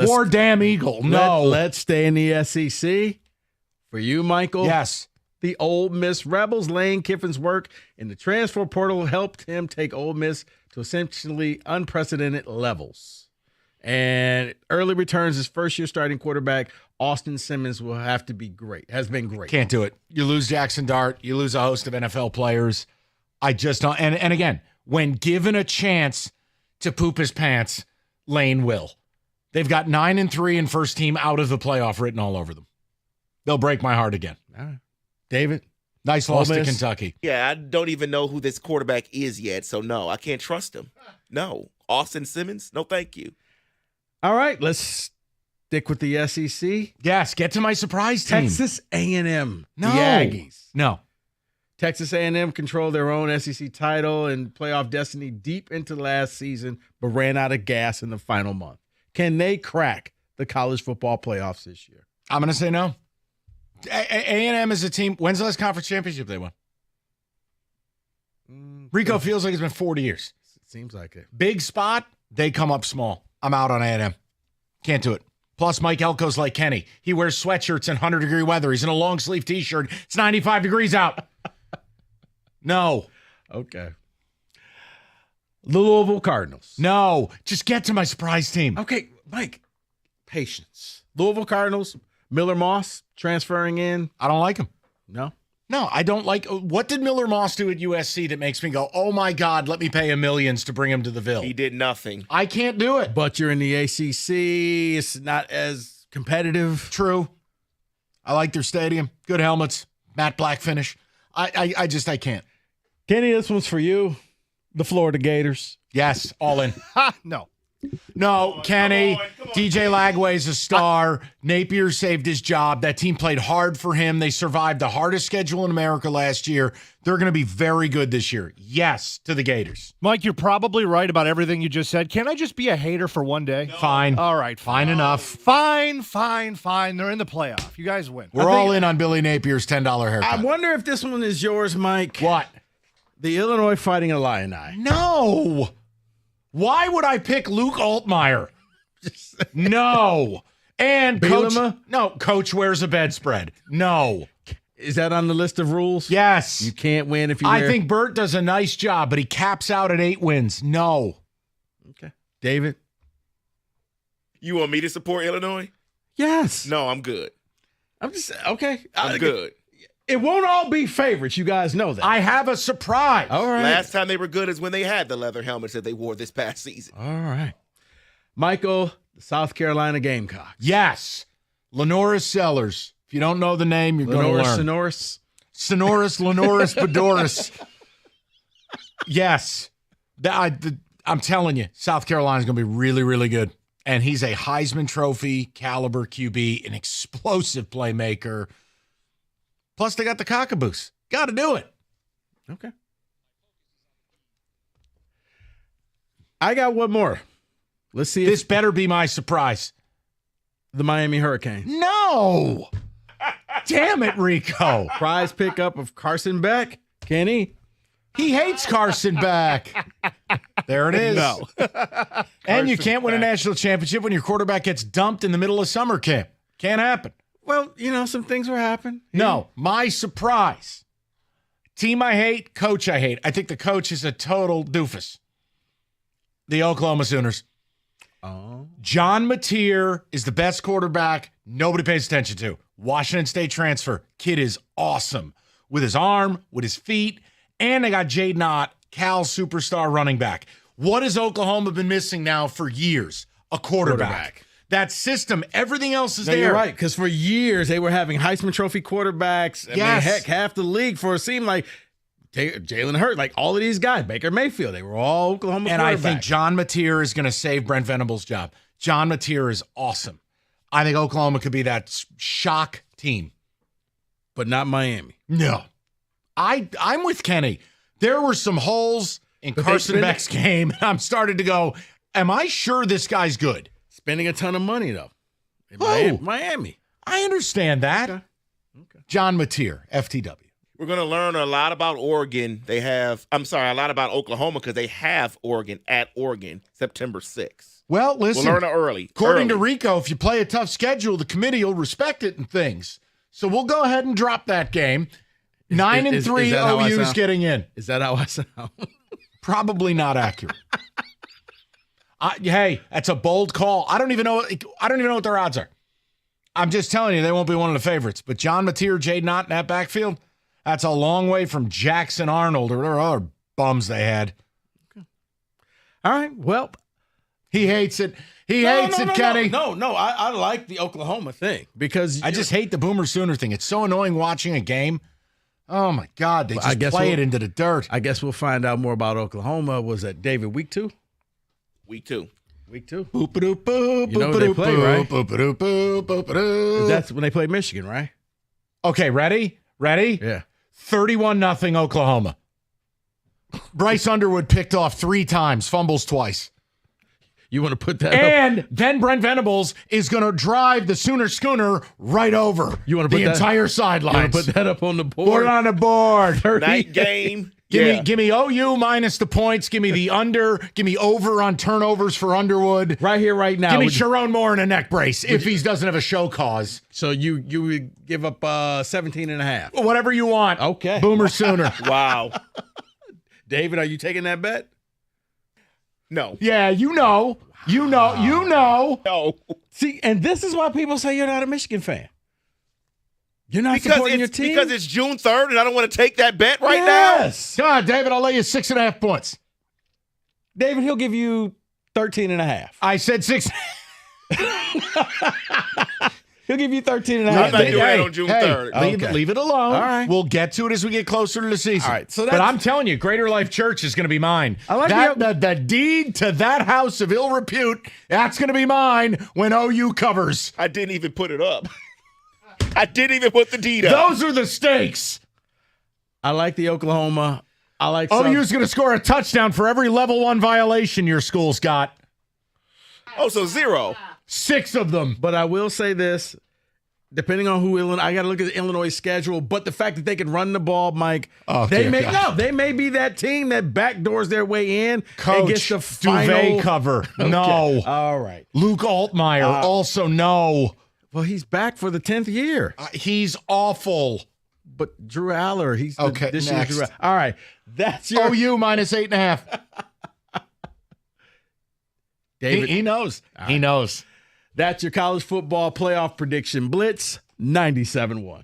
Or damn Eagle. No. Let's stay in the SEC. For you, Michael. Yes. The Ole Miss Rebels. Lane Kiffin's work in the transfer portal helped him take Ole Miss to essentially unprecedented levels. And early returns, his first year starting quarterback, Austin Simmons, will have to be great. Has been great. Can't do it. You lose Jackson Dart. You lose a host of NFL players. I just don't. And again, when given a chance to poop his pants, Lane will. They've got 9-3 and first team out of the playoff written all over them. They'll break my heart again. All right. David? Nice loss to Kentucky. Yeah, I don't even know who this quarterback is yet, so no, I can't trust him. No. Austin Simmons? No, thank you. All right, let's stick with the SEC. Yes, get to my surprise team. Texas A&M. No. The Aggies. No. Texas A&M controlled their own SEC title and playoff destiny deep into last season, but ran out of gas in the final month. Can they crack the college football playoffs this year? I'm going to say no. A&M is a team. When's the last conference championship they won? Rico feels like it's been 40 years. It seems like it. Big spot, they come up small. I'm out on A&M. Can't do it. Plus, Mike Elko's like Kenny. He wears sweatshirts in 100-degree weather. He's in a long-sleeve T-shirt. It's 95 degrees out. No. Okay. The Louisville Cardinals. No. Just get to my surprise team. Okay, Mike. Patience. Louisville Cardinals. Miller Moss transferring in. I don't like him. No? No, I don't like. What did Miller Moss do at USC that makes me go, oh my God, let me pay him millions to bring him to the Ville? He did nothing. I can't do it. But you're in the ACC. It's not as competitive. True. I like their stadium. Good helmets. Matte black finish. I can't. Kenny, this one's for you. The Florida Gators. Yes, all in. No. No, Kenny. DJ Lagway's a star. Napier saved his job. That team played hard for him. They survived the hardest schedule in America last year. They're going to be very good this year. Yes, to the Gators. Mike, you're probably right about everything you just said. Can I just be a hater for one day? No. Fine. All right. Fine enough. Fine. They're in the playoff. You guys win. We're all in on Billy Napier's $10 haircut. I wonder if this one is yours, Mike. What? The Illinois Fighting Illini. No. Why would I pick Luke Altmaier? No. And Coach wears a bedspread. No. Is that on the list of rules? Yes. You can't win if you I wear... think Bert does a nice job, but he caps out at 8 wins. No. Okay. David? You want me to support Illinois? Yes. No, I'm good. I'm just, okay. I'm good. It won't all be favorites. You guys know that. I have a surprise. All right. Last time they were good is when they had the leather helmets that they wore this past season. All right. Michael, the South Carolina Gamecocks. Yes. Lenoris Sellers. If you don't know the name, you're going to learn. Sonoris. Lenoris, Bedoris. Yes. I'm telling you, South Carolina's going to be really, really good. And he's a Heisman Trophy caliber QB, an explosive playmaker. Plus, they got the cockaboos. Got to do it. Okay. I got one more. Let's see. This better be my surprise. The Miami Hurricanes. No. Damn it, Rico. Prize pickup of Carson Beck. Kenny. He hates Carson Beck. There it is. No. And you can't win a national championship when your quarterback gets dumped in the middle of summer camp. Can't happen. Well, some things will happen. No, my surprise. Team I hate, coach I hate. I think the coach is a total doofus. The Oklahoma Sooners. Oh. John Mateer is the best quarterback nobody pays attention to. Washington State transfer. Kid is awesome. With his arm, with his feet, and they got Jaden Ott, Cal superstar running back. What has Oklahoma been missing now for years? A quarterback. That system, everything else is there. You're right, because for years they were having Heisman Trophy quarterbacks. I mean, heck, half the league for it seemed like Jalen Hurts, like all of these guys, Baker Mayfield, they were all Oklahoma quarterbacks. And I think John Mateer is going to save Brent Venables' job. John Mateer is awesome. I think Oklahoma could be that shock team. But not Miami. No. I'm with Kenny. There were some holes in Carson Beck's game, and I'm starting to go, am I sure this guy's good? Spending a ton of money, though. In Miami. I understand that. Okay. John Mateer, FTW. We're going to learn a lot about Oregon. A lot about Oklahoma because they have Oregon at Oregon September 6th. Well, listen. We'll learn early. According to Rico, if you play a tough schedule, the committee will respect it and things. So we'll go ahead and drop that game. 9-3 OU's getting in. Is that how I sound? Probably not accurate. Hey, that's a bold call. I don't even know what their odds are. I'm just telling you, they won't be one of the favorites. But John Mateer, Jaden Ott in that backfield, that's a long way from Jackson Arnold or other bums they had. Okay. All right. Well, he hates it. He hates it, Kenny. No. I like the Oklahoma thing because I just hate the Boomer Sooner thing. It's so annoying watching a game. Oh, my God. They just play it into the dirt. I guess we'll find out more about Oklahoma. Was that David week 2? Week 2. Week 2. Boop-a-doop-boop, you know who they play, right? Boop-a-doop-boop, boop-a-doop. That's when they play Michigan, right? Okay, ready? Yeah. 31-0 Oklahoma. Bryce Underwood picked off 3 times, fumbles twice. You want to put that And then Brent Venables is going to drive the Sooner Schooner right over the entire sidelines. You want to put that up on the board? Put it on the board. Night game. Give me OU minus the points. Give me the under. Give me over on turnovers for Underwood. Right here, right now. Give me Sharon Moore in a neck brace if he doesn't have a show cause. So you would give up 17.5. Whatever you want. Okay. Boomer Sooner. Wow. David, are you taking that bet? No. Yeah, you know. No. See, and this is why people say you're not a Michigan fan. You're not supporting your team? Because it's June 3rd and I don't want to take that bet right now? Yes. Come on, David, I'll lay you 6.5 points. David, he'll give you 13.5. I said 6. He'll give you 13.5. I'm not doing that on June 3rd. Leave it alone. All right. We'll get to it as we get closer to the season. All right. But I'm telling you, Greater Life Church is going to be mine. I like the deed to that house of ill repute. That's going to be mine when OU covers. I didn't even put it up. I didn't even put the deed up. Those are the stakes. I like the Oklahoma. I like OU's going to score a touchdown for every level 1 violation your school's got. Oh, so 0. 6 of them. But I will say this. Depending on who Illinois, I got to look at the Illinois schedule. But the fact that they can run the ball, Mike, they may be that team that backdoors their way in. Coach, and gets the final Duvet cover. Okay. No. All right. Luke Altmaier also no. Well, he's back for the 10th year. He's awful. But Drew Aller, he's Okay, this next. year's Drew. All right, that's your OU minus 8.5. David. He knows. All He right. knows. That's your college football playoff prediction blitz 97.1.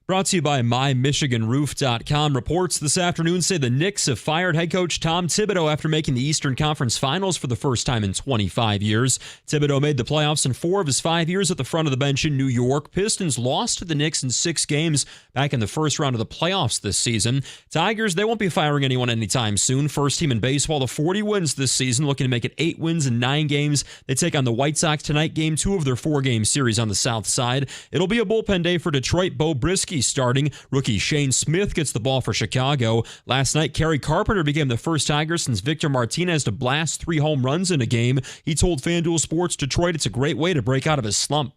Brought to you by MyMichiganRoof.com. Reports this afternoon say the Knicks have fired head coach Tom Thibodeau after making the Eastern Conference Finals for the first time in 25 years. Thibodeau made the playoffs in 4 of his 5 years at the front of the bench in New York. Pistons lost to the Knicks in 6 games back in the first round of the playoffs this season. Tigers, they won't be firing anyone anytime soon. First team in baseball to 40 wins this season, looking to make it 8 wins in 9 games. They take on the White Sox tonight, game 2 of their 4-game series on the South Side. It'll be a bullpen day for Detroit. Bo Brisky starting. Rookie Shane Smith gets the ball for Chicago. Last night, Kerry Carpenter became the first Tiger since Victor Martinez to blast 3 home runs in a game. He told FanDuel Sports Detroit it's a great way to break out of his slump.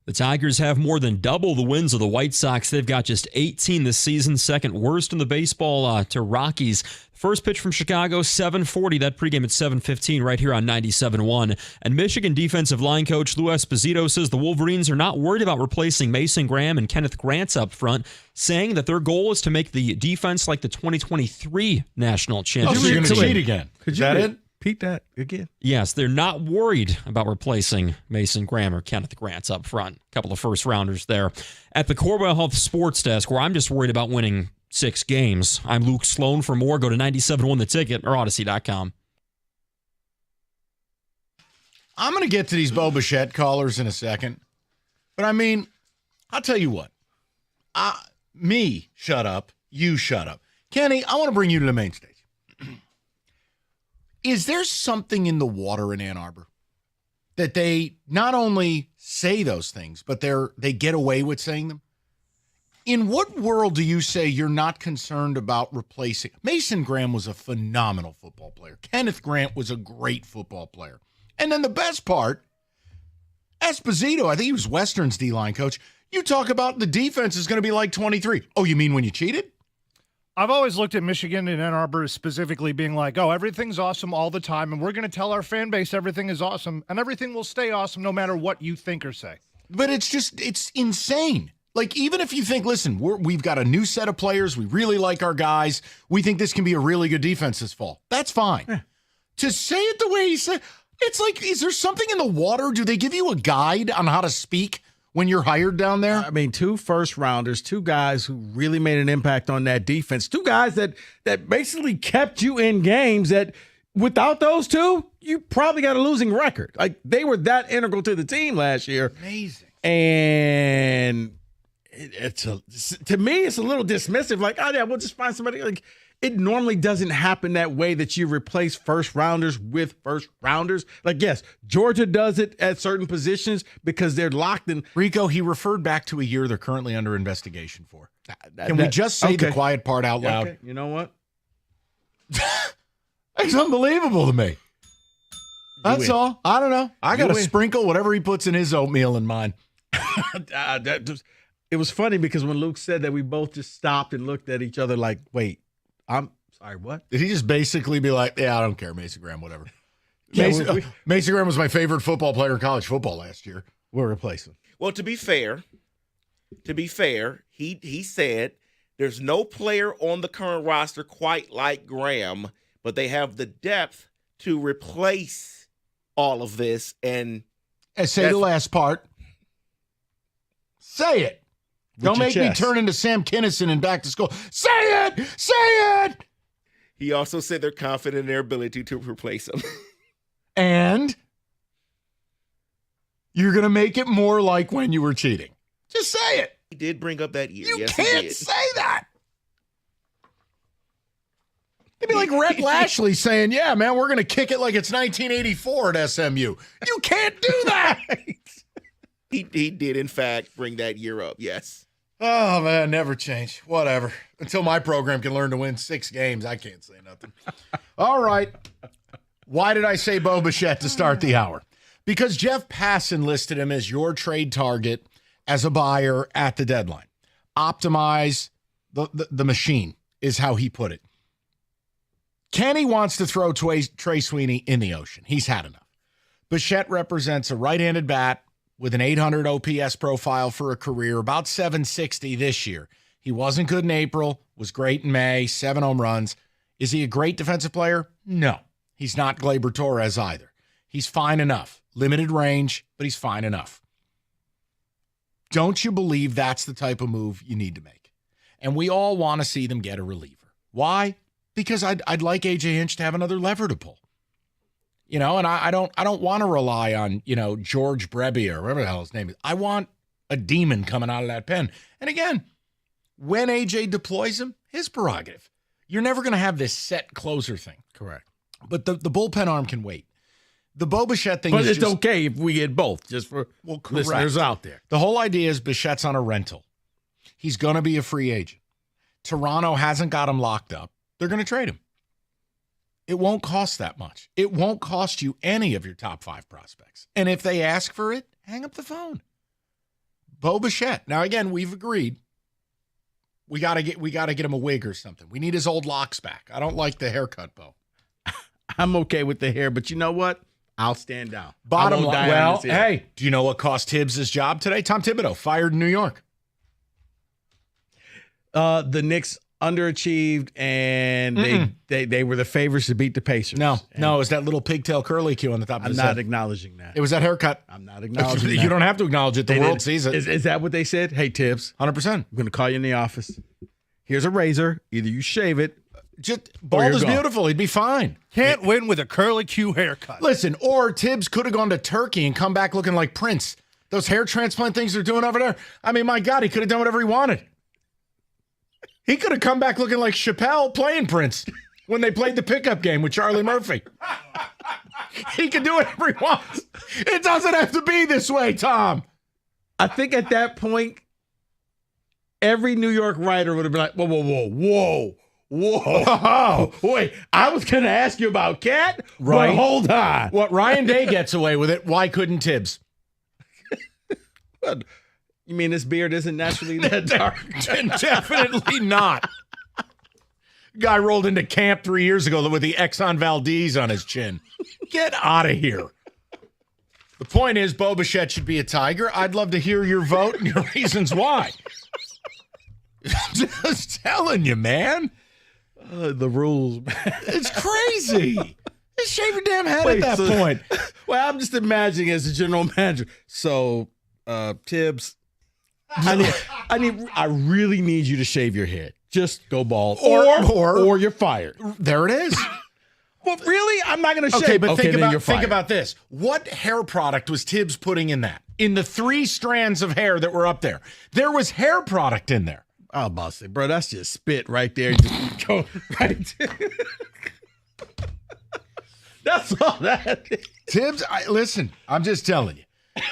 The Tigers have more than double the wins of the White Sox. They've got just 18 this season, second worst in the baseball to Rockies. First pitch from Chicago, 7:40. That pregame at 7:15 right here on 97.1. And Michigan defensive line coach Lou Esposito says the Wolverines are not worried about replacing Mason Graham and Kenneth Grant up front, saying that their goal is to make the defense like the 2023 national championship. Oh, so you're going to cheat again. Is that it? Repeat that again. Yes, they're not worried about replacing Mason Graham or Kenneth Grant up front. A couple of first-rounders there. At the Corbell Health Sports Desk, where I'm just worried about winning 6 games, I'm Luke Sloan. For more, go to 97.1 The Ticket or Odyssey.com. I'm going to get to these Bo Bichette callers in a second. But, I mean, I'll tell you what. Me, shut up. You shut up. Kenny, I want to bring you to the main stage. Is there something in the water in Ann Arbor that they not only say those things, but they get away with saying them? In what world do you say you're not concerned about replacing? Mason Graham was a phenomenal football player. Kenneth Grant was a great football player. And then the best part, Esposito, I think he was Western's D-line coach. You talk about the defense is going to be like 23. Oh, you mean when you cheated? I've always looked at Michigan and Ann Arbor as specifically being like, oh, everything's awesome all the time, and we're going to tell our fan base everything is awesome, and everything will stay awesome no matter what you think or say. But it's insane. Like, even if you think, listen, we've got a new set of players, we really like our guys, we think this can be a really good defense this fall. That's fine. Yeah. To say it the way he said, it's like, is there something in the water? Do they give you a guide on how to speak when you're hired down there? I mean, 2 first-rounders, 2 guys who really made an impact on that defense, 2 guys that basically kept you in games that without those 2, you probably got a losing record. Like, they were that integral to the team last year. Amazing. And to me, it's a little dismissive. Like, oh, yeah, we'll just find somebody. Like, it normally doesn't happen that way, that you replace first-rounders with first-rounders. Like, yes, Georgia does it at certain positions because they're locked in. Rico, he referred back to a year they're currently under investigation for. Can we just say the quiet part out loud? Okay. You know what? It's unbelievable to me. That's all. I don't know. I got to sprinkle whatever he puts in his oatmeal in mine. It was funny because when Luke said that, we both just stopped and looked at each other like, wait. I'm sorry, what? Did he just basically be like, yeah, I don't care, Mason Graham, whatever? Mason Graham was my favorite football player in college football last year. We'll replace him. Well, to be fair, he said there's no player on the current roster quite like Graham, but they have the depth to replace all of this. And say the last part. Say it. Don't make me turn into Sam Kinison and back to school. Say it! Say it! He also said they're confident in their ability to replace him. And you're going to make it more like when you were cheating. Just say it. He did bring up that year. You can't say that. It'd be like Rhett Lashley saying, yeah, man, we're going to kick it like it's 1984 at SMU. You can't do that. He did, in fact, bring that year up, yes. Oh, man, never change. Whatever. Until my program can learn to win 6 games, I can't say nothing. All right. Why did I say Bo Bichette to start the hour? Because Jeff Passan listed him as your trade target as a buyer at the deadline. Optimize the machine is how he put it. Kenny wants to throw Trey Sweeney in the ocean. He's had enough. Bichette represents a right-handed bat with an 800 OPS profile for a career, about 760 this year. He wasn't good in April, was great in May, 7 home runs. Is he a great defensive player? No. He's not Gleyber Torres either. He's fine enough. Limited range, but he's fine enough. Don't you believe that's the type of move you need to make? And we all want to see them get a reliever. Why? Because I'd like A.J. Hinch to have another lever to pull. You know, and I don't want to rely on, George Brebbia or whatever the hell his name is. I want a demon coming out of that pen. And again, when AJ deploys him, his prerogative. You're never going to have this set closer thing. Correct. But the bullpen arm can wait. The Bo Bichette thing is it's okay if we get both, just for listeners out there. The whole idea is Bichette's on a rental. He's going to be a free agent. Toronto hasn't got him locked up. They're going to trade him. It won't cost that much. It won't cost you any of your top 5 prospects. And if they ask for it, hang up the phone. Bo Bichette. Now, again, we've agreed. We gotta get him a wig or something. We need his old locks back. I don't like the haircut, Bo. I'm okay with the hair, but you know what? I'll stand down. Bottom line. Well, hey, do you know what cost Tibbs his job today? Tom Thibodeau fired in New York. The Knicks underachieved, and they were the favorites to beat the Pacers. No, it was that little pigtail curly Q on the top of his head. I'm not acknowledging that. It was that haircut. I'm not acknowledging that. You don't have to acknowledge it. The world sees it. Is that what they said? Hey, Tibbs. 100%. I'm going to call you in the office. Here's a razor. Either you shave it. Just bald is beautiful. He'd be fine. Can't win with a curly Q haircut. Listen, or Tibbs could have gone to Turkey and come back looking like Prince. Those hair transplant things they're doing over there. I mean, my God, he could have done whatever he wanted. He could have come back looking like Chappelle playing Prince when they played the pickup game with Charlie Murphy. He can do whatever he wants. It doesn't have to be this way, Tom. I think at that point, every New York writer would have been like, whoa. Wait, I was going to ask you about Cat, right? But hold on. What, Ryan Day gets away with it. Why couldn't Tibbs? You mean this beard isn't naturally that dark? Definitely not. Guy rolled into camp 3 years ago with the Exxon Valdez on his chin. Get out of here. The point is, Bo Bichette should be a Tiger. I'd love to hear your vote and your reasons why. Just telling you, man. The rules. It's crazy. Just shave your damn head at that point. Well, I'm just imagining as a general manager. So, Tibbs, I really need you to shave your head. Just go bald, or you're fired. There it is. Well, really, I'm not going to shave. Okay, but think about this. What hair product was Tibbs putting in that? In the 3 strands of hair that were up there, there was hair product in there. Oh, bossy, bro, that's just spit right there. Just go right. That's all that is. Tibbs, listen, I'm just telling you.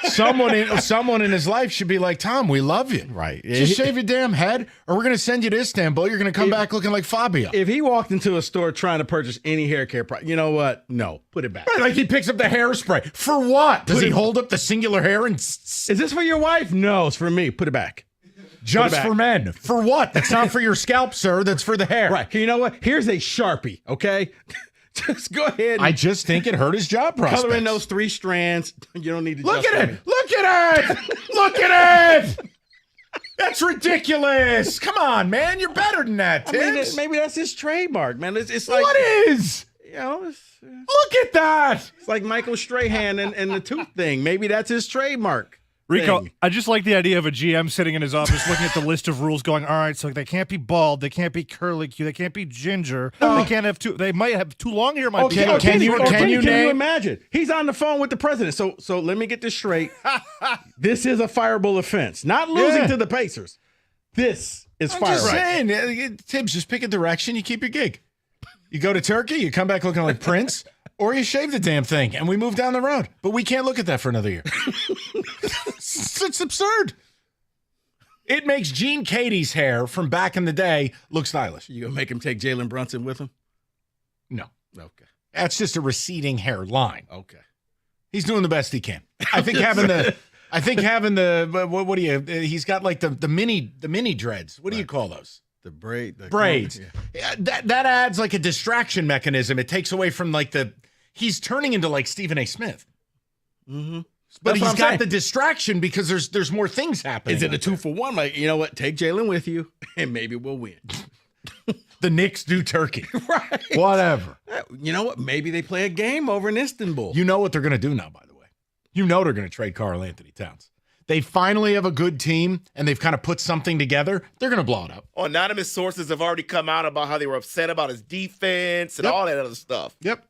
Someone in his life should be like, Tom, we love you. Right. Just shave your damn head, or we're going to send you to Istanbul. You're going to come back looking like Fabio. If he walked into a store trying to purchase any hair care product, you know what? No, put it back. Right, like he picks up the hairspray. For what? Does he hold up the singular hair and... Is this for your wife? No, it's for me. Put it back. Just for men. For what? That's not for your scalp, sir. That's for the hair. Right. You know what? Here's a Sharpie, okay? Just go ahead. I just think it hurt his job prospects. Color in those 3 strands. You don't need to Look at it. Look at it. Look at it. That's ridiculous. Come on, man. You're better than that, Tibbs. I mean, maybe that's his trademark, man. It's like... What is? You know, look at that. It's like Michael Strahan and the tooth thing. Maybe that's his trademark. Rico, thing. I just like the idea of a GM sitting in his office looking at the list of rules going, all right, so they can't be bald, they can't be curly Q, they can't be ginger, they can't have they might have too long hair. Can you imagine? He's on the phone with the president. So let me get this straight. This is a fireable offense. Not losing to the Pacers. This is fireable. I'm just saying, Tibbs, just pick a direction, you keep your gig. You go to Turkey, you come back looking like Prince. Or you shave the damn thing, and we move down the road. But we can't look at that for another year. It's absurd. It makes Gene Katie's hair from back in the day look stylish. You gonna make him take Jalen Brunson with him? No. Okay. That's just a receding hairline. Okay. He's doing the best he can. I think he's got like the mini dreads. What do you call those? The braids. Yeah. That adds like a distraction mechanism. It takes away from like he's turning into like Stephen A. Smith. Mm-hmm. But he's got the distraction because there's more things happening. Is it a 2-for-1? Like, you know what? Take Jalen with you, and maybe we'll win. The Knicks do Turkey. Right. Whatever. You know what? Maybe they play a game over in Istanbul. You know what they're going to do now, by the way. You know they're going to trade Karl Anthony Towns. They finally have a good team, and they've kind of put something together. They're going to blow it up. Anonymous sources have already come out about how they were upset about his defense and all that other stuff. Yep.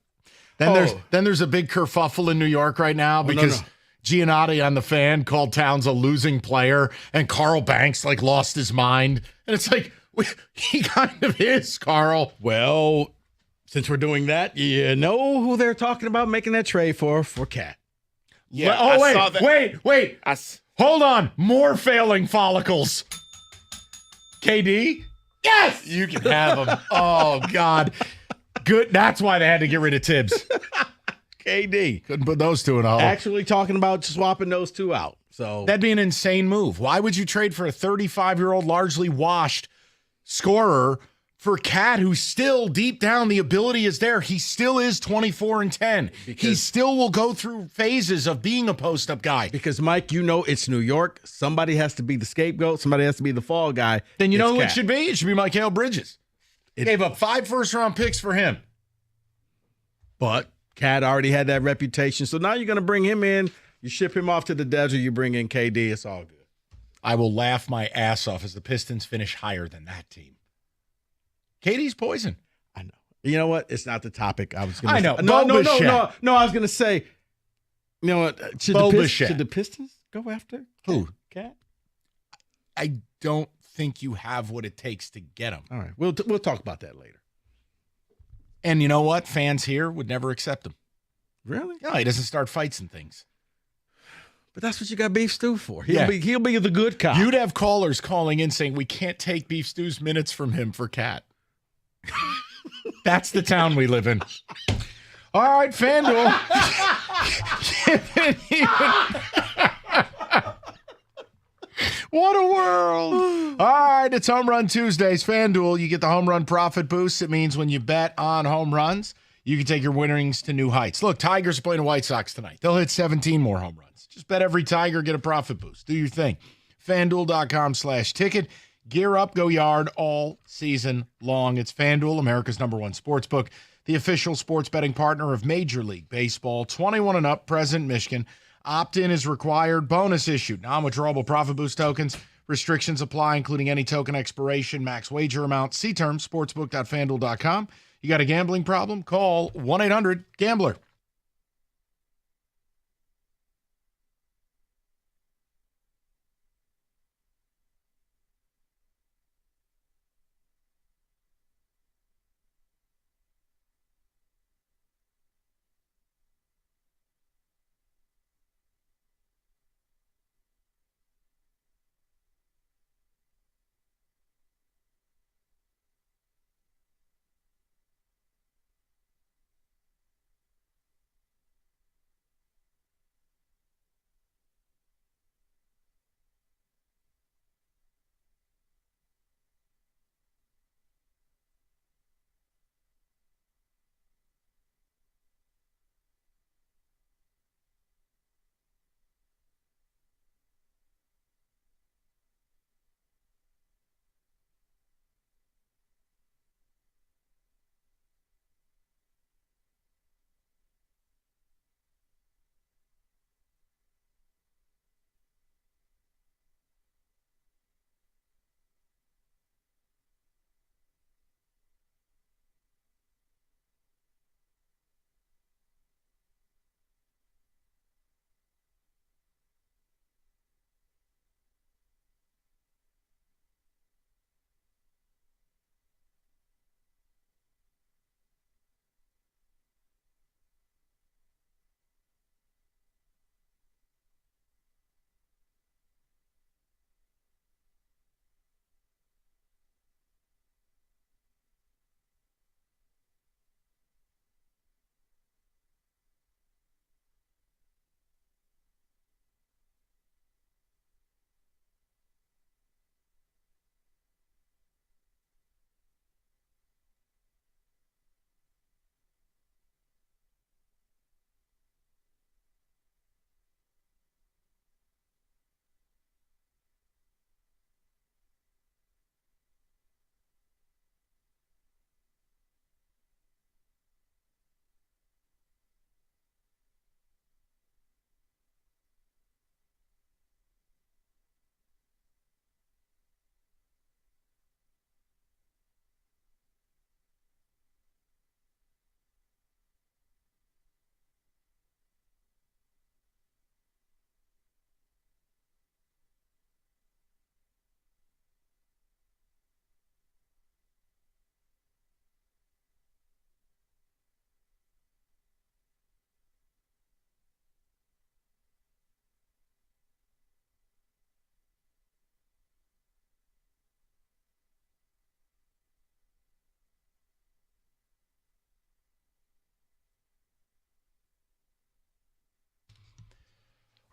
Then there's a big kerfuffle in New York right now because Giannotti on the Fan called Towns a losing player, and Carl Banks like lost his mind. And it's like, he kind of is, Carl. Well, since we're doing that, you know who they're talking about making that trade for Cat. Yeah. Wait. Hold on. More failing follicles. KD? Yes! You can have them. Oh, God. Good. That's why they had to get rid of Tibbs. KD. Couldn't put those two in a hole. Actually talking about swapping those two out. So that'd be an insane move. Why would you trade for a 35-year-old, largely washed scorer for Cat, who still deep down the ability is there? He still is 24-10. He still will go through phases of being a post-up guy. Because, Mike, it's New York. Somebody has to be the scapegoat. Somebody has to be the fall guy. Then you know who Cat. it should be? It should be Mikal Bridges. Gave up 5 first-round picks for him. But Cat already had that reputation. So now you're going to bring him in. You ship him off to the desert. You bring in KD. It's all good. I will laugh my ass off as the Pistons finish higher than that team. KD's poison. I know. You know what? It's not the topic. I was going to I know. No. I was going to say, you know what? Should the Pistons go after who? Cat? I don't think you have what it takes to get him. All right. We'll talk about that later. And you know what? Fans here would never accept him. Really? No, he doesn't start fights and things. But that's what you got Beef Stew for. He'll be the good cop. You'd have callers calling in saying, we can't take Beef Stew's minutes from him for Cat. That's the town we live in. All right, FanDuel. What a world. All right, it's Home Run Tuesdays. FanDuel, you get the home run profit boost. It means when you bet on home runs, you can take your winnings to new heights. Look, Tigers are playing the White Sox tonight. They'll hit 17 more home runs. Just bet every Tiger, get a profit boost. Do your thing. FanDuel.com/ticket. Gear up, go yard all season long. It's FanDuel, America's #1 sportsbook, the official sports betting partner of Major League Baseball. 21 and up, present Michigan. Opt-in is required. Bonus issued. Non-withdrawable profit boost tokens. Restrictions apply, including any token expiration, max wager amount. See terms, sportsbook.fanduel.com. You got a gambling problem? Call 1-800-GAMBLER.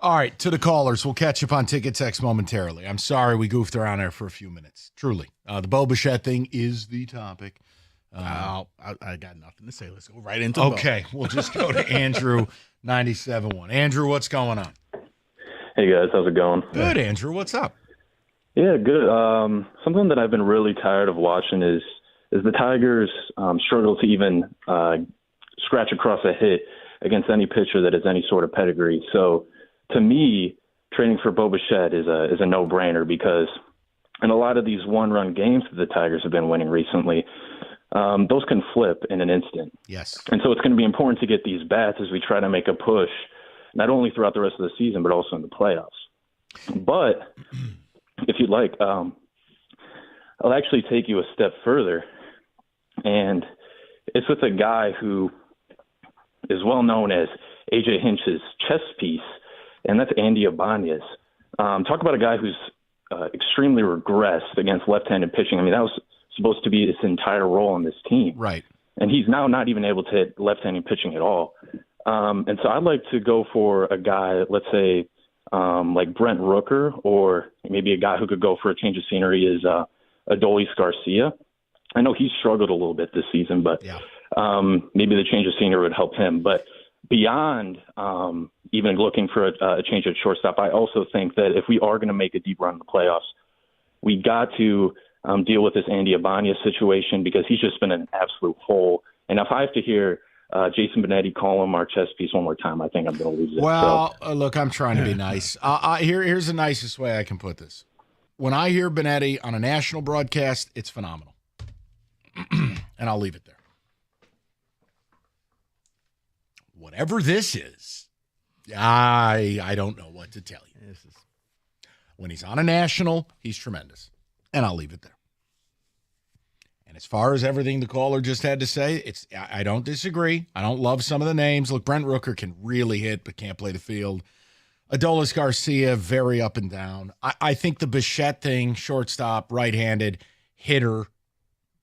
All right, to the callers. We'll catch up on Ticket Text momentarily. I'm sorry we goofed around there for a few minutes. Truly. The Bo Bichette thing is the topic. I got nothing to say. Let's go right into Okay, we'll just go to Andrew, 97.1. Andrew, what's going on? Hey, guys. How's it going? Good, Andrew. What's up? Yeah, good. Something that I've been really tired of watching is the Tigers struggle to even scratch across a hit against any pitcher that has any sort of pedigree. So, to me, trading for Bo Bichette is a no-brainer because in a lot of these one-run games that the Tigers have been winning recently, those can flip in an instant. Yes. And so it's going to be important to get these bats as we try to make a push, not only throughout the rest of the season, but also in the playoffs. But if you'd like, I'll actually take you a step further. And it's with a guy who is well known as A.J. Hinch's chess piece, and that's Andy Ibanez. Talk about a guy who's extremely regressed against left-handed pitching. I mean, that was supposed to be his entire role on this team. Right. And he's now not even able to hit left-handed pitching at all. And so I'd like to go for a guy, let's say, like Brent Rooker, or maybe a guy who could go for a change of scenery is Adolis Garcia. I know he's struggled a little bit this season, but maybe the change of scenery would help him. But beyond even looking for a change at shortstop, I also think that if we are going to make a deep run in the playoffs, we got to deal with this Andy Ibanez situation because he's just been an absolute hole. And if I have to hear Jason Benetti call him our chess piece one more time, I think I'm going to lose it. Well, look, I'm trying to be nice. Here's the nicest way I can put this. When I hear Benetti on a national broadcast, it's phenomenal. And I'll leave it there. Whatever this is, I don't know what to tell you. When he's on a national, he's tremendous. And I'll leave it there. And as far as everything the caller just had to say, I don't disagree. I don't love some of the names. Look, Brent Rooker can really hit but can't play the field. Adolis Garcia, very up and down. I think the Bichette thing, shortstop, right-handed, hitter,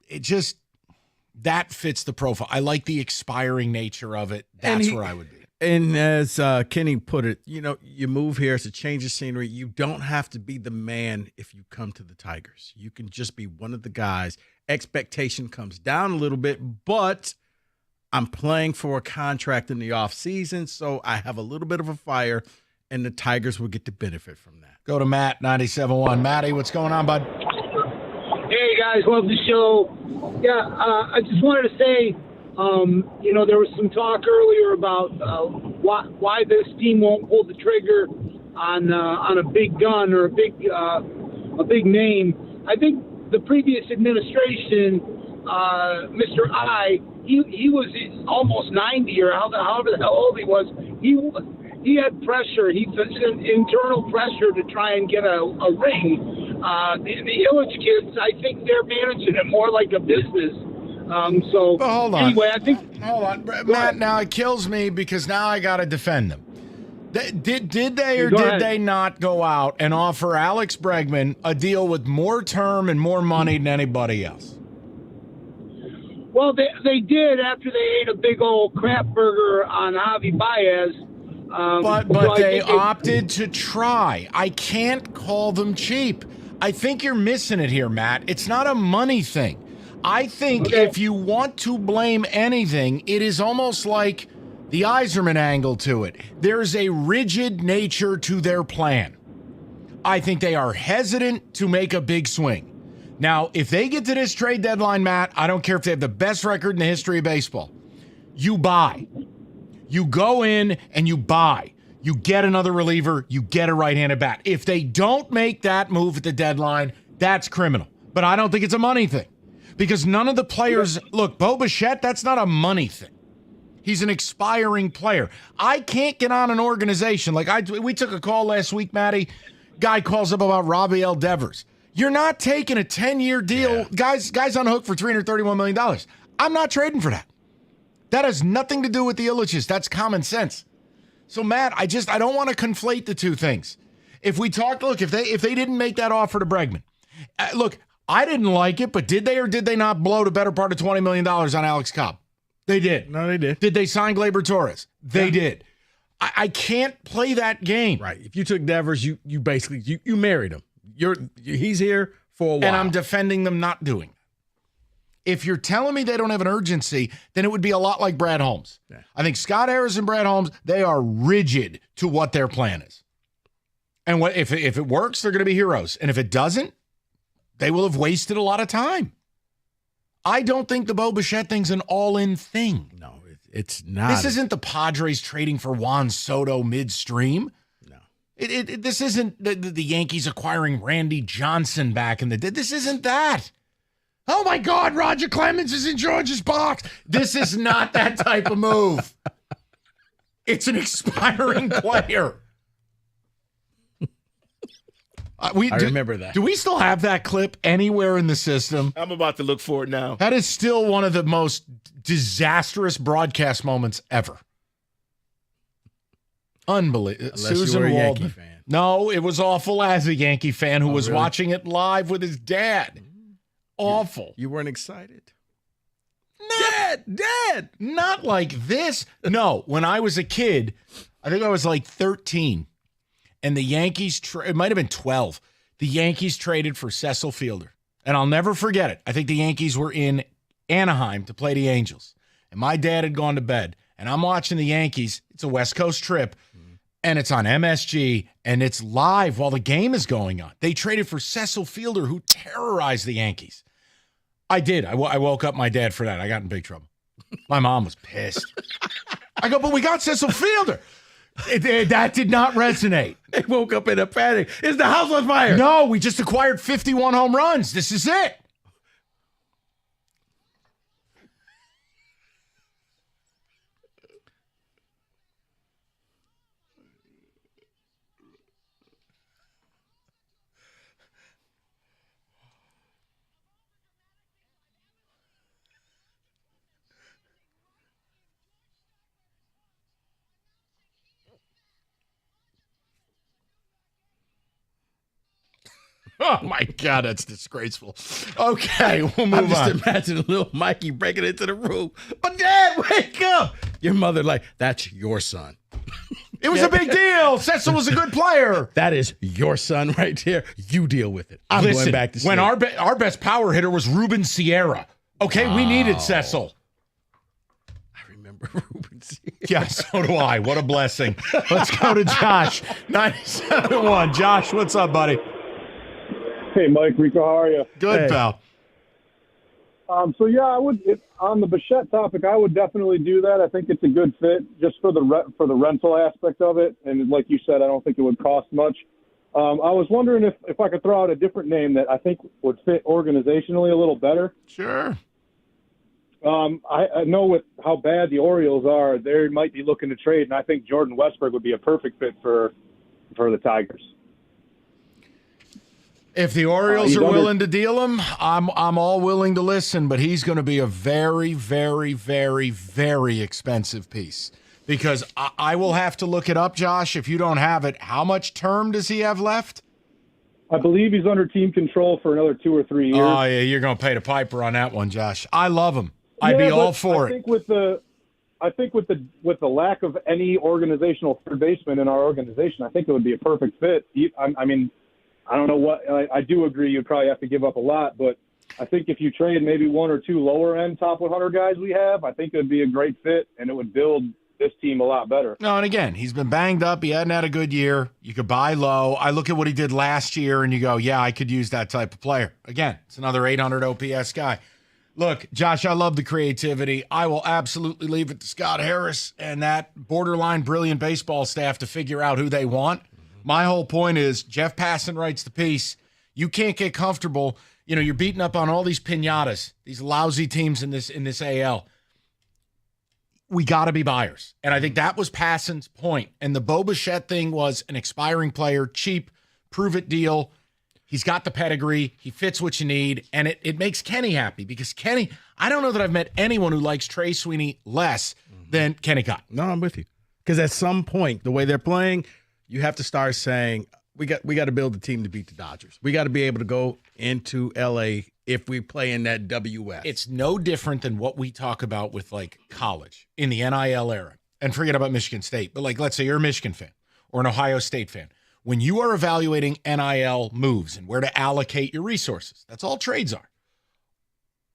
it just, that fits the profile. I like the expiring nature of it. That's where I would be. And as Kenny put it, you move here. It's a change of scenery. You don't have to be the man if you come to the Tigers. You can just be one of the guys. Expectation comes down a little bit, but I'm playing for a contract in the offseason, so I have a little bit of a fire, and the Tigers will get to benefit from that. Go to Matt, 97.1. Matty, what's going on, bud? Hey, guys. Love the show. Yeah, I just wanted to say, there was some talk earlier about why this team won't pull the trigger on a big gun or a big name. I think the previous administration, Mr. He was almost 90 or however the hell old he was. He had pressure. He had internal pressure to try and get a ring. The Illich kids, I think they're managing it more like a business. But hold on. Anyway, I think. Hold on, Matt. Now it kills me because now I got to defend them. Did they or did they not go out and offer Alex Bregman a deal with more term and more money than anybody else? Well, they did after they ate a big old crap burger on Javi Baez. But they opted to try. I can't call them cheap. I think you're missing it here, Matt. It's not a money thing. I think if you want to blame anything, it is almost like the Yzerman angle to it. There's a rigid nature to their plan. I think they are hesitant to make a big swing. Now, if they get to this trade deadline, Matt, I don't care if they have the best record in the history of baseball. You buy. You go in and you buy. You get another reliever. You get a right-handed bat. If they don't make that move at the deadline, that's criminal. But I don't think it's a money thing. Because none of the players, look, Bo Bichette, that's not a money thing. He's an expiring player. I can't get on an organization. We took a call last week, Matty. Guy calls up about Rafael Devers. You're not taking a 10-year deal. Yeah. Guys on the hook for $331 million. I'm not trading for that. That has nothing to do with the Illiches. That's common sense. So, Matt, I don't want to conflate the two things. If we talk, look, if they didn't make that offer to Bregman, look, I didn't like it, but did they or did they not blow the better part of $20 million on Alex Cobb? They did. No, they did. Did they sign Gleyber Torres? They did. I can't play that game. Right. If you took Devers, you basically you married him. He's here for a while. And I'm defending them not doing that. If you're telling me they don't have an urgency, then it would be a lot like Brad Holmes. Yeah. I think Scott Harris and Brad Holmes, they are rigid to what their plan is. And if it works, they're going to be heroes. And if it doesn't, they will have wasted a lot of time. I don't think the Bo Bichette thing's an all-in thing. No, it's not. This isn't the Padres trading for Juan Soto midstream. No. This isn't the Yankees acquiring Randy Johnson back in the day. This isn't that. Oh, my God, Roger Clemens is in George's box. This is not that type of move. It's an expiring player. I remember that. Do we still have that clip anywhere in the system? I'm about to look for it now. That is still one of the most disastrous broadcast moments ever. Unbelievable. Unless Susan you were a Waldman. Yankee fan. No, it was awful as a Yankee fan who was really? watching it live with his dad. Awful. You weren't excited? Dad! Not like this. No, when I was a kid, I think I was like 13. And the Yankees, it might have been 12. The Yankees traded for Cecil Fielder. And I'll never forget it. I think the Yankees were in Anaheim to play the Angels. And my dad had gone to bed. And I'm watching the Yankees. It's a West Coast trip. And it's on MSG. And it's live while the game is going on. They traded for Cecil Fielder, who terrorized the Yankees. I did. I woke up my dad for that. I got in big trouble. My mom was pissed. I go, but we got Cecil Fielder. That did not resonate. They woke up in a panic. Is the house on fire? No, we just acquired 51 home runs. This is it. Oh, my God, that's disgraceful. Okay, we'll move on. Just imagine little Mikey breaking into the room. But Dad, wake up! Your mother like, that's your son. It was a big deal. Cecil was a good player. That is your son right there. You deal with it. I'm going back to sleep. When our best power hitter was Ruben Sierra. Okay, we needed Cecil. I remember Ruben Sierra. Yeah, so do I. What a blessing. Let's go to Josh. 97.1. Josh, what's up, buddy? Hey, Mike, Rico, how are you? Good, pal. So yeah, I would on the Bichette topic. I would definitely do that. I think it's a good fit just for the rental aspect of it, and like you said, I don't think it would cost much. I was wondering if I could throw out a different name that I think would fit organizationally a little better. Sure. I know with how bad the Orioles are, they might be looking to trade, and I think Jordan Westburg would be a perfect fit for the Tigers. If the Orioles are willing to deal him, I'm all willing to listen, but he's going to be a very, very, very, very expensive piece because I will have to look it up, Josh, if you don't have it. How much term does he have left? I believe he's under team control for another 2 or 3 years. Oh, yeah, you're going to pay the piper on that one, Josh. I love him. I'd be all for it. I think with the lack of any organizational third baseman in our organization, I think it would be a perfect fit. I mean, I don't know what I do agree. You'd probably have to give up a lot, but I think if you trade maybe 1 or 2 lower end top 100 guys we have, I think it would be a great fit and it would build this team a lot better. No, and again, he's been banged up. He hadn't had a good year. You could buy low. I look at what he did last year and you go, yeah, I could use that type of player. Again, it's another 800 OPS guy. Look, Josh, I love the creativity. I will absolutely leave it to Scott Harris and that borderline brilliant baseball staff to figure out who they want. My whole point is Jeff Passan writes the piece. You can't get comfortable. You know, you're beating up on all these piñatas, these lousy teams in this AL. We got to be buyers. And I think that was Passan's point. And the Bo Bichette thing was an expiring player, cheap, prove-it deal. He's got the pedigree. He fits what you need. And it makes Kenny happy because Kenny, I don't know that I've met anyone who likes Trey Sweeney less than Kenny Cott. No, I'm with you. Because at some point, the way they're playing, you have to start saying, we got to build a team to beat the Dodgers. We got to be able to go into LA if we play in that WF. It's no different than what we talk about with like college in the NIL era. and forget about Michigan State, but like, let's say you're a Michigan fan or an Ohio State fan. When you are evaluating NIL moves and where to allocate your resources, that's all trades are.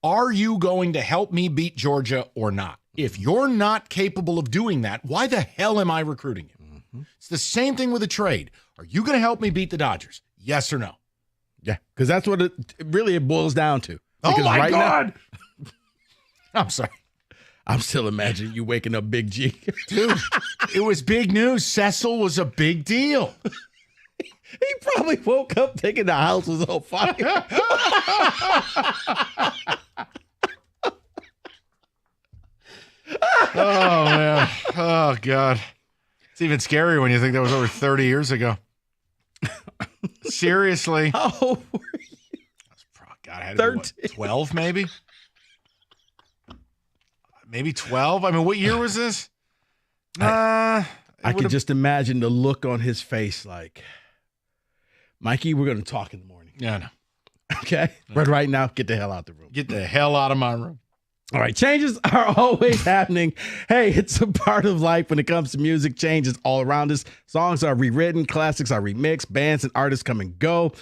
Are you going to help me beat Georgia or not? If you're not capable of doing that, why the hell am I recruiting you? It's the same thing with a trade. Are you going to help me beat the Dodgers? Yes or no? Yeah, because that's what it really boils down to. Oh, Because my God. now- I'm sorry. I'm still imagining you waking up Big G. Dude, it was big news. Cecil was a big deal. He probably woke up thinking the house was on fire. Oh, man. Oh, God. It's even scarier when you think that was over 30 years ago. Seriously. How old were you? God, I had to be, what, 12 maybe? Maybe 12? I mean, what year was this? I can just imagine the look on his face like, Mikey, we're going to talk in the morning. Yeah, I know. Okay? But right now, get the hell out the room. Get the hell out of my room. All right, changes are always happening. Hey, it's a part of life when it comes to music. Change is all around us. Songs are rewritten, classics are remixed, bands and artists come and go.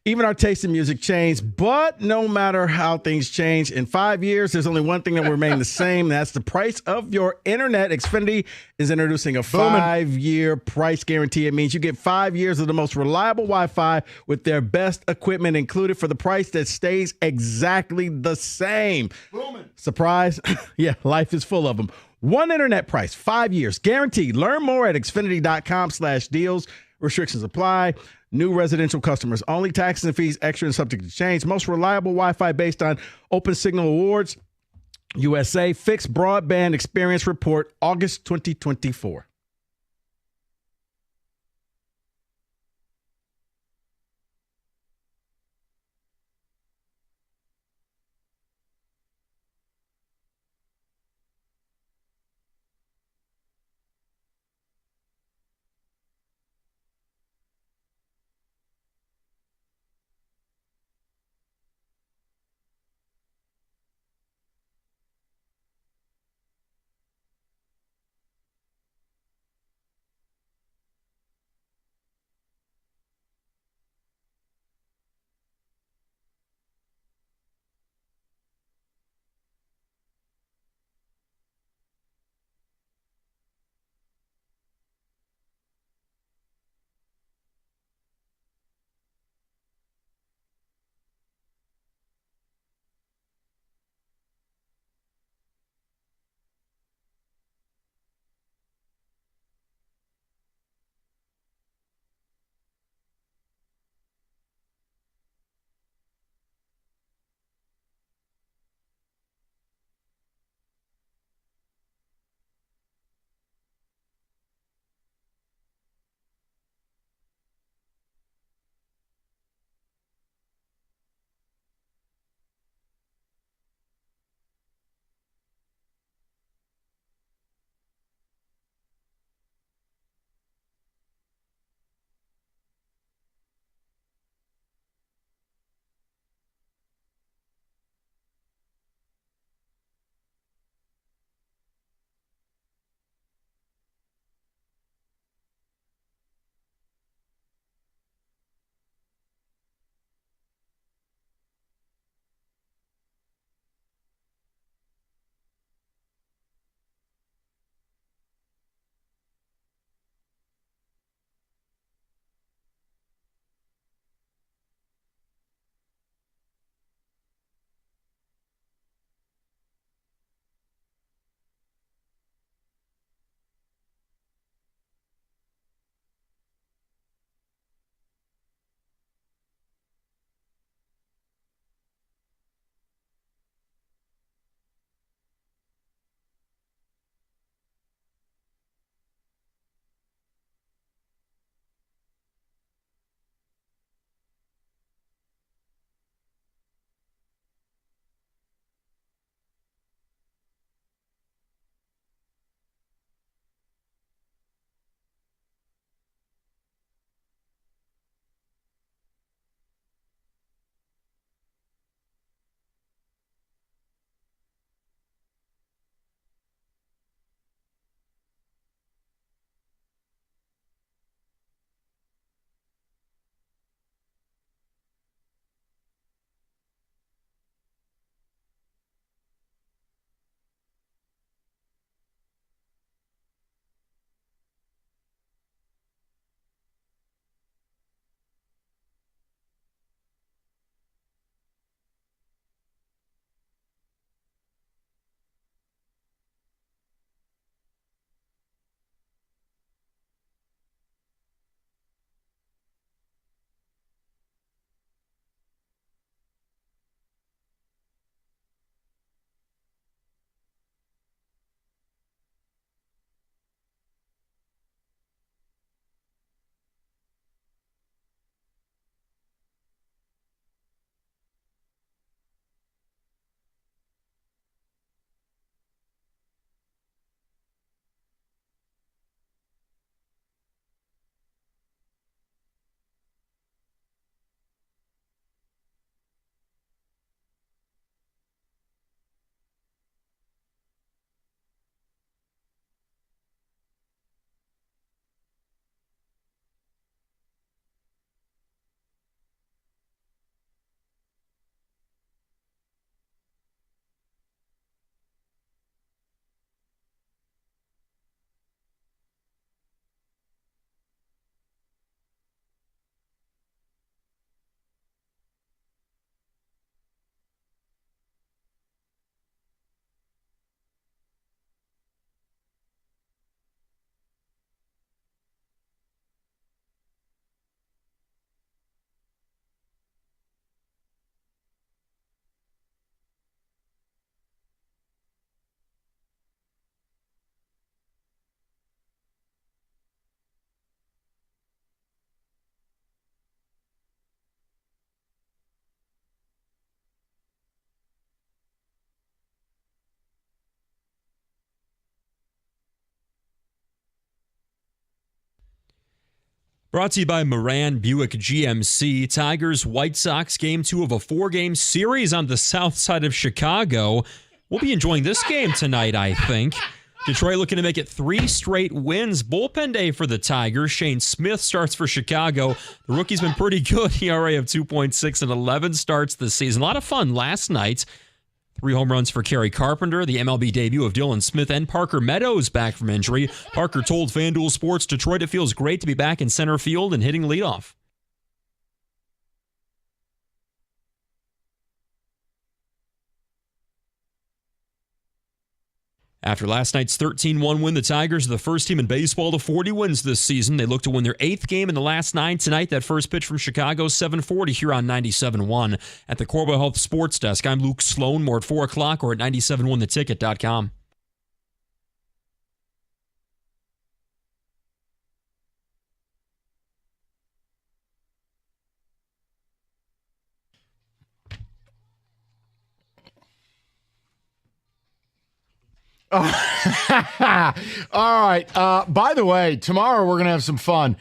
Even our taste in music changed, but no matter how things change, in 5 years, there's only one thing that will remain the same, and that's the price of your internet. Xfinity is introducing a 5-year price guarantee. It means you get 5 years of the most reliable Wi-Fi with their best equipment included for the price that stays exactly the same. Booming. Surprise? Yeah, life is full of them. One internet price, 5 years, guaranteed. Learn more at xfinity.com/deals. Restrictions apply. New residential customers only. Taxes and fees extra and subject to change. Most reliable Wi-Fi based on Open Signal Awards. USA Fixed Broadband Experience Report, August 2024. Brought to you by Moran Buick GMC. Tigers White Sox game 2 of a 4-game series on the south side of Chicago. We'll be enjoying this game tonight, I think. Detroit looking to make it 3 straight wins. Bullpen day for the Tigers. Shane Smith starts for Chicago. The rookie's been pretty good. ERA of 2.6 and 11 starts this season. A lot of fun last night. 3 home runs for Kerry Carpenter, the MLB debut of Dylan Smith, and Parker Meadows back from injury. Parker told FanDuel Sports Detroit it feels great to be back in center field and hitting leadoff. After last night's 13-1 win, the Tigers are the first team in baseball to 40 wins this season. They look to win their 8th game in the last 9 tonight. That first pitch from Chicago, 7:40 here on 97.1. At the Corbo Health Sports Desk, I'm Luke Sloan. More at 4 o'clock or at 97onetheticket.com. All right. By the way, tomorrow we're going to have some fun.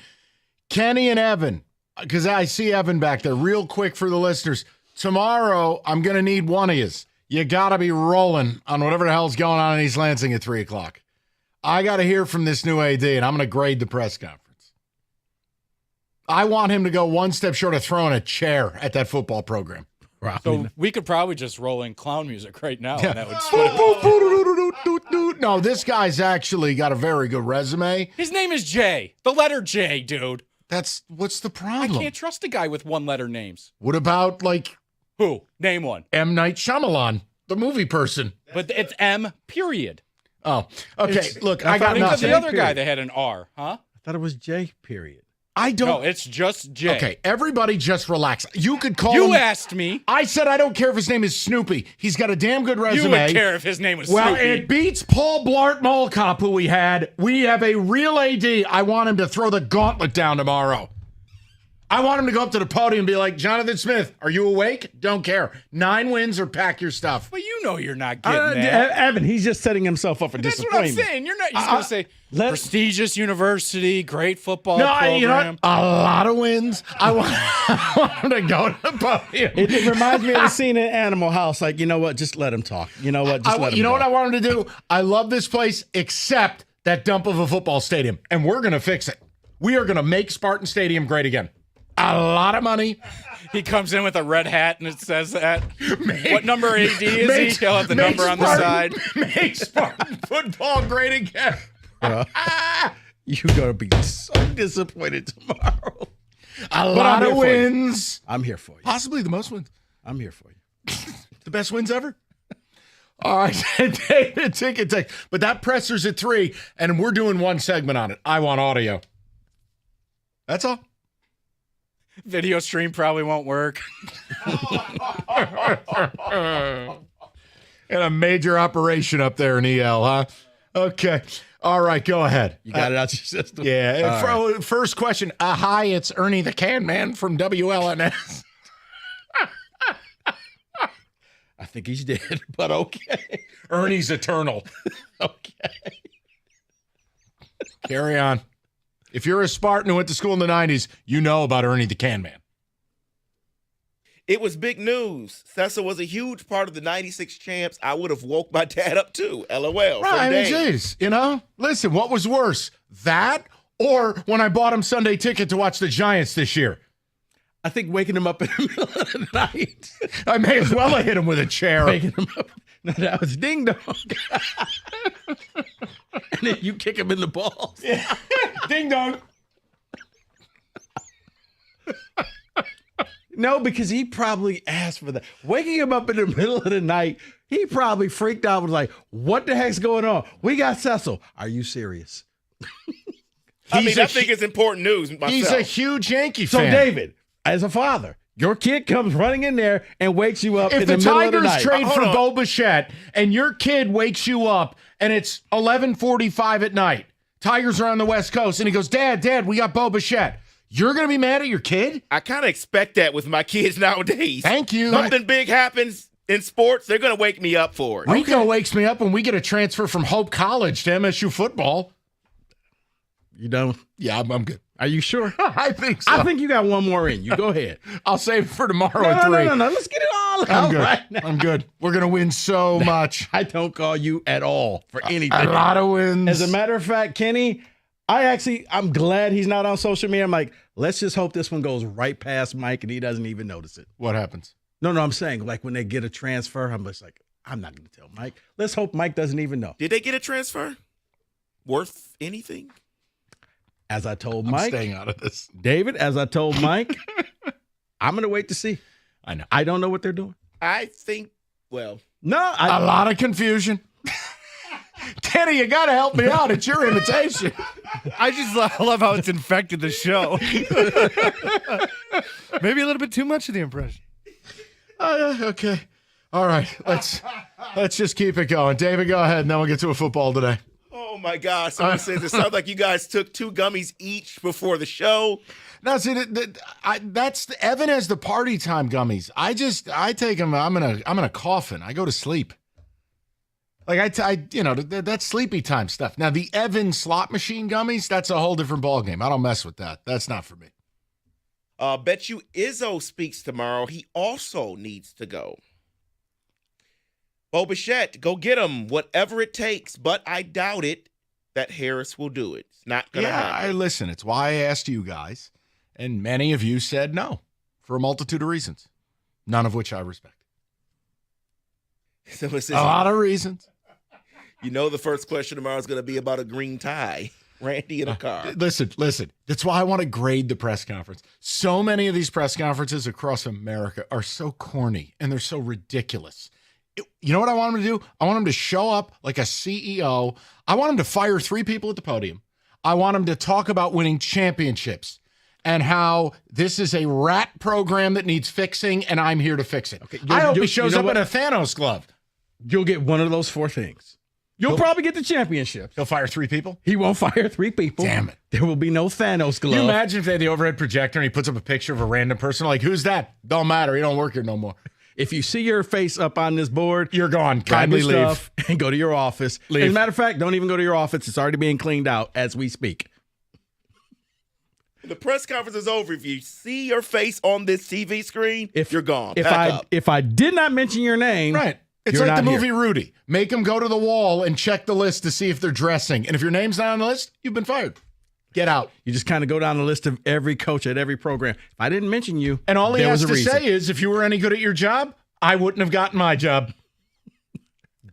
Kenny and Evan, because I see Evan back there. Real quick for the listeners. Tomorrow, I'm going to need one of you. You got to be rolling on whatever the hell's going on in East Lansing at 3 o'clock. I got to hear from this new AD, and I'm going to grade the press conference. I want him to go one step short of throwing a chair at that football program. So we could probably just roll in clown music right now, Yeah. and that would split it. No, this guy's actually got a very good resume. His name is Jay. The letter J, dude. What's the problem? I can't trust a guy with one-letter names. What about, like... Who? Name one. M. Night Shyamalan, the movie person. But it's M, period. Oh, okay. Look, I got Think of nothing. the other guy that had an R, huh? I thought it was J, period. I don't. No, it's just J. Okay, everybody just relax. You could call him. You asked me. I said I don't care if his name is Snoopy. He's got a damn good resume. You would care if his name was Well, Snoopy. it beats Paul Blart Mall Cop, who we had. We have a real AD. I want him to throw the gauntlet down tomorrow. I want him to go up to the podium and be like, Jonathan Smith, are you awake? Don't care. 9 wins or pack your stuff. But you know you're not getting that. Evan, he's just setting himself up for That's what I'm disappointment. saying. You're not. He's going to say prestigious university, great football No, program. you know what? A lot of wins. I want him to go to the podium. It reminds me of the scene in Animal House. Like, you know what? Just let him talk. You know what? Just let him You know go. what I want him to do? I love this place, except that dump of a football stadium, and we're going to fix it. We are going to make Spartan Stadium great again. A lot of money. He comes in with a red hat and it says that. What number AD is he? He'll have the number on the side. Make Spartan football great again. You're going to be so disappointed tomorrow. A lot of wins. I'm here for you. Possibly the most wins. I'm here for you. The best wins ever. All right, David, take. But that presser's at 3, and we're doing one segment on it. I want audio. That's all. Video stream probably won't work. And a major operation up there in EL, huh? Okay. All right, go ahead. You got it out your system? Yeah. First question. Hi, it's Ernie the Can Man from WLNS. I think he's dead, but okay. Ernie's eternal. Okay. Carry on. If you're a Spartan who went to school in the 90s, you know about Ernie the Can Man. It was big news. Cecil was a huge part of the 96 champs. I would have woke my dad up too. LOL. Right, I mean, geez, you know? Listen, what was worse? That or when I bought him Sunday ticket to watch the Giants this year? I think waking him up in the middle of the night. I may as well have hit him with a chair. Waking him up. No, that was ding dong. And then you kick him in the balls. Yeah. Ding dong. No, because he probably asked for that. Waking him up in the middle of the night, he probably freaked out, was like, what the heck's going on? We got Cecil. Are you serious? I think it's important news myself. He's a huge Yankee So, fan. David, as a father, your kid comes running in there and wakes you up in the middle of the night. If the Tigers trade for Bo Bichette and your kid wakes you up and it's 11:45 at night, Tigers are on the West Coast, and he goes, Dad, we got Bo Bichette. You're going to be mad at your kid? I kind of expect that with my kids nowadays. Thank you. Something big happens in sports, they're going to wake me up for it. Rico wakes me up when we get a transfer from Hope College to MSU football. You done? Yeah, I'm good. Are you sure? I think so. I think you got one more in you. Go ahead. I'll save it for tomorrow at 3. No. Let's get it all I'm out good. right now. I'm good. We're going to win so much. I don't call you at all for anything. A lot of wins. As a matter of fact, Kenny, I'm glad he's not on social media. I'm like, let's just hope this one goes right past Mike and he doesn't even notice it. What happens? No, I'm saying like when they get a transfer, I'm just like, I'm not going to tell Mike. Let's hope Mike doesn't even know. Did they get a transfer worth anything? As I told I'm Mike, staying out of this. David, as I told Mike, I'm going to wait to see. I know. I don't know what they're doing. I think, No. A lot of confusion. Kenny, you got to help me out. It's your invitation. I just love how it's infected the show. Maybe a little bit too much of the impression. Okay. All right. Let's just keep it going. David, go ahead, and then we'll get to a football today. Oh my gosh! Someone says it sounds like you guys took 2 gummies each before the show. No, see, that's Evan has the party time gummies. I take them. I'm in a coffin. I go to sleep. Like that's sleepy time stuff. Now the Evan slot machine gummies, that's a whole different ballgame. I don't mess with that. That's not for me. Bet you Izzo speaks tomorrow. He also needs to go. Bo Bichette, go get him, whatever it takes. But I doubt it that Harris will do it. It's not going to happen. Listen, it's why I asked you guys, and many of you said no for a multitude of reasons, none of which I respect. So a lot of reasons. You know the first question tomorrow is going to be about a green tie. Randy in a car. Listen. That's why I want to grade the press conference. So many of these press conferences across America are so corny, and they're so ridiculous. You know what I want them to do? I want them to show up like a CEO. I want them to fire 3 people at the podium. I want them to talk about winning championships and how this is a rat program that needs fixing, and I'm here to fix it. Okay, I hope he shows up in a Thanos glove. You'll get one of those 4 things. You'll probably get the championship. He'll fire 3 people? He won't fire 3 people. Damn it. There will be no Thanos glove. Can you imagine if they had the overhead projector and he puts up a picture of a random person? Like, who's that? Don't matter. He don't work here no more. If you see your face up on this board, you're gone. Kindly leave. And go to your office. Leave. As a matter of fact, don't even go to your office. It's already being cleaned out as we speak. The press conference is over. If you see your face on this TV screen, you're gone. If I did not mention your name, right. It's like the movie Rudy. Make them go to the wall and check the list to see if they're dressing. And if your name's not on the list, you've been fired. Get out. You just kind of go down the list of every coach at every program. If I didn't mention you, and all he has to say is, if you were any good at your job, I wouldn't have gotten my job.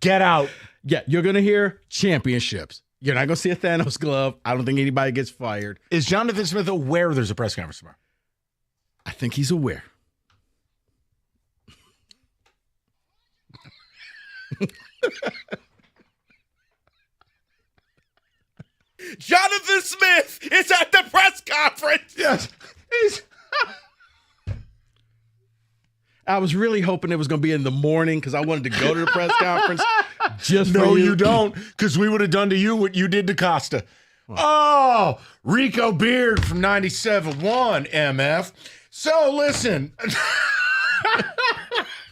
Get out. Yeah, you're going to hear championships. You're not going to see a Thanos glove. I don't think anybody gets fired. Is Jonathan Smith aware there's a press conference tomorrow? I think he's aware. Jonathan Smith is at the press conference. Yes. I was really hoping it was going to be in the morning because I wanted to go to the press conference. No, you don't, because we would have done to you what you did to Costa. Oh, Rico Beard from 97.1 MF. So listen.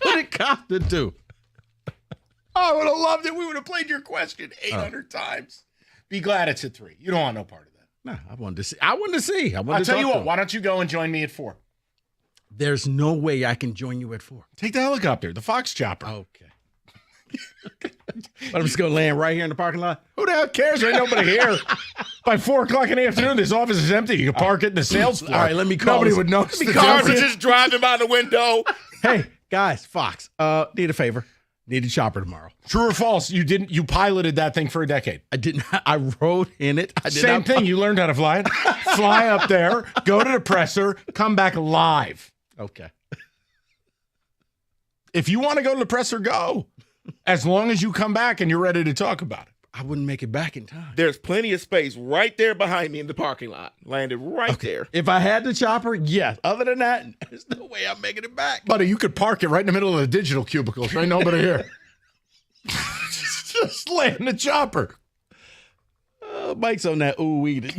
What did Costa do? I would have loved it. We would have played your question 800 times. Be glad it's at 3. You don't want no part of that. No, I wanted to see. I'll tell you what. Why don't you go and join me at 4? There's no way I can join you at 4. Take the helicopter, the Fox chopper. Okay. But I'm just going to land right here in the parking lot? Who the hell cares? There ain't nobody here. By 4 o'clock in the afternoon, this office is empty. You can park it in the sales floor. All right, let me call. Nobody would notice. The cars are just driving by the window. Hey, guys, Fox, need a favor. Need a chopper tomorrow. True or false? You piloted that thing for a decade. I did not. I rode in it. Same thing. You learned how to fly it. Fly up there, go to the presser, come back live. Okay. If you want to go to the presser, go. As long as you come back and you're ready to talk about it. I wouldn't make it back in time. There's plenty of space right there behind me in the parking lot. Landed right there. If I had the chopper, yes. Other than that, there's no way I'm making it back. Buddy, you could park it right in the middle of the digital cubicles. There ain't nobody here. Just land the chopper. Mike's on that ooh-wee.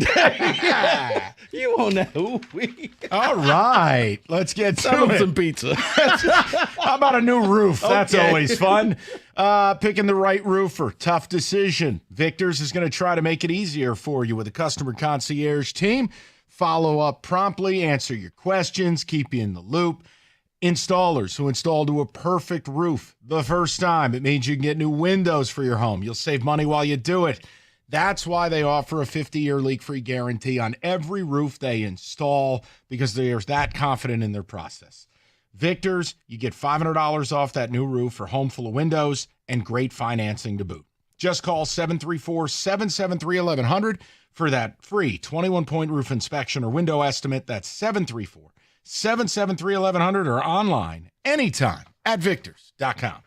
You on that ooh-wee. All right. Let's get to Some it. some pizza. How about a new roof? That's Okay. always fun. Picking the right roofer. Tough decision. Victor's is going to try to make it easier for you with a customer concierge team. Follow up promptly, answer your questions, keep you in the loop. Installers who install to a perfect roof the first time. It means you can get new windows for your home. You'll save money while you do it. That's why they offer a 50-year leak-free guarantee on every roof they install, because they're that confident in their process. Victor's, you get $500 off that new roof for home full of windows and great financing to boot. Just call 734-773-1100 for that free 21-point roof inspection or window estimate. That's 734-773-1100 or online anytime at victors.com.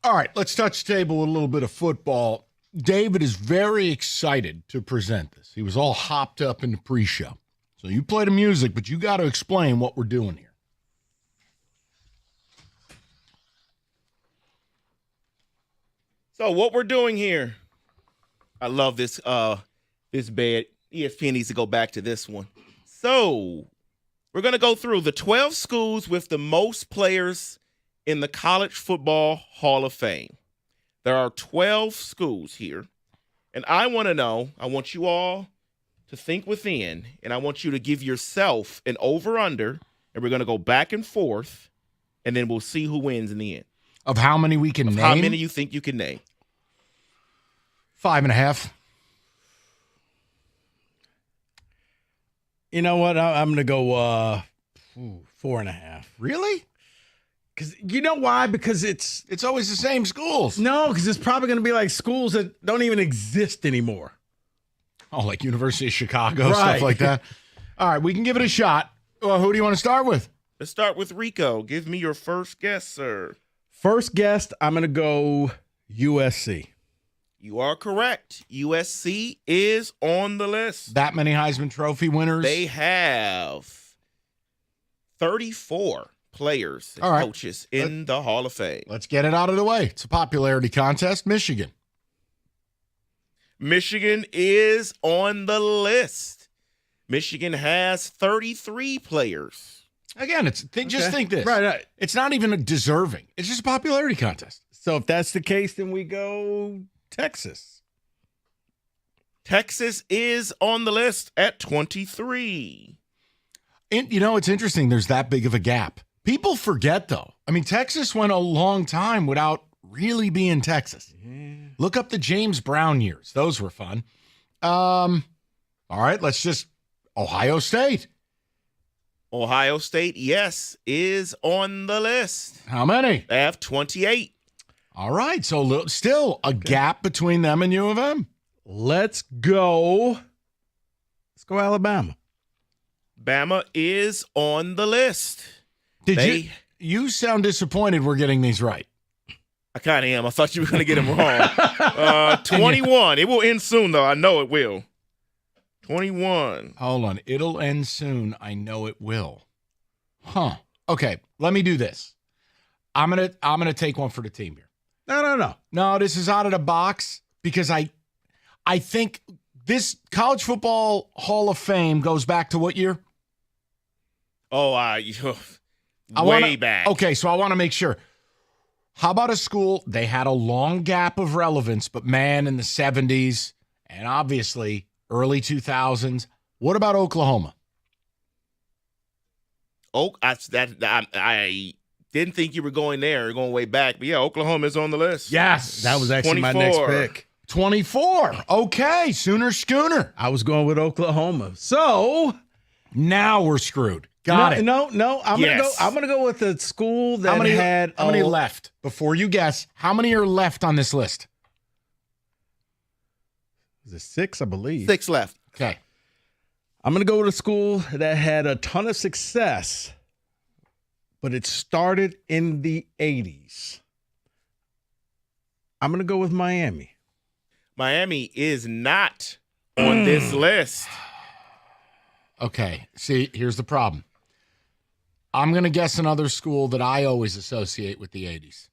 All right, let's touch the table with a little bit of football. David is very excited to present this. He was all hopped up in the pre-show. So you play the music, but you got to explain what we're doing here. So what we're doing here, I love this this bed. ESPN needs to go back to this one. So We're going to go through the 12 schools with the most players in the College Football Hall of Fame. There are 12 schools here. And I want to know, I want you all to think within, and I want you to give yourself an over-under, and we're going to go back and forth, and then we'll see who wins in the end. Of how many we can name? How many you think you can name? 5.5. You know what? I'm going to go 4.5. Really? Because you know why? Because it's always the same schools. No, because it's probably going to be like schools that don't even exist anymore. Oh, like University of Chicago, Right. stuff like that. All right, we can give it a shot. Well, who do you want to start with? Let's start with Rico. Give me your first guess, sir. First guess, I'm going to go USC. You are correct. USC is on the list. That many Heisman Trophy winners? They have 34 players and All right. coaches in the Hall of Fame. Let's get it out of the way. It's a popularity contest. Michigan. Michigan is on the list. Michigan has 33 players. Again, just think this. Right. It's not even deserving. It's just a popularity contest. So if that's the case, then we go Texas. Texas is on the list at 23. And, it's interesting. There's that big of a gap. People forget, though. I mean, Texas went a long time without really being Texas. Look up the James Brown years. Those were fun. All right, Ohio State. Ohio State, yes, is on the list. How many? They have 28. All right, so still a gap between them and U of M. Let's go Alabama. Bama is on the list. You sound disappointed we're getting these right. I kind of am. I thought you were going to get them wrong. 21. It will end soon, though. I know it will. 21. Hold on. It'll end soon. I know it will. Huh. Okay, let me do this. I'm gonna take one for the team here. No, this is out of the box because I think this College Football Hall of Fame goes back to what year? Oh, way back. Okay, so I want to make sure. How about a school? They had a long gap of relevance, but man, in the 70s and obviously early 2000s. What about Oklahoma? I didn't think you were going there. You're going way back. But yeah, Oklahoma is on the list. Yes. That was actually 24. my next pick. 24. Okay, Sooner Schooner. I was going with Oklahoma. So now we're screwed. Got it. No. I'm gonna go with the school that had how many left? Before you guess, how many are left on this list? Is it 6, I believe? 6 left. Okay. I'm gonna go with a school that had a ton of success, but it started in the 80s. I'm gonna go with Miami. Miami is not on this list. Okay. See, here's the problem. I'm going to guess another school that I always associate with the 80s.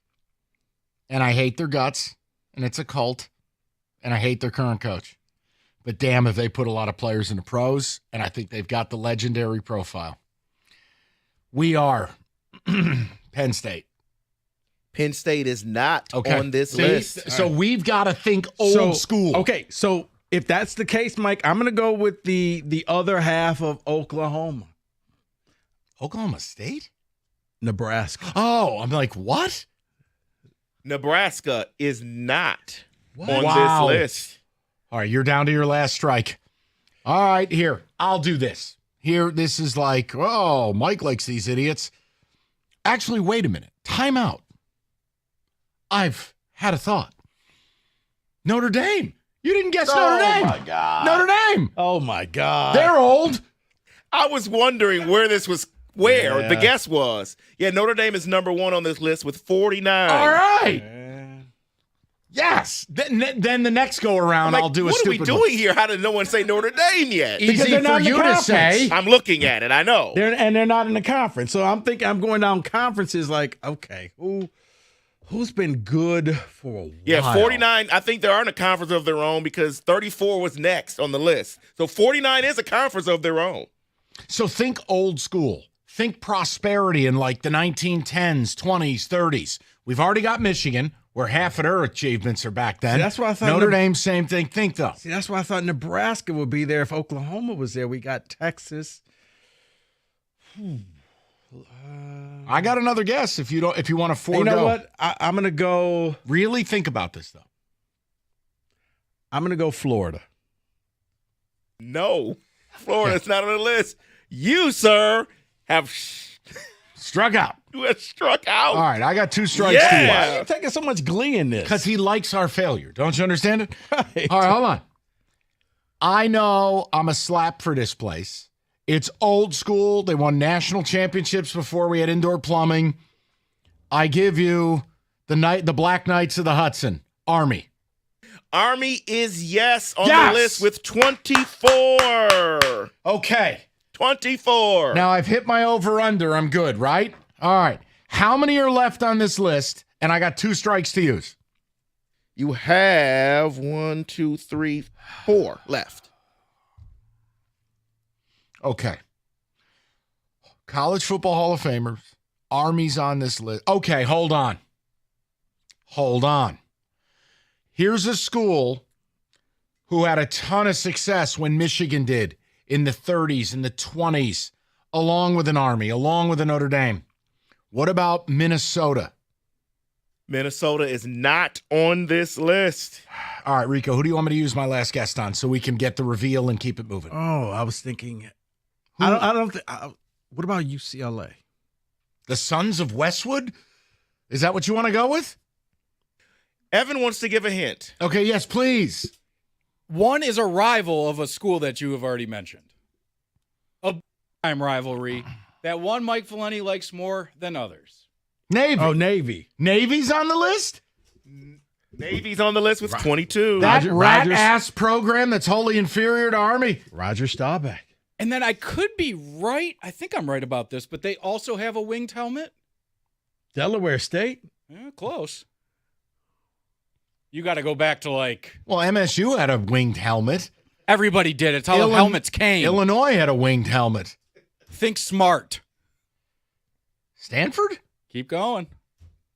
And I hate their guts, and it's a cult, and I hate their current coach. But damn, if they put a lot of players in the pros, and I think they've got the legendary profile. We are Penn State. Penn State is not on this list. So we've got to think old school. Okay, so if that's the case, Mike, I'm going to go with the other half of Oklahoma. Oklahoma State? Nebraska. Oh, I'm like, what? Nebraska is not on Wow. this list. All right, you're down to your last strike. All right, here, I'll do this. Here, this is like, oh, Mike likes these idiots. Actually, wait a minute. Time out. I've had a thought. Notre Dame. You didn't guess Notre Dame. Oh, my God. Notre Dame. Oh, my God. They're old. I was wondering where the guess was. Yeah, Notre Dame is number 1 on this list with 49. All right. Yes. Then the next go around, I'll do a stupid What are we doing here? How did no one say Notre Dame yet? Easy for you to say. I'm looking at it. I know. They're not in the conference. So I'm going down conferences like, okay, who's been good for a while? Yeah, 49. I think they are in a conference of their own because 34 was next on the list. So 49 is a conference of their own. So think old school. Think prosperity in like the 1910s, 20s, 30s. We've already got Michigan, where half of their achievements are back then. See, that's why I thought Notre Dame, same thing. Think though. See, that's why I thought Nebraska would be there if Oklahoma was there. We got Texas. I got another guess if you want to forego. You know what? I'm going to go. Really think about this though. I'm going to go Florida. No, Florida's not on the list. You, sir, have struck out. You have struck out. All right, I got 2 strikes to you. Why are you taking so much glee in this? Because he likes our failure. Don't you understand it? Right. All right, hold on. I know I'm a slap for this place. It's old school. They won national championships before we had indoor plumbing. I give you the Black Knights of the Hudson, Army. Army is yes on the list with 24. Okay. 24. Now I've hit my over-under. I'm good, right? All right. How many are left on this list? And I got 2 strikes to use. You have 1, 2, 3, 4 left. Okay. College Football Hall of Famers. Army's on this list. Okay, hold on. Here's a school who had a ton of success when Michigan did in the 30s and the 20s, along with an Army, along with a Notre Dame. What about Minnesota? Minnesota is not on this list. All right, Rico, who do you want me to use my last guest on so we can get the reveal and keep it moving? Oh, I was thinking. I don't think. What about UCLA? The Sons of Westwood? Is that what you want to go with? Evan wants to give a hint. Okay, yes, please. One is a rival of a school that you have already mentioned. A time rivalry that one Mike Valenti likes more than others. Navy. Oh, Navy. Navy's on the list? Navy's on the list with 22. That rat-ass program that's wholly inferior to Army. Roger Staubach. And then I could be right. I think I'm right about this, but they also have a winged helmet. Delaware State. Yeah, close. You got to go back to Well, MSU had a winged helmet. Everybody did. It's how the helmets came. Illinois had a winged helmet. Think smart. Stanford? Keep going.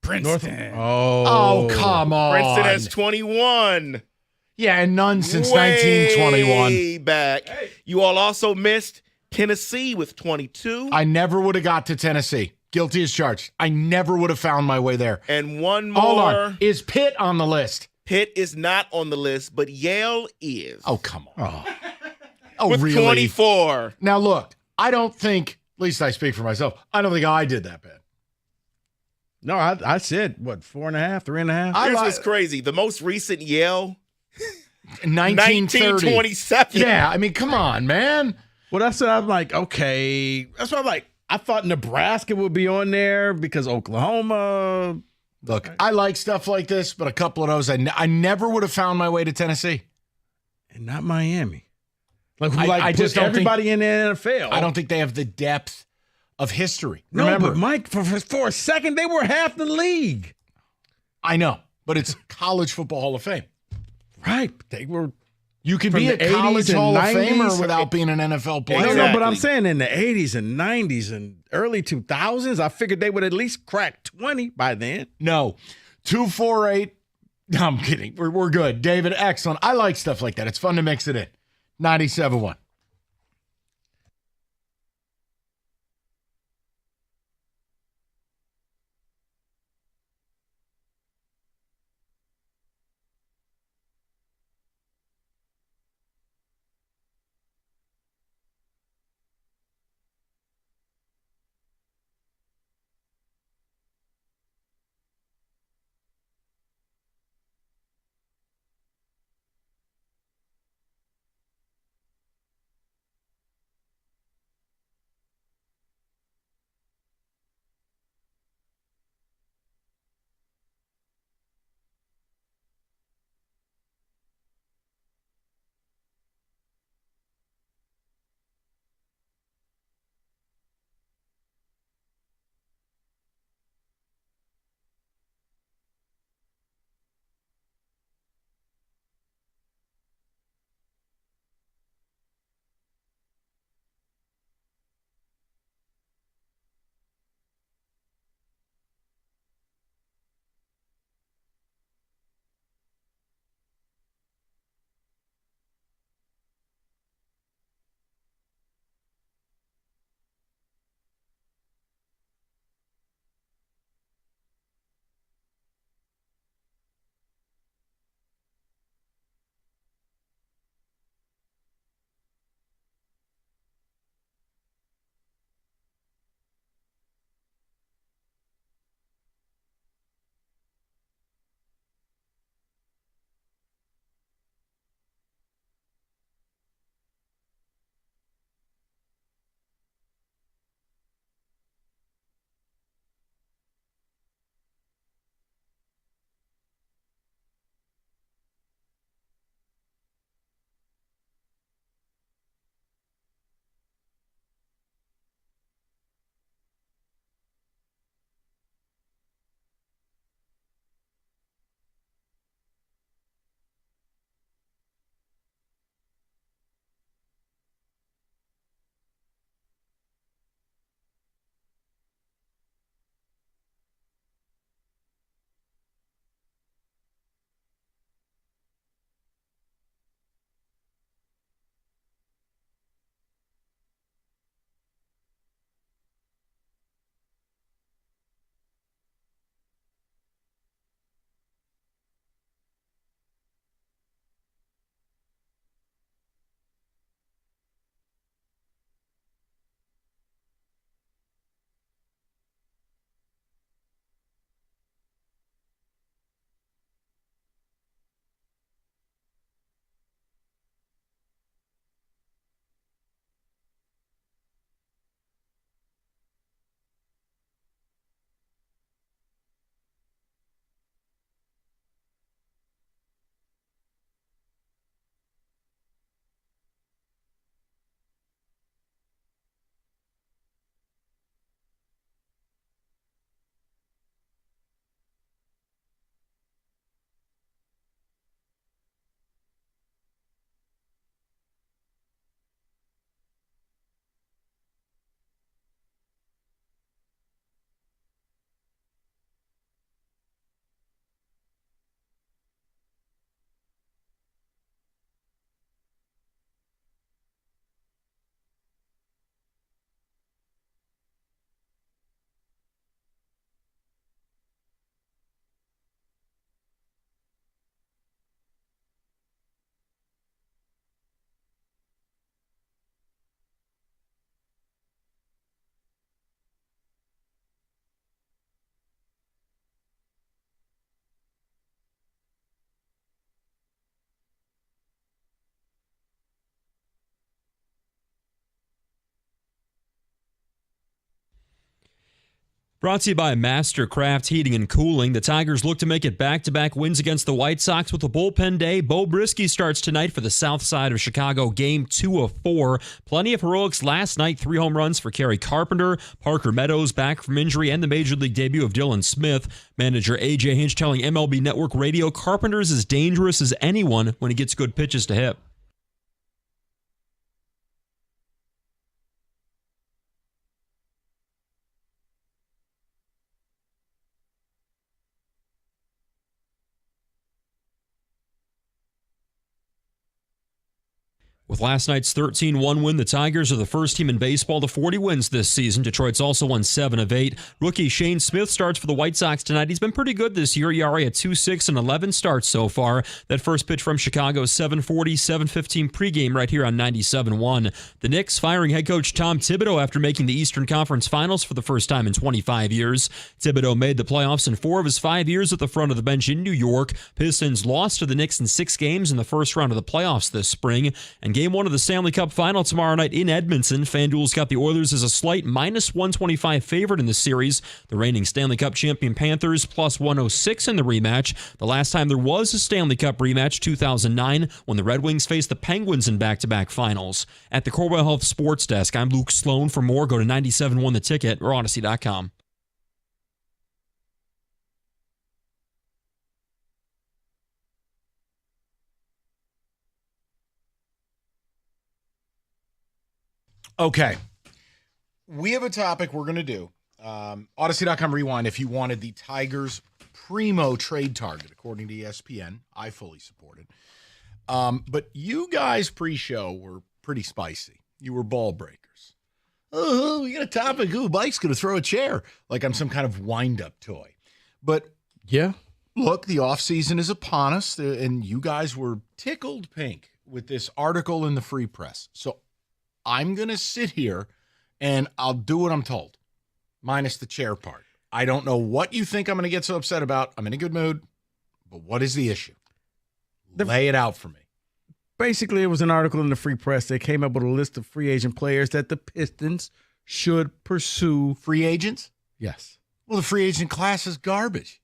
Princeton. Oh, come on. Princeton has 21. Yeah, and none since 1921. Way back. You all also missed Tennessee with 22. I never would have got to Tennessee. Guilty as charged. I never would have found my way there. And one more. Hold on. Is Pitt on the list? Pitt is not on the list, but Yale is. Oh, come on. Oh, with really? 24. Now, look, I don't think, at least I speak for myself, I don't think I did that bad. No, I said, 4.5, 3.5? Here's what's crazy. The most recent Yale, 1930. 1927. Yeah, I mean, come on, man. Well, that's what I'm like, okay. That's what I'm like. I thought Nebraska would be on there because Oklahoma. Look, I like stuff like this, but a couple of those, I never would have found my way to Tennessee. And not Miami. I just don't everybody in the NFL. I don't think they have the depth of history. No, Remember, but Mike, for a second, they were half the league. I know, but it's College Football Hall of Fame. Right. They were. You can from be a the College 80s and Hall of 90s. Famer without being an NFL player. No, but I'm saying in the 80s and 90s and early 2000s, I figured they would at least crack 20 by then. No. 248. No, I'm kidding. We're good. David, excellent. I like stuff like that. It's fun to mix it in. 97.1. Brought to you by Mastercraft Heating and Cooling. The Tigers look to make it back-to-back wins against the White Sox with a bullpen day. Bo Brisky starts tonight for the south side of Chicago, game 2 of 4. Plenty of heroics last night. 3 home runs for Kerry Carpenter. Parker Meadows back from injury, and the Major League debut of Dylan Smith. Manager A.J. Hinch telling MLB Network Radio Carpenter is as dangerous as anyone when he gets good pitches to hit. With last night's 13-1 win, the Tigers are the first team in baseball to 40 wins this season. Detroit's also won 7 of 8. Rookie Shane Smith starts for the White Sox tonight. He's been pretty good this year. ERA at 2.6 and 11 starts so far. That first pitch from Chicago, 7:40, 7:15 pregame right here on 97.1. The Knicks firing head coach Tom Thibodeau after making the Eastern Conference Finals for the first time in 25 years. Thibodeau made the playoffs in 4 of his 5 years at the front of the bench in New York. Pistons lost to the Knicks in 6 games in the first round of the playoffs this spring. And Game 1 of the Stanley Cup Final tomorrow night in Edmonton. FanDuel's got the Oilers as a slight -125 favorite in the series. The reigning Stanley Cup champion Panthers +106 in the rematch. The last time there was a Stanley Cup rematch, 2009, when the Red Wings faced the Penguins in back-to-back finals. At the Corwell Health Sports Desk, I'm Luke Sloan. For more, go to 97.1 The Ticket or Odyssey.com. Okay. We have a topic we're going to do. Odyssey.com Rewind, if you wanted the Tigers' primo trade target, according to ESPN. I fully support it. But you guys pre-show were pretty spicy. You were ball breakers. Oh, we got a topic. Ooh, Mike's going to throw a chair. Like I'm some kind of wind-up toy. But, yeah, look, the offseason is upon us, and you guys were tickled pink with this article in the Free Press. So I'm going to sit here and I'll do what I'm told, minus the chair part. I don't know what you think I'm going to get so upset about. I'm in a good mood, but what is the issue? Lay it out for me. Basically, it was an article in the Free Press that came up with a list of free agent players that the Pistons should pursue. Free agents? Yes. Well, the free agent class is garbage.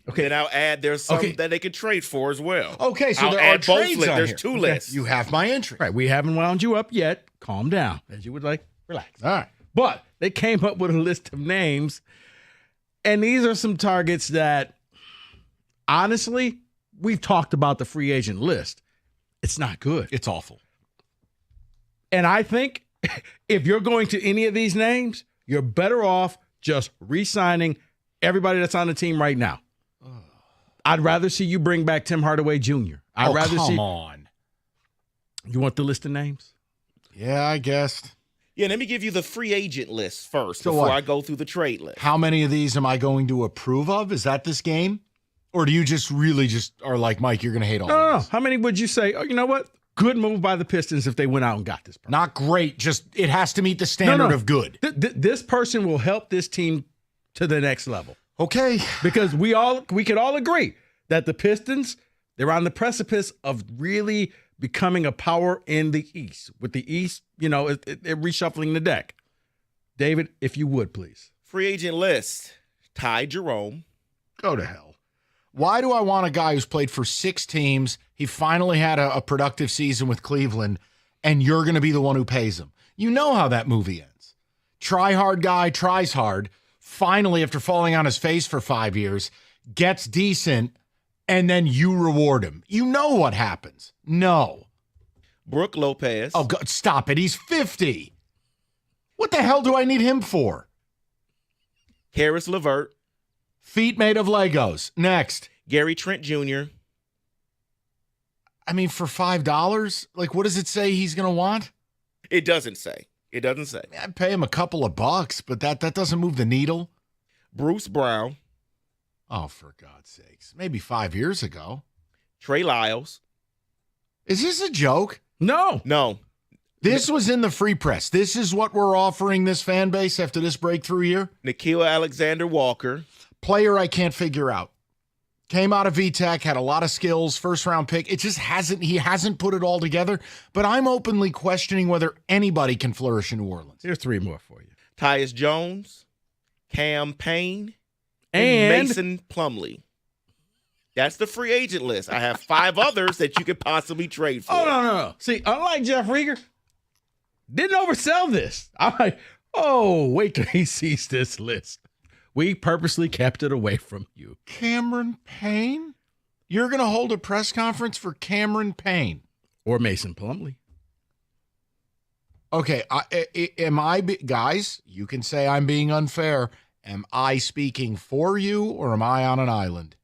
Okay. Then I'll add there's some that they could trade for as well. Okay, so I'll there are add both trades lists. on There's here. 2 Okay. lists. You have my entry. Right, we haven't wound you up yet. Calm down, as you would like. Relax. All right. But they came up with a list of names, and these are some targets that, honestly, we've talked about the free agent list. It's not good. It's awful. And I think if you're going to any of these names, you're better off just re-signing everybody that's on the team right now. I'd rather see you bring back Tim Hardaway Jr. Come on. You want the list of names? Yeah, I guess. Yeah, let me give you the free agent list first So before what? I go through the trade list. How many of these am I going to approve of? Is that this game? Or do you just really just are like, Mike, you're going to hate all of No. this? How many would you say, oh, you know what? Good move by the Pistons if they went out and got this person. Not great. Just it has to meet the standard of good. This person will help this team to the next level. Okay. Because we could all agree that the Pistons, they're on the precipice of really becoming a power in the East. With the East, they're reshuffling the deck. David, if you would, please. Free agent list. Ty Jerome. Go to hell. Why do I want a guy who's played for 6 teams? He finally had a productive season with Cleveland, and you're going to be the one who pays him. You know how that movie ends. Try hard guy tries hard. Finally, after falling on his face for 5 years, gets decent, and then you reward him. You know what happens. No. Brooke Lopez. Oh, God, stop it. He's 50. What the hell do I need him for? Harris LeVert. Feet made of Legos. Next. Gary Trent Jr. I mean, for $5? Like, what does it say he's going to want? It doesn't say. It doesn't say. I'd pay him a couple of bucks, but that doesn't move the needle. Bruce Brown. Oh, for God's sakes. Maybe 5 years ago. Trey Lyles. Is this a joke? No. This was in the Free Press. This is what we're offering this fan base after this breakthrough year? Nikhil Alexander Walker. Player I can't figure out. Came out of VTech, had a lot of skills, first-round pick. It just he hasn't put it all together. But I'm openly questioning whether anybody can flourish in New Orleans. Here's 3 more for you. Tyus Jones. Cam Payne, and Mason Plumlee. That's the free agent list. I have 5 others that you could possibly trade for. Oh, no. See, unlike Jeff Rieger, didn't oversell this. I'm like, oh, wait till he sees this list. We purposely kept it away from you. Cameron Payne? You're going to hold a press conference for Cameron Payne? Or Mason Plumlee. Okay, guys, you can say I'm being unfair. Am I speaking for you or am I on an island?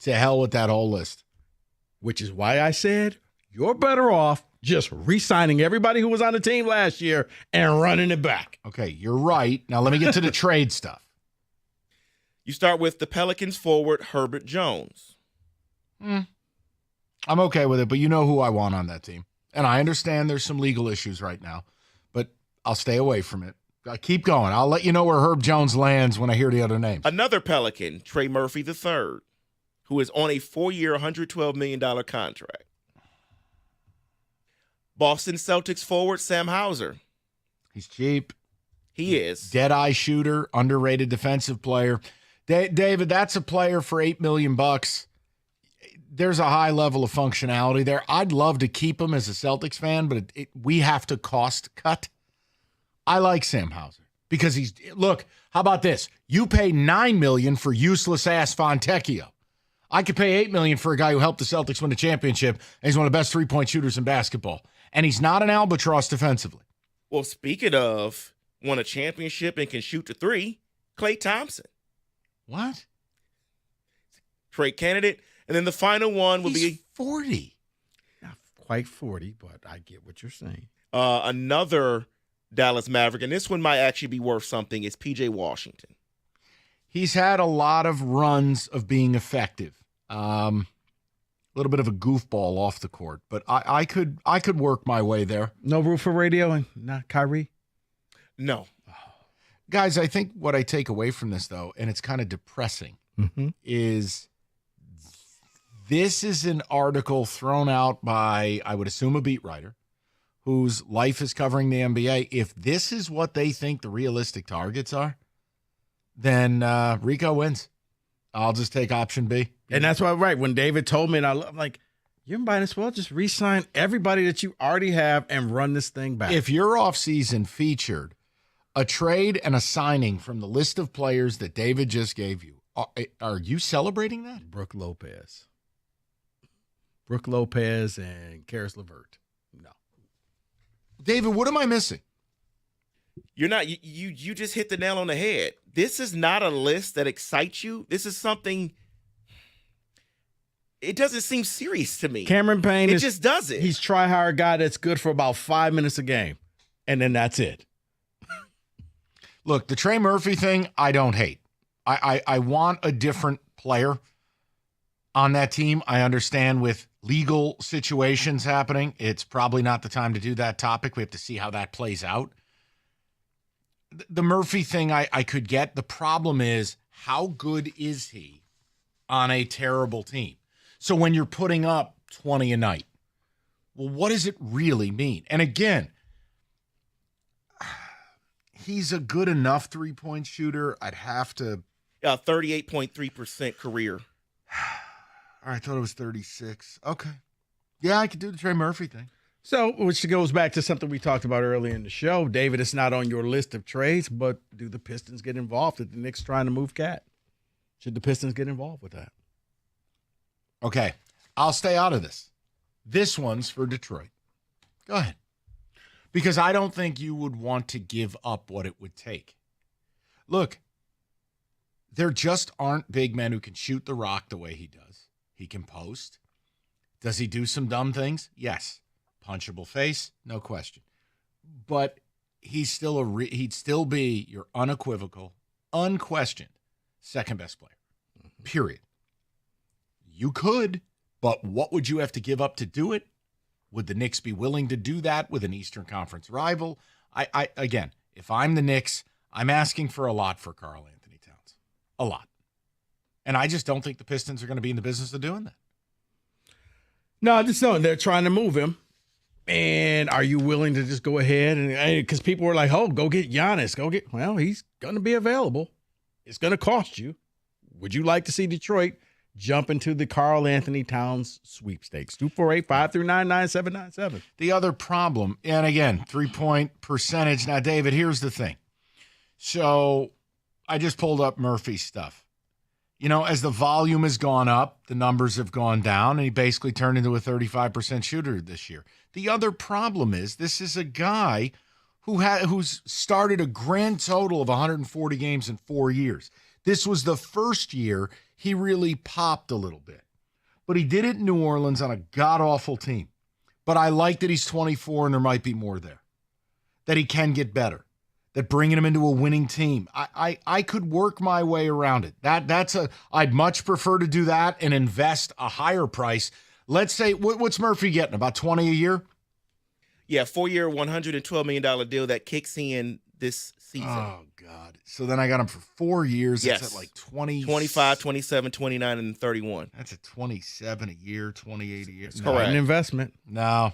To hell with that whole list. Which is why I said you're better off just re-signing everybody who was on the team last year and running it back. Okay, you're right. Now let me get to the trade stuff. You start with the Pelicans forward, Herbert Jones. I'm okay with it, but you know who I want on that team. And I understand there's some legal issues right now, but I'll stay away from it. Keep going. I'll let you know where Herb Jones lands when I hear the other names. Another Pelican, Trey Murphy III, who is on a 4-year, $112 million contract. Boston Celtics forward, Sam Hauser. He's cheap. He is. Dead-eye shooter, underrated defensive player. David, that's a player for $8 million. There's a high level of functionality there. I'd love to keep him as a Celtics fan, but we have to cost cut. I like Sam Hauser because look, how about this? You pay $9 million for useless ass Fontecchio. I could pay $8 million for a guy who helped the Celtics win a championship, and he's one of the best three-point shooters in basketball. And he's not an albatross defensively. Well, speaking of won a championship and can shoot the three, Klay Thompson. What? Trade candidate. And then the final one will be 40. Not quite 40, but I get what you're saying. Another Dallas Maverick, and this one might actually be worth something, is P.J. Washington. He's had a lot of runs of being effective. A little bit of a goofball off the court, but I could work my way there. No room for radio and not Kyrie? No. Guys, I think what I take away from this, though, and it's kind of depressing, is this is an article thrown out by, I would assume, a beat writer whose life is covering the NBA. If this is what they think the realistic targets are, then Rico wins. I'll just take option B. And that's why, right, when David told me, and I'm like, you might as well just re-sign everybody that you already have and run this thing back. If your offseason featured a trade and a signing from the list of players that David just gave you, are you celebrating that? Brooke Lopez and Karis LeVert. No. David, what am I missing? You're not. You just hit the nail on the head. This is not a list that excites you. This is something. It doesn't seem serious to me. Cameron Payne just does it. He's try-hard guy that's good for about 5 minutes a game, and then that's it. Look, the Trey Murphy thing, I don't hate. I want a different player on that team. I understand with legal situations happening, it's probably not the time to do that topic. We have to see how that plays out. The Murphy thing I could get. The problem is, how good is he on a terrible team? So when you're putting up 20 a night, well, what does it really mean? And again, he's a good enough three-point shooter. I'd have to. 38.3% career. All right, I thought it was 36. Okay. Yeah, I could do the Trey Murphy thing. So, which goes back to something we talked about earlier in the show. David, it's not on your list of trades, but do the Pistons get involved if the Knicks trying to move Cat? Should the Pistons get involved with that? Okay, I'll stay out of this. This one's for Detroit. Go ahead. Because I don't think you would want to give up what it would take. Look, there just aren't big men who can shoot the rock the way he does. He can post. Does he do some dumb things? Yes. Punchable face? No question. But he'd still be your unequivocal, unquestioned second best player. Period. You could, but what would you have to give up to do it? Would the Knicks be willing to do that with an Eastern Conference rival? Again, if I'm the Knicks, I'm asking for a lot for Karl Anthony Towns. A lot. And I just don't think the Pistons are going to be in the business of doing that. No, I just know they're trying to move him. And are you willing to just go ahead and because people were like, oh, go get Giannis. Well, he's going to be available. It's going to cost you. Would you like to see Detroit jump into the Karl Anthony Towns sweepstakes? 248-539-9797. The other problem, and again, 3-point percentage. Now, David, here's the thing. So I just pulled up Murphy's stuff. You know, as the volume has gone up, the numbers have gone down, and he basically turned into a 35% shooter this year. The other problem is this is a guy who's started a grand total of 140 games in 4 years. This was the first year he really popped a little bit. But he did it in New Orleans on a god-awful team. But I like that he's 24 and there might be more there, that he can get better, that bringing him into a winning team, I could work my way around it. I'd much prefer to do that and invest a higher price. Let's say, what's Murphy getting, about 20 a year? Yeah, 4-year, $112 million deal that kicks in this season. Oh, God. So then I got him for 4 years. Yes. That's at like 20. 25, 27, 29, and 31. That's a 27 a year, 28 a year. That's correct. An investment. No,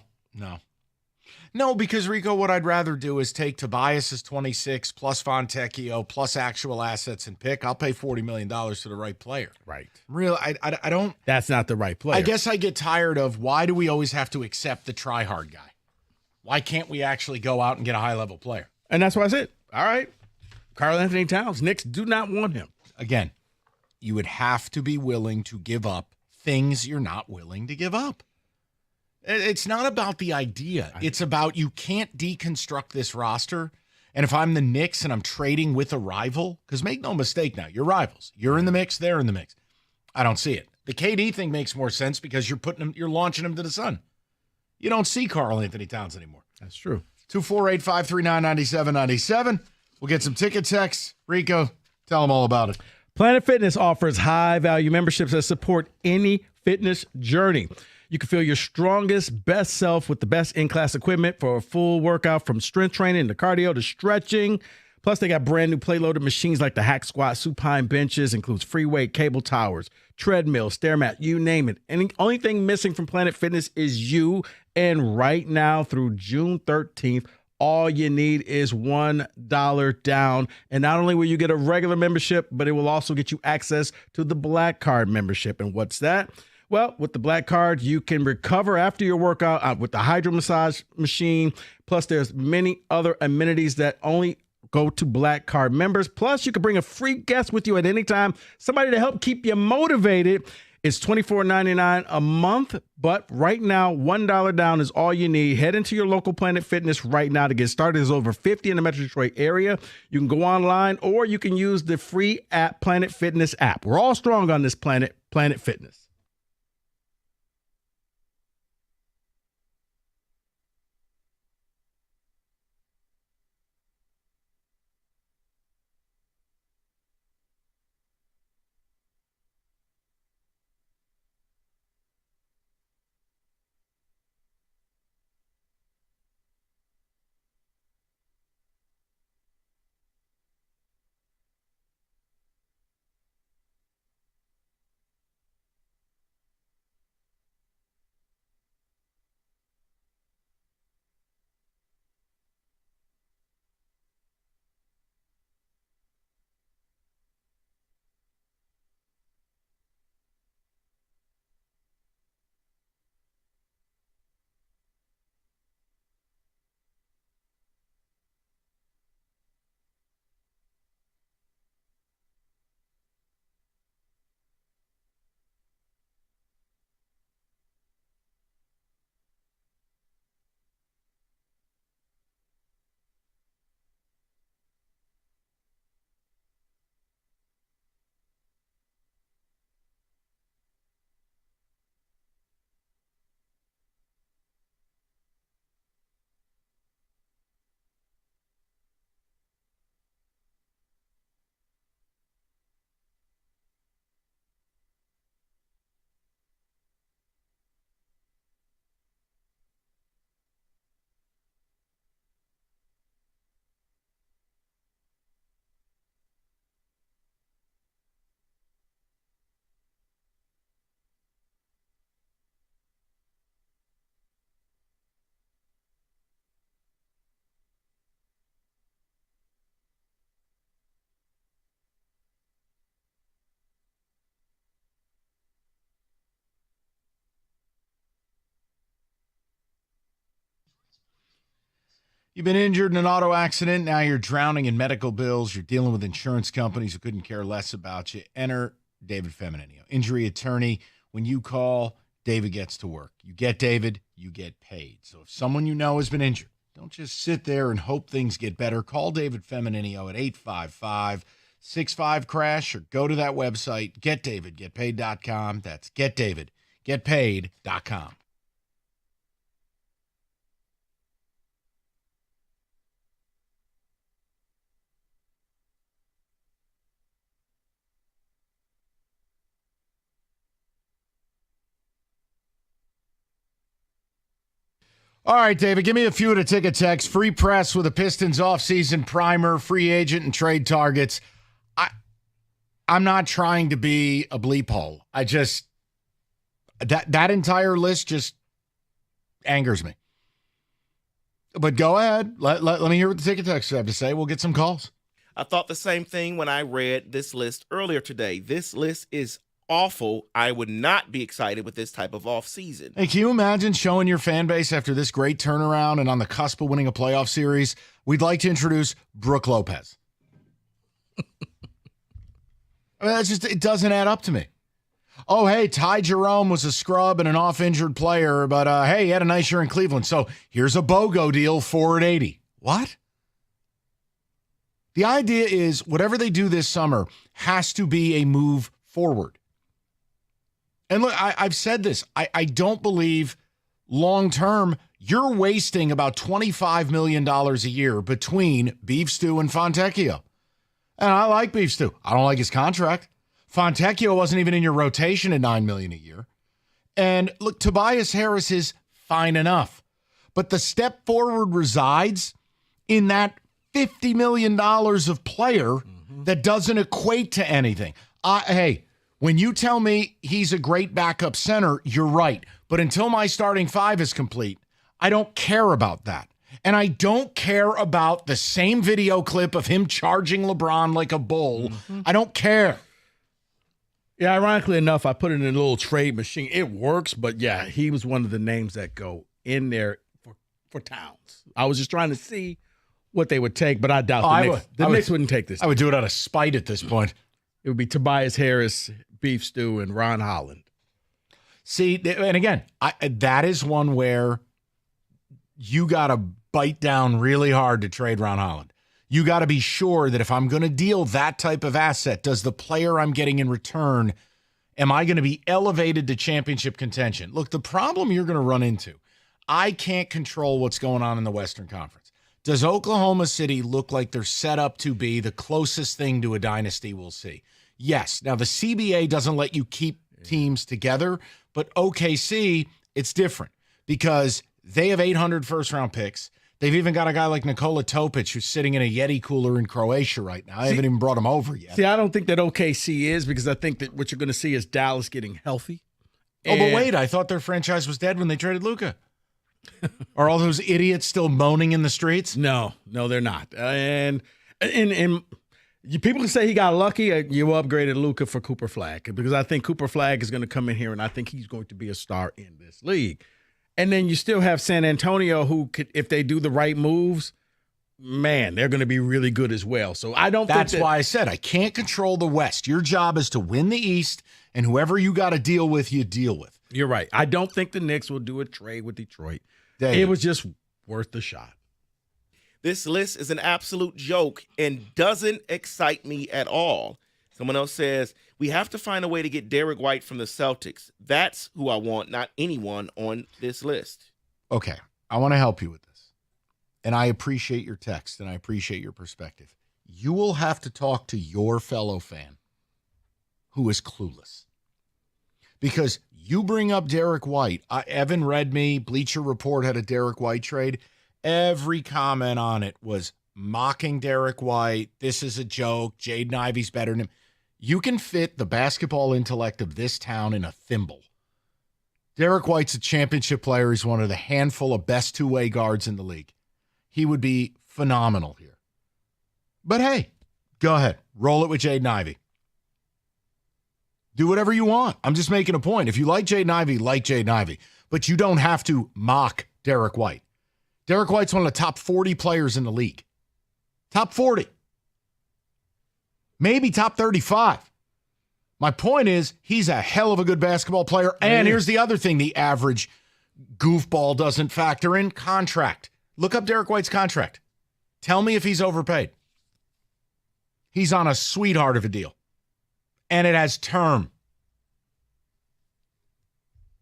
because, Rico, what I'd rather do is take Tobias's 26 plus Fontecchio plus actual assets and pick. I'll pay $40 million to the right player. Right. I don't. That's not the right player. I guess I get tired of why do we always have to accept the try-hard guy? Why can't we actually go out and get a high-level player? And that's why I said, all right, Karl Anthony Towns, Knicks do not want him. Again, you would have to be willing to give up things you're not willing to give up. It's not about the idea. It's about you can't deconstruct this roster. And if I'm the Knicks and I'm trading with a rival, because make no mistake now, you're rivals. You're in the mix, they're in the mix. I don't see it. The KD thing makes more sense because you're launching him to the sun. You don't see Karl Anthony Towns anymore. That's true. 248-539-9797. We'll get some ticket texts. Rico, tell them all about it. Planet Fitness offers high-value memberships that support any fitness journey. You can feel your strongest, best self with the best in-class equipment for a full workout, from strength training to cardio to stretching. Plus, they got brand new plate-loaded machines like the Hack Squat, supine benches, includes free weight cable towers, treadmill, stair mat, you name it. And the only thing missing from Planet Fitness is you. And right now through June 13th, all you need is $1 down. And not only will you get a regular membership, but it will also get you access to the Black Card membership. And what's that? Well, with the Black Card, you can recover after your workout with the hydro massage machine. Plus, there's many other amenities that only go to Black Card members. Plus, you can bring a free guest with you at any time, somebody to help keep you motivated. It's $24.99 a month, but right now, $1 down is all you need. Head into your local Planet Fitness right now to get started. There's over 50 in the Metro Detroit area. You can go online, or you can use the free app, Planet Fitness app. We're all strong on this planet, Planet Fitness. You've been injured in an auto accident. Now you're drowning in medical bills. You're dealing with insurance companies who couldn't care less about you. Enter David Femininio, injury attorney. When you call, David gets to work. You get David, you get paid. So if someone you know has been injured, don't just sit there and hope things get better. Call David Femininio at 855-65-CRASH or go to that website, getdavidgetpaid.com. That's getdavidgetpaid.com. All right, David, give me a few to ticket text. Free press with a Pistons offseason primer, free agent and trade targets. I'm not trying to be a bleep hole. I just that entire list just angers me. But go ahead. Let me hear what the ticket texts have to say. We'll get some calls. I thought the same thing when I read this list earlier today. This list is awful. I would not be excited with this type of offseason. Hey, can you imagine showing your fan base after this great turnaround and on the cusp of winning a playoff series? We'd like to introduce Brooke Lopez. I mean, that's just, it doesn't add up to me. Oh, hey, Ty Jerome was a scrub and an off-injured player, but hey, he had a nice year in Cleveland. So here's a BOGO deal, 4 at 80. What? The idea is whatever they do this summer has to be a move forward. And look, I've said this. I don't believe long-term you're wasting about $25 million a year between Beef Stew and Fontecchio. And I like Beef Stew. I don't like his contract. Fontecchio wasn't even in your rotation at $9 million a year. And look, Tobias Harris is fine enough. But the step forward resides in that $50 million of player that doesn't equate to anything. Hey, when you tell me he's a great backup center, you're right. But until my starting five is complete, I don't care about that. And I don't care about the same video clip of him charging LeBron like a bull. I don't care. Yeah, ironically enough, I put it in a little trade machine. It works, but yeah, he was one of the names that go in there for Towns. I was just trying to see what they would take, but I doubt the Knicks wouldn't take this. I would do it out of spite at this point. It would be Tobias Harris, Beef Stew, and Ron Holland. See, and again, that is one where you got to bite down really hard to trade Ron Holland. You got to be sure that if I'm going to deal that type of asset, does the player I'm getting in return, am I going to be elevated to championship contention? Look, the problem you're going to run into, I can't control what's going on in the Western Conference. Does Oklahoma City look like they're set up to be the closest thing to a dynasty we'll see? Yes. Now, the CBA doesn't let you keep teams together, but OKC, it's different because they have 800 first-round picks. They've even got a guy like Nikola Topic who's sitting in a Yeti cooler in Croatia right now. I haven't even brought him over yet. See, I don't think that OKC is because I think that what you're going to see is Dallas getting healthy. Oh, but wait, I thought their franchise was dead when they traded Luka. Are all those idiots still moaning in the streets? No, they're not. And people can say he got lucky. You upgraded Luka for Cooper Flagg because I think Cooper Flagg is going to come in here and I think he's going to be a star in this league. And then you still have San Antonio who could, if they do the right moves, man, they're going to be really good as well. So I don't think that's why I said I can't control the West. Your job is to win the East, and whoever you got to deal with, you deal with. You're right. I don't think the Knicks will do a trade with Detroit. David. It was just worth the shot. This list is an absolute joke and doesn't excite me at all. Someone else says, we have to find a way to get Derek White from the Celtics. That's who I want, not anyone on this list. Okay, I want to help you with this. And I appreciate your text, and I appreciate your perspective. You will have to talk to your fellow fan who is clueless. Because you bring up Derek White. Evan read me. Bleacher Report had a Derek White trade. Every comment on it was mocking Derek White. This is a joke. Jaden Ivey's better than him. You can fit the basketball intellect of this town in a thimble. Derek White's a championship player. He's one of the handful of best two-way guards in the league. He would be phenomenal here. But hey, go ahead. Roll it with Jaden Ivey. Do whatever you want. I'm just making a point. If you like Jaden Ivey, like Jaden Ivey. But you don't have to mock Derek White. Derek White's one of the top 40 players in the league. Top 40. Maybe top 35. My point is, he's a hell of a good basketball player. And here's the other thing the average goofball doesn't factor in: contract. Look up Derek White's contract. Tell me if he's overpaid. He's on a sweetheart of a deal. And it has term.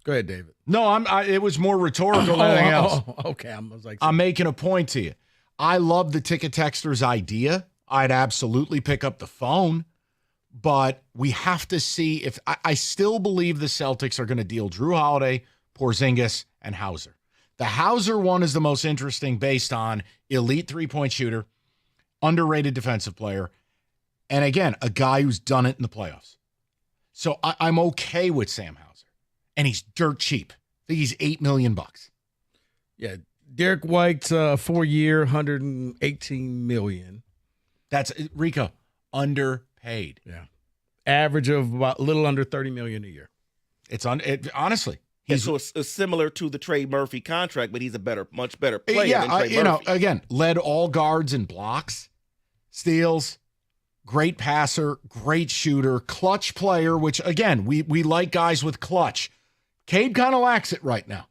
Go ahead, David. No, it was more rhetorical than anything else. Okay. I'm making a point to you. I love the ticket texter's idea. I'd absolutely pick up the phone. But we have to see if I still believe the Celtics are going to deal Drew Holiday, Porzingis, and Hauser. The Hauser one is the most interesting based on elite three-point shooter, underrated defensive player, and again, a guy who's done it in the playoffs. So I'm okay with Sam Hauser, and he's dirt cheap. I think he's $8 million. Yeah, Derek White's 4-year, $118 million. That's Rico, underpaid. Yeah, average of about a little under $30 million a year. Honestly. So it's similar to the Trey Murphy contract, but he's a much better player than Trey Murphy. Again, led all guards in blocks, steals, great passer, great shooter, clutch player, which, again, we like guys with clutch. Cade kind of lacks it right now.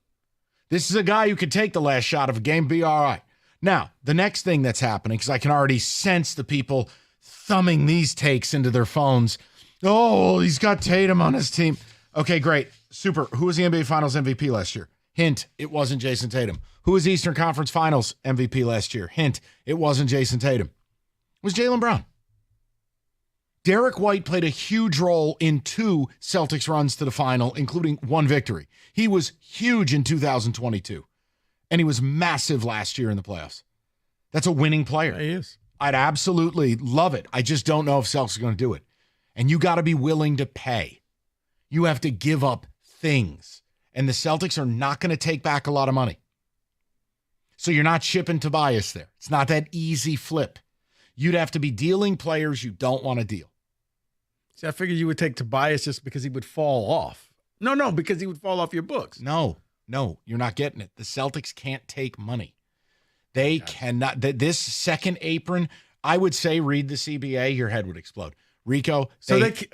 This is a guy who could take the last shot of a game, be all right. Now, the next thing that's happening, because I can already sense the people thumbing these takes into their phones. Oh, he's got Tatum on his team. Okay, great. Super. Who was the NBA Finals MVP last year? Hint, it wasn't Jason Tatum. Who was Eastern Conference Finals MVP last year? Hint, it wasn't Jason Tatum. It was Jaylen Brown. Derek White played a huge role in 2 Celtics runs to the final, including 1 victory. He was huge in 2022, and he was massive last year in the playoffs. That's a winning player. He is. I'd absolutely love it. I just don't know if Celtics are going to do it. And you got to be willing to pay. You have to give up things. And the Celtics are not going to take back a lot of money. So you're not shipping Tobias there. It's not that easy flip. You'd have to be dealing players you don't want to deal. See, I figured you would take Tobias just because he would fall off. No, because he would fall off your books. No, you're not getting it. The Celtics can't take money. They cannot. This second apron, I would say, read the CBA, your head would explode. Rico.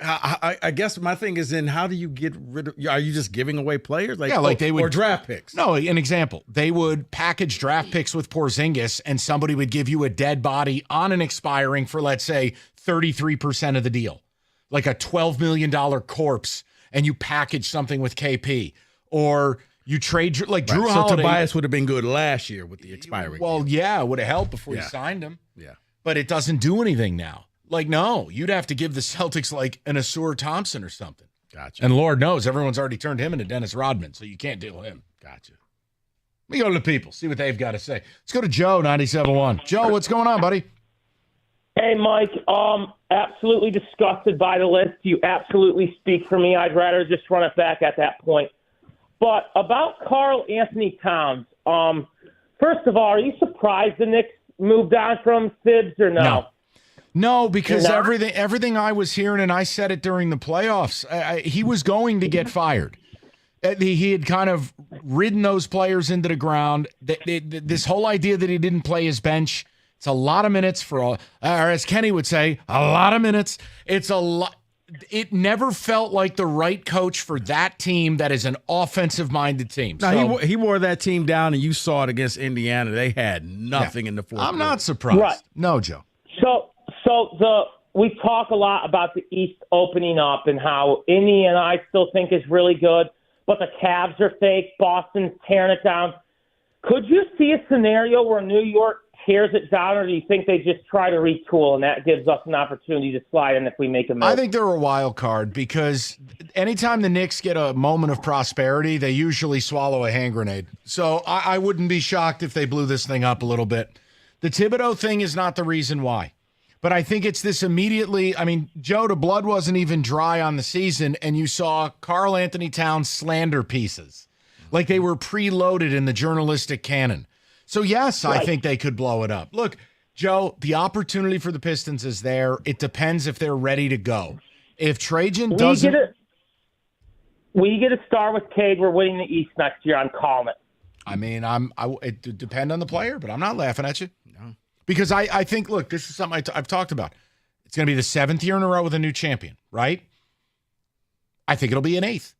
I guess my thing is, then how do you get rid of? Are you just giving away players? They would, or draft picks. No, an example. They would package draft picks with Porzingis, and somebody would give you a dead body on an expiring for, let's say, 33% of the deal, like a $12 million corpse, and you package something with KP, or you trade like Drew Holiday. So Tobias would have been good last year with the expiring. Well, yeah, it would have helped before you signed him. Yeah, but it doesn't do anything now. Like, no, you'd have to give the Celtics like an Asur Thompson or something. Gotcha. And Lord knows everyone's already turned him into Dennis Rodman, so you can't deal him. Gotcha. Let me go to the people, see what they've got to say. Let's go to Joe, 97.1. Joe, what's going on, buddy? Hey, Mike. Absolutely disgusted by the list. You absolutely speak for me. I'd rather just run it back at that point. But about Karl Anthony Towns, first of all, are you surprised the Knicks moved on from Thibs or no? No, because everything I was hearing, and I said it during the playoffs, he was going to get fired. He had kind of ridden those players into the ground. This whole idea that he didn't play his bench, it's a lot of minutes or as Kenny would say, a lot of minutes. It's a lot. It never felt like the right coach for that team that is an offensive-minded team. No, he wore that team down, and you saw it against Indiana. They had nothing in the fourth. I'm not surprised. Right. No, Joe. We talk a lot about the East opening up and how Indiana I still think is really good, but the Cavs are fake. Boston's tearing it down. Could you see a scenario where New York tears it down, or do you think they just try to retool and that gives us an opportunity to slide in if we make a move? I think they're a wild card because anytime the Knicks get a moment of prosperity, they usually swallow a hand grenade. So I wouldn't be shocked if they blew this thing up a little bit. The Thibodeau thing is not the reason why. But I think it's this immediately. I mean, Joe, the blood wasn't even dry on the season, and you saw Karl Anthony Towns slander pieces. Like they were preloaded in the journalistic canon. So, yes, right. I think they could blow it up. Look, Joe, the opportunity for the Pistons is there. It depends if they're ready to go. If Trajan doesn't. We get a star with Cade. We're winning the East next year. I'm calling it. I mean, it depend on the player, but I'm not laughing at you. No. Because I think, look, this is something I've talked about. It's going to be the 7th year in a row with a new champion, right? I think it'll be an 8th.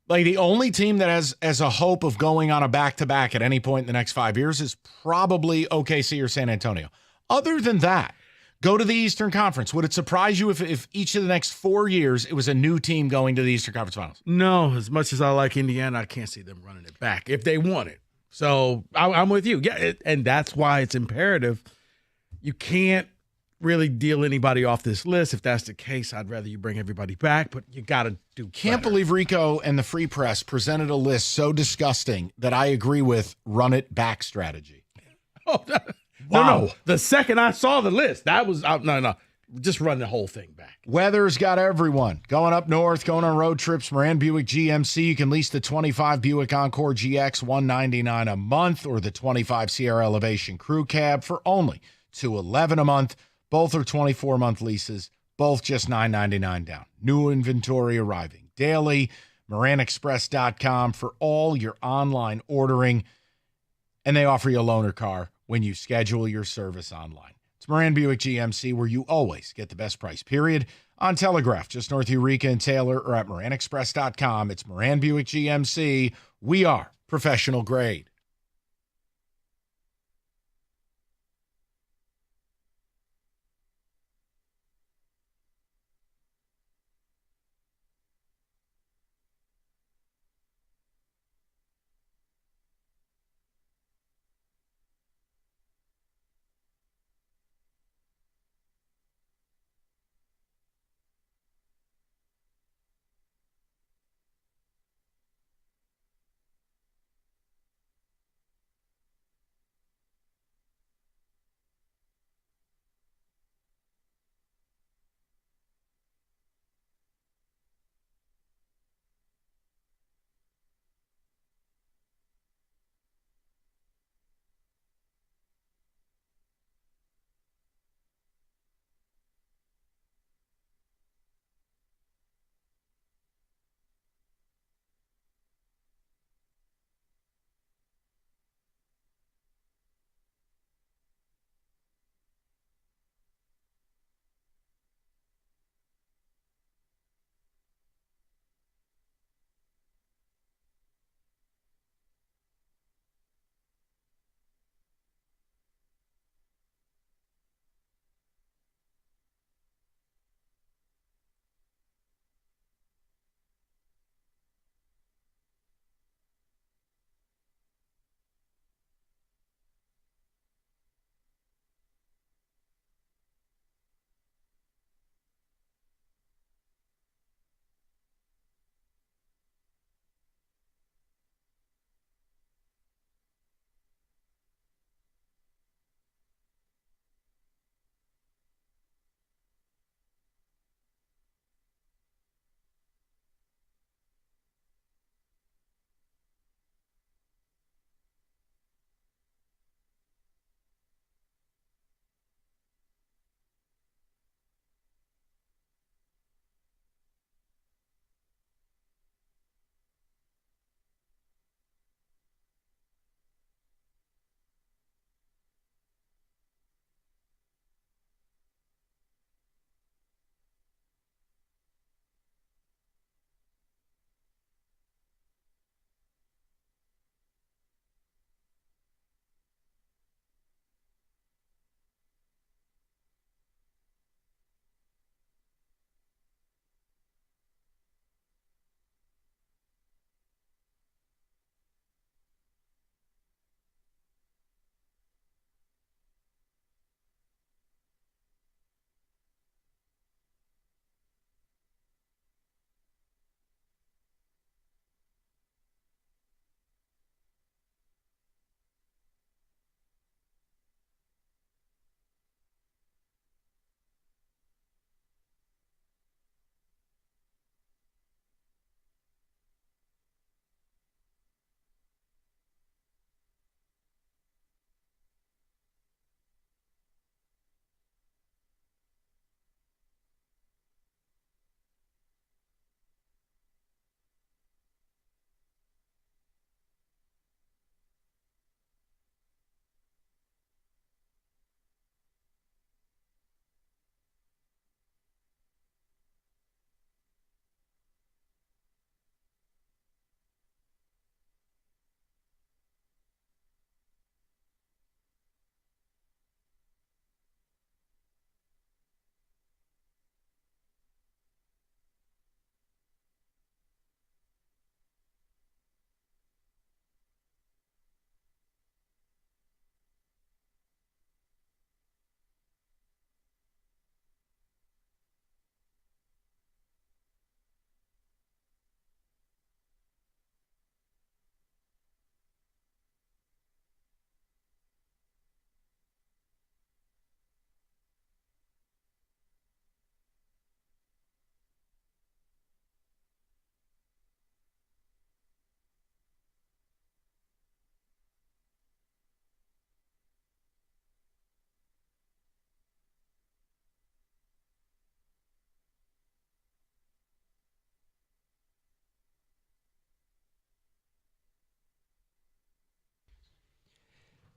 Like, the only team that has a hope of going on a back-to-back at any point in the next 5 years is probably OKC or San Antonio. Other than that, go to the Eastern Conference. Would it surprise you if each of the next 4 years it was a new team going to the Eastern Conference Finals? No, as much as I like Indiana, I can't see them running it back if they want it. So I'm with you. Yeah, and that's why it's imperative. You can't really deal anybody off this list. If that's the case, I'd rather you bring everybody back, but you got to do Can't believe Rico and the Free Press presented a list so disgusting that I agree with run it back strategy. Oh, no. The second I saw the list, that was no. Just run the whole thing back. Weather's got everyone. Going up north, going on road trips, Moran Buick GMC. You can lease the 25 Buick Encore GX, $199 a month, or the 25 Sierra Elevation Crew Cab for only $211 a month. Both are 24-month leases, both just $999 down. New inventory arriving daily. MoranExpress.com for all your online ordering. And they offer you a loaner car when you schedule your service online. It's Moran Buick GMC, where you always get the best price, period. On Telegraph, just north of Eureka and Taylor, or at MoranExpress.com. It's Moran Buick GMC. We are professional grade.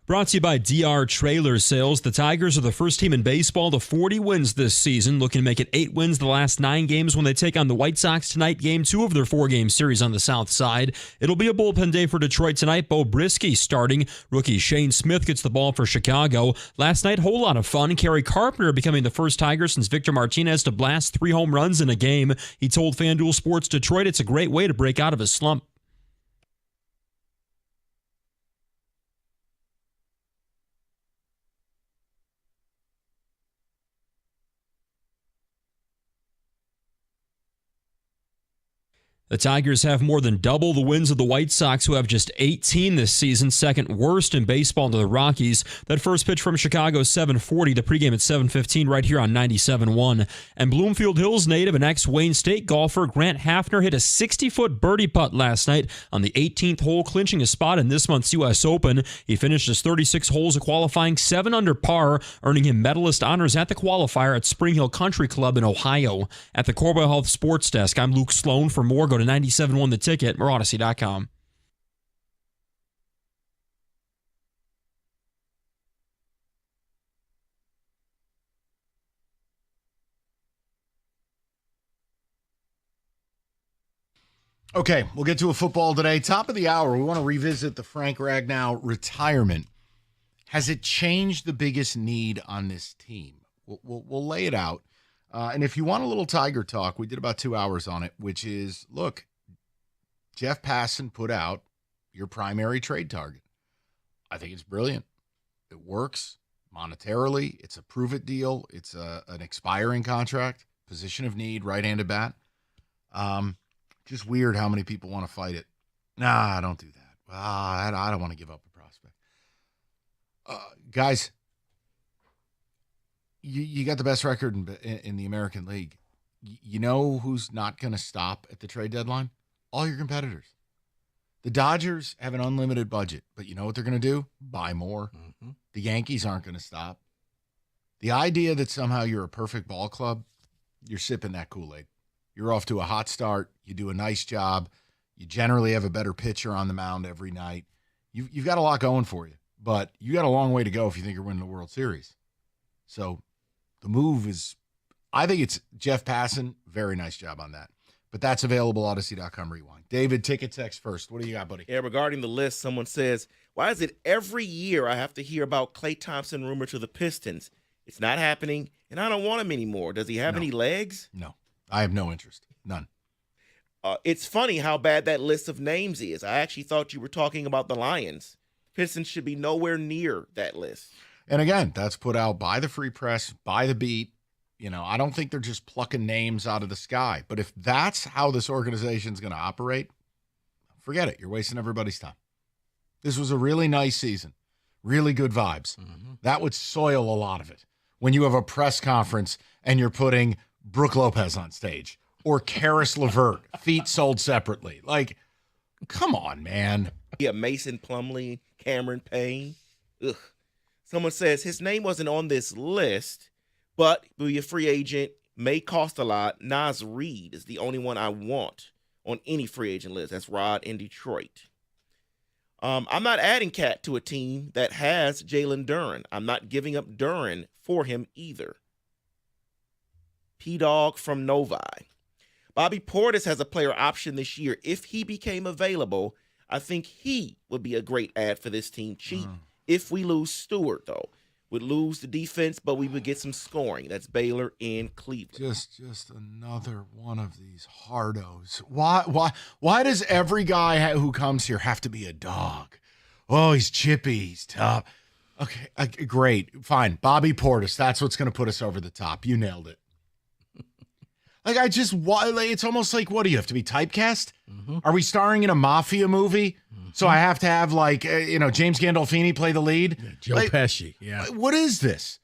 Brought to you by DR Trailer Sales. The Tigers are the first team in baseball to 40 wins this season, looking to make it 8 wins the last 9 games when they take on the White Sox tonight, game 2 of their 4-game series on the south side. It'll be a bullpen day for Detroit tonight. Bo Brisky starting. Rookie Shane Smith gets the ball for Chicago. Last night, whole lot of fun. Kerry Carpenter becoming the first Tiger since Victor Martinez to blast 3 home runs in a game. He told FanDuel Sports Detroit it's a great way to break out of a slump. The Tigers have more than double the wins of the White Sox, who have just 18 this season, second worst in baseball to the Rockies. That first pitch from Chicago, 7:40. The pregame at 7:15 right here on 97.1. And Bloomfield Hills native and ex-Wayne State golfer Grant Hafner hit a 60-foot birdie putt last night on the 18th hole, clinching a spot in this month's U.S. Open. He finished his 36 holes of qualifying 7 under par, earning him medalist honors at the qualifier at Spring Hill Country Club in Ohio. At the Corbel Health Sports Desk, I'm Luke Sloan. For more, go to 97.1 The Ticket, or Odyssey.com. Okay, we'll get to a football today. Top of the hour, we want to revisit the Frank Ragnow retirement. Has it changed the biggest need on this team? We'll lay it out. And if you want a little Tiger talk, we did about 2 hours on it, which is, look, Jeff Passan put out your primary trade target. I think it's brilliant. It works monetarily. It's a prove-it deal. It's an expiring contract, position of need, right-handed bat. Just weird how many people want to fight it. Nah, don't do that. I don't want to give up a prospect. Guys, you got the best record in the American League. You know who's not going to stop at the trade deadline? All your competitors. The Dodgers have an unlimited budget, but you know what they're going to do? Buy more. Mm-hmm. The Yankees aren't going to stop. The idea that somehow you're a perfect ball club, you're sipping that Kool-Aid. You're off to a hot start. You do a nice job. You generally have a better pitcher on the mound every night. You've got a lot going for you, but you got a long way to go if you think you're winning the World Series. So the move is, I think it's Jeff Passan. Very nice job on that. But that's available, Odyssey.com rewind. David, ticket text first. What do you got, buddy? Yeah, regarding the list, someone says, why is it every year I have to hear about Klay Thompson rumor to the Pistons? It's not happening, and I don't want him anymore. Does he have any legs? No. I have no interest. None. It's funny how bad that list of names is. I actually thought you were talking about the Lions. Pistons should be nowhere near that list. And again, that's put out by the Free Press, by the Beat. You know, I don't think they're just plucking names out of the sky. But if that's how this organization is going to operate, forget it. You're wasting everybody's time. This was a really nice season. Really good vibes. Mm-hmm. That would soil a lot of it. When you have a press conference and you're putting Brooke Lopez on stage or Karis LeVert, feet sold separately. Like, come on, man. Yeah, Mason Plumlee, Cameron Payne. Ugh. Someone says his name wasn't on this list, but be a free agent, may cost a lot. Nas Reed is the only one I want on any free agent list. That's Rod in Detroit. I'm not adding Cat to a team that has Jalen Duren. I'm not giving up Duren for him either. P-Dog from Novi. Bobby Portis has a player option this year. If he became available, I think he would be a great add for this team. Cheap. If we lose Stewart, though. Would lose the defense, but we would get some scoring. That's Baylor and Cleveland. Just another one of these hardos. Why does every guy who comes here have to be a dog? Oh, he's chippy. He's tough. Okay, great. Fine. Bobby Portis. That's what's going to put us over the top. You nailed it. It's almost like, what do you have to be typecast? Mm-hmm. Are we starring in a mafia movie? Mm-hmm. So I have to have James Gandolfini play the lead? Yeah, Joe Pesci. Yeah. What is this?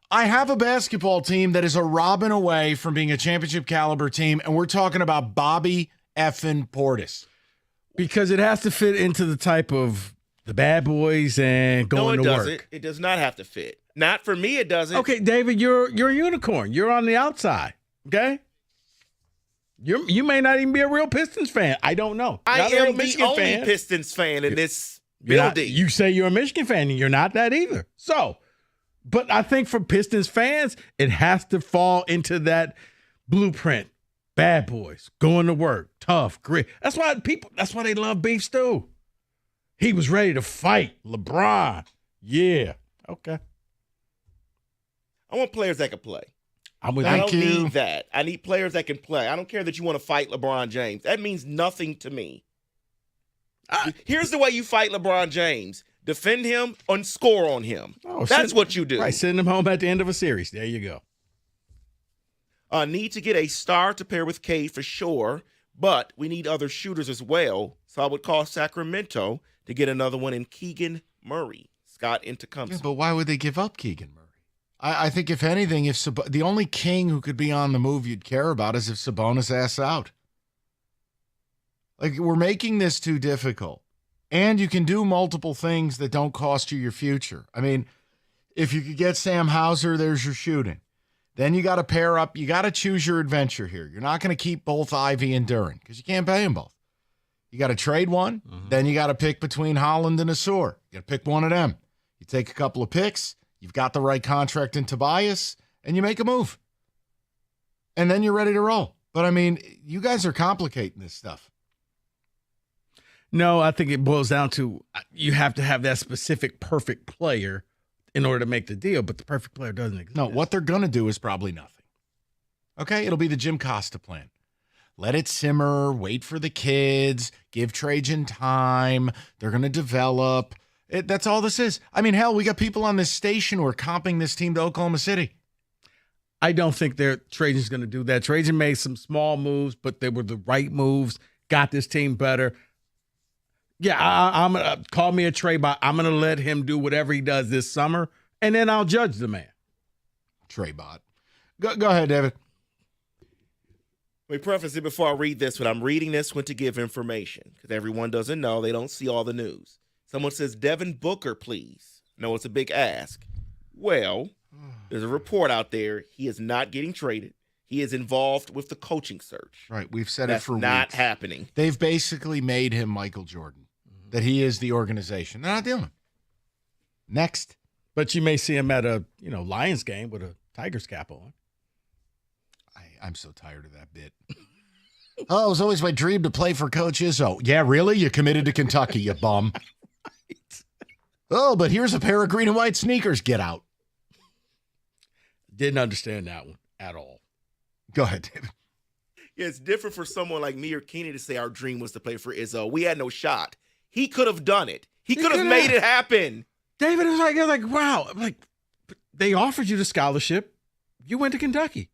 I have a basketball team that is a Robin away from being a championship caliber team, and we're talking about Bobby effing Portis. Because it has to fit into the type of the bad boys and going to work. No, it doesn't. It does not have to fit. Not for me, it doesn't. Okay, David, you're a unicorn. You're on the outside, okay? You may not even be a real Pistons fan. I don't know. I am the only Pistons fan in this Building. You say you're a Michigan fan, and you're not that either. So, but I think for Pistons fans, it has to fall into that blueprint. Bad boys, going to work, tough, grit. That's why they love beef stew. He was ready to fight. LeBron. Yeah. Okay. I want players that can play. I'm with I don't need that. I need players that can play. I don't care that you want to fight LeBron James. That means nothing to me. Here's the way you fight LeBron James. Defend him and score on him. That's what you do. Right, send him home at the end of a series. There you go. Need to get a star to pair with Cade for sure, but we need other shooters as well. So I would call Sacramento to get another one in Keegan Murray. Scott in Tecumseh. Yeah, but why would they give up Keegan Murray? I think if anything, the only king who could be on the move you'd care about is if Sabonis asks out. Like, we're making this too difficult. And you can do multiple things that don't cost you your future. I mean, if you could get Sam Hauser, there's your shooting. Then you got to pair up. You got to choose your adventure here. You're not going to keep both Ivy and Duren because you can't pay them both. You got to trade one. Then you got to pick between Holland and Asur. You got to pick one of them. You take a couple of picks. You've got the right contract in Tobias, and you make a move. And then you're ready to roll. But, I mean, you guys are complicating this stuff. No, I think it boils down to you have to have that specific perfect player in order to make the deal, but the perfect player doesn't exist. No, what they're going to do is probably nothing. Okay? It'll be the Jim Costa plan. Let it simmer, wait for the kids, give Trajan time. They're going to develop. That's all this is. I mean, hell, we got people on this station who are comping this team to Oklahoma City. I don't think Trajan's going to do that. Trajan made some small moves, but they were the right moves, got this team better. Yeah, I'm going to call me a trade bot. I'm going to let him do whatever he does this summer, and then I'll judge the man. Trey bot. Go ahead, David. Let me preface it before I read this. When I'm reading this, when to give information, because everyone doesn't know. They don't see all the news. Someone says, Devin Booker, please. No, it's a big ask. Well, there's a report out there. He is not getting traded. He is involved with the coaching search. Right, we've said That's it for not weeks. happening. They've basically made him Michael Jordan, that he is the organization. They're not doing it. Next. But you may see him at a Lions game with a Tigers cap on. I'm so tired of that bit. Oh, it was always my dream to play for Coach Izzo. Yeah, really? You committed to Kentucky, you bum. Right. Oh, but here's a pair of green and white sneakers. Get out. Didn't understand that one at all. Go ahead, David. Yeah, it's different for someone like me or Kenny to say our dream was to play for Izzo. We had no shot. He could have done it. He could have made it happen. David was like, wow. Like, they offered you the scholarship. You went to Kentucky.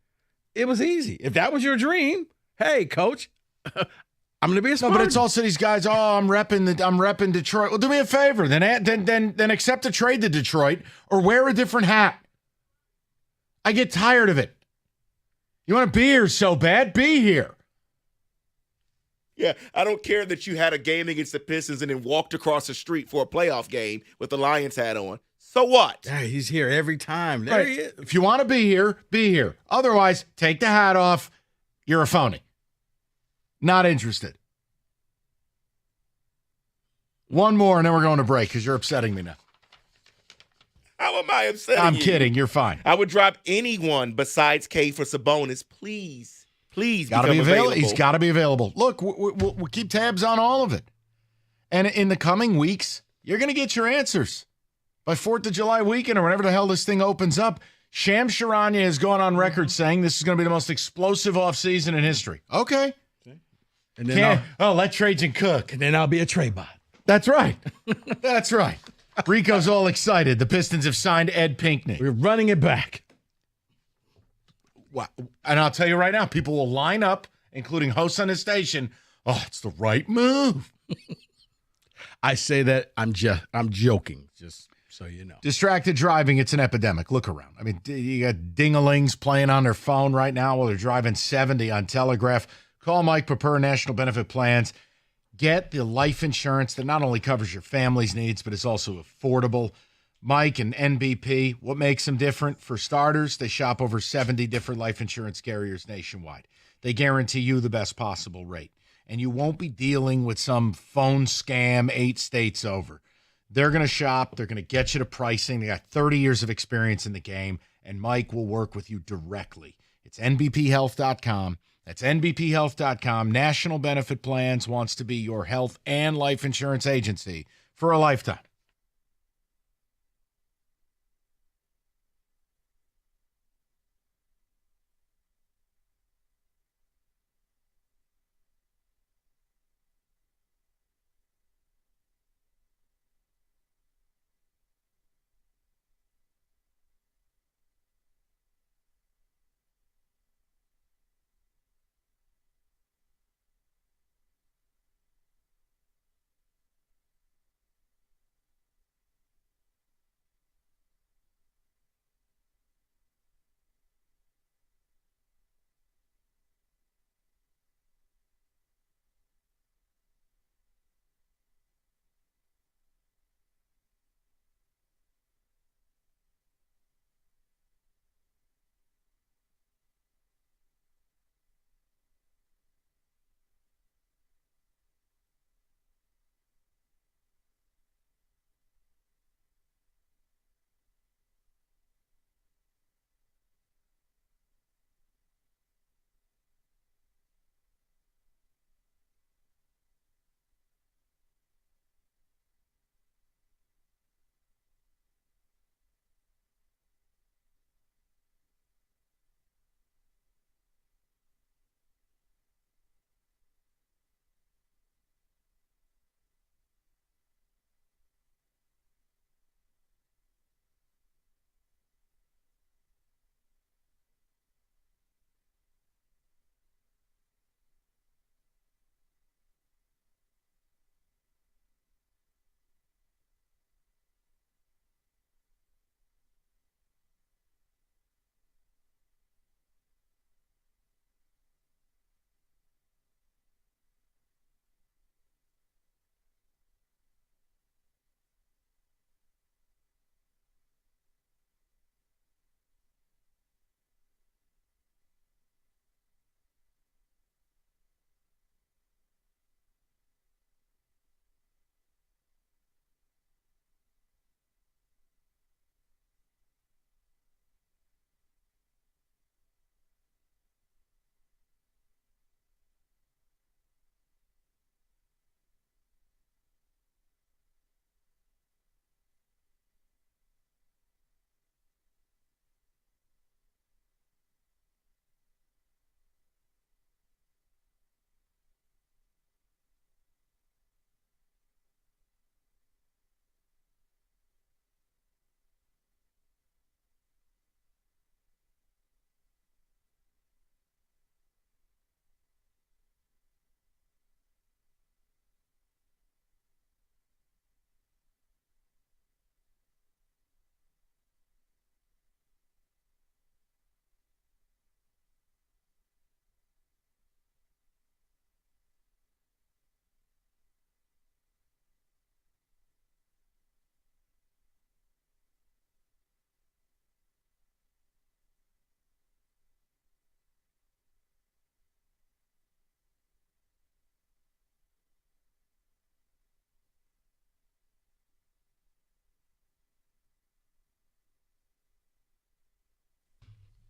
It was easy. If that was your dream, hey, coach, I'm going to be a Spartan. No, but it's also these guys, I'm repping Detroit. Well, do me a favor. Then accept a trade to Detroit or wear a different hat. I get tired of it. You want to be here so bad? Be here. Yeah, I don't care that you had a game against the Pistons and then walked across the street for a playoff game with the Lions hat on. So what? Yeah, he's here every time. There Right. he is. If you want to be here, be here. Otherwise, take the hat off. You're a phony. Not interested. One more, and then we're going to break because you're upsetting me now. How am I upsetting I'm you? kidding. You're fine. I would drop anyone besides K for Sabonis. Please Gotta be become available. He's got to be available. Look, we'll keep tabs on all of it. And in the coming weeks, you're going to get your answers. By 4th of July weekend or whenever the hell this thing opens up, Shams Charania has gone on record saying this is going to be the most explosive offseason in history. Okay. And then let Trajan cook. And then I'll be a trade bot. That's right. That's right. Rico's all excited. The Pistons have signed Ed Pinckney. We're running it back. Wow. And I'll tell you right now, people will line up, including hosts on the station. Oh, it's the right move. I say that I'm joking, just so you know. Distracted driving, it's an epidemic. Look around. I mean, you got ding-a-lings playing on their phone right now while they're driving 70 on Telegraph. Call Mike Pepper, National Benefit Plans. Get the life insurance that not only covers your family's needs, but is also affordable. Mike and NBP, what makes them different? For starters, they shop over 70 different life insurance carriers nationwide. They guarantee you the best possible rate. And you won't be dealing with some phone scam 8 states over. They're going to shop. They're going to get you to pricing. They got 30 years of experience in the game, and Mike will work with you directly. It's nbphealth.com. That's nbphealth.com. National Benefit Plans wants to be your health and life insurance agency for a lifetime.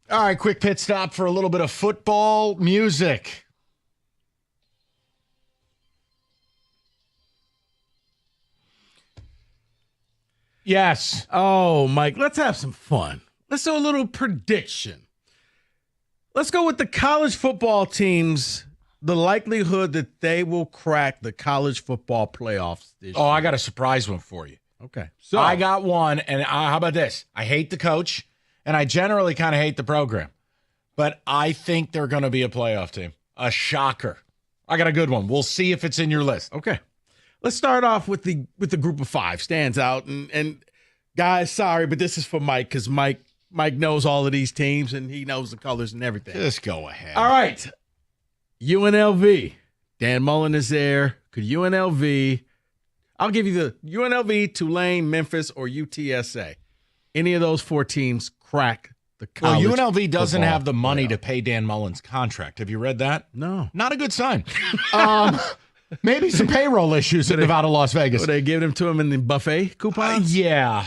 All right, quick pit stop for a little bit of football music. Yes. Oh, Mike, let's have some fun. Let's do a little prediction. Let's go with the college football teams, the likelihood that they will crack the college football playoffs this year. I got a surprise one for you. Okay. So I got one, and how about this? I hate the coach, and I generally kind of hate the program, but I think they're going to be a playoff team. A shocker. I got a good one. We'll see if it's in your list. Okay. Let's start off with the group of five. Stands out. And guys, sorry, but this is for Mike because Mike knows all of these teams and he knows the colors and everything. Just go ahead. All right. UNLV. Dan Mullen is there. Could UNLV, I'll give you the UNLV, Tulane, Memphis, or UTSA. Any of those four teams crack the college. Well, UNLV doesn't have the money to pay Dan Mullen's contract. Have you read that? No. Not a good sign. Maybe some payroll issues at Nevada, Las Vegas. Were they giving them to him in the buffet coupons? Yeah.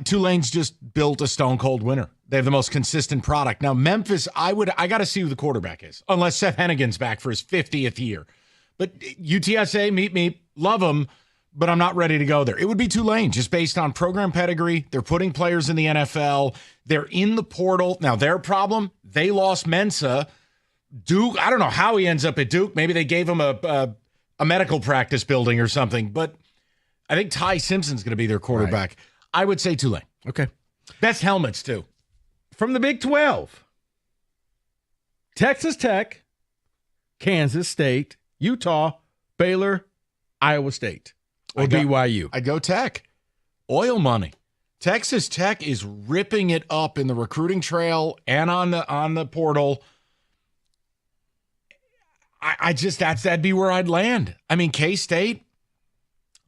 Tulane's just built a stone cold winner. They have the most consistent product. Now, Memphis, I got to see who the quarterback is, unless Seth Hennigan's back for his 50th year. But UTSA, meet me, love them, but I'm not ready to go there. It would be Tulane, just based on program pedigree. They're putting players in the NFL. They're in the portal. Now, their problem, they lost Mensa. Duke, I don't know how he ends up at Duke. Maybe they gave him a medical practice building or something. But I think Ty Simpson's going to be their quarterback. Right. I would say Tulane. Okay. Best helmets, too. From the Big 12, Texas Tech, Kansas State, Utah, Baylor, Iowa State, or BYU. I'd go Tech. Oil money. Texas Tech is ripping it up in the recruiting trail and on the portal. That'd be where I'd land. I mean, K-State,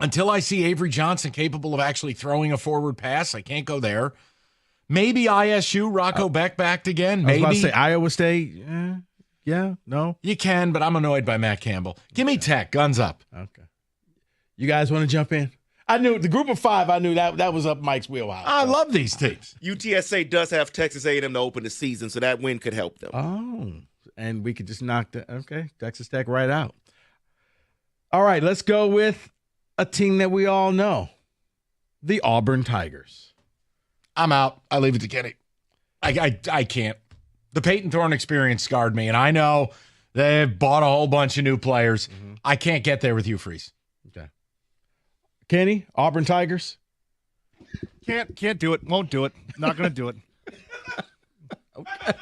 until I see Avery Johnson capable of actually throwing a forward pass, I can't go there. Maybe ISU, Rocco Beck backed again. Maybe. I was about to say Iowa State. Yeah, no. You can, but I'm annoyed by Matt Campbell. Give me Tech. Guns up. Okay. You guys want to jump in? I knew the group of five. I knew that was up Mike's wheelhouse. I love these teams. UTSA does have Texas A&M to open the season, so that win could help them. Oh, and we could just knock Texas Tech right out. All right, let's go with a team that we all know, the Auburn Tigers. I'm out. I leave it to Kenny. I can't. The Peyton Thorne experience scarred me, and I know they've bought a whole bunch of new players. Mm-hmm. I can't get there with you, Freeze. Okay. Kenny, Auburn Tigers? Can't do it. Won't do it. Not going to do it. Okay.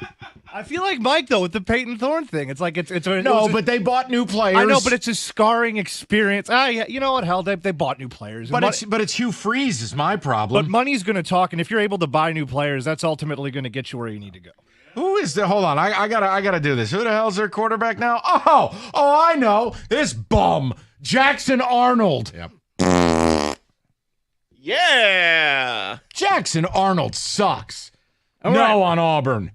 I feel like Mike, though, with the Peyton Thorne thing. It's like but they bought new players. I know, but it's a scarring experience. Yeah, you know what? Hell, they bought new players. But it's Hugh Freeze is my problem. But money's going to talk, and if you're able to buy new players, that's ultimately going to get you where you need to go. Who is the? Hold on, I gotta do this. Who the hell's their quarterback now? Oh, I know this bum, Jackson Arnold. Yep. Yeah, Jackson Arnold sucks. On Auburn.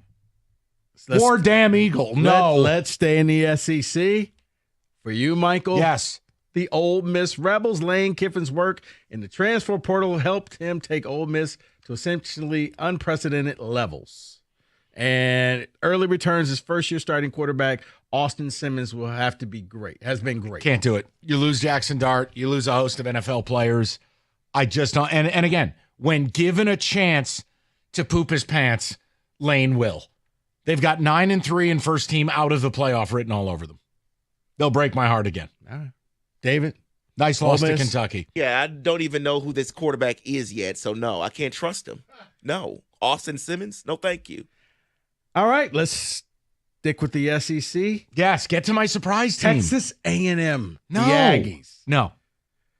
Or damn Eagle. No. Let's stay in the SEC. For you, Michael. Yes. The Ole Miss Rebels. Lane Kiffin's work in the transfer portal helped him take Ole Miss to essentially unprecedented levels. And early returns, his first year starting quarterback, Austin Simmons, will have to be great. Has been great. Can't do it. You lose Jackson Dart. You lose a host of NFL players. I just don't. And again, when given a chance to poop his pants, Lane will. They've got 9-3 and first team out of the playoff written all over them. They'll break my heart again. All right. David? Nice loss to Kentucky. Yeah, I don't even know who this quarterback is yet, so no, I can't trust him. No. Austin Simmons? No, thank you. All right, let's stick with the SEC. Yes, get to my surprise team. Texas A&M. No. The Aggies. No.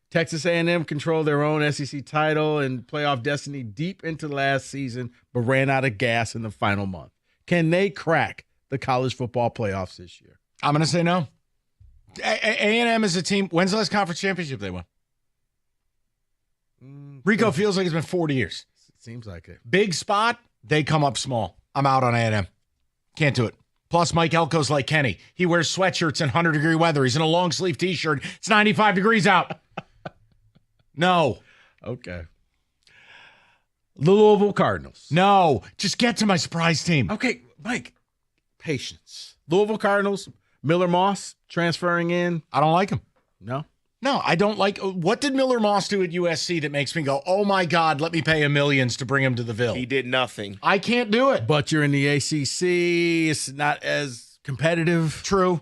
Texas A&M controlled their own SEC title and playoff destiny deep into last season, but ran out of gas in the final month. Can they crack the college football playoffs this year? I'm going to say no. A&M is a team. When's the last conference championship they won? Rico feels like it's been 40 years. Seems like it. Big spot, they come up small. I'm out on A&M. Can't do it. Plus, Mike Elko's like Kenny. He wears sweatshirts in 100-degree weather. He's in a long-sleeve T-shirt. It's 95 degrees out. No. Okay. The Louisville Cardinals. No. Just get to my surprise team. Okay, Mike. Patience. Louisville Cardinals. Miller Moss transferring in. I don't like him. No? No, I don't like. What did Miller Moss do at USC that makes me go, oh my God, let me pay him millions to bring him to the Ville? He did nothing. I can't do it. But you're in the ACC. It's not as competitive. True.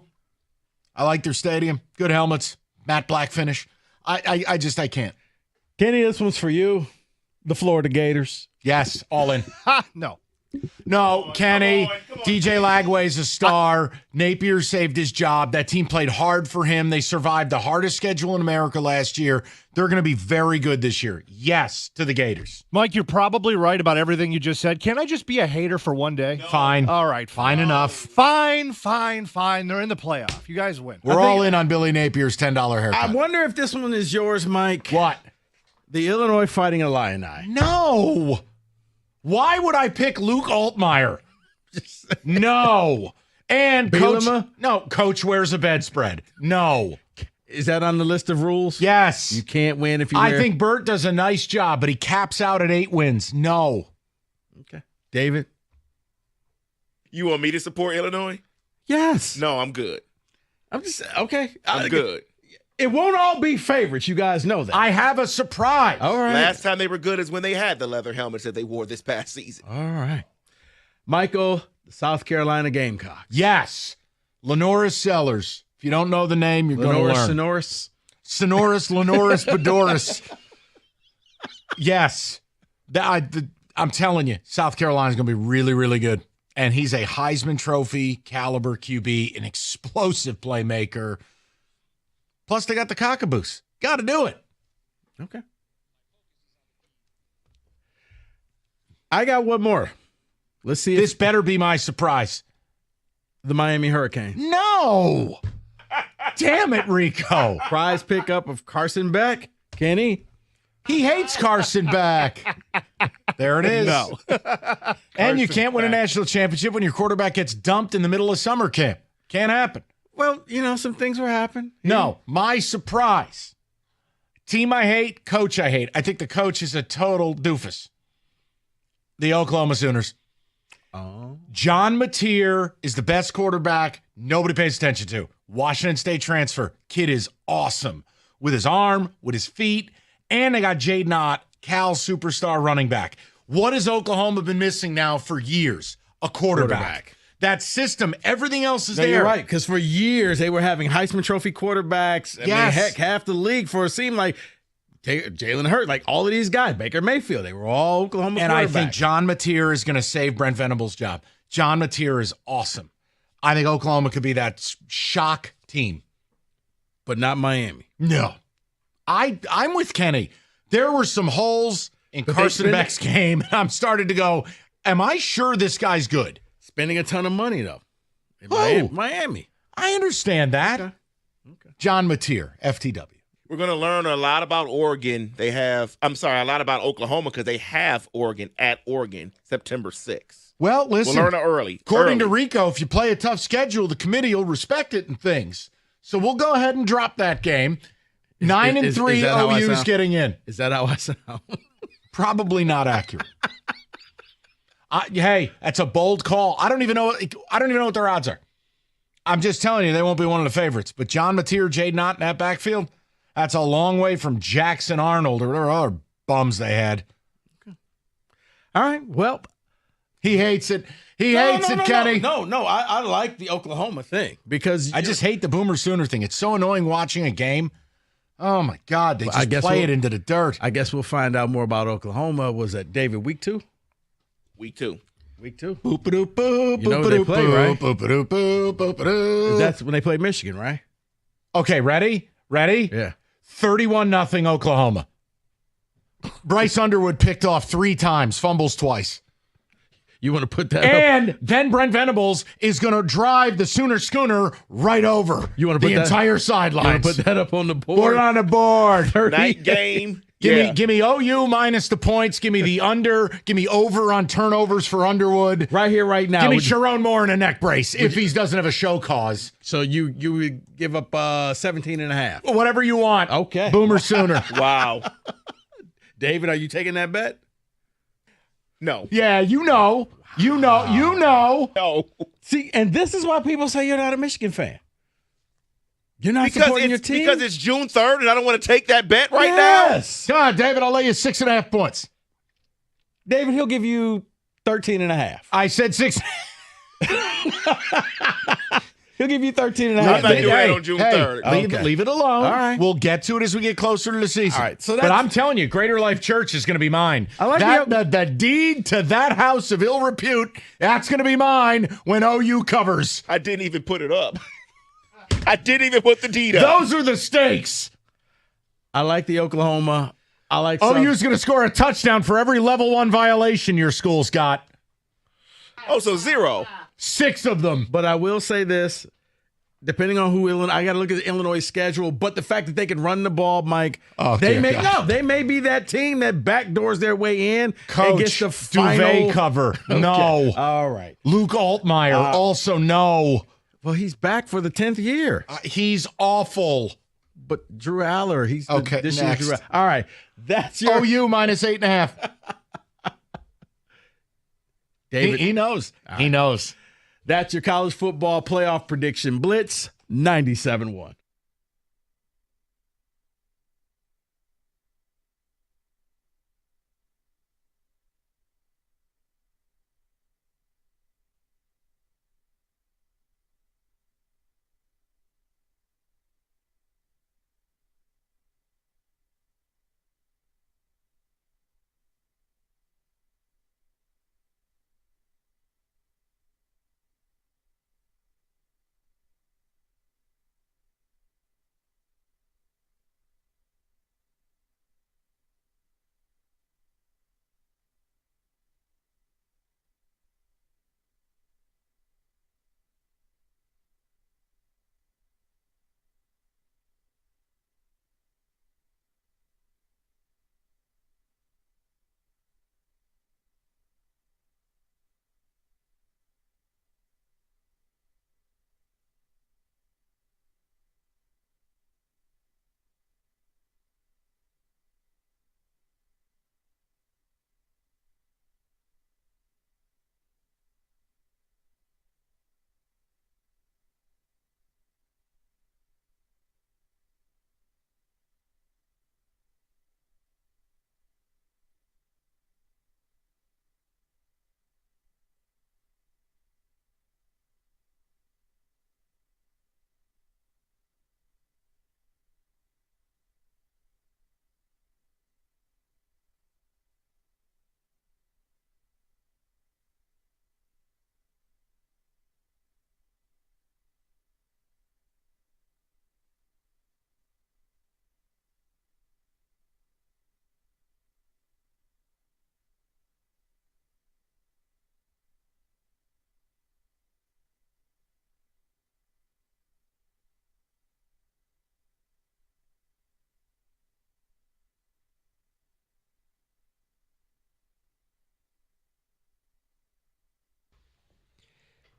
I like their stadium. Good helmets. Matte black finish. I can't. Kenny, this one's for you. The Florida Gators. Yes, all in. No. No, Kenny. DJ Lagway's a star. Napier saved his job. That team played hard for him. They survived the hardest schedule in America last year. They're going to be very good this year. Yes, to the Gators. Mike, you're probably right about everything you just said. Can I just be a hater for one day? No. Fine. All right. Fine enough. Fine. They're in the playoff. You guys win. We're all in on Billy Napier's $10 haircut. I wonder if this one is yours, Mike. What? The Illinois Fighting Illini. No. Why would I pick Luke Altmaier? No. And Coach wears a bedspread. No. Is that on the list of rules? Yes. You can't win if you I wear- think Bert does a nice job, but he caps out at 8 wins. No. Okay. David? You want me to support Illinois? Yes. No, I'm good. I'm just okay. I'm good. It won't all be favorites. You guys know that. I have a surprise. All right. Last time they were good is when they had the leather helmets that they wore this past season. All right. Michael, the South Carolina Gamecocks. Yes. Lenoris Sellers. If you don't know the name, you're going to learn. Sonoris. Sonoris, Lenoris, Bedoris. Yes. I'm telling you, South Carolina's going to be really, really good. And he's a Heisman Trophy caliber QB, an explosive playmaker. Plus, they got the cockaboos. Got to do it. Okay. I got one more. Let's see. This better be my surprise. The Miami Hurricanes. No. Damn it, Rico. Prize pickup of Carson Beck. Kenny. He hates Carson Beck. There it is. No. And you can't win a national championship when your quarterback gets dumped in the middle of summer camp. Can't happen. Well, some things will happen. No, my surprise. Team I hate, coach I hate. I think the coach is a total doofus. The Oklahoma Sooners. Oh. John Mateer is the best quarterback nobody pays attention to. Washington State transfer. Kid is awesome. With his arm, with his feet, and they got Jaden Ott, Cal superstar running back. What has Oklahoma been missing now for years? A quarterback. That system, everything else is there. You're right, because for years they were having Heisman Trophy quarterbacks. I mean, heck, half the league for it seemed like Jalen Hurts, like all of these guys, Baker Mayfield, they were all Oklahoma quarterbacks. And I think John Mateer is going to save Brent Venables' job. John Mateer is awesome. I think Oklahoma could be that shock team. But not Miami. No. I'm with Kenny. There were some holes in Carson Beck's game, and I'm starting to go, am I sure this guy's good? Spending a ton of money, though. Miami. I understand that. Okay. John Mateer, FTW. We're going to learn a lot about Oregon. A lot about Oklahoma because they have Oregon at Oregon September 6th. Well, listen. We'll learn it early. According to Rico, if you play a tough schedule, the committee will respect it and things. So we'll go ahead and drop that game. 9-3 OU's getting in. Is that how I sound? Probably not accurate. Hey, that's a bold call. I don't even know what their odds are. I'm just telling you, they won't be one of the favorites. But John Mateer, Jaden Ott in that backfield, that's a long way from Jackson Arnold or other bums they had. Okay. All right. Well, he hates it. He hates it, Kenny. No. I like the Oklahoma thing because I just hate the Boomer Sooner thing. It's so annoying watching a game. Oh, my God. They just play it into the dirt. I guess we'll find out more about Oklahoma. Was that David, week 2? Week 2. Week 2. Boop-a-doop-boop. You know they play, right? Boop-a-doop-boop. Boop-a-doop. That's when they play Michigan, right? Okay, ready? Yeah. 31-0 Oklahoma. Bryce Underwood picked off 3 times, fumbles twice. You want to put that And then Brent Venables is going to drive the Sooner Schooner right over the entire sidelines. You want to put that up on the board? Put it on the board. Night game. Give me OU minus the points. Give me the under. Give me over on turnovers for Underwood. Right here, right now. Give me Sharon Moore in a neck brace if he doesn't have a show cause. So you would give up 17.5. Whatever you want. Okay. Boomer Sooner. Wow. David, are you taking that bet? No. Yeah, you know. No. See, and this is why people say you're not a Michigan fan. You're not supporting your team? Because it's June 3rd and I don't want to take that bet right now? Yes. Come on, David, I'll lay you 6.5 points. David, he'll give you 13.5. I said 6. He'll give you 13.5. I'm not doing that on June 3rd. Leave it alone. All right. We'll get to it as we get closer to the season. All right. But I'm telling you, Greater Life Church is going to be mine. I like the deed to that house of ill repute. That's going to be mine when OU covers. I didn't even put it up. I didn't even put the deed up. Those are the stakes. I like the Oklahoma. I like OU's going to score a touchdown for every level 1 violation your school's got. Oh, so 0. 6 of them. But I will say this. Depending on who Illinois, I got to look at the Illinois schedule. But the fact that they can run the ball, Mike, they may be that team that backdoors their way in. Coach, and gets the final Duvet cover. Okay. No. All right. Luke Altmaier also no. Well, he's back for the 10th year. He's awful. But Drew Aller, he's Okay, this next. year's Drew. All right, that's your OU minus 8.5. David. He knows. All He right. knows. That's your college football playoff prediction blitz 97.1.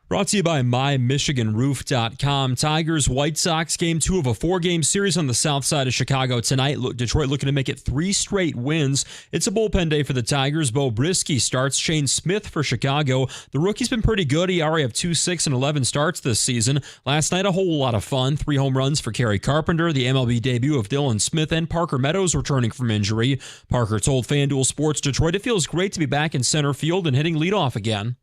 Brought to you by MyMichiganRoof.com. Tigers, White Sox, game 2 of a 4-game series on the south side of Chicago tonight. Detroit looking to make it 3 straight wins. It's a bullpen day for the Tigers. Bo Brisky starts. Shane Smith for Chicago. The rookie's been pretty good. ERA of 2.6 and 11 starts this season. Last night, a whole lot of fun. 3 home runs for Kerry Carpenter. The MLB debut of Dylan Smith and Parker Meadows returning from injury. Parker told FanDuel Sports Detroit it feels great to be back in center field and hitting leadoff again.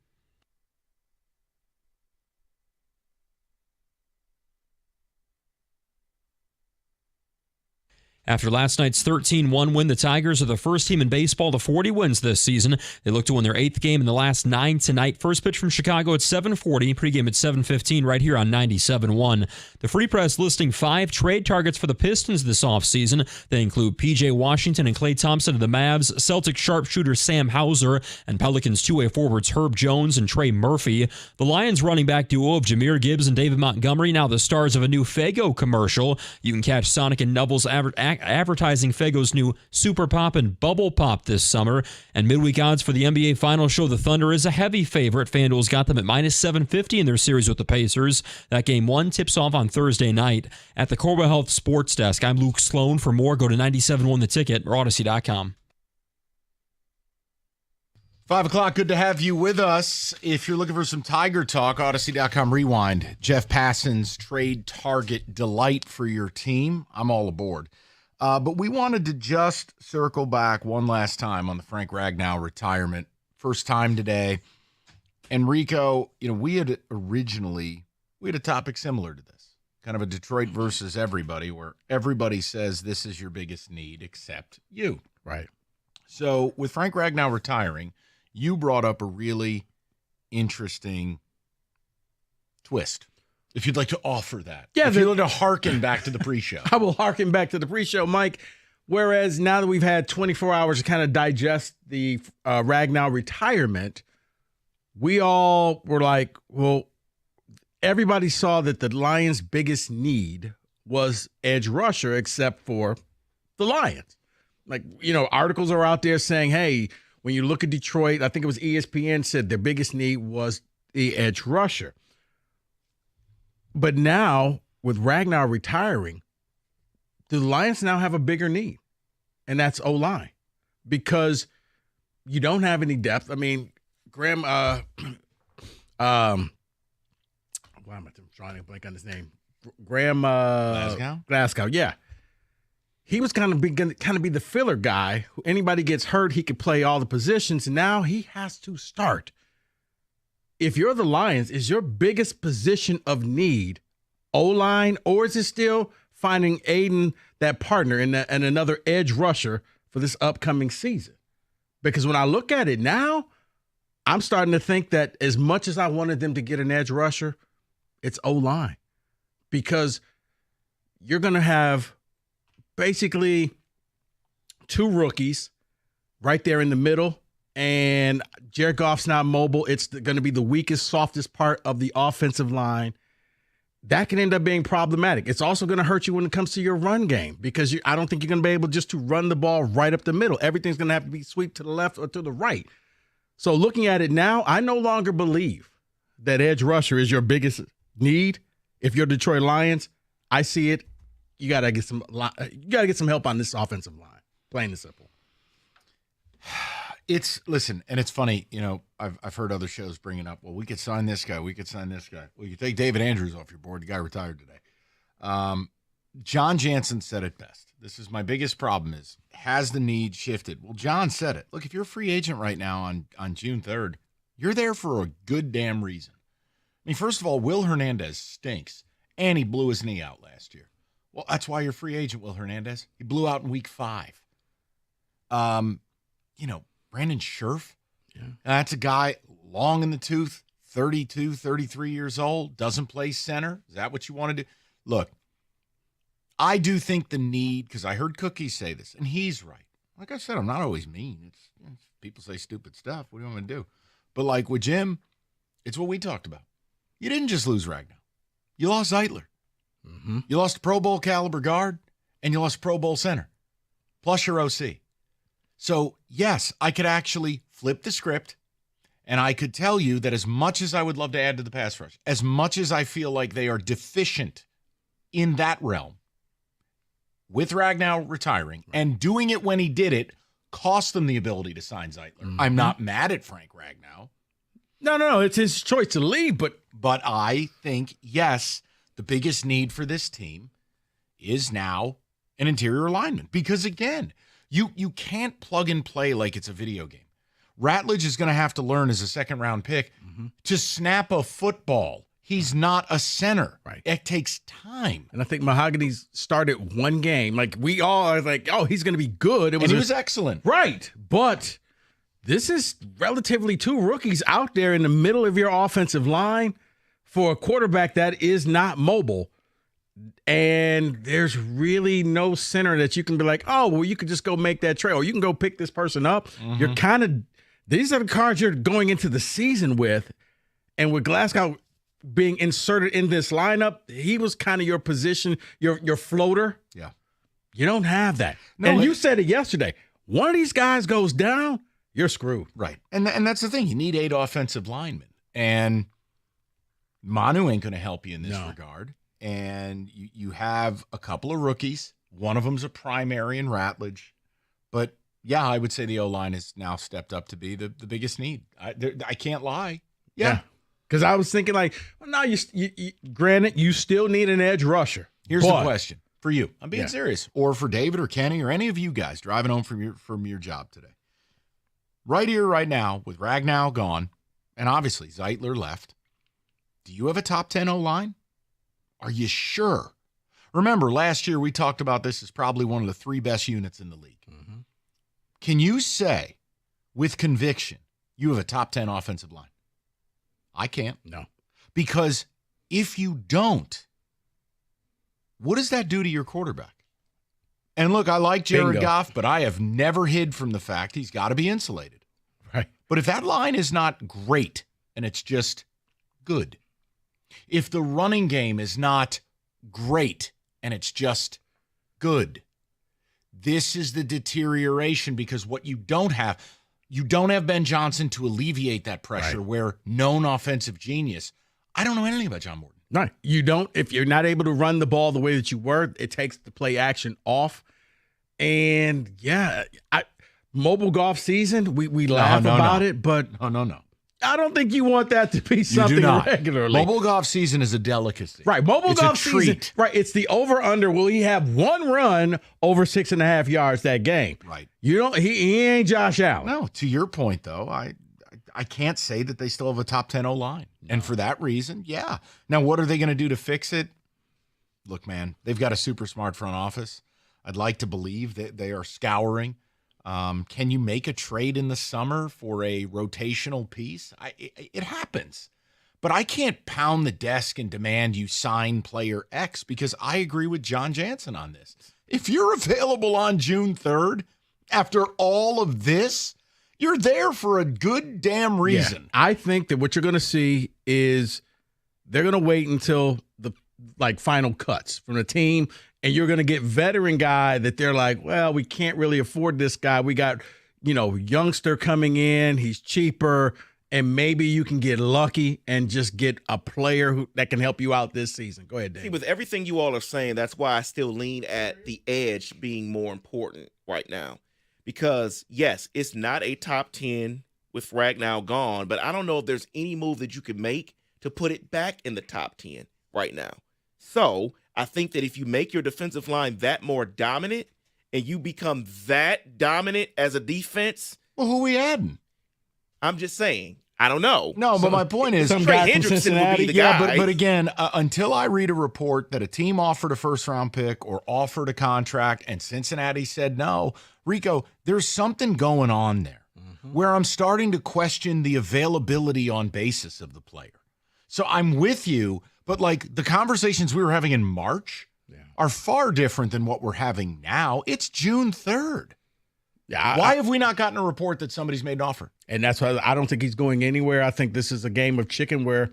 After last night's 13-1 win, the Tigers are the first team in baseball to 40 wins this season. They look to win their 8th game in the last 9 tonight. First pitch from Chicago at 7:40, pregame at 7:15 right here on 97.1. The Free Press listing 5 trade targets for the Pistons this offseason. They include P.J. Washington and Klay Thompson of the Mavs, Celtics sharpshooter Sam Hauser, and Pelicans two-way forwards Herb Jones and Trey Murphy. The Lions running back duo of Jahmyr Gibbs and David Montgomery, now the stars of a new Faygo commercial. You can catch Sonic and Knubble's advertising Faygo's new Super Pop and Bubble Pop this summer. And midweek odds for the NBA Finals show the Thunder is a heavy favorite. FanDuel's got them at minus 750 in their series with the Pacers. That game 1 tips off on Thursday night. At the Corba Health Sports Desk, I'm Luke Sloan. For more, go to 97.1 The Ticket or Odyssey.com. 5 o'clock, good to have you with us. If you're looking for some Tiger talk, Odyssey.com Rewind. Jeff Passan's trade target delight for your team. I'm all aboard. But we wanted to just circle back one last time on the Frank Ragnow retirement. First time today. Enrico, we had a topic similar to this. Kind of a Detroit versus everybody, where everybody says this is your biggest need except you. Right. So with Frank Ragnow retiring, you brought up a really interesting twist. If you'd like to offer that. Yeah, if you'd like to hearken back to the pre-show. I will hearken back to the pre-show, Mike. Whereas now that we've had 24 hours to kind of digest the Ragnow retirement, we all were like, well, everybody saw that the Lions' biggest need was edge rusher, except for the Lions. Like, articles are out there saying, hey, when you look at Detroit, I think it was ESPN said their biggest need was the edge rusher. But now, with Ragnow retiring, the Lions now have a bigger need, and that's O-line, because you don't have any depth. I mean, Graham, why am I trying to blank on his name? Graham Glasgow, yeah. He was going to be the filler guy. Anybody gets hurt, he could play all the positions. Now he has to start. If you're the Lions, is your biggest position of need O-line, or is it still finding Aiden, that partner, and another edge rusher for this upcoming season? Because when I look at it now, I'm starting to think that as much as I wanted them to get an edge rusher, it's O-line. Because you're going to have basically two rookies right there in the middle, and Jared Goff's not mobile. It's going to be the weakest, softest part of the offensive line. That can end up being problematic. It's also going to hurt you when it comes to your run game, because I don't think you're going to be able just to run the ball right up the middle. Everything's going to have to be sweep to the left or to the right. So looking at it now, I no longer believe that edge rusher is your biggest need. If you're Detroit Lions, I see it. You got to get some help on this offensive line. Plain and simple. Listen, and it's funny, I've heard other shows bringing up, well, we could sign this guy, we could sign this guy. Well, you take David Andrews off your board, the guy retired today. John Jansen said it best. This is my biggest problem is, has the need shifted? Well, John said it. Look, if you're a free agent right now on June 3rd, you're there for a good damn reason. I mean, first of all, Will Hernandez stinks, and he blew his knee out last year. Well, that's why you're a free agent, Will Hernandez. He blew out in week 5. Brandon Scherf, that's a guy long in the tooth, 32, 33 years old, doesn't play center. Is that what you want to do? Look, I do think the need, because I heard Cookie say this, and he's right. Like I said, I'm not always mean. It's people say stupid stuff. What do you want me to do? But like with Jim, it's what we talked about. You didn't just lose Ragnow. You lost Zeitler. Mm-hmm. You lost a Pro Bowl caliber guard, and you lost a Pro Bowl center, plus your OC. So, yes, I could actually flip the script, and I could tell you that as much as I would love to add to the pass rush, as much as I feel like they are deficient in that realm, with Ragnow retiring and doing it when he did it, cost them the ability to sign Zeitler. Mm-hmm. I'm not mad at Frank Ragnow. No, it's his choice to leave, but I think, yes, the biggest need for this team is now an interior lineman, because, again, You can't plug and play like it's a video game. Ratledge is going to have to learn as a second-round pick to snap a football. He's not a center. Right. It takes time. And I think Mahogany's started one game. Like, we all are like, oh, he's going to be good. He was excellent. Right. But this is relatively two rookies out there in the middle of your offensive line for a quarterback that is not mobile. And there's really no center that you can be like, oh, well, you could just go make that trade, or you can go pick this person up. Mm-hmm. These are the cards you're going into the season with. And with Glasgow being inserted in this lineup, he was kind of your position, your floater. Yeah. You don't have that. You said it yesterday. One of these guys goes down, you're screwed. Right. And that's the thing. You need 8 offensive linemen. And Manu ain't going to help you in this regard. And you have a couple of rookies. One of them's a primary in Ratledge. But, yeah, I would say the O-line has now stepped up to be the biggest need. I can't lie. Yeah. Because I was thinking like, well, no, granted, you still need an edge rusher. Here's the question for you. I'm being serious. Or for David or Kenny or any of you guys driving home from your job today. Right here, right now, with Ragnow gone, and obviously Zeitler left, do you have a top 10 O-line? Are you sure? Remember, last year we talked about this as probably one of the 3 best units in the league. Mm-hmm. Can you say with conviction you have a top 10 offensive line? I can't. No. Because if you don't, what does that do to your quarterback? And look, I like Jared Goff, but I have never hid from the fact he's got to be insulated. Right. But if that line is not great and it's just good, if the running game is not great and it's just good, this is the deterioration, because what you don't have Ben Johnson to alleviate that pressure, where known offensive genius. I don't know anything about John Morton. Right. You don't, if you're not able to run the ball the way that you were, it takes the play action off. And yeah, mobile golf season, we laugh about it, but no. I don't think you want that to be something regularly. Mobile golf season is a delicacy. Right. Mobile golf season. Treat. Right. It's the over-under. Will he have one run over 6.5 yards that game? Right. You don't. He ain't Josh Allen. No. To your point, though, I can't say that they still have a top 10 O-line. No. And for that reason, yeah. Now, what are they going to do to fix it? Look, man, they've got a super smart front office. I'd like to believe that they are scouring. Can you make a trade in the summer for a rotational piece? It happens. But I can't pound the desk and demand you sign player X because I agree with John Jansen on this. If you're available on June 3rd, after all of this, you're there for a good damn reason. Yeah. I think that what you're going to see is they're going to wait until the final cuts from the team, and you're going to get veteran guy that they're like, well, we can't really afford this guy. We got, youngster coming in. He's cheaper, and maybe you can get lucky and just get a player that can help you out this season. Go ahead, Dave. See, with everything you all are saying, that's why I still lean at the edge being more important right now. Because, yes, it's not a top 10 with Ragnow gone, but I don't know if there's any move that you could make to put it back in the top 10 right now. So I think that if you make your defensive line that more dominant and you become that dominant as a defense. Well, who we adding? I'm just saying. I don't know. No, but my point is, Trey Hendrickson would be the guy. But again, until I read a report that a team offered a first-round pick or offered a contract and Cincinnati said no, Rico, there's something going on there where I'm starting to question the availability on basis of the player. So I'm with you, but the conversations we were having in March are far different than what we're having now. It's June 3rd. Yeah, Why have we not gotten a report that somebody's made an offer? And that's why I don't think he's going anywhere. I think this is a game of chicken where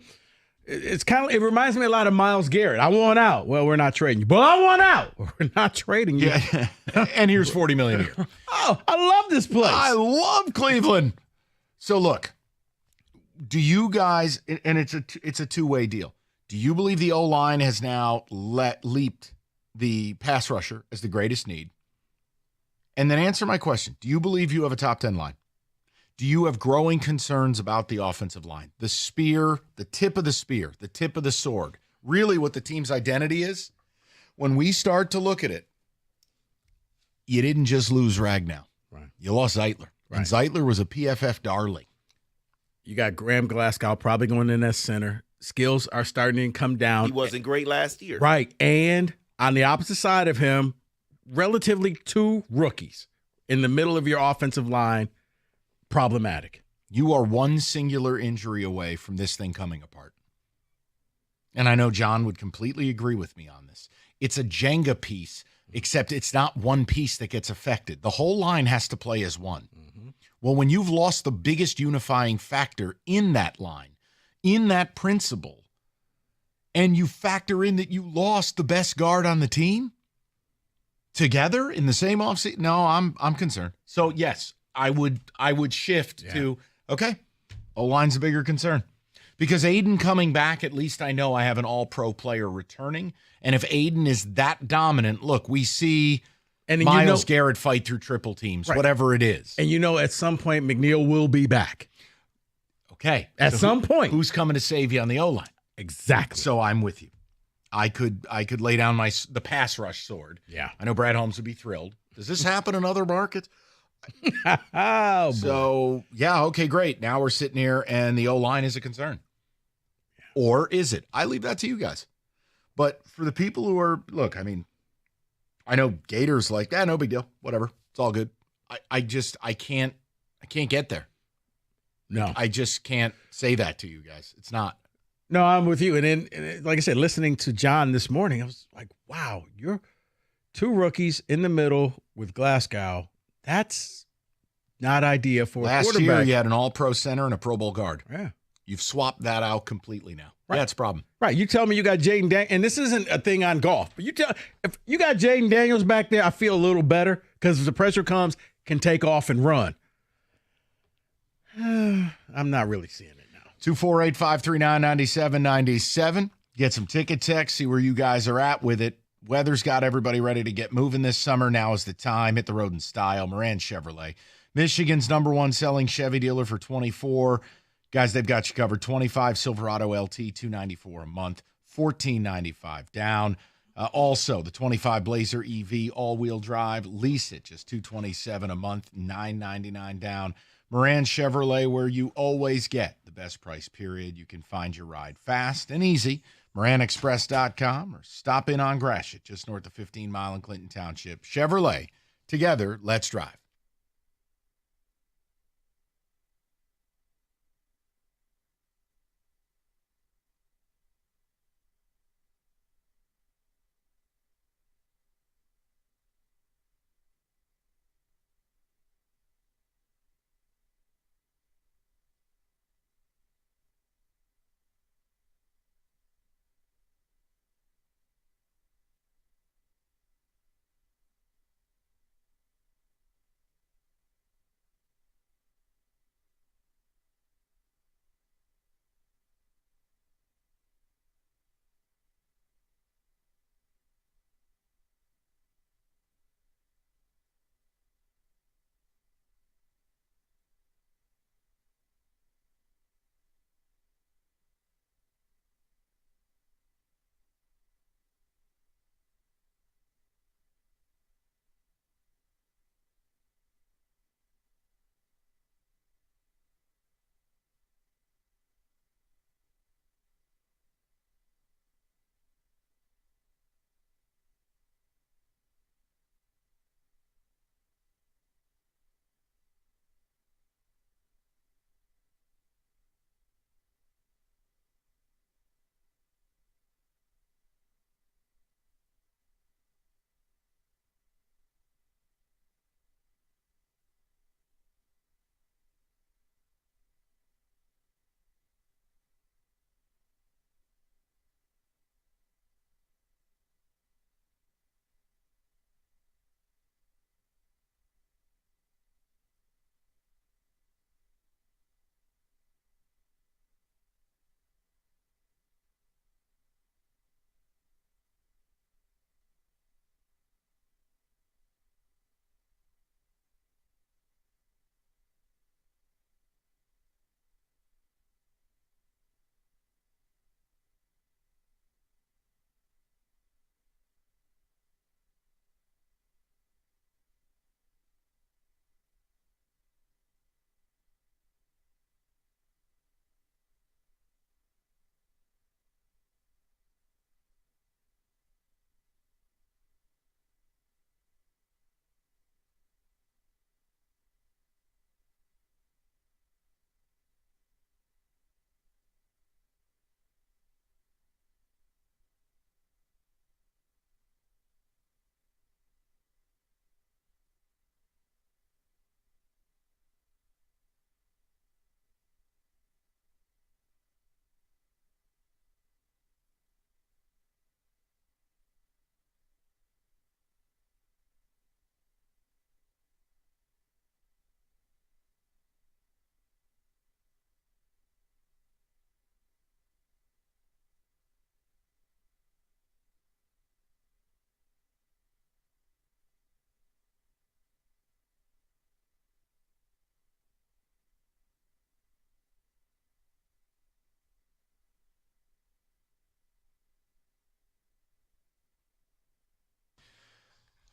it's it reminds me a lot of Myles Garrett. I want out. Well, we're not trading you. But I want out. We're not trading you. Yeah. And here's $40 million a year. Oh, I love this place. I love Cleveland. So look, do you guys, and it's a two-way deal. Do you believe the O-line has now leaped the pass rusher as the greatest need? And then answer my question. Do you believe you have a top 10 line? Do you have growing concerns about the offensive line? The spear, the tip of the spear, the tip of the sword, really what the team's identity is? When we start to look at it, you didn't just lose Ragnow. Right. You lost Zeitler. Right. And Zeitler was a PFF darling. You got Graham Glasgow probably going in as center. Skills are starting to come down. He wasn't great last year. Right. And on the opposite side of him, relatively two rookies in the middle of your offensive line, problematic. You are one singular injury away from this thing coming apart. And I know John would completely agree with me on this. It's a Jenga piece, except it's not one piece that gets affected. The whole line has to play as one. Mm-hmm. Well, when you've lost the biggest unifying factor in that line, in that principle, and you factor in that you lost the best guard on the team, together in the same offseason? No, I'm concerned. So yes, I would shift to O-line's a bigger concern. Because Aiden coming back, at least I know I have an all-pro player returning. And if Aiden is that dominant, look, we see Myles Garrett fight through triple teams, whatever it is. And at some point McNeil will be back. Okay. At some point. Who's coming to save you on the O-line? Exactly. So I'm with you. I could lay down the pass rush sword. Yeah. I know Brad Holmes would be thrilled. Does this happen in other markets? Oh, so, okay, great. Now we're sitting here and the O-line is a concern. Yeah. Or is it? I leave that to you guys. But for the people who are, look, I mean, I know Gators like, no big deal. Whatever. It's all good. I can't get there. No. I just can't say that to you guys. It's not. No, I'm with you. And then, like I said, listening to John this morning, I was like, wow, you're two rookies in the middle with Glasgow. That's not ideal for a quarterback. Last year, you had an all-pro center and a Pro Bowl guard. Yeah. You've swapped that out completely now. Right. That's a problem. Right. You tell me you got Jaden Daniels, and this isn't a thing on golf, but if you got Jaden Daniels back there, I feel a little better because if the pressure comes, can take off and run. I'm not really seeing it now. 248-539-9797. Get some ticket checks, see where you guys are at with it. Weather's got everybody ready to get moving this summer. Now is the time. Hit the road in style. Moran Chevrolet, Michigan's #1 selling Chevy dealer for 24. Guys, they've got you covered. 25 Silverado LT, $294 a month, $1,495 down. Also, the 25 Blazer EV all-wheel drive, lease it, just $227 a month, $999 down. Moran Chevrolet, where you always get the best price, period. You can find your ride fast and easy. MoranExpress.com or stop in on Gratiot, just north of 15 Mile in Clinton Township. Chevrolet, together, let's drive.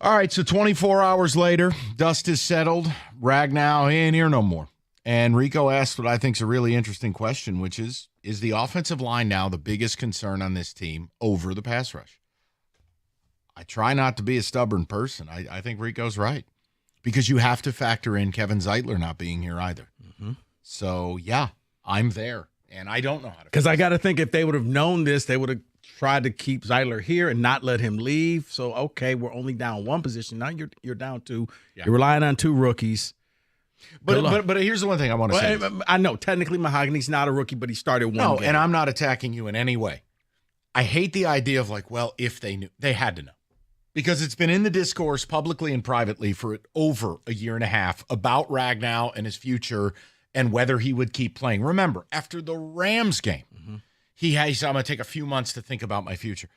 All right, so 24 hours later, dust is settled. Ragnow, he ain't here no more. And Rico asked what I think is a really interesting question, which is the offensive line now the biggest concern on this team over the pass rush? I try not to be a stubborn person. I think Rico's right. Because you have to factor in Kevin Zeitler not being here either. Mm-hmm. So, yeah, I'm there. And I don't know how to. Because I got to think if they would have known this, they would have tried to keep Zeitler here and not let him leave. So, okay, we're only down one position. Now you're down two. Yeah. You're relying on two rookies. But here's the one thing I want to say. I know technically Mahogany's not a rookie, but he started one game. And I'm not attacking you in any way. I hate the idea of like, well, if they knew, they had to know. Because it's been in the discourse publicly and privately for over a year and a half about Ragnow and his future and whether he would keep playing. Remember, after the Rams game, I'm going to take a few months to think about my future.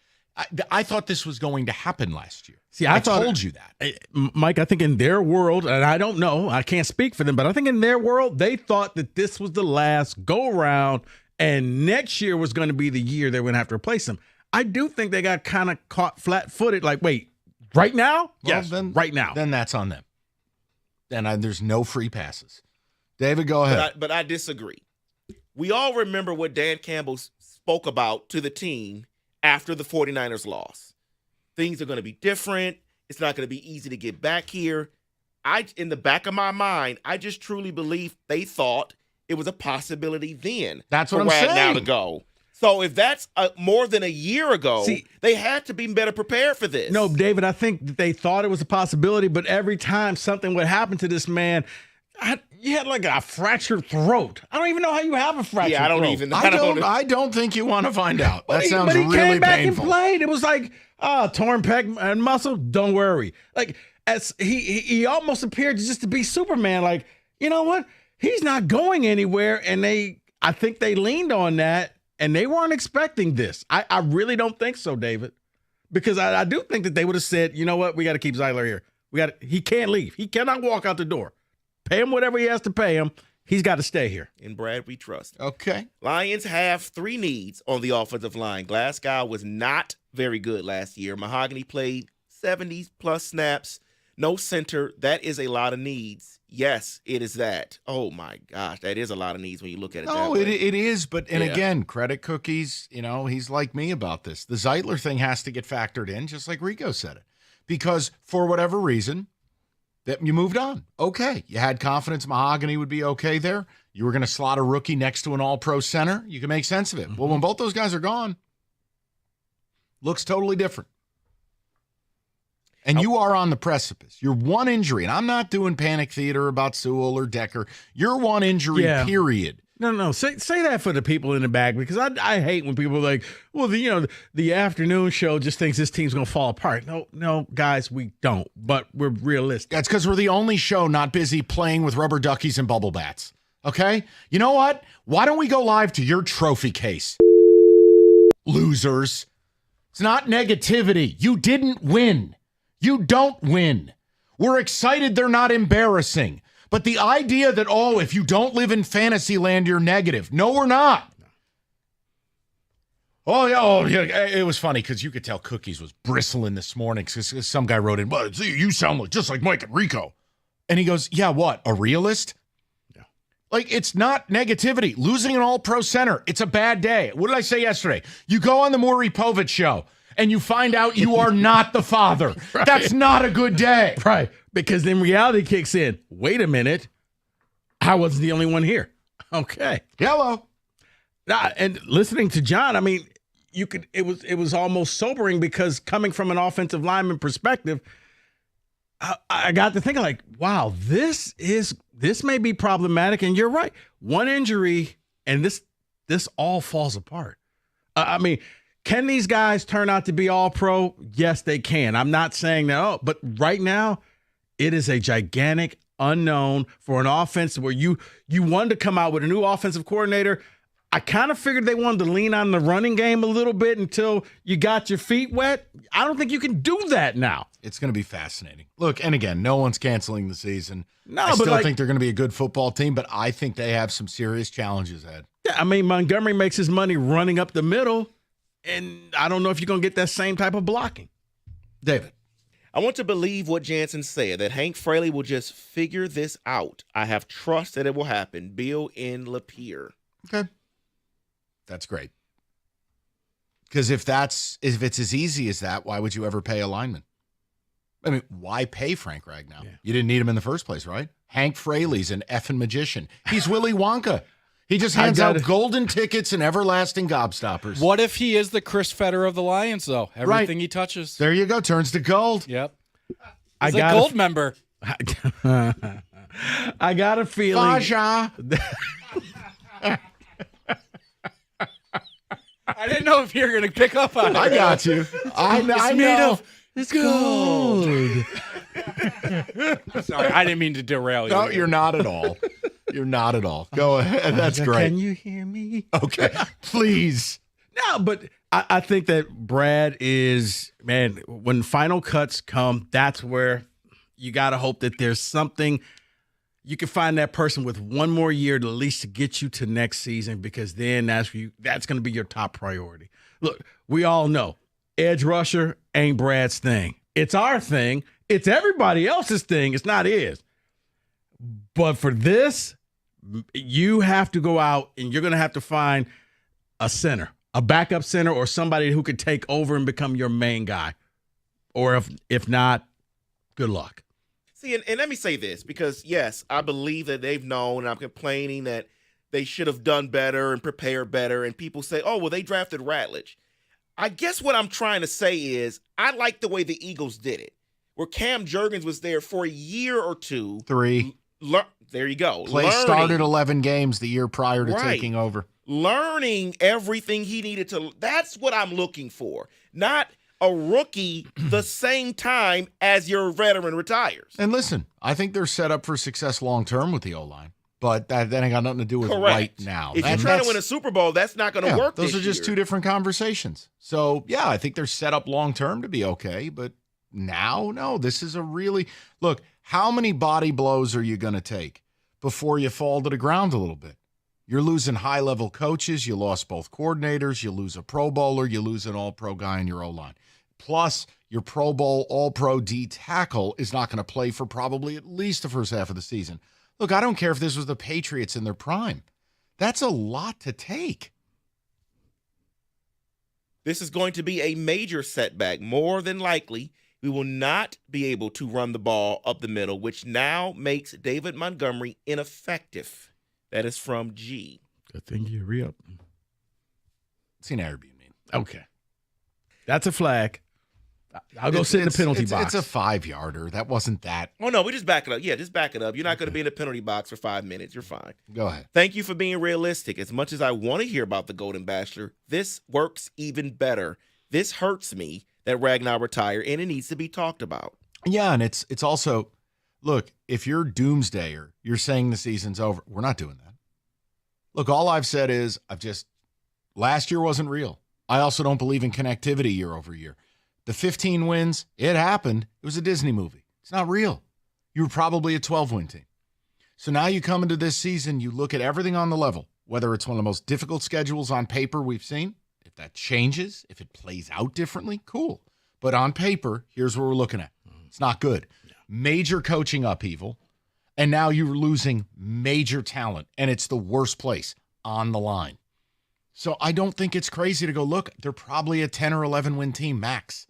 I thought this was going to happen last year. See, I told you that. Mike, I think in their world, and I don't know, I can't speak for them, but I think in their world, they thought that this was the last go-around, and next year was going to be the year they were going to have to replace him. I do think they got kind of caught flat-footed, like, wait, right now? Well, Yes, then, right now. Then that's on them. Then there's no free passes. David, go ahead. But I disagree. We all remember what Dan Campbell spoke about to the team after the 49ers loss. Things are going to be different. It's not going to be easy to get back here. In the back of my mind, I just truly believe they thought it was a possibility then. That's what I'm Ragnow saying. to go. So if that's more than a year ago, they had to be better prepared for this. No, David, I think that they thought it was a possibility, but every time something would happen to this man, you had like a fractured throat. I don't even know how you have a fractured throat. I don't even. I don't think you want to find out. That sounds but he really came back painful. and played. It was like, torn pec and muscle. Don't worry. Like as he almost appeared just to be Superman. Like, you know what? He's not going anywhere. And I think they leaned on that, and they weren't expecting this. I really don't think so, David, because I do think that they would have said, you know what? We got to keep Zeitler here. He can't leave. He cannot walk out the door. Pay him whatever he has to pay him. He's got to stay here. In Brad, we trust. Okay. Lions have 3 needs on the offensive line. Glasgow was not very good last year. Mahogany played 70-plus snaps. No center. That is a lot of needs. Yes, it is that. Oh, my gosh. That is a lot of needs when you look at it that way. It is. But, again, credit cookies, he's like me about this. The Zeitler thing has to get factored in, just like Rico said it. Because for whatever reason, that you moved on. Okay. You had confidence Mahogany would be okay there. You were going to slot a rookie next to an all-pro center. You can make sense of it. Well, when both those guys are gone, looks totally different. And you are on the precipice. You're one injury, and I'm not doing panic theater about Sewell or Decker. You're one injury, period. No. Say that for the people in the back, because I hate when people are like, well, the afternoon show just thinks this team's going to fall apart. No, guys, we don't. But we're realistic. That's because we're the only show not busy playing with rubber duckies and bubble bats. Okay? You know what? Why don't we go live to your trophy case? Losers. It's not negativity. You didn't win. You don't win. We're excited they're not embarrassing. But the idea that, if you don't live in fantasy land, you're negative. No, we're not. Oh, yeah. It was funny because you could tell Cookies was bristling this morning because some guy wrote in, well, you sound just like Mike and Rico. And he goes, yeah, what, a realist? Yeah. Like, it's not negativity. Losing an all-pro center, it's a bad day. What did I say yesterday? You go on the Maury Povich show, and you find out you are not the father. Right. That's not a good day. Right. Because then reality kicks in. Wait a minute. I wasn't the only one here. Okay. Hello. And listening to John, I mean, it was almost sobering because coming from an offensive lineman perspective, I got to thinking like, wow, this may be problematic. And you're right. One injury and this all falls apart. I mean, can these guys turn out to be all pro? Yes, they can. I'm not saying that. But right now, it is a gigantic unknown for an offense where you wanted to come out with a new offensive coordinator. I kind of figured they wanted to lean on the running game a little bit until you got your feet wet. I don't think you can do that now. It's going to be fascinating. Look, and again, no one's canceling the season. No, I still think they're going to be a good football team, but I think they have some serious challenges ahead. Yeah, I mean, Montgomery makes his money running up the middle, and I don't know if you're going to get that same type of blocking. David. I want to believe what Jansen said, that Hank Fraley will just figure this out. I have trust that it will happen. Bill in Lapeer. Okay. That's great. Because if it's as easy as that, why would you ever pay a lineman? I mean, why pay Frank Ragnow? Yeah. You didn't need him in the first place, right? Hank Fraley's an effing magician. He's Willy Wonka. He just hands out golden tickets and everlasting gobstoppers. What if he is the Chris Fetter of the Lions, though? Everything he touches. There you go. Turns to gold. Yep. He's a gold member. I got a feeling. Faja. I didn't know if you were going to pick up on it. I got you. I know. It's gold. Sorry, I didn't mean to derail you. No, you're not at all. You're not at all. Go ahead. That's great. Can you hear me? Okay. Please. No, but I think that Brad is, man, when final cuts come, that's where you got to hope that there's something you can find that person with one more year to at least to get you to next season, because then that's going to be your top priority. Look, we all know edge rusher ain't Brad's thing. It's our thing. It's everybody else's thing. It's not his. But for this, you have to go out and you're going to have to find a center, a backup center, or somebody who could take over and become your main guy. Or if not, good luck. See, and let me say this, because, yes, I believe that they've known, and I'm complaining that they should have done better and prepared better, and people say, oh, well, they drafted Ratledge. I guess what I'm trying to say is I like the way the Eagles did it, where Cam Jurgens was there for a year or two. 3. There you go. Started 11 games the year prior to taking over. Learning everything he needed to. That's what I'm looking for. Not a rookie the same time as your veteran retires. And listen, I think they're set up for success long-term with the O-line, but that ain't got nothing to do with right now. If you're trying to win a Super Bowl, that's not going to work Those this are just year. two different conversations. So, yeah, I think they're set up long-term to be okay, but now, no, this is a really – look, how many body blows are you going to take before you fall to the ground a little bit? You're losing high-level coaches. You lost both coordinators. You lose a Pro Bowler. You lose an all-pro guy in your O-line. Plus, your Pro Bowl all-pro D tackle is not going to play for probably at least the first half of the season. Look, I don't care if this was the Patriots in their prime. That's a lot to take. This is going to be a major setback. More than likely, we will not be able to run the ball up the middle, which now makes David Montgomery ineffective. That is from G. Good thing you re-up. It's an Airbnb. Okay. That's a flag. I'll go sit in the penalty box. It's a 5-yarder. That wasn't that. Oh, no, we just back it up. Yeah, just back it up. You're not going to be in the penalty box for 5 minutes. You're fine. Go ahead. Thank you for being realistic. As much as I want to hear about the Golden Bachelor, this works even better. This hurts me that Ragnow retired, and it needs to be talked about. Yeah, and it's also, look, if you're doomsdayer, you're saying the season's over. We're not doing that. Look, all I've said is last year wasn't real. I also don't believe in connectivity year over year. The 15 wins, it happened. It was a Disney movie. It's not real. You were probably a 12-win team. So now you come into this season, you look at everything on the level, whether it's one of the most difficult schedules on paper we've seen. If that changes, if it plays out differently, cool. But on paper, here's what we're looking at. It's not good. Major coaching upheaval, and now you're losing major talent, and it's the worst place on the line. So I don't think it's crazy to go, look, they're probably a 10 or 11-win team max.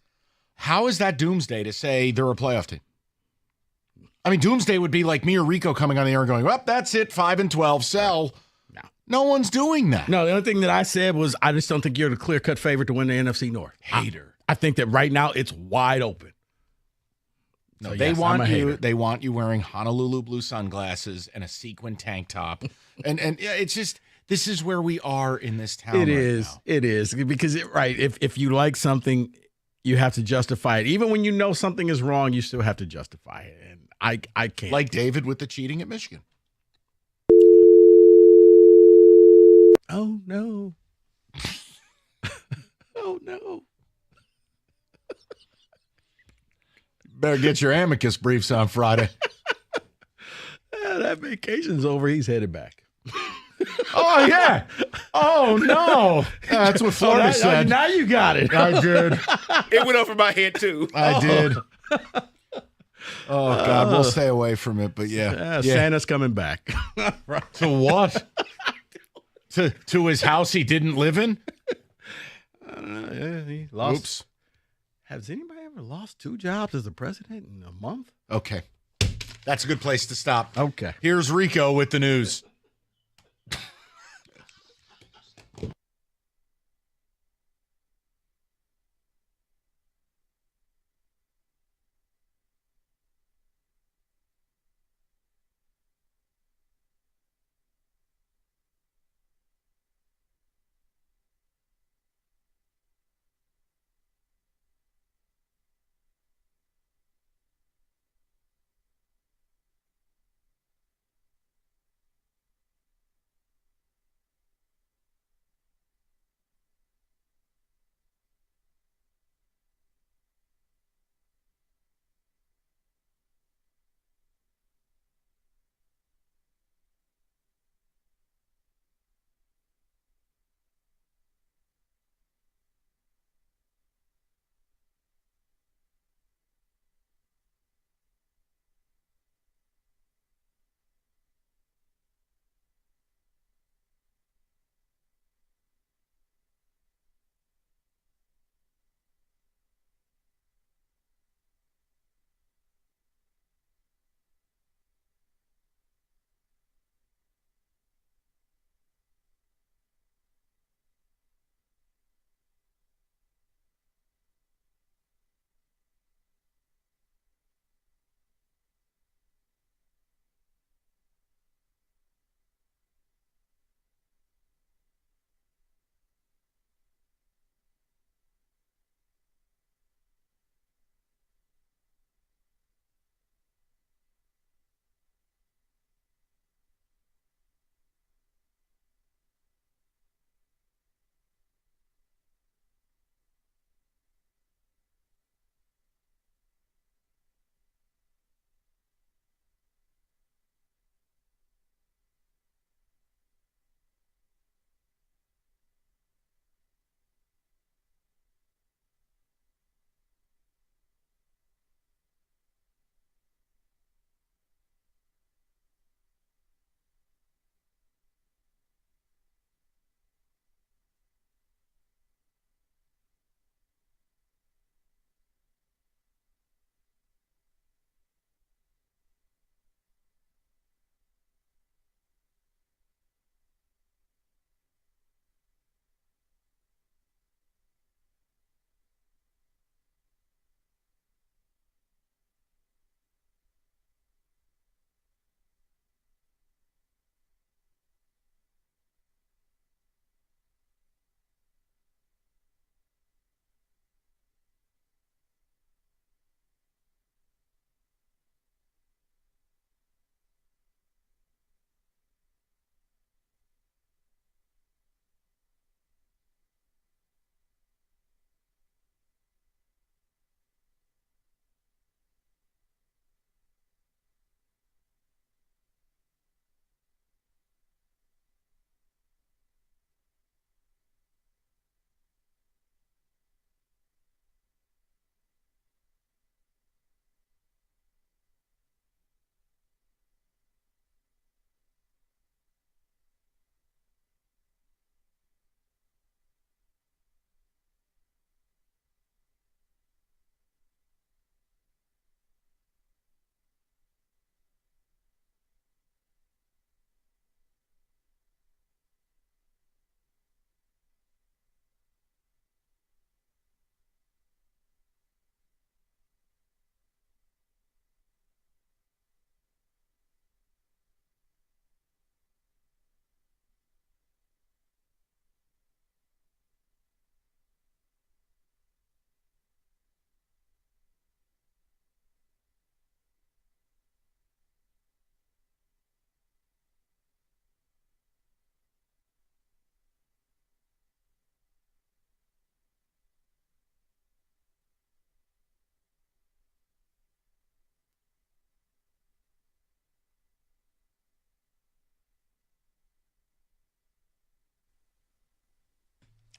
How is that doomsday to say they're a playoff team? I mean, doomsday would be like me or Rico coming on the air and going, well, that's it, 5-12, sell. No one's doing that. No, the only thing that I said was I just don't think you're the clear-cut favorite to win the NFC North. Hater. I think that right now it's wide open. No, So, they yes, want I'm a you. hater. They want you wearing Honolulu blue sunglasses and a sequin tank top, and it's just this is where we are in this town. It right is. now. It is because if you like something, you have to justify it. Even when you know something is wrong, you still have to justify it. And I can't. Like David with the cheating at Michigan. Oh no. Oh no. Better get your amicus briefs on Friday. That vacation's over. He's headed back. Oh, yeah. Oh, no. That's what Florida said. Now you got it. I did. It went over my head, too. I did. Oh, God. We'll stay away from it, but yeah. Santa's coming back. To what? To his house he didn't live in? Yeah, he lost. Oops. Has anybody ever lost 2 jobs as a president in a month? Okay. That's a good place to stop. Okay. Here's Rico with the news.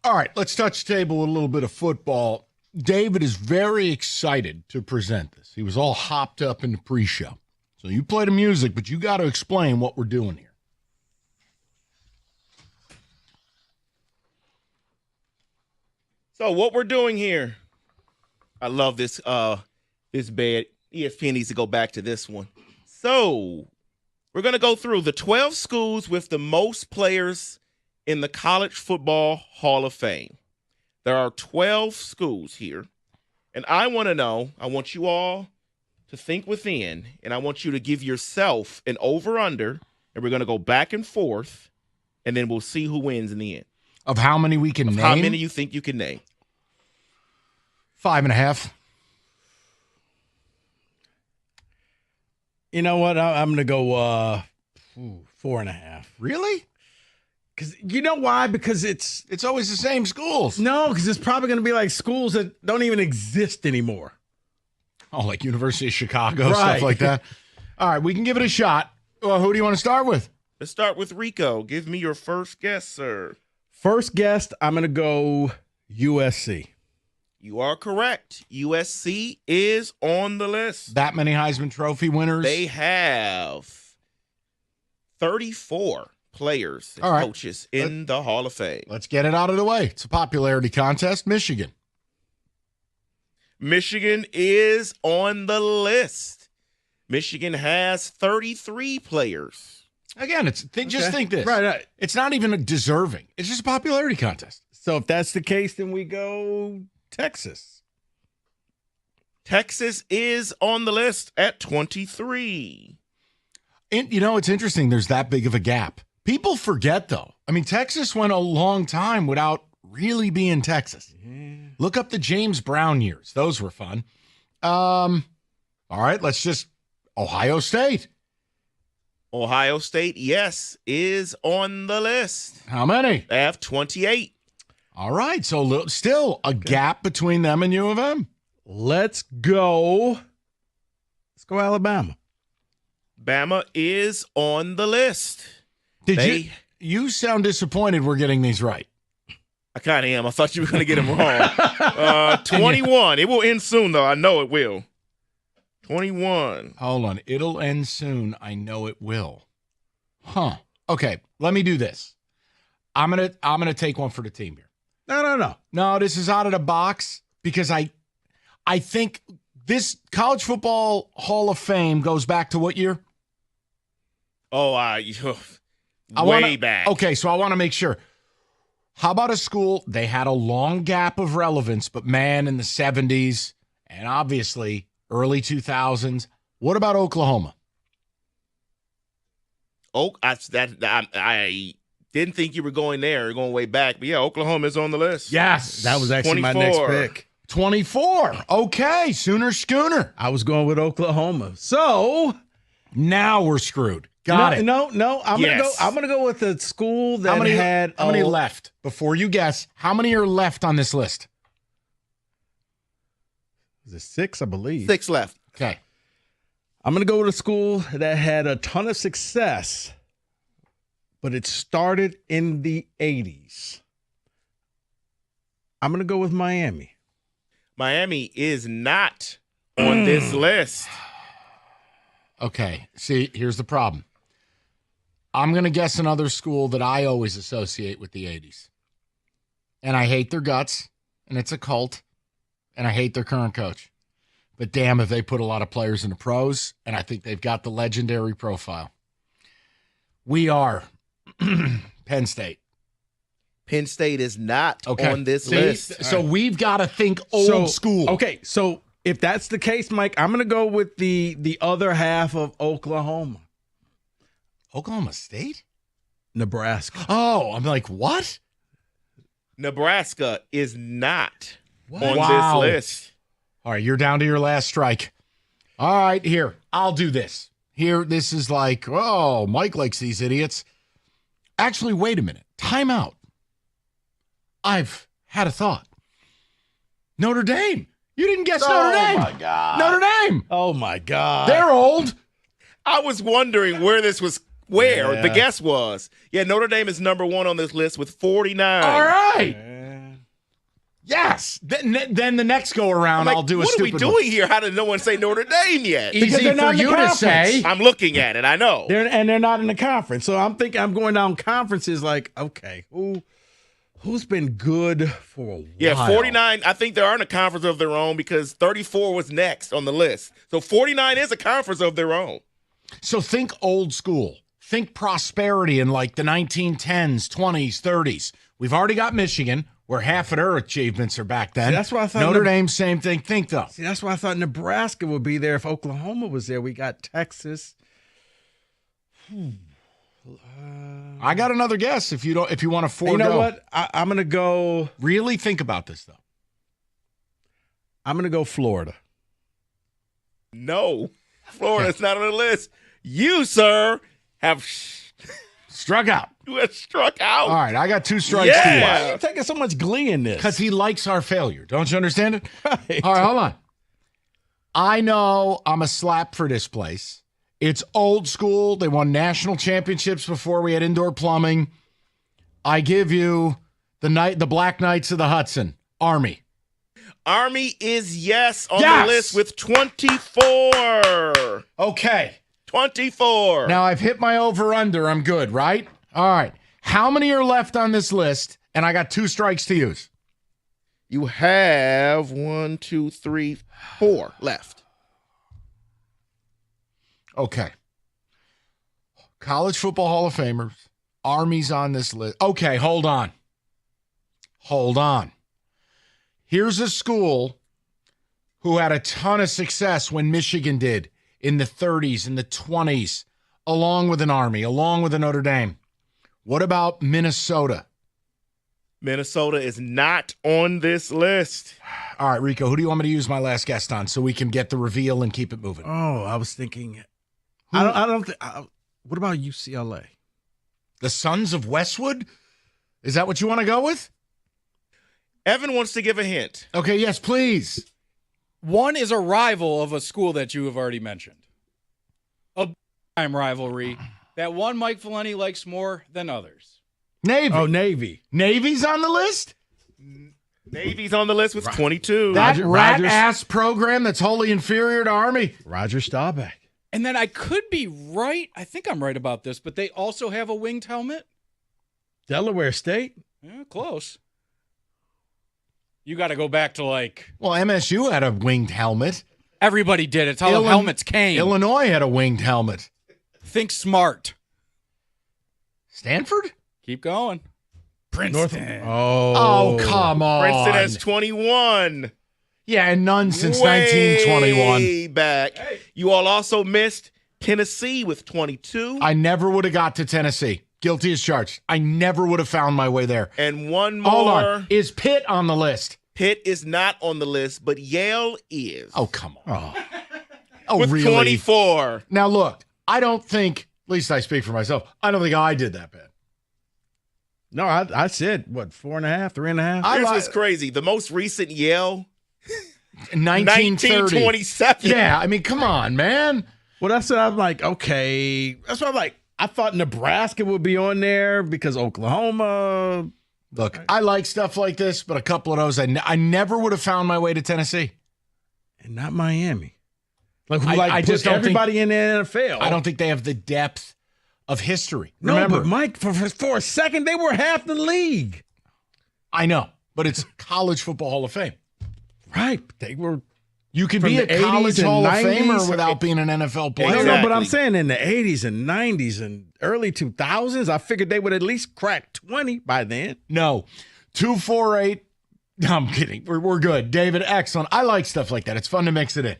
All right, let's touch the table with a little bit of football. David is very excited to present this. He was all hopped up in the pre-show. So you play the music, but you got to explain what we're doing here. So what we're doing here, I love this this bed. ESPN needs to go back to this one. So we're going to go through the 12 schools with the most players in the College Football Hall of Fame. There are 12 schools here, and I want to know, I want you all to think within, and I want you to give yourself an over-under, and we're going to go back and forth, and then we'll see who wins in the end. Of how many we can name? How many you think you can name? 5.5. You know what? I'm going to go 4.5. Really? Because you know why? Because it's always the same schools. No, because it's probably going to be like schools that don't even exist anymore. Oh, like University of Chicago, Right. stuff like that. All right, we can give it a shot. Well, who do you want to start with? Let's start with Rico. Give me your first guess, sir. First guess, I'm going to go USC. You are correct. USC is on the list. That many Heisman Trophy winners? They have 34 players and All right. coaches in the Hall of Fame. Let's get it out of the way. It's a popularity contest. Michigan. Michigan is on the list. Michigan has 33 players. Again, just think this. Right. It's not even deserving. It's just a popularity contest. So if that's the case, then we go Texas. Texas is on the list at 23. And, it's interesting. There's that big of a gap. People forget, though. I mean, Texas went a long time without really being Texas. Look up the James Brown years. Those were fun. All right, Ohio State. Ohio State, yes, is on the list. How many? They have 28. All right, so still a gap between them and U of M. Let's go Alabama. Bama is on the list. You sound disappointed we're getting these right. I kind of am. I thought you were going to get them wrong. 21. It will end soon, though. I know it will. 21. Hold on. It'll end soon. I know it will. Huh. Okay, let me do this. I'm gonna take one for the team here. No, this is out of the box because I think this College Football Hall of Fame goes back to what year? Oh, way back. Okay, so I want to make sure. How about a school? They had a long gap of relevance, but man, in the 70s and obviously early 2000s. What about Oklahoma? I didn't think you were going there. You're going way back. But, yeah, Oklahoma is on the list. Yes, that was actually 24. my next pick. 24. Okay, Sooner Schooner. I was going with Oklahoma. So now we're screwed. Got it. No. I'm gonna go with the school that how many had left? Before you guess, how many are left on this list? Is it 6, I believe? 6 left. Okay. I'm gonna go with a school that had a ton of success, but it started in the 80s. I'm gonna go with Miami. Miami is not on this list. Okay. See, here's the problem. I'm going to guess another school that I always associate with the 80s. And I hate their guts, and it's a cult, and I hate their current coach. But damn, if they put a lot of players in the pros, and I think they've got the legendary profile. We are Penn State. Penn State is not on this list. So we've got to think old school. Okay, so if that's the case, Mike, I'm going to go with the other half of Oklahoma. Oklahoma State? Nebraska. Oh, I'm like, what? Nebraska is not on Wow. this list. All right, you're down to your last strike. All right, here, I'll do this. Here, this is like, oh, Mike likes these idiots. Actually, wait a minute. Time out. I've had a thought. Notre Dame. You didn't guess Notre Dame. Oh, my God. Notre Dame. Oh, my God. They're old. I was wondering where Yeah. the guess was. Yeah, Notre Dame is number 1 on this list with 49. All right. Yes. Then the next go around, I'm like, I'll do a what are we stupid doing one. here? How did no one say Notre Dame yet? Because Easy they're not for in the you to conference. say. I'm looking at it. I know. They're not in the conference. So I'm thinking I'm going down conferences like, okay, who's been good for a while? Yeah, 49. I think they are in a conference of their own because 34 was next on the list. So 49 is a conference of their own. So think old school. Think prosperity in like the 1910s, 20s, 30s. We've already got Michigan, where half of their achievements are back then. See, that's why I thought Notre Dame, same thing. Think though. See, that's why I thought Nebraska would be there if Oklahoma was there. We got Texas. I got another guess if you want to forego. You know what? I'm going to go. Really think about this though. I'm going to go Florida. No, Florida's not on the list. You, sir, have struck out. You have struck out. All right, I got 2 strikes to you. Why are you taking so much glee in this? Because he likes our failure. Don't you understand it? Right. All right, hold on. I know I'm a slap for this place. It's old school. They won national championships before we had indoor plumbing. I give you the Black Knights of the Hudson, Army. Army is on the list with 24. Okay. 24. Now I've hit my over-under. I'm good, right? All right. How many are left on this list? And I got 2 strikes to use. You have 1, 2, 3, 4 left. Okay. College Football Hall of Famers. Army's on this list. Okay, hold on. Here's a school who had a ton of success when Michigan did in the 30s and the 20s, along with an Army, along with a Notre Dame. What about Minnesota? Minnesota is not on this list. All right, Rico, who do you want me to use my last guest on so we can get the reveal and keep it moving? Oh, I was thinking. I don't think. What about UCLA? The Sons of Westwood? Is that what you want to go with? Evan wants to give a hint. Okay, yes, please. One is a rival of a school that you have already mentioned. A big-time rivalry that one Mike Valenti likes more than others. Navy. Oh, Navy. Navy's on the list? Navy's on the list with 22. That rat-ass program that's wholly inferior to Army. Roger Staubach. And then I could be right. I think I'm right about this, but they also have a winged helmet. Delaware State. Yeah, close. You got to go back to Well, MSU had a winged helmet. Everybody did. It's how the helmets came. Illinois had a winged helmet. Think smart. Stanford? Keep going. Princeton. Oh, come on. Princeton has 21. Yeah, and none since Way 1921. back. You all also missed Tennessee with 22. I never would have got to Tennessee. Guilty as charged. I never would have found my way there. And one more. Hold on. Is Pitt on the list? Pitt is not on the list, but Yale is. Oh, come on. Oh, with really? 24. Now, look, I don't think, at least I speak for myself, I don't think I did that bad. No, I said, 4.5, 3.5? Here's what's crazy. The most recent Yale, 1930. 1927. Yeah, I mean, come on, man. Well, that's what I'm like, okay. That's what I'm like. I thought Nebraska would be on there because Oklahoma. Look, I like stuff like this, but a couple of those, I never would have found my way to Tennessee. And not Miami. I just don't everybody in the NFL. I don't think they have the depth of history. No, Remember, but Mike, for a second, they were half the league. I know, but it's College Football Hall of Fame. Right. They were. You could From be a the 80s college and Hall of 90s, Famer without being an NFL player. No, but I'm saying in the 80s and 90s and early 2000s, I figured they would at least crack 20 by then. No. 248. No, I'm kidding. We're good. David, excellent. I like stuff like that. It's fun to mix it in.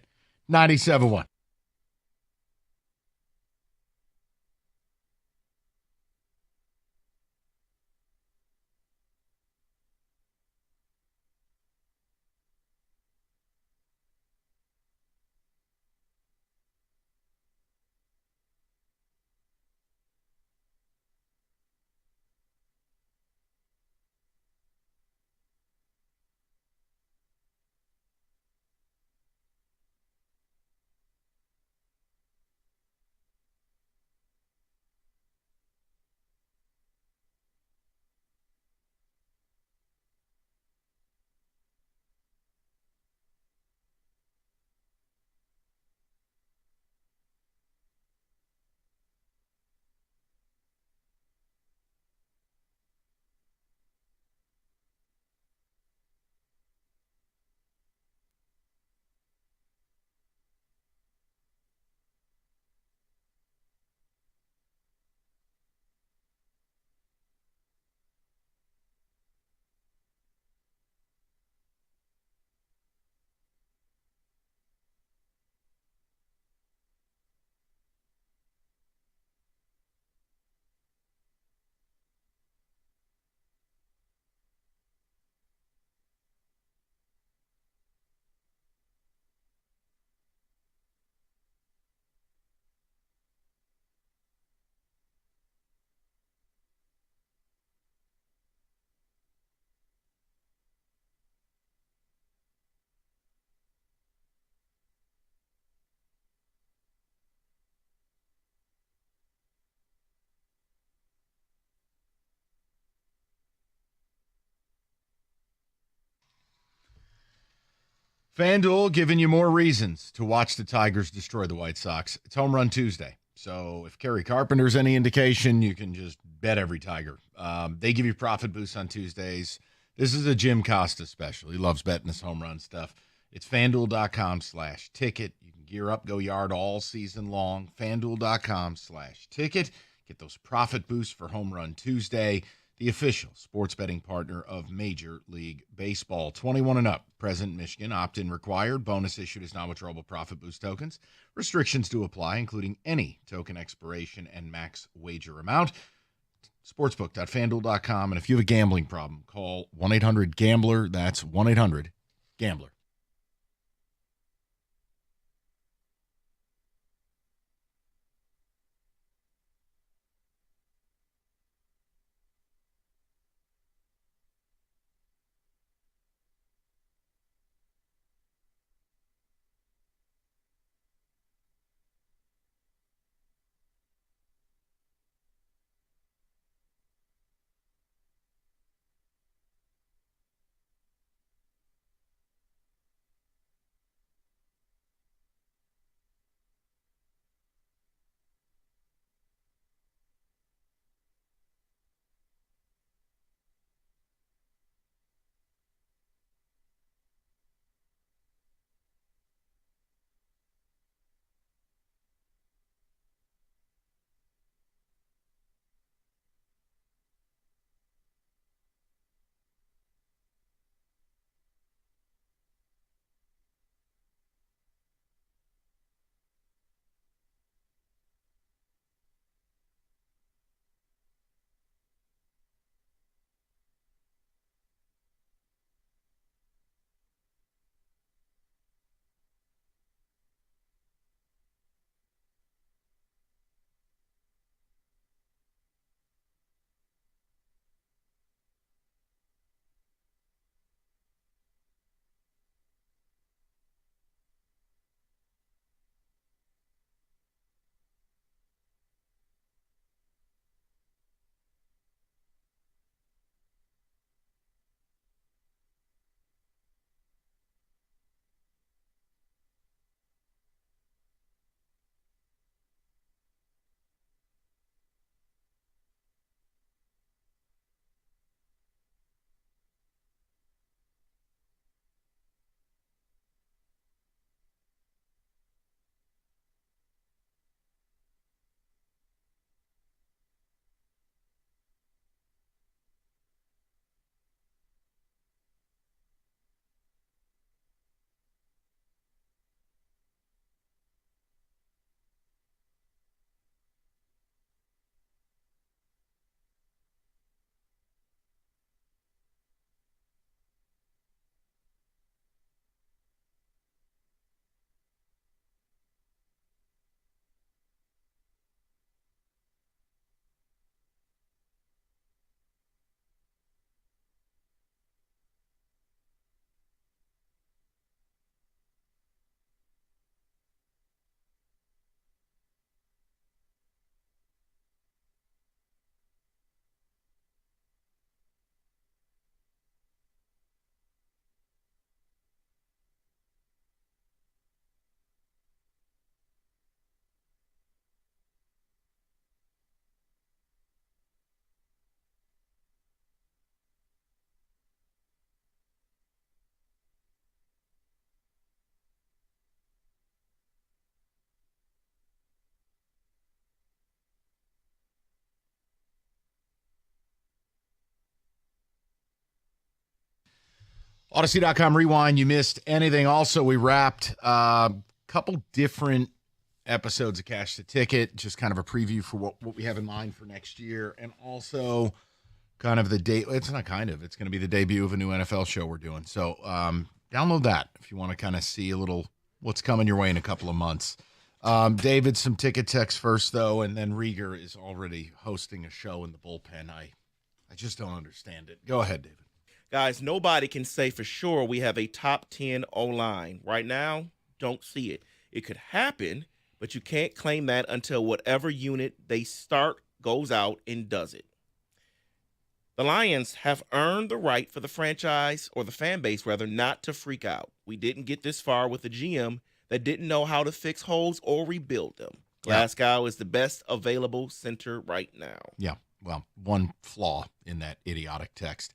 97.1. FanDuel giving you more reasons to watch the Tigers destroy the White Sox. It's Home Run Tuesday. So if Kerry Carpenter's any indication, you can just bet every Tiger. They give you profit boosts on Tuesdays. This is a Jim Costa special. He loves betting this home run stuff. It's FanDuel.com/ticket. You can gear up, go yard all season long. FanDuel.com/ticket. Get those profit boosts for Home Run Tuesday, the official sports betting partner of Major League Baseball. 21 and up, present Michigan, opt-in required. Bonus issued as non-withdrawable profit boost tokens. Restrictions do apply, including any token expiration and max wager amount. Sportsbook.fanduel.com. And if you have a gambling problem, call 1-800-GAMBLER. That's 1-800-GAMBLER. Odyssey.com rewind. You missed anything. Also, we wrapped a couple different episodes of Cash the Ticket, just kind of a preview for what we have in mind for next year. And also kind of the date. It's not kind of. It's going to be the debut of a new NFL show we're doing. So download that if you want to kind of see a little what's coming your way in a couple of months. David, some ticket text first, though, and then Rieger is already hosting a show in the bullpen. I just don't understand it. Go ahead, David. Guys, nobody can say for sure we have a top 10 O-line. Right now, don't see it. It could happen, but you can't claim that until whatever unit they start goes out and does it. The Lions have earned the right for the franchise, or the fan base rather, not to freak out. We didn't get this far with a GM that didn't know how to fix holes or rebuild them. Glasgow is the best available center right now. Yeah. Well, one flaw in that idiotic text.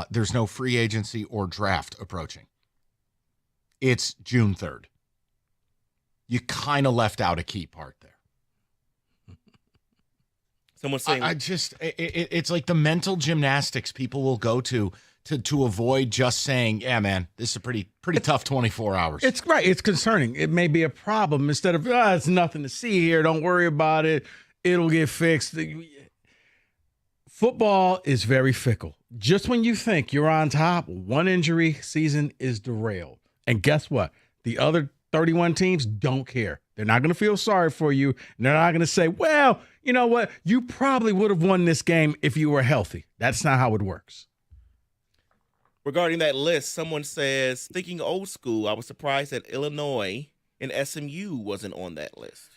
There's no free agency or draft approaching. It's June 3rd. You kind of left out a key part there. Someone's saying it's like the mental gymnastics people will go to avoid just saying, yeah, man, this is a pretty tough 24 hours. It's right. It's concerning. It may be a problem instead of, it's nothing to see here. Don't worry about it. It'll get fixed. Football is very fickle. Just when you think you're on top, one injury, season is derailed. And guess what? The other 31 teams don't care. They're not going to feel sorry for you. And they're not going to say, well, you know what? You probably would have won this game if you were healthy. That's not how it works. Regarding that list, someone says, thinking old school, I was surprised that Illinois and SMU wasn't on that list.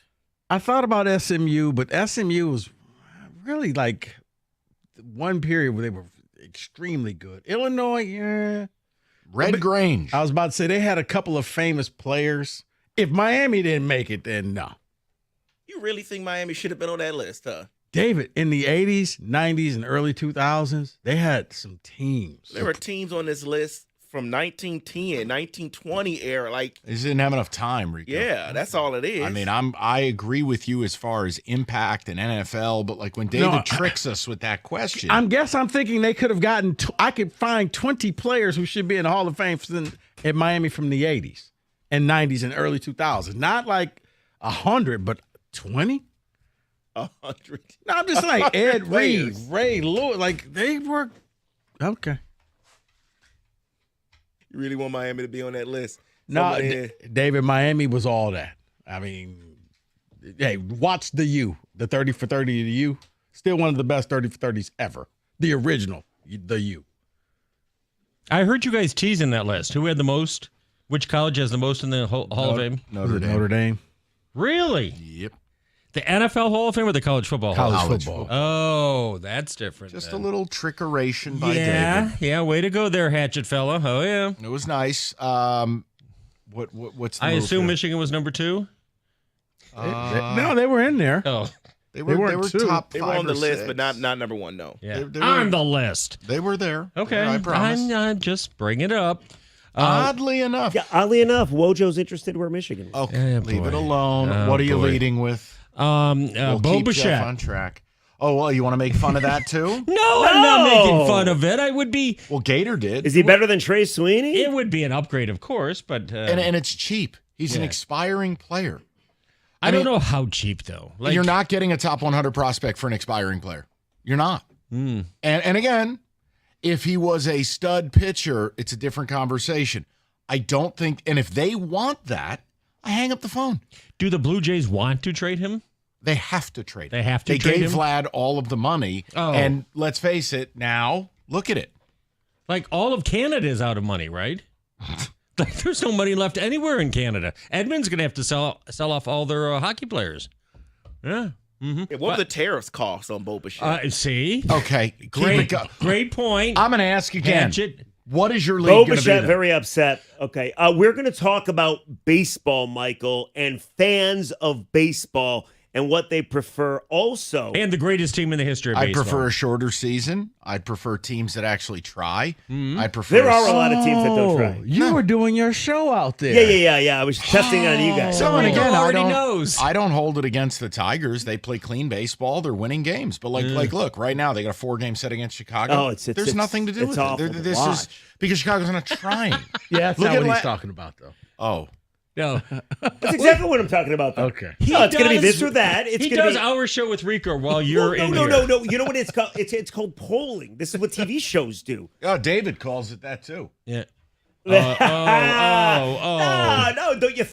I thought about SMU, but SMU was really like one period where they were extremely good. Illinois, yeah. Red Grange. I was about to say they had a couple of famous players. If Miami didn't make it, then no. You really think Miami should have been on that list, huh? David, in the 80s, 90s, and early 2000s, they had some teams. There were teams on this list from 1910, 1920 era. Like, they just didn't have enough time, Rico. Yeah, that's all it is. I mean, I agree with you as far as impact and NFL, but like when David tricks us with that question. I'm thinking they could have gotten, I could find 20 players who should be in the Hall of Fame at Miami from the 80s and 90s and early 2000s. Not like 100, but 20? 100. No, I'm just like Ed Reed, Ray Lewis, like they were okay. You really want Miami to be on that list? No, David, Miami was all that. I mean, hey, watch the U, the 30 for 30 of the U. Still one of the best 30 for 30s ever. The original, the U. I heard you guys teasing that list. Who had the most? Which college has the most in the Hall of Fame? Notre Dame. Really? Yep. The NFL Hall of Fame or the college football? College football. Oh, that's different. Just then. a little trickeration by David. Yeah, way to go there, Hatchet fella. Oh yeah, it was nice. What's the I move assume here? Michigan was number 2. No, they were in there. Oh, they were top 5 They were on the or list, 6. but not number 1. No. Yeah, They were- on the list. They were there. Okay, I promise. I'm just bring it up. Oddly enough. Yeah, oddly enough, Wojo's interested where Michigan is. Okay, leave it alone. What are you leading with? Bo keep Jeff Bichette. on track. Oh, well, you want to make fun of that too? No, I'm not making fun of it. I would be. Well, Gator did. Is he better than Trey Sweeney? It would be an upgrade, of course, but And it's cheap. He's an expiring player. I don't know how cheap though. Like, you're not getting a top 100 prospect for an expiring player. You're not. Mm. And again, if he was a stud pitcher, it's a different conversation. I don't think, and if they want that, I hang up the phone. Do the Blue Jays want to trade him? They have to trade him. They have to They trade gave him? Vlad all of the money. Oh. And let's face it, now, look at it. Like all of Canada is out of money, right? Like there's no money left anywhere in Canada. Edmonton's going to have to sell off all their hockey players. Yeah. Mm-hmm. Yeah, what would the tariffs cost on Bo Bichette? See? Okay. Great point. I'm going to ask again. Hatchet. What is your league Bo going to be? Bichette very upset. Okay, we're going to talk about baseball, Michael, and fans of baseball and what they prefer also. And the greatest team in the history of I baseball. prefer a shorter season. I'd prefer teams that actually try. Mm-hmm. I prefer. There are a lot of teams that don't try. You were doing your show out there. Yeah. I was testing on you guys. So, and again, knows. I don't hold it against the Tigers. They play clean baseball. They're winning games. But look, right now they got a 4-game set against Chicago. Oh, there's nothing to do with awful it. to This watch. is because Chicago's not trying. Yeah, that's Look not at what he's talking about, though. Oh. No. That's exactly what I'm talking about, though. Okay. No, it's going to be this or that. It's He gonna does be... our show with Rico while you're in no. here. You know what it's called? It's called polling. This is what TV shows do. Oh, David calls it that too. Yeah. No, don't you